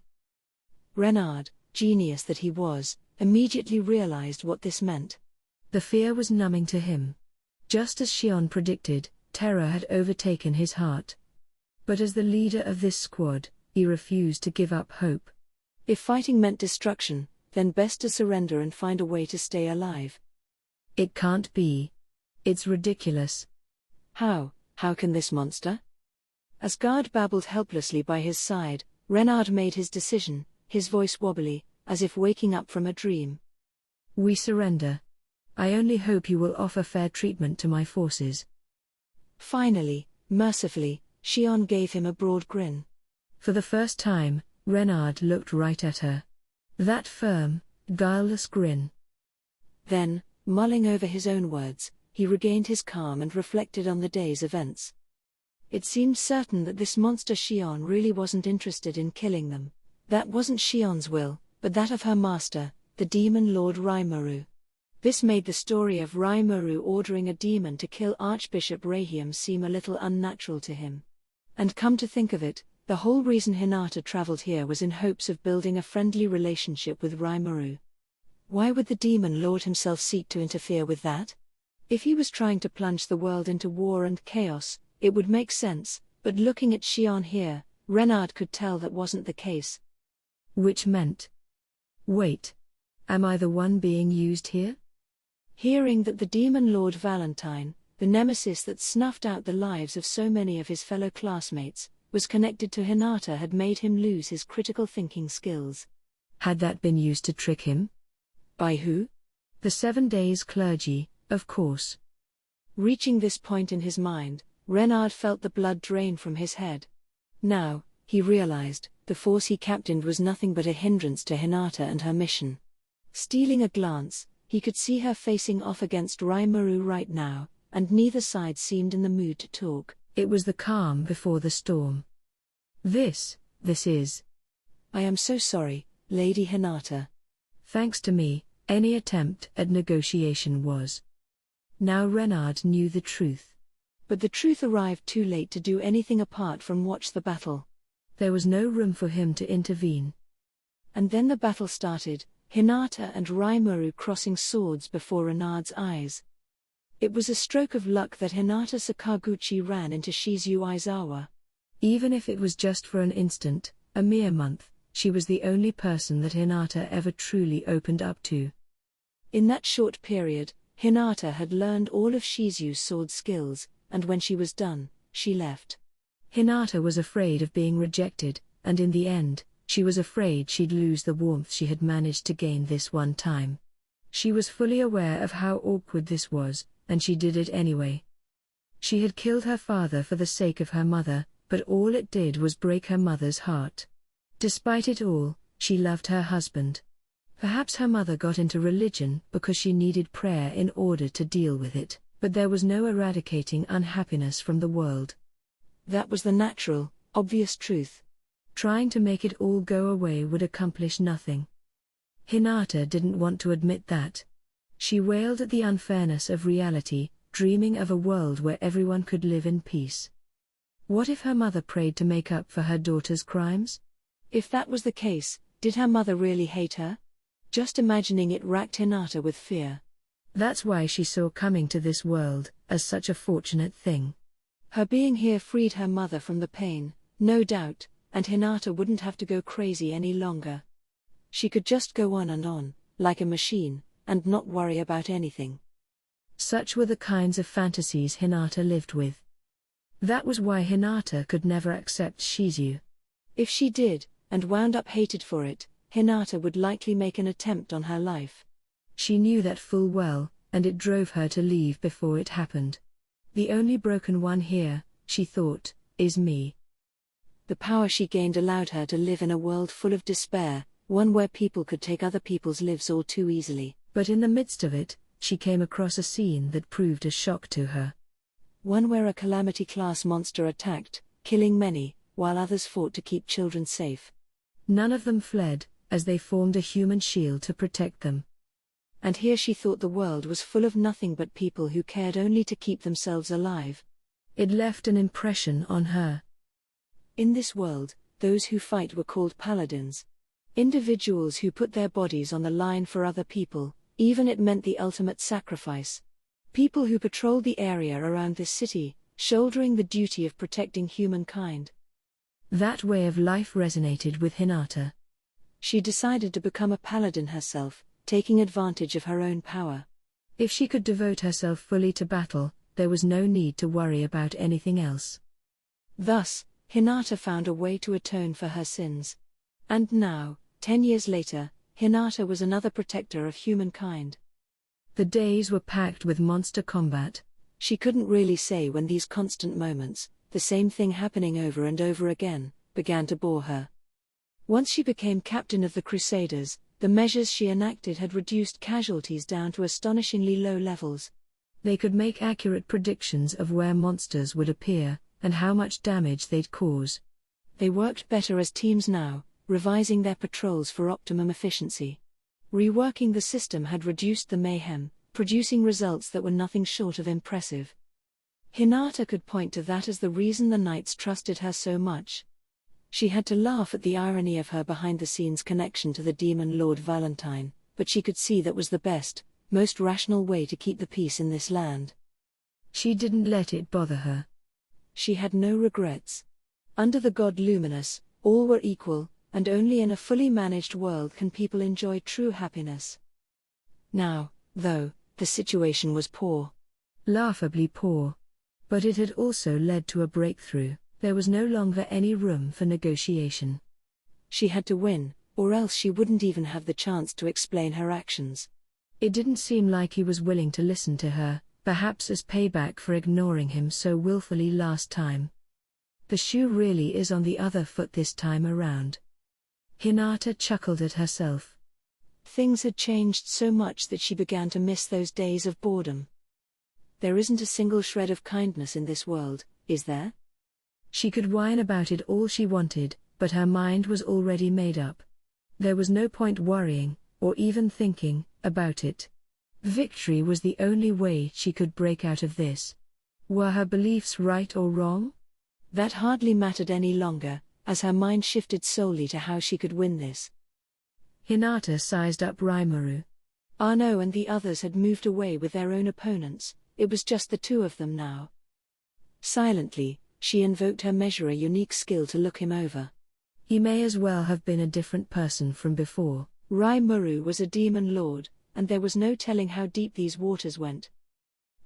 Renard, genius that he was, immediately realized what this meant.
The fear was numbing to him. Just as Xion predicted, terror had overtaken his heart. But as the leader of this squad, he refused to give up hope.
If fighting meant destruction, then best to surrender and find a way to stay alive.
It can't be. It's ridiculous.
How can this monster? As Guard babbled helplessly by his side, Renard made his decision, his voice wobbly, as if waking up from a dream.
We surrender. I only hope you will offer fair treatment to my forces.
Finally, mercifully, Xion gave him a broad grin.
For the first time, Renard looked right at her. That firm, guileless grin.
Then, mulling over his own words, he regained his calm and reflected on the day's events. It seemed certain that this monster Shion really wasn't interested in killing them. That wasn't Shion's will, but that of her master, the demon lord Rimuru. This made the story of Rimuru ordering a demon to kill Archbishop Rahiam seem a little unnatural to him. And come to think of it, the whole reason Hinata traveled here was in hopes of building a friendly relationship with Rimuru. Why would the demon lord himself seek to interfere with that? If he was trying to plunge the world into war and chaos, it would make sense, but looking at Shion here, Renard could tell that wasn't the case.
Which meant... Wait. Am I the one being used here?
Hearing that the demon lord Valentine, the nemesis that snuffed out the lives of so many of his fellow classmates, was connected to Hinata had made him lose his critical thinking skills.
Had that been used to trick him?
By who?
The 7 Days clergy, of course.
Reaching this point in his mind, Renard felt the blood drain from his head. Now, he realized, the force he captained was nothing but a hindrance to Hinata and her mission. Stealing a glance, he could see her facing off against Rimuru right now, and neither side seemed in the mood to talk.
It was the calm before the storm. This is...
I am so sorry, Lady Hinata.
Thanks to me, any attempt at negotiation was. Now Renard knew the truth.
But the truth arrived too late to do anything apart from watch the battle.
There was no room for him to intervene.
And then the battle started, Hinata and Rimuru crossing swords before Renard's eyes. It was a stroke of luck that Hinata Sakaguchi ran into Shizu Aizawa.
Even if it was just for an instant, a mere month, she was the only person that Hinata ever truly opened up to.
In that short period, Hinata had learned all of Shizu's sword skills, and when she was done, she left.
Hinata was afraid of being rejected, and in the end, she was afraid she'd lose the warmth she had managed to gain this one time. She was fully aware of how awkward this was, and she did it anyway. She had killed her father for the sake of her mother, but all it did was break her mother's heart. Despite it all, she loved her husband. Perhaps her mother got into religion because she needed prayer in order to deal with it, but there was no eradicating unhappiness from the world.
That was the natural, obvious truth.
Trying to make it all go away would accomplish nothing. Hinata didn't want to admit that. She wailed at the unfairness of reality, dreaming of a world where everyone could live in peace. What if her mother prayed to make up for her daughter's crimes?
If that was the case, did her mother really hate her? Just imagining it racked Hinata with fear.
That's why she saw coming to this world as such a fortunate thing.
Her being here freed her mother from the pain, no doubt, and Hinata wouldn't have to go crazy any longer. She could just go on, like a machine, and not worry about anything.
Such were the kinds of fantasies Hinata lived with. That was why Hinata could never accept Shizu.
If she did, and wound up hated for it, Hinata would likely make an attempt on her life.
She knew that full well, and it drove her to leave before it happened. The only broken one here, she thought, is me.
The power she gained allowed her to live in a world full of despair, one where people could take other people's lives all too easily.
But in the midst of it, she came across a scene that proved a shock to her.
One where a calamity-class monster attacked, killing many, while others fought to keep children safe.
None of them fled, as they formed a human shield to protect them.
And here she thought the world was full of nothing but people who cared only to keep themselves alive.
It left an impression on her.
In this world, those who fight were called paladins. Individuals who put their bodies on the line for other people, even it meant the ultimate sacrifice. People who patrolled the area around this city, shouldering the duty of protecting humankind.
That way of life resonated with Hinata.
She decided to become a paladin herself, taking advantage of her own power.
If she could devote herself fully to battle, there was no need to worry about anything else.
Thus, Hinata found a way to atone for her sins. And now, 10 years later, Hinata was another protector of humankind.
The days were packed with monster combat.
She couldn't really say when these constant moments, the same thing happening over and over again, began to bore her. Once she became captain of the Crusaders, the measures she enacted had reduced casualties down to astonishingly low levels.
They could make accurate predictions of where monsters would appear, and how much damage they'd cause.
They worked better as teams now, revising their patrols for optimum efficiency. Reworking the system had reduced the mayhem, producing results that were nothing short of impressive. Hinata could point to that as the reason the knights trusted her so much. She had to laugh at the irony of her behind-the-scenes connection to the demon Lord Valentine, but she could see that was the best, most rational way to keep the peace in this land.
She didn't let it bother her.
She had no regrets. Under the god Luminous, all were equal, and only in a fully managed world can people enjoy true happiness. Now, though, the situation was poor.
Laughably poor. But it had also led to a breakthrough. There was no longer any room for negotiation.
She had to win, or else she wouldn't even have the chance to explain her actions.
It didn't seem like he was willing to listen to her, perhaps as payback for ignoring him so willfully last time. The shoe really is on the other foot this time around. Hinata chuckled at herself.
Things had changed so much that she began to miss those days of boredom. There isn't a single shred of kindness in this world, is there?
She could whine about it all she wanted, but her mind was already made up. There was no point worrying, or even thinking, about it. Victory was the only way she could break out of this. Were her beliefs right or wrong?
That hardly mattered any longer, as her mind shifted solely to how she could win this.
Hinata sized up Rimuru.
Arno and the others had moved away with their own opponents, it was just the two of them now. Silently, she invoked her measurer unique skill to look him over.
He may as well have been a different person from before.
Rimuru was a demon lord, and there was no telling how deep these waters went.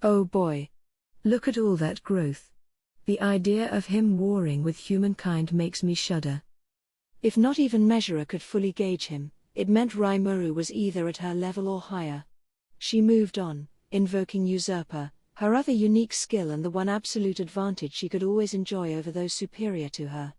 Oh boy! Look at all that growth. The idea of him warring with humankind makes me shudder.
If not even Measurer could fully gauge him, it meant Rimuru was either at her level or higher. She moved on, invoking Usurper, her other unique skill and the one absolute advantage she could always enjoy over those superior to her.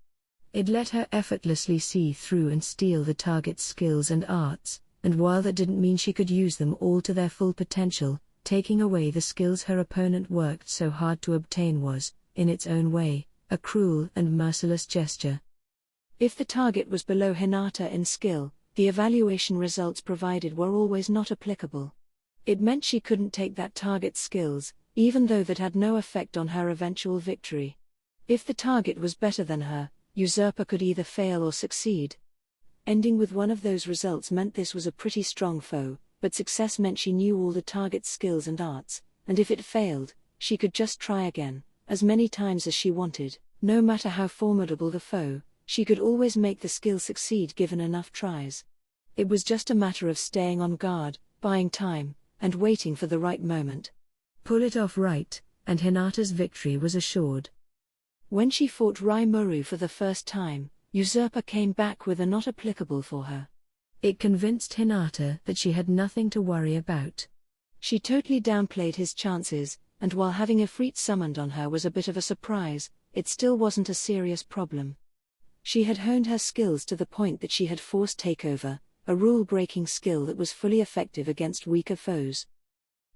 It let her effortlessly see through and steal the target's skills and arts, and while that didn't mean she could use them all to their full potential, taking away the skills her opponent worked so hard to obtain was, in its own way, a cruel and merciless gesture.
If the target was below Hinata in skill, the evaluation results provided were always not applicable. It meant she couldn't take that target's skills, even though that had no effect on her eventual victory. If the target was better than her, Usurper could either fail or succeed. Ending with one of those results meant this was a pretty strong foe, but success meant she knew all the target's skills and arts, and if it failed, she could just try again, as many times as she wanted. No matter how formidable the foe, she could always make the skill succeed given enough tries. It was just a matter of staying on guard, buying time, and waiting for the right moment.
Pull it off right, and Hinata's victory was assured.
When she fought Rimuru for the first time, Usurper came back with a not applicable for her.
It convinced Hinata that she had nothing to worry about.
She totally downplayed his chances, and while having Ifrit summoned on her was a bit of a surprise, it still wasn't a serious problem. She had honed her skills to the point that she had forced takeover, a rule-breaking skill that was fully effective against weaker foes.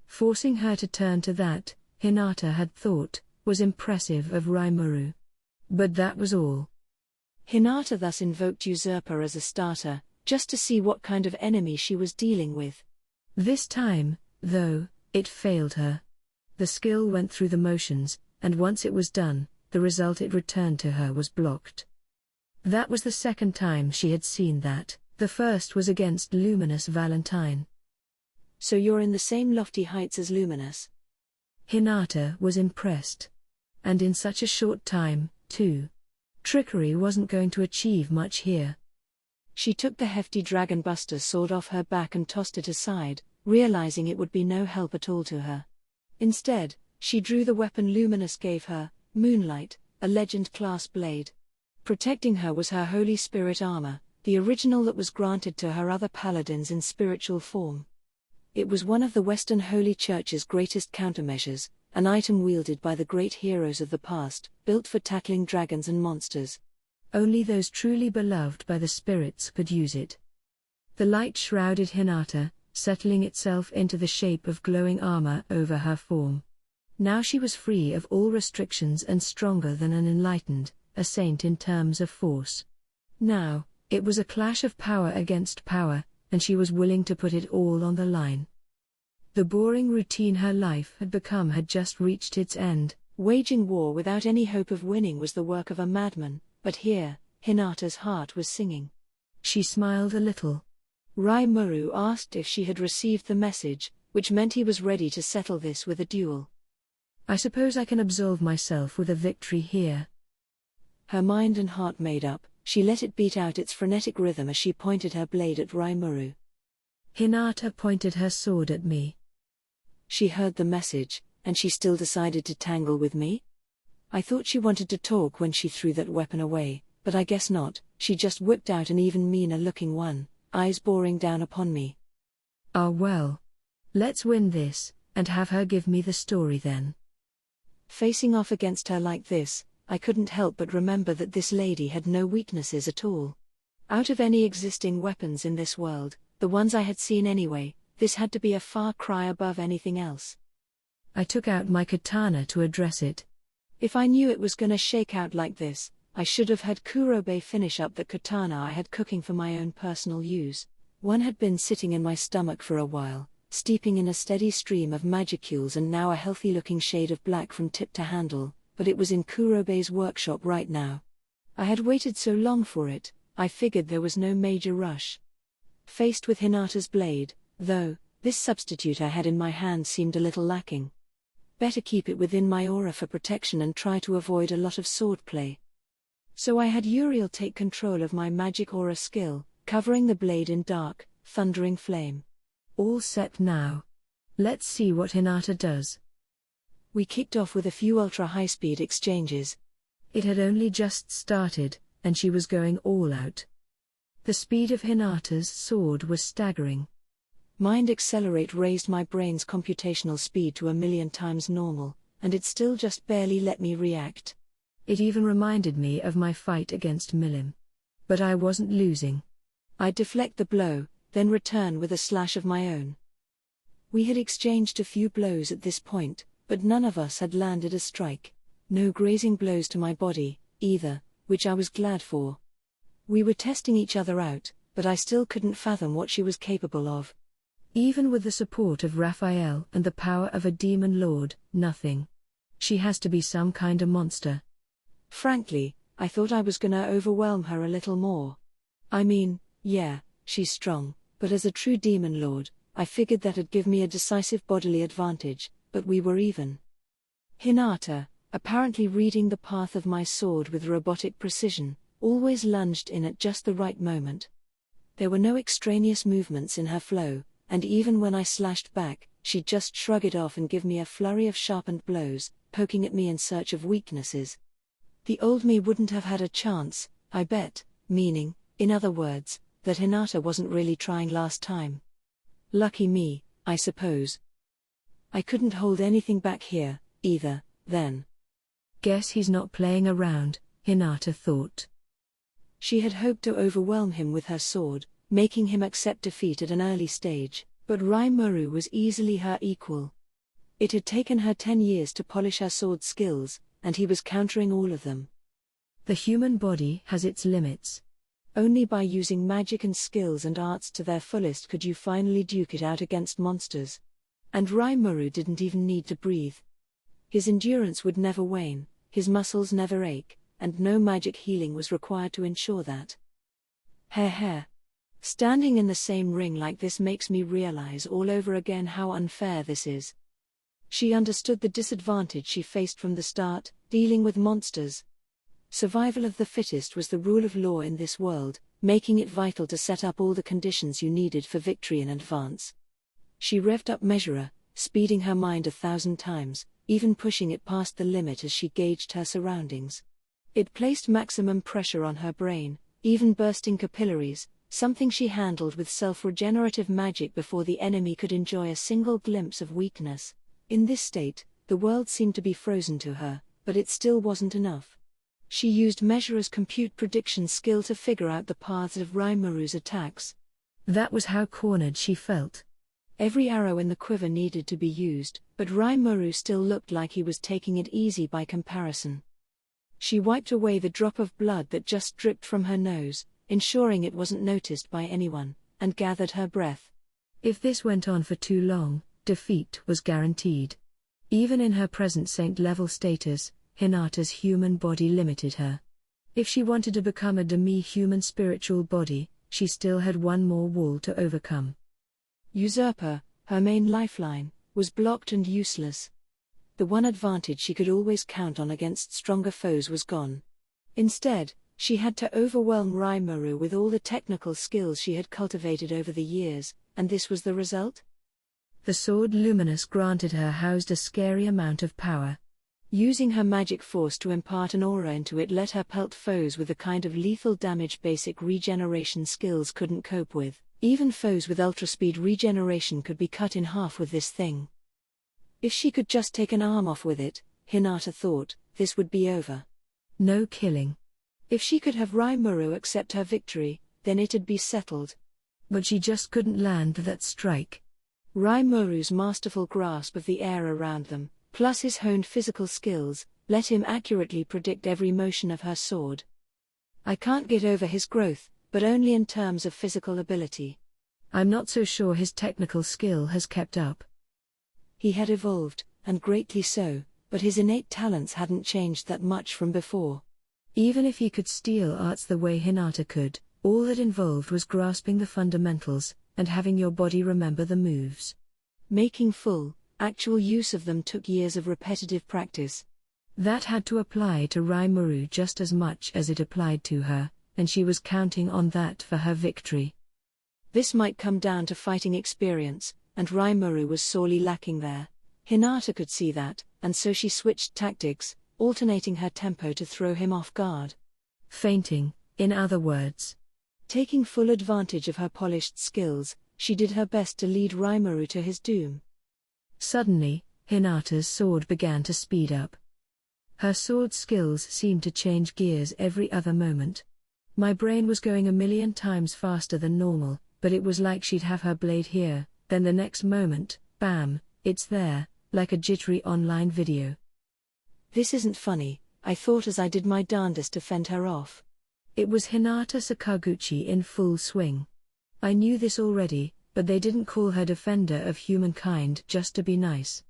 Forcing her to turn to that, Hinata had thought, was impressive of Rimuru. But that was all.
Hinata thus invoked Usurper as a starter, just to see what kind of enemy she was dealing with.
This time, though, it failed her. The skill went through the motions, and once it was done, the result it returned to her was blocked. That was the second time she had seen that. The first was against Luminous Valentine.
So you're in the same lofty heights as Luminous?
Hinata was impressed. And in such a short time, too. Trickery wasn't going to achieve much here.
She took the hefty Dragon Buster sword off her back and tossed it aside, realizing it would be no help at all to her. Instead, she drew the weapon Luminous gave her, Moonlight, a legend-class blade. Protecting her was her Holy Spirit armor, the original that was granted to her other paladins in spiritual form. It was one of the Western Holy Church's greatest countermeasures, an item wielded by the great heroes of the past, built for tackling dragons and monsters.
Only those truly beloved by the spirits could use it. The light shrouded Hinata, settling itself into the shape of glowing armor over her form. Now she was free of all restrictions and stronger than an enlightened, a saint in terms of force. Now, it was a clash of power against power, and she was willing to put it all on the line. The boring routine her life had become had just reached its end.
Waging war without any hope of winning was the work of a madman, but here, Hinata's heart was singing.
She smiled a little.
Raimuru asked if she had received the message, which meant he was ready to settle this with a duel.
I suppose I can absolve myself with a victory here.
Her mind and heart made up, she let it beat out its frenetic rhythm as she pointed her blade at Raimuru.
Hinata pointed her sword at me.
She heard the message, and she still decided to tangle with me? I thought she wanted to talk when she threw that weapon away, but I guess not. She just whipped out an even meaner-looking one, eyes boring down upon me.
Ah well. Let's win this, and have her give me the story then.
Facing off against her like this, I couldn't help but remember that this lady had no weaknesses at all. Out of any existing weapons in this world, the ones I had seen anyway, this had to be a far cry above anything else.
I took out my katana to address it.
If I knew it was gonna shake out like this, I should have had Kurobe finish up the katana I had cooking for my own personal use. One had been sitting in my stomach for a while, steeping in a steady stream of magicules and now a healthy-looking shade of black from tip to handle, but it was in Kurobe's workshop right now. I had waited so long for it, I figured there was no major rush. Faced with Hinata's blade, though, this substitute I had in my hand seemed a little lacking. Better keep it within my aura for protection and try to avoid a lot of swordplay. So I had Uriel take control of my magic aura skill, covering the blade in dark, thundering flame.
All set now. Let's see what Hinata does.
We kicked off with a few ultra-high-speed exchanges.
It had only just started, and she was going all out. The speed of Hinata's sword was staggering.
Mind Accelerate raised my brain's computational speed to 1,000,000 times normal, and it still just barely let me react.
It even reminded me of my fight against Milim. But I wasn't losing.
I'd deflect the blow, then return with a slash of my own. We had exchanged a few blows at this point, but none of us had landed a strike. No grazing blows to my body, either, which I was glad for. We were testing each other out, but I still couldn't fathom what she was capable of.
Even with the support of Raphael and the power of a demon lord, nothing. She has to be some kinda monster.
Frankly, I thought I was gonna overwhelm her a little more. I mean, yeah, she's strong, but as a true demon lord, I figured that'd give me a decisive bodily advantage, but we were even. Hinata, apparently reading the path of my sword with robotic precision, always lunged in at just the right moment. There were no extraneous movements in her flow, and even when I slashed back, she'd just shrug it off and give me a flurry of sharpened blows, poking at me in search of weaknesses. The old me wouldn't have had a chance, I bet, meaning, in other words, that Hinata wasn't really trying last time. Lucky me, I suppose. I couldn't hold anything back here, either, then.
Guess he's not playing around, Hinata thought.
She had hoped to overwhelm him with her sword, making him accept defeat at an early stage, but Raimuru was easily her equal. It had taken her 10 years to polish her sword skills, and he was countering all of them.
The human body has its limits.
Only by using magic and skills and arts to their fullest could you finally duke it out against monsters. And Raimuru didn't even need to breathe. His endurance would never wane, his muscles never ache, and no magic healing was required to ensure that. Hair. Standing in the same ring like this makes me realize all over again how unfair this is. She understood the disadvantage she faced from the start, dealing with monsters. Survival of the fittest was the rule of law in this world, making it vital to set up all the conditions you needed for victory in advance. She revved up Measurer, speeding her mind 1,000 times, even pushing it past the limit as she gauged her surroundings. It placed maximum pressure on her brain, even bursting capillaries, something she handled with self-regenerative magic before the enemy could enjoy a single glimpse of weakness. In this state, the world seemed to be frozen to her, but it still wasn't enough. She used Measurer's compute prediction skill to figure out the paths of Raimuru's attacks.
That was how cornered she felt.
Every arrow in the quiver needed to be used, but Rimuru still looked like he was taking it easy by comparison. She wiped away the drop of blood that just dripped from her nose, ensuring it wasn't noticed by anyone, and gathered her breath.
If this went on for too long, defeat was guaranteed. Even in her present saint-level status, Hinata's human body limited her. If she wanted to become a demi-human spiritual body, she still had one more wall to overcome.
Usurper, her main lifeline, was blocked and useless. The one advantage she could always count on against stronger foes was gone. Instead, she had to overwhelm Rimuru with all the technical skills she had cultivated over the years, and this was the result?
The sword Luminous granted her housed a scary amount of power.
Using her magic force to impart an aura into it let her pelt foes with the kind of lethal damage basic regeneration skills couldn't cope with. Even foes with ultra-speed regeneration could be cut in half with this thing. If she could just take an arm off with it, Hinata thought, this would be over.
No killing.
If she could have Rimuru accept her victory, then it'd be settled.
But she just couldn't land that strike.
Rimuru's masterful grasp of the air around them, plus his honed physical skills, let him accurately predict every motion of her sword. I can't get over his growth, but only in terms of physical ability.
I'm not so sure his technical skill has kept up.
He had evolved, and greatly so, but his innate talents hadn't changed that much from before.
Even if he could steal arts the way Hinata could, all that involved was grasping the fundamentals, and having your body remember the moves.
Making full, actual use of them took years of repetitive practice.
That had to apply to Rimuru just as much as it applied to her, and she was counting on that for her victory.
This might come down to fighting experience, and Rimuru was sorely lacking there. Hinata could see that, and so she switched tactics, alternating her tempo to throw him off guard.
Feinting, in other words.
Taking full advantage of her polished skills, she did her best to lead Rimuru to his doom.
Suddenly, Hinata's sword began to speed up. Her sword skills seemed to change gears every other moment. My brain was going 1,000,000 times faster than normal, but it was like she'd have her blade here, then the next moment, bam, it's there, like a jittery online video.
This isn't funny, I thought as I did my darndest to fend her off.
It was Hinata Sakaguchi in full swing. I knew this already, but they didn't call her defender of humankind just to be nice.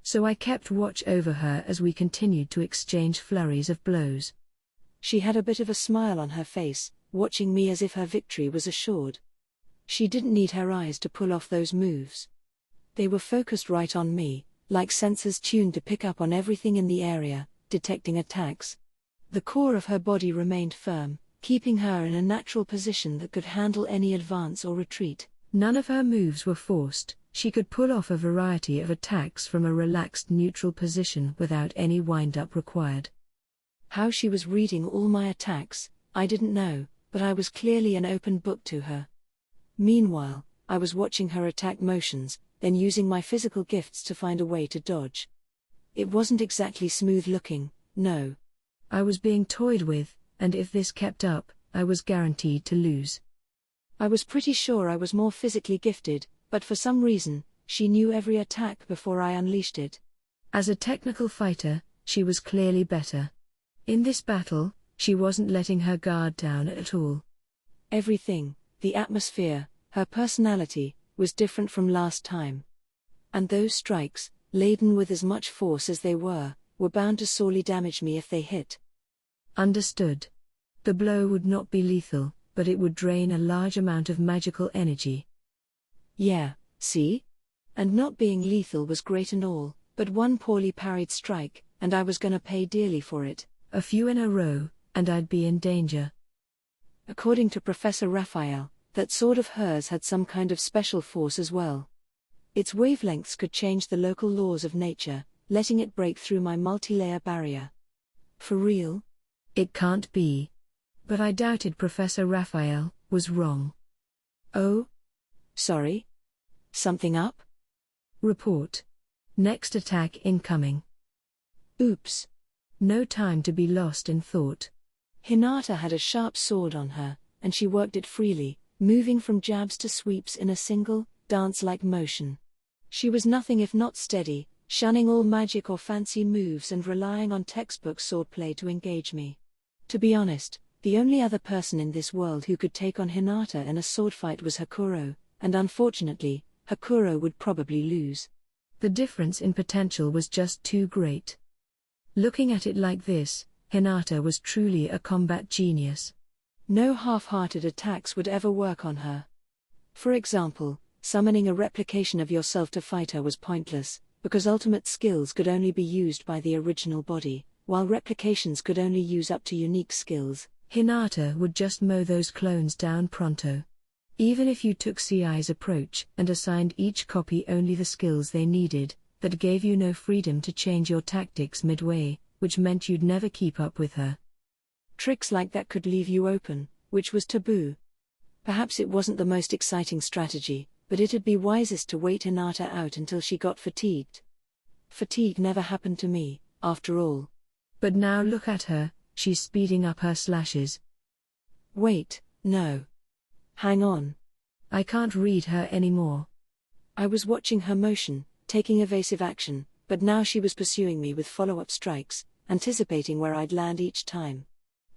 So I kept watch over her as we continued to exchange flurries of blows.
She had a bit of a smile on her face, watching me as if her victory was assured. She didn't need her eyes to pull off those moves. They were focused right on me, like sensors tuned to pick up on everything in the area, detecting attacks. The core of her body remained firm, keeping her in a natural position that could handle any advance or retreat.
None of her moves were forced, she could pull off a variety of attacks from a relaxed neutral position without any wind-up required.
How she was reading all my attacks, I didn't know, but I was clearly an open book to her. Meanwhile, I was watching her attack motions, then using my physical gifts to find a way to dodge. It wasn't exactly smooth looking, no.
I was being toyed with, and if this kept up, I was guaranteed to lose.
I was pretty sure I was more physically gifted, but for some reason, she knew every attack before I unleashed it.
As a technical fighter, she was clearly better. In this battle, she wasn't letting her guard down at all.
Everything, the atmosphere, her personality, was different from last time. And those strikes, laden with as much force as they were bound to sorely damage me if they hit.
Understood. The blow would not be lethal, but it would drain a large amount of magical energy.
Yeah, see? And not being lethal was great and all, but one poorly parried strike, and I was gonna pay dearly for it.
A few in a row, and I'd be in danger.
According to Professor Raphael, that sword of hers had some kind of special force as well. Its wavelengths could change the local laws of nature, letting it break through my multi-layer barrier. For real?
It can't be. But I doubted Professor Raphael was wrong. Oh?
Sorry? Something up?
Report. Next attack incoming.
Oops.
No time to be lost in thought.
Hinata had a sharp sword on her, and she worked it freely, moving from jabs to sweeps in a single, dance-like motion. She was nothing if not steady, shunning all magic or fancy moves and relying on textbook swordplay to engage me. To be honest, the only other person in this world who could take on Hinata in a sword fight was Hakuro, and unfortunately, Hakuro would probably lose.
The difference in potential was just too great. Looking at it like this, Hinata was truly a combat genius.
No half-hearted attacks would ever work on her. For example, summoning a replication of yourself to fight her was pointless, because ultimate skills could only be used by the original body, while replications could only use up to unique skills.
Hinata would just mow those clones down pronto. Even if you took CI's approach and assigned each copy only the skills they needed, that gave you no freedom to change your tactics midway, which meant you'd never keep up with her.
Tricks like that could leave you open, which was taboo. Perhaps it wasn't the most exciting strategy, but it'd be wisest to wait Hinata out until she got fatigued. Fatigue never happened to me, after all.
But now look at her, she's speeding up her slashes.
Wait, no. Hang on.
I can't read her anymore.
I was watching her motion, taking evasive action, but now she was pursuing me with follow-up strikes, anticipating where I'd land each time.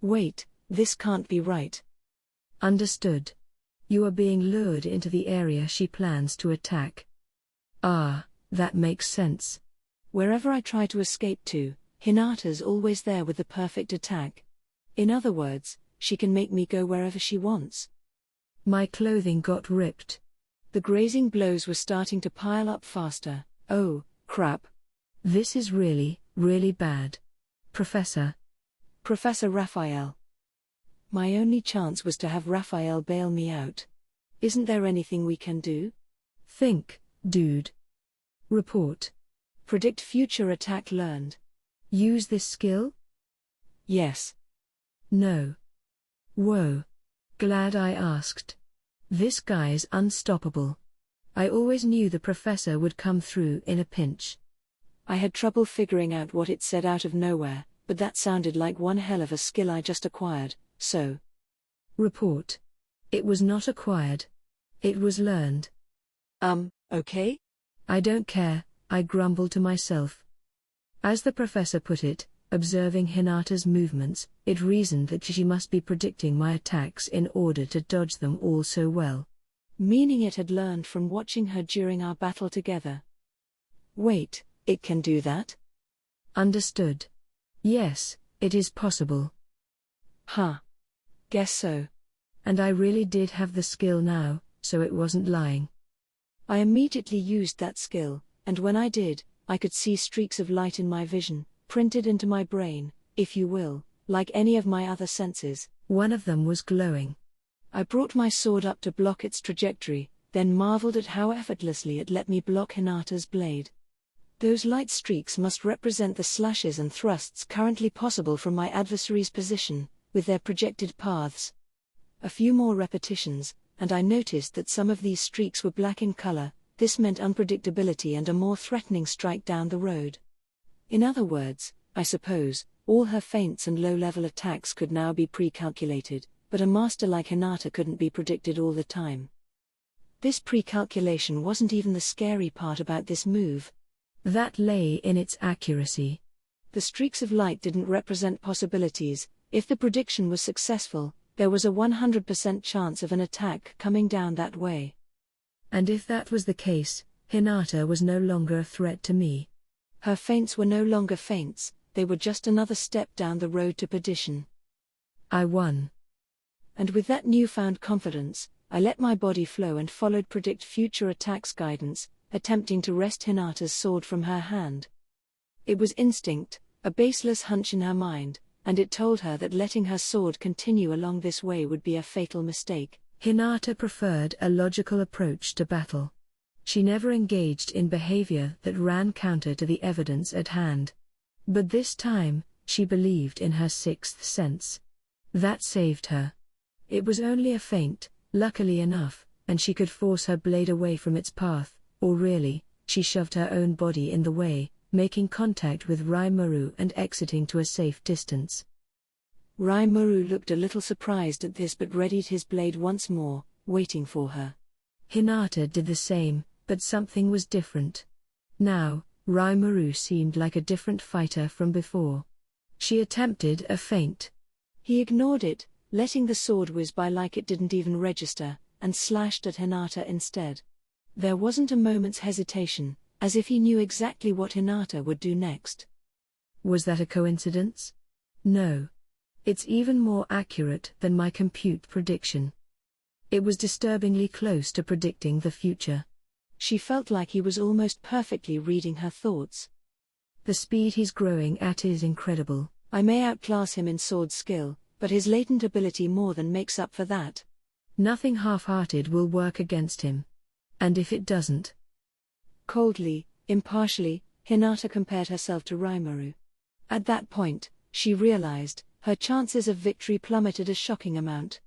Wait, this can't be right.
Understood. You are being lured into the area she plans to attack. Ah, that makes sense.
Wherever I try to escape to, Hinata's always there with the perfect attack. In other words, she can make me go wherever she wants.
My clothing got ripped.
The grazing blows were starting to pile up faster. Oh, crap.
This is really, really bad. Professor.
Professor Raphael. My only chance was to have Raphael bail me out. Isn't there anything we can do?
Think, dude. Report.
Predict future attack learned.
Use this skill?
Yes.
No. Whoa. Glad I asked. This guy's unstoppable. I always knew the professor would come through in a pinch.
I had trouble figuring out what it said out of nowhere, but that sounded like one hell of a skill I just acquired, so.
Report. It was not acquired. It was learned.
Okay?
I don't care, I grumbled to myself. As the professor put it, observing Hinata's movements, it reasoned that she must be predicting my attacks in order to dodge them all so well.
Meaning it had learned from watching her during our battle together. Wait, it can do that?
Understood. Yes, it is possible.
Huh. Guess so.
And I really did have the skill now, so it wasn't lying.
I immediately used that skill, and when I did, I could see streaks of light in my vision, printed into my brain, if you will, like any of my other senses.
One of them was glowing.
I brought my sword up to block its trajectory, then marveled at how effortlessly it let me block Hinata's blade. Those light streaks must represent the slashes and thrusts currently possible from my adversary's position, with their projected paths. A few more repetitions, and I noticed that some of these streaks were black in color. This meant unpredictability and a more threatening strike down the road. In other words, I suppose, all her feints and low-level attacks could now be pre-calculated, but a master like Hinata couldn't be predicted all the time. This pre-calculation wasn't even the scary part about this move.
That lay in its accuracy.
The streaks of light didn't represent possibilities. If the prediction was successful, there was a 100% chance of an attack coming down that way.
And if that was the case, Hinata was no longer a threat to me.
Her feints were no longer feints, they were just another step down the road to perdition.
I won.
And with that newfound confidence, I let my body flow and followed predict future attacks guidance, attempting to wrest Hinata's sword from her hand. It was instinct, a baseless hunch in her mind, and it told her that letting her sword continue along this way would be a fatal mistake.
Hinata preferred a logical approach to battle. She never engaged in behavior that ran counter to the evidence at hand. But this time, she believed in her sixth sense. That saved her. It was only a feint, luckily enough, and she could force her blade away from its path, or really, she shoved her own body in the way, making contact with Rimuru and exiting to a safe distance.
Rimuru looked a little surprised at this but readied his blade once more, waiting for her.
Hinata did the same, but something was different. Now, Rimuru seemed like a different fighter from before. She attempted a feint.
He ignored it, letting the sword whiz by like it didn't even register, and slashed at Hinata instead. There wasn't a moment's hesitation, as if he knew exactly what Hinata would do next.
Was that a coincidence? No. It's even more accurate than my compute prediction. It was disturbingly close to predicting the future.
She felt like he was almost perfectly reading her thoughts.
The speed he's growing at is incredible.
I may outclass him in sword skill, but his latent ability more than makes up for that.
Nothing half-hearted will work against him. And if it doesn't?
Coldly, impartially, Hinata compared herself to Rimuru. At that point, she realized, her chances of victory plummeted a shocking amount.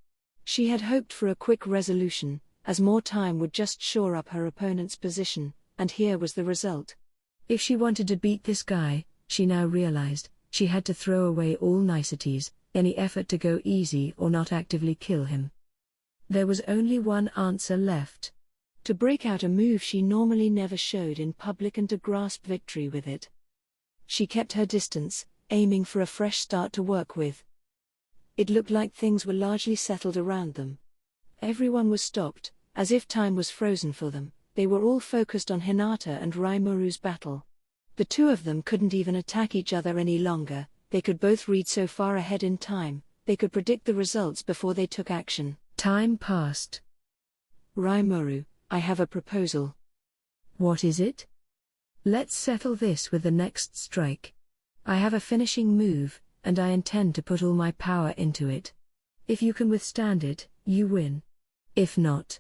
She had hoped for a quick resolution, as more time would just shore up her opponent's position, and here was the result.
If she wanted to beat this guy, she now realized, she had to throw away all niceties, any effort to go easy or not actively kill him. There was only one answer left.
To break out a move she normally never showed in public and to grasp victory with it. She kept her distance, aiming for a fresh start to work with. It looked like things were largely settled around them. Everyone was stopped, as if time was frozen for them. They were all focused on Hinata and Rimuru's battle. The two of them couldn't even attack each other any longer. They could both read so far ahead in time, they could predict the results before they took action.
Time passed.
Rimuru, I have a proposal.
What is it? Let's settle this with the next strike. I have a finishing move, and I intend to put all my power into it. If you can withstand it, you win. If not,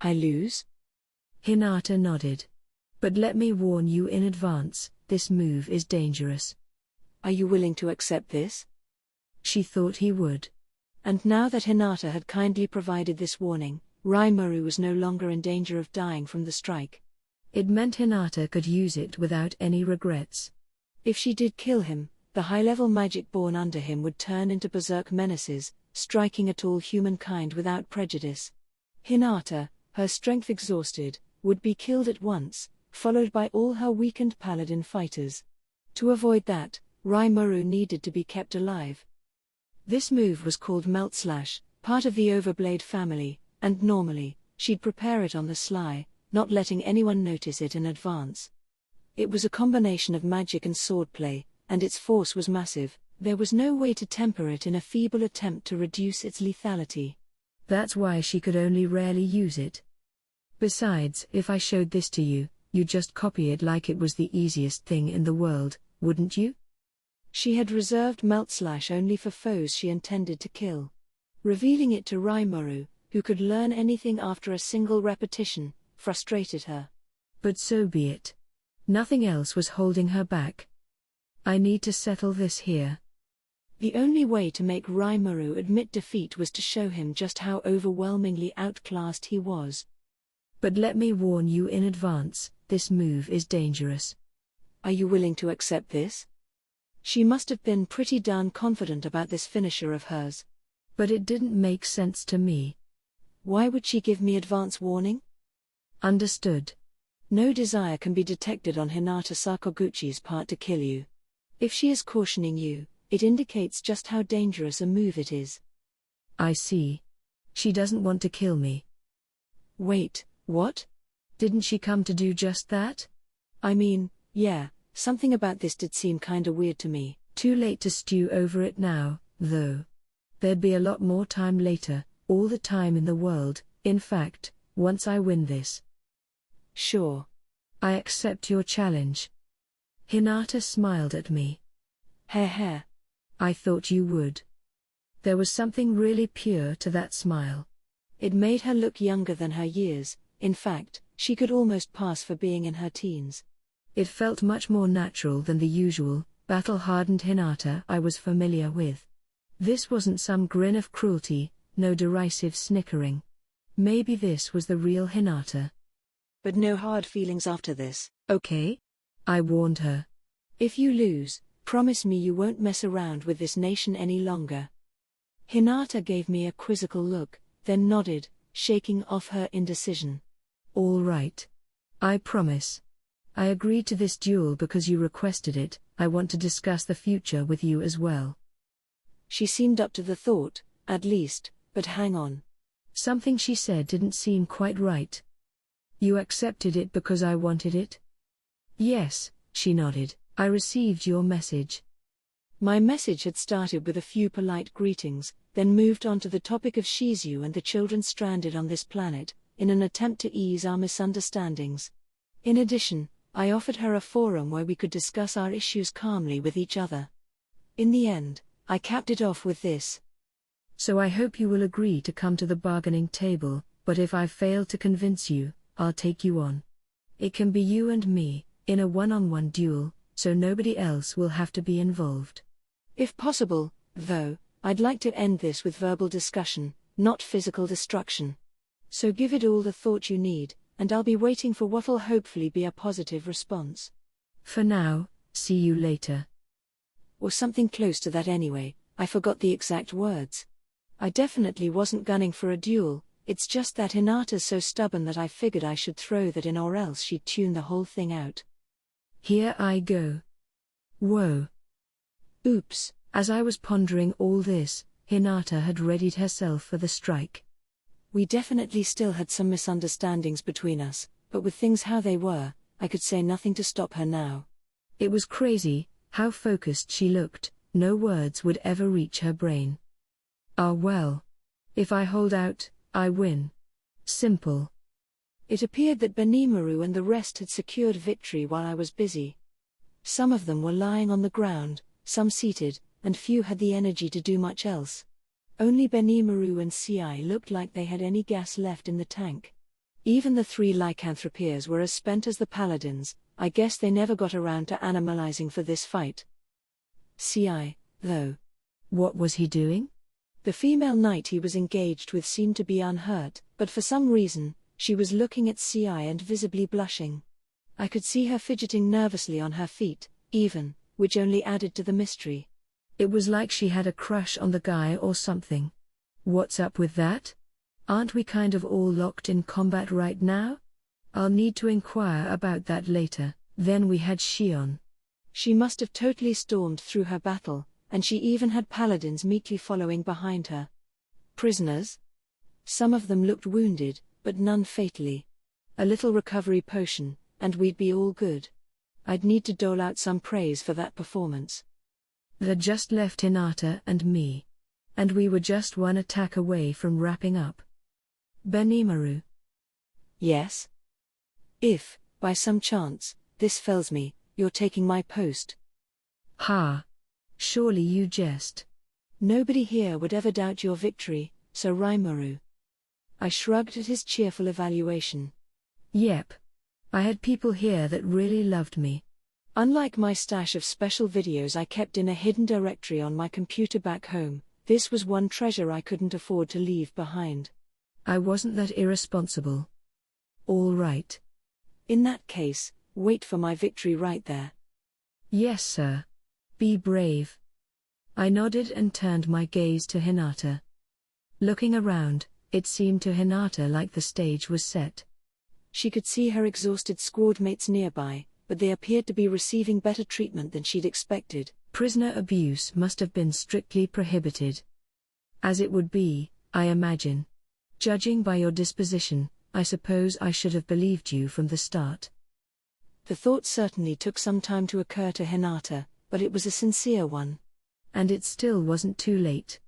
I lose?
Hinata nodded. But let me warn you in advance, this move is dangerous.
Are you willing to accept this?
She thought he would.
And now that Hinata had kindly provided this warning, Rimuru was no longer in danger of dying from the strike.
It meant Hinata could use it without any regrets.
If she did kill him, the high-level magic born under him would turn into berserk menaces, striking at all humankind without prejudice. Hinata, her strength exhausted, would be killed at once, followed by all her weakened paladin fighters. To avoid that, Rimuru needed to be kept alive. This move was called Melt Slash, part of the Overblade family, and normally, she'd prepare it on the sly, not letting anyone notice it in advance. It was a combination of magic and swordplay, and its force was massive. There was no way to temper it in a feeble attempt to reduce its lethality.
That's why she could only rarely use it. Besides, if I showed this to you, you'd just copy it like it was the easiest thing in the world, wouldn't you?
She had reserved Melt Slash only for foes she intended to kill. Revealing it to Rimuru, who could learn anything after a single repetition, frustrated her.
But so be it. Nothing else was holding her back. I need to settle this here.
The only way to make Rimuru admit defeat was to show him just how overwhelmingly outclassed he was.
But let me warn you in advance, this move is dangerous.
Are you willing to accept this? She must have been pretty darn confident about this finisher of hers.
But it didn't make sense to me.
Why would she give me advance warning?
Understood.
No desire can be detected on Hinata Sakaguchi's part to kill you. If she is cautioning you, it indicates just how dangerous a move it is.
I see. She doesn't want to kill me.
Wait, what?
Didn't she come to do just that?
I mean, yeah, something about this did seem kinda weird to me.
Too late to stew over it now, though. There'd be a lot more time later, all the time in the world, in fact, once I win this.
Sure.
I accept your challenge. Hinata smiled at me.
Heh.
I thought you would. There was something really pure to that smile.
It made her look younger than her years. In fact, she could almost pass for being in her teens.
It felt much more natural than the usual, battle-hardened Hinata I was familiar with. This wasn't some grin of cruelty, no derisive snickering. Maybe this was the real Hinata.
But no hard feelings after this,
okay? I warned her.
If you lose, promise me you won't mess around with this nation any longer. Hinata gave me a quizzical look, then nodded. shaking off her indecision.
All right. I promise. I agreed to this duel because you requested it. I want to discuss the future with you as well.
She seemed up to the thought, at least, but hang on.
Something she said didn't seem quite right. You accepted it because I wanted it? Yes, she nodded. I received your message.
My message had started with a few polite greetings, then moved on to the topic of Shizu and the children stranded on this planet, in an attempt to ease our misunderstandings. In addition, I offered her a forum where we could discuss our issues calmly with each other. In the end, I capped it off with this.
So I hope you will agree to come to the bargaining table, but if I fail to convince you, I'll take you on. It can be you and me, in a one-on-one duel, so nobody else will have to be involved.
If possible, though, I'd like to end this with verbal discussion, not physical destruction. So give it all the thought you need, and I'll be waiting for what'll hopefully be a positive response.
For now, see you later.
Or something close to that anyway. I forgot the exact words. I definitely wasn't gunning for a duel, it's just that Hinata's so stubborn that I figured I should throw that in or else she'd tune the whole thing out.
Here I go. Whoa. Oops. As I was pondering all this, Hinata had readied herself for the strike.
We definitely still had some misunderstandings between us, but with things how they were, I could say nothing to stop her now.
It was crazy, how focused she looked, no words would ever reach her brain. Ah well. If I hold out, I win. Simple.
It appeared that Benimaru and the rest had secured victory while I was busy. Some of them were lying on the ground, some seated, and few had the energy to do much else. Only Benimaru and Ci looked like they had any gas left in the tank. Even the three lycanthropeers were as spent as the paladins. I guess they never got around to animalizing for this fight. Ci, though.
What was he doing?
The female knight he was engaged with seemed to be unhurt, but for some reason, she was looking at Ci and visibly blushing. I could see her fidgeting nervously on her feet, even, which only added to the mystery.
It was like she had a crush on the guy or something. What's up with that? Aren't we kind of all locked in combat right now? I'll need to inquire about that later. Then we had Shion.
She must have totally stormed through her battle, and she even had paladins meekly following behind her. Prisoners? Some of them looked wounded, but none fatally. A little recovery potion, and we'd be all good. I'd need to dole out some praise for that performance.
They just left Hinata and me. And we were just one attack away from wrapping up. Benimaru.
Yes? If, by some chance, this fells me, you're taking my post.
Ha. Surely you jest.
Nobody here would ever doubt your victory, Sir Raimaru. I shrugged at his cheerful evaluation.
Yep. I had people here that really loved me.
Unlike my stash of special videos I kept in a hidden directory on my computer back home, this was one treasure I couldn't afford to leave behind.
I wasn't that irresponsible. All right.
In that case, wait for my victory right there.
Yes, sir. Be brave. I nodded and turned my gaze to Hinata. Looking around, it seemed to Hinata like the stage was set.
She could see her exhausted squad mates nearby, but they appeared to be receiving better treatment than she'd expected.
Prisoner abuse must have been strictly prohibited. As it would be, I imagine. Judging by your disposition, I suppose I should have believed you from the start.
The thought certainly took some time to occur to Hinata, but it was a sincere one.
And it still wasn't too late.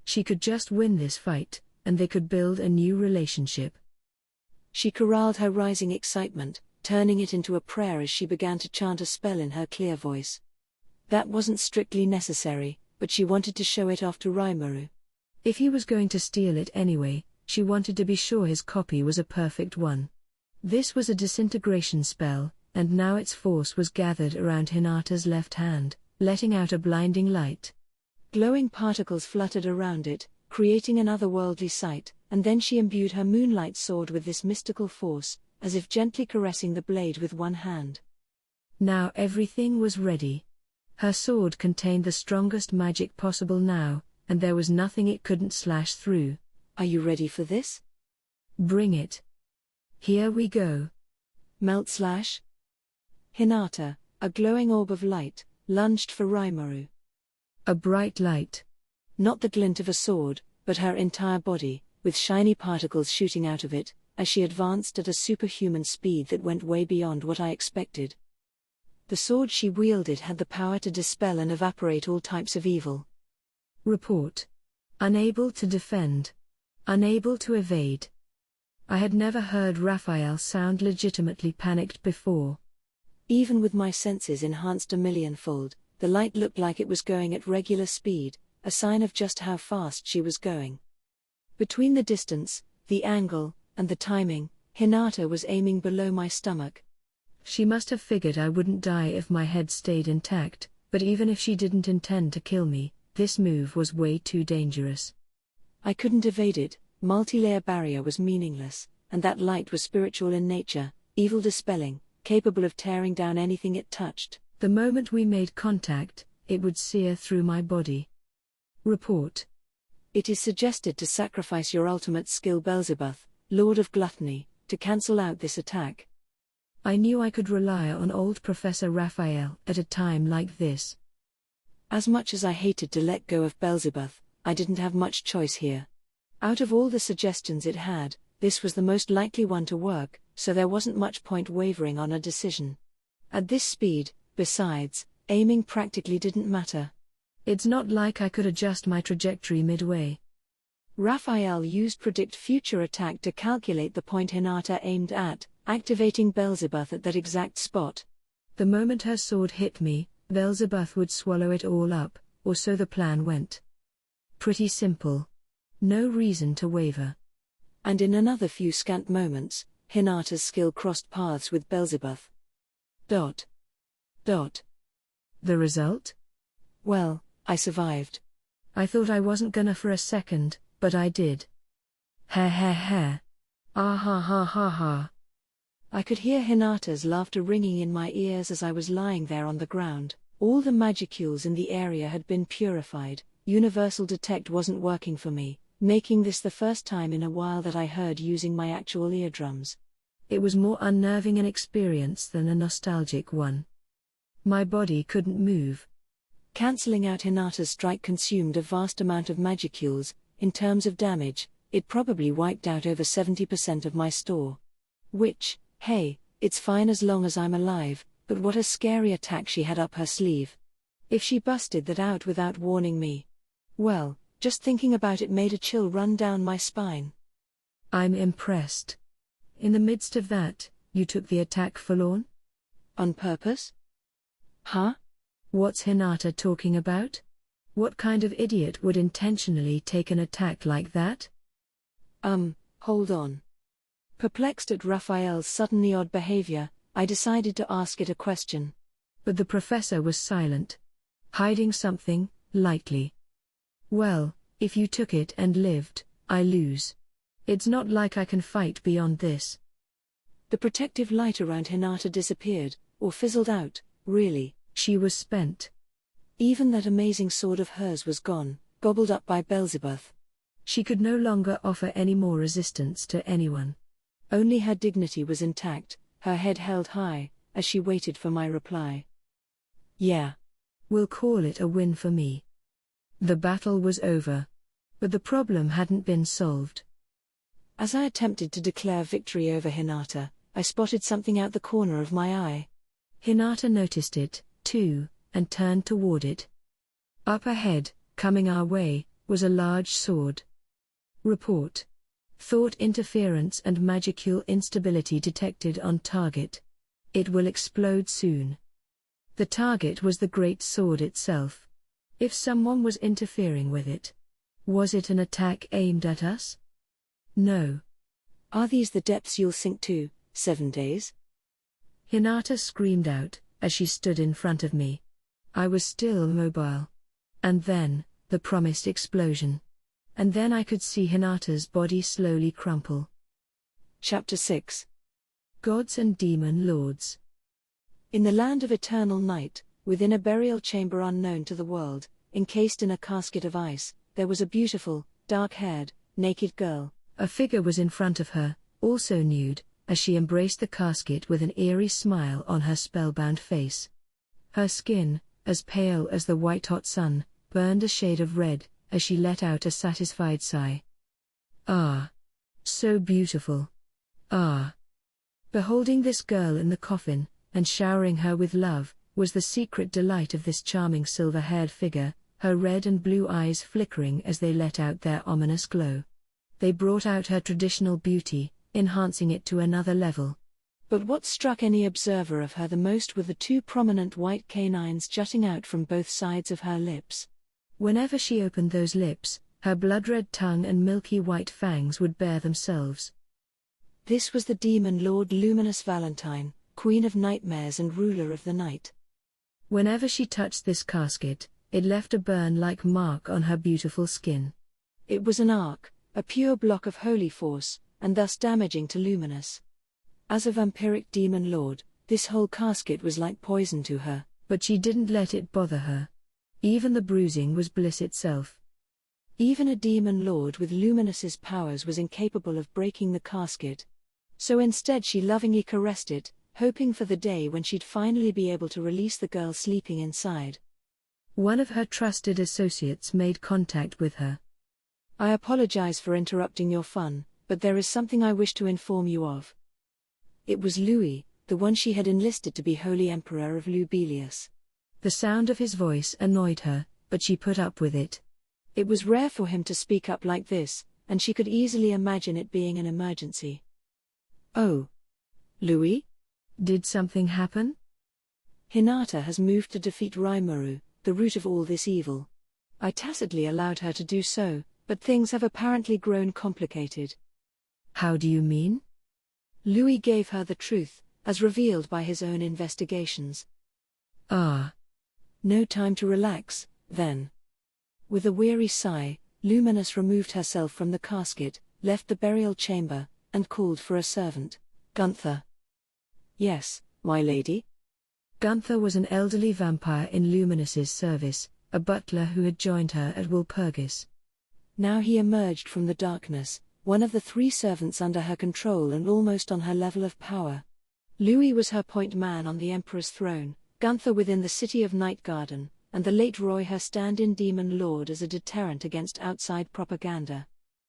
She could just win this fight, and they could build a new relationship.
She corralled her rising excitement, turning it into a prayer as she began to chant a spell in her clear voice. That wasn't strictly necessary, but she wanted to show it off to Raimaru.
If he was going to steal it anyway, she wanted to be sure his copy was a perfect one. This was a disintegration spell, and now its force was gathered around Hinata's left hand, letting out a blinding light.
Glowing particles fluttered around it, creating an otherworldly sight, and then she imbued her moonlight sword with this mystical force, as if gently caressing the blade with one hand.
Now everything was ready. Her sword contained the strongest magic possible now, and there was nothing it couldn't slash through.
Are you ready for this?
Bring it. Here we go.
Melt slash. Hinata, a glowing orb of light, lunged for Rimuru.
A bright light.
Not the glint of a sword, but her entire body, with shiny particles shooting out of it, as she advanced at a superhuman speed that went way beyond what I expected. The sword she wielded had the power to dispel and evaporate all types of evil.
Report. Unable to defend. Unable to evade. I had never heard Raphael sound legitimately panicked before.
Even with my senses enhanced a millionfold, the light looked like it was going at regular speed, a sign of just how fast she was going. Between the distance, the angle, and the timing, Hinata was aiming below my stomach.
She must have figured I wouldn't die if my head stayed intact, but even if she didn't intend to kill me, this move was way too dangerous.
I couldn't evade it, multi-layer barrier was meaningless, and that light was spiritual in nature, evil dispelling, capable of tearing down anything it touched.
The moment we made contact, it would sear through my body. Report.
It is suggested to sacrifice your ultimate skill Beelzebub, Lord of Gluttony, to cancel out this attack.
I knew I could rely on old Professor Raphael at a time like this.
As much as I hated to let go of Beelzebub, I didn't have much choice here. Out of all the suggestions it had, this was the most likely one to work, so there wasn't much point wavering on a decision. At this speed, besides, aiming practically didn't matter.
It's not like I could adjust my trajectory midway.
Raphael used Predict Future Attack to calculate the point Hinata aimed at, activating Beelzebub at that exact spot.
The moment her sword hit me, Beelzebub would swallow it all up, or so the plan went. Pretty simple. No reason to waver.
And in another few scant moments, Hinata's skill crossed paths with Beelzebub. Dot. Dot.
The result?
Well, I survived.
I thought I wasn't gonna for a second, but I did. Ha ha ha. Ah ha ha ha ha.
I could hear Hinata's laughter ringing in my ears as I was lying there on the ground. All the magicules in the area had been purified. Universal Detect wasn't working for me, making this the first time in a while that I heard using my actual eardrums.
It was more unnerving an experience than a nostalgic one. My body couldn't move.
Cancelling out Hinata's strike consumed a vast amount of magicules. In terms of damage, it probably wiped out over 70% of my store. Which, hey, it's fine as long as I'm alive, but what a scary attack she had up her sleeve. If she busted that out without warning me. Well, just thinking about it made a chill run down my spine.
I'm impressed. In the midst of that, you took the attack forlorn?
On purpose? Huh?
What's Hinata talking about? What kind of idiot would intentionally take an attack like that?
Hold on. Perplexed at Raphael's suddenly odd behavior, I decided to ask it a question.
But the professor was silent. Hiding something, lightly. Well, if you took it and lived, I lose. It's not like I can fight beyond this.
The protective light around Hinata disappeared, or fizzled out, really.
She was spent.
Even that amazing sword of hers was gone, gobbled up by Beelzebub.
She could no longer offer any more resistance to anyone.
Only her dignity was intact, her head held high, as she waited for my reply. Yeah.
We'll call it a win for me. The battle was over. But the problem hadn't been solved.
As I attempted to declare victory over Hinata, I spotted something out the corner of my eye.
Hinata noticed it, too, and turned toward it. Up ahead, coming our way, was a large sword. Report. Thought interference and magicule instability detected on target. It will explode soon. The target was the great sword itself. If someone was interfering with it. Was it an attack aimed at us? No.
Are these the depths you'll sink to, 7 days?
Hinata screamed out, as she stood in front of me. I was still mobile. And then, the promised explosion. And then I could see Hinata's body slowly crumple.
Chapter 6.
Gods and Demon Lords.
In the land of eternal night, within a burial chamber unknown to the world, encased in a casket of ice, there was a beautiful, dark-haired, naked girl.
A figure was in front of her, also nude, as she embraced the casket with an eerie smile on her spellbound face. Her skin, as pale as the white-hot sun, burned a shade of red, as she let out a satisfied sigh. Ah! So beautiful. Ah! Beholding this girl in the coffin, and showering her with love, was the secret delight of this charming silver-haired figure, her red and blue eyes flickering as they let out their ominous glow. They brought out her traditional beauty, enhancing it to another level.
But what struck any observer of her the most were the two prominent white canines jutting out from both sides of her lips.
Whenever she opened those lips, her blood-red tongue and milky white fangs would bare themselves.
This was the demon lord Luminous Valentine, queen of nightmares and ruler of the night.
Whenever she touched this casket, it left a burn-like mark on her beautiful skin.
It was an arc, a pure block of holy force, and thus damaging to Luminous. As a vampiric demon lord, this whole casket was like poison to her.
But she didn't let it bother her. Even the bruising was bliss itself.
Even a demon lord with Luminous's powers was incapable of breaking the casket. So instead she lovingly caressed it, hoping for the day when she'd finally be able to release the girl sleeping inside.
One of her trusted associates made contact with her.
I apologize for interrupting your fun, but there is something I wish to inform you of. It was Louis, the one she had enlisted to be Holy Emperor of Lubelius.
The sound of his voice annoyed her, but she put up with it.
It was rare for him to speak up like this, and she could easily imagine it being an emergency. Oh. Louis?
Did something happen?
Hinata has moved to defeat Rimuru, the root of all this evil. I tacitly allowed her to do so, but things have apparently grown complicated.
How do you mean?
Louis gave her the truth, as revealed by his own investigations.
Ah.
No time to relax, then. With a weary sigh, Luminous removed herself from the casket, left the burial chamber, and called for a servant. Gunther. Yes, my lady?
Gunther was an elderly vampire in Luminous's service, a butler who had joined her at Walpurgis.
Now he emerged from the darkness, one of the 3 servants under her control and almost on her level of power. Louis was her point man on the Emperor's throne, Gunther within the city of Nightgarden, and the late Roy her stand-in demon lord as a deterrent against outside propaganda.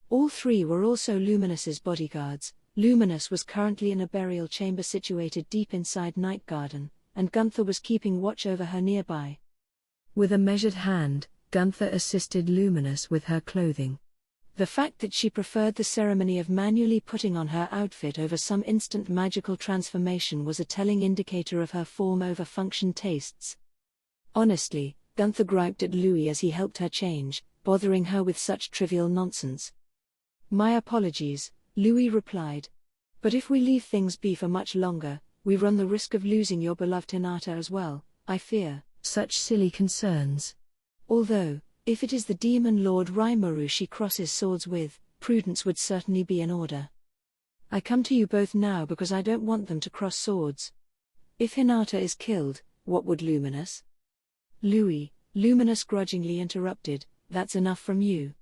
All 3 were also Luminous's bodyguards. Luminous was currently in a burial chamber situated deep inside Nightgarden, and Gunther was keeping watch over her nearby.
With a measured hand, Gunther assisted Luminous with her clothing.
The fact that she preferred the ceremony of manually putting on her outfit over some instant magical transformation was a telling indicator of her form over function tastes. Honestly, Gunther griped at Louis as he helped her change, bothering her with such trivial nonsense. My apologies, Louis replied. But if we leave things be for much longer, we run the risk of losing your beloved Hinata as well, I fear.
Such silly concerns.
Although, if it is the demon lord Rimuru she crosses swords with, prudence would certainly be in order. I come to you both now because I don't want them to cross swords. If Hinata is killed, what would Luminous? Louis, Luminous grudgingly interrupted, that's enough from you.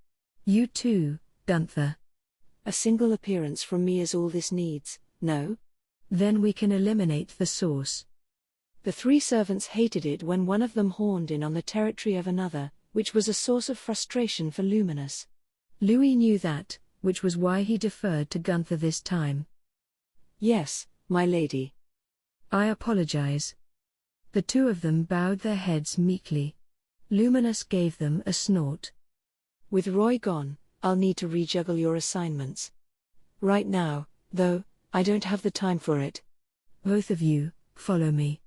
You too, Gunther.
A single appearance from me is all this needs, no?
Then we can eliminate the source.
The 3 servants hated it when one of them horned in on the territory of another, which was a source of frustration for Luminous.
Louis knew that, which was why he deferred to Gunther this time.
Yes, my lady.
I apologize. The 2 of them bowed their heads meekly. Luminous gave them a snort.
With Roy gone, I'll need to rejuggle your assignments. Right now, though, I don't have the time for it.
Both of you, follow me.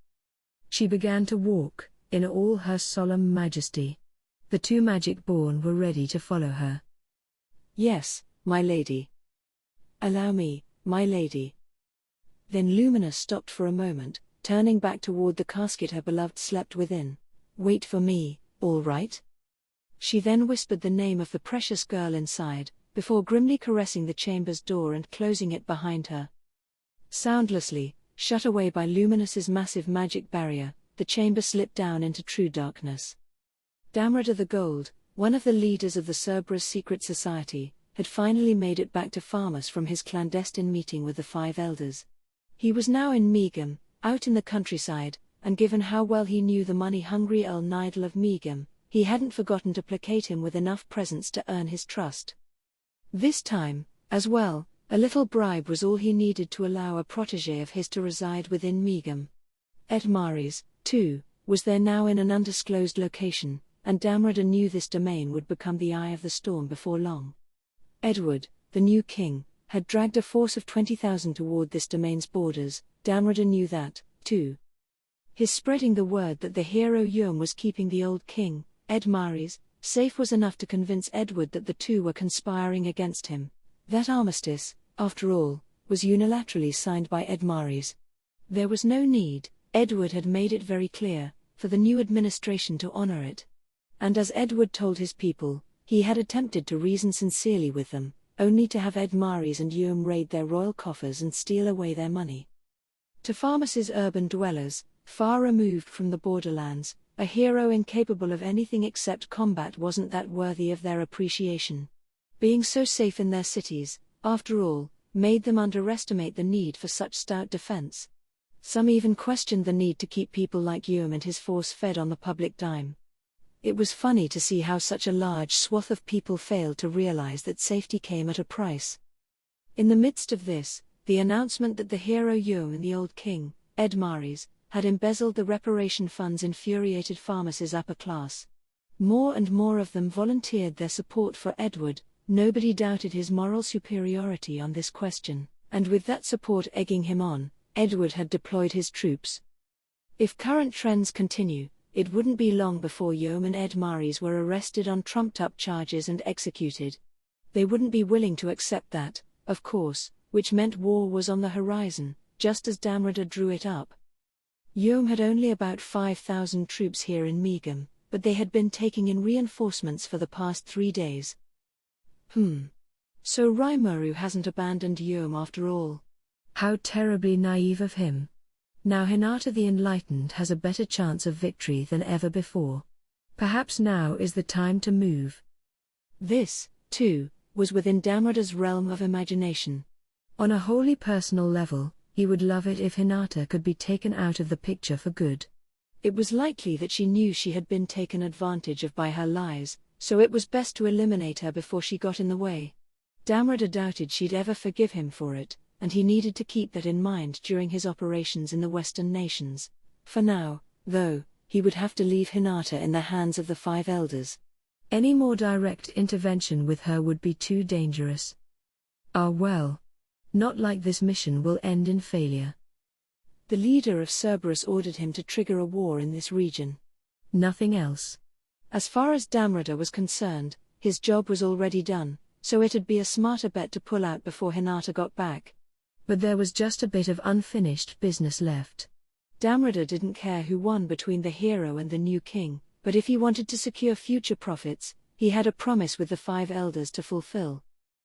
She began to walk, in all her solemn majesty. The 2 magic-born were ready to follow her.
Yes, my lady. Allow me, my lady. Then Luminous stopped for a moment, turning back toward the casket her beloved slept within. Wait for me, all right? She then whispered the name of the precious girl inside, before grimly caressing the chamber's door and closing it behind her. Soundlessly, shut away by Luminous's massive magic barrier, the chamber slipped down into true darkness. Damrida the Gold, one of the leaders of the Cerberus secret society, had finally made it back to Farmus from his clandestine meeting with the 5 elders. He was now in Megum, out in the countryside, and given how well he knew the money-hungry El Nidal of Megum, he hadn't forgotten to placate him with enough presents to earn his trust. This time, as well, a little bribe was all he needed to allow a protégé of his to reside within Megum. Edmaris, too, was there now in an undisclosed location, and Damrida knew this domain would become the eye of the storm before long. Edward, the new king, had dragged a force of 20,000 toward this domain's borders. Damrida knew that, too. His spreading the word that the hero Yum was keeping the old king, Edmaris, safe was enough to convince Edward that the two were conspiring against him. That armistice, after all, was unilaterally signed by Edmaris. There was no need, Edward had made it very clear, for the new administration to honor it. And as Edward told his people, he had attempted to reason sincerely with them, only to have Edmaris and Yum raid their royal coffers and steal away their money. To Farmus's urban dwellers, far removed from the borderlands, a hero incapable of anything except combat wasn't that worthy of their appreciation. Being so safe in their cities, after all, made them underestimate the need for such stout defense. Some even questioned the need to keep people like Yum and his force fed on the public dime. It was funny to see how such a large swath of people failed to realize that safety came at a price. In the midst of this, the announcement that the hero Yum and the old king, Edmaris, had embezzled the reparation funds infuriated Farmus's upper class. More and more of them volunteered their support for Edward. Nobody doubted his moral superiority on this question, and with that support egging him on, Edward had deployed his troops. If current trends continue, it wouldn't be long before Yum and Edmaris were arrested on trumped-up charges and executed. They wouldn't be willing to accept that, of course, which meant war was on the horizon, just as Damrida drew it up. Yum had only about 5,000 troops here in Megum, but they had been taking in reinforcements for the past 3 days. So Rimuru hasn't abandoned Yum after all.
How terribly naive of him. Now Hinata the Enlightened has a better chance of victory than ever before. Perhaps now is the time to move.
This, too, was within Damrida's realm of imagination.
On a wholly personal level, he would love it if Hinata could be taken out of the picture for good.
It was likely that she knew she had been taken advantage of by her lies, so it was best to eliminate her before she got in the way. Damrida doubted she'd ever forgive him for it, and he needed to keep that in mind during his operations in the Western nations. For now, though, he would have to leave Hinata in the hands of the 5 elders.
Any more direct intervention with her would be too dangerous. Well. Not like this mission will end in failure.
The leader of Cerberus ordered him to trigger a war in this region.
Nothing else.
As far as Damrida was concerned, his job was already done, so it'd be a smarter bet to pull out before Hinata got back.
But there was just a bit of unfinished business left.
Damrida didn't care who won between the hero and the new king, but if he wanted to secure future profits, he had a promise with the 5 elders to fulfill.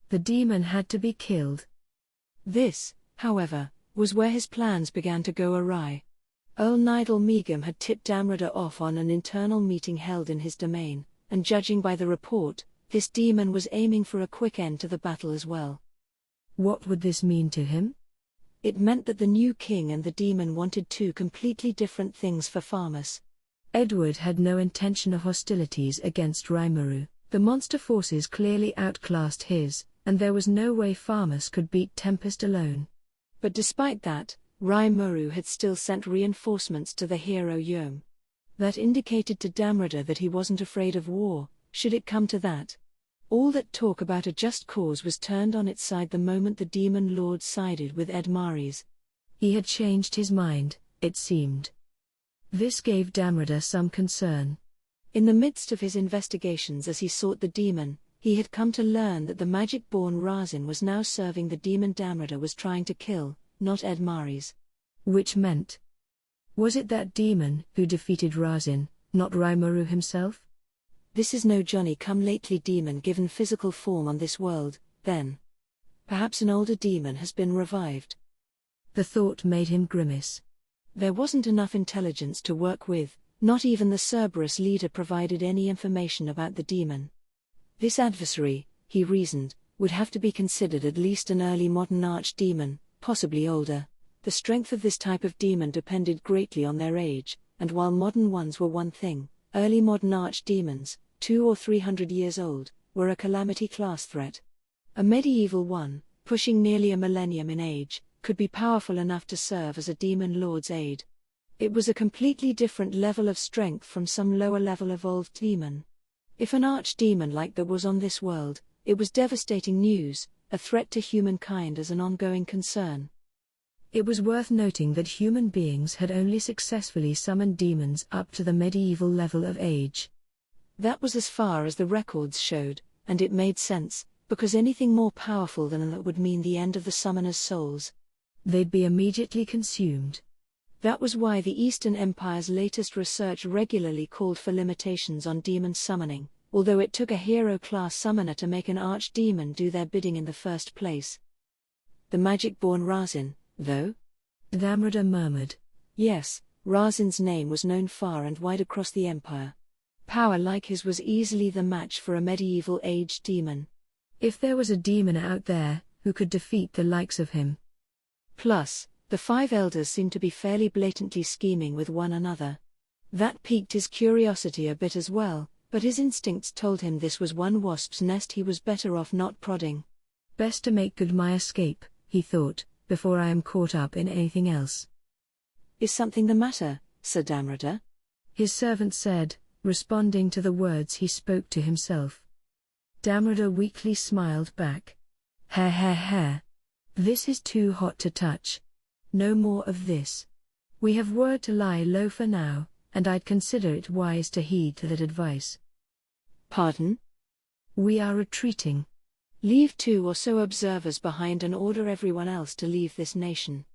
The demon had to be killed.
This, however, was where his plans began to go awry. El Nidal Megum had tipped Damrida off on an internal meeting held in his domain, and judging by the report, this demon was aiming for a quick end to the battle as well.
What would this mean to him?
It meant that the new king and the demon wanted 2 completely different things for Farmus.
Edward had no intention of hostilities against Rimuru. The monster forces clearly outclassed his, and there was no way Farmus could beat Tempest alone.
But despite that, Rimuru had still sent reinforcements to the hero Yum. That indicated to Damrida that he wasn't afraid of war, should it come to that. All that talk about a just cause was turned on its side the moment the demon lord sided with Edmaris.
He had changed his mind, it seemed. This gave Damrida some concern.
In the midst of his investigations as he sought the demon, he had come to learn that the magic-born Razin was now serving the demon Damrida was trying to kill, not Edmaris.
Which meant? Was it that demon who defeated Razin, not Rimuru himself?
This is no Johnny-come-lately demon given physical form on this world, then. Perhaps an older demon has been revived.
The thought made him grimace.
There wasn't enough intelligence to work with, not even the Cerberus leader provided any information about the demon. This adversary, he reasoned, would have to be considered at least an early modern archdemon, possibly older. The strength of this type of demon depended greatly on their age, and while modern ones were one thing, early modern archdemons, 200 or 300 years old, were a calamity class threat. A medieval one, pushing nearly a millennium in age, could be powerful enough to serve as a demon lord's aid. It was a completely different level of strength from some lower-level evolved demon. If an archdemon like that was on this world, it was devastating news, a threat to humankind as an ongoing concern.
It was worth noting that human beings had only successfully summoned demons up to the medieval level of age.
That was as far as the records showed, and it made sense, because anything more powerful than that would mean the end of the summoners' souls.
They'd be immediately consumed.
That was why the Eastern Empire's latest research regularly called for limitations on demon summoning, although it took a hero-class summoner to make an archdemon do their bidding in the first place. The magic-born Razin, though?
Damrada murmured.
Yes, Razin's name was known far and wide across the Empire. Power like his was easily the match for a medieval age demon.
If there was a demon out there who could defeat the likes of him.
Plus, the 5 elders seemed to be fairly blatantly scheming with one another. That piqued his curiosity a bit as well, but his instincts told him this was one wasp's nest he was better off not prodding.
Best to make good my escape, he thought, before I am caught up in anything else.
Is something the matter, Sir Damrada?
His servant said, responding to the words he spoke to himself. Damrada weakly smiled back. Ha. This is too hot to touch. No more of this. We have word to lie low for now, and I'd consider it wise to heed that advice.
Pardon?
We are retreating.
Leave 2 or so observers behind and order everyone else to leave this nation.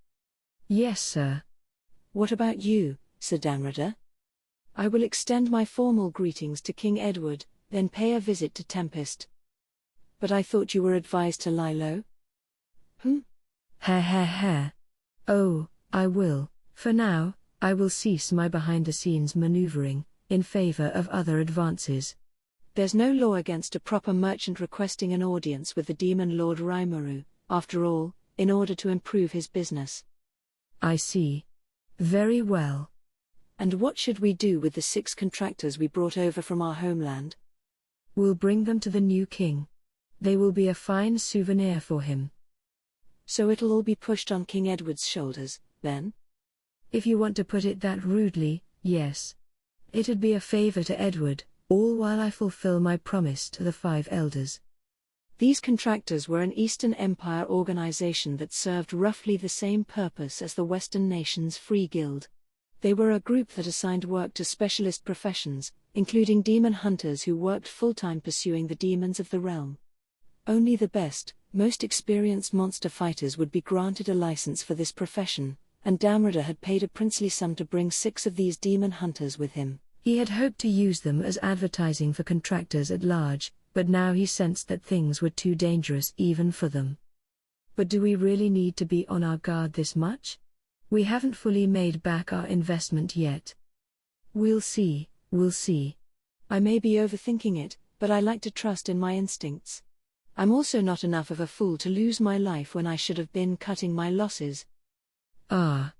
Yes, sir.
What about you, Sir Damrada? I will extend my formal greetings to King Edward, then pay a visit to Tempest. But I thought you were advised to lie low?
Ha. Oh, I will. For now, I will cease my behind-the-scenes maneuvering, in favor of other advances.
There's no law against a proper merchant requesting an audience with the demon lord Raimaru, after all, in order to improve his business.
I see. Very well.
And what should we do with the 6 contractors we brought over from our homeland?
We'll bring them to the new king. They will be a fine souvenir for him.
So it'll all be pushed on King Edward's shoulders, then?
If you want to put it that rudely, yes. It'd be a favor to Edward, all while I fulfill my promise to the 5 elders.
These contractors were an Eastern Empire organization that served roughly the same purpose as the Western nation's Free Guild. They were a group that assigned work to specialist professions, including demon hunters who worked full-time pursuing the demons of the realm. Only the best, most experienced monster fighters would be granted a license for this profession, and Damrada had paid a princely sum to bring 6 of these demon hunters with him.
He had hoped to use them as advertising for contractors at large, but now he sensed that things were too dangerous even for them. But do we really need to be on our guard this much? We haven't fully made back our investment yet. We'll see.
I may be overthinking it, but I like to trust in my instincts. I'm also not enough of a fool to lose my life when I should have been cutting my losses.
Ah.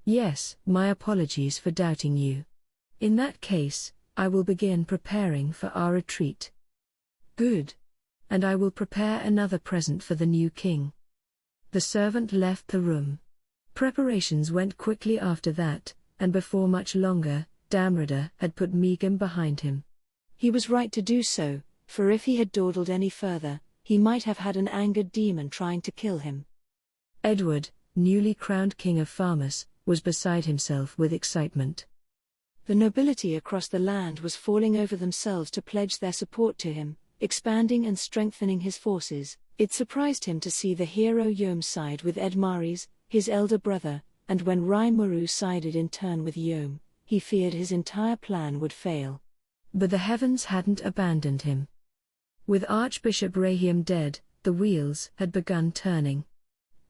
Yes, my apologies for doubting you. In that case, I will begin preparing for our retreat. Good. And I will prepare another present for the new king. The servant left the room. Preparations went quickly after that, and before much longer, Damrada had put Megan behind him.
He was right to do so, for if he had dawdled any further, he might have had an angered demon trying to kill him.
Edward, newly crowned king of Farmus, was beside himself with excitement.
The nobility across the land was falling over themselves to pledge their support to him, expanding and strengthening his forces. It surprised him to see the hero Yom side with Edmaris, his elder brother, and when Raimaru sided in turn with Yom, he feared his entire plan would fail.
But the heavens hadn't abandoned him. With Archbishop Rahim dead, the wheels had begun turning.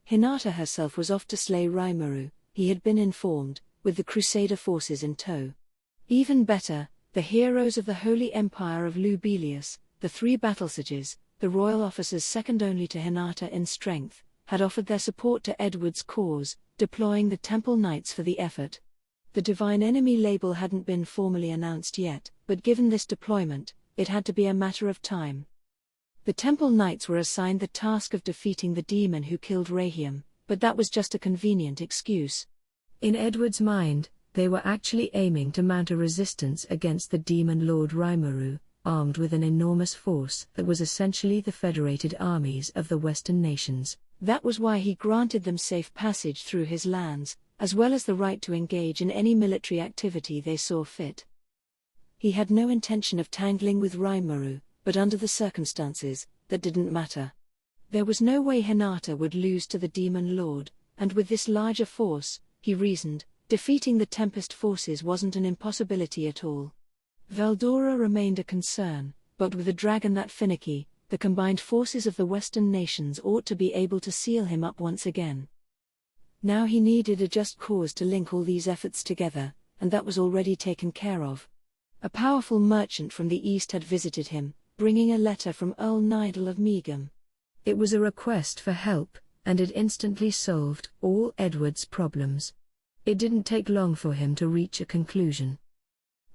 Hinata herself was off to slay Raimaru, he had been informed, with the Crusader forces in tow. Even better, the heroes of the Holy Empire of Lubelius, the 3 battle sages, the royal officers second only to Hinata in strength, had offered their support to Edward's cause, deploying the Temple Knights for the effort. The Divine Enemy label hadn't been formally announced yet, but given this deployment, it had to be a matter of time. The Temple Knights were assigned the task of defeating the demon who killed Rahiam, but that was just a convenient excuse.
In Edward's mind, they were actually aiming to mount a resistance against the demon lord Rimuru, armed with an enormous force that was essentially the federated armies of the Western nations.
That was why he granted them safe passage through his lands, as well as the right to engage in any military activity they saw fit. He had no intention of tangling with Rimuru, but under the circumstances, that didn't matter. There was no way Hinata would lose to the Demon Lord, and with this larger force, he reasoned, defeating the Tempest forces wasn't an impossibility at all. Veldora remained a concern, but with a dragon that finicky, the combined forces of the Western nations ought to be able to seal him up once again. Now he needed a just cause to link all these efforts together, and that was already taken care of. A powerful merchant from the east had visited him, bringing a letter from Earl Nidal of Megum.
It was a request for help, and it instantly solved all Edward's problems. It didn't take long for him to reach a conclusion.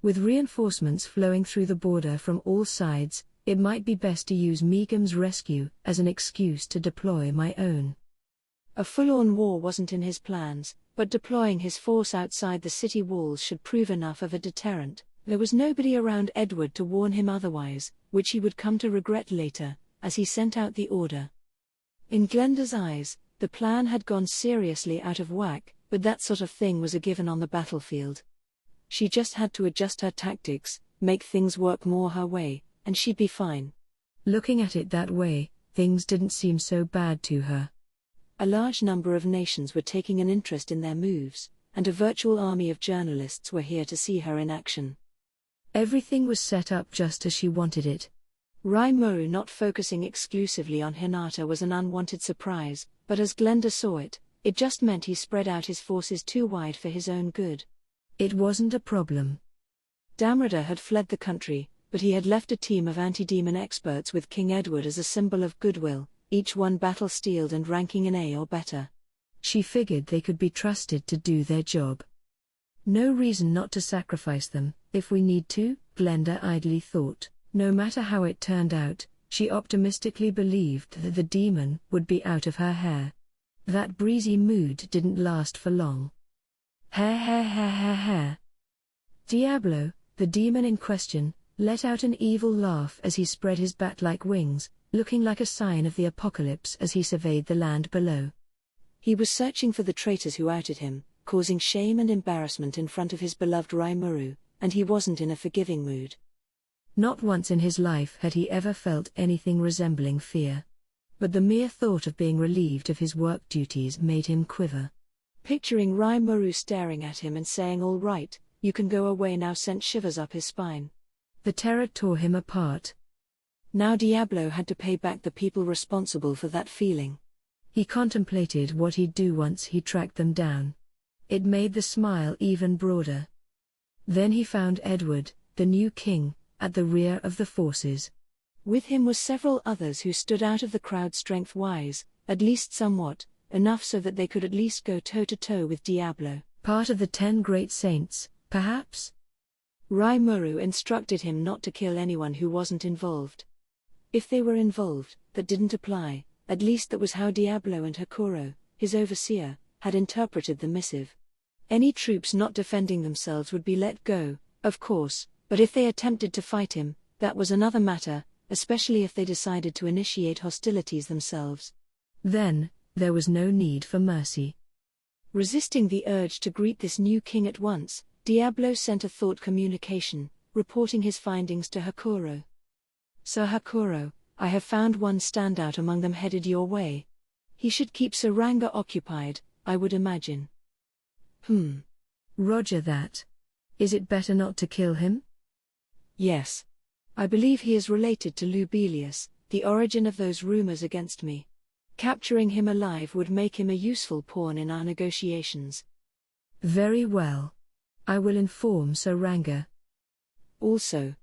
With reinforcements flowing through the border from all sides, it might be best to use Megum's rescue as an excuse to deploy my own.
A full-on war wasn't in his plans, but deploying his force outside the city walls should prove enough of a deterrent. There was nobody around Edward to warn him otherwise, which he would come to regret later, as he sent out the order. In Glenda's eyes, the plan had gone seriously out of whack, but that sort of thing was a given on the battlefield. She just had to adjust her tactics, make things work more her way, and she'd be fine.
Looking at it that way, things didn't seem so bad to her.
A large number of nations were taking an interest in their moves, and a virtual army of journalists were here to see her in action.
Everything was set up just as she wanted it.
Rimuru not focusing exclusively on Hinata was an unwanted surprise, but as Glenda saw it, it just meant he spread out his forces too wide for his own good.
It wasn't a problem.
Damrada had fled the country, but he had left a team of anti-demon experts with King Edward as a symbol of goodwill, each one battle-steeled and ranking an A or better.
She figured they could be trusted to do their job. No reason not to sacrifice them, if we need to, Glenda idly thought. No matter how it turned out, she optimistically believed that the demon would be out of her hair. That breezy mood didn't last for long. Hair. Diablo, the demon in question, let out an evil laugh as he spread his bat-like wings, looking like a sign of the apocalypse as he surveyed the land below.
He was searching for the traitors who outed him, causing shame and embarrassment in front of his beloved Rimuru, and he wasn't in a forgiving mood.
Not once in his life had he ever felt anything resembling fear. But the mere thought of being relieved of his work duties made him quiver.
Picturing Rimuru staring at him and saying "all right, you can go away now" sent shivers up his spine.
The terror tore him apart.
Now Diablo had to pay back the people responsible for that feeling.
He contemplated what he'd do once he tracked them down. It made the smile even broader. Then he found Edward, the new king, at the rear of the forces.
With him were several others who stood out of the crowd strength-wise, at least somewhat, enough so that they could at least go toe-to-toe with Diablo.
Part of the 10 great saints, perhaps?
Rimuru instructed him not to kill anyone who wasn't involved. If they were involved, that didn't apply, at least that was how Diablo and Hakuro, his overseer, had interpreted the missive. Any troops not defending themselves would be let go, of course, but if they attempted to fight him, that was another matter, especially if they decided to initiate hostilities themselves.
Then, there was no need for mercy.
Resisting the urge to greet this new king at once, Diablo sent a thought communication, reporting his findings to Hakuro. "Sir Hakuro, I have found one standout among them headed your way. He should keep Sir Ranga occupied, I would imagine."
Roger that. Is it better not to kill him?
"Yes. I believe he is related to Lubelius, the origin of those rumors against me. Capturing him alive would make him a useful pawn in our negotiations."
Very well. I will inform Sir Ranga.
Also,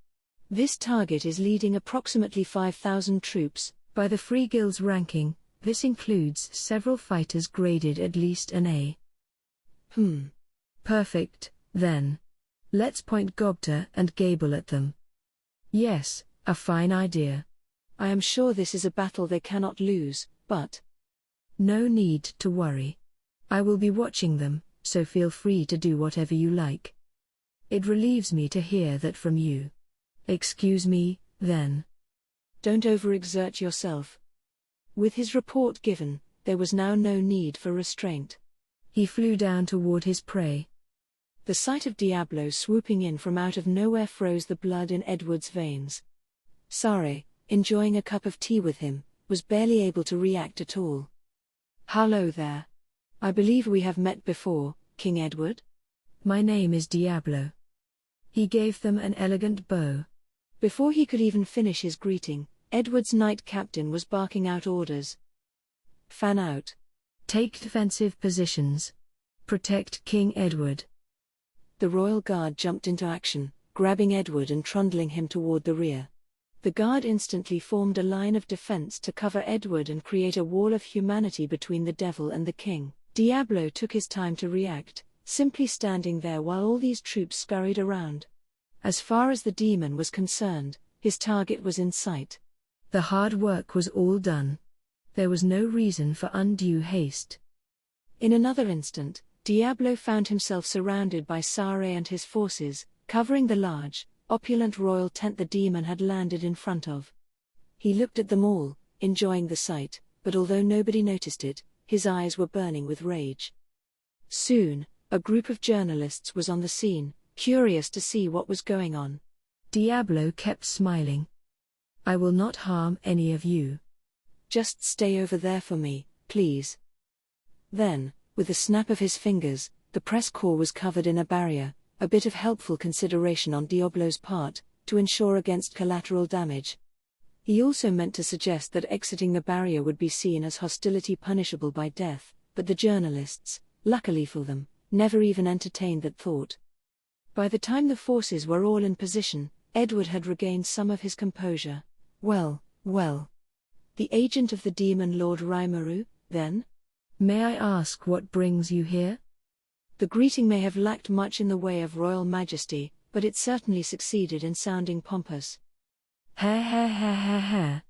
this target is leading approximately 5,000 troops,
By the Free Guild's ranking, this includes several fighters graded at least an A. Perfect, then. Let's point Gobta and Gable at them. Yes, a fine idea.
I am sure this is a battle they cannot lose, but...
No need to worry. I will be watching them, so feel free to do whatever you like. It relieves me to hear that from you. Excuse me, then.
Don't overexert yourself. With his report given, there was now no need for restraint.
He flew down toward his prey.
The sight of Diablo swooping in from out of nowhere froze the blood in Edward's veins. Sare, enjoying a cup of tea with him, was barely able to react at all. Hello there. I believe we have met before, King Edward?
My name is Diablo. He gave them an elegant bow.
Before he could even finish his greeting, Edward's knight captain was barking out orders. Fan out.
Take defensive positions. Protect King Edward.
The royal guard jumped into action, grabbing Edward and trundling him toward the rear. The guard instantly formed a line of defense to cover Edward and create a wall of humanity between the devil and the king. Diablo took his time to react, simply standing there while all these troops scurried around. As far as the demon was concerned, his target was in sight.
The hard work was all done. There was no reason for undue haste.
In another instant, Diablo found himself surrounded by Sare and his forces, covering the large, opulent royal tent the demon had landed in front of. He looked at them all, enjoying the sight, but although nobody noticed it, his eyes were burning with rage. Soon, a group of journalists was on the scene, curious to see what was going on.
Diablo kept smiling. I will not harm any of you.
Just stay over there for me, please. Then, with a snap of his fingers, the press corps was covered in a barrier, a bit of helpful consideration on Diablo's part, to ensure against collateral damage. He also meant to suggest that exiting the barrier would be seen as hostility punishable by death, but the journalists, luckily for them, never even entertained that thought. By the time the forces were all in position, Edward had regained some of his composure. Well. The agent of the demon Lord Rimuru, then?
May I ask what brings you here?
The greeting may have lacked much in the way of royal majesty, but it certainly succeeded in sounding pompous.
Ha.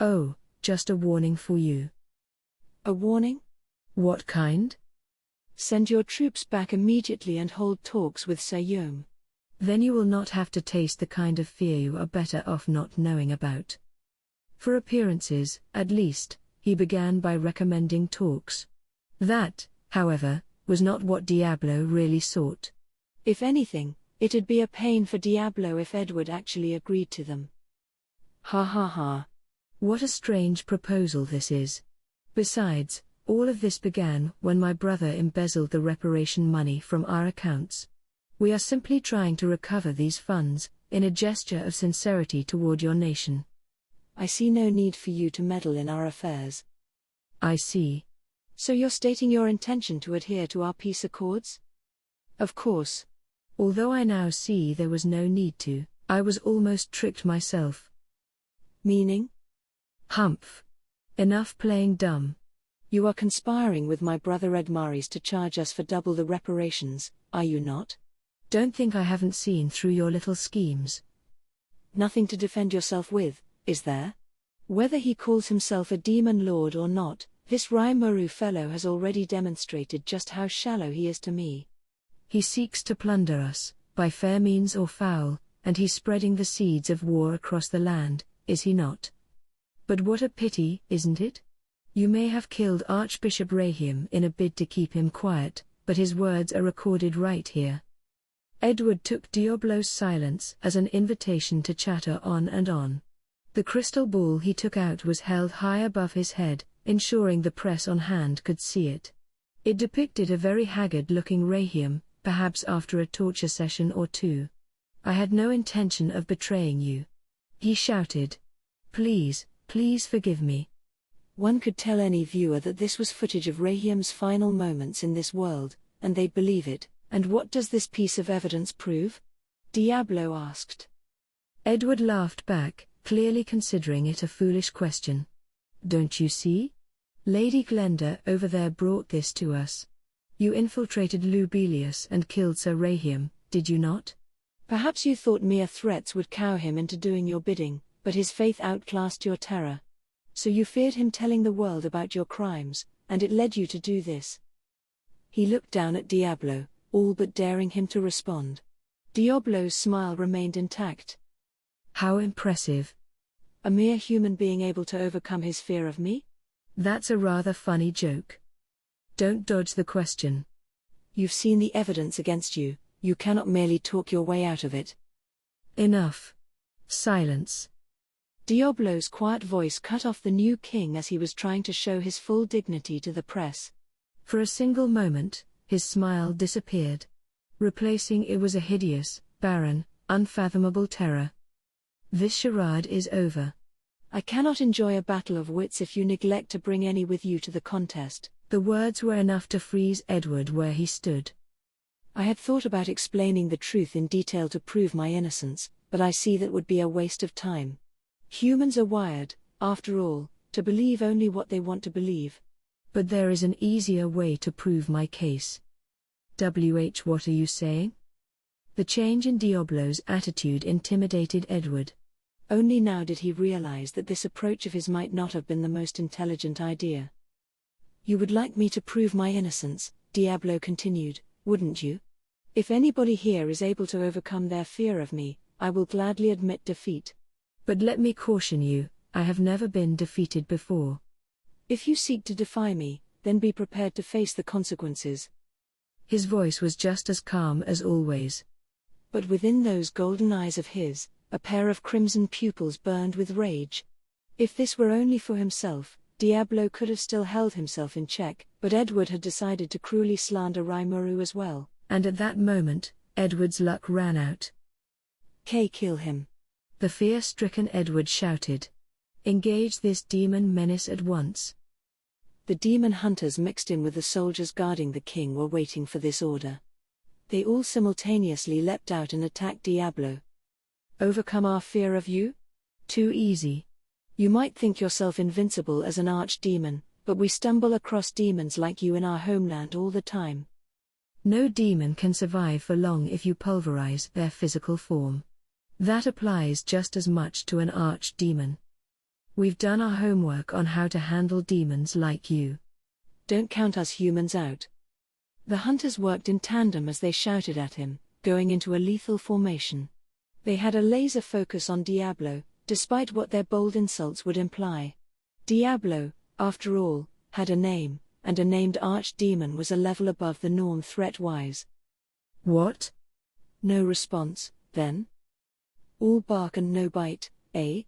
Oh, just a warning for you.
A warning?
What kind?
Send your troops back immediately and hold talks with Sayom.
Then you will not have to taste the kind of fear you are better off not knowing about. For appearances, at least, he began by recommending talks. That, however, was not what Diablo really sought.
If anything, it'd be a pain for Diablo if Edward actually agreed to them. Ha.
What a strange proposal this is. Besides, all of this began when my brother embezzled the reparation money from our accounts. We are simply trying to recover these funds, in a gesture of sincerity toward your nation.
I see no need for you to meddle in our affairs.
I see.
So you're stating your intention to adhere to our peace accords? Of course.
Although I now see there was no need to, I was almost tricked myself.
Meaning?
Humph. Enough playing dumb.
You are conspiring with my brother Edmaris to charge us for double the reparations, are you not?
Don't think I haven't seen through your little schemes.
Nothing to defend yourself with, is there? Whether he calls himself a demon lord or not, this Rimuru fellow has already demonstrated just how shallow he is to me.
He seeks to plunder us, by fair means or foul, and he's spreading the seeds of war across the land, is he not? But what a pity, isn't it? You may have killed Archbishop Rahim in a bid to keep him quiet, but his words are recorded right here. Edward took Diablo's silence as an invitation to chatter on and on. The crystal ball he took out was held high above his head, ensuring the press on hand could see it. It depicted a very haggard-looking Rahim, perhaps after a torture session or two. I had no intention of betraying you. He shouted. Please forgive me.
One could tell any viewer that this was footage of Rahim's final moments in this world, and they'd believe it. And what does this piece of evidence prove? Diablo asked.
Edward laughed back, clearly considering it a foolish question. Don't you see? Lady Glenda over there brought this to us. You infiltrated Lubelius and killed Sir Rahiam, did you not?
Perhaps you thought mere threats would cow him into doing your bidding, but his faith outclassed your terror. So you feared him telling the world about your crimes, and it led you to do this. He looked down at Diablo, all but daring him to respond. Diablo's smile remained intact.
How impressive.
A mere human being able to overcome his fear of me?
That's a rather funny joke. Don't dodge the question.
You've seen the evidence against you, you cannot merely talk your way out of it.
Enough. Silence.
Diablo's quiet voice cut off the new king as he was trying to show his full dignity to the press.
For a single moment, his smile disappeared. Replacing it was a hideous, barren, unfathomable terror. This charade is over.
I cannot enjoy a battle of wits if you neglect to bring any with you to the contest.
The words were enough to freeze Edward where he stood.
I had thought about explaining the truth in detail to prove my innocence, but I see that would be a waste of time. Humans are wired, after all, to believe only what they want to believe.
But there is an easier way to prove my case. What are you saying? The change in Diablo's attitude intimidated Edward.
Only now did he realize that this approach of his might not have been the most intelligent idea. You would like me to prove my innocence, Diablo continued, wouldn't you? If anybody here is able to overcome their fear of me, I will gladly admit defeat.
But let me caution you, I have never been defeated before.
If you seek to defy me, then be prepared to face the consequences.
His voice was just as calm as always.
But within those golden eyes of his, a pair of crimson pupils burned with rage. If this were only for himself, Diablo could have still held himself in check, but Edward had decided to cruelly slander Rimuru as well.
And at that moment, Edward's luck ran out.
Kill him.
The fear-stricken Edward shouted. Engage this demon menace at once.
The demon hunters mixed in with the soldiers guarding the king were waiting for this order. They all simultaneously leapt out and attacked Diablo. Overcome our fear of you?
Too easy.
You might think yourself invincible as an archdemon, but we stumble across demons like you in our homeland all the time.
No demon can survive for long if you pulverize their physical form. That applies just as much to an archdemon. We've done our homework on how to handle demons like you.
Don't count us humans out. The hunters worked in tandem as they shouted at him, going into a lethal formation. They had a laser focus on Diablo, despite what their bold insults would imply. Diablo, after all, had a name, and a named archdemon was a level above the norm threat-wise.
What?
No response, then? All bark and no bite, eh?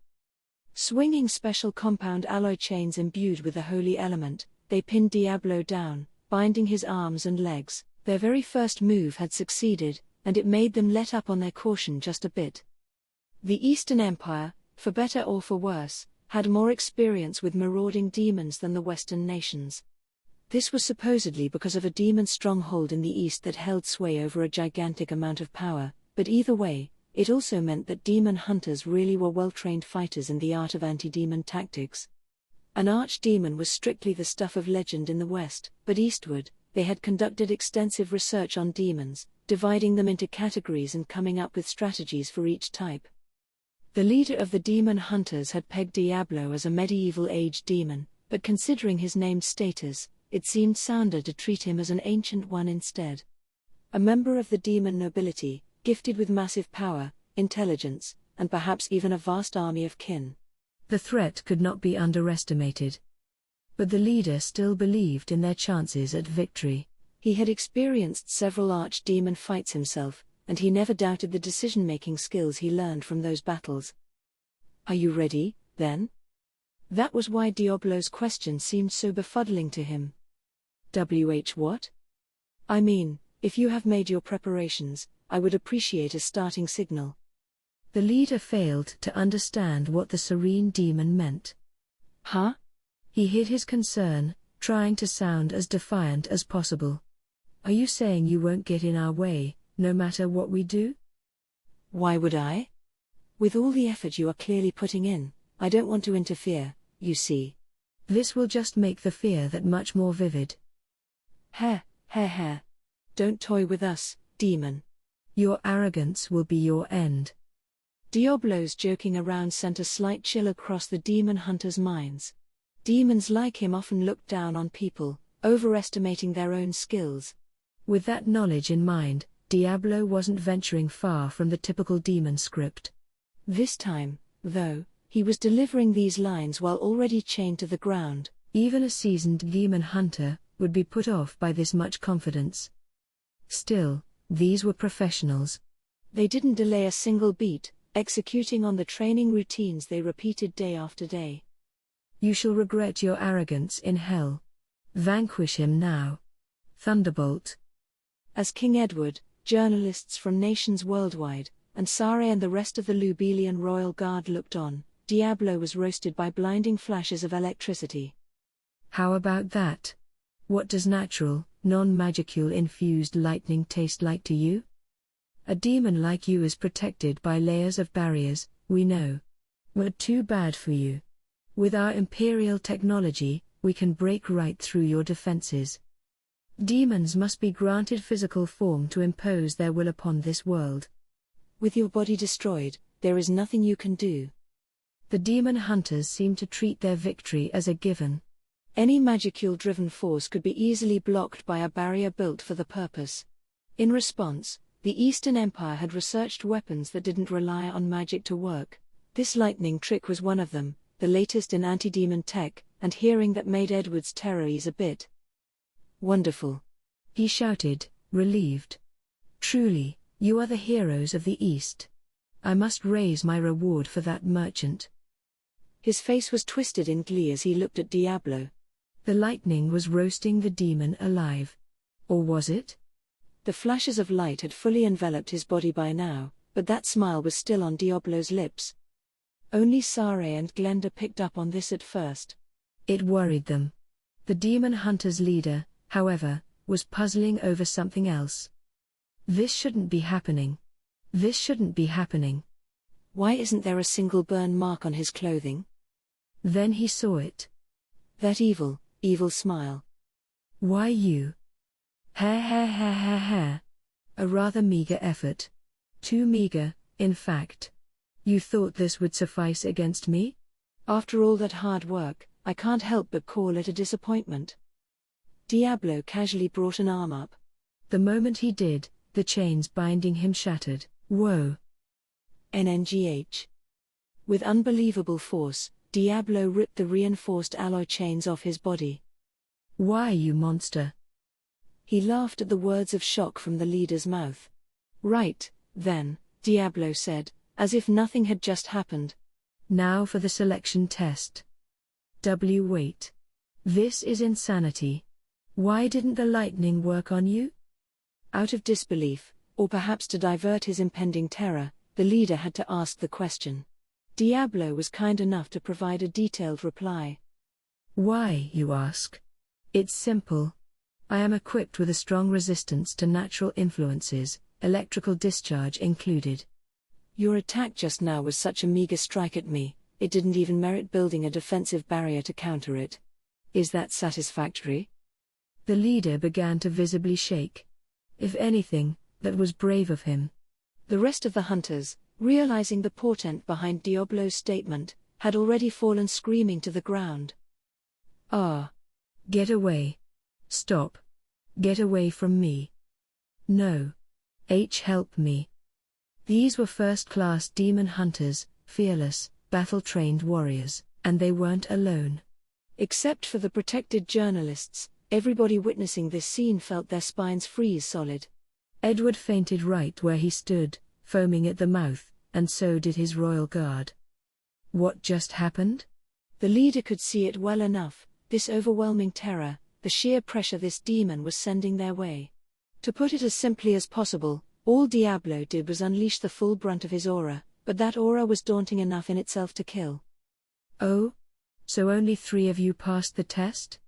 Swinging special compound alloy chains imbued with the holy element, they pinned Diablo down, binding his arms and legs. Their very first move had succeeded, and it made them let up on their caution just a bit. The Eastern Empire, for better or for worse, had more experience with marauding demons than the Western nations. This was supposedly because of a demon stronghold in the East that held sway over a gigantic amount of power, but either way, it also meant that demon hunters really were well-trained fighters in the art of anti-demon tactics. An archdemon was strictly the stuff of legend in the West, but eastward, they had conducted extensive research on demons, dividing them into categories and coming up with strategies for each type. The leader of the demon hunters had pegged Diablo as a medieval age demon, but considering his named status, it seemed sounder to treat him as an ancient one instead. A member of the demon nobility, gifted with massive power, intelligence, and perhaps even a vast army of kin.
The threat could not be underestimated. But the leader still believed in their chances at victory.
He had experienced several archdemon fights himself, and he never doubted the decision-making skills he learned from those battles. Are you ready, then? That was why Diablo's question seemed so befuddling to him. What? I mean, if you have made your preparations, I would appreciate a starting signal.
The leader failed to understand what the serene demon meant.
Huh?
He hid his concern, trying to sound as defiant as possible. Are you saying you won't get in our way, no matter what we do?
Why would I? With all the effort you are clearly putting in, I don't want to interfere, you see.
This will just make the fear that much more vivid.
Heh. Don't toy with us, demon.
Your arrogance will be your end.
Diablo's joking around sent a slight chill across the demon hunter's minds. Demons like him often looked down on people, overestimating their own skills.
With that knowledge in mind, Diablo wasn't venturing far from the typical demon script.
This time, though, he was delivering these lines while already chained to the ground.
Even a seasoned demon hunter would be put off by this much confidence. Still, these were professionals.
They didn't delay a single beat, executing on the training routines they repeated day after day.
You shall regret your arrogance in hell. Vanquish him now. Thunderbolt.
As King Edward, journalists from nations worldwide, and Sare and the rest of the Lubelian royal guard looked on, Diablo was roasted by blinding flashes of electricity.
How about that? What does natural, non-magical infused lightning taste like to you? A demon like you is protected by layers of barriers, we know. We're too bad for you. With our imperial technology, we can break right through your defenses. Demons must be granted physical form to impose their will upon this world.
With your body destroyed, there is nothing you can do.
The demon hunters seem to treat their victory as a given.
Any magicule-driven force could be easily blocked by a barrier built for the purpose. In response, the Eastern Empire had researched weapons that didn't rely on magic to work. This lightning trick was one of them, the latest in anti-demon tech, and hearing that made Edward's terror ease a bit.
Wonderful. He shouted, relieved. Truly, you are the heroes of the East. I must raise my reward for that merchant.
His face was twisted in glee as he looked at Diablo.
The lightning was roasting the demon alive. Or was it?
The flashes of light had fully enveloped his body by now, but that smile was still on Diablo's lips. Only Sare and Glenda picked up on this at first.
It worried them. The demon hunter's leader, however, was puzzling over something else. This shouldn't be happening. This shouldn't be happening.
Why isn't there a single burn mark on his clothing?
Then he saw it.
That evil smile.
Why you? Ha. A rather meager effort. Too meager, in fact. You thought this would suffice against me?
After all that hard work, I can't help but call it a disappointment. Diablo casually brought an arm up.
The moment he did, the chains binding him shattered. Whoa.
NNGH. With unbelievable force, Diablo ripped the reinforced alloy chains off his body.
Why, you monster?
He laughed at the words of shock from the leader's mouth. Right, then, Diablo said, as if nothing had just happened.
Now for the selection test. Wait. This is insanity. Why didn't the lightning work on you?
Out of disbelief, or perhaps to divert his impending terror, the leader had to ask the question. Diablo was kind enough to provide a detailed reply.
Why, you ask? It's simple. I am equipped with a strong resistance to natural influences, electrical discharge included.
Your attack just now was such a meager strike at me, it didn't even merit building a defensive barrier to counter it. Is that satisfactory?
The leader began to visibly shake. If anything, that was brave of him.
The rest of the hunters, realizing the portent behind Diablo's statement, had already fallen screaming to the ground.
Ah! Get away. Stop. Get away from me. No. Help me. These were first-class demon hunters, fearless, battle-trained warriors, and they weren't alone.
Except for the protected journalists, everybody witnessing this scene felt their spines freeze solid.
Edward fainted right where he stood, foaming at the mouth, and so did his royal guard. What just happened?
The leader could see it well enough, this overwhelming terror, the sheer pressure this demon was sending their way. To put it as simply as possible, all Diablo did was unleash the full brunt of his aura, but that aura was daunting enough in itself to kill.
Oh? So only 3 of you passed the test?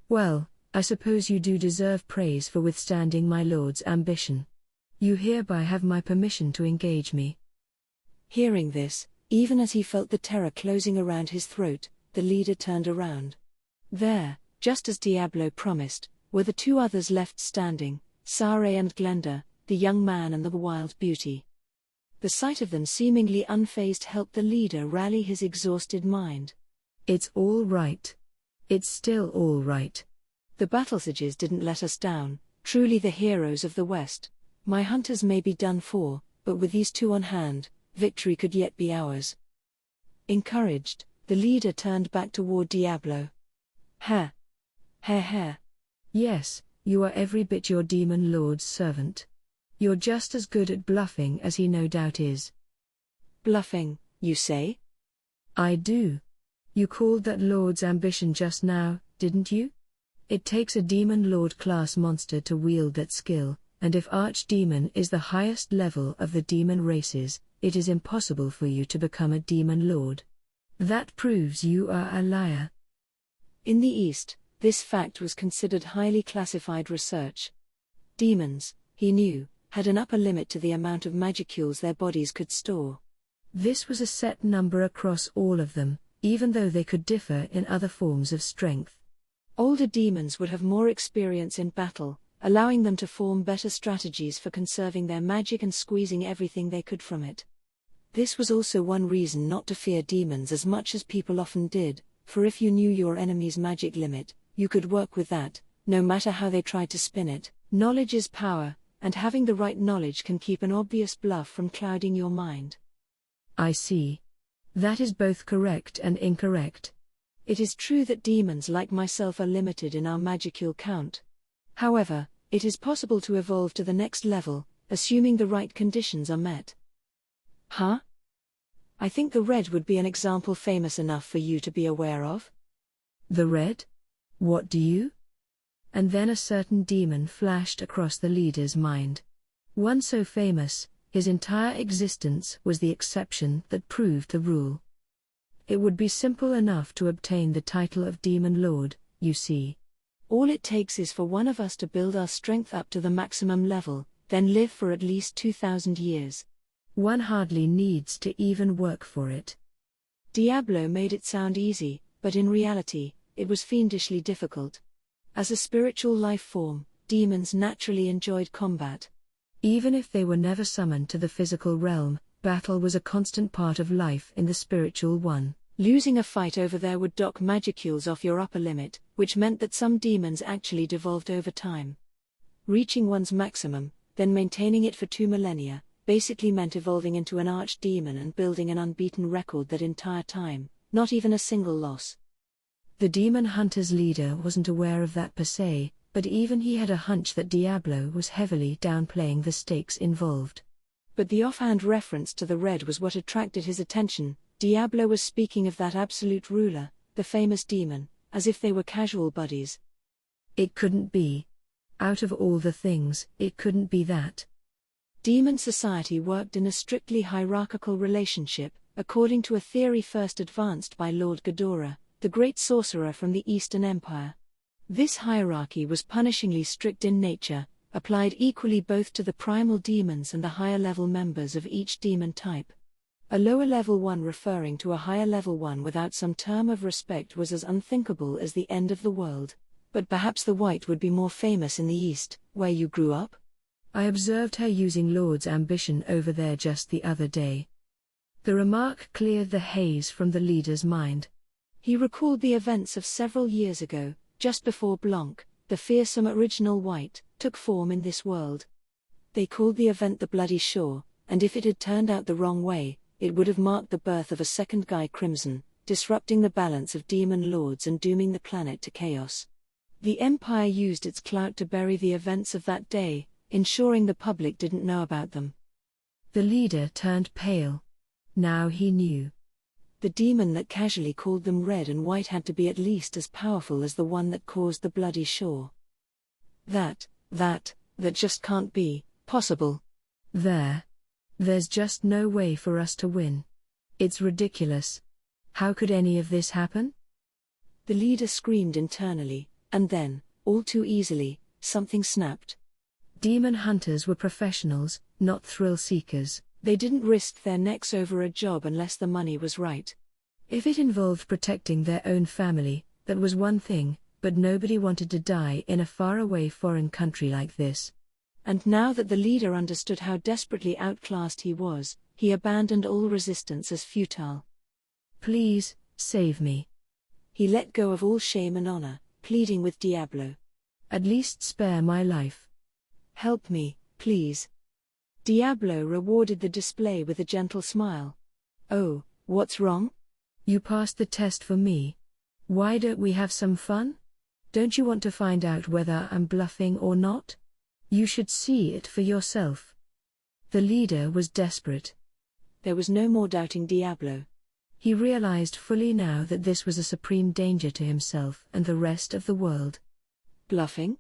Well, I suppose you do deserve praise for withstanding my lord's ambition. You hereby have my permission to engage me.
Hearing this, even as he felt the terror closing around his throat, the leader turned around. There, just as Diablo promised, were the two others left standing, Sare and Glenda, the young man and the wild beauty. The sight of them seemingly unfazed helped the leader rally his exhausted mind.
It's all right. It's still all right.
The battlesages didn't let us down, truly the heroes of the West. My hunters may be done for, but with these two on hand, victory could yet be ours. Encouraged, the leader turned back toward Diablo. Ha! Ha!
Yes, you are every bit your demon lord's servant. You're just as good at bluffing as he no doubt is.
Bluffing, you say?
I do. You called that lord's ambition just now, didn't you? It takes a demon lord class monster to wield that skill, and if archdemon is the highest level of the demon races, it is impossible for you to become a demon lord. That proves you are a liar.
In the East, this fact was considered highly classified research. Demons, he knew, had an upper limit to the amount of magicules their bodies could store.
This was a set number across all of them, even though they could differ in other forms of strength.
Older demons would have more experience in battle, allowing them to form better strategies for conserving their magic and squeezing everything they could from it. This was also one reason not to fear demons as much as people often did, for if you knew your enemy's magic limit, you could work with that, no matter how they tried to spin it. Knowledge is power, and having the right knowledge can keep an obvious bluff from clouding your mind.
I see. That is both correct and incorrect.
It is true that demons like myself are limited in our magicule count. However, it is possible to evolve to the next level, assuming the right conditions are met. Huh? I think the red would be an example famous enough for you to be aware of.
The red? What do you? And then a certain demon flashed across the leader's mind. One so famous, his entire existence was the exception that proved the rule. It would be simple enough to obtain the title of Demon Lord, you see.
All it takes is for one of us to build our strength up to the maximum level, then live for at least 2,000 years.
One hardly needs to even work for it.
Diablo made it sound easy, but in reality, it was fiendishly difficult. As a spiritual life form, demons naturally enjoyed combat.
Even if they were never summoned to the physical realm, battle was a constant part of life in the spiritual one.
Losing a fight over there would dock magicules off your upper limit, which meant that some demons actually devolved over time. Reaching one's maximum, then maintaining it for 2 millennia, basically meant evolving into an archdemon and building an unbeaten record that entire time, not even a single loss.
The demon hunter's leader wasn't aware of that per se, but even he had a hunch that Diablo was heavily downplaying the stakes involved.
But the offhand reference to the red was what attracted his attention. Diablo was speaking of that absolute ruler, the famous demon, as if they were casual buddies.
It couldn't be. Out of all the things, it couldn't be that.
Demon society worked in a strictly hierarchical relationship, according to a theory first advanced by Lord Ghidorah, the great sorcerer from the Eastern Empire. This hierarchy was punishingly strict in nature, applied equally both to the primal demons and the higher-level members of each demon type. A lower-level one referring to a higher-level one without some term of respect was as unthinkable as the end of the world. But perhaps the white would be more famous in the East, where you grew up?
I observed her using Lord's ambition over there just the other day. The remark cleared the haze from the leader's mind.
He recalled the events of several years ago, just before Blanc, the fearsome original white, took form in this world. They called the event the Bloody Shore, and if it had turned out the wrong way, it would have marked the birth of a second Guy Crimson, disrupting the balance of demon lords and dooming the planet to chaos. The Empire used its clout to bury the events of that day, ensuring the public didn't know about them.
The leader turned pale. Now he knew.
The demon that casually called them red and white had to be at least as powerful as the one that caused the Bloody Shore. That just can't be possible.
There's just no way for us to win. It's ridiculous. How could any of this happen?
The leader screamed internally, and then, all too easily, something snapped.
Demon hunters were professionals, not thrill seekers.
They didn't risk their necks over a job unless the money was right.
If it involved protecting their own family, That was one thing, but nobody wanted to die in a faraway foreign country like this.
And now that the leader understood how desperately outclassed he was, he abandoned all resistance as futile.
Please, save me.
He let go of all shame and honor, pleading with Diablo.
At least spare my life.
Help me, please. Diablo rewarded the display with a gentle smile. Oh, what's wrong?
You passed the test for me. Why don't we have some fun? Don't you want to find out whether I'm bluffing or not? You should see it for yourself. The leader was desperate.
There was no more doubting Diablo.
He realized fully now that this was a supreme danger to himself and the rest of the world.
Bluffing?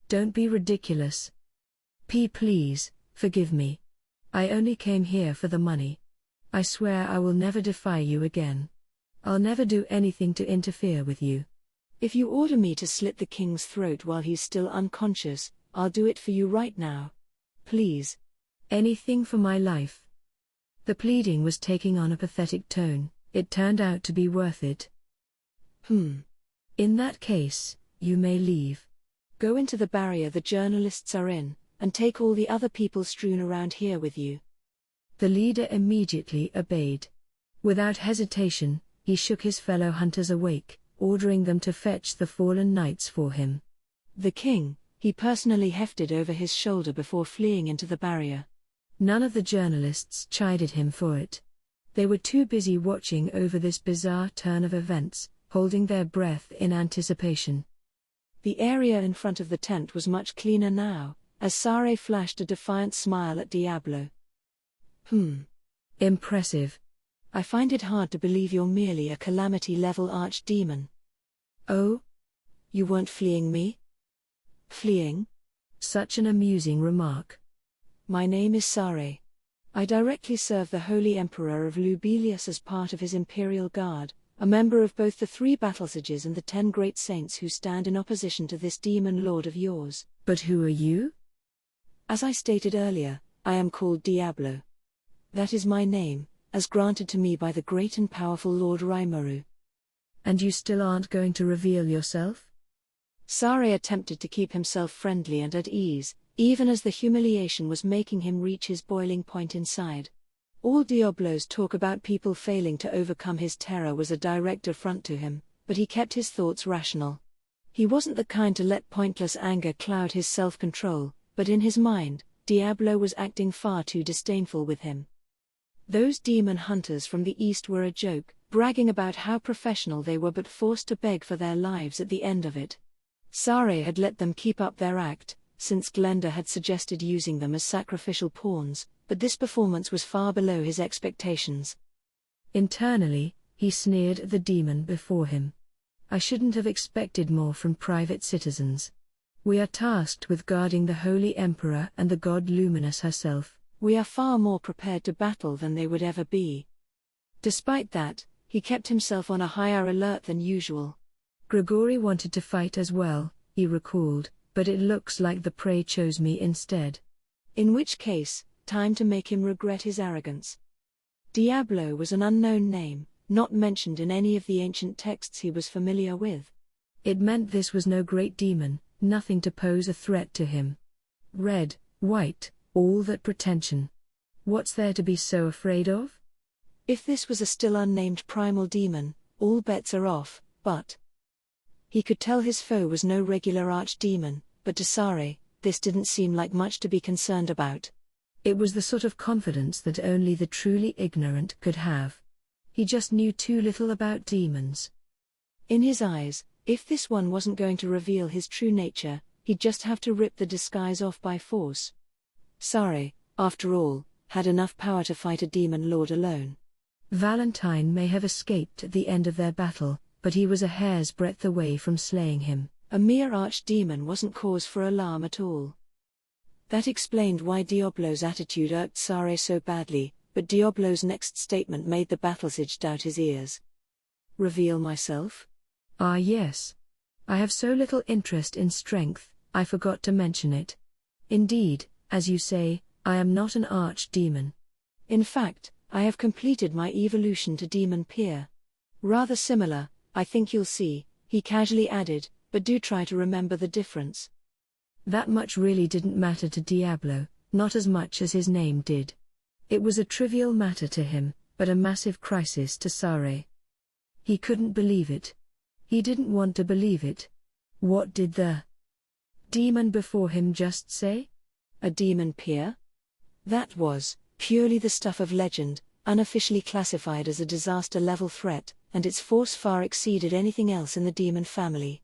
Don't be ridiculous. Please, forgive me. I only came here for the money. I swear I will never defy you again. I'll never do anything to interfere with you.
If you order me to slit the king's throat while he's still unconscious, I'll do it for you right now. Please.
Anything for my life. The pleading was taking on a pathetic tone. It turned out to be worth it. In that case, you may leave.
Go into the barrier the journalists are in, and take all the other people strewn around here with you.
The leader immediately obeyed. Without hesitation, he shook his fellow hunters awake, ordering them to fetch the fallen knights for him.
The king, he personally hefted over his shoulder before fleeing into the barrier.
None of the journalists chided him for it. They were too busy watching over this bizarre turn of events, holding their breath in anticipation.
The area in front of the tent was much cleaner now, as Sare flashed a defiant smile at Diablo.
Impressive.
I find it hard to believe you're merely a calamity-level archdemon.
Oh?
You weren't fleeing me? Fleeing?
Such an amusing remark.
My name is Sare. I directly serve the Holy Emperor of Lubelius as part of his Imperial Guard, a member of both the 3 battlesages and the 10 great saints who stand in opposition to this demon lord of yours.
But who are you?
As I stated earlier, I am called Diablo. That is my name, as granted to me by the great and powerful Lord Rimuru.
And you still aren't going to reveal yourself?
Sare attempted to keep himself friendly and at ease, even as the humiliation was making him reach his boiling point inside. All Diablo's talk about people failing to overcome his terror was a direct affront to him, but he kept his thoughts rational. He wasn't the kind to let pointless anger cloud his self-control, but in his mind, Diablo was acting far too disdainful with him. Those demon hunters from the east were a joke, bragging about how professional they were but forced to beg for their lives at the end of it. Sare had let them keep up their act, since Glenda had suggested using them as sacrificial pawns, but this performance was far below his expectations.
Internally, he sneered at the demon before him. I shouldn't have expected more from private citizens. We are tasked with guarding the Holy Emperor and the God Luminous herself.
We are far more prepared to battle than they would ever be. Despite that, he kept himself on a higher alert than usual.
Grigori wanted to fight as well, he recalled, but it looks like the prey chose me instead.
In which case, time to make him regret his arrogance. Diablo was an unknown name, not mentioned in any of the ancient texts he was familiar with.
It meant this was no great demon, nothing to pose a threat to him. Red, white, all that pretension. What's there to be so afraid of?
If this was a still unnamed primal demon, all bets are off, but he could tell his foe was no regular archdemon, but to Sare, this didn't seem like much to be concerned about.
It was the sort of confidence that only the truly ignorant could have. He just knew too little about demons.
In his eyes, if this one wasn't going to reveal his true nature, he'd just have to rip the disguise off by force. Sare, after all, had enough power to fight a demon lord alone.
Valentine may have escaped at the end of their battle, but he was a hair's breadth away from slaying him.
A mere archdemon wasn't cause for alarm at all. That explained why Diablo's attitude irked Sare so badly, but Diablo's next statement made the battlesage doubt his ears. Reveal myself?
Ah yes. I have so little interest in strength, I forgot to mention it. Indeed, as you say, I am not an archdemon.
In fact, I have completed my evolution to demon peer. Rather similar, I think you'll see, He casually added, "But do try to remember the difference."
That much really didn't matter to Diablo, not as much as his name did. It was a trivial matter to him, but a massive crisis to Sare. He couldn't believe it. He didn't want to believe it. What did the demon before him just say?
A demon peer? That was purely the stuff of legend, unofficially classified as a disaster-level threat, and its force far exceeded anything else in the demon family.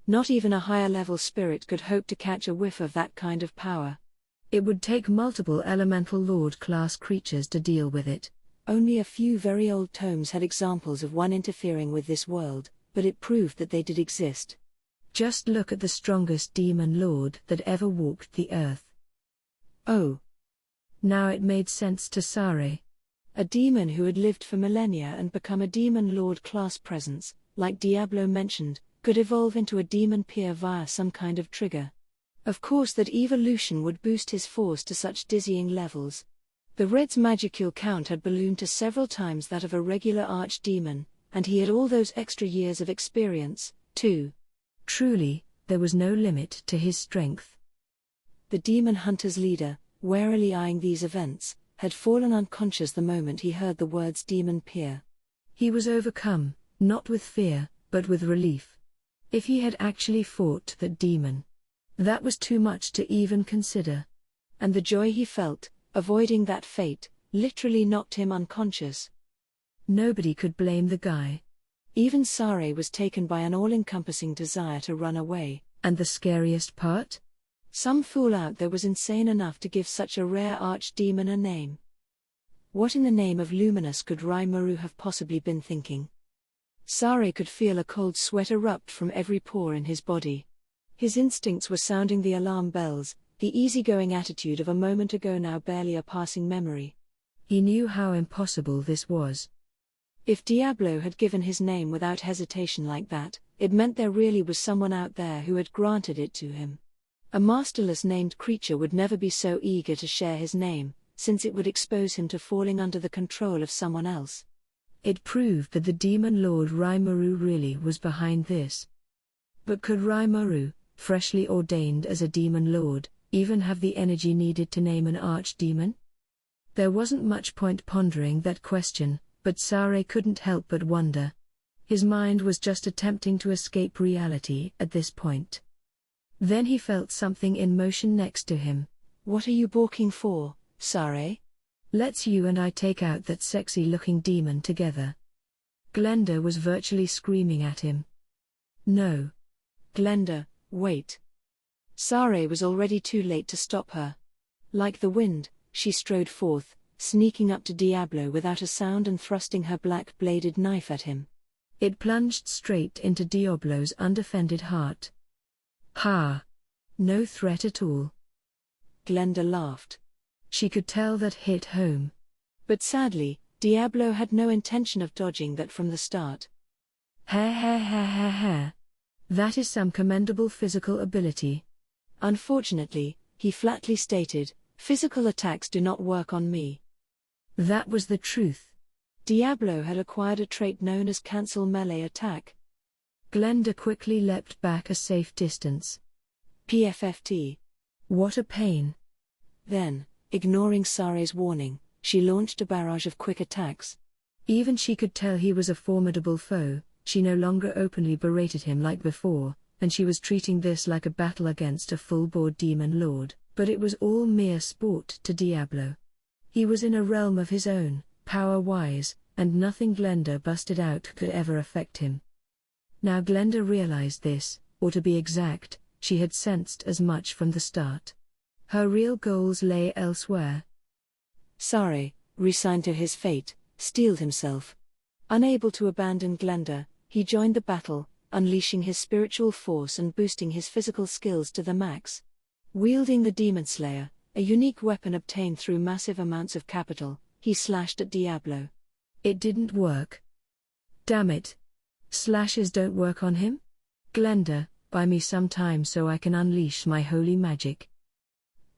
Not even a higher-level spirit could hope to catch a whiff of that kind of power.
It would take multiple elemental lord-class creatures to deal with it.
Only a few very old tomes had examples of one interfering with this world, but it proved that they did exist.
Just look at the strongest demon lord that ever walked the earth.
Oh.
Now it made sense to Sare.
A demon who had lived for millennia and become a demon lord-class presence, like Diablo mentioned, could evolve into a demon peer via some kind of trigger. Of course that evolution would boost his force to such dizzying levels. The Red's magicule count had ballooned to several times that of a regular archdemon, and he had all those extra years of experience, too.
Truly, there was no limit to his strength.
The demon hunter's leader, warily eyeing these events, had fallen unconscious the moment he heard the words demon peer.
He was overcome, not with fear, but with relief. If he had actually fought that demon, that was too much to even consider.
And the joy he felt, avoiding that fate, literally knocked him unconscious.
Nobody could blame the guy.
Even Sare was taken by an all-encompassing desire to run away.
And the scariest part?
Some fool out there was insane enough to give such a rare archdemon a name. What in the name of Luminous could Rimuru have possibly been thinking? Sare could feel a cold sweat erupt from every pore in his body. His instincts were sounding the alarm bells, the easygoing attitude of a moment ago now barely a passing memory.
He knew how impossible this was.
If Diablo had given his name without hesitation like that, it meant there really was someone out there who had granted it to him. A masterless named creature would never be so eager to share his name, since it would expose him to falling under the control of someone else.
It proved that the demon lord Rimuru really was behind this. But could Rimuru, freshly ordained as a demon lord, even have the energy needed to name an archdemon? There wasn't much point pondering that question, but Sare couldn't help but wonder. His mind was just attempting to escape reality at this point. Then he felt something in motion next to him.
"What are you balking for, Sare?"
"Let's you and I take out that sexy-looking demon together." Glenda was virtually screaming at him. "No.
Glenda, wait." Sare was already too late to stop her. Like the wind, she strode forth, sneaking up to Diablo without a sound and thrusting her black-bladed knife at him.
It plunged straight into Diablo's undefended heart. Ha! No threat at all.
Glenda laughed.
She could tell that hit home.
But sadly, Diablo had no intention of dodging that from the start.
Ha ha ha ha ha. That is some commendable physical ability.
Unfortunately, he flatly stated, "Physical attacks do not work on me."
That was the truth.
Diablo had acquired a trait known as cancel melee attack.
Glenda quickly leapt back a safe distance.
PFFT.
What a pain.
Then, ignoring Sare's warning, she launched a barrage of quick attacks.
Even she could tell he was a formidable foe. She no longer openly berated him like before, and she was treating this like a battle against a full-bore demon lord, but it was all mere sport to Diablo. He was in a realm of his own, power-wise, and nothing Glenda busted out could ever affect him. Now Glenda realized this, or to be exact, she had sensed as much from the start. Her real goals lay elsewhere.
Sare, resigned to his fate, steeled himself. Unable to abandon Glenda, he joined the battle, unleashing his spiritual force and boosting his physical skills to the max. Wielding the Demon Slayer, a unique weapon obtained through massive amounts of capital, he slashed at Diablo.
It didn't work. Damn it. Slashes don't work on him? Glenda, buy me some time so I can unleash my holy magic.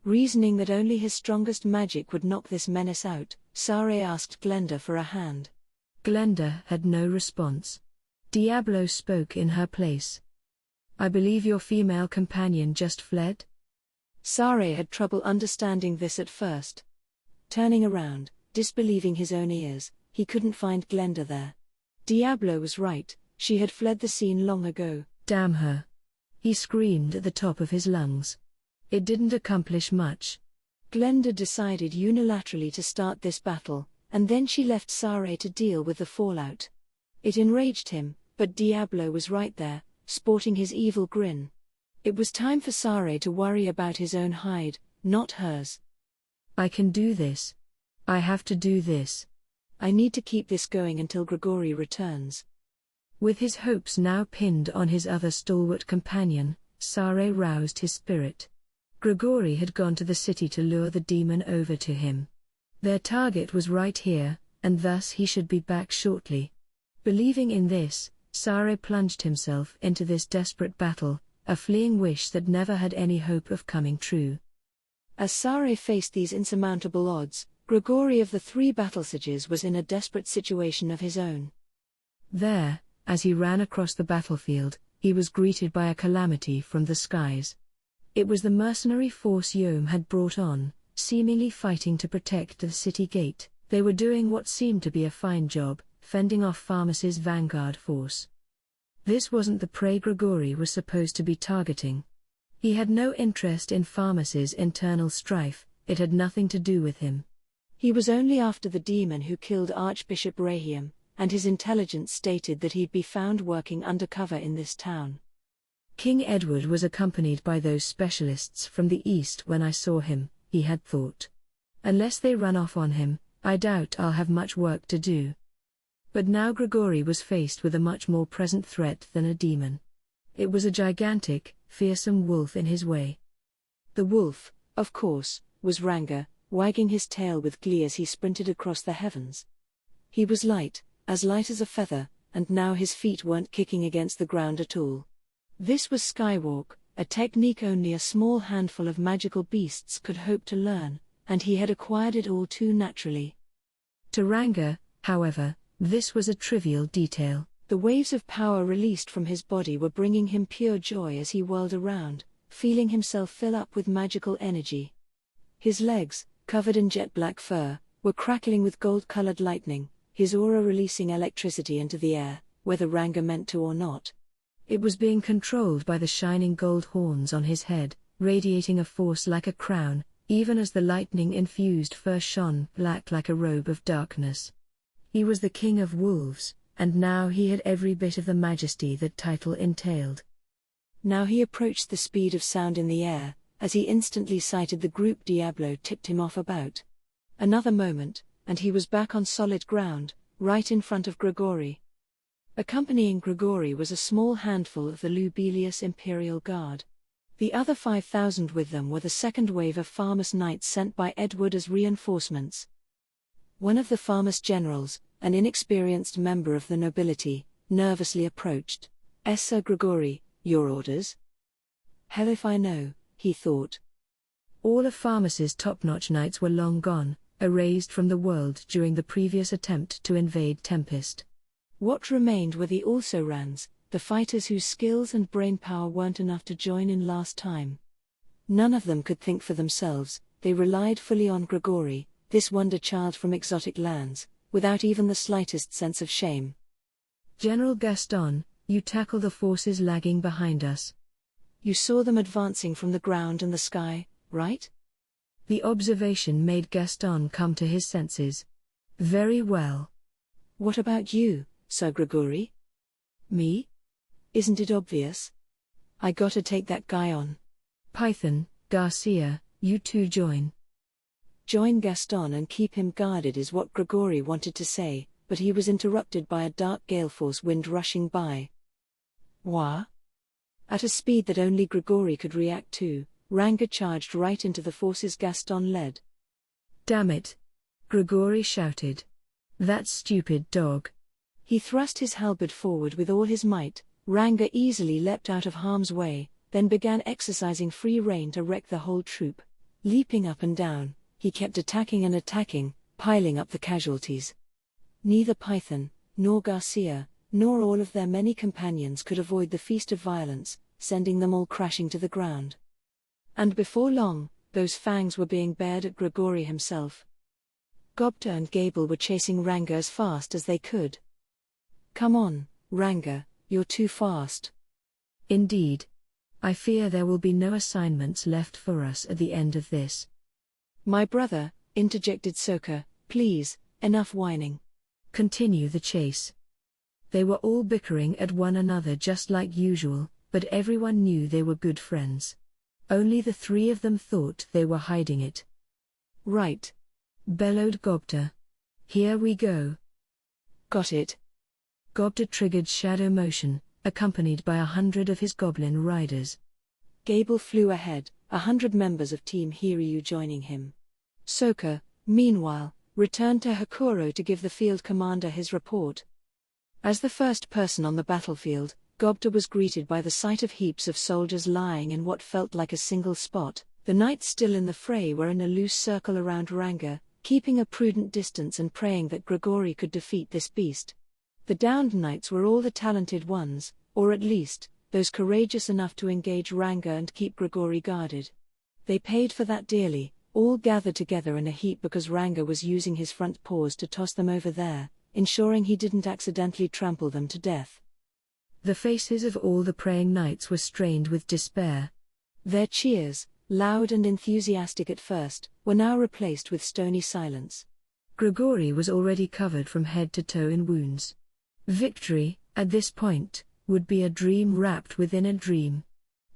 Reasoning that only his strongest magic would knock this menace out, Sare asked Glenda for a hand.
Glenda had no response. Diablo spoke in her place. I believe your female companion just fled?
Sare had trouble understanding this at first. Turning around, disbelieving his own ears, he couldn't find Glenda there. Diablo was right, she had fled the scene long ago.
Damn her. He screamed at the top of his lungs. It didn't accomplish much.
Glenda decided unilaterally to start this battle, and then she left Sare to deal with the fallout. It enraged him, but Diablo was right there, sporting his evil grin. It was time for Sare to worry about his own hide, not hers.
I can do this. I have to do this.
I need to keep this going until Grigori returns.
With his hopes now pinned on his other stalwart companion, Sare roused his spirit. Grigori had gone to the city to lure the demon over to him. Their target was right here, and thus he should be back shortly. Believing in this, Sare plunged himself into this desperate battle, a fleeing wish that never had any hope of coming true.
As Sare faced these insurmountable odds, Grigori of the three battle sages was in a desperate situation of his own.
There, as he ran across the battlefield, he was greeted by a calamity from the skies. It was the mercenary force Yom had brought on, seemingly fighting to protect the city gate. They were doing what seemed to be a fine job, fending off Pharmas's vanguard force. This wasn't the prey Grigori was supposed to be targeting. He had no interest in Pharmas's internal strife, it had nothing to do with him.
He was only after the demon who killed Archbishop Rahiam, and his intelligence stated that he'd be found working undercover in this town.
King Edward was accompanied by those specialists from the east when I saw him, he had thought. Unless they run off on him, I doubt I'll have much work to do. But now Grigori was faced with a much more present threat than a demon. It was a gigantic, fearsome wolf in his way.
The wolf, of course, was Ranga, wagging his tail with glee as he sprinted across the heavens. He was light as a feather, and now his feet weren't kicking against the ground at all. This was skywalk, a technique only a small handful of magical beasts could hope to learn, and he had acquired it all too naturally.
To Ranga, however, this was a trivial detail.
The waves of power released from his body were bringing him pure joy as he whirled around, feeling himself fill up with magical energy. His legs, covered in jet black fur, were crackling with gold-colored lightning, his aura releasing electricity into the air, whether Ranga meant to or not.
It was being controlled by the shining gold horns on his head, radiating a force like a crown, even as the lightning-infused fur shone black like a robe of darkness. He was the king of wolves, and now he had every bit of the majesty that title entailed.
Now he approached the speed of sound in the air, as he instantly sighted the group Diablo tipped him off about. Another moment, and he was back on solid ground, right in front of Grigori. Accompanying Grigori was a small handful of the Lubelius Imperial Guard. The other 5,000 with them were the second wave of Pharmas knights sent by Edward as reinforcements. One of the Pharmas generals, an inexperienced member of the nobility, nervously approached. "Sir Grigori, your orders?" "Hell if I know," he thought.
All of Pharmas's top-notch knights were long gone, erased from the world during the previous attempt to invade Tempest.
What remained were the also-rans, the fighters whose skills and brainpower weren't enough to join in last time. None of them could think for themselves, they relied fully on Grigori, this wonder child from exotic lands, without even the slightest sense of shame.
"General Gaston, you tackle the forces lagging behind us.
You saw them advancing from the ground and the sky, right?"
The observation made Gaston come to his senses. "Very well."
"What about you, Sir Grigori?"
"Me?
Isn't it obvious? I gotta take that guy on."
"Python, Garcia, you two join."
"Join Gaston and keep him guarded" is what Grigori wanted to say, but he was interrupted by a dark gale-force wind rushing by. Wah! At a speed that only Grigori could react to, Ranga charged right into the forces Gaston led.
"Damn it!" Grigori shouted. "That stupid dog."
He thrust his halberd forward with all his might. Ranga easily leapt out of harm's way, then began exercising free rein to wreck the whole troop. Leaping up and down, he kept attacking and attacking, piling up the casualties. Neither Python, nor Garcia, nor all of their many companions could avoid the feast of violence, sending them all crashing to the ground. And before long, those fangs were being bared at Grigory himself. Gobta and Gable were chasing Ranga as fast as they could. "Come on, Ranga, you're too fast."
Indeed. I fear there will be no assignments left for us at the end of this.
"My brother," interjected Soka, "please, enough whining.
Continue the chase." They were all bickering at one another just like usual, but everyone knew they were good friends. Only the three of them thought they were hiding it.
"Right,"
bellowed Gobta. "Here we go."
"Got it."
Gobta triggered shadow motion, accompanied by 100 of his goblin riders.
Gable flew ahead, 100 members of Team Hiryu joining him. Soka, meanwhile, returned to Hakuro to give the field commander his report. As the first person on the battlefield, Gobta was greeted by the sight of heaps of soldiers lying in what felt like a single spot. The knights still in the fray were in a loose circle around Ranga, keeping a prudent distance and praying that Grigory could defeat this beast. The downed knights were all the talented ones, or at least, those courageous enough to engage Ranga and keep Grigory guarded. They paid for that dearly, all gathered together in a heap because Ranga was using his front paws to toss them over there, ensuring he didn't accidentally trample them to death.
The faces of all the praying knights were strained with despair.
Their cheers, loud and enthusiastic at first, were now replaced with stony silence.
Grigory was already covered from head to toe in wounds. Victory, at this point, would be a dream wrapped within a dream.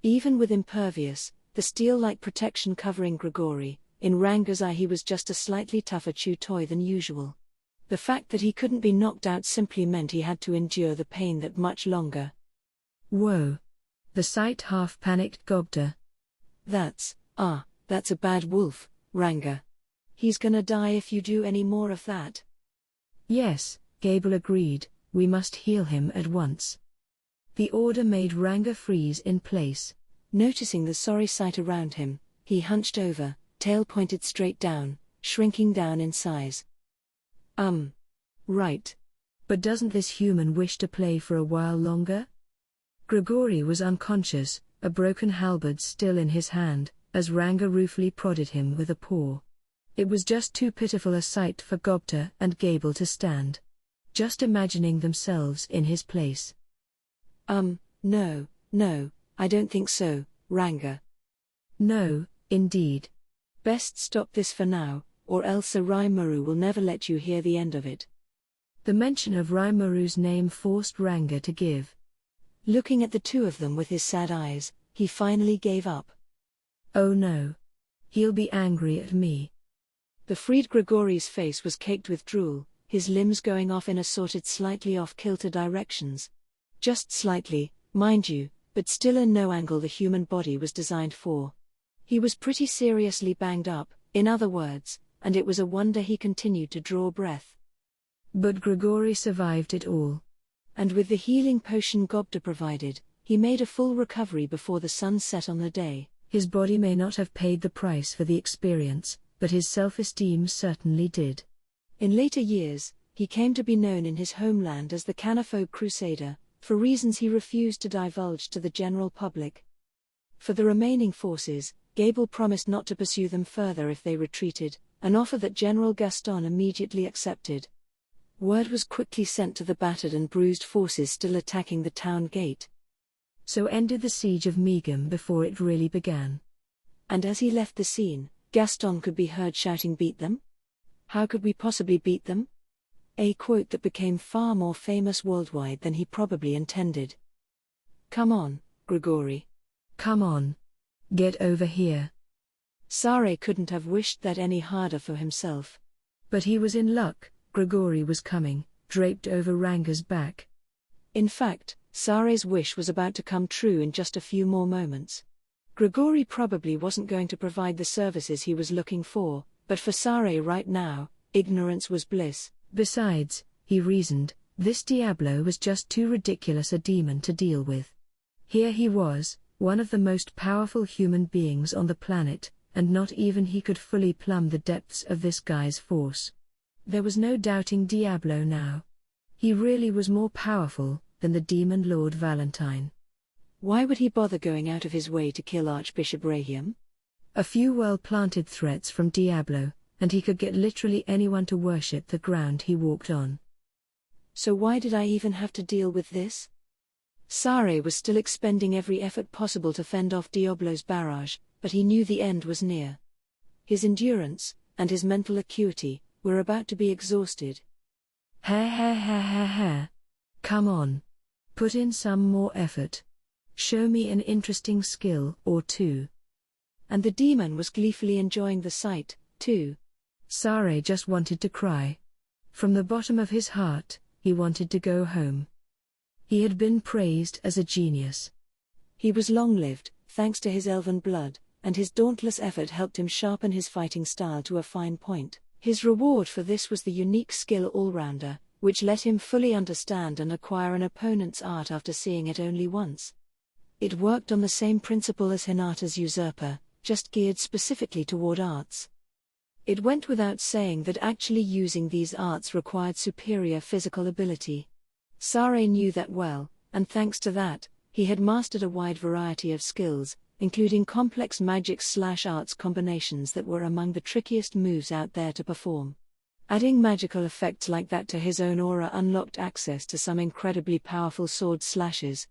Even with impervious, the steel-like protection covering Grigory, in Ranga's eye he was just a slightly tougher chew toy than usual. The fact that he couldn't be knocked out simply meant he had to endure the pain that much longer.
Whoa! The sight half-panicked Gobta.
That's a bad wolf, Ranga. He's gonna die if you do any more of that."
"Yes," Gable agreed, "we must heal him at once." The order made Ranga freeze in place.
Noticing the sorry sight around him, he hunched over, tail pointed straight down, shrinking down in size.
Right. But doesn't this human wish to play for a while longer?" Grigory was unconscious, a broken halberd still in his hand, as Ranga ruefully prodded him with a paw. It was just too pitiful a sight for Gobta and Gable to stand. Just imagining themselves in his place.
No, I don't think so, Ranga."
"No, indeed.
Best stop this for now, or else Raimaru will never let you hear the end of it."
The mention of Raimaru's name forced Ranga to give.
Looking at the two of them with his sad eyes, he finally gave up.
"Oh no. He'll be angry at me."
The freed Grigory's face was caked with drool, his limbs going off in assorted slightly off-kilter directions. Just slightly, mind you, but still in no angle the human body was designed for. He was pretty seriously banged up, in other words, and it was a wonder he continued to draw breath.
But Grigory survived it all.
And with the healing potion Gobta provided, he made a full recovery before the sun set on the day.
His body may not have paid the price for the experience, but his self-esteem certainly did.
In later years, he came to be known in his homeland as the Canophobe Crusader, for reasons he refused to divulge to the general public. For the remaining forces, Gable promised not to pursue them further if they retreated, an offer that General Gaston immediately accepted. Word was quickly sent to the battered and bruised forces still attacking the town gate.
So ended the siege of Megum before it really began.
And as he left the scene, Gaston could be heard shouting, "Beat them? How could we possibly beat them?" A quote that became far more famous worldwide than he probably intended. "Come on, Grigory.
Come on. Get over here."
Sare couldn't have wished that any harder for himself.
But he was in luck. Grigory was coming, draped over Ranga's back.
In fact, Sare's wish was about to come true in just a few more moments. Grigory probably wasn't going to provide the services he was looking for, but for Sare right now, ignorance was bliss.
Besides, he reasoned, this Diablo was just too ridiculous a demon to deal with. Here he was, one of the most powerful human beings on the planet, and not even he could fully plumb the depths of this guy's force. There was no doubting Diablo now. He really was more powerful than the demon Lord Valentine.
Why would he bother going out of his way to kill Archbishop Rayhium?
A few well-planted threats from Diablo, and he could get literally anyone to worship the ground he walked on.
So why did I even have to deal with this? Sare was still expending every effort possible to fend off Diablo's barrage, but he knew the end was near. His endurance, and his mental acuity, were about to be exhausted.
Come on. Put in some more effort. Show me an interesting skill or two.
And the demon was gleefully enjoying the sight, too.
Sare just wanted to cry. From the bottom of his heart, he wanted to go home. He had been praised as a genius.
He was long-lived, thanks to his elven blood, and his dauntless effort helped him sharpen his fighting style to a fine point. His reward for this was the unique skill all-rounder, which let him fully understand and acquire an opponent's art after seeing it only once. It worked on the same principle as Hinata's usurper, just geared specifically toward arts. It went without saying that actually using these arts required superior physical ability. Sare knew that well, and thanks to that, he had mastered a wide variety of skills, including complex magic/arts combinations that were among the trickiest moves out there to perform. Adding magical effects like that to his own aura unlocked access to some incredibly powerful sword slashes.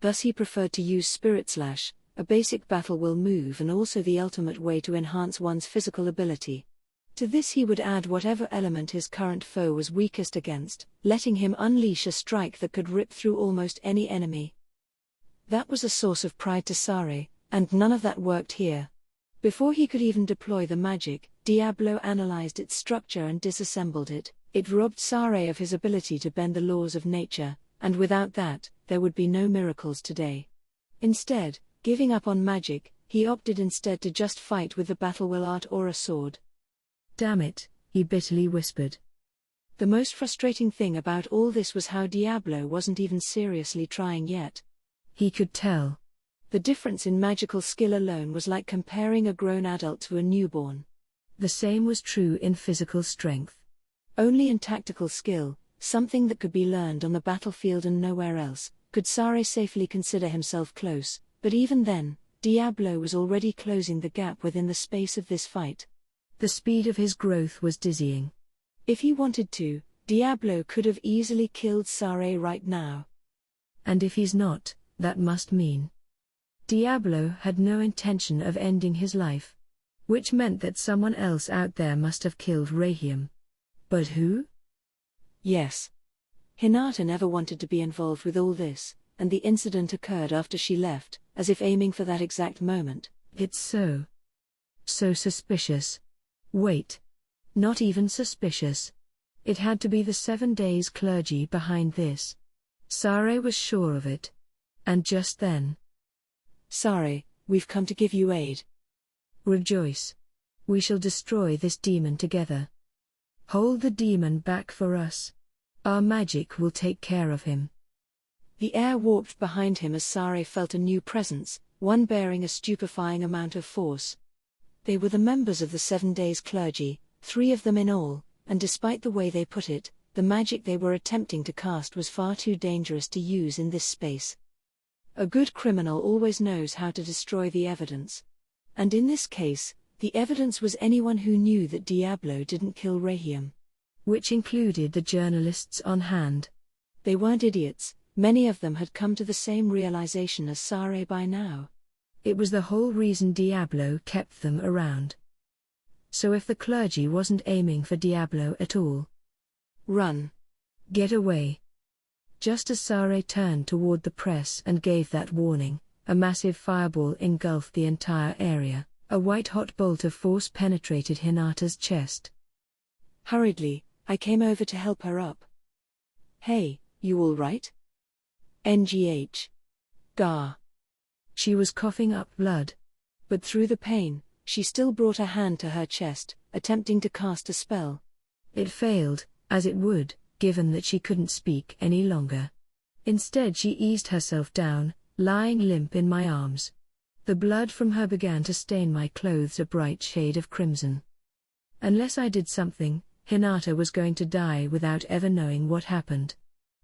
Thus he preferred to use Spirit Slash, a basic battle will move and also the ultimate way to enhance one's physical ability. To this he would add whatever element his current foe was weakest against, letting him unleash a strike that could rip through almost any enemy. That was a source of pride to Sare, and none of that worked here. Before he could even deploy the magic, Diablo analyzed its structure and disassembled it. It robbed Sare of his ability to bend the laws of nature, and without that, there would be no miracles today. Instead, giving up on magic, he opted instead to just fight with the battle will art or a sword.
Damn it, he bitterly whispered.
The most frustrating thing about all this was how Diablo wasn't even seriously trying yet.
He could tell.
The difference in magical skill alone was like comparing a grown adult to a newborn.
The same was true in physical strength.
Only in tactical skill, something that could be learned on the battlefield and nowhere else, could Sare safely consider himself close, but even then, Diablo was already closing the gap within the space of this fight.
The speed of his growth was dizzying.
If he wanted to, Diablo could have easily killed Sare right now.
And if he's not, that must mean Diablo had no intention of ending his life. Which meant that someone else out there must have killed Rayhium. But who?
Yes. Hinata never wanted to be involved with all this, and the incident occurred after she left, as if aiming for that exact moment.
It's so suspicious. Wait. Not even suspicious. It had to be the 7 days clergy behind this. Sare was sure of it. And just then.
Sare, we've come to give you aid.
Rejoice. We shall destroy this demon together. Hold the demon back for us. Our magic will take care of him.
The air warped behind him as Sare felt a new presence, one bearing a stupefying amount of force. They were the members of the 7 days clergy, 3 of them in all, and despite the way they put it, the magic they were attempting to cast was far too dangerous to use in this space. A good criminal always knows how to destroy the evidence. And in this case, the evidence was anyone who knew that Diablo didn't kill Rayhium.
Which included the journalists on hand.
They weren't idiots, many of them had come to the same realization as Sare by now.
It was the whole reason Diablo kept them around. So if the clergy wasn't aiming for Diablo at all.
Run.
Get away. Just as Sare turned toward the press and gave that warning, a massive fireball engulfed the entire area. A white-hot bolt of force penetrated Hinata's chest.
Hurriedly, I came over to help her up. Hey, you all right? NGH. Gar.
She was coughing up blood.
But through the pain, she still brought a hand to her chest, attempting to cast a spell.
It failed, as it would, given that she couldn't speak any longer. Instead she eased herself down, lying limp in my arms. The blood from her began to stain my clothes a bright shade of crimson. Unless I did something, Hinata was going to die without ever knowing what happened.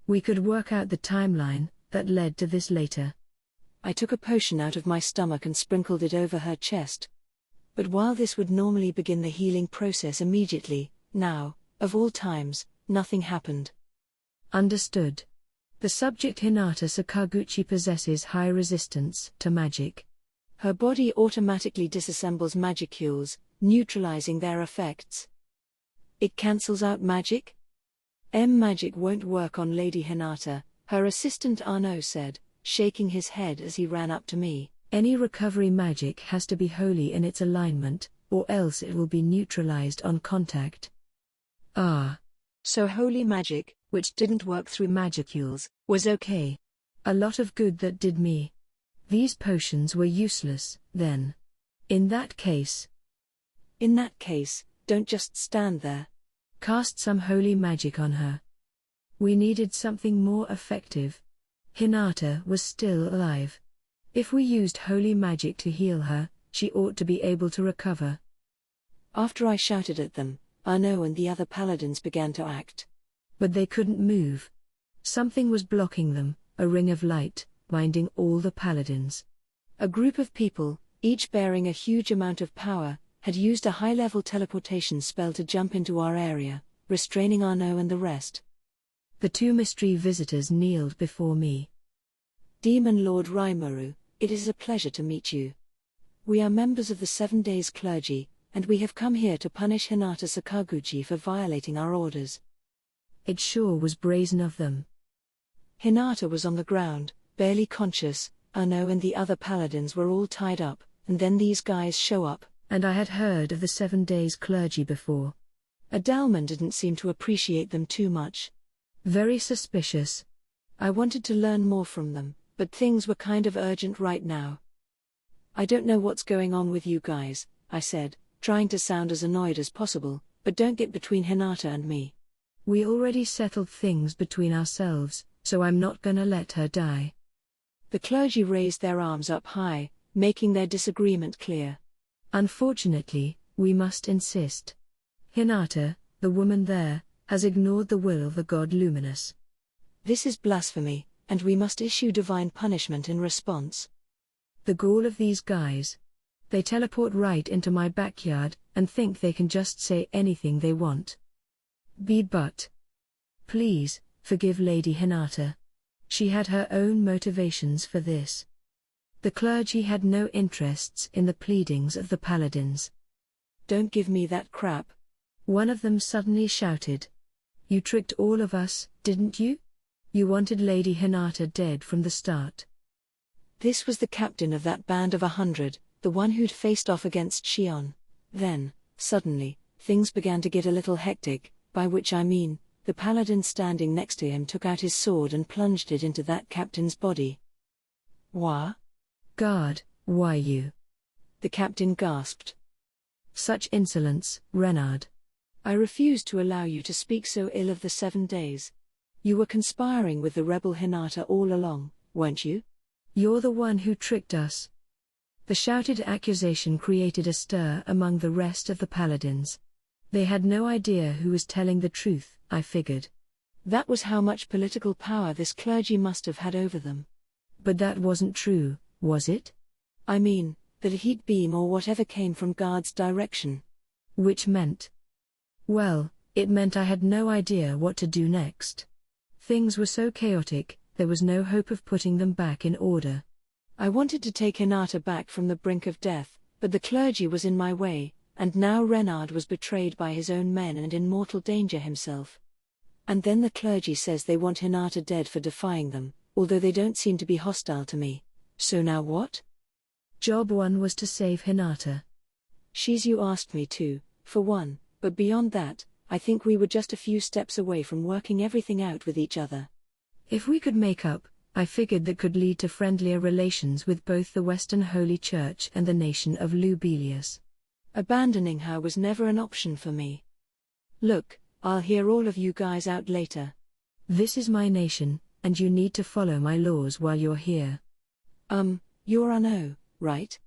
We could work out the timeline that led to this later.
I took a potion out of my stomach and sprinkled it over her chest. But while this would normally begin the healing process immediately, now, of all times, nothing happened.
Understood. The subject Hinata Sakaguchi possesses high resistance to magic.
Her body automatically disassembles magicules, neutralizing their effects. It cancels out magic? Magic won't work on Lady Hinata, her assistant Arno said, shaking his head as he ran up to me.
Any recovery magic has to be wholly in its alignment, or else it will be neutralized on contact. Ah.
So holy magic, which didn't work through magicules, was okay.
A lot of good that did me. These potions were useless, then. In that case,
don't just stand there.
Cast some holy magic on her. We needed something more effective. Hinata was still alive. If we used holy magic to heal her, she ought to be able to recover.
After I shouted at them, Arno and the other paladins began to act.
But they couldn't move. Something was blocking them, a ring of light, binding all the paladins.
A group of people, each bearing a huge amount of power, had used a high-level teleportation spell to jump into our area, restraining Arno and the rest.
The two mystery visitors kneeled before me.
Demon Lord Rimuru, it is a pleasure to meet you. We are members of the 7 Days clergy, and we have come here to punish Hinata Sakaguchi for violating our orders.
It sure was brazen of them.
Hinata was on the ground, barely conscious. Arno and the other paladins were all tied up, and then these guys show up.
And I had heard of the 7 Days clergy before.
Adalman didn't seem to appreciate them too much.
Very suspicious.
I wanted to learn more from them, but things were kind of urgent right now. I don't know what's going on with you guys, I said, trying to sound as annoyed as possible, but don't get between Hinata and me.
We already settled things between ourselves, so I'm not gonna let her die.
The clergy raised their arms up high, making their disagreement clear.
Unfortunately, we must insist. Hinata, the woman there, has ignored the will of the god Luminous.
This is blasphemy, and we must issue divine punishment in response.
The gall of these guys. They teleport right into my backyard, and think they can just say anything they want. But please, forgive Lady Hinata. She had her own motivations for this. The clergy had no interests in the pleadings of the paladins.
Don't give me that crap.
One of them suddenly shouted. You tricked all of us, didn't you? You wanted Lady Hinata dead from the start.
This was the captain of that band of 100, the one who'd faced off against Shion. Then, suddenly, things began to get a little hectic, by which I mean, the paladin standing next to him took out his sword and plunged it into that captain's body. Wah?
Guard, why you?
The captain gasped.
Such insolence, Renard.
I refuse to allow you to speak so ill of the 7 Days. You were conspiring with the rebel Hinata all along, weren't you?
You're the one who tricked us. The shouted accusation created a stir among the rest of the paladins. They had no idea who was telling the truth, I figured.
That was how much political power this clergy must have had over them.
But that wasn't true, was it?
I mean, that a heat beam or whatever came from guard's direction.
Which meant? Well, it meant I had no idea what to do next. Things were so chaotic, there was no hope of putting them back in order.
I wanted to take Hinata back from the brink of death, but the clergy was in my way, and now Renard was betrayed by his own men and in mortal danger himself. And then the clergy says they want Hinata dead for defying them, although they don't seem to be hostile to me. So now what?
Job 1 was to save Hinata.
You asked me to, for one, but beyond that, I think we were just a few steps away from working everything out with each other.
If we could make up, I figured that could lead to friendlier relations with both the Western Holy Church and the nation of Lubelius.
Abandoning her was never an option for me. Look, I'll hear all of you guys out later.
This is my nation, and you need to follow my laws while you're here.
You're Arno, right?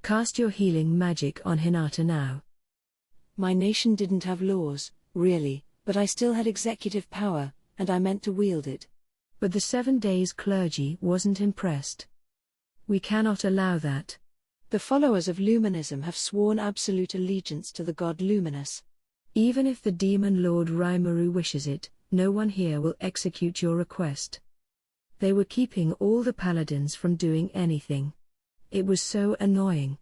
Cast your healing magic on Hinata now.
My nation didn't have laws, really, but I still had executive power, and I meant to wield it.
But the 7 days clergy wasn't impressed. We cannot allow that.
The followers of Luminism have sworn absolute allegiance to the god Luminous.
Even if the demon lord Rimuru wishes it, no one here will execute your request. They were keeping all the paladins from doing anything. It was so annoying.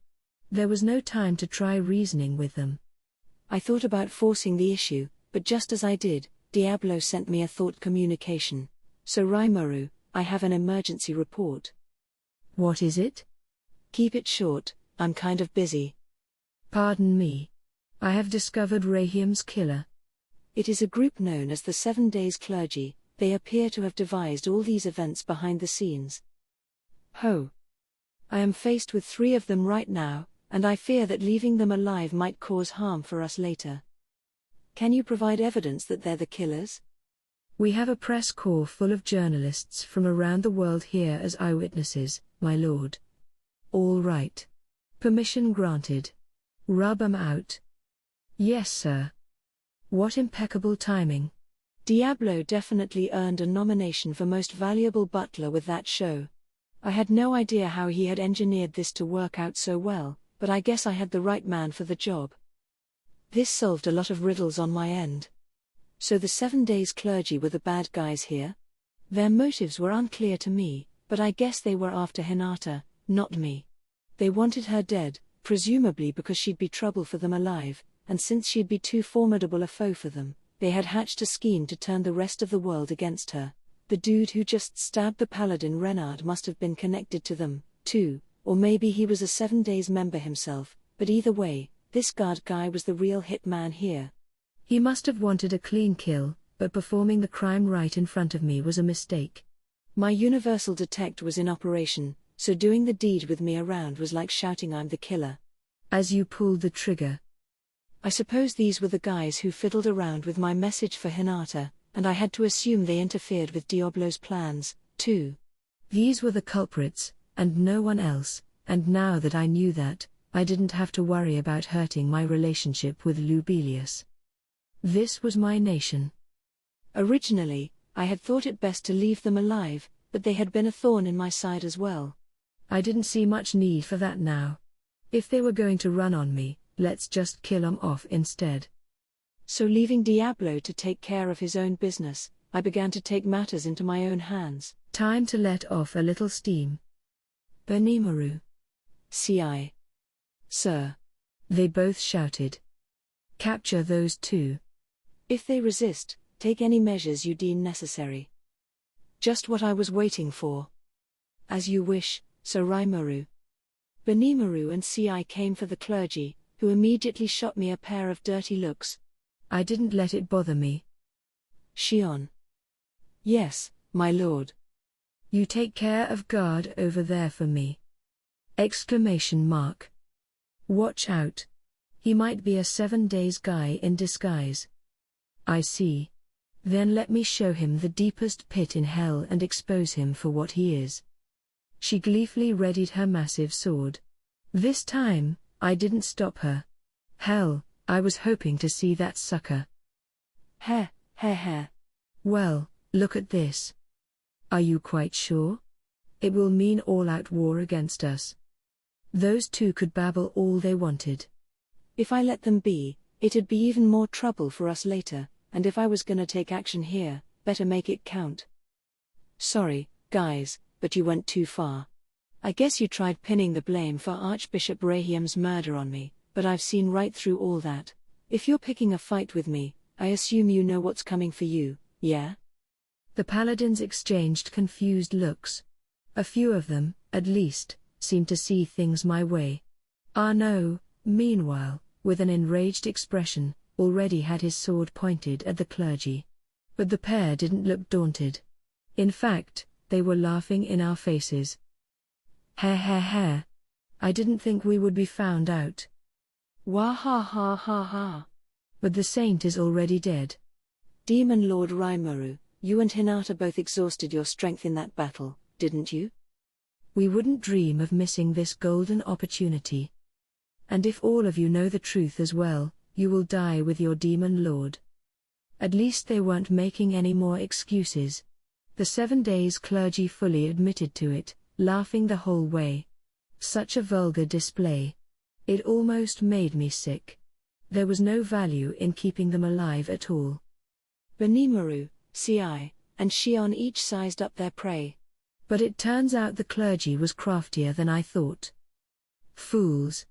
There was no time to try reasoning with them.
I thought about forcing the issue, but just as I did, Diablo sent me a thought communication. So Rimuru, I have an emergency report.
What is it?
Keep it short, I'm kind of busy.
Pardon me. I have discovered Rahiam's killer.
It is a group known as the 7 Days Clergy. They appear to have devised all these events behind the scenes. Ho! I am faced with 3 of them right now, and I fear that leaving them alive might cause harm for us later. Can you provide evidence that they're the killers?
We have a press corps full of journalists from around the world here as eyewitnesses, my lord. All right. Permission granted. Rub 'em out. Yes, sir. What impeccable timing.
Diablo definitely earned a nomination for Most Valuable Butler with that show. I had no idea how he had engineered this to work out so well, but I guess I had the right man for the job. This solved a lot of riddles on my end. So the 7 Days Clergy were the bad guys here? Their motives were unclear to me, but I guess they were after Hinata, not me. They wanted her dead, presumably because she'd be trouble for them alive, and since she'd be too formidable a foe for them, they had hatched a scheme to turn the rest of the world against her. The dude who just stabbed the paladin Renard must have been connected to them, too, or maybe he was a 7 Days member himself, but either way, this guard guy was the real hitman here.
He must have wanted a clean kill, but performing the crime right in front of me was a mistake.
My universal detect was in operation, so doing the deed with me around was like shouting I'm the killer.
As you pulled the trigger.
I suppose these were the guys who fiddled around with my message for Hinata, and I had to assume they interfered with Diablo's plans, too.
These were the culprits, and no one else, and now that I knew that, I didn't have to worry about hurting my relationship with Lubelius. This was my nation.
Originally, I had thought it best to leave them alive, but they had been a thorn in my side as well.
I didn't see much need for that now. If they were going to run on me, let's just kill 'em off instead.
So leaving Diablo to take care of his own business, I began to take matters into my own hands.
Time to let off a little steam. Benimaru.
CI. Sir.
They both shouted. Capture those 2.
If they resist, take any measures you deem necessary. Just what I was waiting for. As you wish, Sir Rimuru. Benimaru and CI came for the clergy, who immediately shot me a pair of dirty looks.
I didn't let it bother me.
Shion. Yes, my lord.
You take care of guard over there for me. Exclamation mark. Watch out. He might be a 7 Days guy in disguise. I see. Then let me show him the deepest pit in hell and expose him for what he is. She gleefully readied her massive sword. This time, I didn't stop her. Hell, I was hoping to see that sucker.
Heh.
Well, look at this. Are you quite sure? It will mean all-out war against us. Those 2 could babble all they wanted.
If I let them be, it'd be even more trouble for us later, and if I was gonna take action here, better make it count. Sorry, guys, but you went too far. I guess you tried pinning the blame for Archbishop Rahiam's murder on me, but I've seen right through all that. If you're picking a fight with me, I assume you know what's coming for you, yeah?
The paladins exchanged confused looks. A few of them, at least, seemed to see things my way. Arnaud, meanwhile, with an enraged expression, already had his sword pointed at the clergy. But the pair didn't look daunted. In fact, they were laughing in our faces. Ha. I didn't think we would be found out.
Wah ha.
But the saint is already dead.
Demon Lord Rimuru, you and Hinata both exhausted your strength in that battle, didn't you?
We wouldn't dream of missing this golden opportunity. And if all of you know the truth as well, you will die with your demon lord. At least they weren't making any more excuses. The 7 days clergy fully admitted to it, laughing the whole way. Such a vulgar display. It almost made me sick. There was no value in keeping them alive at all.
Benimaru, Ci, and Shion each sized up their prey.
But it turns out the clergy was craftier than I thought. Fools.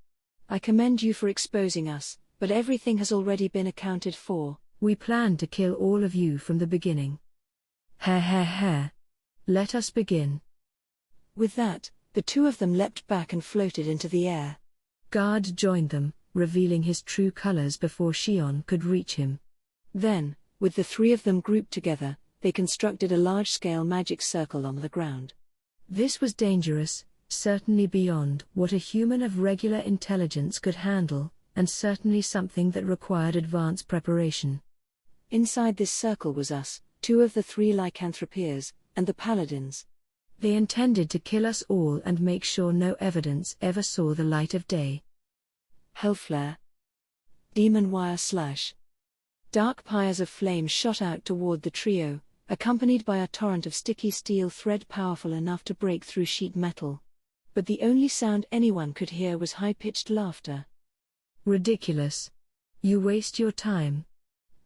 I commend you for exposing us, but everything has already been accounted for.
We planned to kill all of you from the beginning. Ha. Let us begin.
With that, the two of them leapt back and floated into the air.
Guard joined them, revealing his true colors before Shion could reach him.
Then, with the three of them grouped together, they constructed a large-scale magic circle on the ground.
This was dangerous, certainly beyond what a human of regular intelligence could handle, and certainly something that required advanced preparation.
Inside this circle was us, two of the three lycanthropeers, and the paladins.
They intended to kill us all and make sure no evidence ever saw the light of day.
Hellflare. Demon wire slash. Dark pyres of flame shot out toward the trio, accompanied by a torrent of sticky steel thread powerful enough to break through sheet metal. But the only sound anyone could hear was high-pitched laughter.
Ridiculous. You waste your time.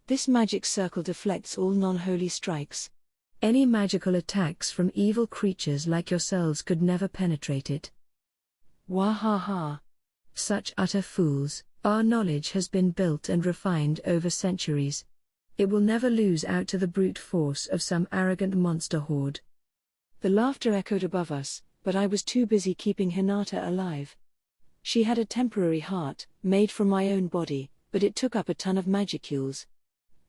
This magic circle deflects all non-holy strikes.
Any magical attacks from evil creatures like yourselves could never penetrate it.
Wahaha.
Such utter fools. Our knowledge has been built and refined over centuries. It will never lose out to the brute force of some arrogant monster horde.
The laughter echoed above us, but I was too busy keeping Hinata alive. She had a temporary heart, made from my own body, but it took up a ton of magicules.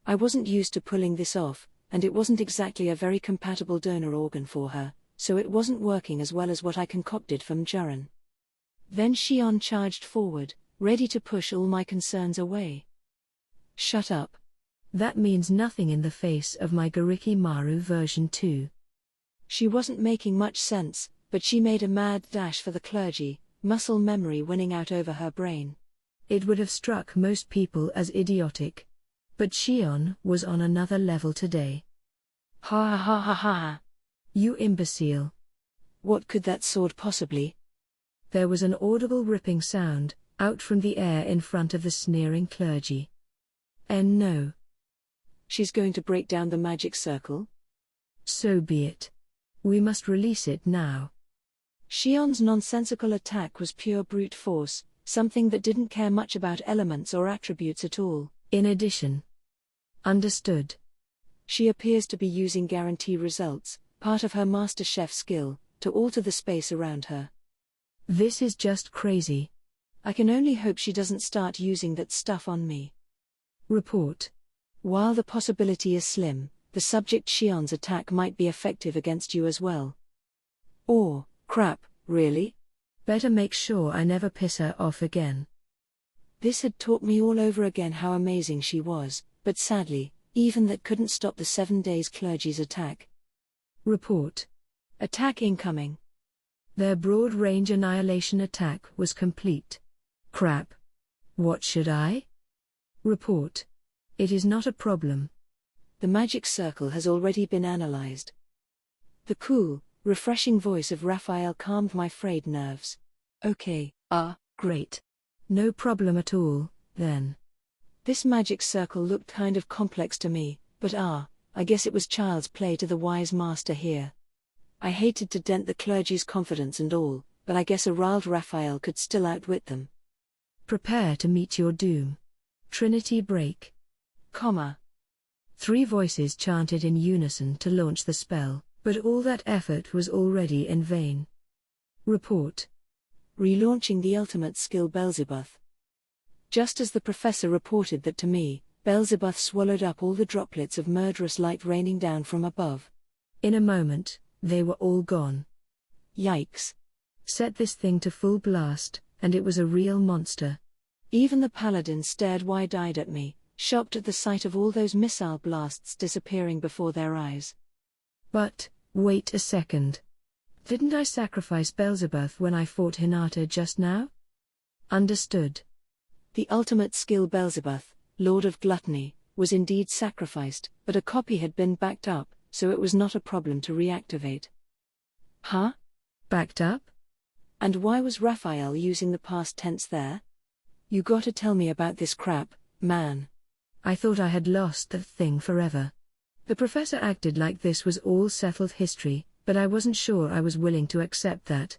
I wasn't used to pulling this off, and it wasn't exactly a very compatible donor organ for her, so it wasn't working as well as what I concocted from Juran. Then Shion charged forward, ready to push all my concerns away. Shut up.
That means nothing in the face of my Gariki Maru version 2.
She wasn't making much sense, but she made a mad dash for the clergy, muscle memory winning out over her brain.
It would have struck most people as idiotic. But Shion was on another level today.
Ha ha ha ha.
You imbecile.
What could that sword possibly?
There was an audible ripping sound, out from the air in front of the sneering clergy. And no.
She's going to break down the magic circle?
So be it. We must release it now.
Shion's nonsensical attack was pure brute force, something that didn't care much about elements or attributes at all.
In addition. Understood.
She appears to be using guarantee results, part of her master chef skill, to alter the space around her.
This is just crazy.
I can only hope she doesn't start using that stuff on me.
Report.
While the possibility is slim, the subject Shion's attack might be effective against you as well. Or, crap, really?
Better make sure I never piss her off again.
This had taught me all over again how amazing she was, but sadly, even that couldn't stop the 7 days clergy's attack.
Report.
Attack incoming.
Their broad-range annihilation attack was complete. Crap. What should I? Report. It is not a problem.
The magic circle has already been analyzed. The cool, refreshing voice of Raphael calmed my frayed nerves.
Okay, great.
No problem at all, then.
This magic circle looked kind of complex to me, but I guess it was child's play to the wise master here. I hated to dent the clergy's confidence and all, but I guess a riled Raphael could still outwit them.
Prepare to meet your doom. Trinity break.
Comma.
3 voices chanted in unison to launch the spell, but all that effort was already in vain. Report.
Relaunching the ultimate skill Beelzebub. Just as the professor reported that to me, Beelzebub swallowed up all the droplets of murderous light raining down from above.
In a moment, they were all gone.
Yikes.
Set this thing to full blast, and it was a real monster.
Even the paladin stared wide-eyed at me, shocked at the sight of all those missile blasts disappearing before their eyes.
But, wait a second. Didn't I sacrifice Beelzebub when I fought Hinata just now? Understood.
The ultimate skill Beelzebub, Lord of Gluttony, was indeed sacrificed, but a copy had been backed up, so it was not a problem to reactivate. Huh?
Backed up?
And why was Raphael using the past tense there? You gotta tell me about this crap, man.
I thought I had lost that thing forever. The professor acted like this was all settled history, but I wasn't sure I was willing to accept that.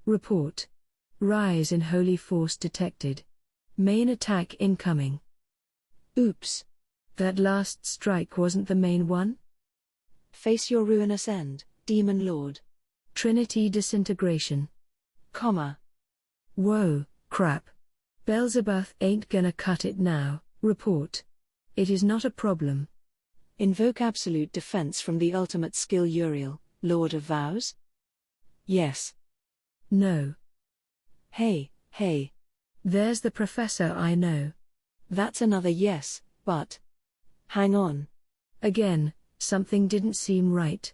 Report. Rise in holy force detected. Main attack incoming.
Oops.
That last strike wasn't the main one?
Face your ruinous end, Demon Lord.
Trinity disintegration.
Comma.
Whoa, crap. Beelzebub ain't gonna cut it now. Report. It is not a problem.
Invoke absolute defense from the ultimate skill Uriel, Lord of Vows? Yes.
No.
Hey.
There's the professor I know.
That's another yes, but. Hang on.
Again, something didn't seem right.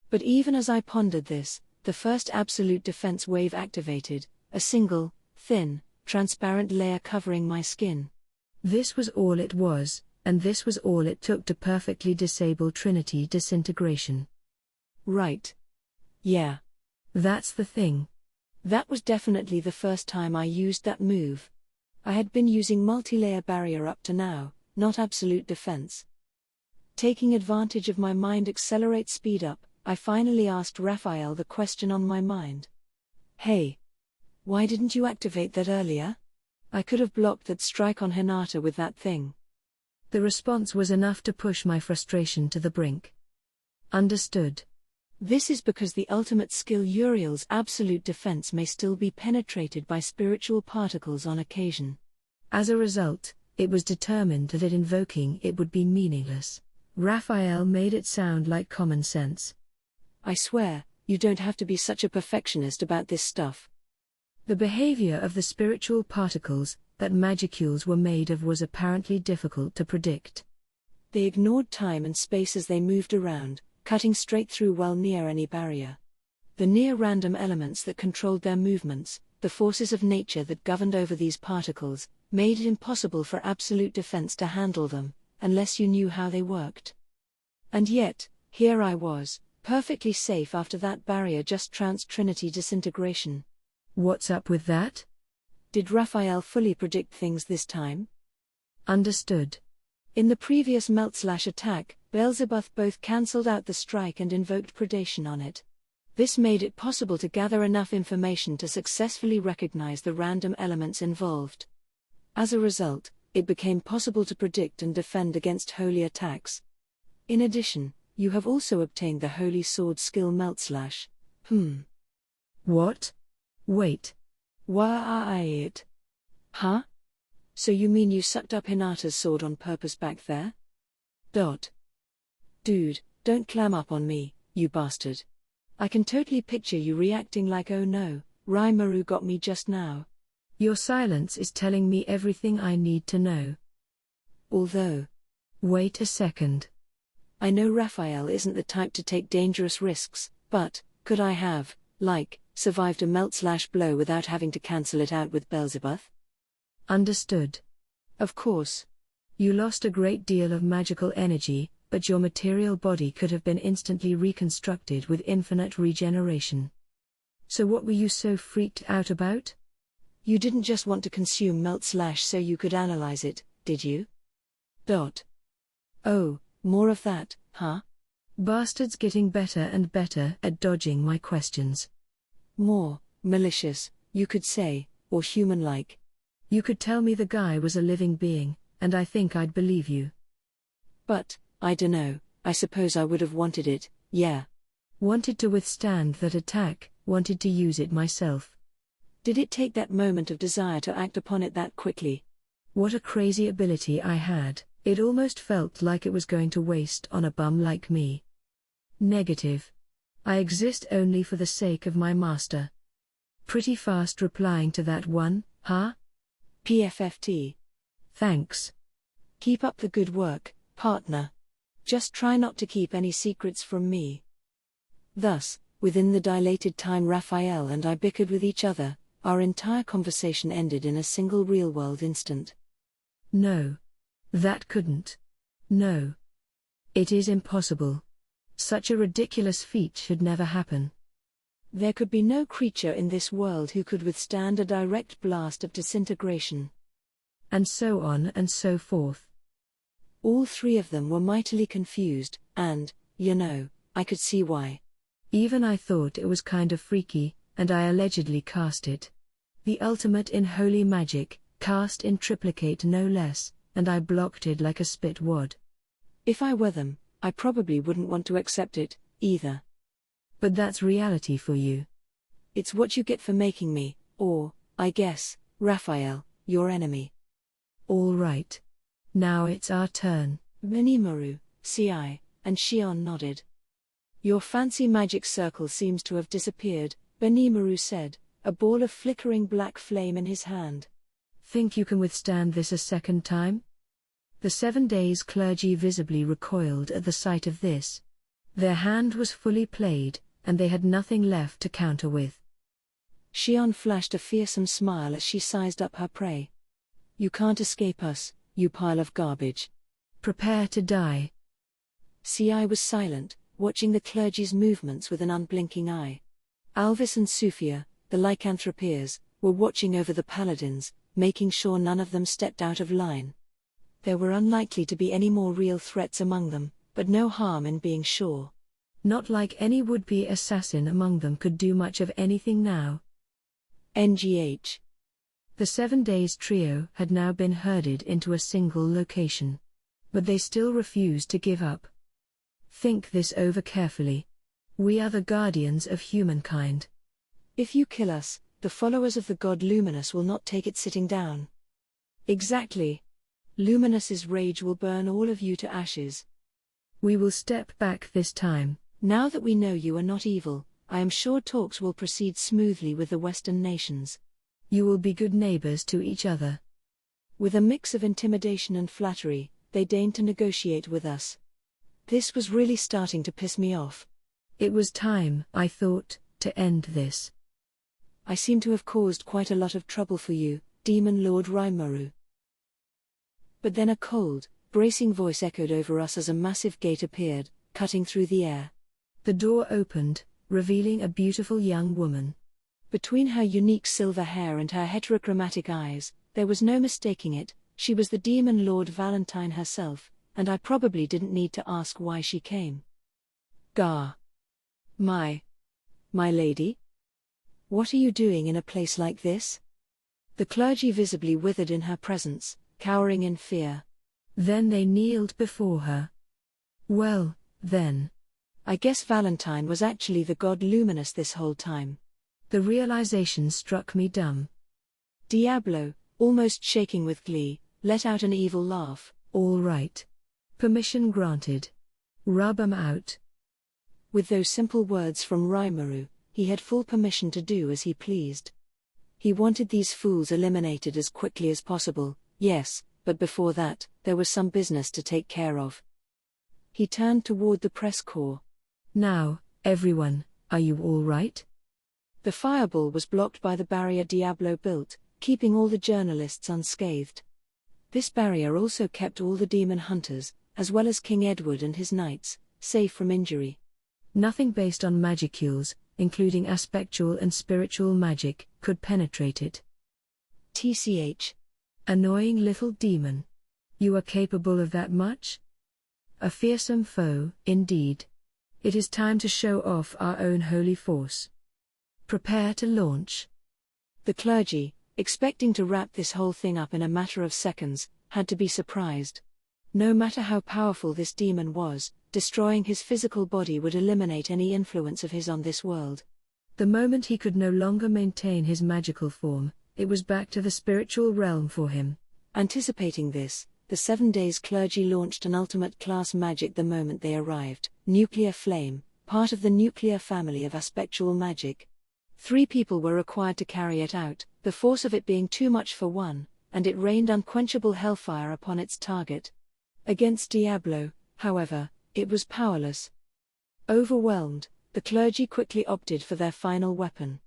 But even as I pondered this, the first absolute defense wave activated, a single, thin, transparent layer covering my skin.
This was all it was, and this was all it took to perfectly disable Trinity disintegration.
Right. Yeah.
That's the thing.
That was definitely the first time I used that move. I had been using multi-layer barrier up to now, not absolute defense. Taking advantage of my mind accelerate speed up, I finally asked Raphael the question on my mind. Hey. Why didn't you activate that earlier? I could have blocked that strike on Hinata with that thing.
The response was enough to push my frustration to the brink. Understood.
This is because the ultimate skill Uriel's absolute defense may still be penetrated by spiritual particles on occasion.
As a result, it was determined that invoking it would be meaningless. Raphael made it sound like common sense.
I swear, you don't have to be such a perfectionist about this stuff.
The behavior of the spiritual particles that magicules were made of was apparently difficult to predict.
They ignored time and space as they moved around, cutting straight through well near any barrier. The near-random elements that controlled their movements, the forces of nature that governed over these particles, made it impossible for absolute defense to handle them, unless you knew how they worked. And yet, here I was, perfectly safe after that barrier just trounced Trinity disintegration.
What's up with that?
Did Raphael fully predict things this time?
Understood.
In the previous melt/attack, Beelzebub both cancelled out the strike and invoked predation on it. This made it possible to gather enough information to successfully recognize the random elements involved. As a result, it became possible to predict and defend against holy attacks. In addition, you have also obtained the Holy Sword skill melt/.
What? Wait.
What? Huh? So you mean you sucked up Hinata's sword on purpose back there? Dude, don't clam up on me, you bastard. I can totally picture you reacting like oh no, Rimuru got me just now.
Your silence is telling me everything I need to know.
Although.
Wait a second.
I know Raphael isn't the type to take dangerous risks, but, could I have, survived a melt/blow without having to cancel it out with Beelzebub?
Understood.
Of course.
You lost a great deal of magical energy, but your material body could have been instantly reconstructed with infinite regeneration. So what were you so freaked out about?
You didn't just want to consume melt/ so you could analyze it, did you? Oh, more of that, huh?
Bastard's getting better and better at dodging my questions.
More malicious, you could say, or human-like.
You could tell me the guy was a living being, and I think I'd believe you.
But, I dunno, I suppose I would have wanted it, yeah.
Wanted to withstand that attack, wanted to use it myself.
Did it take that moment of desire to act upon it that quickly?
What a crazy ability I had, it almost felt like it was going to waste on a bum like me. Negative. I exist only for the sake of my master. Pretty fast replying to that one, huh?
PFFT.
Thanks.
Keep up the good work, partner. Just try not to keep any secrets from me. Thus, within the dilated time Raphael and I bickered with each other, our entire conversation ended in a single real-world instant.
No. That couldn't. No. It is impossible. Such a ridiculous feat should never happen.
There could be no creature in this world who could withstand a direct blast of disintegration.
And so on and so forth.
All three of them were mightily confused, and, I could see why.
Even I thought it was kind of freaky, and I allegedly cast it. The ultimate in holy magic, cast in triplicate no less, and I blocked it like a spit wad.
If I were them, I probably wouldn't want to accept it, either.
But that's reality for you.
It's what you get for making me, or, I guess, Raphael, your enemy.
All right. Now it's our turn.
Benimaru, Ci, and Shion nodded. Your fancy magic circle seems to have disappeared, Benimaru said, a ball of flickering black flame in his hand.
Think you can withstand this a second time? The 7 days clergy visibly recoiled at the sight of this. Their hand was fully played, and they had nothing left to counter with.
Shion flashed a fearsome smile as she sized up her prey. You can't escape us, you pile of garbage.
Prepare to die.
Ci was silent, watching the clergy's movements with an unblinking eye. Alvis and Sufia, the lycanthropeers, were watching over the paladins, making sure none of them stepped out of line. There were unlikely to be any more real threats among them, but no harm in being sure.
Not like any would-be assassin among them could do much of anything now.
NGH.
The 7 days trio had now been herded into a single location. But they still refused to give up. Think this over carefully. We are the guardians of humankind.
If you kill us, the followers of the god Luminous will not take it sitting down. Exactly. Luminous's rage will burn all of you to ashes.
We will step back this time.
Now that we know you are not evil, I am sure talks will proceed smoothly with the Western nations.
You will be good neighbors to each other.
With a mix of intimidation and flattery, they deigned to negotiate with us. This was really starting to piss me off.
It was time, I thought, to end this.
I seem to have caused quite a lot of trouble for you, Demon Lord Rimuru. But then a cold, bracing voice echoed over us as a massive gate appeared, cutting through the air.
The door opened, revealing a beautiful young woman.
Between her unique silver hair and her heterochromatic eyes, there was no mistaking it, she was the Demon Lord Valentine herself, and I probably didn't need to ask why she came. Gar. My lady? What are you doing in a place like this? The clergy visibly withered in her presence, cowering in fear.
Then they kneeled before her. Well, then.
I guess Valentine was actually the god Luminous this whole time.
The realization struck me dumb.
Diablo, almost shaking with glee, let out an evil laugh.
All right. Permission granted. Rub 'em out.
With those simple words from Rimuru, he had full permission to do as he pleased. He wanted these fools eliminated as quickly as possible, yes, but before that, there was some business to take care of. He turned toward the press corps.
Now, everyone, are you all right?
The fireball was blocked by the barrier Diablo built, keeping all the journalists unscathed. This barrier also kept all the demon hunters, as well as King Edward and his knights, safe from injury.
Nothing based on magicules, including aspectual and spiritual magic, could penetrate it.
TCH.
Annoying little demon. You are capable of that much? A fearsome foe, indeed. It is time to show off our own holy force. Prepare to launch.
The clergy, expecting to wrap this whole thing up in a matter of seconds, had to be surprised. No matter how powerful this demon was, destroying his physical body would eliminate any influence of his on this world.
The moment he could no longer maintain his magical form, it was back to the spiritual realm for him.
Anticipating this, the 7 days clergy launched an ultimate class magic the moment they arrived, Nuclear Flame, part of the nuclear family of aspectual magic. 3 people were required to carry it out, the force of it being too much for one, and it rained unquenchable hellfire upon its target. Against Diablo, however, it was powerless. Overwhelmed, the clergy quickly opted for their final weapon.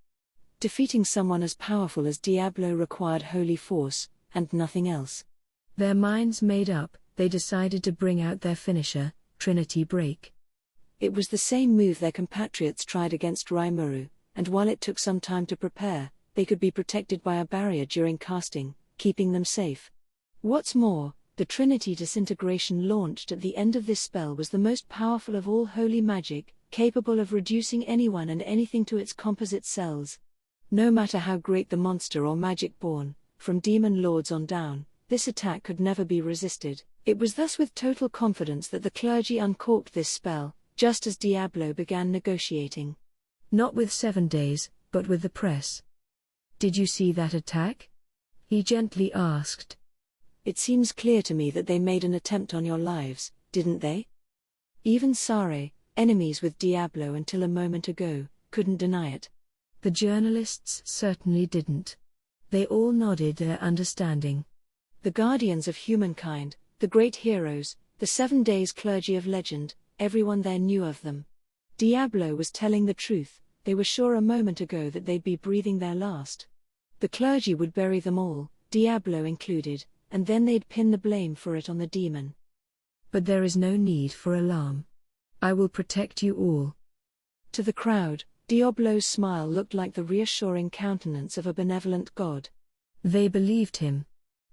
Defeating someone as powerful as Diablo required holy force, and nothing else.
Their minds made up, they decided to bring out their finisher, Trinity Break.
It was the same move their compatriots tried against Rimuru, and while it took some time to prepare, they could be protected by a barrier during casting, keeping them safe. What's more, the Trinity disintegration launched at the end of this spell was the most powerful of all holy magic, capable of reducing anyone and anything to its composite cells. No matter how great the monster or magic born, from demon lords on down, this attack could never be resisted. It was thus with total confidence that the clergy uncorked this spell, just as Diablo began negotiating.
Not with 7 days, but with the press. "Did you see that attack?" he gently asked.
"It seems clear to me that they made an attempt on your lives, didn't they?" Even Sare, enemies with Diablo until a moment ago, couldn't deny it.
The journalists certainly didn't. They all nodded their understanding.
The guardians of humankind, the great heroes, the 7 days clergy of legend, everyone there knew of them. Diablo was telling the truth, they were sure a moment ago that they'd be breathing their last. The clergy would bury them all, Diablo included, and then they'd pin the blame for it on the demon.
But there is no need for alarm. I will protect you all.
To the crowd, Diablo's smile looked like the reassuring countenance of a benevolent god.
They believed him.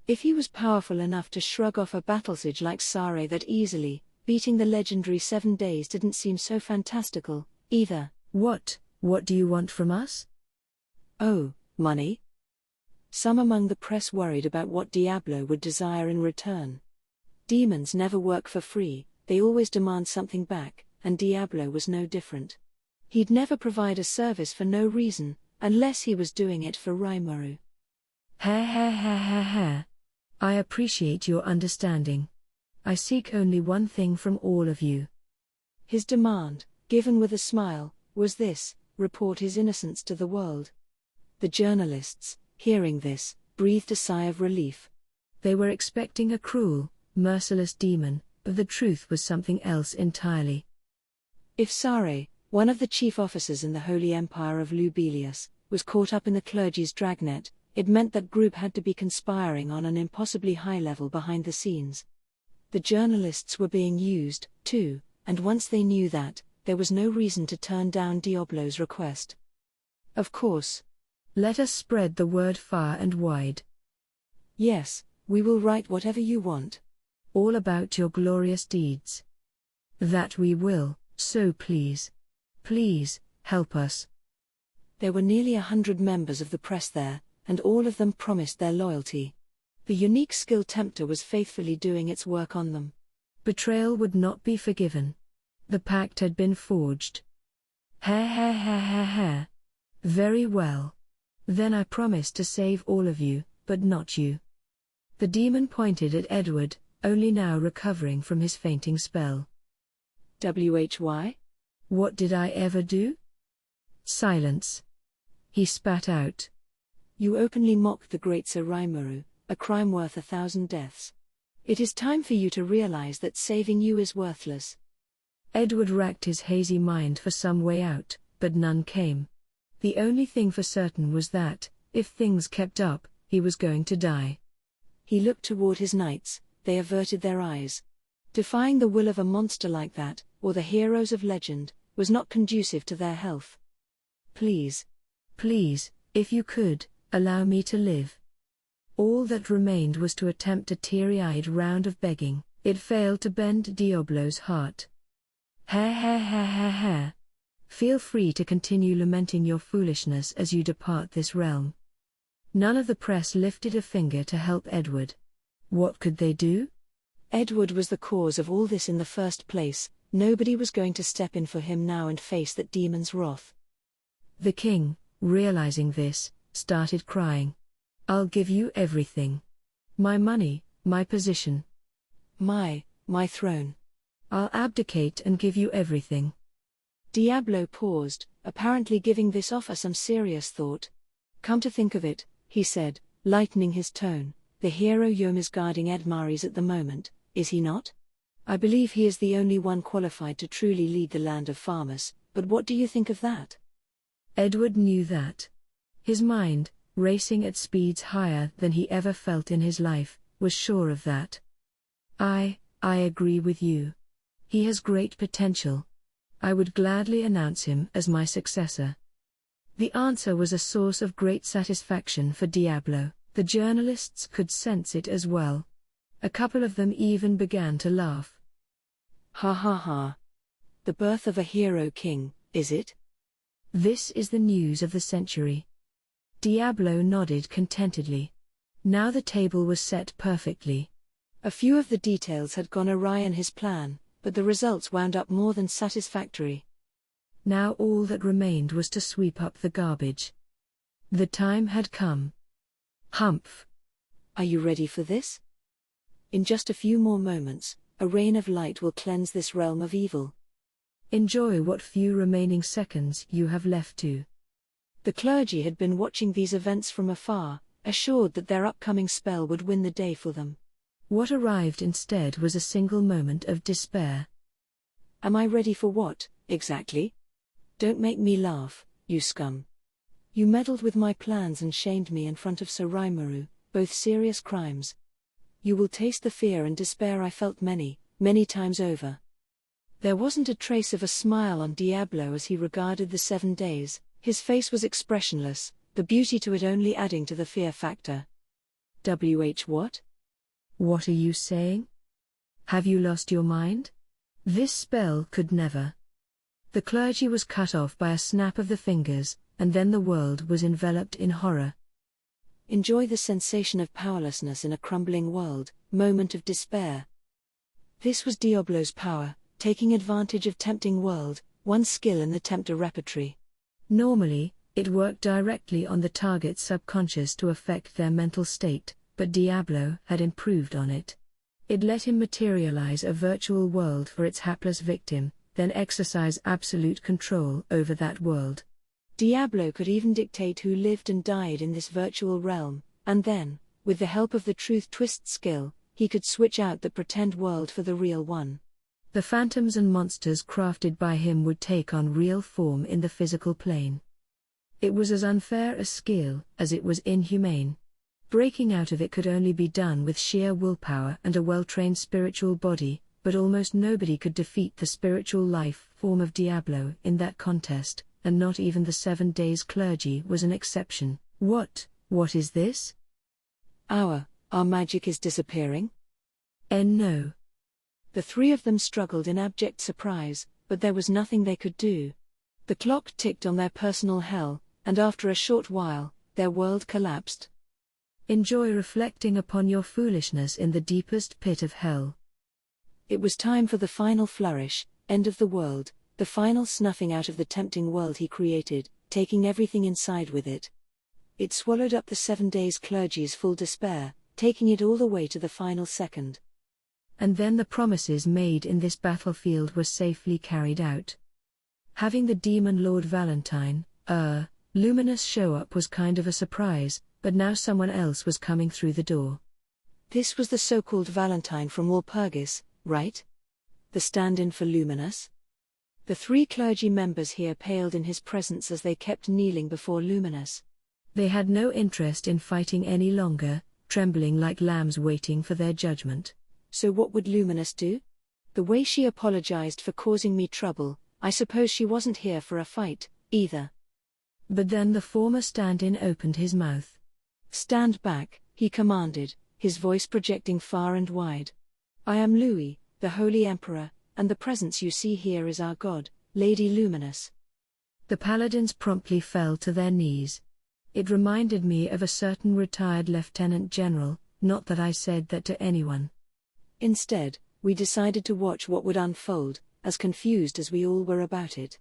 If he was powerful enough to shrug off a battlesiege like Sare that easily, beating the legendary 7 days didn't seem so fantastical, either.
What do you want from us?
Oh, money? Some among the press worried about what Diablo would desire in return. Demons never work for free, they always demand something back, and Diablo was no different. He'd never provide a service for no reason, unless he was doing it for Rimuru.
Ha. I appreciate your understanding. I seek only one thing from all of you.
His demand, given with a smile, was this: report his innocence to the world. The journalists, hearing this, breathed a sigh of relief.
They were expecting a cruel, merciless demon, but the truth was something else entirely.
If Sare, one of the chief officers in the Holy Empire of Lubelius, was caught up in the clergy's dragnet, it meant that group had to be conspiring on an impossibly high level behind the scenes. The journalists were being used, too, and once they knew that, there was no reason to turn down Diablo's request. Of course.
Let us spread the word far and wide.
Yes, we will write whatever you want.
All about your glorious deeds. That we will, so please, help us.
There were nearly 100 members of the press there, and all of them promised their loyalty. The unique skill tempter was faithfully doing its work on them.
Betrayal would not be forgiven. The pact had been forged. Ha. Very well. Then I promise to save all of you, but not you. The demon pointed at Edward, only now recovering from his fainting spell.
Why?
What did I ever do? Silence. He spat out.
You openly mocked the great Sir Rimuru, a crime worth 1,000 deaths. It is time for you to realize that saving you is worthless.
Edward racked his hazy mind for some way out, but none came. The only thing for certain was that, if things kept up, he was going to die.
He looked toward his knights, they averted their eyes. Defying the will of a monster like that, or the heroes of legend, was not conducive to their health. Please, if you could, allow me to live. All that remained was to attempt a teary-eyed round of begging. It failed to bend Diablo's heart. Ha. Feel free to continue lamenting your foolishness as you depart this realm. None of the press lifted a finger to help Edward. What could they do? Edward was the cause of all this in the first place. Nobody was going to step in for him now and face that demon's wrath.
The king, realizing this, started crying. I'll give you everything. My money, my position.
My throne.
I'll abdicate and give you everything.
Diablo paused, apparently giving this offer some serious thought. Come to think of it, he said, lightening his tone, the hero Yom is guarding Edmaris at the moment, is he not? I believe he is the only one qualified to truly lead the land of farmers, but what do you think of that?
Edward knew that. His mind, racing at speeds higher than he ever felt in his life, was sure of that. I agree with you. He has great potential. I would gladly announce him as my successor. The answer was a source of great satisfaction for Diablo. The journalists could sense it as well. A couple of them even began to laugh.
Ha ha ha. The birth of a hero king, is it?
This is the news of the century. Diablo nodded contentedly. Now the table was set perfectly.
A few of the details had gone awry in his plan, but the results wound up more than satisfactory.
Now all that remained was to sweep up the garbage. The time had come. Humph.
Are you ready for this? In just a few more moments, a rain of light will cleanse this realm of evil.
Enjoy what few remaining seconds you have left to.
The clergy had been watching these events from afar, assured that their upcoming spell would win the day for them.
What arrived instead was a single moment of despair.
Am I ready for what, exactly? Don't make me laugh, you scum. You meddled with my plans and shamed me in front of Sir Rimuru, both serious crimes. You will taste the fear and despair I felt many, many times over. There wasn't a trace of a smile on Diablo as he regarded the 7 days. His face was expressionless, the beauty to it only adding to the fear factor. What?
What are you saying? Have you lost your mind? This spell could never. The clergy was cut off by a snap of the fingers, and then the world was enveloped in horror.
Enjoy the sensation of powerlessness in a crumbling world, moment of despair. This was Diablo's power, taking advantage of tempting world, one skill in the tempter repertory.
Normally, it worked directly on the target's subconscious to affect their mental state, but Diablo had improved on it. It let him materialize a virtual world for its hapless victim, then exercise absolute control over that world.
Diablo could even dictate who lived and died in this virtual realm, and then, with the help of the truth twist skill, he could switch out the pretend world for the real one.
The phantoms and monsters crafted by him would take on real form in the physical plane. It was as unfair a skill as it was inhumane. Breaking out of it could only be done with sheer willpower and a well-trained spiritual body, but almost nobody could defeat the spiritual life form of Diablo in that contest, and not even the 7 days clergy was an exception. What is this?
Our magic is disappearing?
No.
The three of them struggled in abject surprise, but there was nothing they could do. The clock ticked on their personal hell, and after a short while, their world collapsed.
Enjoy reflecting upon your foolishness in the deepest pit of hell.
It was time for the final flourish, end of the world, the final snuffing out of the tempting world he created, taking everything inside with it. It swallowed up the 7 days clergy's full despair, taking it all the way to the final second.
And then the promises made in this battlefield were safely carried out. Having the demon Lord Valentine, luminous show up was kind of a surprise, but now someone else was coming through the door.
This was the so-called Valentine from Walpurgis, right? The stand-in for Luminous? The 3 clergy members here paled in his presence as they kept kneeling before Luminous.
They had no interest in fighting any longer, trembling like lambs waiting for their judgment.
So what would Luminous do? The way she apologized for causing me trouble, I suppose she wasn't here for a fight, either.
But then the former stand-in opened his mouth.
Stand back, he commanded, his voice projecting far and wide. I am Louis, the Holy Emperor, and the presence you see here is our god, Lady Luminous.
The paladins promptly fell to their knees. It reminded me of a certain retired lieutenant general, not that I said that to anyone.
Instead, we decided to watch what would unfold, as confused as we all were about it.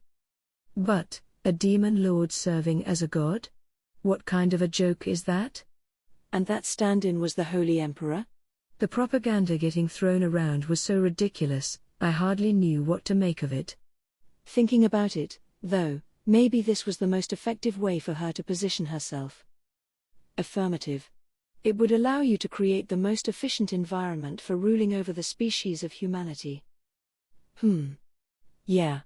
But, a demon lord serving as a god? What kind of a joke is that?
And that stand-in was the Holy Emperor?
The propaganda getting thrown around was so ridiculous, I hardly knew what to make of it.
Thinking about it, though, maybe this was the most effective way for her to position herself. Affirmative. It would allow you to create the most efficient environment for ruling over the species of humanity. Yeah.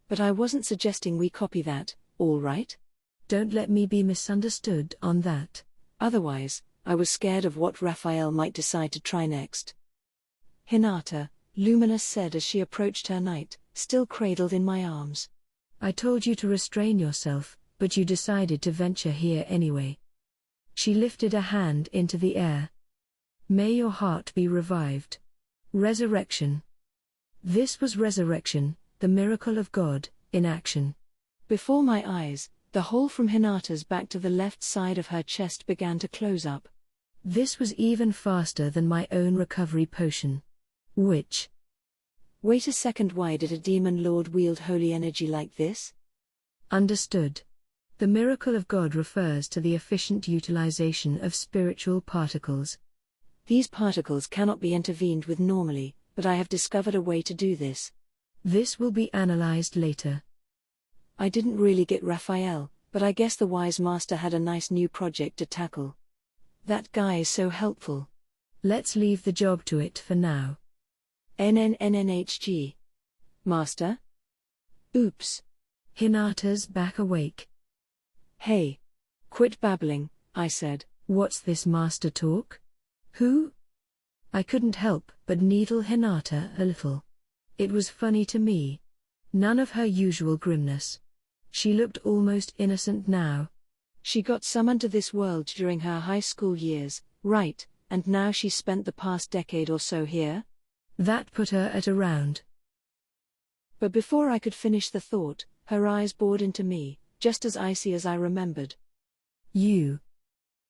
But I wasn't suggesting we copy that, all right?
Don't let me be misunderstood on that.
Otherwise, I was scared of what Raphael might decide to try next. "Hinata," Luminous said as she approached her knight, still cradled in my arms.
"I told you to restrain yourself, but you decided to venture here anyway." She lifted a hand into the air. "May your heart be revived." Resurrection. This was resurrection, the miracle of God, in action.
Before my eyes, the hole from Hinata's back to the left side of her chest began to close up.
This was even faster than my own recovery potion. Which?
Wait a second, why did a demon lord wield holy energy like this?
Understood. The miracle of God refers to the efficient utilization of spiritual particles.
These particles cannot be intervened with normally, but I have discovered a way to do this.
This will be analyzed later.
I didn't really get Raphael, but I guess the wise master had a nice new project to tackle. That guy is so helpful.
Let's leave the job to it for now.
NNNNHG. Master? Oops.
Hinata's back awake.
Hey. Quit babbling, I said.
What's this master talk? Who? I couldn't help but needle Hinata a little. It was funny to me. None of her usual grimness. She looked almost innocent now.
She got summoned to this world during her high school years, right, and now she spent the past decade or so here?
That put her at around.
But before I could finish the thought, her eyes bored into me, just as icy as I remembered.
You.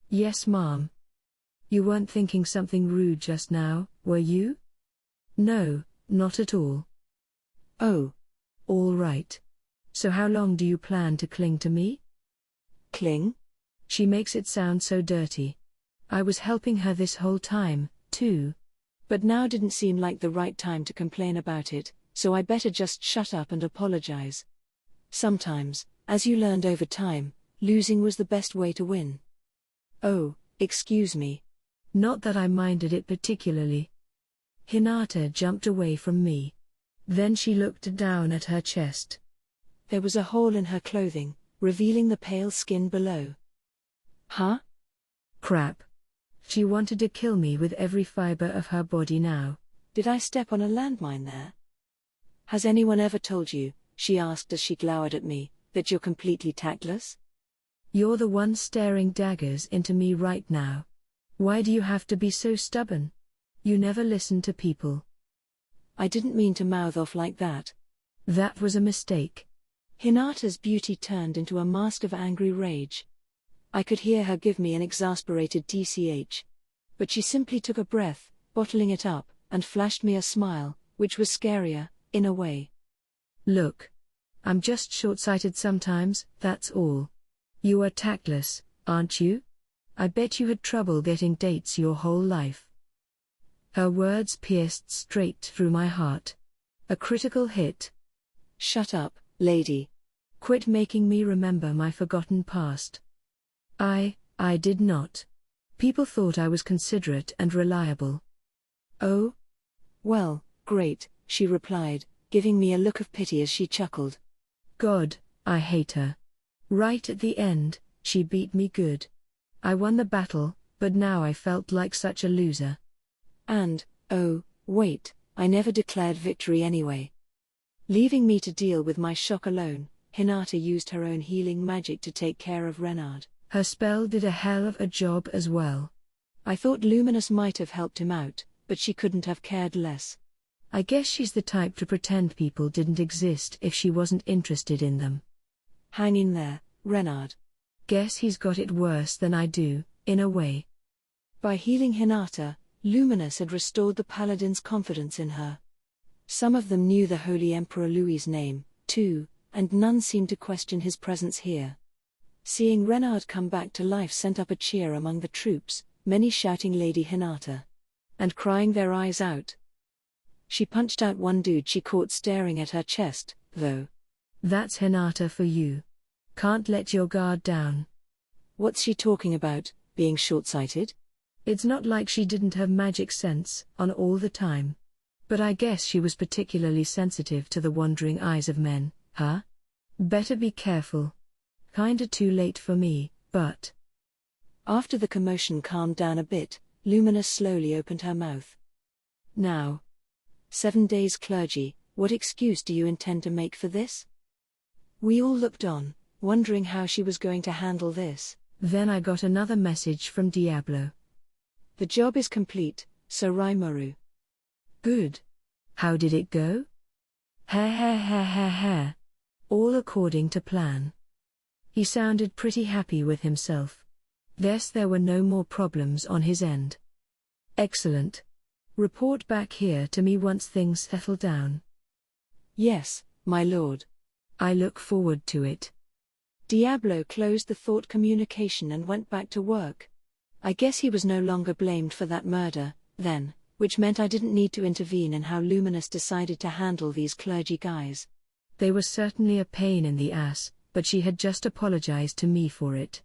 Yes, Mom. You weren't thinking something rude just now, were you? No, not at all. Oh. All right. So how long do you plan to cling to me?
Cling?
She makes it sound so dirty. I was helping her this whole time, too.
But now didn't seem like the right time to complain about it, so I better just shut up and apologize. Sometimes, as you learned over time, losing was the best way to win. Oh, excuse me.
Not that I minded it particularly. Hinata jumped away from me. Then she looked down at her chest.
There was a hole in her clothing, revealing the pale skin below. Huh?
Crap. She wanted to kill me with every fiber of her body now.
Did I step on a landmine there? Has anyone ever told you, she asked as she glowered at me, that you're completely tactless?
You're the one staring daggers into me right now. Why do you have to be so stubborn? You never listen to people.
I didn't mean to mouth off like that.
That was a mistake.
Hinata's beauty turned into a mask of angry rage. I could hear her give me an exasperated TCH. But she simply took a breath, bottling it up, and flashed me a smile, which was scarier, in a way.
Look. I'm just short-sighted sometimes, that's all. You are tactless, aren't you? I bet you had trouble getting dates your whole life. Her words pierced straight through my heart. A critical hit.
Shut up, lady.
Quit making me remember my forgotten past. I did not. People thought I was considerate and reliable. Oh?
Well, great, she replied, giving me a look of pity as she chuckled.
God, I hate her. Right at the end, she beat me good. I won the battle, but now I felt like such a loser.
And, oh, wait, I never declared victory anyway. Leaving me to deal with my shock alone, Hinata used her own healing magic to take care of Renard.
Her spell did a hell of a job as well.
I thought Luminous might have helped him out, but she couldn't have cared less.
I guess she's the type to pretend people didn't exist if she wasn't interested in them.
Hang in there, Renard.
Guess he's got it worse than I do, in a way.
By healing Hinata, Luminous had restored the paladin's confidence in her. Some of them knew the Holy Emperor Louis's name, too, and none seemed to question his presence here. Seeing Renard come back to life sent up a cheer among the troops, many shouting Lady Hinata. And crying their eyes out. She punched out one dude she caught staring at her chest, though.
That's Hinata for you. Can't let your guard down.
What's she talking about, being short-sighted?
It's not like she didn't have magic sense on all the time. But I guess she was particularly sensitive to the wandering eyes of men, huh? Better be careful. Kinda too late for me, but...
After the commotion calmed down a bit, Luminous slowly opened her mouth. Now, 7 days clergy, what excuse do you intend to make for this? We all looked on, wondering how she was going to handle this.
Then I got another message from Diablo.
The job is complete, so Rimuru.
Good. How did it go? Ha. All according to plan. He sounded pretty happy with himself. Yes, there were no more problems on his end. Excellent. Report back here to me once things settle down.
Yes, my lord.
I look forward to it.
Diablo closed the thought communication and went back to work. I guess he was no longer blamed for that murder, then, which meant I didn't need to intervene in how Luminous decided to handle these clergy guys.
They were certainly a pain in the ass, but she had just apologized to me for it.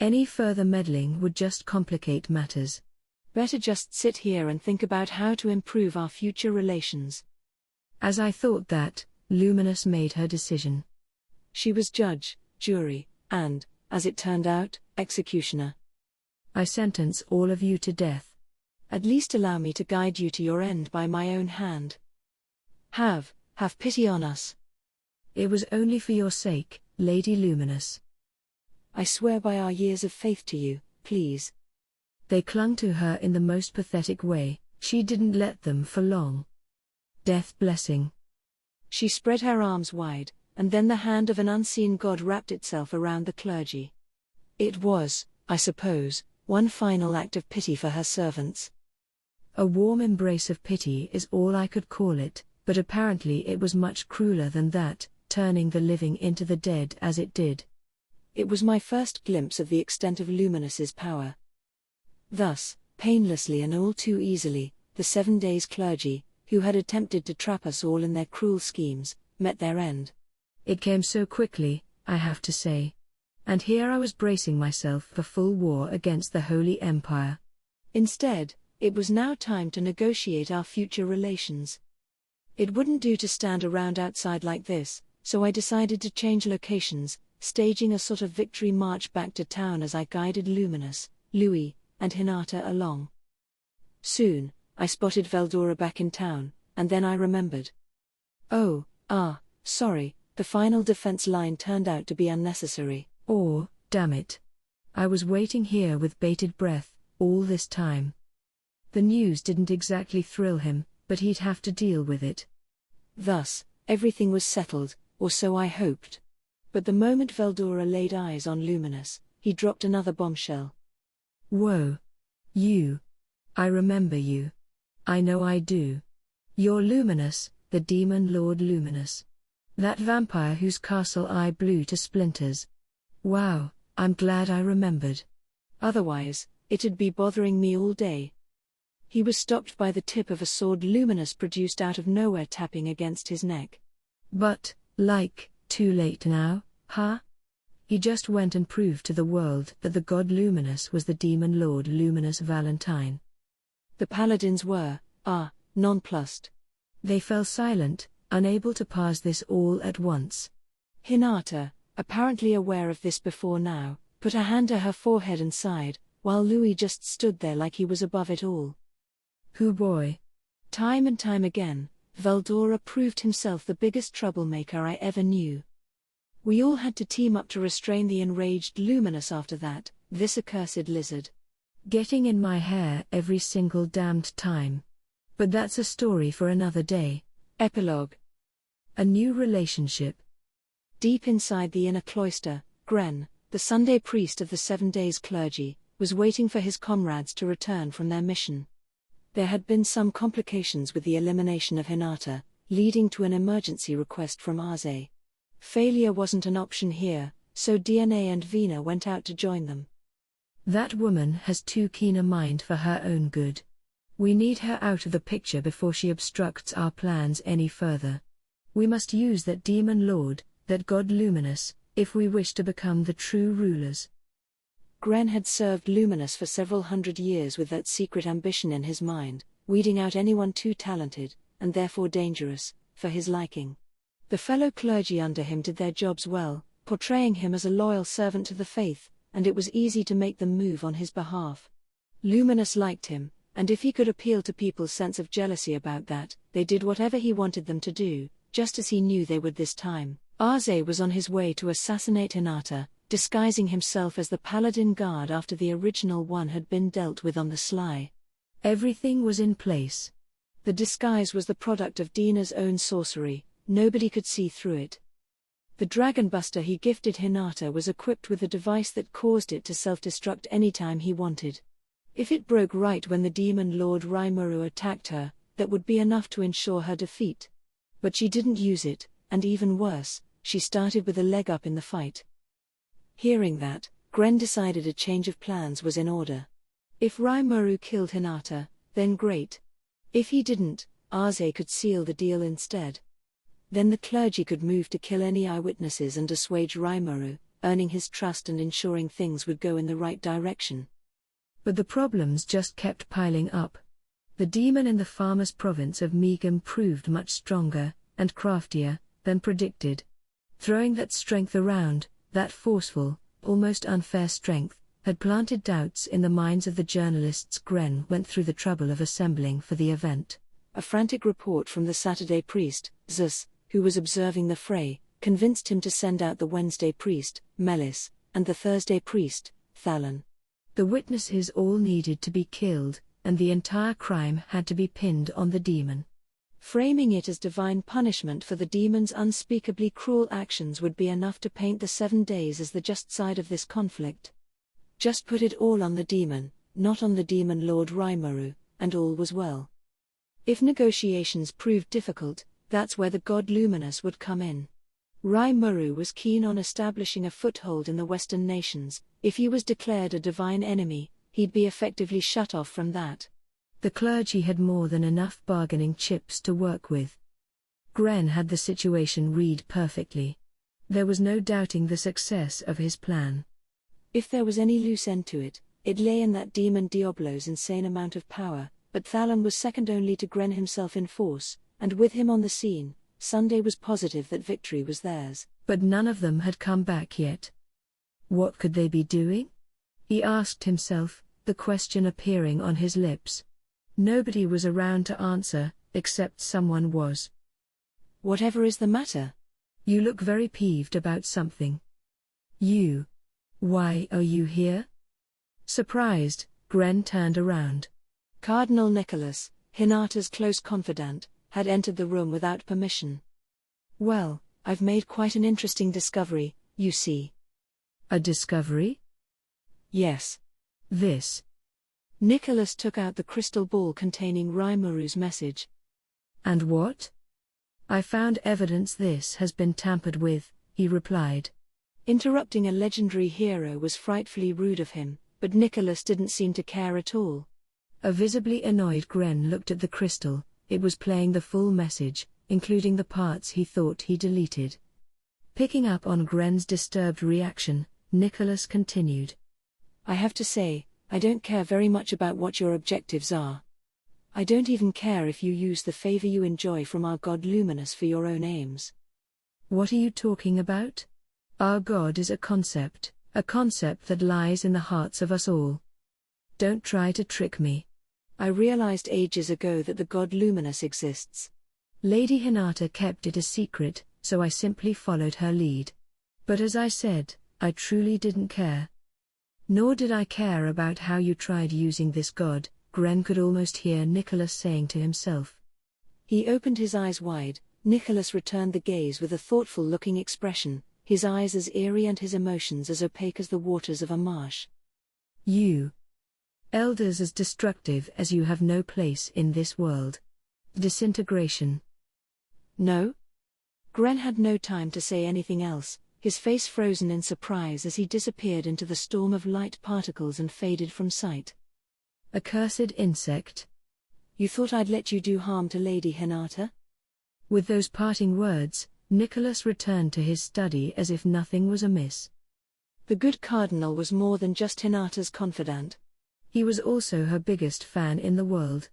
Any further meddling would just complicate matters.
Better just sit here and think about how to improve our future relations.
As I thought that, Luminous made her decision.
She was judge, jury, and, as it turned out, executioner.
I sentence all of you to death.
At least allow me to guide you to your end by my own hand. Have pity on us.
It was only for your sake, Lady Luminous.
I swear by our years of faith to you, please.
They clung to her in the most pathetic way. She didn't let them for long. Death blessing.
She spread her arms wide, and then the hand of an unseen god wrapped itself around the clergy. It was, I suppose, one final act of pity for her servants.
A warm embrace of pity is all I could call it, but apparently it was much crueler than that, turning the living into the dead as it did.
It was my first glimpse of the extent of Luminous's power. Thus, painlessly and all too easily, the 7 days clergy, who had attempted to trap us all in their cruel schemes, met their end.
It came so quickly, I have to say. And here I was bracing myself for full war against the Holy Empire.
Instead, it was now time to negotiate our future relations. It wouldn't do to stand around outside like this, so I decided to change locations, staging a sort of victory march back to town as I guided Luminous, Louis, and Hinata along. Soon, I spotted Veldora back in town, and then I remembered. Sorry, the final defense line turned out to be unnecessary.
Or, damn it. I was waiting here with bated breath, all this time. The news didn't exactly thrill him, but he'd have to deal with it.
Thus, everything was settled, or so I hoped. But the moment Veldora laid eyes on Luminous, he dropped another bombshell.
Whoa. You. I remember you. I know I do. You're Luminous, the demon lord Luminous. That vampire whose castle I blew to splinters. Wow, I'm glad I remembered.
Otherwise, it'd be bothering me all day. He was stopped by the tip of a sword Luminous produced out of nowhere tapping against his neck.
But, too late now, huh? He just went and proved to the world that the god Luminous was the demon lord Luminous Valentine.
The paladins were, nonplussed.
They fell silent, unable to pass this all at once.
Hinata, apparently aware of this before now, put a hand to her forehead and sighed, while Louis just stood there like he was above it all.
Hoo boy.
Time and time again, Veldora proved himself the biggest troublemaker I ever knew. We all had to team up to restrain the enraged Luminous after that, this accursed lizard.
Getting in my hair every single damned time. But that's a story for another day.
Epilogue.
A new relationship.
Deep inside the inner cloister, Gren, the Sunday priest of the 7 days clergy, was waiting for his comrades to return from their mission. There had been some complications with the elimination of Hinata, leading to an emergency request from Arze. Failure wasn't an option here, so DNA and Vina went out to join them.
That woman has too keen a mind for her own good. We need her out of the picture before she obstructs our plans any further. We must use that demon lord, that god Luminous, if we wish to become the true rulers.
Gren had served Luminous for several hundred years with that secret ambition in his mind, weeding out anyone too talented, and therefore dangerous, for his liking. The fellow clergy under him did their jobs well, portraying him as a loyal servant to the faith, and it was easy to make them move on his behalf. Luminous liked him, and if he could appeal to people's sense of jealousy about that, they did whatever he wanted them to do, just as he knew they would this time. Arze was on his way to assassinate Hinata, disguising himself as the paladin guard after the original one had been dealt with on the sly.
Everything was in place.
The disguise was the product of Dina's own sorcery, nobody could see through it. The Dragon Buster he gifted Hinata was equipped with a device that caused it to self-destruct anytime he wanted. If it broke right when the demon Lord Rimuru attacked her, that would be enough to ensure her defeat. But she didn't use it, and even worse, she started with a leg up in the fight. Hearing that, Gren decided a change of plans was in order. If Rimuru killed Hinata, then great. If he didn't, Arze could seal the deal instead. Then the clergy could move to kill any eyewitnesses and assuage Rimuru, earning his trust and ensuring things would go in the right direction.
But the problems just kept piling up. The demon in the farmer's province of Megum proved much stronger, and craftier, than predicted. Throwing that strength around, that forceful, almost unfair strength, had planted doubts in the minds of the journalists. Gren went through the trouble of assembling for the event.
A frantic report from the Saturday priest, Zeus, who was observing the fray, convinced him to send out the Wednesday priest, Melis, and the Thursday priest, Thalon.
The witnesses all needed to be killed, and the entire crime had to be pinned on the demon.
Framing it as divine punishment for the demon's unspeakably cruel actions would be enough to paint the 7 days as the just side of this conflict. Just put it all on the demon, not on the demon Lord Rimuru, and all was well. If negotiations proved difficult, that's where the god Luminous would come in. Rimuru was keen on establishing a foothold in the Western nations. If he was declared a divine enemy, he'd be effectively shut off from that.
The clergy had more than enough bargaining chips to work with. Gren had the situation read perfectly. There was no doubting the success of his plan.
If there was any loose end to it, it lay in that demon Diablo's insane amount of power, but Thalon was second only to Gren himself in force, and with him on the scene, Sunday was positive that victory was theirs.
But none of them had come back yet. What could they be doing? He asked himself, the question appearing on his lips. Nobody was around to answer, except someone was.
Whatever is the matter?
You look very peeved about something. You. Why are you here? Surprised, Gren turned around.
Cardinal Nicholas, Hinata's close confidant, had entered the room without permission. Well, I've made quite an interesting discovery, you see.
A discovery?
Yes.
This.
Nicholas took out the crystal ball containing Rimuru's message.
And what? I found evidence this has been tampered with, he replied.
Interrupting a legendary hero was frightfully rude of him, but Nicholas didn't seem to care at all.
A visibly annoyed Gren looked at the crystal. It was playing the full message, including the parts he thought he deleted. Picking up on Gren's disturbed reaction, Nicholas continued.
I have to say, I don't care very much about what your objectives are. I don't even care if you use the favor you enjoy from our god Luminous for your own aims.
What are you talking about? Our god is a concept that lies in the hearts of us all. Don't try to trick me.
I realized ages ago that the god Luminous exists.
Lady Hinata kept it a secret, so I simply followed her lead. But as I said, I truly didn't care. Nor did I care about how you tried using this god, Gren could almost hear Nicholas saying to himself.
He opened his eyes wide. Nicholas returned the gaze with a thoughtful-looking expression, his eyes as eerie and his emotions as opaque as the waters of a marsh.
You. Elders as destructive as you have no place in this world. Disintegration.
No? Gren had no time to say anything else, his face frozen in surprise as he disappeared into the storm of light particles and faded from sight.
Accursed insect.
You thought I'd let you do harm to Lady Hinata?
With those parting words, Nicholas returned to his study as if nothing was amiss.
The good cardinal was more than just Hinata's confidant.
He was also her biggest fan in the world.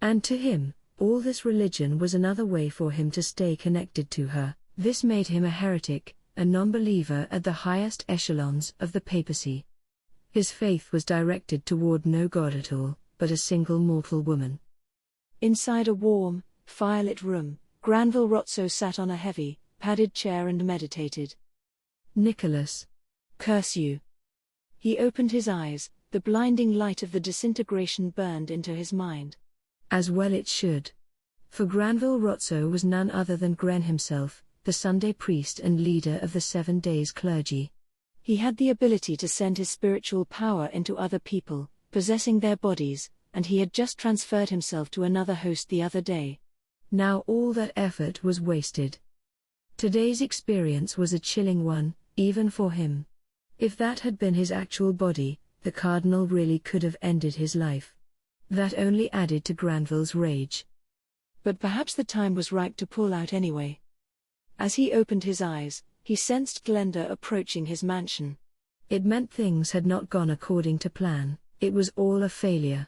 And to him, all this religion was another way for him to stay connected to her. This made him a heretic, a non-believer at the highest echelons of the papacy. His faith was directed toward no god at all, but a single mortal woman.
Inside a warm, firelit room, Granville Rotso sat on a heavy, padded chair and meditated.
Nicholas.
Curse you. He opened his eyes, the blinding light of the disintegration burned into his mind.
As well it should. For Granville Rotso was none other than Gren himself, the Sunday priest and leader of the 7 days clergy.
He had the ability to send his spiritual power into other people, possessing their bodies, and he had just transferred himself to another host the other day.
Now all that effort was wasted. Today's experience was a chilling one, even for him. If that had been his actual body, the Cardinal really could have ended his life. That only added to Granville's rage.
But perhaps the time was ripe to pull out anyway. As he opened his eyes, he sensed Glenda approaching his mansion.
It meant things had not gone according to plan, it was all a failure.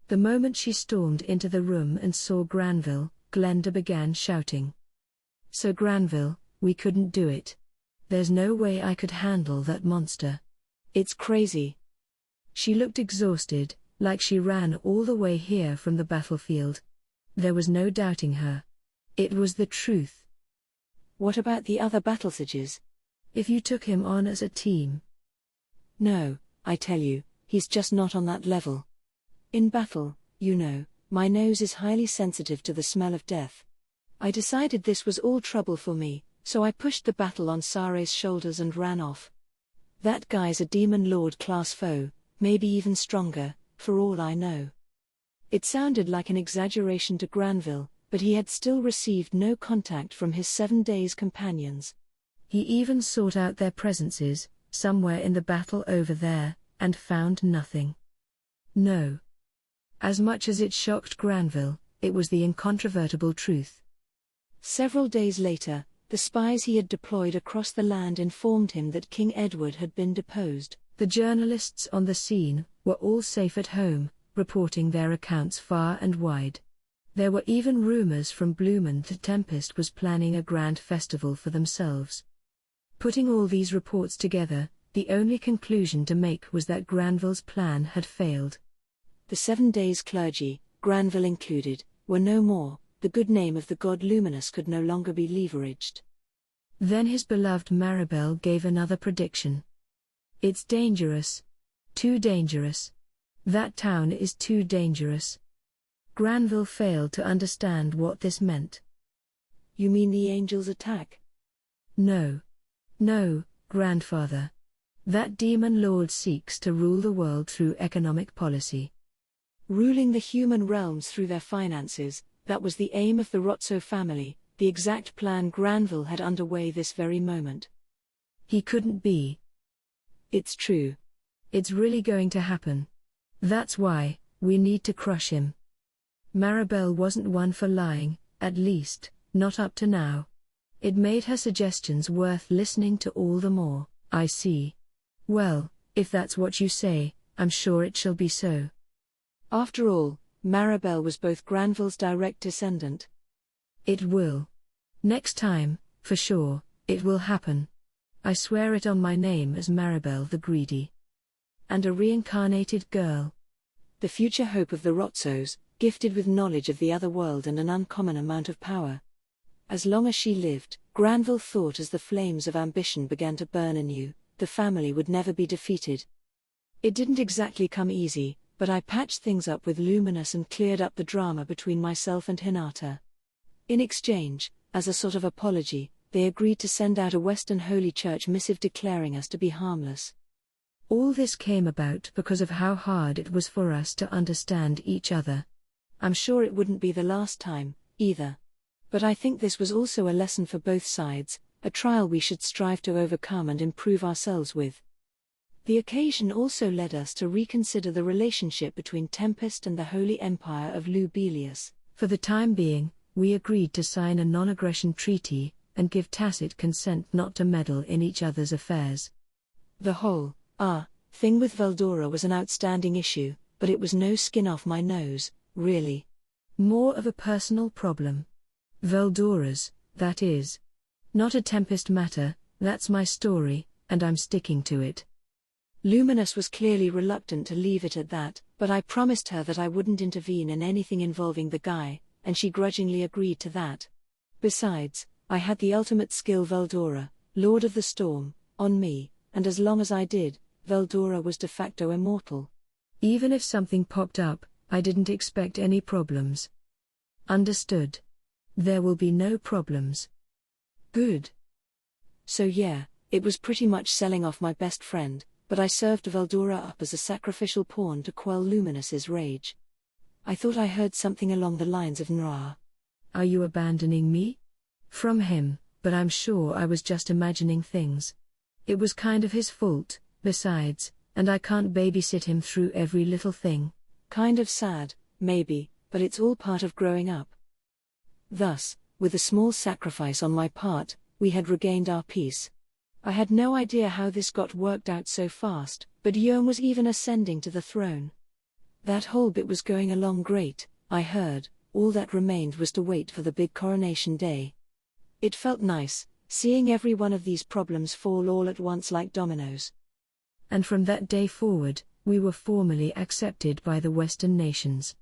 The moment she stormed into the room and saw Granville, Glenda began shouting. "Sir Granville, we couldn't do it. There's no way I could handle that monster.
It's crazy."
She looked exhausted, like she ran all the way here from the battlefield. There was no doubting her. It was the truth.
"What about the other battle sages?
If you took him on as a team?"
"No, I tell you, he's just not on that level. In battle, you know, my nose is highly sensitive to the smell of death. I decided this was all trouble for me, so I pushed the battle on Sare's shoulders and ran off. That guy's a demon lord class foe, maybe even stronger, for all I know." It sounded like an exaggeration to Granville, but he had still received no contact from his 7 days companions.
He even sought out their presences, somewhere in the battle over there, and found nothing. No. As much as it shocked Granville, it was the incontrovertible truth.
Several days later, the spies he had deployed across the land informed him that King Edward had been deposed.
The journalists on the scene were all safe at home, reporting their accounts far and wide. There were even rumors from Blumen that Tempest was planning a grand festival for themselves. Putting all these reports together, the only conclusion to make was that Granville's plan had failed.
The 7 days clergy, Granville included, were no more. The good name of the god Luminous could no longer be leveraged.
Then his beloved Maribel gave another prediction. "It's dangerous. Too dangerous. That town is too dangerous." Granville failed to understand what this meant.
"You mean the angels' attack?"
No. No, grandfather. That demon lord seeks to rule the world through economic policy.
Ruling the human realms through their finances, that was the aim of the Rotso family, the exact plan Granville had underway this very moment.
He couldn't be.
It's true.
It's really going to happen. That's why, we need to crush him. Maribel wasn't one for lying, at least, not up to now. It made her suggestions worth listening to all the more. I see. Well, if that's what you say, I'm sure it shall be so.
After all, Maribel was both Granville's direct descendant.
It will. Next time, for sure, it will happen. I swear it on my name as Maribel the Greedy. And a reincarnated girl.
The future hope of the Rotsos, gifted with knowledge of the other world and an uncommon amount of power. As long as she lived, Granville thought as the flames of ambition began to burn anew, the family would never be defeated. It didn't exactly come easy, but I patched things up with Luminous and cleared up the drama between myself and Hinata. In exchange, as a sort of apology, they agreed to send out a Western Holy Church missive declaring us to be harmless.
All this came about because of how hard it was for us to understand each other.
I'm sure it wouldn't be the last time, either. But I think this was also a lesson for both sides, a trial we should strive to overcome and improve ourselves with. The occasion also led us to reconsider the relationship between Tempest and the Holy Empire of Lubelius.
For the time being, we agreed to sign a non-aggression treaty, and give tacit consent not to meddle in each other's affairs.
The whole, thing with Veldora was an outstanding issue, but it was no skin off my nose, really.
More of a personal problem. Veldora's, that is. Not a Tempest matter, that's my story, and I'm sticking to it.
Luminous was clearly reluctant to leave it at that, but I promised her that I wouldn't intervene in anything involving the guy, and she grudgingly agreed to that. Besides, I had the ultimate skill Veldora, Lord of the Storm, on me, and as long as I did, Veldora was de facto immortal.
Even if something popped up, I didn't expect any problems. Understood. There will be no problems.
Good. So yeah, it was pretty much selling off my best friend, but I served Veldora up as a sacrificial pawn to quell Luminous's rage. I thought I heard something along the lines of "Nra.
Are you abandoning me?" from him, but I'm sure I was just imagining things. It was kind of his fault, besides, and I can't babysit him through every little thing.
Kind of sad, maybe, but it's all part of growing up. Thus, with a small sacrifice on my part, we had regained our peace. I had no idea how this got worked out so fast, but Yom was even ascending to the throne. That whole bit was going along great, I heard. All that remained was to wait for the big coronation day. It felt nice, seeing every one of these problems fall all at once like dominoes.
And from that day forward, we were formally accepted by the Western nations.